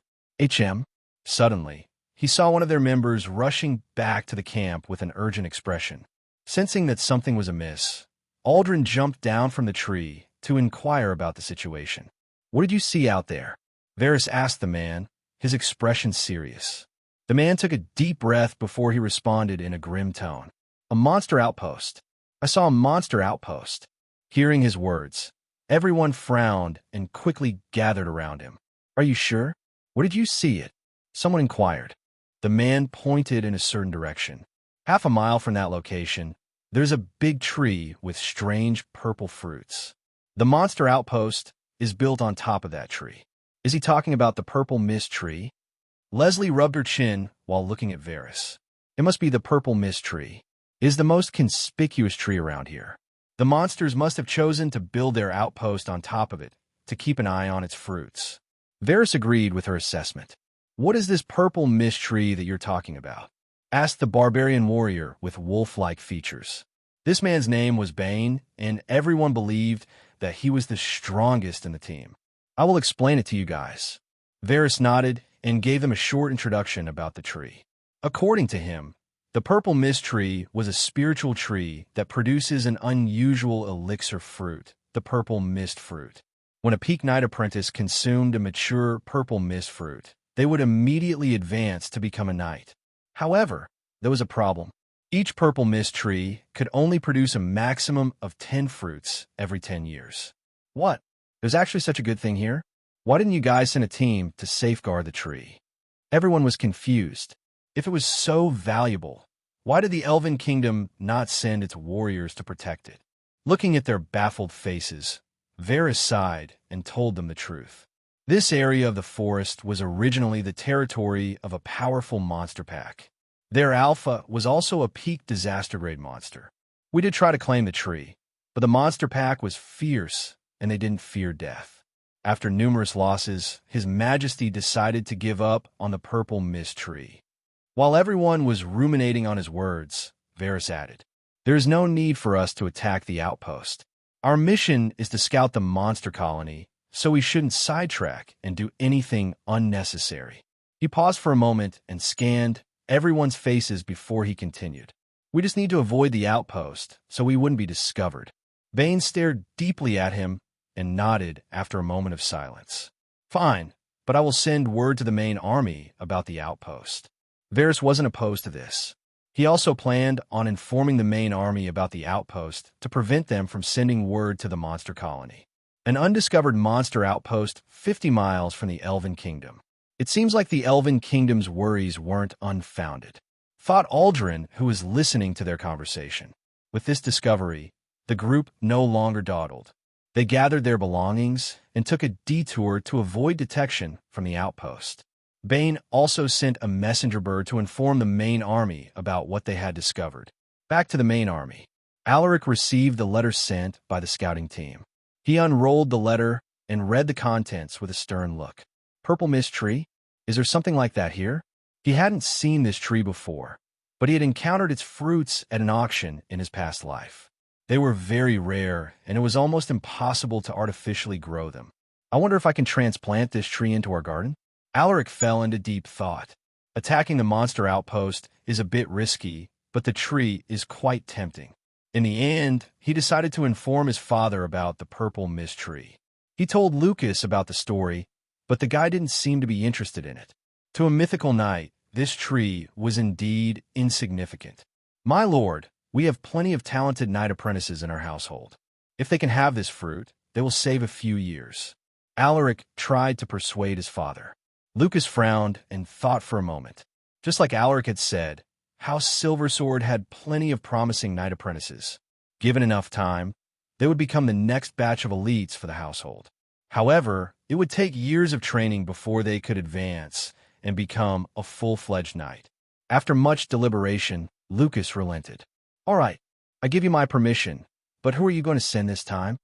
Speaker 2: Suddenly, he saw one of their members rushing back to the camp with an urgent expression. Sensing that something was amiss, Aldrin jumped down from the tree to inquire about the situation. What did you see out there? Varys asked the man, his expression serious. The man took a deep breath before he responded in a grim tone. A monster outpost. I saw a monster outpost. Hearing his words, everyone frowned and quickly gathered around him. Are you sure? Where did you see it? Someone inquired. The man pointed in a certain direction. Half a mile from that location, there's a big tree with strange purple fruits. The monster outpost is built on top of that tree. Is he talking about the purple mist tree? Leslie rubbed her chin while looking at Varys. It must be the purple mist tree. It is the most conspicuous tree around here. The monsters must have chosen to build their outpost on top of it to keep an eye on its fruits. Varys agreed with her assessment. What is this purple mist tree that you're talking about? Asked the barbarian warrior with wolf-like features. This man's name was Bane, and everyone believed that he was the strongest in the team. I will explain it to you guys. Varys nodded and gave them a short introduction about the tree. According to him, the purple mist tree was a spiritual tree that produces an unusual elixir fruit, the purple mist fruit. When a peak knight apprentice consumed a mature purple mist fruit, they would immediately advance to become a knight. However, there was a problem. Each purple mist tree could only produce a maximum of 10 fruits every 10 years. What? There's actually such a good thing here? Why didn't you guys send a team to safeguard the tree? Everyone was confused. If it was so valuable, why did the Elven Kingdom not send its warriors to protect it? Looking at their baffled faces, Varys sighed and told them the truth. This area of the forest was originally the territory of a powerful monster pack. Their alpha was also a peak disaster-grade monster. We did try to claim the tree, but the monster pack was fierce, and they didn't fear death. After numerous losses, His Majesty decided to give up on the purple mist tree. While everyone was ruminating on his words, Varys added, "There is no need for us to attack the outpost. Our mission is to scout the monster colony, so we shouldn't sidetrack and do anything unnecessary." He paused for a moment and scanned everyone's faces before he continued. "We just need to avoid the outpost so we wouldn't be discovered." Bane stared deeply at him and nodded after a moment of silence. "Fine, but I will send word to the main army about the outpost." Varys wasn't opposed to this. He also planned on informing the main army about the outpost to prevent them from sending word to the monster colony. An undiscovered monster outpost 50 miles from the Elven Kingdom. It seems like the Elven Kingdom's worries weren't unfounded, thought Aldrin, who was listening to their conversation. With this discovery, the group no longer dawdled. They gathered their belongings and took a detour to avoid detection from the outpost. Bane also sent a messenger bird to inform the main army about what they had discovered. Back to the main army. Alaric received the letter sent by the scouting team. He unrolled the letter and read the contents with a stern look. Purple mist tree? Is there something like that here? He hadn't seen this tree before, but he had encountered its fruits at an auction in his past life. They were very rare, and it was almost impossible to artificially grow them. I wonder if I can transplant this tree into our garden? Alaric fell into deep thought. Attacking the monster outpost is a bit risky, but the tree is quite tempting. In the end, he decided to inform his father about the purple mist tree. He told Lucas about the story, but the guy didn't seem to be interested in it. To a mythical knight, this tree was indeed insignificant. My lord, we have plenty of talented knight apprentices in our household. If they can have this fruit, they will save a few years. Alaric tried to persuade his father. Lucas frowned and thought for a moment. Just like Alaric had said, House Silversword had plenty of promising knight apprentices. Given enough time, they would become the next batch of elites for the household. However, it would take years of training before they could advance and become a full-fledged knight. After much deliberation, Lucas relented. "All right, I give you my permission, but who are you going to send this time?"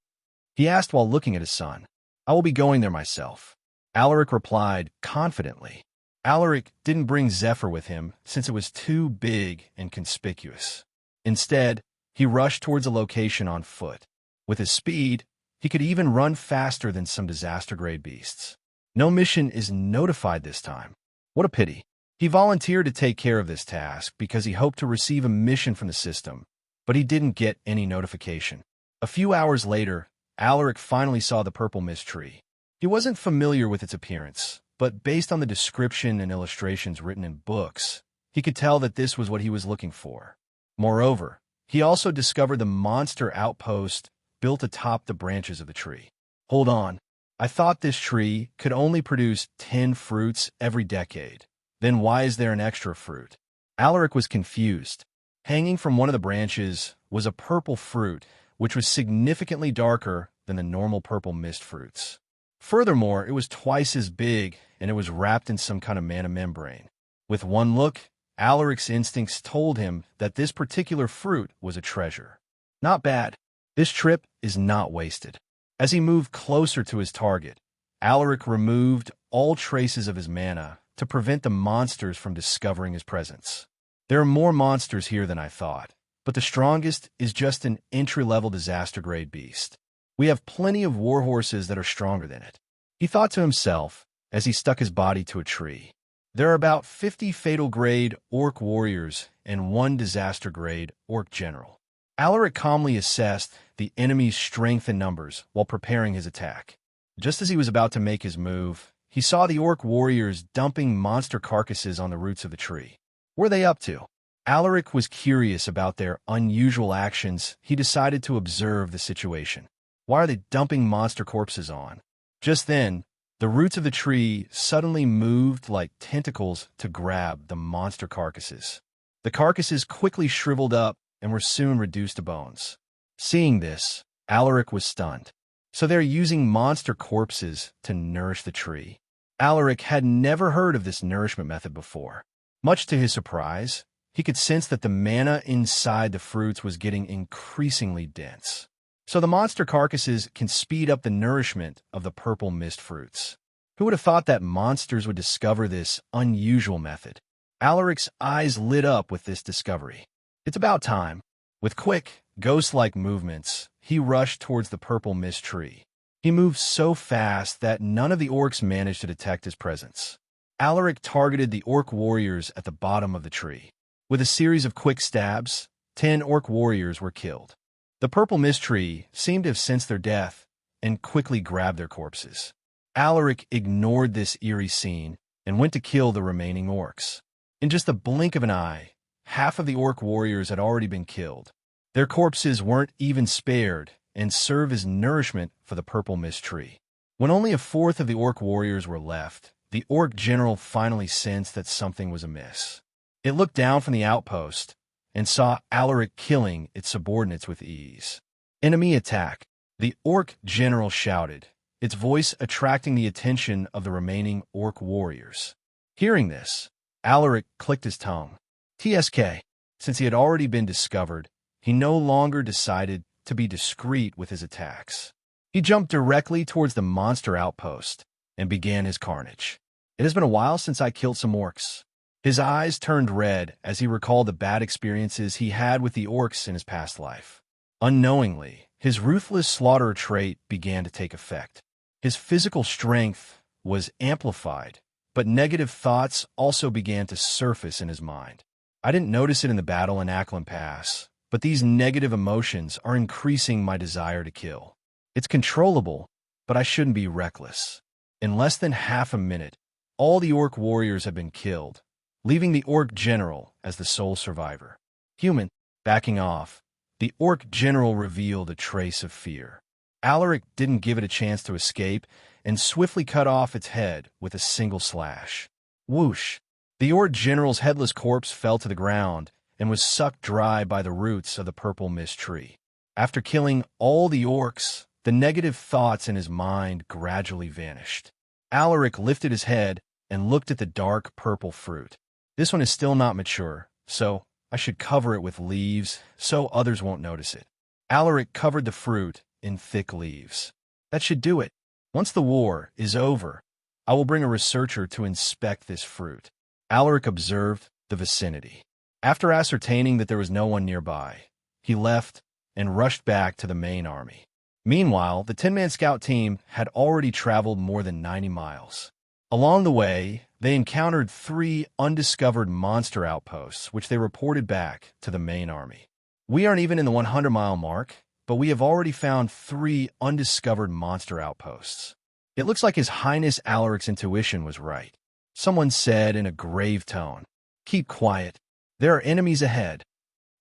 Speaker 2: he asked while looking at his son. "I will be going there myself," Alaric replied confidently. Alaric didn't bring Zephyr with him since it was too big and conspicuous. Instead, he rushed towards a location on foot. With his speed, he could even run faster than some disaster-grade beasts. No mission is notified this time. What a pity. He volunteered to take care of this task because he hoped to receive a mission from the system, but he didn't get any notification. A few hours later, Alaric finally saw the purple mist tree. He wasn't familiar with its appearance, but based on the description and illustrations written in books, he could tell that this was what he was looking for. Moreover, he also discovered the monster outpost built atop the branches of the tree. Hold on. I thought this tree could only produce 10 fruits every decade. Then why is there an extra fruit? Alaric was confused. Hanging from one of the branches was a purple fruit, which was significantly darker than the normal purple mist fruits. Furthermore, it was twice as big, and it was wrapped in some kind of mana membrane. With one look, Alaric's instincts told him that this particular fruit was a treasure. Not bad. This trip is not wasted. As he moved closer to his target, Alaric removed all traces of his mana to prevent the monsters from discovering his presence. There are more monsters here than I thought, but the strongest is just an entry-level disaster-grade beast. We have plenty of warhorses that are stronger than it, he thought to himself as he stuck his body to a tree. There are about 50 fatal-grade orc warriors and 1 disaster-grade orc general. Alaric calmly assessed the enemy's strength and numbers while preparing his attack. Just as he was about to make his move, he saw the orc warriors dumping monster carcasses on the roots of the tree. What were they up to? Alaric was curious about their unusual actions. He decided to observe the situation. Why are they dumping monster corpses on? Just then, the roots of the tree suddenly moved like tentacles to grab the monster carcasses. The carcasses quickly shriveled up and were soon reduced to bones. Seeing this, Alaric was stunned. So they're using monster corpses to nourish the tree. Alaric had never heard of this nourishment method before. Much to his surprise, he could sense that the mana inside the fruits was getting increasingly dense. So the monster carcasses can speed up the nourishment of the purple mist fruits. Who would have thought that monsters would discover this unusual method? Alaric's eyes lit up with this discovery. It's about time. With quick, ghost-like movements, he rushed towards the purple mist tree. He moved so fast that none of the orcs managed to detect his presence. Alaric targeted the orc warriors at the bottom of the tree. With a series of quick stabs, 10 orc warriors were killed. The purple mist tree seemed to have sensed their death and quickly grabbed their corpses. Alaric ignored this eerie scene and went to kill the remaining orcs. In just the blink of an eye, half of the orc warriors had already been killed. Their corpses weren't even spared and serve as nourishment for the purple mist tree. When only a fourth of the orc warriors were left, the orc general finally sensed that something was amiss. It looked down from the outpost and saw Alaric killing its subordinates with ease. "Enemy attack," the orc general shouted, its voice attracting the attention of the remaining orc warriors. Hearing this, Alaric clicked his tongue. "TSK, Since he had already been discovered, he no longer decided to be discreet with his attacks. He jumped directly towards the monster outpost and began his carnage. It has been a while since I killed some orcs. His eyes turned red as he recalled the bad experiences he had with the orcs in his past life. Unknowingly, his ruthless slaughter trait began to take effect. His physical strength was amplified, but negative thoughts also began to surface in his mind. I didn't notice it in the battle in Ackland Pass, but these negative emotions are increasing my desire to kill. It's controllable, but I shouldn't be reckless. In less than half a minute, all the orc warriors have been killed, leaving the orc general as the sole survivor. Human, backing off, the orc general revealed a trace of fear. Alaric didn't give it a chance to escape and swiftly cut off its head with a single slash. Whoosh! The orc general's headless corpse fell to the ground and was sucked dry by the roots of the purple mist tree. After killing all the orcs, the negative thoughts in his mind gradually vanished. Alaric lifted his head and looked at the dark purple fruit. This one is still not mature, so I should cover it with leaves so others won't notice it. Alaric covered the fruit in thick leaves. That should do it. Once the war is over, I will bring a researcher to inspect this fruit. Alaric observed the vicinity. After ascertaining that there was no one nearby, he left and rushed back to the main army. Meanwhile, the 10-man scout team had already traveled more than 90 miles. Along the way, they encountered 3 undiscovered monster outposts, which they reported back to the main army. We aren't even in the 100-mile mark, but we have already found 3 undiscovered monster outposts. It looks like His Highness Alaric's intuition was right. Someone said in a grave tone, "Keep quiet. There are enemies ahead."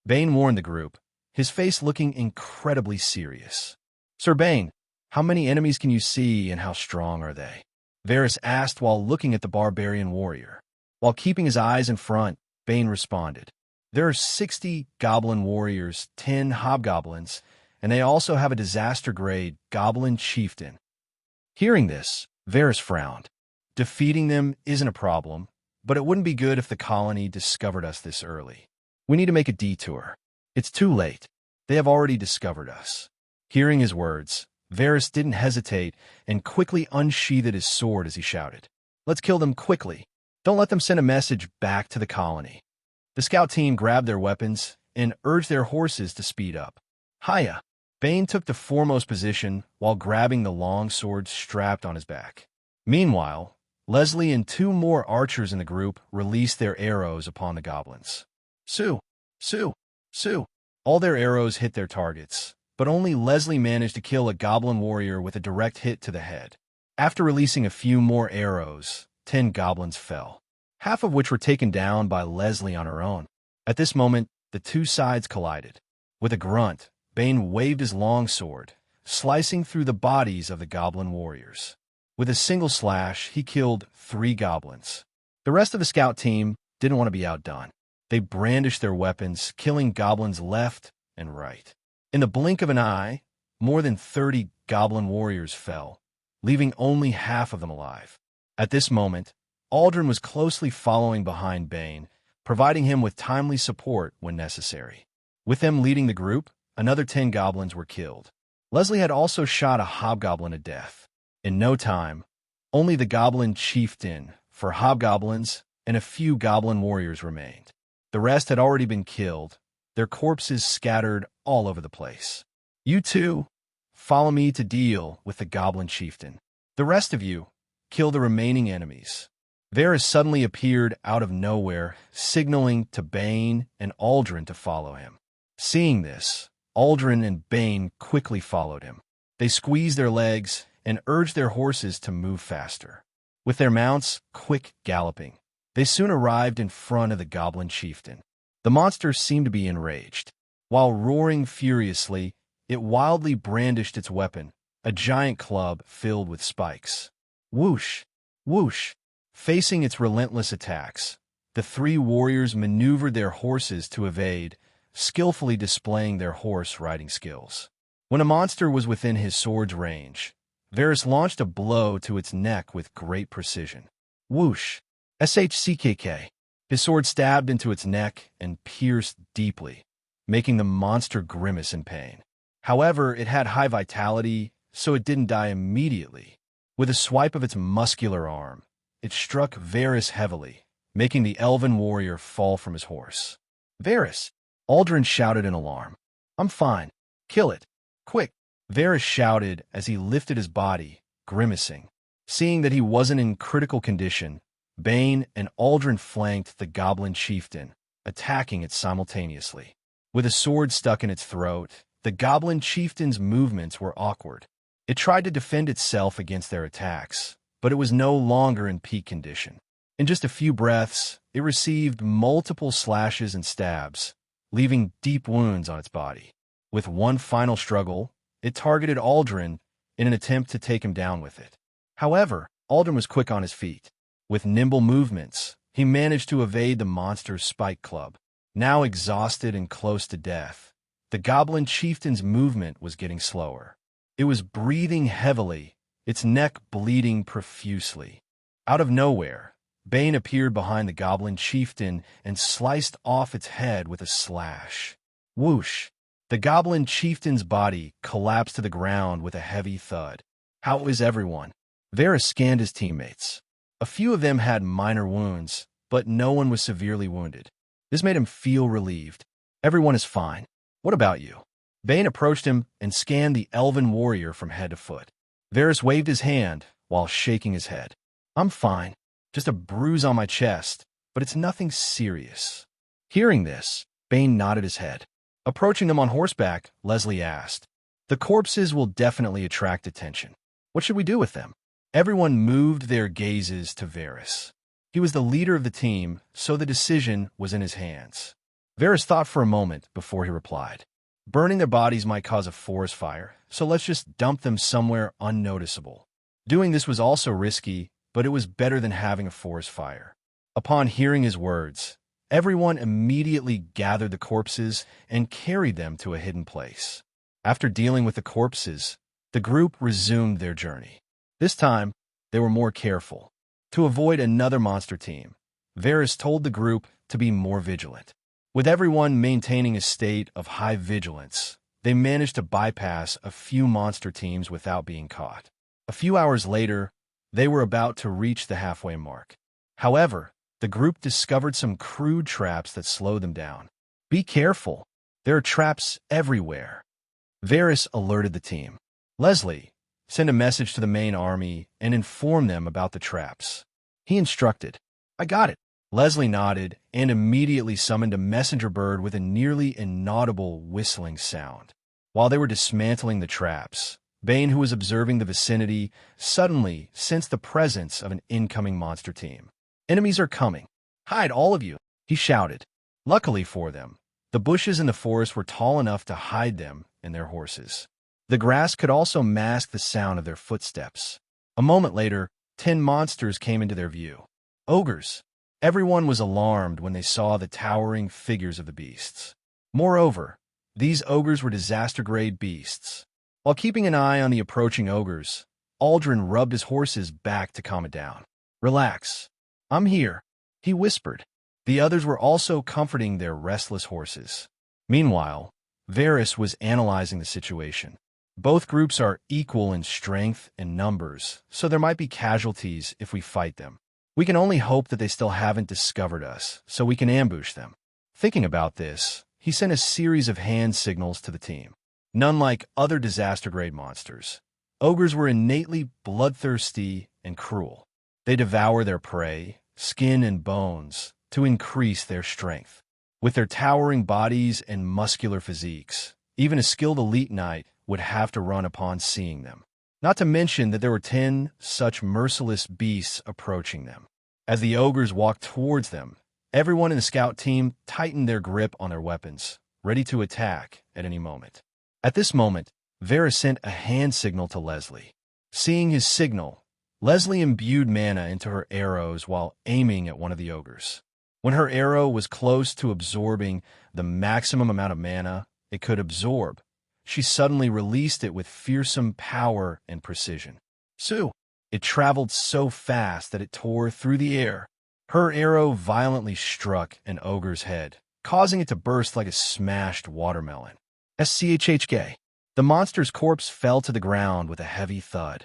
Speaker 2: Bane warned the group, his face looking incredibly serious. "Sir Bane, how many enemies can you see and how strong are they?" Varys asked while looking at the barbarian warrior. While keeping his eyes in front, Bane responded, "There are 60 goblin warriors, 10 hobgoblins, and they also have a disaster-grade goblin chieftain." Hearing this, Varys frowned. Defeating them isn't a problem, but it wouldn't be good if the colony discovered us this early. We need to make a detour. It's too late. They have already discovered us. Hearing his words, Varys didn't hesitate and quickly unsheathed his sword as he shouted, "Let's kill them quickly. Don't let them send a message back to the colony." The scout team grabbed their weapons and urged their horses to speed up. Hiya! Bane took the foremost position while grabbing the long sword strapped on his back. Meanwhile, Leslie and 2 more archers in the group released their arrows upon the goblins. Sue! Sue! Sue! All their arrows hit their targets, but only Leslie managed to kill a goblin warrior with a direct hit to the head. After releasing a few more arrows, 10 goblins fell, half of which were taken down by Leslie on her own. At this moment, the 2 sides collided. With a grunt, Bane waved his long sword, slicing through the bodies of the goblin warriors. With a single slash, he killed 3 goblins. The rest of the scout team didn't want to be outdone. They brandished their weapons, killing goblins left and right. In the blink of an eye, more than 30 goblin warriors fell, leaving only half of them alive. At this moment, Aldrin was closely following behind Bane, providing him with timely support when necessary. With them leading the group, another 10 goblins were killed. Leslie had also shot a hobgoblin to death. In no time, only the goblin chieftain for hobgoblins and a few goblin warriors remained. The rest had already been killed, their corpses scattered all over the place. You 2, follow me to deal with the goblin chieftain. The rest of you, kill the remaining enemies. Varys suddenly appeared out of nowhere, signaling to Bane and Aldrin to follow him. Seeing this, Aldrin and Bane quickly followed him. They squeezed their legs and urged their horses to move faster. With their mounts quick galloping, they soon arrived in front of the goblin chieftain. The monster seemed to be enraged. While roaring furiously, it wildly brandished its weapon, a giant club filled with spikes. Whoosh! Whoosh! Facing its relentless attacks, the 3 warriors maneuvered their horses to evade, skillfully displaying their horse riding skills. When a monster was within his sword's range, Varys launched a blow to its neck with great precision. Whoosh! SHCKK! His sword stabbed into its neck and pierced deeply, making the monster grimace in pain. However, it had high vitality, so it didn't die immediately. With a swipe of its muscular arm, it struck Varys heavily, making the elven warrior fall from his horse. "Varys!" Aldrin shouted in alarm. "I'm fine. Kill it. Quick!" Varys shouted as he lifted his body, grimacing. Seeing that he wasn't in critical condition, Bane and Aldrin flanked the goblin chieftain, attacking it simultaneously. With a sword stuck in its throat, the goblin chieftain's movements were awkward. It tried to defend itself against their attacks, but it was no longer in peak condition. In just a few breaths, it received multiple slashes and stabs, leaving deep wounds on its body. With one final struggle, it targeted Aldrin in an attempt to take him down with it. However, Aldrin was quick on his feet. With nimble movements, he managed to evade the monster's spike club. Now exhausted and close to death, the goblin chieftain's movement was getting slower. It was breathing heavily, its neck bleeding profusely. Out of nowhere, Bane appeared behind the goblin chieftain and sliced off its head with a slash. Whoosh! The goblin chieftain's body collapsed to the ground with a heavy thud. "How is everyone?" Varys scanned his teammates. A few of them had minor wounds, but no one was severely wounded. This made him feel relieved. "Everyone is fine. What about you?" Bane approached him and scanned the elven warrior from head to foot. Varys waved his hand while shaking his head. "I'm fine. Just a bruise on my chest, but it's nothing serious." Hearing this, Bane nodded his head. Approaching them on horseback, Leslie asked, "The corpses will definitely attract attention. What should we do with them?" Everyone moved their gazes to Varys. He was the leader of the team, so the decision was in his hands. Varys thought for a moment before he replied, "Burning their bodies might cause a forest fire, so let's just dump them somewhere unnoticeable." Doing this was also risky, but it was better than having a forest fire. Upon hearing his words, everyone immediately gathered the corpses and carried them to a hidden place. After dealing with the corpses, the group resumed their journey. This time, they were more careful. To avoid another monster team, Varys told the group to be more vigilant. With everyone maintaining a state of high vigilance, they managed to bypass a few monster teams without being caught. A few hours later, they were about to reach the halfway mark. However, the group discovered some crude traps that slowed them down. "Be careful. There are traps everywhere." Varys alerted the team. "Leslie, send a message to the main army and inform them about the traps." He instructed. "I got it." Leslie nodded and immediately summoned a messenger bird with a nearly inaudible whistling sound. While they were dismantling the traps, Bane, who was observing the vicinity, suddenly sensed the presence of an incoming monster team. "Enemies are coming. Hide, all of you," he shouted. Luckily for them, the bushes in the forest were tall enough to hide them and their horses. The grass could also mask the sound of their footsteps. A moment later, 10 monsters came into their view. Ogres. Everyone was alarmed when they saw the towering figures of the beasts. Moreover, these ogres were disaster-grade beasts. While keeping an eye on the approaching ogres, Aldrin rubbed his horse's back to calm it down. "Relax. I'm here," he whispered. The others were also comforting their restless horses. Meanwhile, Varys was analyzing the situation. Both groups are equal in strength and numbers, so there might be casualties if we fight them. We can only hope that they still haven't discovered us, so we can ambush them. Thinking about this, he sent a series of hand signals to the team. None like other disaster-grade monsters. Ogres were innately bloodthirsty and cruel. They devour their prey, skin and bones, to increase their strength. With their towering bodies and muscular physiques, even a skilled elite knight would have to run upon seeing them. Not to mention that there were 10 such merciless beasts approaching them. As the ogres walked towards them, everyone in the scout team tightened their grip on their weapons, ready to attack at any moment. At this moment, Varys sent a hand signal to Leslie. Seeing his signal, Leslie imbued mana into her arrows while aiming at one of the ogres. When her arrow was close to absorbing the maximum amount of mana it could absorb, she suddenly released it with fearsome power and precision. It traveled so fast that it tore through the air, Her arrow violently struck an ogre's head, causing it to burst like a smashed watermelon. SCHHK. The monster's corpse fell to the ground with a heavy thud.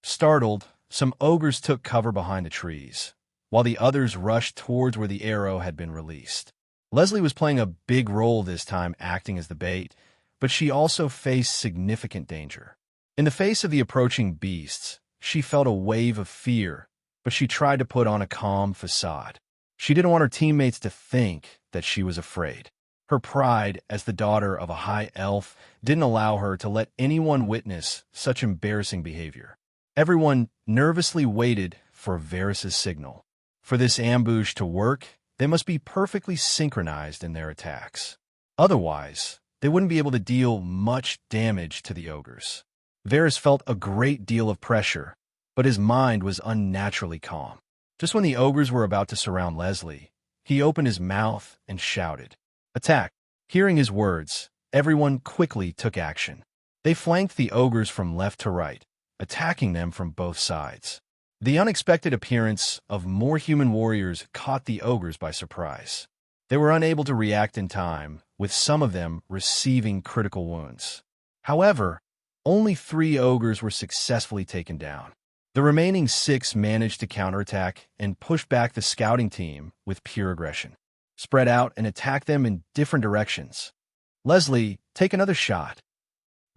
Speaker 2: Startled, some ogres took cover behind the trees, while the others rushed towards where the arrow had been released. Leslie was playing a big role this time, acting as the bait, but she also faced significant danger. In the face of the approaching beasts, she felt a wave of fear, but she tried to put on a calm facade. She didn't want her teammates to think that she was afraid. Her pride as the daughter of a high elf didn't allow her to let anyone witness such embarrassing behavior. Everyone nervously waited for Varys' signal. For this ambush to work, they must be perfectly synchronized in their attacks. Otherwise, they wouldn't be able to deal much damage to the ogres. Varys felt a great deal of pressure, but his mind was unnaturally calm. Just when the ogres were about to surround Leslie, he opened his mouth and shouted, "Attack!" Hearing his words, everyone quickly took action. They flanked the ogres from left to right, attacking them from both sides. The unexpected appearance of more human warriors caught the ogres by surprise. They were unable to react in time, with some of them receiving critical wounds. However, only 3 ogres were successfully taken down. The remaining 6 managed to counterattack and push back the scouting team with pure aggression. Spread out and attack them in different directions. Leslie, take another shot.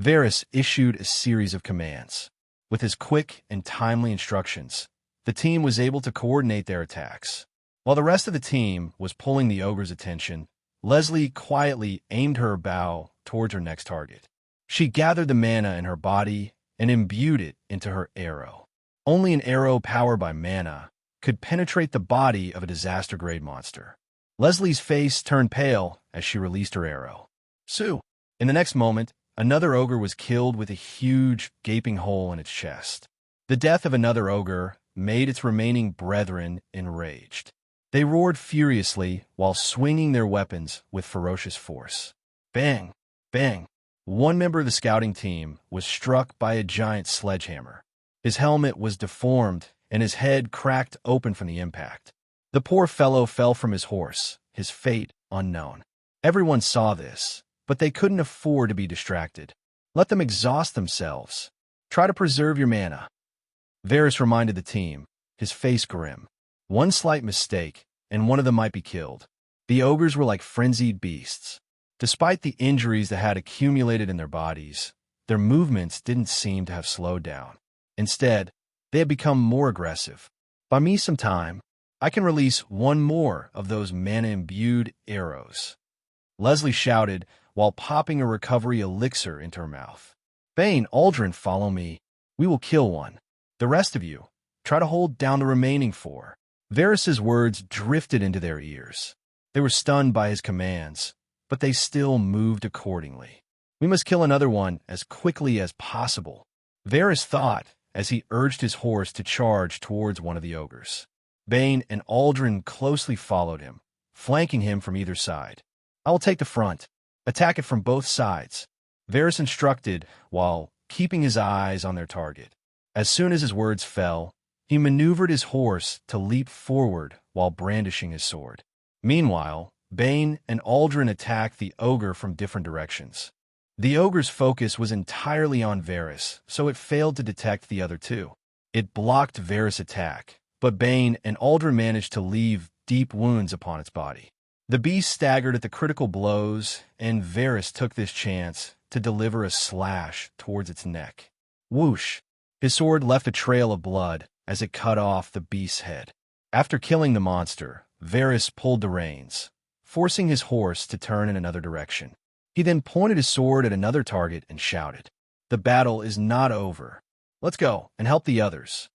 Speaker 2: Varys issued a series of commands. With his quick and timely instructions, the team was able to coordinate their attacks. While the rest of the team was pulling the ogre's attention, Leslie quietly aimed her bow towards her next target. She gathered the mana in her body and imbued it into her arrow. Only an arrow powered by mana could penetrate the body of a disaster-grade monster. Leslie's face turned pale as she released her arrow. Sue! In the next moment, another ogre was killed with a huge, gaping hole in its chest. The death of another ogre made its remaining brethren enraged. They roared furiously while swinging their weapons with ferocious force. Bang! Bang! One member of the scouting team was struck by a giant sledgehammer. His helmet was deformed, and his head cracked open from the impact. The poor fellow fell from his horse, his fate unknown. Everyone saw this, but they couldn't afford to be distracted. Let them exhaust themselves. Try to preserve your mana. Varys reminded the team, his face grim. One slight mistake, and one of them might be killed. The ogres were like frenzied beasts. Despite the injuries that had accumulated in their bodies, their movements didn't seem to have slowed down. Instead, they had become more aggressive. Buy me some time. I can release one more of those mana-imbued arrows. Leslie shouted while popping a recovery elixir into her mouth. Bane, Aldrin, follow me. We will kill one. The rest of you, try to hold down the remaining 4. Varys' words drifted into their ears. They were stunned by his commands, but they still moved accordingly. We must kill another one as quickly as possible, Varys thought as he urged his horse to charge towards one of the ogres. Bane and Aldrin closely followed him, flanking him from either side. I will take the front. Attack it from both sides, Varys instructed while keeping his eyes on their target. As soon as his words fell, he maneuvered his horse to leap forward while brandishing his sword. Meanwhile, Bane and Aldrin attacked the ogre from different directions. The ogre's focus was entirely on Varys, so it failed to detect the other 2. It blocked Varys' attack, but Bane and Aldrin managed to leave deep wounds upon its body. The beast staggered at the critical blows, and Varys took this chance to deliver a slash towards its neck. Whoosh! His sword left a trail of blood as it cut off the beast's head. After killing the monster, Varys pulled the reins, forcing his horse to turn in another direction. He then pointed his sword at another target and shouted, "The battle is not over. Let's go and help the others."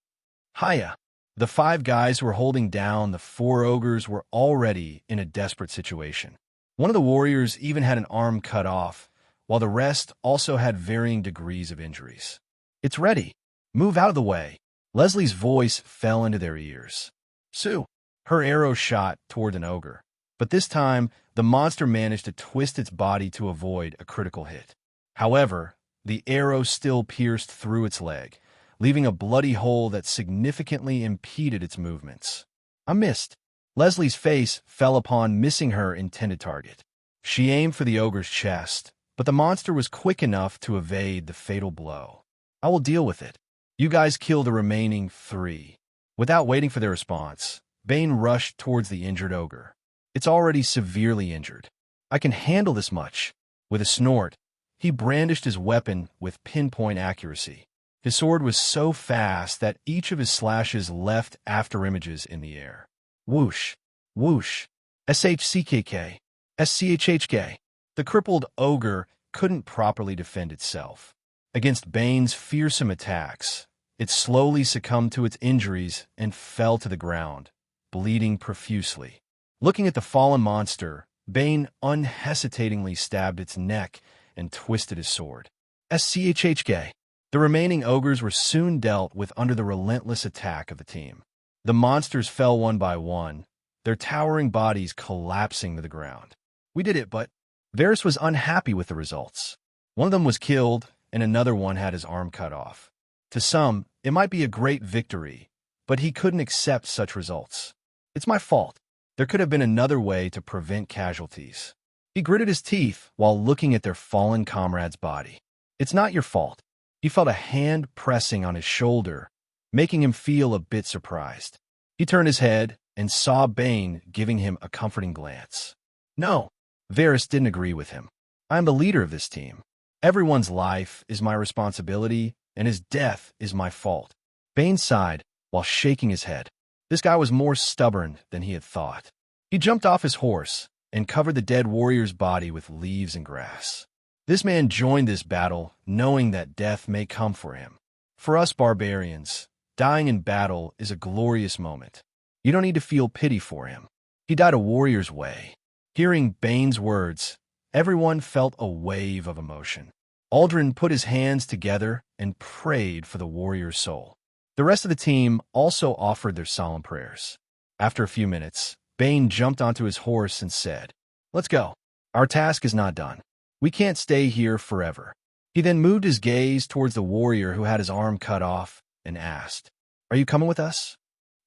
Speaker 2: Hiya! The 5 guys who were holding down the 4 ogres were already in a desperate situation. One of the warriors even had an arm cut off, while the rest also had varying degrees of injuries. It's ready. Move out of the way. Leslie's voice fell into their ears. Sue! Her arrow shot toward an ogre, but this time the monster managed to twist its body to avoid a critical hit. However, the arrow still pierced through its leg, leaving a bloody hole that significantly impeded its movements. I missed. Leslie's face fell upon missing her intended target. She aimed for the ogre's chest, but the monster was quick enough to evade the fatal blow. I will deal with it. You guys kill the remaining 3. Without waiting for their response, Bane rushed towards the injured ogre. It's already severely injured. I can handle this much. With a snort, he brandished his weapon with pinpoint accuracy. His sword was so fast that each of his slashes left afterimages in the air. Whoosh, whoosh, SHCKK, SCHHK. The crippled ogre couldn't properly defend itself. Against Bane's fearsome attacks, it slowly succumbed to its injuries and fell to the ground, bleeding profusely. Looking at the fallen monster, Bane unhesitatingly stabbed its neck and twisted his sword. SCHHK. The remaining ogres were soon dealt with under the relentless attack of the team. The monsters fell one by one, their towering bodies collapsing to the ground. We did it, but Varys was unhappy with the results. One of them was killed, and another one had his arm cut off. To some, it might be a great victory, but he couldn't accept such results. It's my fault. There could have been another way to prevent casualties. He gritted his teeth while looking at their fallen comrade's body. It's not your fault. He felt a hand pressing on his shoulder, making him feel a bit surprised. He turned his head and saw Bane giving him a comforting glance. No, Varys didn't agree with him. I'm the leader of this team. Everyone's life is my responsibility, and his death is my fault. Bane sighed while shaking his head. This guy was more stubborn than he had thought. He jumped off his horse and covered the dead warrior's body with leaves and grass. This man joined this battle knowing that death may come for him. For us barbarians, dying in battle is a glorious moment. You don't need to feel pity for him. He died a warrior's way. Hearing Bane's words, everyone felt a wave of emotion. Aldrin put his hands together and prayed for the warrior's soul. The rest of the team also offered their solemn prayers. After a few minutes, Bane jumped onto his horse and said, "Let's go. Our task is not done. We can't stay here forever." He then moved his gaze towards the warrior who had his arm cut off and asked, "Are you coming with us?"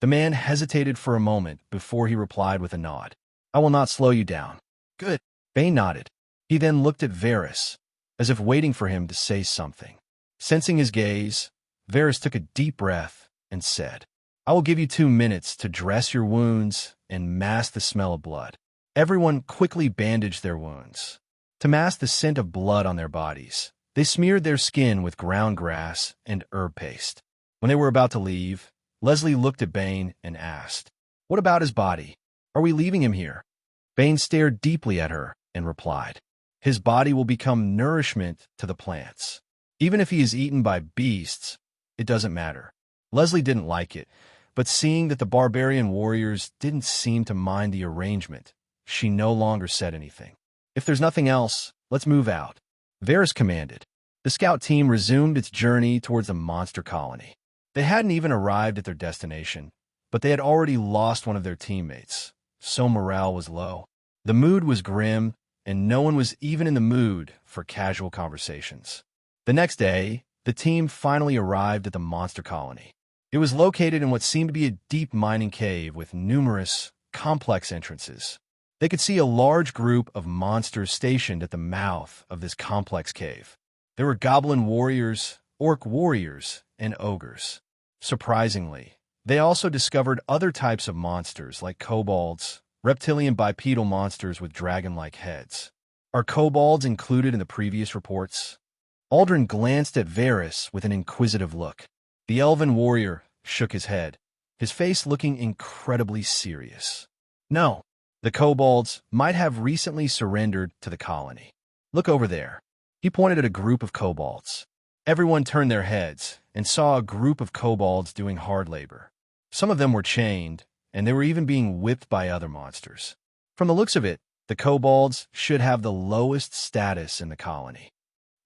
Speaker 2: The man hesitated for a moment before he replied with a nod. "I will not slow you down." "Good." Bane nodded. He then looked at Varys, as if waiting for him to say something. Sensing his gaze, Varys took a deep breath and said, "I will give you 2 minutes to dress your wounds and mask the smell of blood." Everyone quickly bandaged their wounds. To mask the scent of blood on their bodies, they smeared their skin with ground grass and herb paste. When they were about to leave, Leslie looked at Bane and asked, "What about his body? Are we leaving him here?" Bane stared deeply at her and replied, "His body will become nourishment to the plants. Even if he is eaten by beasts, it doesn't matter." Leslie didn't like it, but seeing that the barbarian warriors didn't seem to mind the arrangement, she no longer said anything. "If there's nothing else, let's move out," Varys commanded. The scout team resumed its journey towards the monster colony. They hadn't even arrived at their destination, but they had already lost one of their teammates, so morale was low. The mood was grim, and no one was even in the mood for casual conversations. The next day, the team finally arrived at the monster colony. It was located in what seemed to be a deep mining cave with numerous, complex entrances. They could see a large group of monsters stationed at the mouth of this complex cave. There were goblin warriors, orc warriors, and ogres. Surprisingly, they also discovered other types of monsters like kobolds, reptilian bipedal monsters with dragon-like heads. Are kobolds included in the previous reports? Aldrin glanced at Varys with an inquisitive look. The elven warrior shook his head, his face looking incredibly serious. No. The kobolds might have recently surrendered to the colony. Look over there. He pointed at a group of kobolds. Everyone turned their heads and saw a group of kobolds doing hard labor. Some of them were chained, and they were even being whipped by other monsters. From the looks of it, the kobolds should have the lowest status in the colony.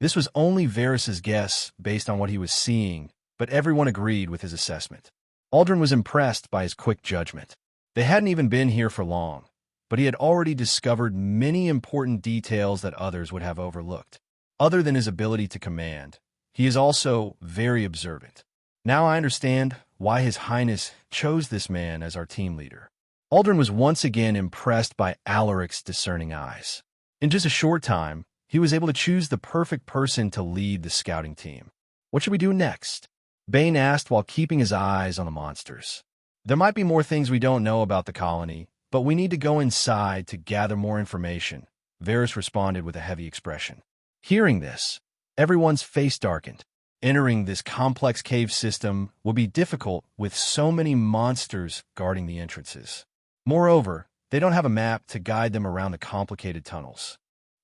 Speaker 2: This was only Varys' guess based on what he was seeing, but everyone agreed with his assessment. Aldrin was impressed by his quick judgment. They hadn't even been here for long, but he had already discovered many important details that others would have overlooked. Other than his ability to command, he is also very observant. Now I understand why His Highness chose this man as our team leader. Aldrin was once again impressed by Alaric's discerning eyes. In just a short time, he was able to choose the perfect person to lead the scouting team. What should we do next? Bane asked while keeping his eyes on the monsters. There might be more things we don't know about the colony, but we need to go inside to gather more information, Varys responded with a heavy expression. Hearing this, everyone's face darkened. Entering this complex cave system would be difficult with so many monsters guarding the entrances. Moreover, they don't have a map to guide them around the complicated tunnels.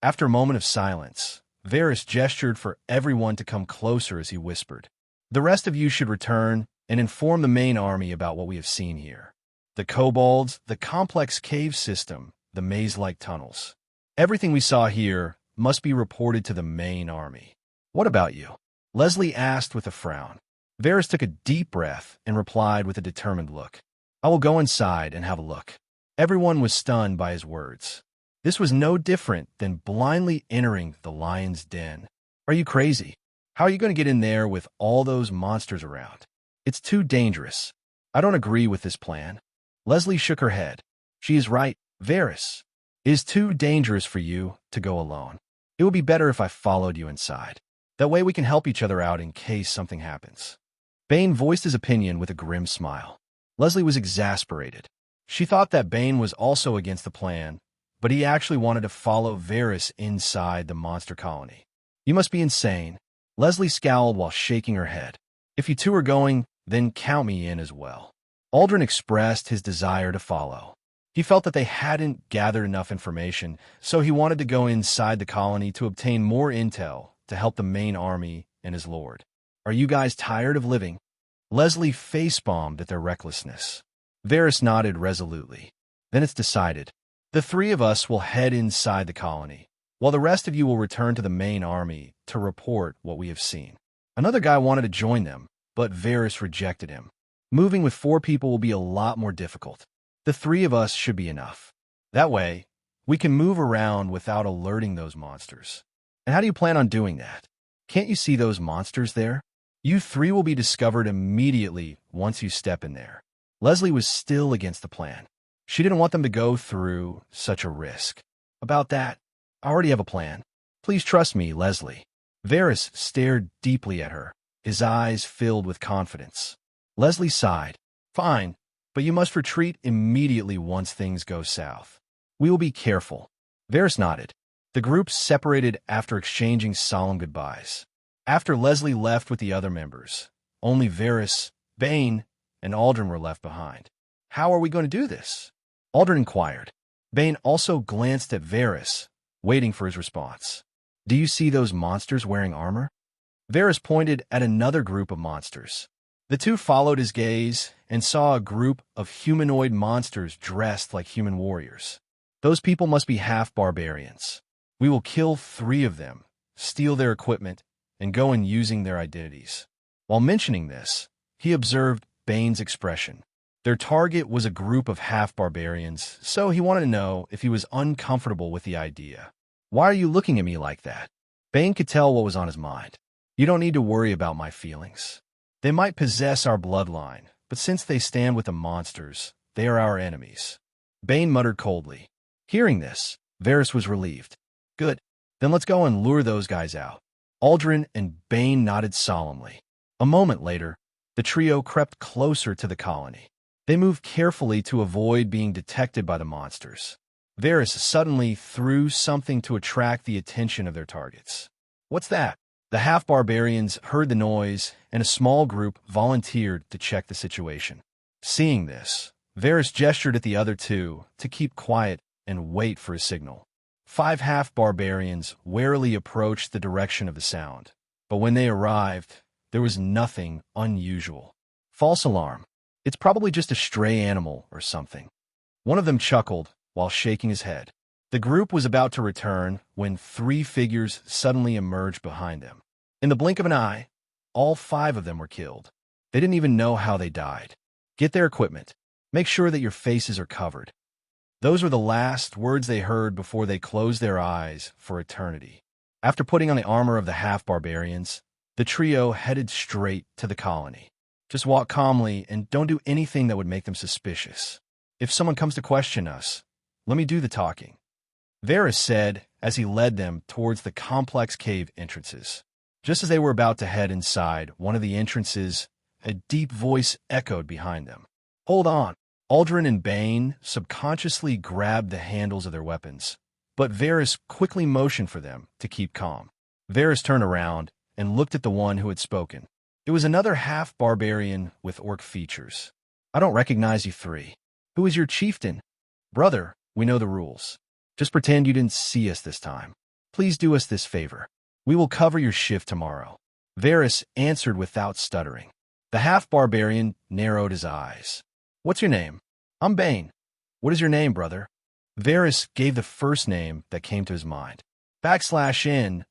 Speaker 2: After a moment of silence, Varys gestured for everyone to come closer as he whispered, "The rest of you should return and inform the main army about what we have seen here. The kobolds, the complex cave system, the maze-like tunnels. Everything we saw here must be reported to the main army." "What about you?" Leslie asked with a frown. Varys took a deep breath and replied with a determined look, "I will go inside and have a look." Everyone was stunned by his words. This was no different than blindly entering the lion's den. "Are you crazy? How are you going to get in there with all those monsters around? It's too dangerous. I don't agree with this plan." Leslie shook her head. "She is right, Varys. It is too dangerous for you to go alone. It would be better if I followed you inside. That way we can help each other out in case something happens." Bane voiced his opinion with a grim smile. Leslie was exasperated. She thought that Bane was also against the plan, but he actually wanted to follow Varys inside the monster colony. "You must be insane." Leslie scowled while shaking her head. "If you two are going, then count me in as well." Aldrin expressed his desire to follow. He felt that they hadn't gathered enough information, so he wanted to go inside the colony to obtain more intel to help the main army and his lord. "Are you guys tired of living?" Leslie face-bombed at their recklessness. Varys nodded resolutely. "Then it's decided. The three of us will head inside the colony, while the rest of you will return to the main army to report what we have seen." Another guy wanted to join them, but Varys rejected him. "Moving with 4 people will be a lot more difficult. The 3 of us should be enough. That way, we can move around without alerting those monsters." "And how do you plan on doing that? Can't you see those monsters there? You 3 will be discovered immediately once you step in there." Leslie was still against the plan. She didn't want them to go through such a risk. "About that, I already have a plan. Please trust me, Leslie." Varys stared deeply at her, his eyes filled with confidence. Leslie sighed. "Fine, but you must retreat immediately once things go south. We will be careful." Varys nodded. The group separated after exchanging solemn goodbyes. After Leslie left with the other members, only Varys, Bane, and Aldrin were left behind. "How are we going to do this?" Aldrin inquired. Bane also glanced at Varys, waiting for his response. "Do you see those monsters wearing armor?" Varys pointed at another group of monsters. The two followed his gaze and saw a group of humanoid monsters dressed like human warriors. "Those people must be half-barbarians. We will kill 3 of them, steal their equipment, and go in using their identities." While mentioning this, he observed Bane's expression. Their target was a group of half-barbarians, so he wanted to know if he was uncomfortable with the idea. "Why are you looking at me like that?" Bane could tell what was on his mind. "You don't need to worry about my feelings. They might possess our bloodline, but since they stand with the monsters, they are our enemies." Bane muttered coldly. Hearing this, Varys was relieved. "Good. Then let's go and lure those guys out." Aldrin and Bane nodded solemnly. A moment later, the trio crept closer to the colony. They moved carefully to avoid being detected by the monsters. Varys suddenly threw something to attract the attention of their targets. "What's that?" The half-barbarians heard the noise, and a small group volunteered to check the situation. Seeing this, Varys gestured at the other 2 to keep quiet and wait for a signal. 5 half-barbarians warily approached the direction of the sound, but when they arrived, there was nothing unusual. "False alarm. It's probably just a stray animal or something." One of them chuckled while shaking his head. The group was about to return when 3 figures suddenly emerged behind them. In the blink of an eye, all 5 of them were killed. They didn't even know how they died. "Get their equipment. Make sure that your faces are covered." Those were the last words they heard before they closed their eyes for eternity. After putting on the armor of the half-barbarians, the trio headed straight to the colony. Just walk calmly and don't do anything that would make them suspicious. If someone comes to question us, let me do the talking," Varys said as he led them towards the complex cave entrances. Just as they were about to head inside one of the entrances, a deep voice echoed behind them. "Hold on." Aldrin and Bane subconsciously grabbed the handles of their weapons, but Varys quickly motioned for them to keep calm. Varys turned around and looked at the one who had spoken. It was another half-barbarian with orc features. "I don't recognize you three. Who is your chieftain?" "Brother, we know the rules. Just pretend you didn't see us this time. Please do us this favor. We will cover your shift tomorrow." Varys answered without stuttering. The half-barbarian narrowed his eyes. "What's your name?" "I'm Bane." "What is your name, brother?" Varys gave the first name that came to his mind. /NOV.E/L.com.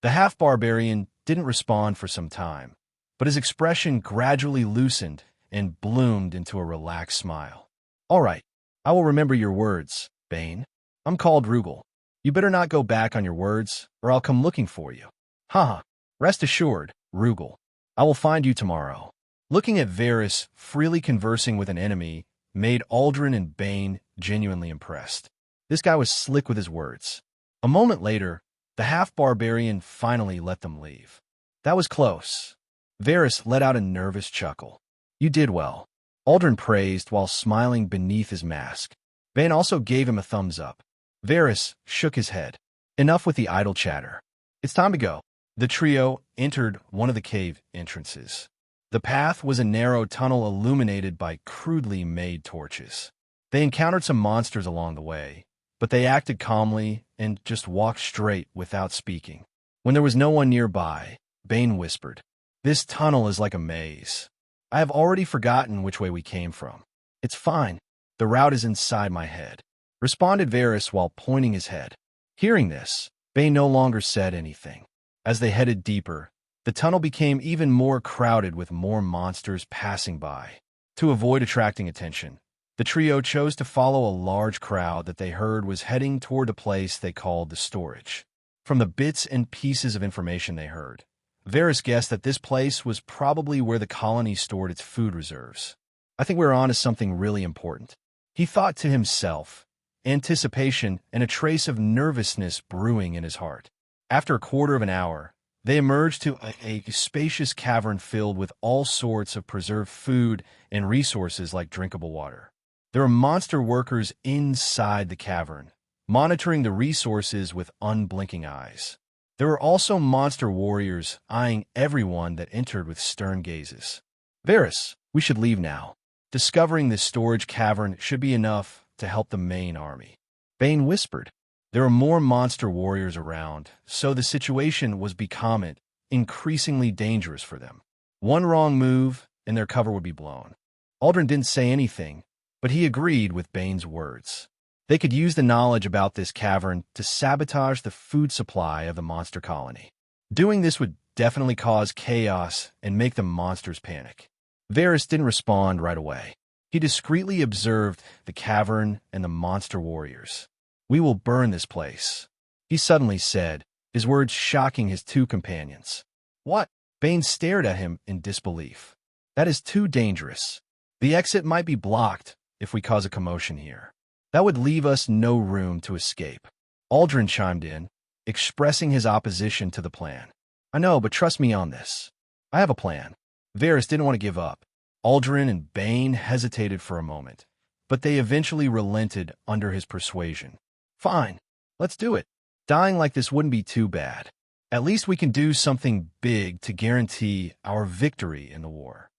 Speaker 2: The half-barbarian didn't respond for some time, but his expression gradually loosened and bloomed into a relaxed smile. "All right, I will remember your words, Bane. I'm called Rugal. You better not go back on your words, or I'll come looking for you." "Haha, rest assured, Rugal. I will find you tomorrow." Looking at Varys freely conversing with an enemy made Aldrin and Bane genuinely impressed. This guy was slick with his words. A moment later, the half-barbarian finally let them leave. "That was close." Varys let out a nervous chuckle. "You did well," Aldrin praised while smiling beneath his mask. Bane also gave him a thumbs up. Varys shook his head. "Enough with the idle chatter. It's time to go." The trio entered one of the cave entrances. The path was a narrow tunnel illuminated by crudely made torches. They encountered some monsters along the way, but they acted calmly and just walked straight without speaking. When there was no one nearby, Bane whispered, "This tunnel is like a maze. I have already forgotten which way we came from." "It's fine. The route is inside my head," responded Varys while pointing his head. Hearing this, Bane no longer said anything. As they headed deeper, the tunnel became even more crowded with more monsters passing by. To avoid attracting attention, the trio chose to follow a large crowd that they heard was heading toward a place they called the storage. From the bits and pieces of information they heard, Varys guessed that this place was probably where the colony stored its food reserves. "I think we're on to something really important," he thought to himself, anticipation and a trace of nervousness brewing in his heart. After a quarter of an hour, they emerged to a spacious cavern filled with all sorts of preserved food and resources like drinkable water. There were monster workers inside the cavern, monitoring the resources with unblinking eyes. There were also monster warriors eyeing everyone that entered with stern gazes. "Varys, we should leave now. Discovering this storage cavern should be enough to help the main army," Bane whispered. There were more monster warriors around, so the situation was becoming increasingly dangerous for them. One wrong move, and their cover would be blown. Aldrin didn't say anything, but he agreed with Bane's words. They could use the knowledge about this cavern to sabotage the food supply of the monster colony. Doing this would definitely cause chaos and make the monsters panic. Varys didn't respond right away. He discreetly observed the cavern and the monster warriors. "We will burn this place," he suddenly said, his words shocking his two companions. "What?" Bane stared at him in disbelief. "That is too dangerous. The exit might be blocked if we cause a commotion here. That would leave us no room to escape." Aldrin chimed in, expressing his opposition to the plan. "I know, but trust me on this. I have a plan." Varys didn't want to give up. Aldrin and Bane hesitated for a moment, but they eventually relented under his persuasion. "Fine, let's do it. Dying like this wouldn't be too bad. At least we can do something big to guarantee our victory in the war."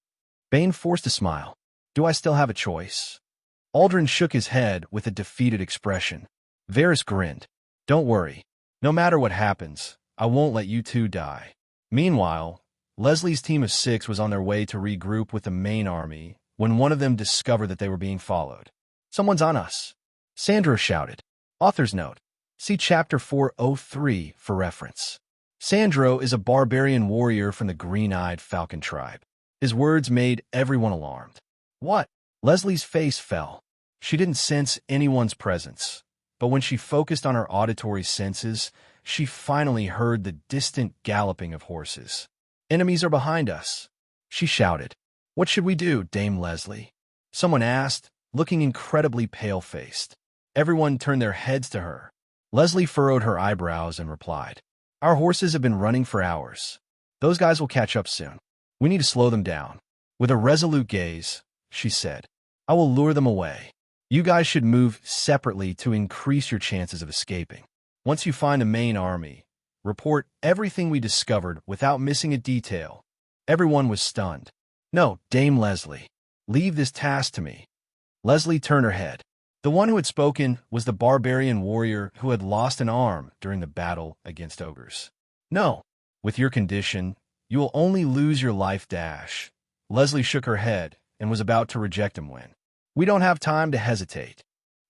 Speaker 2: Bane forced a smile. "Do I still have a choice?" Aldrin shook his head with a defeated expression. Varys grinned. "Don't worry. No matter what happens, I won't let you two die." Meanwhile, Leslie's team of 6 was on their way to regroup with the main army when one of them discovered that they were being followed. "Someone's on us," Sandro shouted. Author's note: see Chapter 403 for reference. Sandro is a barbarian warrior from the Green-Eyed Falcon tribe. His words made everyone alarmed. "What?" Leslie's face fell. She didn't sense anyone's presence, but when she focused on her auditory senses, she finally heard the distant galloping of horses. Enemies are behind us, she shouted. What should we do, Dame Leslie? Someone asked, looking incredibly pale-faced. Everyone turned their heads to her. Leslie furrowed her eyebrows and replied, Our horses have been running for hours. Those guys will catch up soon. We need to slow them down. With a resolute gaze, she said, I will lure them away. You guys should move separately to increase your chances of escaping. Once you find the main army, report everything we discovered without missing a detail. Everyone was stunned. No, Dame Leslie, leave this task to me. Leslie turned her head. The one who had spoken was the barbarian warrior who had lost an arm during the battle against ogres. No, with your condition, you will only lose your life dash. Leslie shook her head and was about to reject him when, We don't have time to hesitate.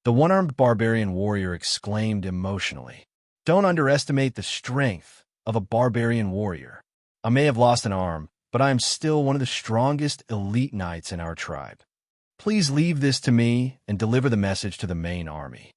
Speaker 2: The one-armed barbarian warrior exclaimed emotionally. Don't underestimate the strength of a barbarian warrior. I may have lost an arm, but I am still one of the strongest elite knights in our tribe. Please leave this to me and deliver the message to the main army.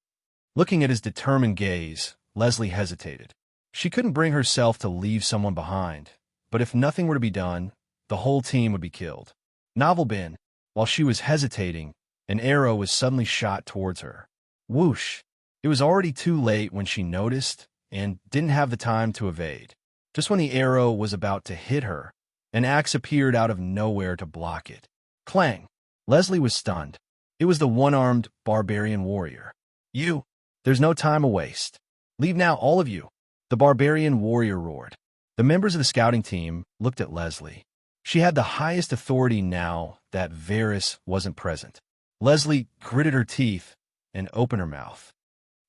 Speaker 2: Looking at his determined gaze, Leslie hesitated. She couldn't bring herself to leave someone behind, but if nothing were to be done, the whole team would be killed. Novel bin, while she was hesitating, an arrow was suddenly shot towards her. Whoosh! It was already too late when she noticed and didn't have the time to evade. Just when the arrow was about to hit her, an axe appeared out of nowhere to block it. Clang! Leslie was stunned. It was the one-armed barbarian warrior. You! There's no time to waste. Leave now, all of you! The barbarian warrior roared. The members of the scouting team looked at Leslie. She had the highest authority now that Varys wasn't present. Leslie gritted her teeth and opened her mouth.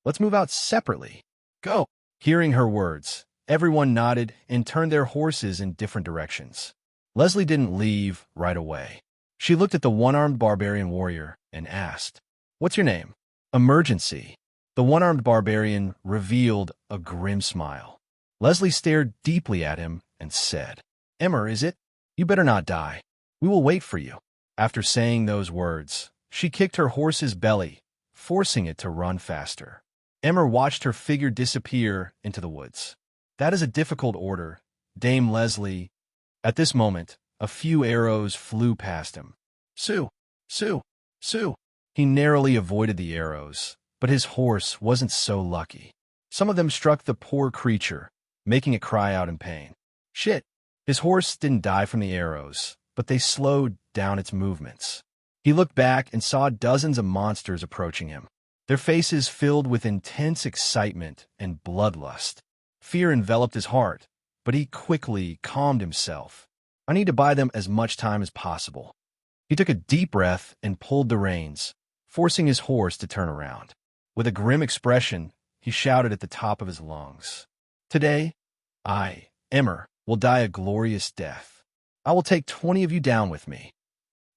Speaker 2: Let's move out separately. Go! Hearing her words, everyone nodded and turned their horses in different directions. Leslie didn't leave right away. She looked at the one-armed barbarian warrior and asked, What's your name? Emergency. The one-armed barbarian revealed a grim smile. Leslie stared deeply at him and said, Emmer, is it? You better not die. We will wait for you. After saying those words, she kicked her horse's belly, forcing it to run faster. Emmer watched her figure disappear into the woods. That is a difficult order, Dame Leslie. At this moment, a few arrows flew past him. Sue! Sue! Sue! He narrowly avoided the arrows, but his horse wasn't so lucky. Some of them struck the poor creature, making it cry out in pain. Shit! His horse didn't die from the arrows, but they slowed down its movements. He looked back and saw dozens of monsters approaching him, their faces filled with intense excitement and bloodlust. Fear enveloped his heart, but he quickly calmed himself. I need to buy them as much time as possible. He took a deep breath and pulled the reins, forcing his horse to turn around. With a grim expression, he shouted at the top of his lungs. Today, I, Emmer, will die a glorious death. I will take 20 of you down with me.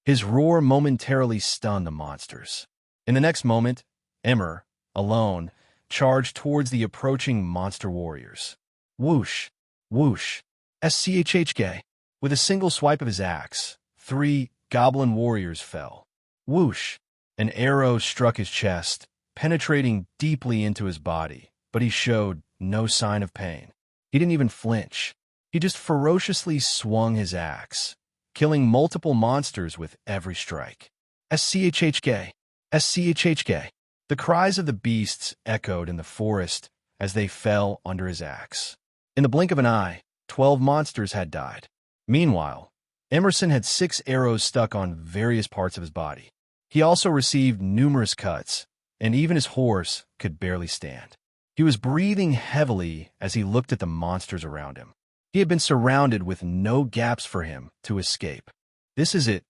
Speaker 2: His roar momentarily stunned the monsters. In the next moment, Emmer, alone, charged towards the approaching monster warriors. Whoosh! Whoosh! SCHHK! With a single swipe of his axe, 3 goblin warriors fell. Whoosh! An arrow struck his chest, penetrating deeply into his body, but he showed no sign of pain. He didn't even flinch. He just ferociously swung his axe, killing multiple monsters with every strike. SCHHK! SCHHK! The cries of the beasts echoed in the forest as they fell under his axe. In the blink of an eye, 12 monsters had died. Meanwhile, Emerson had 6 arrows stuck on various parts of his body. He also received numerous cuts, and even his horse could barely stand. He was breathing heavily as he looked at the monsters around him. He had been surrounded with no gaps for him to escape. This is it.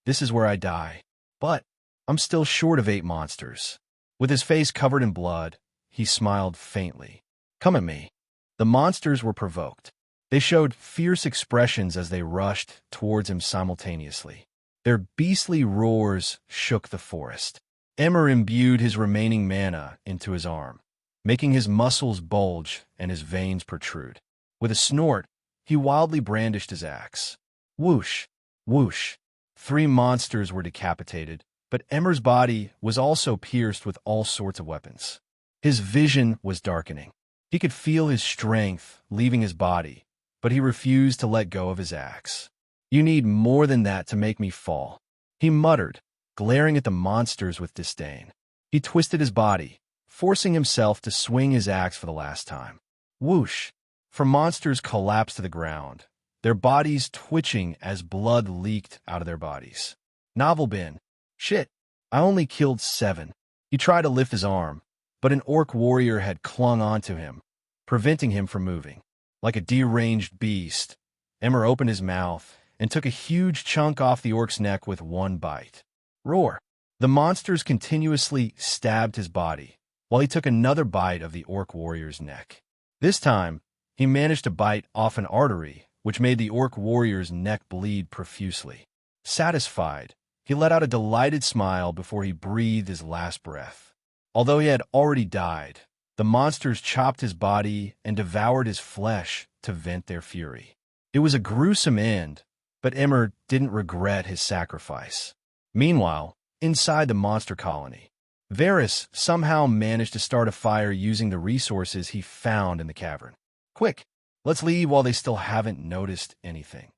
Speaker 2: This is where I die. But I'm still short of 8 monsters. With his face covered in blood, he smiled faintly. Come at me. The monsters were provoked. They showed fierce expressions as they rushed towards him simultaneously. Their beastly roars shook the forest. Emmer imbued his remaining mana into his arm, making his muscles bulge and his veins protrude. With a snort, he wildly brandished his axe. Whoosh! Whoosh! 3 monsters were decapitated, but Emmer's body was also pierced with all sorts of weapons. His vision was darkening. He could feel his strength leaving his body, but he refused to let go of his axe. "You need more than that to make me fall," he muttered, glaring at the monsters with disdain. He twisted his body, forcing himself to swing his axe for the last time. Whoosh! For monsters collapsed to the ground, their bodies twitching as blood leaked out of their bodies. Novel bin. "Shit, I only killed 7. He tried to lift his arm, but an orc warrior had clung onto him, preventing him from moving. Like a deranged beast, Emmer opened his mouth and took a huge chunk off the orc's neck with one bite. Roar! The monsters continuously stabbed his body, while he took another bite of the orc warrior's neck. This time, he managed to bite off an artery, which made the orc warrior's neck bleed profusely. Satisfied, he let out a delighted smile before he breathed his last breath. Although he had already died, the monsters chopped his body and devoured his flesh to vent their fury. It was a gruesome end, but Emmer didn't regret his sacrifice. Meanwhile, inside the monster colony, Varys somehow managed to start a fire using the resources he found in the cavern. "Quick, let's leave while they still haven't noticed anything,"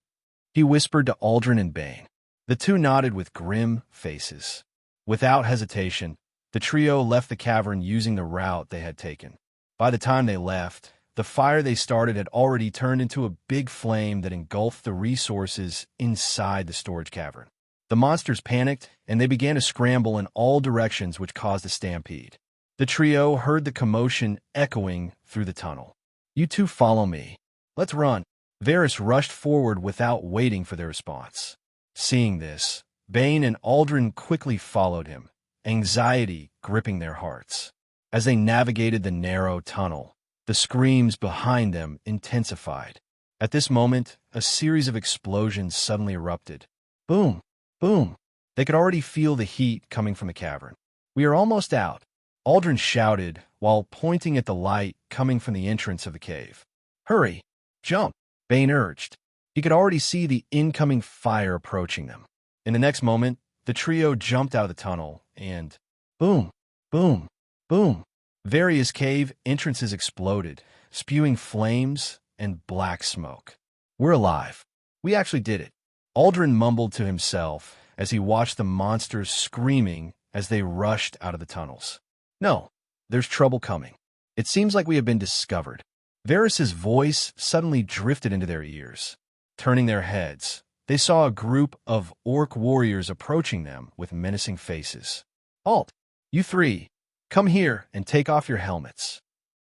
Speaker 2: he whispered to Aldrin and Bane. The two nodded with grim faces. Without hesitation, the trio left the cavern using the route they had taken. By the time they left, the fire they started had already turned into a big flame that engulfed the resources inside the storage cavern. The monsters panicked, and they began to scramble in all directions, which caused a stampede. The trio heard the commotion echoing through the tunnel. "You two follow me. Let's run." Varys rushed forward without waiting for their response. Seeing this, Bane and Aldrin quickly followed him, anxiety gripping their hearts. As they navigated the narrow tunnel, the screams behind them intensified. At this moment, a series of explosions suddenly erupted. Boom! Boom! They could already feel the heat coming from the cavern. "We are almost out," Aldrin shouted while pointing at the light coming from the entrance of the cave. "Hurry! Jump!" Bane urged. He could already see the incoming fire approaching them. In the next moment, the trio jumped out of the tunnel and boom! Boom! Boom! Various cave entrances exploded, spewing flames and black smoke. "We're alive. We actually did it," Aldrin mumbled to himself as he watched the monsters screaming as they rushed out of the tunnels. "No, there's trouble coming. It seems like we have been discovered." Varys's voice suddenly drifted into their ears. Turning their heads, they saw a group of orc warriors approaching them with menacing faces. "Halt! You three, come here and take off your helmets,"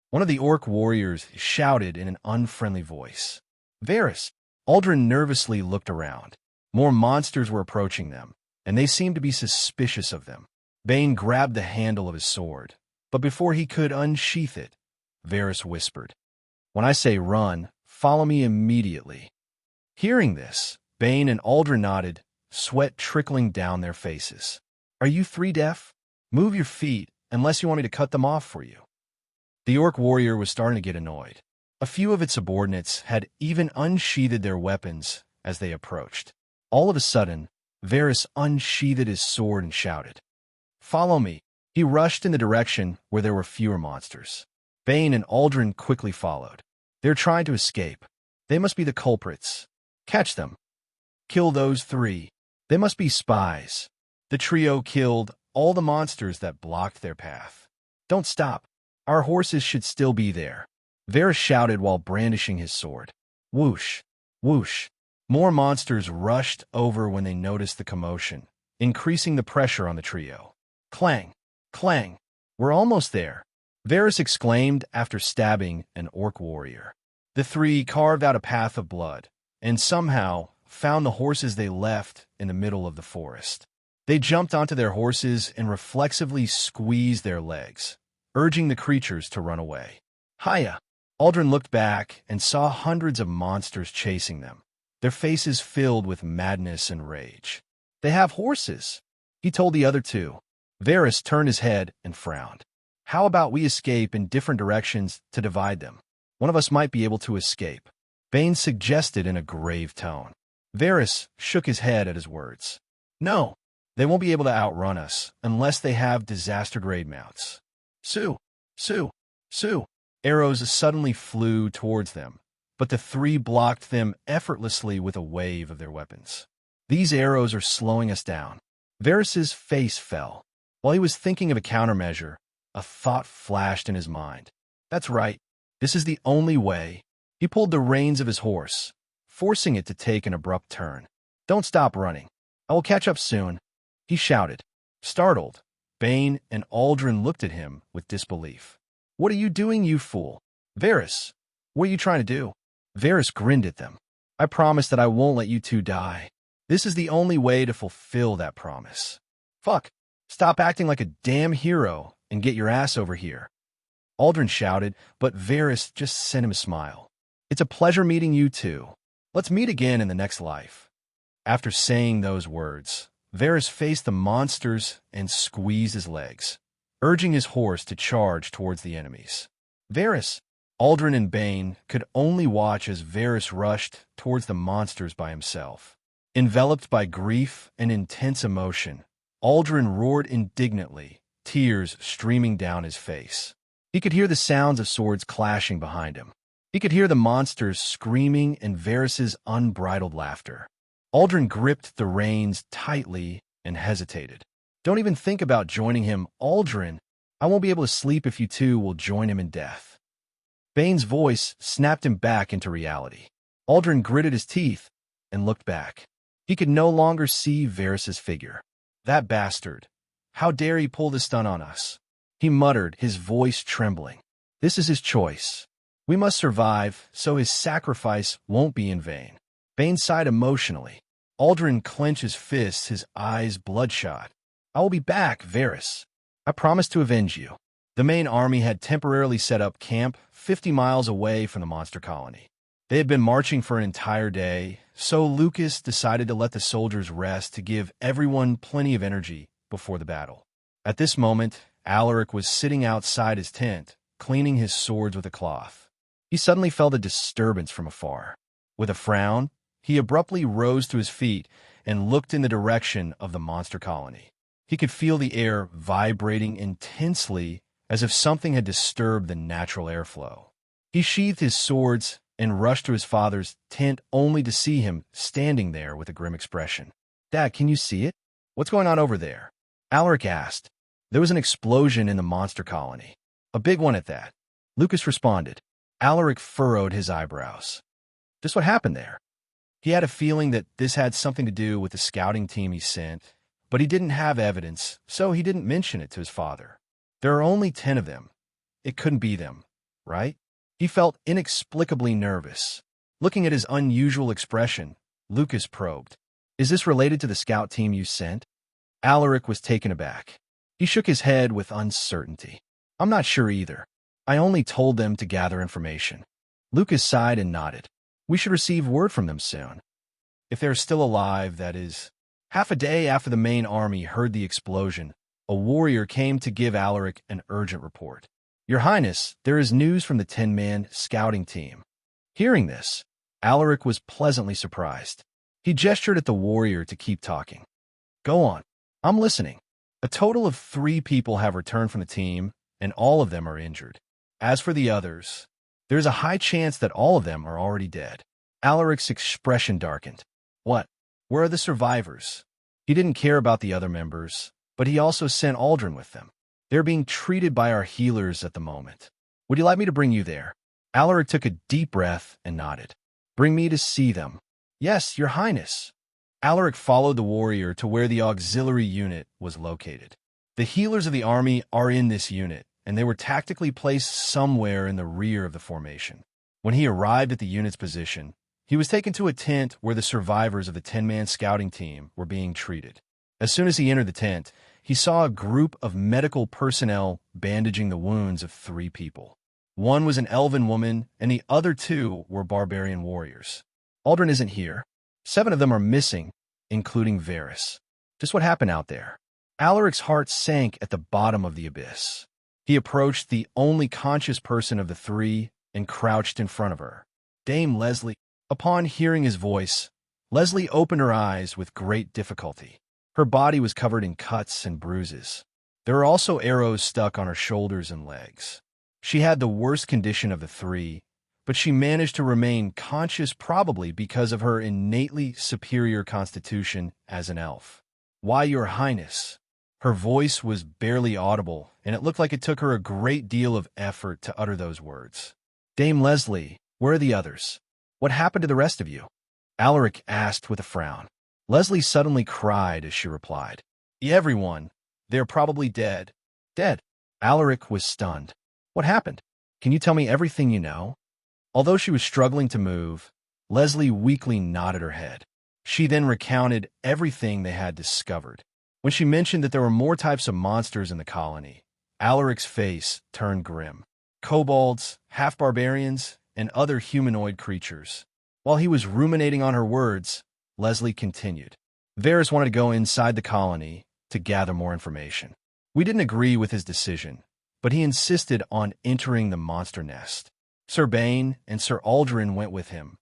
Speaker 2: one of the orc warriors shouted in an unfriendly voice. Varys, Aldrin nervously looked around. More monsters were approaching them, and they seemed to be suspicious of them. Bane grabbed the handle of his sword, but before he could unsheath it, Varys whispered, "When I say run, follow me immediately." Hearing this, Bane and Aldrin nodded, sweat trickling down their faces. "Are you three deaf? Move your feet, unless you want me to cut them off for you." The orc warrior was starting to get annoyed. A few of its subordinates had even unsheathed their weapons as they approached. All of a sudden, Varys unsheathed his sword and shouted, "Follow me." He rushed in the direction where there were fewer monsters. Bane and Aldrin quickly followed. "They're trying to escape. They must be the culprits. Catch them. Kill those three. They must be spies." The trio killed all the monsters that blocked their path. "Don't stop. Our horses should still be there," Varys shouted while brandishing his sword. Whoosh! Whoosh! More monsters rushed over when they noticed the commotion, increasing the pressure on the trio. Clang! Clang! "We're almost there," Varys exclaimed after stabbing an orc warrior. The three carved out a path of blood, and somehow found the horses they left in the middle of the forest. They jumped onto their horses and reflexively squeezed their legs, urging the creatures to run away. "Hiya!" Aldrin looked back and saw hundreds of monsters chasing them, their faces filled with madness and rage. "They have horses," he told the other two. Varys turned his head and frowned. "How about we escape in different directions to divide them? One of us might be able to escape," Bane suggested in a grave tone. Varys shook his head at his words. "No, they won't be able to outrun us unless they have disaster-grade mounts." Sue! Sue! Sue! Arrows suddenly flew towards them, but the three blocked them effortlessly with a wave of their weapons. These arrows are slowing us down. Varys's face fell. While he was thinking of a countermeasure, a thought flashed in his mind. That's right. This is the only way. He pulled the reins of his horse, forcing it to take an abrupt turn. Don't stop running. I will catch up soon, he shouted. Startled, Bane and Aldrin looked at him with disbelief. What are you doing, you fool? Varys, what are you trying to do? Varys grinned at them. I promise that I won't let you two die. This is the only way to fulfill that promise. Fuck. Stop acting like a damn hero and get your ass over here. Aldrin shouted, but Varys just sent him a smile. It's a pleasure meeting you two. Let's meet again in the next life. After saying those words, Varys faced the monsters and squeezed his legs, urging his horse to charge towards the enemies. Varys, Aldrin and Bane could only watch as Varys rushed towards the monsters by himself. Enveloped by grief and intense emotion, Aldrin roared indignantly, tears streaming down his face. He could hear the sounds of swords clashing behind him. He could hear the monsters screaming and Varys's unbridled laughter. Aldrin gripped the reins tightly and hesitated. Don't even think about joining him, Aldrin. I won't be able to sleep if you two will join him in death. Bane's voice snapped him back into reality. Aldrin gritted his teeth and looked back. He could no longer see Varys's figure. That bastard. How dare he pull this stunt on us? He muttered, his voice trembling. This is his choice. We must survive, so his sacrifice won't be in vain. Bane sighed emotionally. Aldrin clenched his fists, his eyes bloodshot. I will be back, Varys. I promise to avenge you. The main army had temporarily set up camp 50 miles away from the monster colony. They had been marching for an entire day, so Lucas decided to let the soldiers rest to give everyone plenty of energy before the battle. At this moment, Alaric was sitting outside his tent, cleaning his swords with a cloth. He suddenly felt a disturbance from afar. With a frown, he abruptly rose to his feet and looked in the direction of the monster colony. He could feel the air vibrating intensely as if something had disturbed the natural airflow. He sheathed his swords and rushed to his father's tent only to see him standing there with a grim expression. Dad, can you see it? What's going on over there? Alaric asked. There was an explosion in the monster colony. A big one at that. Lucas responded. Alaric furrowed his eyebrows. Just what happened there? He had a feeling that this had something to do with the scouting team he sent, but he didn't have evidence, so he didn't mention it to his father. There are only 10 of them. It couldn't be them, right? He felt inexplicably nervous. Looking at his unusual expression, Lucas probed. Is this related to the scout team you sent? Alaric was taken aback. He shook his head with uncertainty. I'm not sure either. I only told them to gather information. Lucas sighed and nodded. We should receive word from them soon. If they're still alive, that is. Half a day after the main army heard the explosion, a warrior came to give Alaric an urgent report. Your Highness, there is news from the 10-man scouting team. Hearing this, Alaric was pleasantly surprised. He gestured at the warrior to keep talking. Go on. I'm listening. A total of 3 people have returned from the team, and all of them are injured. As for the others, there's a high chance that all of them are already dead. Alaric's expression darkened. What? Where are the survivors? He didn't care about the other members, but he also sent Aldrin with them. They're being treated by our healers at the moment. Would you like me to bring you there? Alaric took a deep breath and nodded. Bring me to see them. Yes, Your Highness. Alaric followed the warrior to where the auxiliary unit was located. The healers of the army are in this unit, and they were tactically placed somewhere in the rear of the formation. When he arrived at the unit's position, he was taken to a tent where the survivors of the 10-man scouting team were being treated. As soon as he entered the tent, he saw a group of medical personnel bandaging the wounds of 3 people. One was an elven woman, and the other 2 were barbarian warriors. Aldrin isn't here. 7 of them are missing, including Varys. Just what happened out there? Alaric's heart sank at the bottom of the abyss. He approached the only conscious person of the 3 and crouched in front of her. Dame Leslie. Upon hearing his voice, Leslie opened her eyes with great difficulty. Her body was covered in cuts and bruises. There were also arrows stuck on her shoulders and legs. She had the worst condition of the 3, but she managed to remain conscious probably because of her innately superior constitution as an elf. "Why, Your Highness?" Her voice was barely audible, and it looked like it took her a great deal of effort to utter those words. "Dame Leslie, where are the others? What happened to the rest of you?" Alaric asked with a frown. Leslie suddenly cried as she replied, "Everyone. They're probably dead." "Dead?" Alaric was stunned. "What happened? Can you tell me everything you know?" Although she was struggling to move, Leslie weakly nodded her head. She then recounted everything they had discovered. When she mentioned that there were more types of monsters in the colony, Alaric's face turned grim. Kobolds, half-barbarians, and other humanoid creatures. While he was ruminating on her words, Leslie continued. Varys wanted to go inside the colony to gather more information. We didn't agree with his decision, but he insisted on entering the monster nest. Sir Bane and Sir Aldrin went with him.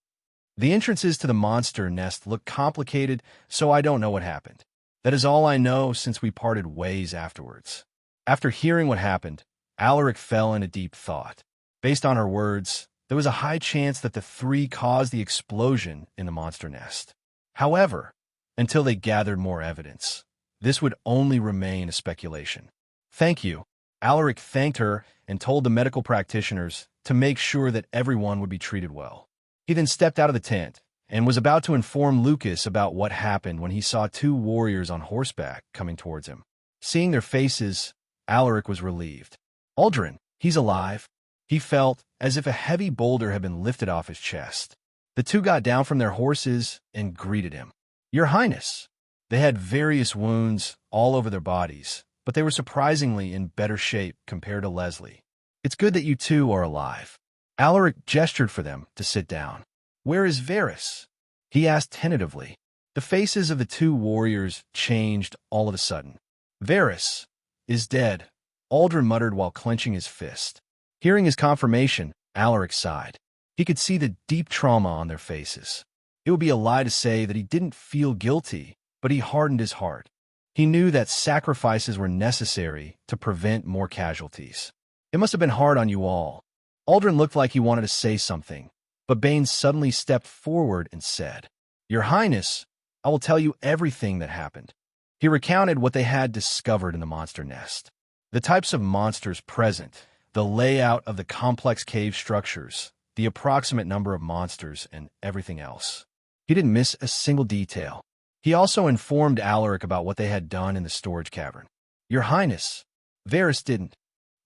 Speaker 2: The entrances to the monster nest looked complicated, so I don't know what happened. That is all I know since we parted ways afterwards. After hearing what happened, Alaric fell into deep thought. Based on her words, there was a high chance that the three caused the explosion in the monster nest. However, until they gathered more evidence, this would only remain a speculation. "Thank you." Alaric thanked her and told the medical practitioners to make sure that everyone would be treated well. He then stepped out of the tent and was about to inform Lucas about what happened when he saw two warriors on horseback coming towards him. Seeing their faces, Alaric was relieved. "Aldrin, he's alive." He felt as if a heavy boulder had been lifted off his chest. The two got down from their horses and greeted him. "Your Highness." They had various wounds all over their bodies, but they were surprisingly in better shape compared to Leslie. "It's good that you two are alive." Alaric gestured for them to sit down. "Where is Varys?" he asked tentatively. The faces of the two warriors changed all of a sudden. "Varys is dead," Aldrin muttered while clenching his fist. Hearing his confirmation, Alaric sighed. He could see the deep trauma on their faces. It would be a lie to say that he didn't feel guilty, but he hardened his heart. He knew that sacrifices were necessary to prevent more casualties. "It must have been hard on you all." Aldrin looked like he wanted to say something, but Bane suddenly stepped forward and said, "Your Highness, I will tell you everything that happened." He recounted what they had discovered in the monster nest. The types of monsters present, the layout of the complex cave structures, the approximate number of monsters, and everything else. He didn't miss a single detail. He also informed Alaric about what they had done in the storage cavern. "Your Highness." Varys didn't.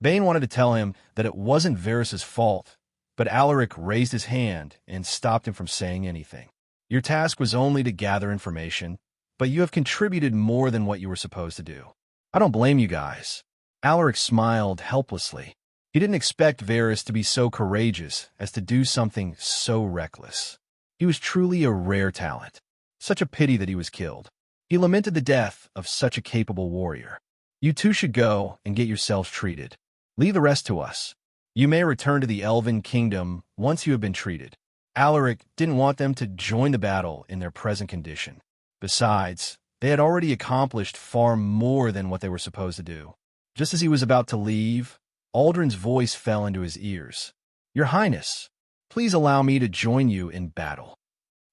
Speaker 2: Bane wanted to tell him that it wasn't Varys' fault, but Alaric raised his hand and stopped him from saying anything. "Your task was only to gather information, but you have contributed more than what you were supposed to do. I don't blame you guys." Alaric smiled helplessly. He didn't expect Varys to be so courageous as to do something so reckless. He was truly a rare talent. Such a pity that he was killed. He lamented the death of such a capable warrior. "You two should go and get yourselves treated. Leave the rest to us. You may return to the Elven Kingdom once you have been treated." Alaric didn't want them to join the battle in their present condition. Besides, they had already accomplished far more than what they were supposed to do. Just as he was about to leave, Aldrin's voice fell into his ears. "Your Highness, please allow me to join you in battle."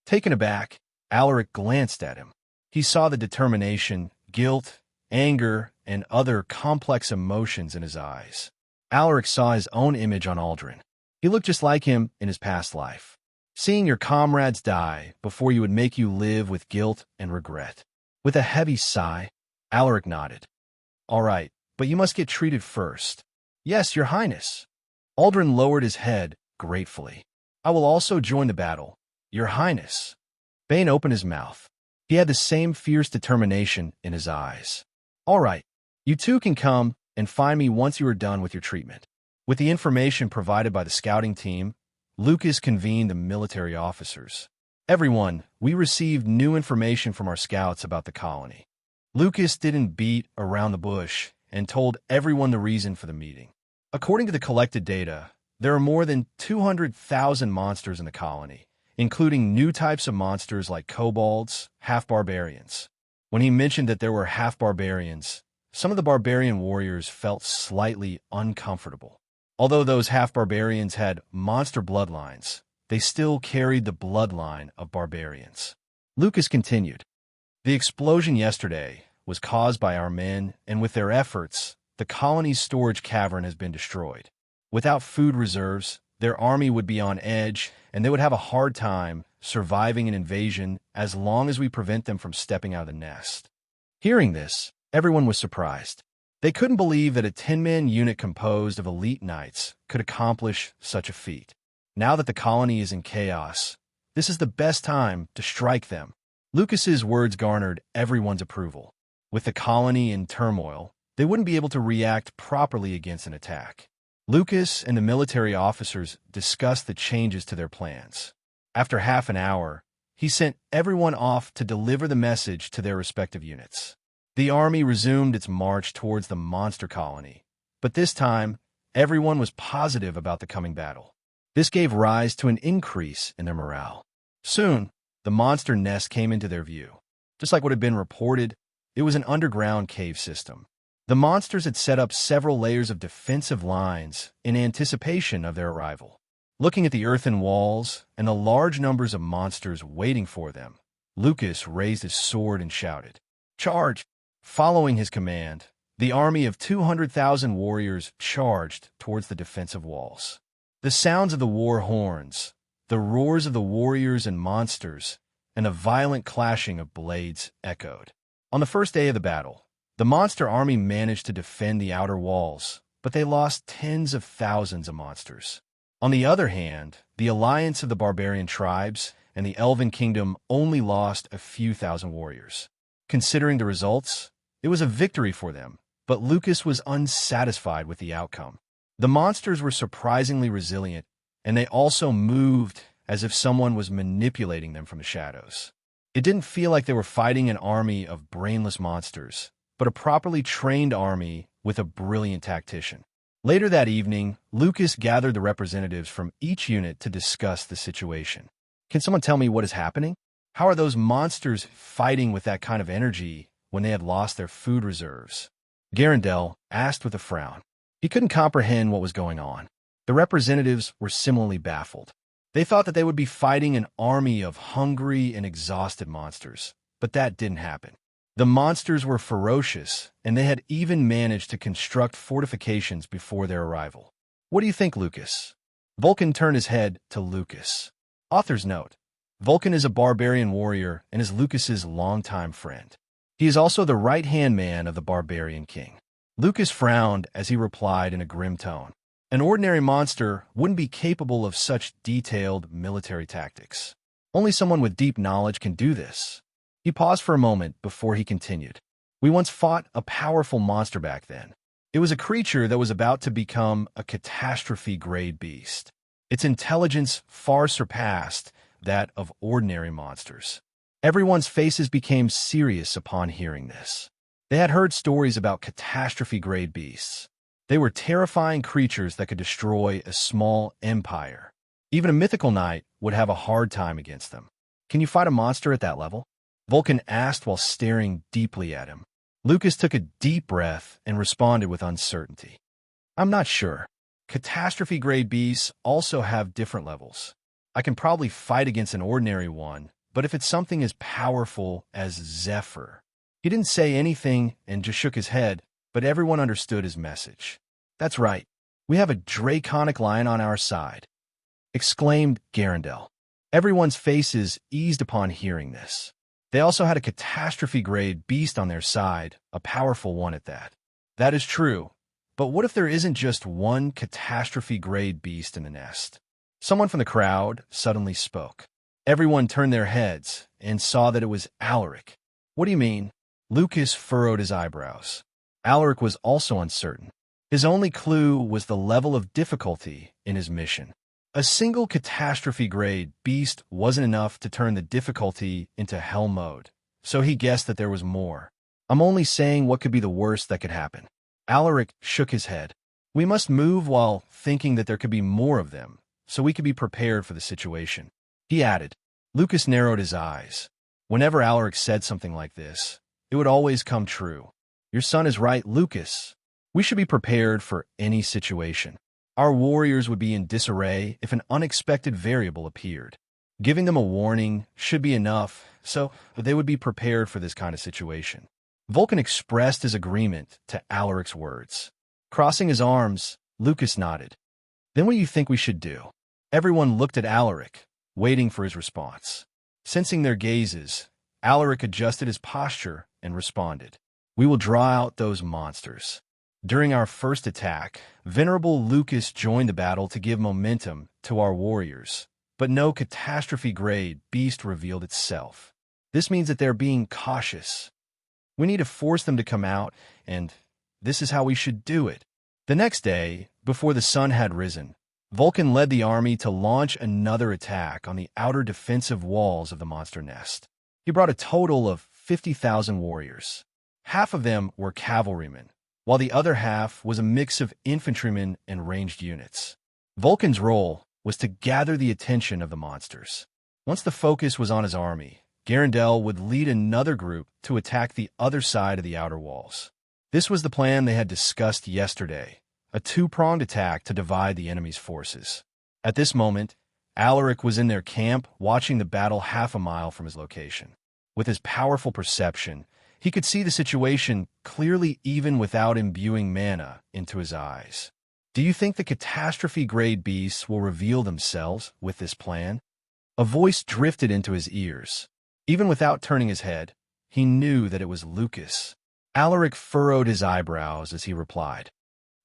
Speaker 2: Taken aback, Alaric glanced at him. He saw the determination, guilt, anger, and other complex emotions in his eyes. Alaric saw his own image on Aldrin. He looked just like him in his past life. Seeing your comrades die before you would make you live with guilt and regret. With a heavy sigh, Alaric nodded. "All right, but you must get treated first." "Yes, Your Highness." Aldrin lowered his head gratefully. "I will also join the battle, Your Highness." Bane opened his mouth. He had the same fierce determination in his eyes. "All right, you two can come and find me once you are done with your treatment." With the information provided by the scouting team, Lucas convened the military officers. "Everyone, we received new information from our scouts about the colony." Lucas didn't beat around the bush and told everyone the reason for the meeting. According to the collected data, there are more than 200,000 monsters in the colony, including new types of monsters like kobolds, half-barbarians. When he mentioned that there were half-barbarians, some of the barbarian warriors felt slightly uncomfortable. Although those half-barbarians had monster bloodlines, they still carried the bloodline of barbarians. Lucas continued, "The explosion yesterday was caused by our men, and with their efforts, the colony's storage cavern has been destroyed. Without food reserves, their army would be on edge, and they would have a hard time surviving an invasion as long as we prevent them from stepping out of the nest." Hearing this, everyone was surprised. They couldn't believe that a 10-man unit composed of elite knights could accomplish such a feat. Now that the colony is in chaos, this is the best time to strike them. Lucas's words garnered everyone's approval. With the colony in turmoil, they wouldn't be able to react properly against an attack. Lucas and the military officers discussed the changes to their plans. After half an hour, he sent everyone off to deliver the message to their respective units. The army resumed its march towards the monster colony, but this time, everyone was positive about the coming battle. This gave rise to an increase in their morale. Soon, the monster nest came into their view. Just like what had been reported, it was an underground cave system. The monsters had set up several layers of defensive lines in anticipation of their arrival. Looking at the earthen walls and the large numbers of monsters waiting for them, Lucas raised his sword and shouted, "Charge!" Following his command, the army of 200,000 warriors charged towards the defensive walls. The sounds of the war horns, the roars of the warriors and monsters, and the violent clashing of blades echoed. On the first day of the battle, the monster army managed to defend the outer walls, but they lost tens of thousands of monsters. On the other hand, the alliance of the barbarian tribes and the Elven Kingdom only lost a few thousand warriors. Considering the results, it was a victory for them, but Lucas was unsatisfied with the outcome. The monsters were surprisingly resilient, and they also moved as if someone was manipulating them from the shadows. It didn't feel like they were fighting an army of brainless monsters, but a properly trained army with a brilliant tactician. Later that evening, Lucas gathered the representatives from each unit to discuss the situation. "Can someone tell me what is happening? How are those monsters fighting with that kind of energy when they had lost their food reserves?" Garandel asked with a frown. He couldn't comprehend what was going on. The representatives were similarly baffled. They thought that they would be fighting an army of hungry and exhausted monsters, but that didn't happen. The monsters were ferocious, and they had even managed to construct fortifications before their arrival. "What do you think, Lucas?" Vulcan turned his head to Lucas. Author's note: Vulcan is a barbarian warrior and is Lucas's longtime friend. He is also the right-hand man of the barbarian king. Lucas frowned as he replied in a grim tone. An ordinary monster wouldn't be capable of such detailed military tactics. Only someone with deep knowledge can do this. He paused for a moment before he continued. "We once fought a powerful monster back then. It was a creature that was about to become a catastrophe-grade beast. Its intelligence far surpassed that of ordinary monsters." Everyone's faces became serious upon hearing this. They had heard stories about catastrophe-grade beasts. They were terrifying creatures that could destroy a small empire. Even a mythical knight would have a hard time against them. "Can you fight a monster at that level?" Vulcan asked while staring deeply at him. Lucas took a deep breath and responded with uncertainty. "I'm not sure. Catastrophe-grade beasts also have different levels. I can probably fight against an ordinary one, but if it's something as powerful as Zephyr..." He didn't say anything and just shook his head, but everyone understood his message. "That's right. We have a draconic lion on our side," exclaimed Garandel. Everyone's faces eased upon hearing this. They also had a catastrophe-grade beast on their side, a powerful one at that. "That is true, but what if there isn't just one catastrophe-grade beast in the nest?" Someone from the crowd suddenly spoke. Everyone turned their heads and saw that it was Alaric. "What do you mean?" Lucas furrowed his eyebrows. Alaric was also uncertain. His only clue was the level of difficulty in his mission. A single catastrophe-grade beast wasn't enough to turn the difficulty into hell mode, so he guessed that there was more. "I'm only saying what could be the worst that could happen." Alaric shook his head. "We must move while thinking that there could be more of them, so we could be prepared for the situation," he added. Lucas narrowed his eyes. Whenever Alaric said something like this, it would always come true. "Your son is right, Lucas. We should be prepared for any situation." Our warriors would be in disarray if an unexpected variable appeared. Giving them a warning should be enough, so they would be prepared for this kind of situation. Vulcan expressed his agreement to Alaric's words. Crossing his arms, Lucas nodded. Then what do you think we should do? Everyone looked at Alaric, waiting for his response. Sensing their gazes, Alaric adjusted his posture and responded. We will draw out those monsters. During our first attack, Venerable Lucas joined the battle to give momentum to our warriors, but no catastrophe-grade beast revealed itself. This means that they're being cautious. We need to force them to come out, and this is how we should do it. The next day, before the sun had risen, Vulcan led the army to launch another attack on the outer defensive walls of the monster nest. He brought a total of 50,000 warriors. Half of them were cavalrymen, while the other half was a mix of infantrymen and ranged units. Vulcan's role was to gather the attention of the monsters. Once the focus was on his army, Garandel would lead another group to attack the other side of the outer walls. This was the plan they had discussed yesterday, a two-pronged attack to divide the enemy's forces. At this moment, Alaric was in their camp watching the battle half a mile from his location. With his powerful perception, he could see the situation clearly even without imbuing mana into his eyes. Do you think the catastrophe-grade beasts will reveal themselves with this plan? A voice drifted into his ears. Even without turning his head, he knew that it was Lucas. Alaric furrowed his eyebrows as he replied,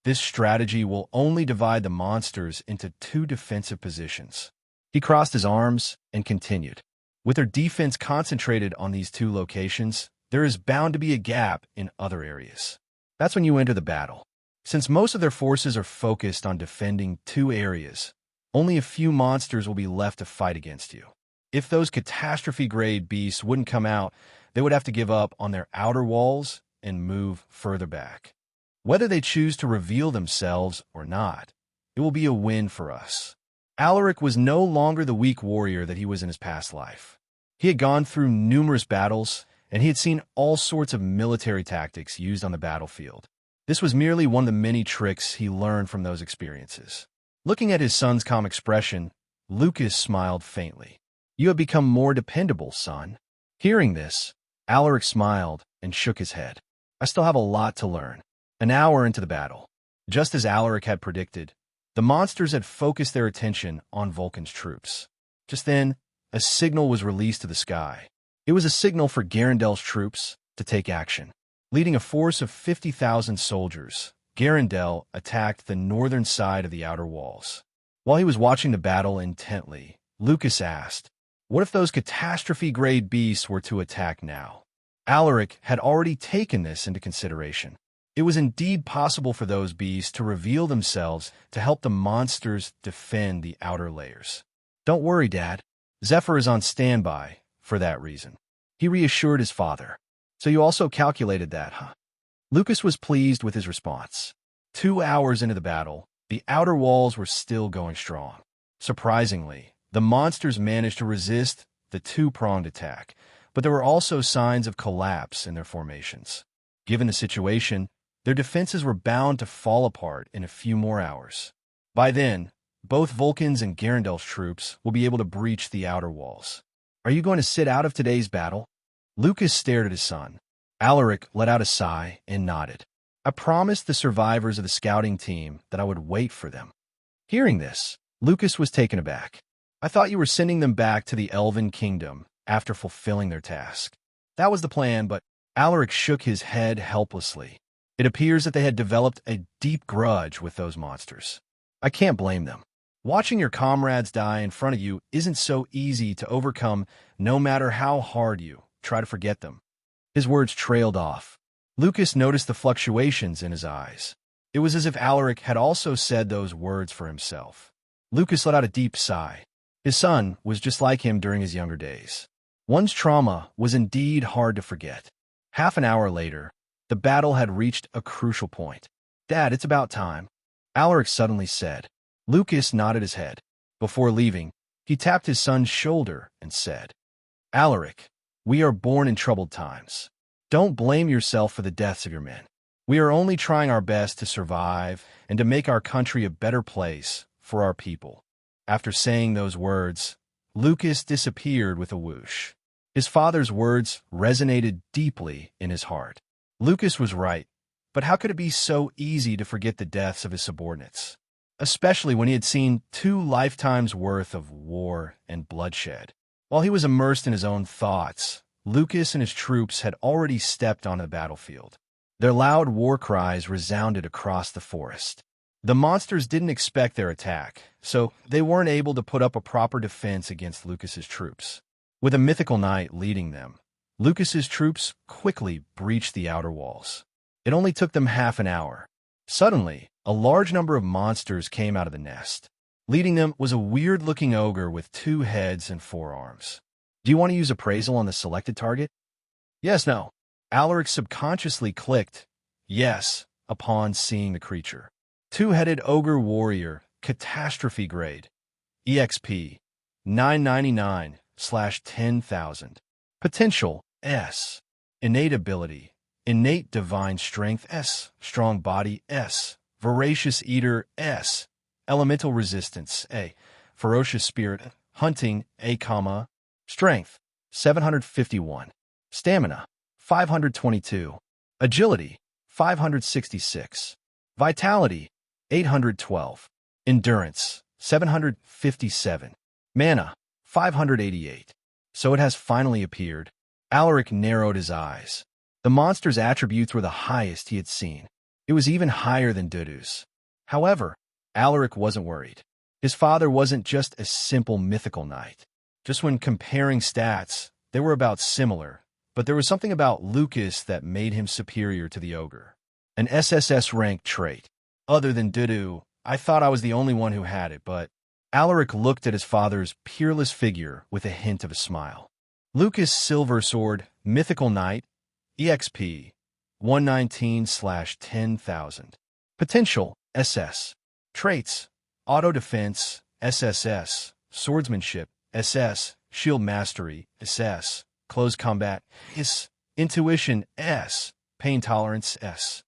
Speaker 2: This strategy will only divide the monsters into two defensive positions. He crossed his arms and continued. With their defense concentrated on these two locations, there is bound to be a gap in other areas. That's when you enter the battle. Since most of their forces are focused on defending two areas, only a few monsters will be left to fight against you. If those catastrophe-grade beasts wouldn't come out, they would have to give up on their outer walls and move further back. Whether they choose to reveal themselves or not, it will be a win for us. Alaric was no longer the weak warrior that he was in his past life. He had gone through numerous battles, and he had seen all sorts of military tactics used on the battlefield. This was merely one of the many tricks he learned from those experiences. Looking at his son's calm expression, Lucas smiled faintly. You have become more dependable, son. Hearing this, Alaric smiled and shook his head. I still have a lot to learn. An hour into the battle, just as Alaric had predicted, the monsters had focused their attention on Vulcan's troops. Just then, a signal was released to the sky. It was a signal for Garandel's troops to take action. Leading a force of 50,000 soldiers, Garandel attacked the northern side of the outer walls. While he was watching the battle intently, Lucas asked, What if those catastrophe-grade beasts were to attack now? Alaric had already taken this into consideration. It was indeed possible for those beasts to reveal themselves to help the monsters defend the outer layers. Don't worry, Dad. Zephyr is on standby for that reason. He reassured his father. So you also calculated that, huh? Lucas was pleased with his response. 2 hours into the battle, the outer walls were still going strong. Surprisingly, the monsters managed to resist the two-pronged attack, but there were also signs of collapse in their formations. Given the situation, their defenses were bound to fall apart in a few more hours. By then, both Vulcan's and Garandel's troops will be able to breach the outer walls. Are you going to sit out of today's battle? Lucas stared at his son. Alaric let out a sigh and nodded. I promised the survivors of the scouting team that I would wait for them. Hearing this, Lucas was taken aback. I thought you were sending them back to the Elven Kingdom after fulfilling their task. That was the plan, but Alaric shook his head helplessly. It appears that they had developed a deep grudge with those monsters. I can't blame them. Watching your comrades die in front of you isn't so easy to overcome, no matter how hard you try to forget them. His words trailed off. Lucas noticed the fluctuations in his eyes. It was as if Alaric had also said those words for himself. Lucas let out a deep sigh. His son was just like him during his younger days. One's trauma was indeed hard to forget. Half an hour later, the battle had reached a crucial point. Dad, it's about time, Alaric suddenly said. Lucas nodded his head. Before leaving, he tapped his son's shoulder and said, Alaric, we are born in troubled times. Don't blame yourself for the deaths of your men. We are only trying our best to survive and to make our country a better place for our people." After saying those words, Lucas disappeared with a whoosh. His father's words resonated deeply in his heart. Lucas was right, but how could it be so easy to forget the deaths of his subordinates, especially when he had seen 2 lifetimes' worth of war and bloodshed? While he was immersed in his own thoughts, Lucas and his troops had already stepped on the battlefield. Their loud war cries resounded across the forest. The monsters didn't expect their attack, so they weren't able to put up a proper defense against Lucas's troops. With a mythical knight leading them, Lucas's troops quickly breached the outer walls. It only took them half an hour. Suddenly, a large number of monsters came out of the nest. Leading them was a weird-looking ogre with 2 heads and 4 arms. "Do you want to use appraisal on the selected target?" "Yes, no." Alaric subconsciously clicked yes upon seeing the creature. 2-headed ogre warrior, catastrophe grade, EXP 999/10,000. Potential S. Innate ability, innate divine strength S. Strong body S. Voracious eater S. Elemental resistance A. Ferocious spirit, hunting A, strength 751, stamina 522, agility 566, vitality 812, endurance 757, mana 588. So it has finally appeared. Alaric narrowed his eyes. The monster's attributes were the highest he had seen. It was even higher than Dudu's. However, Alaric wasn't worried. His father wasn't just a simple mythical knight. Just when comparing stats, they were about similar, but there was something about Lucas that made him superior to the ogre. An SSS rank trait. Other than Dudu, I thought I was the only one who had it, but Alaric looked at his father's peerless figure with a hint of a smile. Lucas Silver Sword, Mythical Knight, EXP 119/10,000. Potential SS. Traits: Auto Defense, SSS, Swordsmanship, SS, Shield Mastery, SS, Close Combat, S, Intuition, S, Pain Tolerance, S.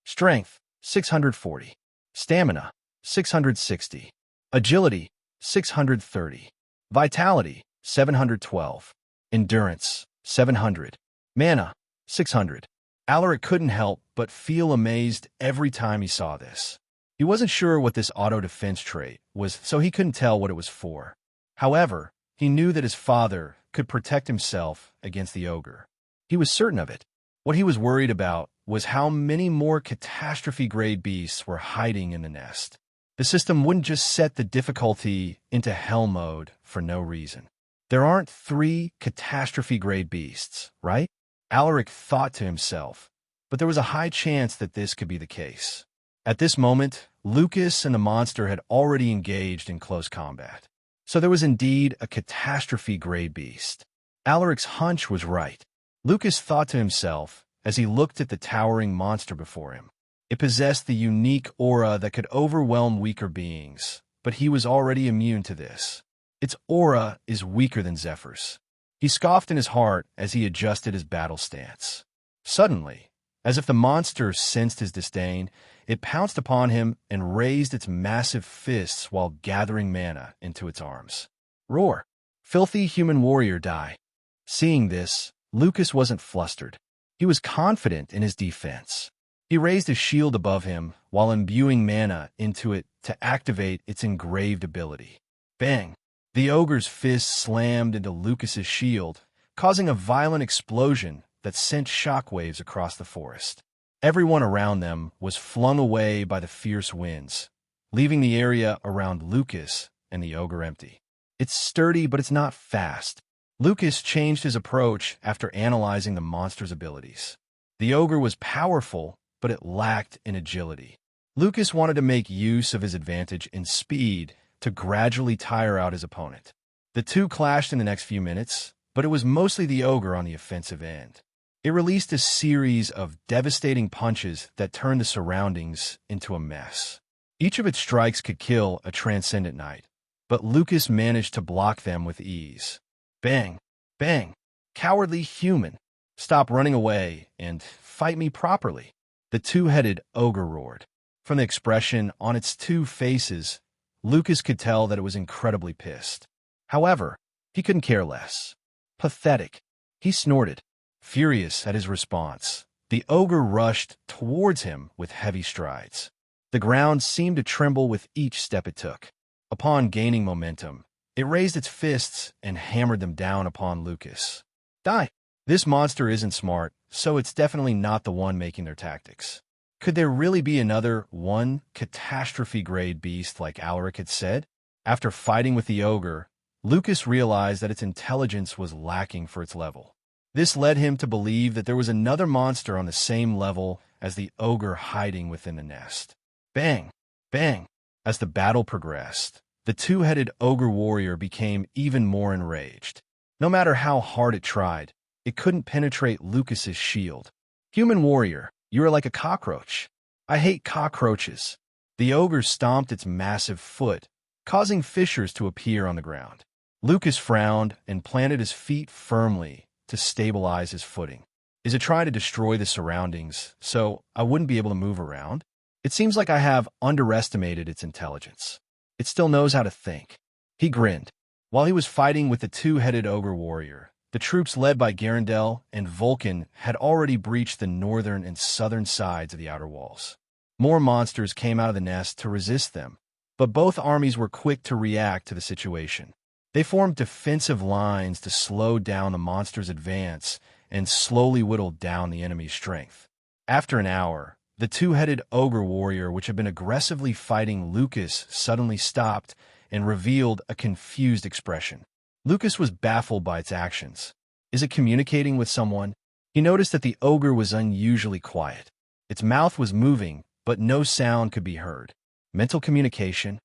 Speaker 2: Strength, 640. Stamina, 660. Agility, 630. Vitality, 712. Endurance, 700. Mana, 600. Alaric couldn't help but feel amazed every time he saw this. He wasn't sure what this auto-defense trait was, so he couldn't tell what it was for. However, he knew that his father could protect himself against the ogre. He was certain of it. What he was worried about was how many more catastrophe-grade beasts were hiding in the nest. The system wouldn't just set the difficulty into hell mode for no reason. There aren't 3 catastrophe-grade beasts, right? Alaric thought to himself, but there was a high chance that this could be the case. At this moment, Lucas and the monster had already engaged in close combat. So there was indeed a catastrophe-grade beast. Alaric's hunch was right. Lucas thought to himself as he looked at the towering monster before him. It possessed the unique aura that could overwhelm weaker beings, but he was already immune to this. Its aura is weaker than Zephyr's. He scoffed in his heart as he adjusted his battle stance. Suddenly, as if the monster sensed his disdain, it pounced upon him and raised its massive fists while gathering mana into its arms. Roar! Filthy human warrior, die! Seeing this, Lucas wasn't flustered. He was confident in his defense. He raised his shield above him while imbuing mana into it to activate its engraved ability. Bang! The ogre's fist slammed into Lucas's shield, causing a violent explosion that sent shockwaves across the forest. Everyone around them was flung away by the fierce winds, leaving the area around Lucas and the ogre empty. It's sturdy, but it's not fast. Lucas changed his approach after analyzing the monster's abilities. The ogre was powerful, but it lacked in agility. Lucas wanted to make use of his advantage in speed to gradually tire out his opponent. The two clashed in the next few minutes, but it was mostly the ogre on the offensive end. It released a series of devastating punches that turned the surroundings into a mess. Each of its strikes could kill a transcendent knight, but Lucas managed to block them with ease. Bang! Bang! Cowardly human! Stop running away and fight me properly. The two-headed ogre roared. From the expression on its two faces, Lucas could tell that it was incredibly pissed. However, he couldn't care less. Pathetic. He snorted, furious at his response. The ogre rushed towards him with heavy strides. The ground seemed to tremble with each step it took. Upon gaining momentum, it raised its fists and hammered them down upon Lucas. Die! This monster isn't smart, so it's definitely not the one making their tactics. Could there really be another one catastrophe-grade beast like Alaric had said? After fighting with the ogre, Lucas realized that its intelligence was lacking for its level. This led him to believe that there was another monster on the same level as the ogre hiding within the nest. Bang! Bang! As the battle progressed, the two-headed ogre warrior became even more enraged. No matter how hard it tried, it couldn't penetrate Lucas's shield. Human warrior, you are like a cockroach. I hate cockroaches. The ogre stomped its massive foot, causing fissures to appear on the ground. Lucas frowned and planted his feet firmly to stabilize his footing. Is it trying to destroy the surroundings so I wouldn't be able to move around? It seems like I have underestimated its intelligence. It still knows how to think. He grinned. While he was fighting with the two-headed ogre warrior, the troops led by Garandel and Vulcan had already breached the northern and southern sides of the outer walls. More monsters came out of the nest to resist them, but both armies were quick to react to the situation. They formed defensive lines to slow down the monster's advance and slowly whittled down the enemy's strength. After an hour, the two-headed ogre warrior, which had been aggressively fighting Lucas, suddenly stopped and revealed a confused expression. Lucas was baffled by its actions. Is it communicating with someone? He noticed that the ogre was unusually quiet. Its mouth was moving, but no sound could be heard. Mental communication?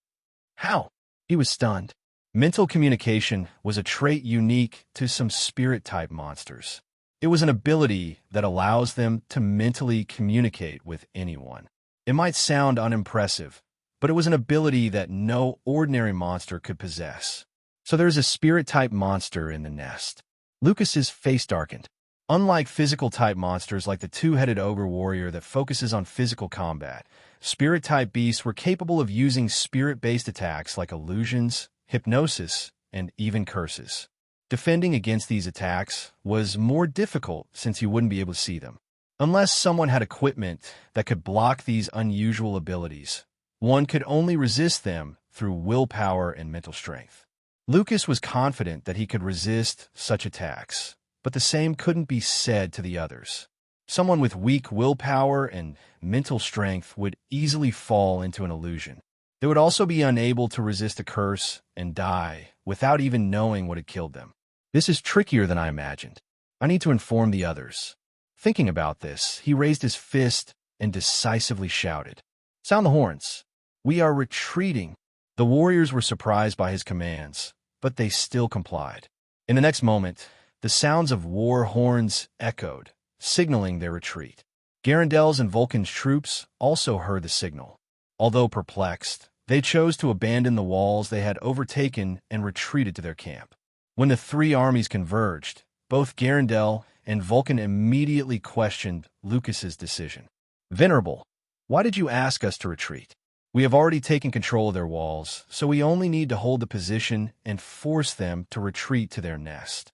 Speaker 2: How? He was stunned. Mental communication was a trait unique to some spirit-type monsters. It was an ability that allows them to mentally communicate with anyone. It might sound unimpressive, but it was an ability that no ordinary monster could possess. So there's a spirit-type monster in the nest. Lucas's face darkened. Unlike physical-type monsters like the two-headed ogre warrior that focuses on physical combat, spirit-type beasts were capable of using spirit-based attacks like illusions, hypnosis, and even curses. Defending against these attacks was more difficult since you wouldn't be able to see them. Unless someone had equipment that could block these unusual abilities, one could only resist them through willpower and mental strength. Lucas was confident that he could resist such attacks, but the same couldn't be said to the others. Someone with weak willpower and mental strength would easily fall into an illusion. They would also be unable to resist a curse and die without even knowing what had killed them. This is trickier than I imagined. I need to inform the others. Thinking about this, he raised his fist and decisively shouted, "Sound the horns! We are retreating!" The warriors were surprised by his commands, but they still complied. In the next moment, the sounds of war horns echoed, signaling their retreat. Garandel's and Vulcan's troops also heard the signal. Although perplexed, they chose to abandon the walls they had overtaken and retreated to their camp. When the three armies converged, both Garandel and Vulcan immediately questioned Lucas's decision. "Venerable, why did you ask us to retreat? We have already taken control of their walls, so we only need to hold the position and force them to retreat to their nest."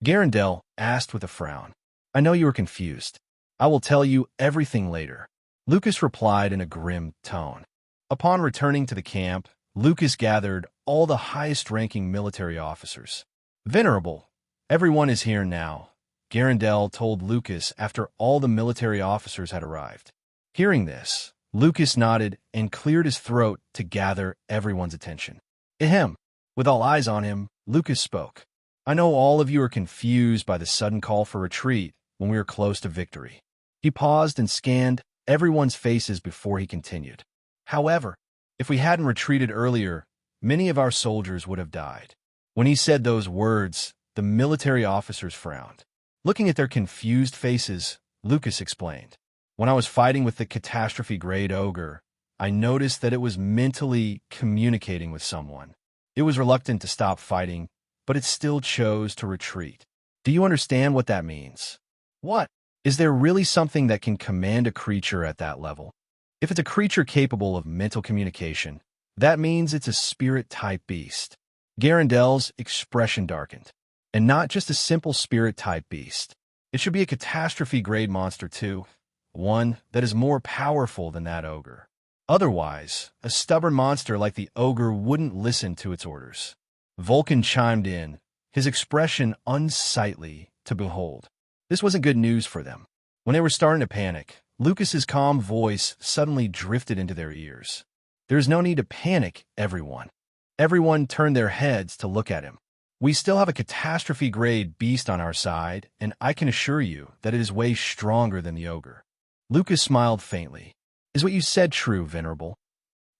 Speaker 2: Garandel asked with a frown. "I know you are confused. I will tell you everything later." Lucas replied in a grim tone. Upon returning to the camp, Lucas gathered all the highest-ranking military officers. "Venerable, everyone is here now," Garandel told Lucas after all the military officers had arrived. Hearing this, Lucas nodded and cleared his throat to gather everyone's attention. Ahem. With all eyes on him, Lucas spoke. "I know all of you are confused by the sudden call for retreat when we are close to victory." He paused and scanned everyone's faces before he continued. "However, if we hadn't retreated earlier, many of our soldiers would have died." When he said those words, the military officers frowned. Looking at their confused faces, Lucas explained. "When I was fighting with the catastrophe-grade ogre, I noticed that it was mentally communicating with someone. It was reluctant to stop fighting, but it still chose to retreat. Do you understand what that means?" "What?" Is there really something that can command a creature at that level? If it's a creature capable of mental communication, that means it's a spirit-type beast. Garandel's expression darkened. And not just a simple spirit-type beast. It should be a catastrophe-grade monster too, one that is more powerful than that ogre. Otherwise, a stubborn monster like the ogre wouldn't listen to its orders. Vulcan chimed in, his expression unsightly to behold. This wasn't good news for them. When they were starting to panic, Lucas's calm voice suddenly drifted into their ears. There's no need to panic, everyone. Everyone turned their heads to look at him. We still have a catastrophe-grade beast on our side, and I can assure you that it is way stronger than the ogre. Lucas smiled faintly. Is what you said true, Venerable?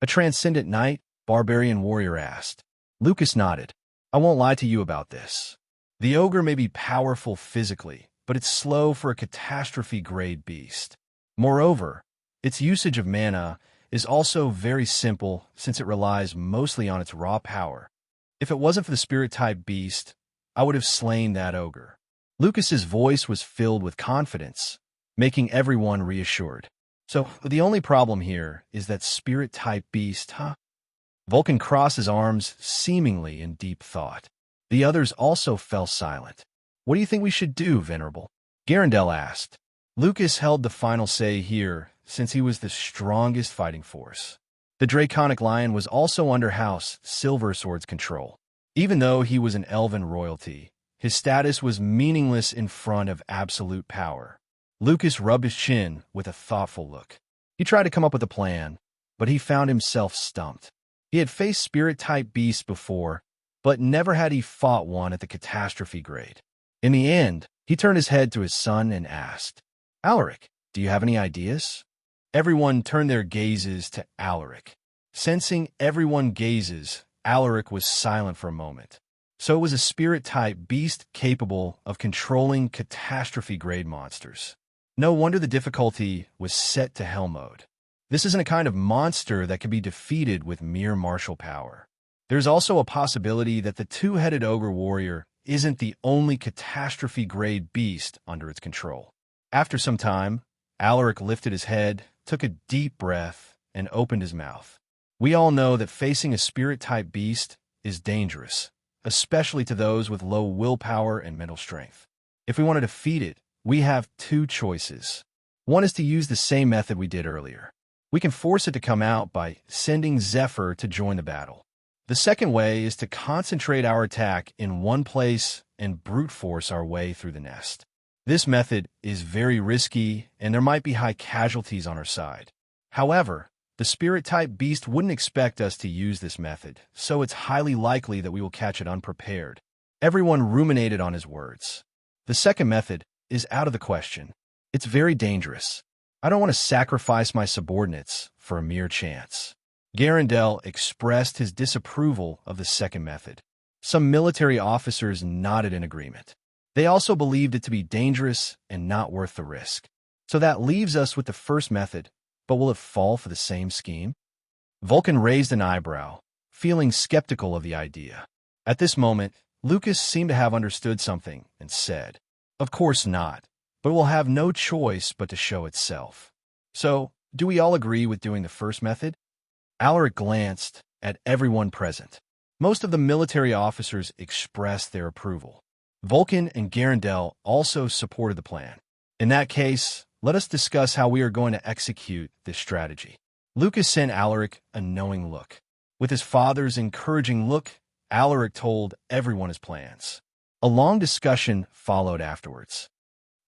Speaker 2: A transcendent knight, barbarian warrior asked. Lucas nodded. I won't lie to you about this. The ogre may be powerful physically, but it's slow for a catastrophe-grade beast. Moreover, its usage of mana is also very simple since it relies mostly on its raw power. If it wasn't for the spirit-type beast, I would have slain that ogre. Lucas's voice was filled with confidence, making everyone reassured. So, the only problem here is that spirit-type beast, huh? Vulcan crossed his arms, seemingly in deep thought. The others also fell silent. What do you think we should do, Venerable? Garandel asked. Lucas held the final say here, since he was the strongest fighting force. The Draconic Lion was also under House Silversword's control. Even though he was an elven royalty, his status was meaningless in front of absolute power. Lucas rubbed his chin with a thoughtful look. He tried to come up with a plan, but he found himself stumped. He had faced spirit-type beasts before, but never had he fought one at the catastrophe grade. In the end, he turned his head to his son and asked, Alaric, do you have any ideas? Everyone turned their gazes to Alaric. Sensing everyone gazes, Alaric was silent for a moment. So it was a spirit-type beast capable of controlling catastrophe-grade monsters. No wonder the difficulty was set to hell mode. This isn't a kind of monster that can be defeated with mere martial power. There's also a possibility that the two-headed ogre warrior isn't the only catastrophe-grade beast under its control. After some time, Alaric lifted his head, took a deep breath, and opened his mouth. We all know that facing a spirit-type beast is dangerous, especially to those with low willpower and mental strength. If we want to defeat it, we have two choices. One is to use the same method we did earlier. We can force it to come out by sending Zephyr to join the battle. The second way is to concentrate our attack in one place and brute force our way through the nest. This method is very risky, and there might be high casualties on our side. However, the spirit-type beast wouldn't expect us to use this method, so it's highly likely that we will catch it unprepared. Everyone ruminated on his words. The second method is out of the question. It's very dangerous. I don't want to sacrifice my subordinates for a mere chance. Garandel expressed his disapproval of the second method. Some military officers nodded in agreement. They also believed it to be dangerous and not worth the risk. So that leaves us with the first method, but will it fall for the same scheme? Vulcan raised an eyebrow, feeling skeptical of the idea. At this moment, Lucas seemed to have understood something and said, Of course not, but will have no choice but to show itself. So, do we all agree with doing the first method? Alaric glanced at everyone present. Most of the military officers expressed their approval. Vulcan and Garandel also supported the plan. In that case, let us discuss how we are going to execute this strategy. Lucas sent Alaric a knowing look. With his father's encouraging look, Alaric told everyone his plans. A long discussion followed afterwards.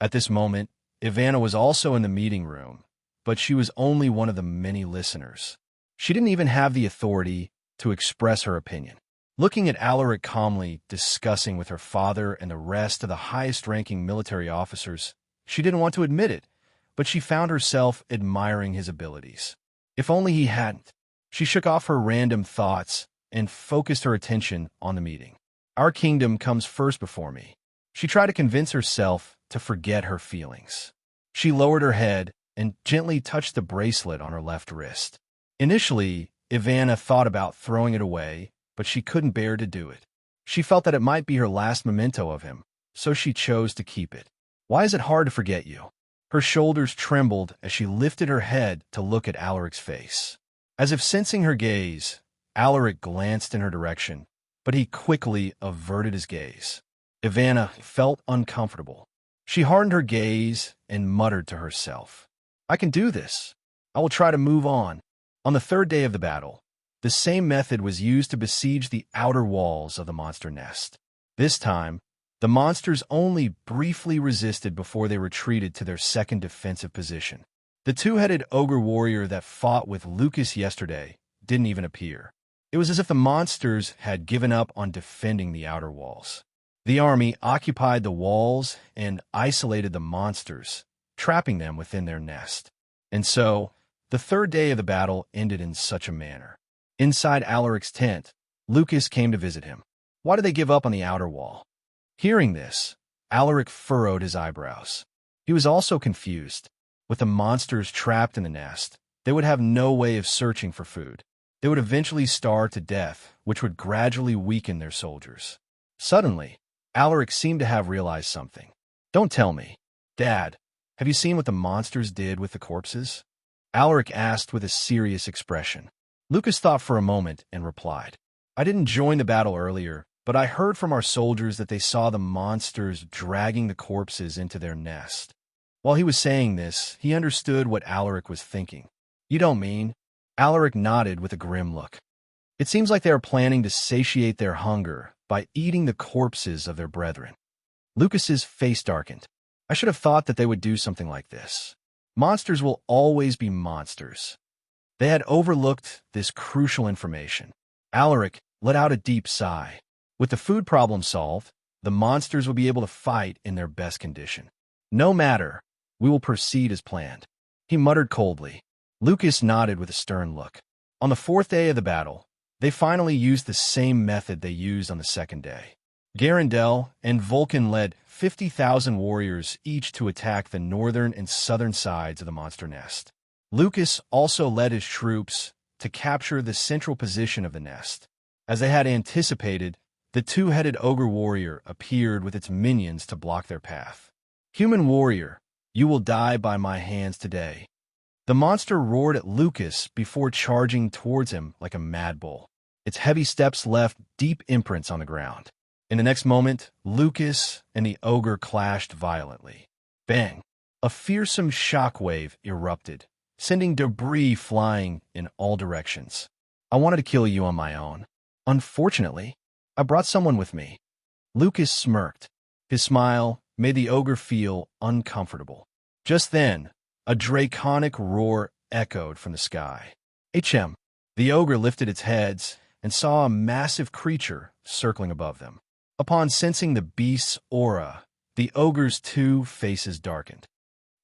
Speaker 2: At this moment, Ivana was also in the meeting room, but she was only one of the many listeners. She didn't even have the authority to express her opinion. Looking at Alaric calmly discussing with her father and the rest of the highest-ranking military officers, she didn't want to admit it, but she found herself admiring his abilities. If only he hadn't. She shook off her random thoughts and focused her attention on the meeting. Our kingdom comes first before me. She tried to convince herself to forget her feelings. She lowered her head and gently touched the bracelet on her left wrist. Initially, Ivana thought about throwing it away, but she couldn't bear to do it. She felt that it might be her last memento of him, so she chose to keep it. Why is it hard to forget you? Her shoulders trembled as she lifted her head to look at Alaric's face. As if sensing her gaze, Alaric glanced in her direction, but he quickly averted his gaze. Ivana felt uncomfortable. She hardened her gaze and muttered to herself, "I can do this. I will try to move on." On the third day of the battle, the same method was used to besiege the outer walls of the monster nest. This time, the monsters only briefly resisted before they retreated to their second defensive position. The two-headed ogre warrior that fought with Lucas yesterday didn't even appear. It was as if the monsters had given up on defending the outer walls. The army occupied the walls and isolated the monsters, trapping them within their nest. And so, the third day of the battle ended in such a manner. Inside Alaric's tent, Lucas came to visit him. Why did they give up on the outer wall? Hearing this, Alaric furrowed his eyebrows. He was also confused. With the monsters trapped in the nest, they would have no way of searching for food. They would eventually starve to death, which would gradually weaken their soldiers. Suddenly, Alaric seemed to have realized something. "Don't tell me. Dad, have you seen what the monsters did with the corpses?" Alaric asked with a serious expression. Lucas thought for a moment and replied, "I didn't join the battle earlier, but I heard from our soldiers that they saw the monsters dragging the corpses into their nest." While he was saying this, he understood what Alaric was thinking. "You don't mean?" Alaric nodded with a grim look. "It seems like they are planning to satiate their hunger by eating the corpses of their brethren." Lucas's face darkened. "I should have thought that they would do something like this. Monsters will always be monsters." They had overlooked this crucial information. Alaric let out a deep sigh. With the food problem solved, the monsters will be able to fight in their best condition. "No matter, we will proceed as planned," he muttered coldly. Lucas nodded with a stern look. On the fourth day of the battle, they finally used the same method they used on the second day. Garandel and Vulcan led 50,000 warriors each to attack the northern and southern sides of the monster nest. Lucas also led his troops to capture the central position of the nest. As they had anticipated, the two-headed ogre warrior appeared with its minions to block their path. "Human warrior, you will die by my hands today." The monster roared at Lucas before charging towards him like a mad bull. Its heavy steps left deep imprints on the ground. In the next moment, Lucas and the ogre clashed violently. Bang! A fearsome shockwave erupted, sending debris flying in all directions. "I wanted to kill you on my own. Unfortunately, I brought someone with me." Lucas smirked. His smile made the ogre feel uncomfortable. Just then, a draconic roar echoed from the sky. "Hm!" The ogre lifted its heads and saw a massive creature circling above them. Upon sensing the beast's aura, the ogre's two faces darkened.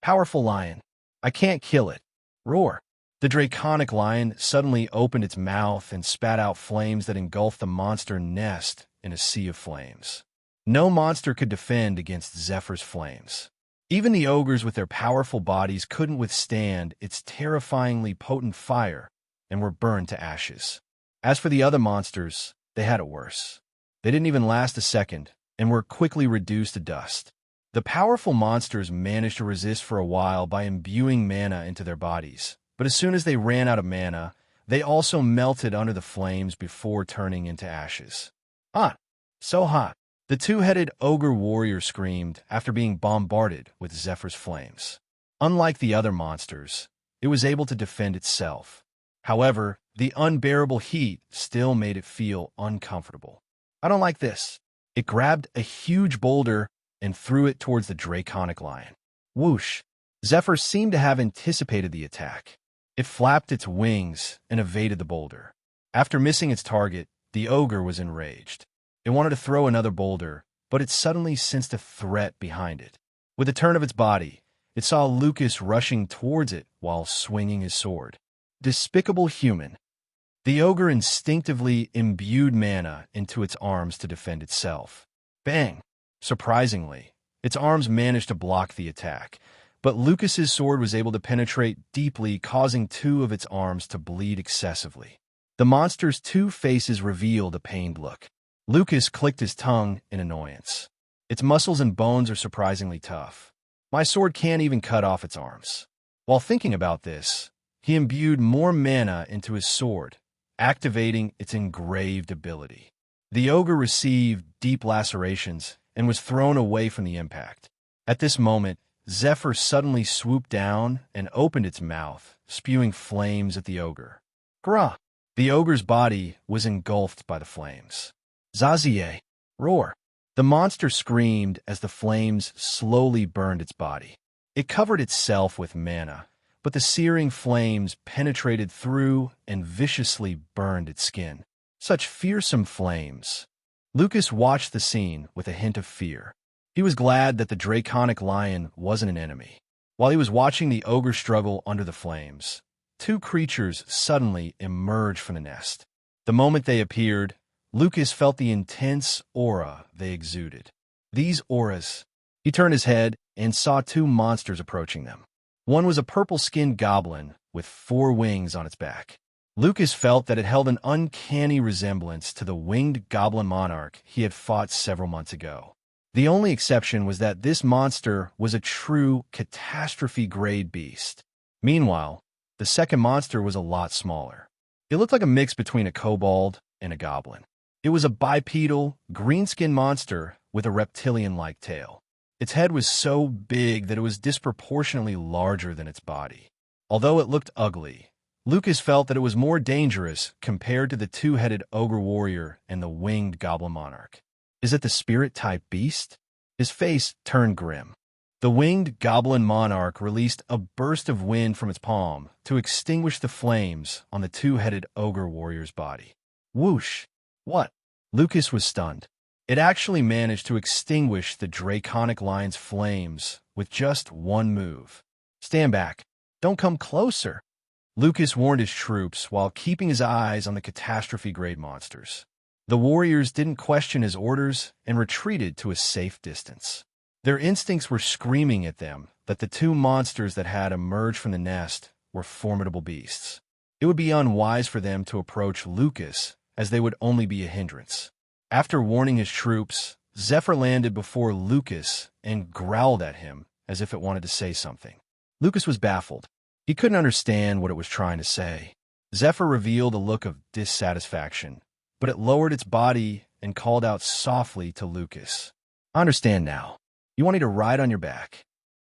Speaker 2: "Powerful lion, I can't kill it. Roar!" The draconic lion suddenly opened its mouth and spat out flames that engulfed the monster nest in a sea of flames. No monster could defend against Zephyr's flames. Even the ogres with their powerful bodies couldn't withstand its terrifyingly potent fire and were burned to ashes. As for the other monsters, they had it worse. They didn't even last a second and were quickly reduced to dust. The powerful monsters managed to resist for a while by imbuing mana into their bodies, but as soon as they ran out of mana, they also melted under the flames before turning into ashes. "Hot! So hot!" The two-headed ogre warrior screamed after being bombarded with Zephyr's flames. Unlike the other monsters, it was able to defend itself. However, the unbearable heat still made it feel uncomfortable. "I don't like this." It grabbed a huge boulder and threw it towards the draconic lion. Whoosh! Zephyr seemed to have anticipated the attack. It flapped its wings and evaded the boulder. After missing its target, the ogre was enraged. It wanted to throw another boulder, but it suddenly sensed a threat behind it. With a turn of its body, it saw Lucas rushing towards it while swinging his sword. Despicable human. The ogre instinctively imbued mana into its arms to defend itself. Bang! Surprisingly, its arms managed to block the attack, but Lucas's sword was able to penetrate deeply, causing two of its arms to bleed excessively. The monster's two faces revealed a pained look. Lucas clicked his tongue in annoyance. Its muscles and bones are surprisingly tough. My sword can't even cut off its arms. While thinking about this, he imbued more mana into his sword, activating its engraved ability. The ogre received deep lacerations and was thrown away from the impact. At this moment, Zephyr suddenly swooped down and opened its mouth, spewing flames at the ogre. Grah! The ogre's body was engulfed by the flames. Zazie! Roar! The monster screamed as the flames slowly burned its body. It covered itself with mana, but the searing flames penetrated through and viciously burned its skin. Such fearsome flames. Lucas watched the scene with a hint of fear. He was glad that the draconic lion wasn't an enemy. While he was watching the ogre struggle under the flames, two creatures suddenly emerged from the nest. The moment they appeared, Lucas felt the intense aura they exuded. These auras. He turned his head and saw two monsters approaching them. One was a purple-skinned goblin with 4 wings on its back. Lucas felt that it held an uncanny resemblance to the winged goblin monarch he had fought several months ago. The only exception was that this monster was a true catastrophe-grade beast. Meanwhile, the second monster was a lot smaller. It looked like a mix between a kobold and a goblin. It was a bipedal, green-skinned monster with a reptilian-like tail. Its head was so big that it was disproportionately larger than its body. Although it looked ugly, Lucas felt that it was more dangerous compared to the two-headed ogre warrior and the winged goblin monarch. Is it the spirit-type beast? His face turned grim. The winged goblin monarch released a burst of wind from its palm to extinguish the flames on the two-headed ogre warrior's body. Whoosh! What? Lucas was stunned. It actually managed to extinguish the draconic lion's flames with just one move. Stand back. Don't come closer. Lucas warned his troops while keeping his eyes on the catastrophe-grade monsters. The warriors didn't question his orders and retreated to a safe distance. Their instincts were screaming at them that the two monsters that had emerged from the nest were formidable beasts. It would be unwise for them to approach Lucas, as they would only be a hindrance. After warning his troops, Zephyr landed before Lucas and growled at him as if it wanted to say something. Lucas was baffled. He couldn't understand what it was trying to say. Zephyr revealed a look of dissatisfaction, but it lowered its body and called out softly to Lucas. I understand now. You want me to ride on your back?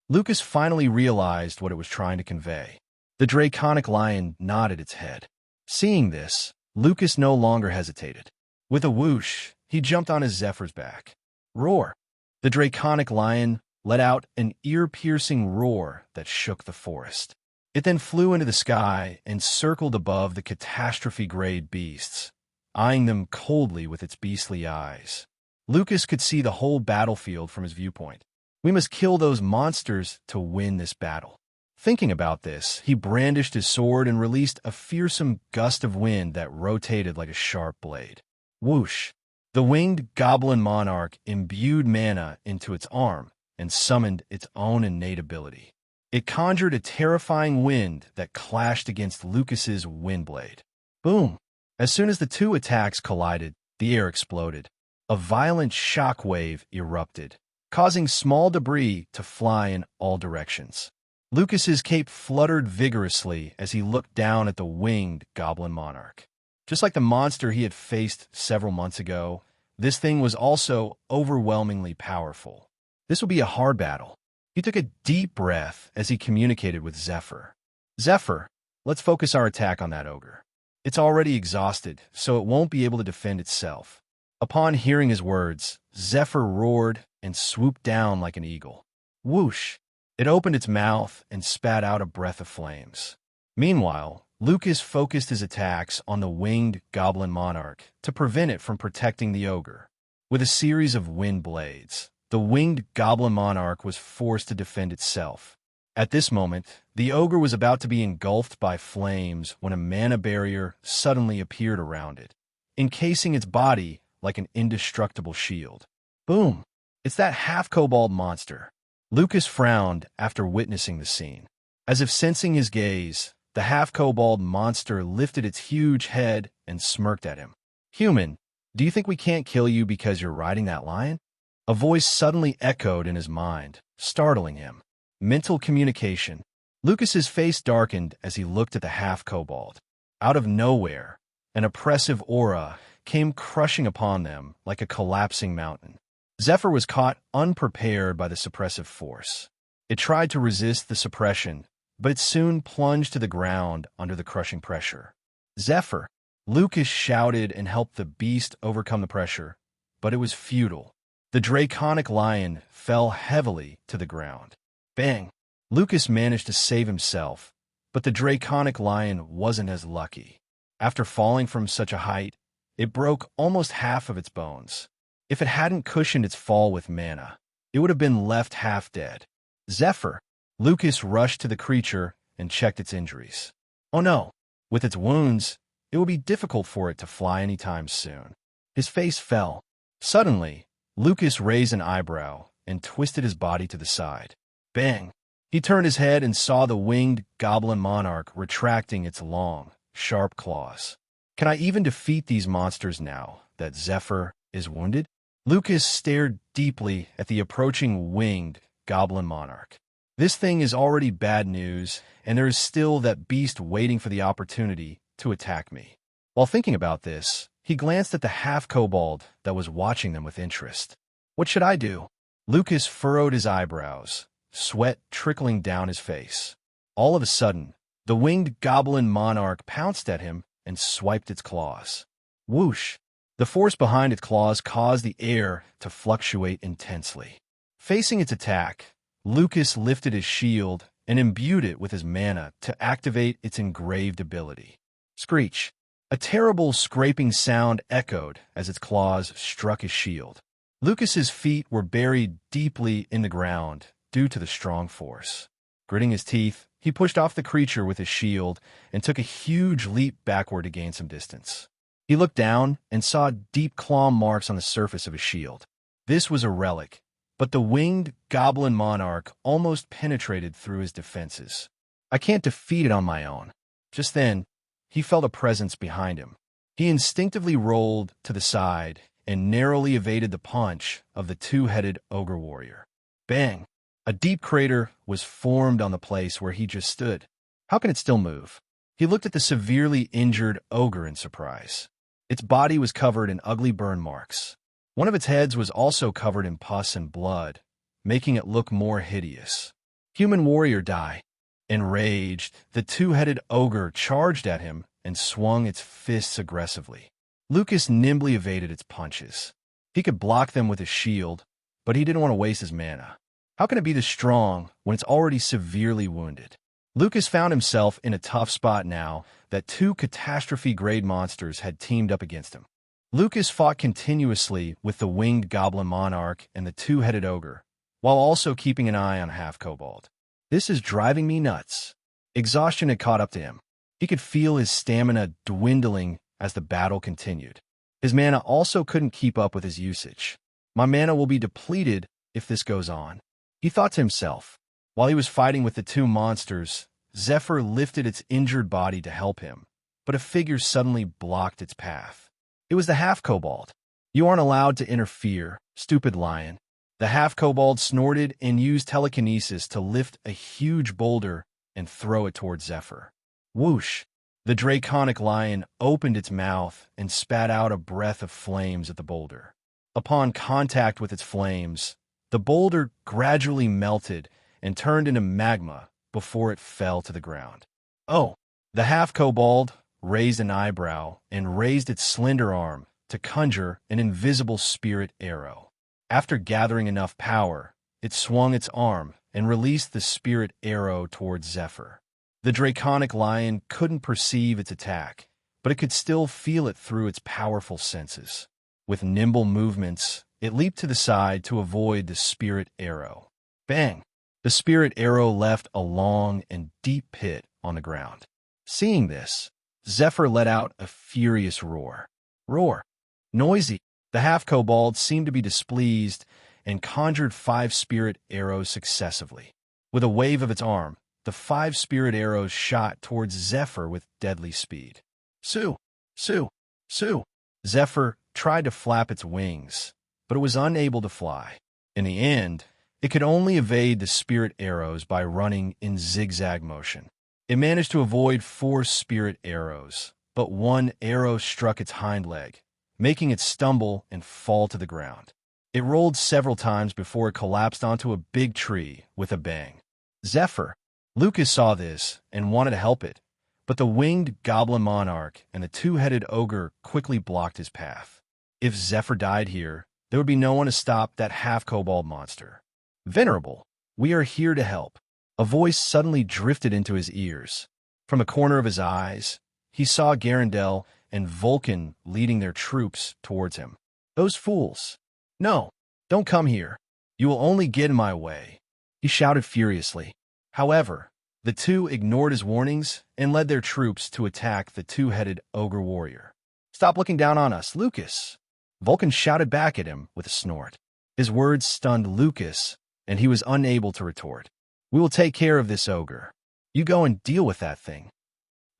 Speaker 2: Lucas finally realized what it was trying to convey. The draconic lion nodded its head. Seeing this, Lucas no longer hesitated. With a whoosh, he jumped on his Zephyr's back. Roar! The draconic lion let out an ear-piercing roar that shook the forest. It then flew into the sky and circled above the catastrophe-grade beasts, eyeing them coldly with its beastly eyes. Lucas could see the whole battlefield from his viewpoint. We must kill those monsters to win this battle. Thinking about this, he brandished his sword and released a fearsome gust of wind that rotated like a sharp blade. Whoosh! The winged goblin monarch imbued mana into its arm and summoned its own innate ability. It conjured a terrifying wind that clashed against Lucas's windblade. Boom! As soon as the two attacks collided, the air exploded. A violent shock wave erupted, causing small debris to fly in all directions. Lucas's cape fluttered vigorously as he looked down at the winged goblin monarch. Just like the monster he had faced several months ago, this thing was also overwhelmingly powerful. This would be a hard battle. He took a deep breath as he communicated with Zephyr. Zephyr, let's focus our attack on that ogre. It's already exhausted, so it won't be able to defend itself. Upon hearing his words, Zephyr roared and swooped down like an eagle. Whoosh! It opened its mouth and spat out a breath of flames. Meanwhile, Lucas focused his attacks on the winged goblin monarch to prevent it from protecting the ogre. With a series of wind blades, the winged goblin monarch was forced to defend itself. At this moment, the ogre was about to be engulfed by flames when a mana barrier suddenly appeared around it, encasing its body like an indestructible shield. Boom! It's that half-kobold monster. Lucas frowned after witnessing the scene. As if sensing his gaze, the half-kobold monster lifted its huge head and smirked at him. Human, do you think we can't kill you because you're riding that lion? A voice suddenly echoed in his mind, startling him. Mental communication. Lucas's face darkened as he looked at the half-kobold. Out of nowhere, an oppressive aura came crushing upon them like a collapsing mountain. Zephyr was caught unprepared by the suppressive force. It tried to resist the suppression, but it soon plunged to the ground under the crushing pressure. Zephyr! Lucas shouted and helped the beast overcome the pressure, but it was futile. The draconic lion fell heavily to the ground. Bang! Lucas managed to save himself, but the draconic lion wasn't as lucky. After falling from such a height, it broke almost half of its bones. If it hadn't cushioned its fall with mana, it would have been left half dead. Zephyr! Lucas rushed to the creature and checked its injuries. Oh no! With its wounds, it would be difficult for it to fly anytime soon. His face fell. Suddenly, Lucas raised an eyebrow and twisted his body to the side. Bang! He turned his head and saw the winged goblin monarch retracting its long, sharp claws. Can I even defeat these monsters now that Zephyr is wounded? Lucas stared deeply at the approaching winged goblin monarch. This thing is already bad news, and there is still that beast waiting for the opportunity to attack me. While thinking about this, he glanced at the half-kobold that was watching them with interest. What should I do? Lucas furrowed his eyebrows, sweat trickling down his face. All of a sudden, the winged goblin monarch pounced at him and swiped its claws. Whoosh! The force behind its claws caused the air to fluctuate intensely. Facing its attack, Lucas lifted his shield and imbued it with his mana to activate its engraved ability. Screech! A terrible scraping sound echoed as its claws struck his shield. Lucas's feet were buried deeply in the ground due to the strong force. Gritting his teeth, he pushed off the creature with his shield and took a huge leap backward to gain some distance. He looked down and saw deep claw marks on the surface of his shield. This was a relic, but the winged goblin monarch almost penetrated through his defenses. I can't defeat it on my own. Just then, he felt a presence behind him. He instinctively rolled to the side and narrowly evaded the punch of the two-headed ogre warrior. Bang! A deep crater was formed on the place where he just stood. How can it still move? He looked at the severely injured ogre in surprise. Its body was covered in ugly burn marks. One of its heads was also covered in pus and blood, making it look more hideous. Human warrior die. Enraged, the two-headed ogre charged at him and swung its fists aggressively. Lucas nimbly evaded its punches. He could block them with his shield, but he didn't want to waste his mana. How can it be this strong when it's already severely wounded? Lucas found himself in a tough spot now that two catastrophe-grade monsters had teamed up against him. Lucas fought continuously with the winged goblin monarch and the two-headed ogre, while also keeping an eye on half-kobold. This is driving me nuts. Exhaustion had caught up to him. He could feel his stamina dwindling as the battle continued. His mana also couldn't keep up with his usage. My mana will be depleted if this goes on, he thought to himself. While he was fighting with the two monsters, Zephyr lifted its injured body to help him, but a figure suddenly blocked its path. It was the half-kobold. You aren't allowed to interfere, stupid lion. The half-kobold snorted and used telekinesis to lift a huge boulder and throw it towards Zephyr. Whoosh! The draconic lion opened its mouth and spat out a breath of flames at the boulder. Upon contact with its flames, the boulder gradually melted and turned into magma before it fell to the ground. Oh! The half-kobold raised an eyebrow and raised its slender arm to conjure an invisible spirit arrow. After gathering enough power, it swung its arm and released the spirit arrow towards Zephyr. The draconic lion couldn't perceive its attack, but it could still feel it through its powerful senses. With nimble movements, it leaped to the side to avoid the spirit arrow. Bang! The spirit arrow left a long and deep pit on the ground. Seeing this, Zephyr let out a furious roar. Roar! Noisy! The half-kobold seemed to be displeased and conjured 5 spirit arrows successively. With a wave of its arm, the 5 spirit arrows shot towards Zephyr with deadly speed. Sue! Sue! Sue! Zephyr tried to flap its wings, but it was unable to fly. In the end, It could only evade the spirit arrows by running in zigzag motion. It managed to avoid 4 spirit arrows, but one arrow struck its hind leg, making it stumble and fall to the ground. It rolled several times before it collapsed onto a big tree with a bang. Zephyr. Lucas saw this and wanted to help it, but the winged goblin monarch and the 2-headed ogre quickly blocked his path. If Zephyr died here, there would be no one to stop that half-kobold monster. Venerable, we are here to help. A voice suddenly drifted into his ears. From the corner of his eyes, he saw Garandel and Vulcan leading their troops towards him. Those fools! No, don't come here. You will only get in my way, he shouted furiously. However, the two ignored his warnings and led their troops to attack the 2-headed ogre warrior. Stop looking down on us, Lucas! Vulcan shouted back at him with a snort. His words stunned Lucas, and he was unable to retort. We will take care of this ogre. You go and deal with that thing.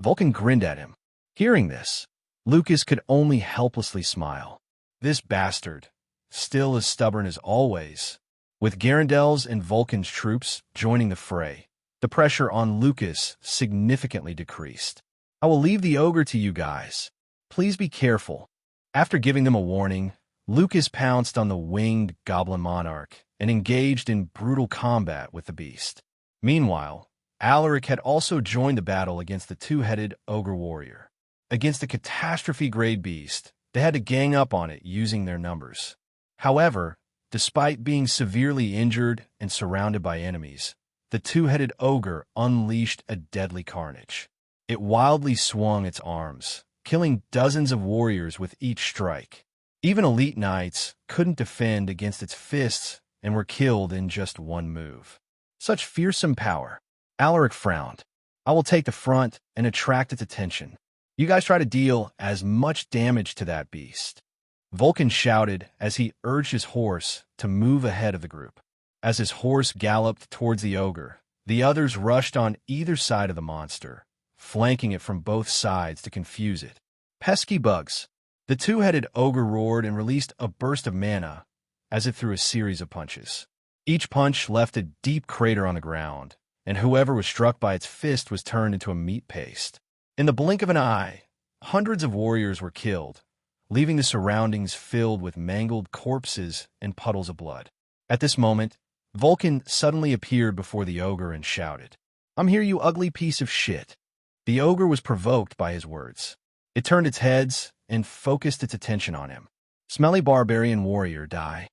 Speaker 2: Vulcan grinned at him. Hearing this, Lucas could only helplessly smile. This bastard, still as stubborn as always. With Garandel's and Vulcan's troops joining the fray, the pressure on Lucas significantly decreased. I will leave the ogre to you guys. Please be careful. After giving them a warning, Lucas pounced on the winged goblin monarch and engaged in brutal combat with the beast. Meanwhile, Alaric had also joined the battle against the 2-headed ogre warrior. Against the catastrophe-grade beast, they had to gang up on it using their numbers. However, despite being severely injured and surrounded by enemies, the 2-headed ogre unleashed a deadly carnage. It wildly swung its arms, killing dozens of warriors with each strike. Even elite knights couldn't defend against its fists and were killed in just one move. Such fearsome power. Alaric frowned. I will take the front and attract its attention. You guys try to deal as much damage to that beast. Vulcan shouted as he urged his horse to move ahead of the group. As his horse galloped towards the ogre, the others rushed on either side of the monster, flanking it from both sides to confuse it. Pesky bugs. The 2-headed ogre roared and released a burst of mana as it threw a series of punches. Each punch left a deep crater on the ground, and whoever was struck by its fist was turned into a meat paste. In the blink of an eye, hundreds of warriors were killed, leaving the surroundings filled with mangled corpses and puddles of blood. At this moment, Vulcan suddenly appeared before the ogre and shouted, I'm here, you ugly piece of shit. The ogre was provoked by his words. It turned its heads and focused its attention on him. Smelly barbarian warrior, die.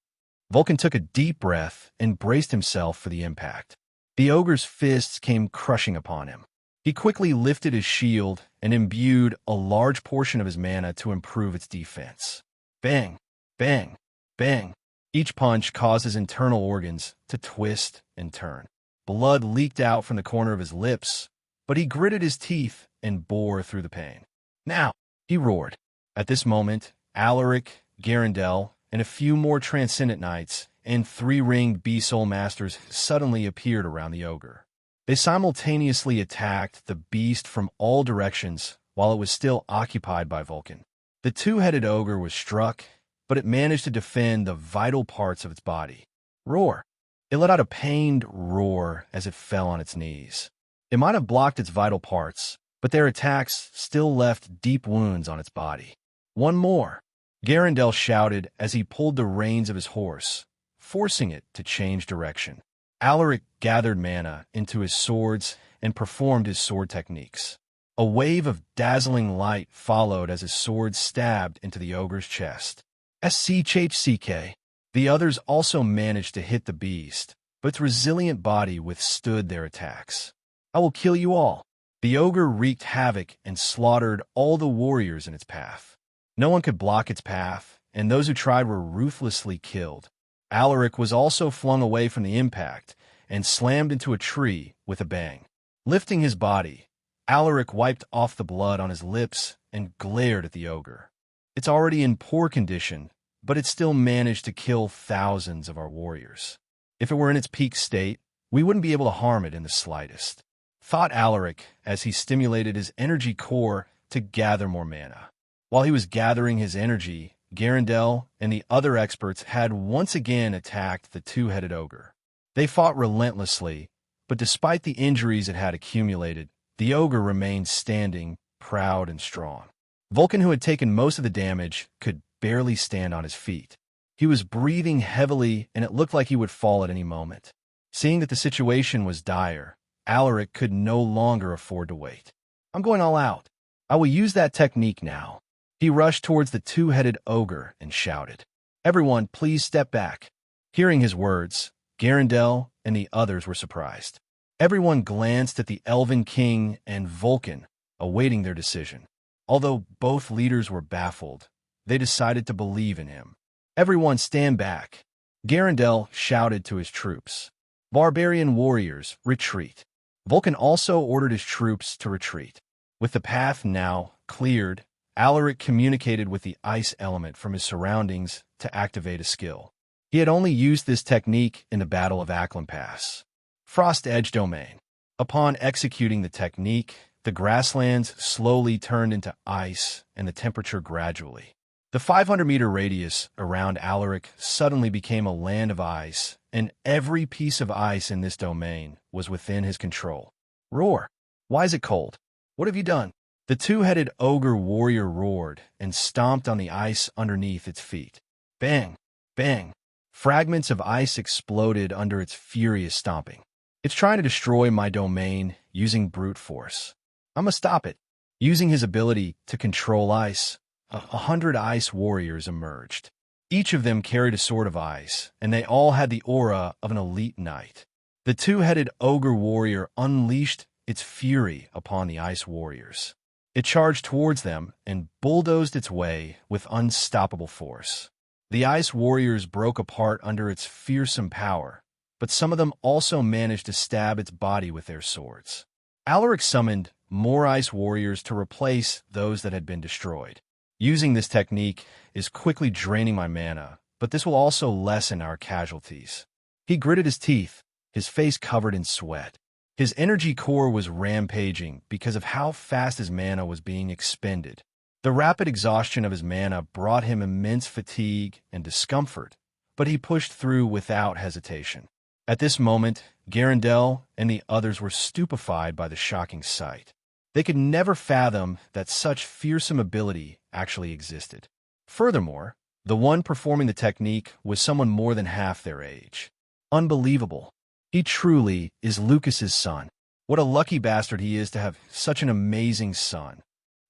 Speaker 2: Vulcan took a deep breath and braced himself for the impact. The ogre's fists came crushing upon him. He quickly lifted his shield and imbued a large portion of his mana to improve its defense. Bang, bang, bang. Each punch caused his internal organs to twist and turn. Blood leaked out from the corner of his lips, but he gritted his teeth and bore through the pain. Now, he roared. At this moment, Alaric, Garandel, and a few more Transcendent Knights and 3-ringed Beast-Soul Masters suddenly appeared around the ogre. They simultaneously attacked the beast from all directions while it was still occupied by Vulcan. The 2-headed ogre was struck, but it managed to defend the vital parts of its body. Roar! It let out a pained roar as it fell on its knees. It might have blocked its vital parts, but their attacks still left deep wounds on its body. One more! Garandel shouted as he pulled the reins of his horse, forcing it to change direction. Alaric gathered mana into his swords and performed his sword techniques. A wave of dazzling light followed as his sword stabbed into the ogre's chest. SCHCK. The others also managed to hit the beast, but its resilient body withstood their attacks. I will kill you all. The ogre wreaked havoc and slaughtered all the warriors in its path. No one could block its path, and those who tried were ruthlessly killed. Alaric was also flung away from the impact and slammed into a tree with a bang. Lifting his body, Alaric wiped off the blood on his lips and glared at the ogre. It's already in poor condition, but it still managed to kill thousands of our warriors. If it were in its peak state, we wouldn't be able to harm it in the slightest, thought Alaric as he stimulated his energy core to gather more mana. While he was gathering his energy, Garandel and the other experts had once again attacked the 2-headed ogre. They fought relentlessly, but despite the injuries it had accumulated, the ogre remained standing, proud and strong. Vulcan, who had taken most of the damage, could barely stand on his feet. He was breathing heavily, and it looked like he would fall at any moment. Seeing that the situation was dire, Alaric could no longer afford to wait. "I'm going all out. I will use that technique now." He rushed towards the two-headed ogre and shouted, "Everyone, please step back." Hearing his words, Garandel and the others were surprised. Everyone glanced at the Elven King and Vulcan, awaiting their decision. Although both leaders were baffled, they decided to believe in him. "Everyone stand back." Garandel shouted to his troops. "Barbarian warriors, retreat." Vulcan also ordered his troops to retreat. With the path now cleared, Alaric communicated with the ice element from his surroundings to activate a skill. He had only used this technique in the Battle of Acklam Pass. Frost Edge Domain. Upon executing the technique, the grasslands slowly turned into ice and the temperature gradually. The 500-meter radius around Alaric suddenly became a land of ice, and every piece of ice in this domain was within his control. "Roar! Why is it cold? What have you done?" The two-headed ogre warrior roared and stomped on the ice underneath its feet. Bang! Bang! Fragments of ice exploded under its furious stomping. "It's trying to destroy my domain using brute force. I must stop it." Using his ability to control ice, 100 ice warriors emerged. Each of them carried a sword of ice, and they all had the aura of an elite knight. The two-headed ogre warrior unleashed its fury upon the ice warriors. It charged towards them and bulldozed its way with unstoppable force. The ice warriors broke apart under its fearsome power, but some of them also managed to stab its body with their swords. Alaric summoned more ice warriors to replace those that had been destroyed. "Using this technique is quickly draining my mana, but this will also lessen our casualties." He gritted his teeth, his face covered in sweat. His energy core was rampaging because of how fast his mana was being expended. The rapid exhaustion of his mana brought him immense fatigue and discomfort, but he pushed through without hesitation. At this moment, Garandel and the others were stupefied by the shocking sight. They could never fathom that such fearsome ability actually existed. Furthermore, the one performing the technique was someone more than half their age. Unbelievable. He truly is Lucas's son. What a lucky bastard he is to have such an amazing son.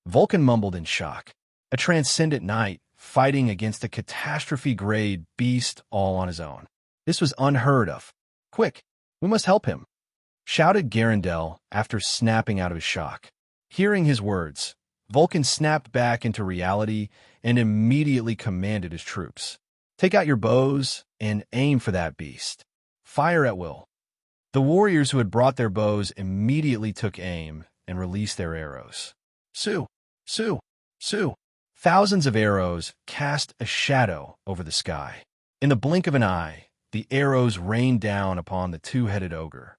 Speaker 2: Vulcan mumbled in shock. A transcendent knight fighting against a catastrophe-grade beast all on his own. This was unheard of. "Quick, we must help him," shouted Garandel after snapping out of his shock. Hearing his words, Vulcan snapped back into reality and immediately commanded his troops. "Take out your bows and aim for that beast. Fire at will." The warriors who had brought their bows immediately took aim and released their arrows. Sue! Sue! Sue! Thousands of arrows cast a shadow over the sky. In the blink of an eye, the arrows rained down upon the two-headed ogre.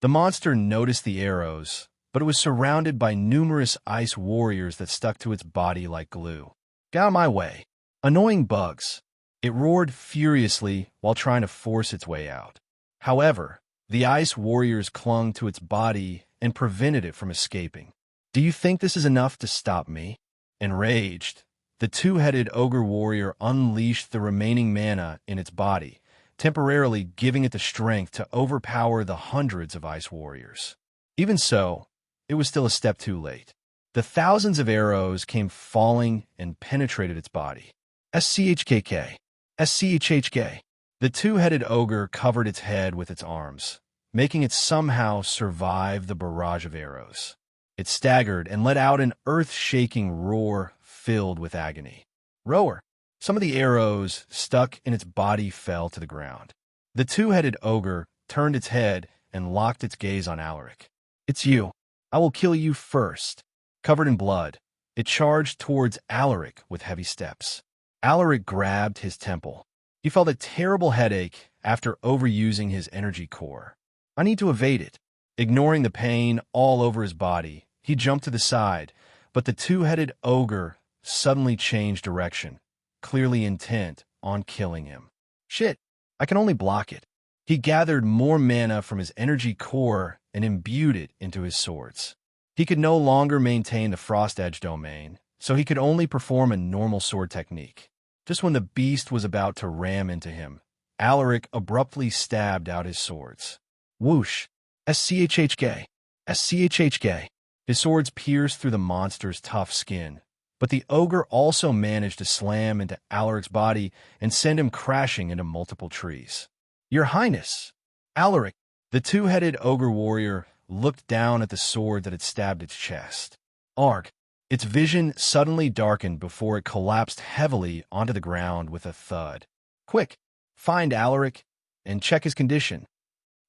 Speaker 2: The monster noticed the arrows, but it was surrounded by numerous ice warriors that stuck to its body like glue. "Get out of my way! Annoying bugs!" It roared furiously while trying to force its way out. However, the ice warriors clung to its body and prevented it from escaping. "Do you think this is enough to stop me?" Enraged, the two-headed ogre warrior unleashed the remaining mana in its body, temporarily giving it the strength to overpower the hundreds of ice warriors. Even so, it was still a step too late. The thousands of arrows came falling and penetrated its body. SCHKK. SCHHK. The two-headed ogre covered its head with its arms, making it somehow survive the barrage of arrows. It staggered and let out an earth-shaking roar filled with agony. "Rower!" Some of the arrows stuck in its body fell to the ground. The two-headed ogre turned its head and locked its gaze on Alaric. "It's you. I will kill you first." Covered in blood, it charged towards Alaric with heavy steps. Alaric grabbed his temple. He felt a terrible headache after overusing his energy core. "I need to evade it." Ignoring the pain all over his body, he jumped to the side, but the two-headed ogre suddenly changed direction, clearly intent on killing him. "Shit, I can only block it." He gathered more mana from his energy core and imbued it into his swords. He could no longer maintain the Frost Edge domain, so he could only perform a normal sword technique. Just when the beast was about to ram into him, Alaric abruptly stabbed out his swords. Whoosh! SCHHK! SCHHK! His swords pierced through the monster's tough skin, but the ogre also managed to slam into Alaric's body and send him crashing into multiple trees. Your Highness! Alaric, the two-headed ogre warrior, looked down at the sword that had stabbed its chest. Arg! Its vision suddenly darkened before it collapsed heavily onto the ground with a thud. Quick! Find Alaric and check his condition.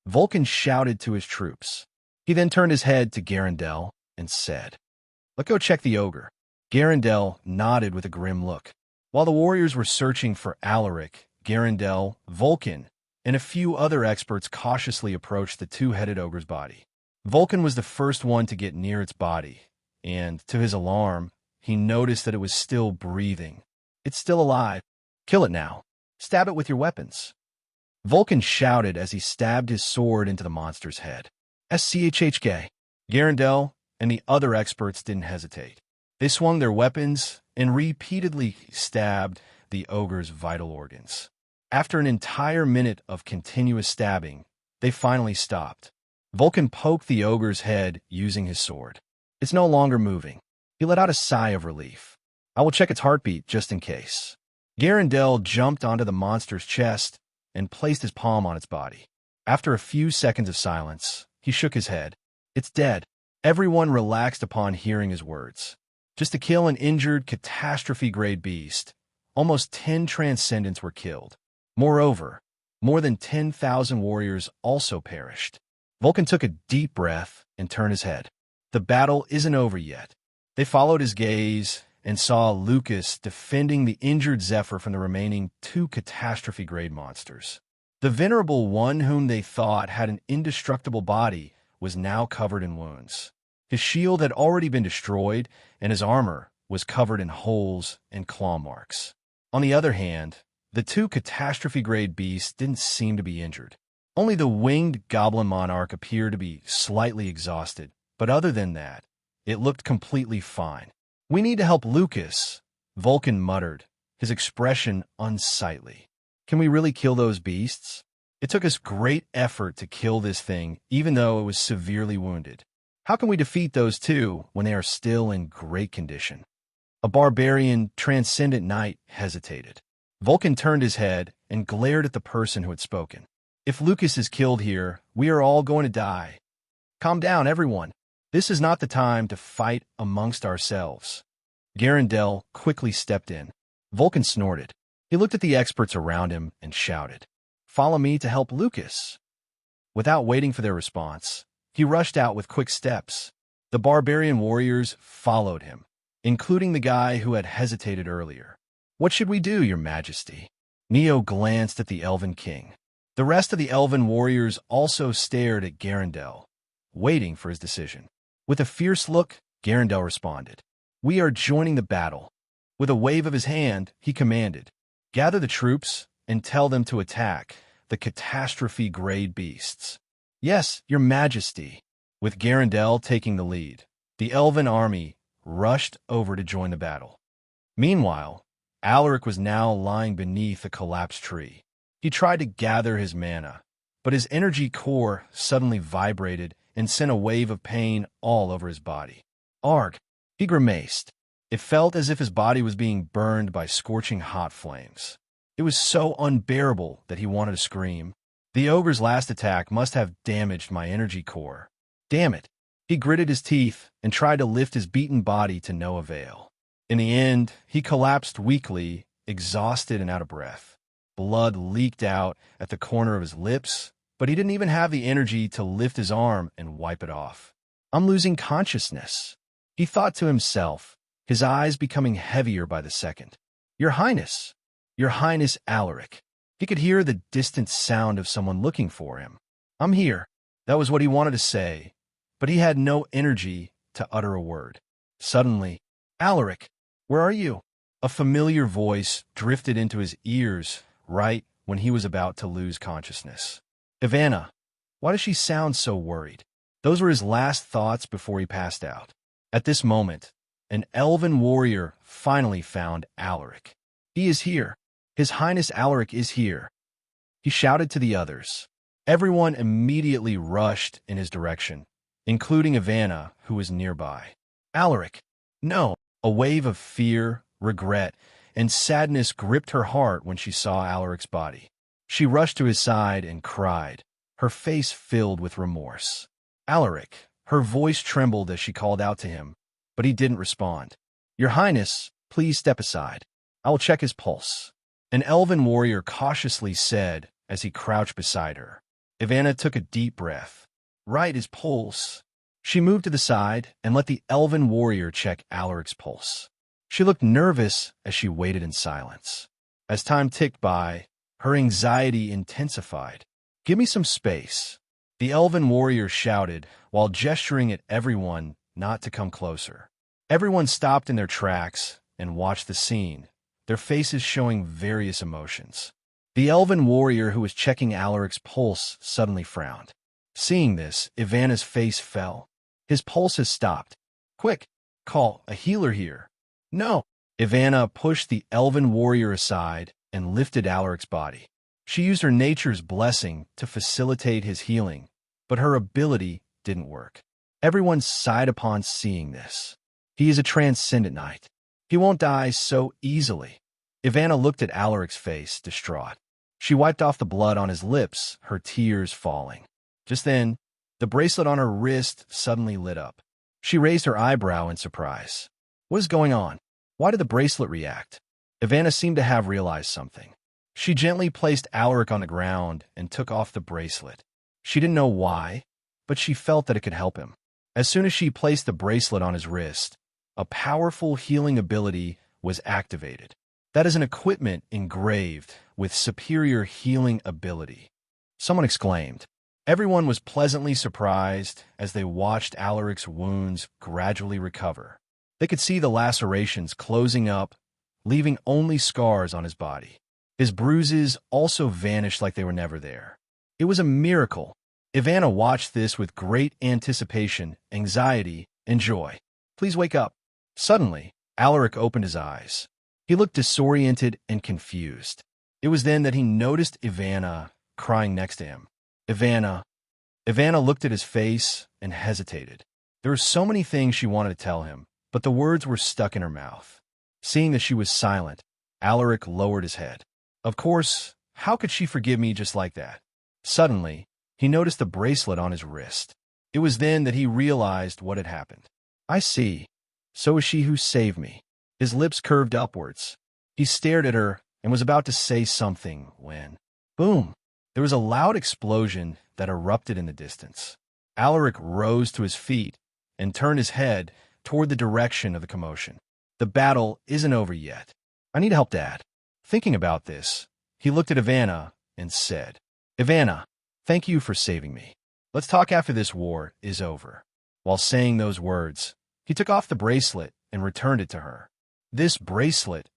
Speaker 2: Vulcan shouted to his troops. He then turned his head to Garandel and said, Let's go check the ogre. Garandel nodded with a grim look. While the warriors were searching for Alaric, Garandel, Vulcan, and a few other experts cautiously approached the two-headed ogre's body. Vulcan was the first one to get near its body, and, to his alarm, he noticed that it was still breathing. It's still alive. Kill it now. Stab it with your weapons. Vulcan shouted as he stabbed his sword into the monster's head. SCHHK. Garandel and the other experts didn't hesitate. They swung their weapons and repeatedly stabbed the ogre's vital organs. After an entire minute of continuous stabbing, they finally stopped. Vulcan poked the ogre's head using his sword. It's no longer moving. He let out a sigh of relief. I will check its heartbeat just in case. Garandel jumped onto the monster's chest and placed his palm on its body. After a few seconds of silence, he shook his head. It's dead. Everyone relaxed upon hearing his words. Just to kill an injured catastrophe-grade beast, almost 10 transcendents were killed. Moreover, more than 10,000 warriors also perished. Vulcan took a deep breath and turned his head. The battle isn't over yet. They followed his gaze and saw Lucas defending the injured Zephyr from the remaining 2 catastrophe-grade monsters. The venerable one whom they thought had an indestructible body was now covered in wounds. His shield had already been destroyed, and his armor was covered in holes and claw marks. On the other hand, the 2 catastrophe-grade beasts didn't seem to be injured. Only the winged goblin monarch appeared to be slightly exhausted, but other than that, it looked completely fine. We need to help Lucas, Vulcan muttered, his expression unsightly. Can we really kill those beasts? It took us great effort to kill this thing, even though it was severely wounded. How can we defeat those 2 when they are still in great condition? A barbarian, transcendent knight hesitated. Vulcan turned his head and glared at the person who had spoken. If Lucas is killed here, we are all going to die. Calm down, everyone. This is not the time to fight amongst ourselves. Garandel quickly stepped in. Vulcan snorted. He looked at the experts around him and shouted, Follow me to help Lucas. Without waiting for their response, he rushed out with quick steps. The barbarian warriors followed him, including the guy who had hesitated earlier. What should we do, Your Majesty? Neo glanced at the Elven King. The rest of the Elven warriors also stared at Garandel, waiting for his decision. With a fierce look, Garandel responded, We are joining the battle. With a wave of his hand, he commanded, Gather the troops and tell them to attack the catastrophe-grade beasts. Yes, Your Majesty. With Garandel taking the lead, the Elven army rushed over to join the battle. Meanwhile, Alaric was now lying beneath a collapsed tree. He tried to gather his mana, but his energy core suddenly vibrated and sent a wave of pain all over his body. Arg! He grimaced. It felt as if his body was being burned by scorching hot flames. It was so unbearable that he wanted to scream. The ogre's last attack must have damaged my energy core. Damn it! He gritted his teeth and tried to lift his beaten body to no avail. In the end, he collapsed weakly, exhausted and out of breath. Blood leaked out at the corner of his lips, but he didn't even have the energy to lift his arm and wipe it off. I'm losing consciousness, he thought to himself, his eyes becoming heavier by the second. Your Highness Alaric. He could hear the distant sound of someone looking for him. I'm here. That was what he wanted to say, but he had no energy to utter a word. Suddenly, Alaric, where are you? A familiar voice drifted into his ears right when he was about to lose consciousness. Ivana, why does she sound so worried? Those were his last thoughts before he passed out. At this moment, an elven warrior finally found Alaric. He is here. His Highness Alaric is here. He shouted to the others. Everyone immediately rushed in his direction, including Ivana, who was nearby. Alaric! No! A wave of fear, regret, and sadness gripped her heart when she saw Alaric's body. She rushed to his side and cried, her face filled with remorse. Alaric! Her voice trembled as she called out to him, but he didn't respond. Your Highness, please step aside. I will check his pulse. An elven warrior cautiously said as he crouched beside her. Ivana took a deep breath. Right, his pulse. She moved to the side and let the elven warrior check Alaric's pulse. She looked nervous as she waited in silence. As time ticked by, her anxiety intensified. Give me some space. The elven warrior shouted while gesturing at everyone not to come closer. Everyone stopped in their tracks and watched the scene, their faces showing various emotions. The elven warrior who was checking Alaric's pulse suddenly frowned. Seeing this, Ivana's face fell. His pulse has stopped. Quick, call a healer here. No! Ivana pushed the elven warrior aside and lifted Alaric's body. She used her nature's blessing to facilitate his healing, but her ability didn't work. Everyone sighed upon seeing this. He is a transcendent knight. He won't die so easily. Ivana looked at Alaric's face, distraught. She wiped off the blood on his lips, her tears falling. Just then, the bracelet on her wrist suddenly lit up. She raised her eyebrow in surprise. What is going on? Why did the bracelet react? Ivana seemed to have realized something. She gently placed Alaric on the ground and took off the bracelet. She didn't know why, but she felt that it could help him. As soon as she placed the bracelet on his wrist, a powerful healing ability was activated. That is an equipment engraved with superior healing ability. Someone exclaimed. Everyone was pleasantly surprised as they watched Alaric's wounds gradually recover. They could see the lacerations closing up, leaving only scars on his body. His bruises also vanished like they were never there. It was a miracle. Ivana watched this with great anticipation, anxiety, and joy. Please wake up. Suddenly, Alaric opened his eyes. He looked disoriented and confused. It was then that he noticed Ivana crying next to him. Ivana looked at his face and hesitated. There were so many things she wanted to tell him, but the words were stuck in her mouth. Seeing that she was silent, Alaric lowered his head. Of course, how could she forgive me just like that? Suddenly, he noticed the bracelet on his wrist. It was then that he realized what had happened. I see. So is she who saved me. His lips curved upwards. He stared at her and was about to say something when, boom, there was a loud explosion that erupted in the distance. Alaric rose to his feet and turned his head toward the direction of the commotion. The battle isn't over yet. I need help, Dad. Thinking about this, he looked at Ivana and said, Ivana, thank you for saving me. Let's talk after this war is over. While saying those words, he took off the bracelet and returned it to her. This bracelet,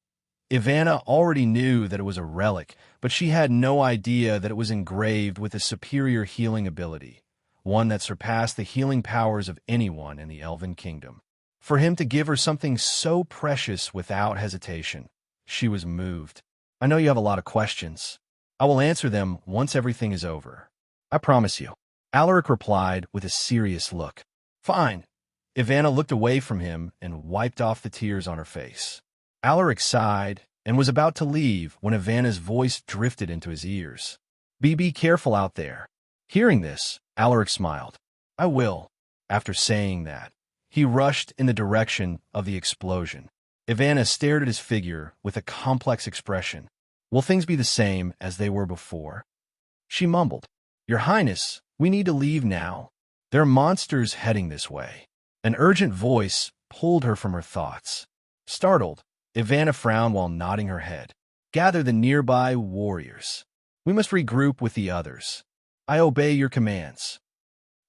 Speaker 2: Ivana already knew that it was a relic, but she had no idea that it was engraved with a superior healing ability, one that surpassed the healing powers of anyone in the Elven Kingdom. For him to give her something so precious without hesitation, she was moved. I know you have a lot of questions. I will answer them once everything is over. I promise you. Alaric replied with a serious look. Fine. Ivana looked away from him and wiped off the tears on her face. Alaric sighed and was about to leave when Ivana's voice drifted into his ears. Be careful out there. Hearing this, Alaric smiled. I will. After saying that, he rushed in the direction of the explosion. Ivana stared at his figure with a complex expression. Will things be the same as they were before? She mumbled. Your Highness, we need to leave now. There are monsters heading this way. An urgent voice pulled her from her thoughts. Startled, Ivana frowned while nodding her head. Gather the nearby warriors. We must regroup with the others. I obey your commands.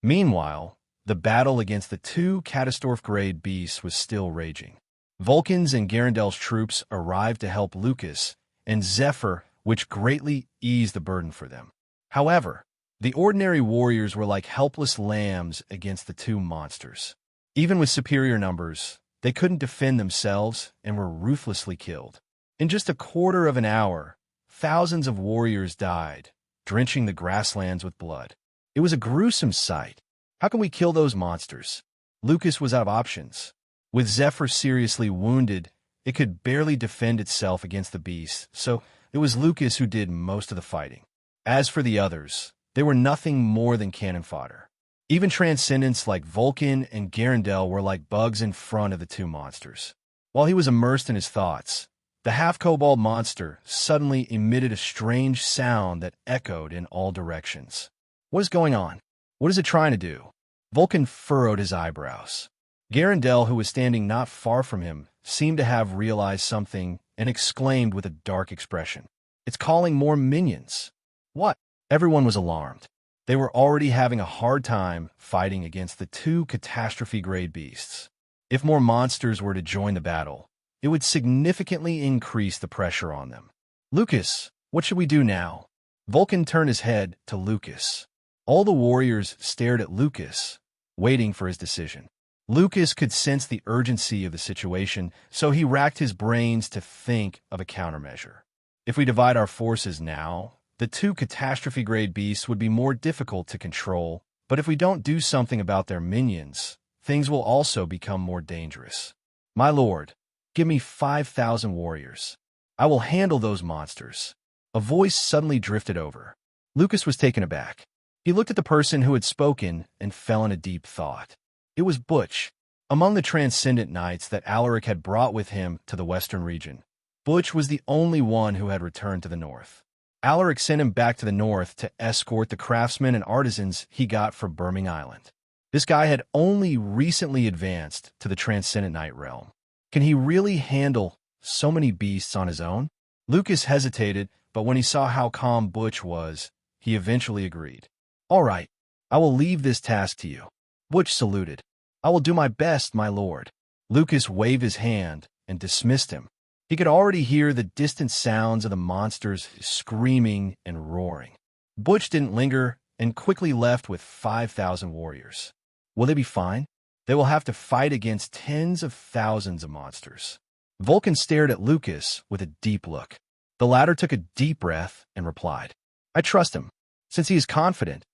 Speaker 2: Meanwhile, the battle against the two Catastorf-grade beasts was still raging. Vulcan's and Garandel's troops arrived to help Lucas and Zephyr, which greatly eased the burden for them. However, The ordinary warriors were like helpless lambs against the two monsters. Even with superior numbers, they couldn't defend themselves and were ruthlessly killed. In just a quarter of an hour, thousands of warriors died, drenching the grasslands with blood. It was a gruesome sight. How can we kill those monsters? Lucas was out of options. With Zephyr seriously wounded, it could barely defend itself against the beast, so it was Lucas who did most of the fighting. As for the others, they were nothing more than cannon fodder. Even transcendents like Vulcan and Garandel were like bugs in front of the two monsters. While he was immersed in his thoughts, the half-kobold monster suddenly emitted a strange sound that echoed in all directions. What is going on? What is it trying to do? Vulcan furrowed his eyebrows. Garandel, who was standing not far from him, seemed to have realized something and exclaimed with a dark expression, "It's calling more minions." What? Everyone was alarmed. They were already having a hard time fighting against the two catastrophe-grade beasts. If more monsters were to join the battle, it would significantly increase the pressure on them. "Lucas, what should we do now?" Vulcan turned his head to Lucas. All the warriors stared at Lucas, waiting for his decision. Lucas could sense the urgency of the situation, so he racked his brains to think of a countermeasure. If we divide our forces now, the two catastrophe-grade beasts would be more difficult to control, but if we don't do something about their minions, things will also become more dangerous. "My lord, give me 5,000 warriors. I will handle those monsters." A voice suddenly drifted over. Lucas was taken aback. He looked at the person who had spoken and fell in a deep thought. It was Butch. Among the transcendent knights that Alaric had brought with him to the western region, Butch was the only one who had returned to the north. Alaric sent him back to the north to escort the craftsmen and artisans he got from Birmingham Island. This guy had only recently advanced to the transcendent knight realm. Can he really handle so many beasts on his own? Lucas hesitated, but when he saw how calm Butch was, he eventually agreed. "All right, I will leave this task to you." Butch saluted. "I will do my best, my lord." Lucas waved his hand and dismissed him. He could already hear the distant sounds of the monsters screaming and roaring. Butch didn't linger and quickly left with 5,000 warriors. Will they be fine? They will have to fight against tens of thousands of monsters. Vulcan stared at Lucas with a deep look. The latter took a deep breath and replied, "I trust him. Since he is confident,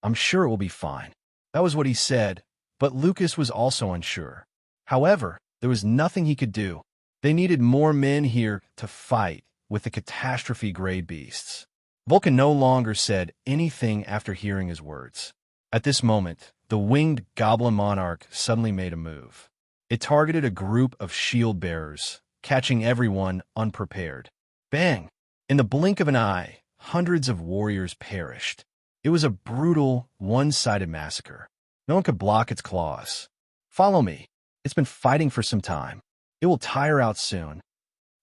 Speaker 2: I'm sure it will be fine." That was what he said, but Lucas was also unsure. However, there was nothing he could do. They needed more men here to fight with the catastrophe-grade beasts. Vulcan no longer said anything after hearing his words. At this moment, the winged goblin monarch suddenly made a move. It targeted a group of shield-bearers, catching everyone unprepared. Bang! In the blink of an eye, hundreds of warriors perished. It was a brutal, one-sided massacre. No one could block its claws. "Follow me. It's been fighting for some time. It will tire out soon."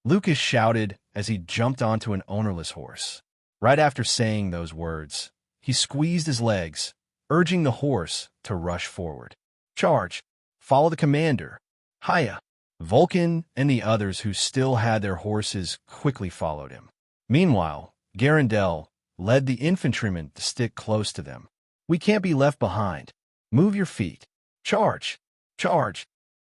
Speaker 2: Lucas shouted as he jumped onto an ownerless horse. Right after saying those words, he squeezed his legs, urging the horse to rush forward. "Charge! Follow the commander! Hiya!" Vulcan and the others who still had their horses quickly followed him. Meanwhile, Garandel led the infantrymen to stick close to them. "We can't be left behind. Move your feet. Charge! Charge!"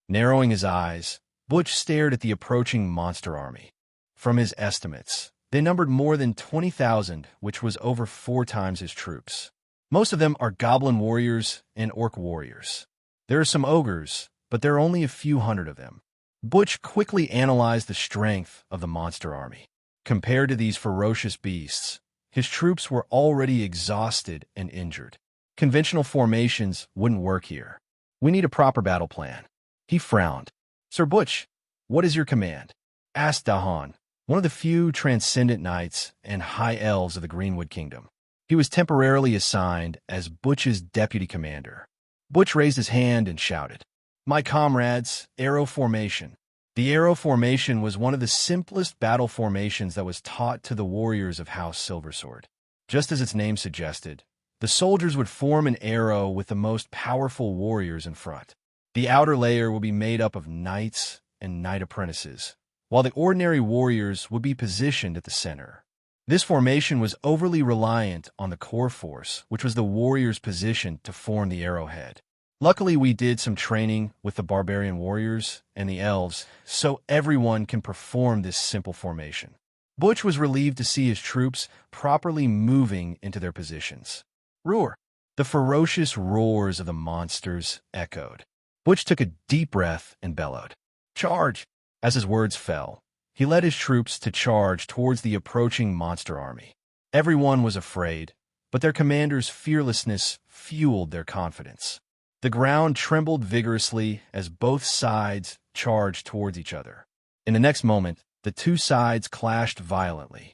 Speaker 2: Narrowing his eyes, Butch stared at the approaching monster army. From his estimates, they numbered more than 20,000, which was over 4 times his troops. Most of them are goblin warriors and orc warriors. There are some ogres, but there are only a few hundred of them. Butch quickly analyzed the strength of the monster army. Compared to these ferocious beasts, his troops were already exhausted and injured. Conventional formations wouldn't work here. "We need a proper battle plan." He frowned. "Sir Butch, what is your command?" asked Dahan, one of the few transcendent knights and high elves of the Greenwood Kingdom. He was temporarily assigned as Butch's deputy commander. Butch raised his hand and shouted, "My comrades, arrow formation." The arrow formation was one of the simplest battle formations that was taught to the warriors of House Silversword. Just as its name suggested, the soldiers would form an arrow with the most powerful warriors in front. The outer layer would be made up of knights and knight apprentices, while the ordinary warriors would be positioned at the center. This formation was overly reliant on the core force, which was the warrior's position to form the arrowhead. Luckily, we did some training with the barbarian warriors and the elves, so everyone can perform this simple formation. Butch was relieved to see his troops properly moving into their positions. Roar! The ferocious roars of the monsters echoed. Butch took a deep breath and bellowed, "Charge!" As his words fell, he led his troops to charge towards the approaching monster army. Everyone was afraid, but their commander's fearlessness fueled their confidence. The ground trembled vigorously as both sides charged towards each other. In the next moment, the two sides clashed violently.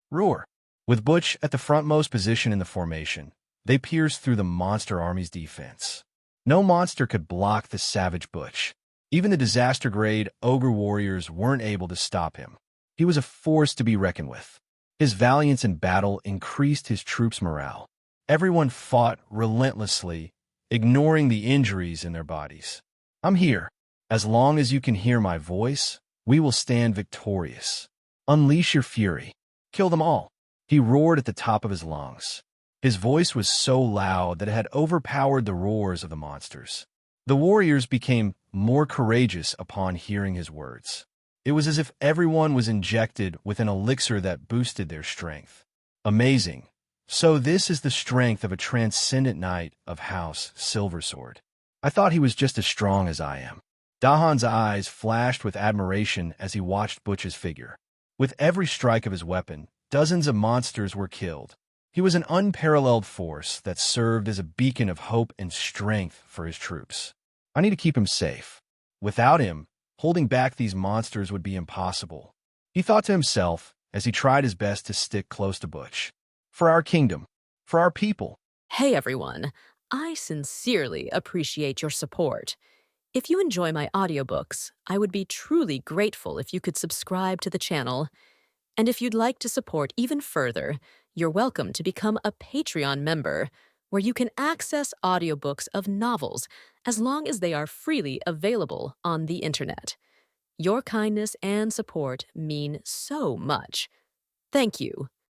Speaker 2: Roar! With Butch at the frontmost position in the formation, they pierced through the monster army's defense. No monster could block the savage Butch. Even the disaster-grade ogre warriors weren't able to stop him. He was a force to be reckoned with. His valiance in battle increased his troops' morale. Everyone fought relentlessly, ignoring the injuries in their bodies. "I'm here. As long as you can hear my voice, we will stand victorious. Unleash your fury. Kill them all." He roared at the top of his lungs. His voice was so loud that it had overpowered the roars of the monsters. The warriors became more courageous upon hearing his words. It was as if everyone was injected with an elixir that boosted their strength. Amazing. So this is the strength of a transcendent knight of House Silversword. I thought he was just as strong as I am. Dahan's eyes flashed with admiration as he watched Butch's figure. With every strike of his weapon, dozens of monsters were killed. He was an unparalleled force that served as a beacon of hope and strength for his troops. I need to keep him safe. Without him, holding back these monsters would be impossible. He thought to himself as he tried his best to stick close to Butch. For our kingdom, for our people.
Speaker 1: Hey everyone, I sincerely appreciate your support. If you enjoy my audiobooks, I would be truly grateful if you could subscribe to the channel. And if you'd like to support even further, you're welcome to become a Patreon member, where you can access audiobooks of novels as long as they are freely available on the internet. Your kindness and support mean so much. Thank you.